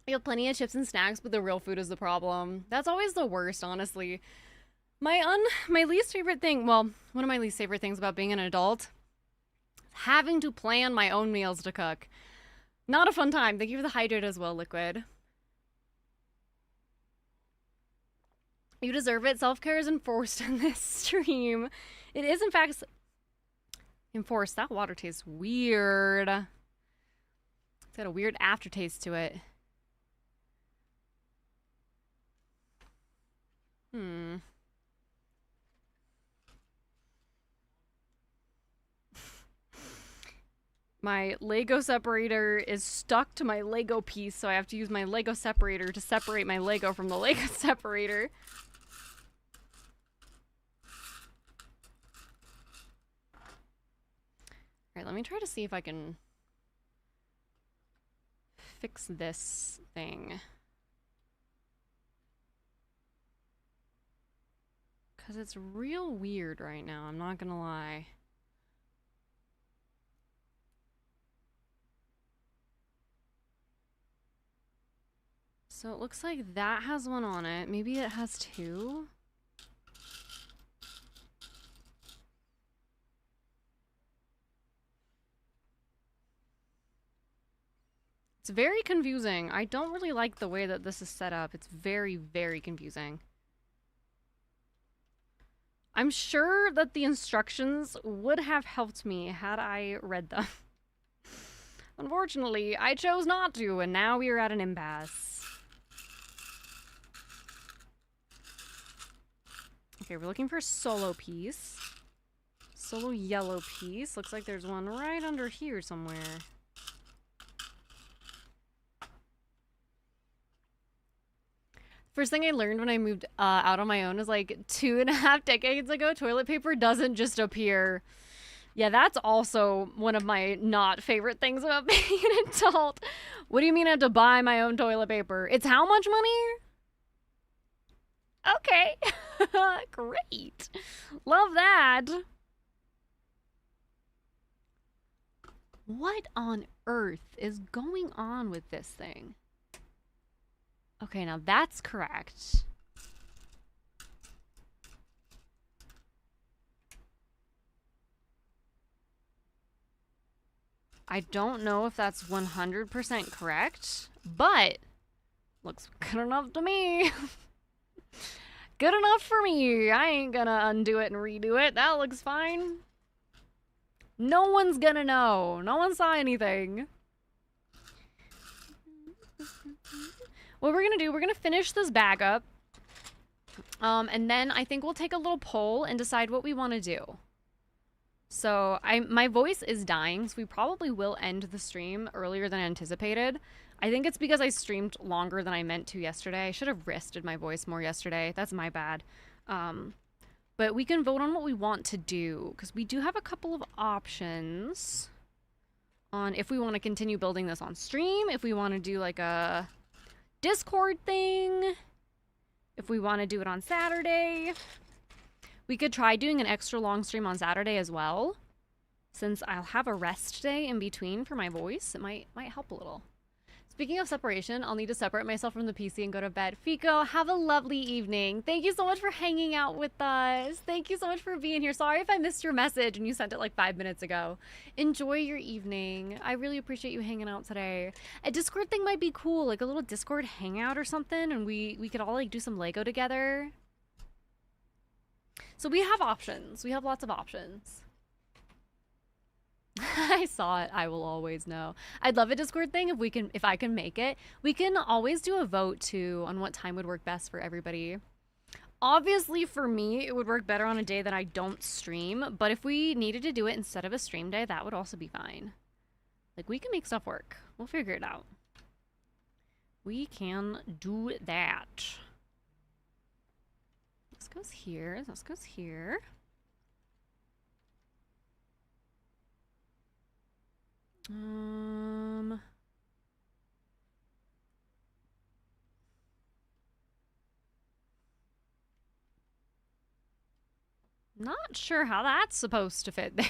We have plenty of chips and snacks, but the real food is the problem. That's always the worst, honestly. My least favorite thing, well, one of my least favorite things about being an adult, having to plan my own meals to cook. Not a fun time. Thank you for the hydrate as well, Liquid. You deserve it. Self-care is enforced in this stream. It is, in fact, enforced. That water tastes weird. It's got a weird aftertaste to it. My Lego separator is stuck to my Lego piece, so I have to use my Lego separator to separate my Lego from the Lego separator. Alright, let me try to see if I can fix this thing. Because it's real weird right now, I'm not gonna lie. So it looks like that has one on it. Maybe it has two? It's very confusing. I don't really like the way that this is set up. It's very, very confusing. I'm sure that the instructions would have helped me had I read them. Unfortunately, I chose not to, and now we are at an impasse. Okay, we're looking for a solo piece. Solo yellow piece. Looks like there's one right under here somewhere. First thing I learned when I moved out on my own is like 2.5 decades ago, toilet paper doesn't just appear. Yeah, that's also one of my not favorite things about being an adult. What do you mean I have to buy my own toilet paper? It's how much money? Okay. Great. Love that. What on earth is going on with this thing? Okay, now that's correct. I don't know if that's 100% correct, but looks good enough to me. Good enough for me. I ain't gonna undo it and redo it. That looks fine. No one's gonna know. No one saw anything. What we're gonna do, we're gonna finish this bag up. And then I think we'll take a little poll and decide what we want to do. So my voice is dying, so we probably will end the stream earlier than anticipated. I think it's because I streamed longer than I meant to yesterday. I should have rested my voice more yesterday. That's my bad. But we can vote on what we want to do, because we do have a couple of options on if we want to continue building this on stream, if we want to do like a Discord thing, if we want to do it on Saturday. We could try doing an extra long stream on Saturday as well. Since I'll have a rest day in between for my voice, it might help a little. Speaking of separation, I'll need to separate myself from the PC and go to bed. Fico, have a lovely evening. Thank you so much for hanging out with us. Thank you so much for being here. Sorry if I missed your message and you sent it like 5 minutes ago. Enjoy your evening. I really appreciate you hanging out today. A Discord thing might be cool, like a little Discord hangout or something, and we could all like do some Lego together. So we have options. We have lots of options. I saw it. I will always know. I'd love a Discord thing if I can make it. We can always do a vote too on what time would work best for everybody. Obviously for me, it would work better on a day that I don't stream, but if we needed to do it instead of a stream day, that would also be fine. Like, we can make stuff work. We'll figure it out. We can do that. This goes here. This goes here. Not sure how that's supposed to fit there.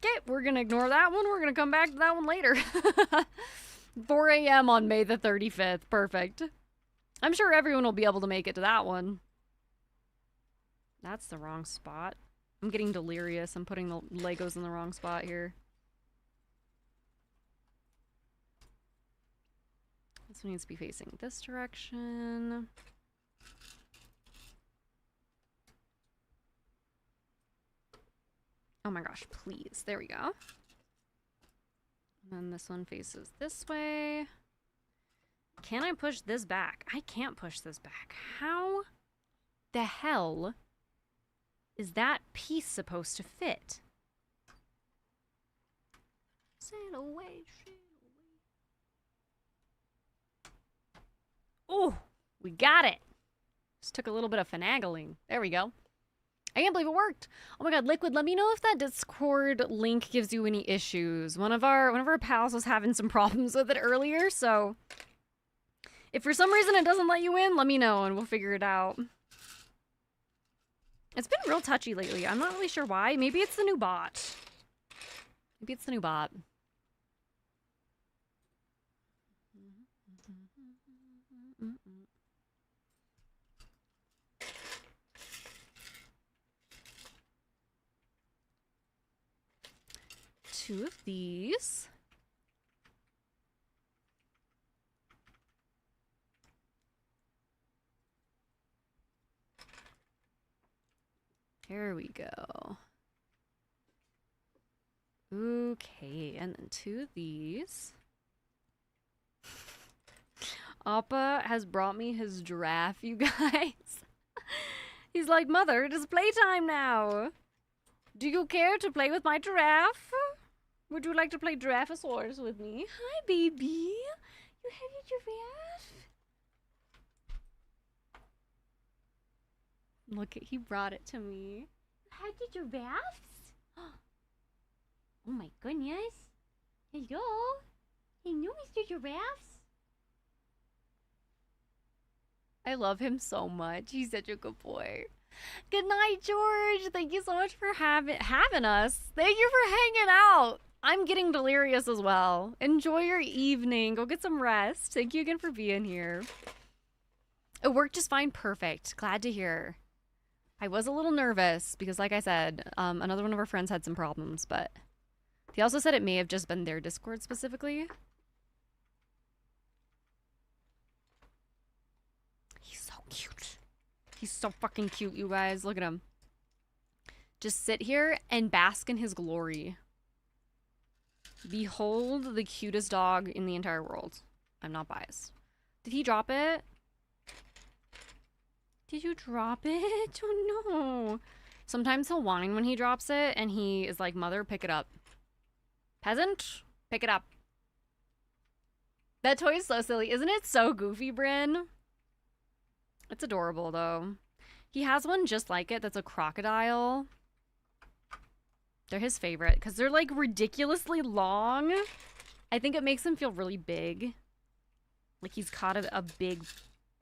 Okay, we're gonna ignore that one. We're gonna come back to that one later. 4 a.m. on May the 35th. Perfect. I'm sure everyone will be able to make it to that one. That's the wrong spot. I'm getting delirious. I'm putting the Legos in the wrong spot here. This one needs to be facing this direction. Oh my gosh, please. There we go. And then this one faces this way. Can I push this back? I can't push this back. How the hell is that piece supposed to fit? Sail away, sail away. Oh, we got it. Just took a little bit of finagling. There we go. I can't believe it worked. Oh my god, Liquid, let me know if that Discord link gives you any issues. One of our pals was having some problems with it earlier, so if for some reason it doesn't let you in, let me know and we'll figure it out. It's been real touchy lately. I'm not really sure why. Maybe it's the new bot. Maybe it's the new bot. Two of these. There we go. Okay, and then two of these. Appa has brought me his giraffe, you guys. He's like, Mother, it is playtime now. Do you care to play with my giraffe? Would you like to play Giraffosaurus with me? Hi, baby. You have your giraffe? Look, he brought it to me. Hi, the giraffes? Oh my goodness. Hello. Hello, Mr. Giraffes. I love him so much. He's such a good boy. Good night, George. Thank you so much for having us. Thank you for hanging out. I'm getting delirious as well. Enjoy your evening. Go get some rest. Thank you again for being here. It worked just fine. Perfect. Glad to hear. I was a little nervous because, like I said, another one of our friends had some problems, but he also said it may have just been their Discord specifically. He's so cute. He's so fucking cute, you guys. Look at him. Just sit here and bask in his glory. Behold the cutest dog in the entire world. I'm not biased. Did he drop it? Did you drop it? Oh no. Sometimes he'll whine when he drops it and he is like, Mother, pick it up. Peasant, pick it up. That toy is so silly. Isn't it so goofy, Bryn? It's adorable though. He has one just like it that's a crocodile. They're his favorite because they're like ridiculously long. I think it makes him feel really big. Like he's caught a big,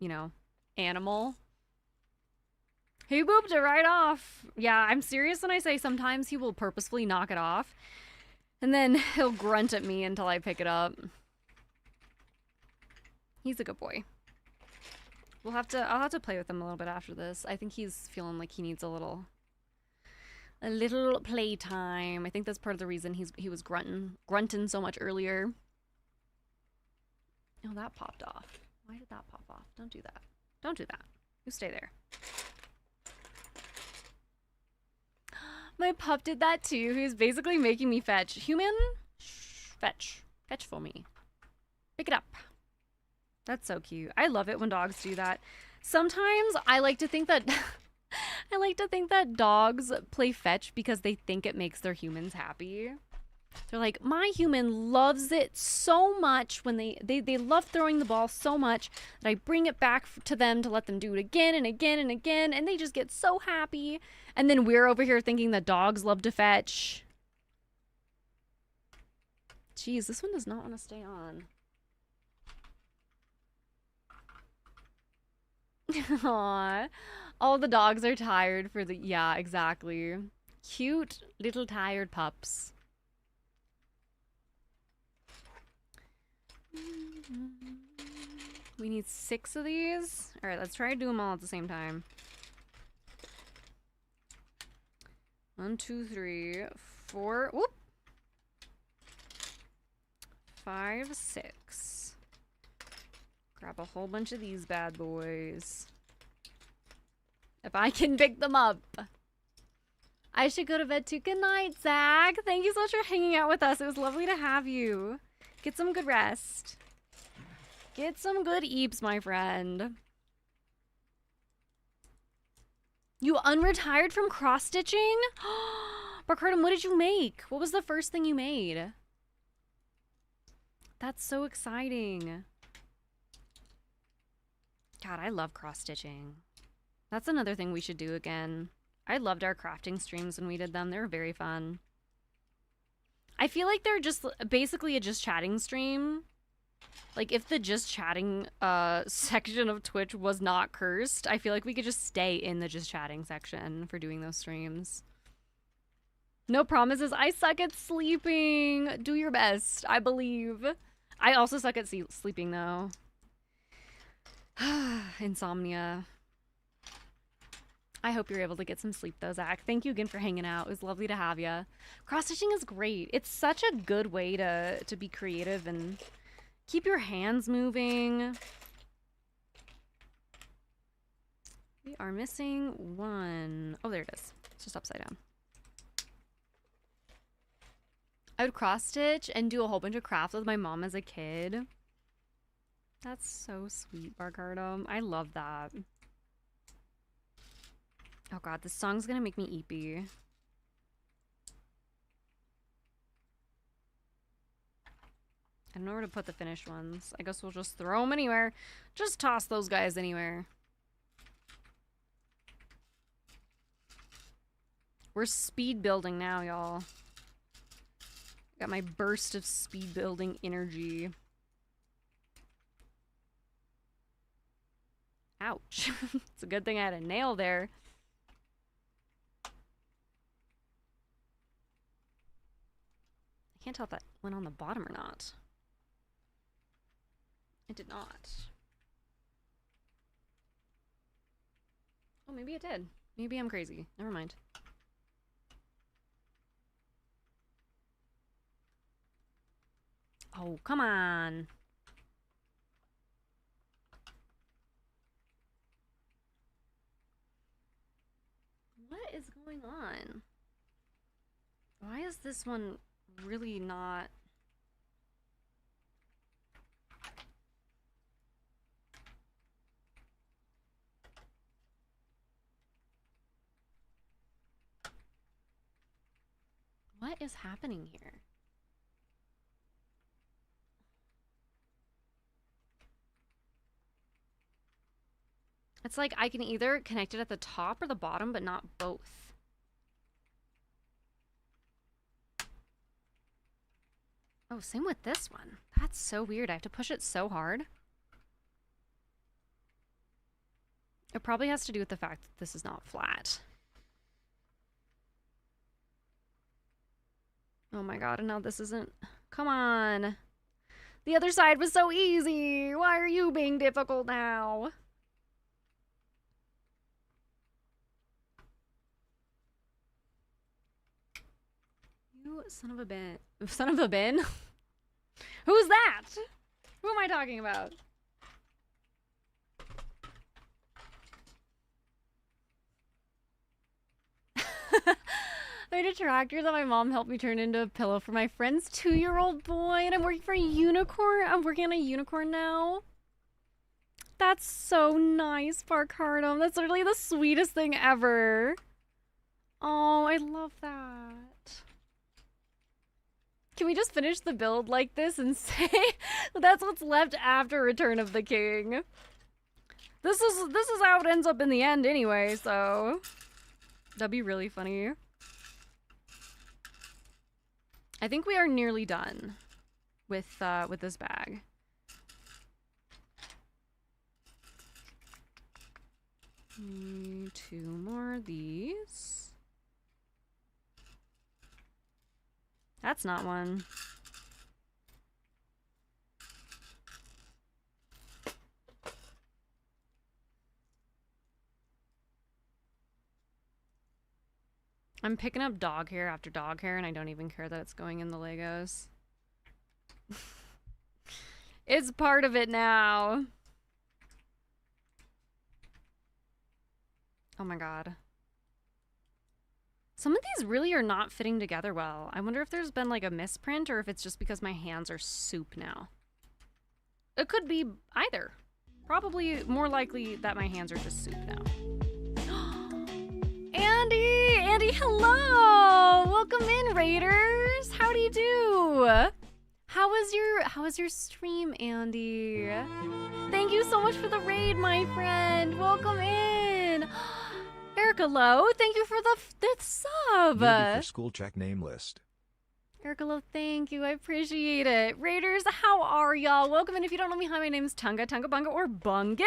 you know, animal. He booped it right off. Yeah, I'm serious when I say sometimes he will purposefully knock it off. And then he'll grunt at me until I pick it up. He's a good boy. I'll have to play with him a little bit after this. I think he's feeling like he needs a little playtime. I think that's part of the reason he was grunting so much earlier. Oh, that popped off. Why did that pop off? Don't do that. Don't do that. You stay there. My pup did that too. He was basically making me fetch. Human, fetch. Fetch for me. Pick it up. That's so cute. I love it when dogs do that. Sometimes I like to think that dogs play fetch because they think it makes their humans happy. They're like, my human loves it so much when they love throwing the ball so much that I bring it back to them to let them do it again and again and again, and they just get so happy. And then we're over here thinking that dogs love to fetch. Jeez, this one does not want to stay on. Aww. All the dogs are tired for the... Yeah, exactly. Cute little tired pups. We need 6 of these. Alright, let's try to do them all at the same time. 1, 2, 3, 4. Whoop! 5, 6. Grab a whole bunch of these bad boys. If I can pick them up. I should go to bed too. Good night, Zach. Thank you so much for hanging out with us. It was lovely to have you. Get some good rest. Get some good eeps, my friend. You unretired from cross-stitching? Barcardum, what did you make? What was the first thing you made? That's so exciting. God, I love cross-stitching. That's another thing we should do again. I loved our crafting streams when we did them. They were very fun. I feel like they're just basically a just chatting stream. Like, if the just chatting section of Twitch was not cursed, I feel like we could just stay in the just chatting section for doing those streams. No promises. I suck at sleeping. Do your best. I believe. I also suck at sleeping, though. Insomnia. I hope you're able to get some sleep, though, Zach. Thank you again for hanging out. It was lovely to have you. Cross-stitching is great. It's such a good way to be creative and keep your hands moving. We are missing one. Oh, there it is. It's just upside down. I would cross-stitch and do a whole bunch of crafts with my mom as a kid. That's so sweet, Barcardum. I love that. Oh god, this song's gonna make me eepy. I don't know where to put the finished ones. I guess we'll just throw them anywhere. Just toss those guys anywhere. We're speed building now, y'all. Got my burst of speed building energy. Ouch. It's a good thing I had a nail there. I can't tell if that went on the bottom or not. It did not. Oh, maybe it did. Maybe I'm crazy. Never mind. Oh, come on. What is going on? Why is this one really not... What is happening here? It's like I can either connect it at the top or the bottom, but not both. Oh, same with this one. That's so weird. I have to push it so hard. It probably has to do with the fact that this is not flat. Oh my god, and now this isn't... Come on. The other side was so easy. Why are you being difficult now? You son of a bin. Son of a bin? Who's that? Who am I talking about? I had a tractor that my mom helped me turn into a pillow for my friend's 2-year-old boy, and I'm working for a unicorn. I'm working on a unicorn now. That's so nice, Barcardum. That's literally the sweetest thing ever. Oh, I love that. Can we just finish the build like this and say that's what's left after Return of the King? This is how it ends up in the end anyway, so that'd be really funny. I think we are nearly done with this bag. Two more of these. That's not one. I'm picking up dog hair after dog hair, and I don't even care that it's going in the Legos. It's part of it now. Oh my god. Some of these really are not fitting together well. I wonder if there's been like a misprint or if it's just because my hands are soup now. It could be either. Probably more likely that my hands are just soup now. Andy! Andy, hello! Welcome in, Raiders! How do you do? How was your stream, Andy? Thank you so much for the raid, my friend! Welcome in! Erica Lowe, thank you for the 5th sub!
Newbie for school check name list.
Erica Love, thank you. I appreciate it. Raiders, how are y'all? Welcome in. If you don't know me, hi, my name is Tunga, Bunga, or Bungus.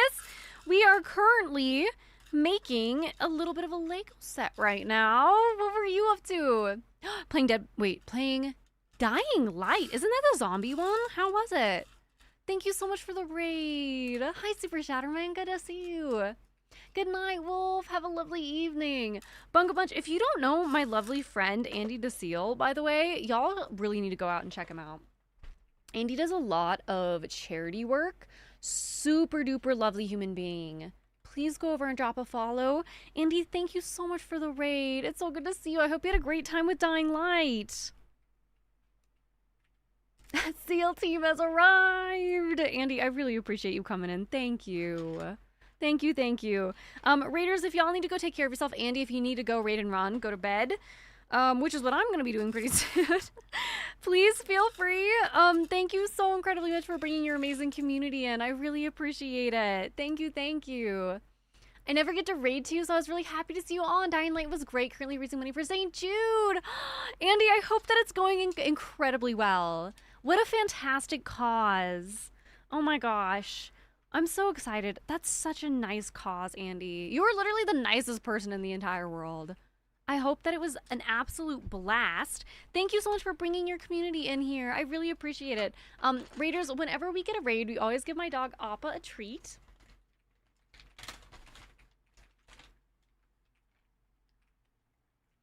We are currently making a little bit of a Lego set right now. What were you up to? Playing Dying Light. Isn't that the zombie one? How was it? Thank you so much for the raid. Hi, Super Shatterman. Good to see you. Good night, Wolf. Have a lovely evening. Bunga Bunch, if you don't know my lovely friend, Andy DeSeal, by the way, y'all really need to go out and check him out. Andy does a lot of charity work. Super duper lovely human being. Please go over and drop a follow. Andy, thank you so much for the raid. It's so good to see you. I hope you had a great time with Dying Light. SEAL team has arrived. Andy, I really appreciate you coming in. Thank you. Thank you, thank you. Raiders, if y'all need to go take care of yourself, Andy, if you need to go raid and run, go to bed, which is what I'm going to be doing pretty soon. Please feel free. Thank you so incredibly much for bringing your amazing community in. I really appreciate it. Thank you, thank you. I never get to raid to you, so I was really happy to see you all. And Dying Light was great. Currently raising money for St. Jude. Andy, I hope that it's going incredibly well. What a fantastic cause. Oh my gosh. I'm so excited. That's such a nice cause, Andy. You are literally the nicest person in the entire world. I hope that it was an absolute blast. Thank you so much for bringing your community in here. I really appreciate it. Raiders, whenever we get a raid, we always give my dog Appa a treat.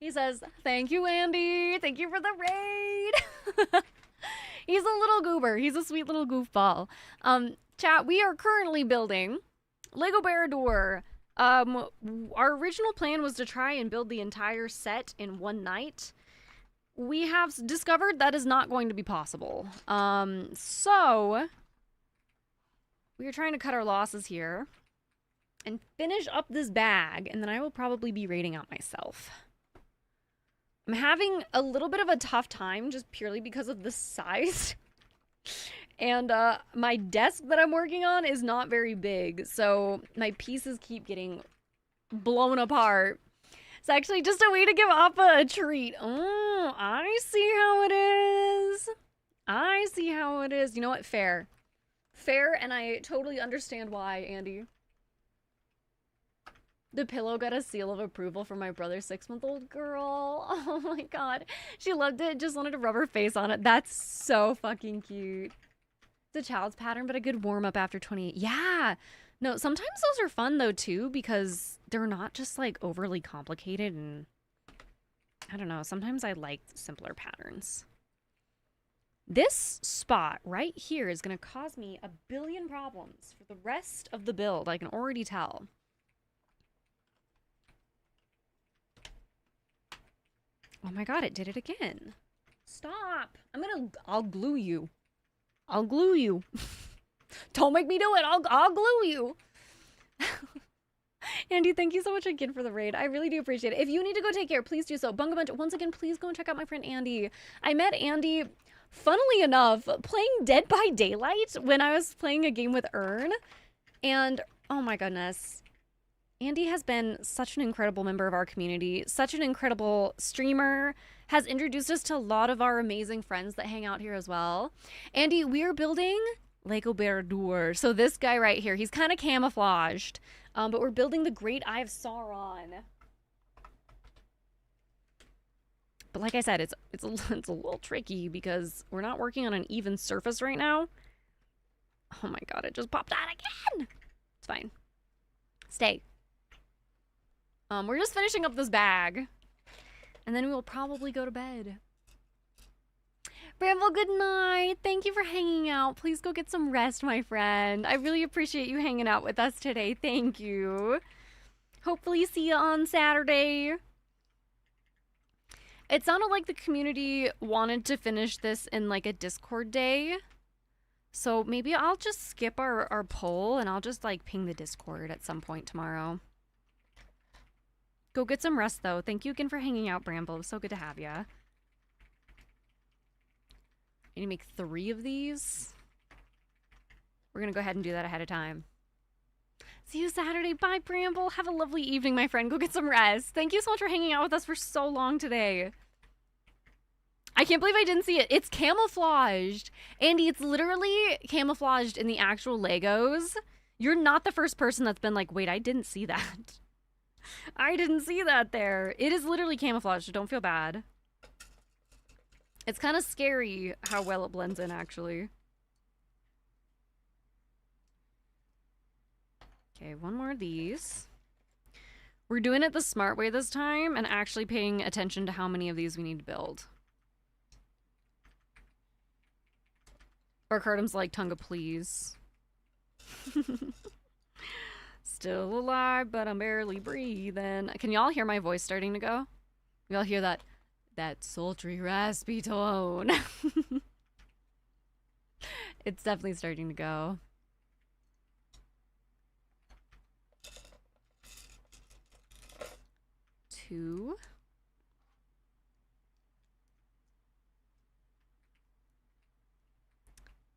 He says, thank you, Andy. Thank you for the raid. He's a little goober. He's a sweet little goofball. Chat, we are currently building Lego Bear-A-Door. Our original plan was to try and build the entire set in one night. We have discovered that is not going to be possible. So we are trying to cut our losses here and finish up this bag, and then I will probably be raiding out myself. I'm having a little bit of a tough time just purely because of the size. And my desk that I'm working on is not very big, so my pieces keep getting blown apart. It's actually just a way to give Appa a treat. Oh, I see how it is. I see how it is. You know what? Fair. Fair, and I totally understand why, Andy. The pillow got a seal of approval from my brother's 6-month-old girl. Oh my god. She loved it, just wanted to rub her face on it. That's so fucking cute. It's a child's pattern, but a good warm-up after 28. Yeah. No, sometimes those are fun, though, too, because they're not just, like, overly complicated, and I don't know. Sometimes I like simpler patterns. This spot right here is going to cause me a billion problems for the rest of the build. I can already tell. Oh my god, it did it again. Stop. I'll glue you. I'll glue you. Don't make me do it. I'll glue you. Andy, thank you so much again for the raid. I really do appreciate it. If you need to go take care, please do so. Bunga Bunch, once again, please go and check out my friend Andy. I met Andy, funnily enough, playing Dead by Daylight when I was playing a game with Ern. And, oh my goodness. Andy has been such an incredible member of our community, such an incredible streamer, has introduced us to a lot of our amazing friends that hang out here as well. Andy, we are building Lego Bear-A-Door. So this guy right here, he's kind of camouflaged, but we're building the Great Eye of Sauron. But like I said, it's a little tricky because we're not working on an even surface right now. Oh my god, it just popped out again. It's fine. Stay. We're just finishing up this bag. And then we will probably go to bed. Bramble, good night. Thank you for hanging out. Please go get some rest, my friend. I really appreciate you hanging out with us today. Thank you. Hopefully see you on Saturday. It sounded like the community wanted to finish this in like a Discord day. So maybe I'll just skip our poll and I'll just like ping the Discord at some point tomorrow. Go get some rest, though. Thank you again for hanging out, Bramble. It was so good to have you. I need to make 3 of these. We're going to go ahead and do that ahead of time. See you Saturday. Bye, Bramble. Have a lovely evening, my friend. Go get some rest. Thank you so much for hanging out with us for so long today. I can't believe I didn't see it. It's camouflaged. Andy, it's literally camouflaged in the actual Legos. You're not the first person that's been like, wait, I didn't see that. I didn't see that there. It is literally camouflaged, so don't feel bad. It's kind of scary how well it blends in, actually. Okay, one more of these. We're doing it the smart way this time and actually paying attention to how many of these we need to build. Barcardum's like, Tunga, please. Still alive, but I'm barely breathing. Can y'all hear my voice starting to go? Y'all hear that sultry, raspy tone? It's definitely starting to go. Two.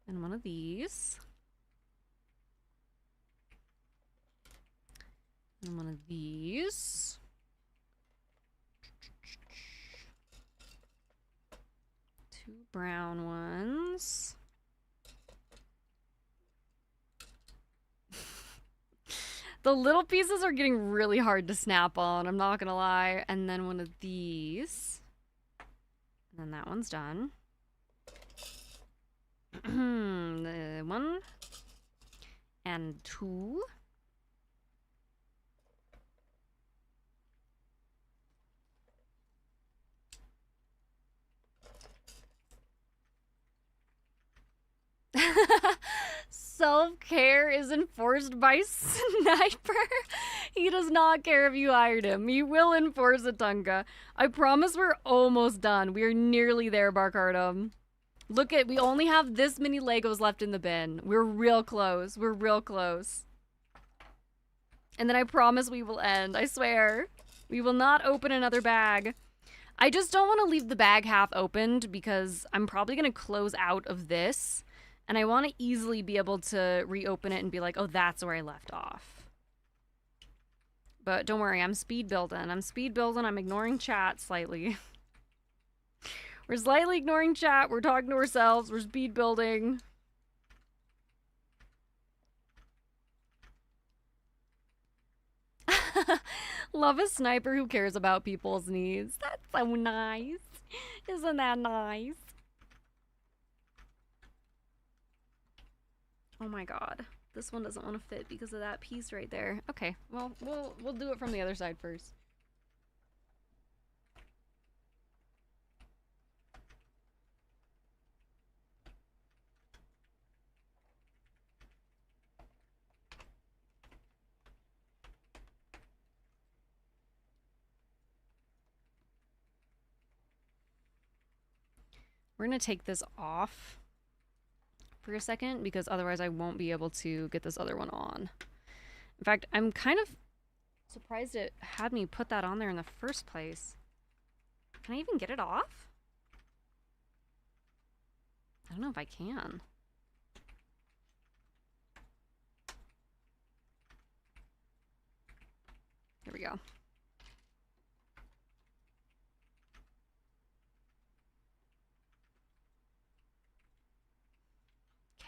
And one of these. And one of these. Two brown ones. The little pieces are getting really hard to snap on, I'm not gonna lie. And then one of these. And then that one's done. The one. And two. Self-care is enforced by Sniper. He does not care if you hired him. He will enforce a Tunga. I promise we're almost done. We are nearly there, Barcardum. Look at, we only have this many Legos left in the bin. We're real close. We're real close. And then I promise we will end. I swear. We will not open another bag. I just don't want to leave the bag half opened because I'm probably going to close out of this. And I want to easily be able to reopen it and be like, oh, that's where I left off. But don't worry, I'm speed building. I'm ignoring chat slightly. We're slightly ignoring chat. We're talking to ourselves. We're speed building. Love a sniper who cares about people's needs. That's so nice. Isn't that nice? Oh my god. This one doesn't want to fit because of that piece right there. Okay, well, we'll do it from the other side first. We're gonna take this off for a second because otherwise I won't be able to get this other one on. In fact, I'm kind of surprised it had me put that on there in the first place. Can I even get it off? I don't know if I can. Here we go.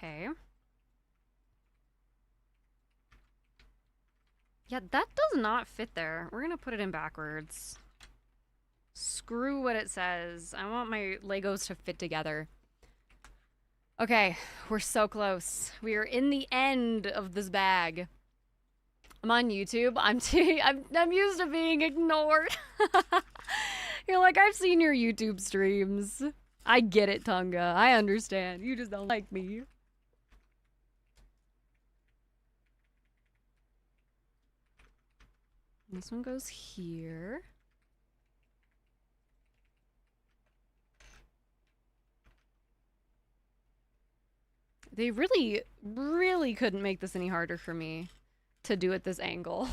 Okay. Yeah, that does not fit there. We're gonna put it in backwards. Screw what it says. I want my Legos to fit together. Okay, we're so close. We are in the end of this bag. I'm on YouTube. I'm used to being ignored. You're like, I've seen your YouTube streams. I get it, Tunga. I understand. You just don't like me. This one goes here. They really, really couldn't make this any harder for me to do at this angle.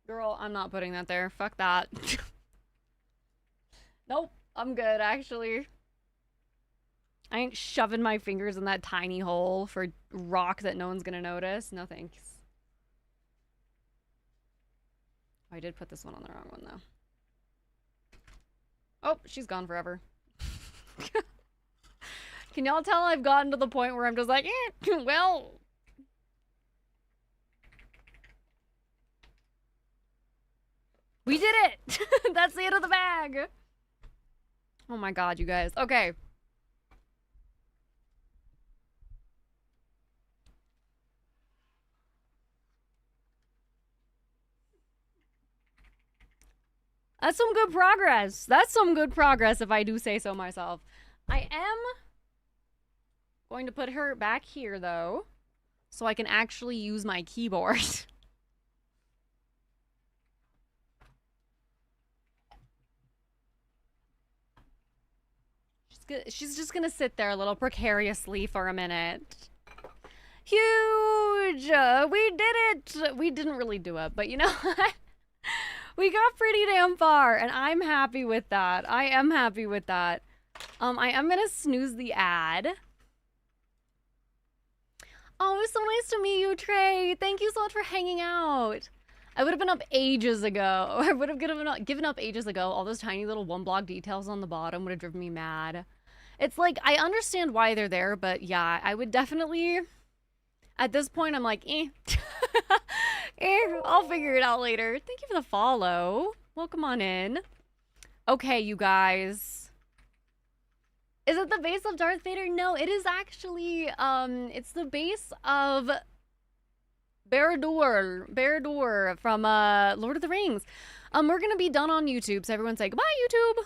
Girl, I'm not putting that there. Fuck that. Nope. I'm good, actually. I ain't shoving my fingers in that tiny hole for rock that no one's gonna notice. No thanks. I did put this one on the wrong one, though. Oh, she's gone forever. Can y'all tell I've gotten to the point where I'm just like, well... We did it! That's the end of the bag! Oh my god, you guys. Okay. That's some good progress. That's some good progress if I do say so myself. I am going to put her back here, though, so I can actually use my keyboard. She's just gonna sit there a little precariously for a minute. Huge! We did it! We didn't really do it, but you know what? We got pretty damn far, and I'm happy with that. I am happy with that. I am gonna snooze the ad. Oh, it was so nice to meet you, Trey. Thank you so much for hanging out. I would have been up ages ago. I would have given up ages ago. All those tiny little one block details on the bottom would have driven me mad. It's like, I understand why they're there, but yeah, I would definitely... At this point, I'm like, I'll figure it out later. Thank you for the follow. Welcome on in. Okay, you guys. Is it the base of Darth Vader? No, it is actually, it's the base of Barad-dûr from Lord of the Rings. We're gonna be done on YouTube, so everyone say goodbye, YouTube.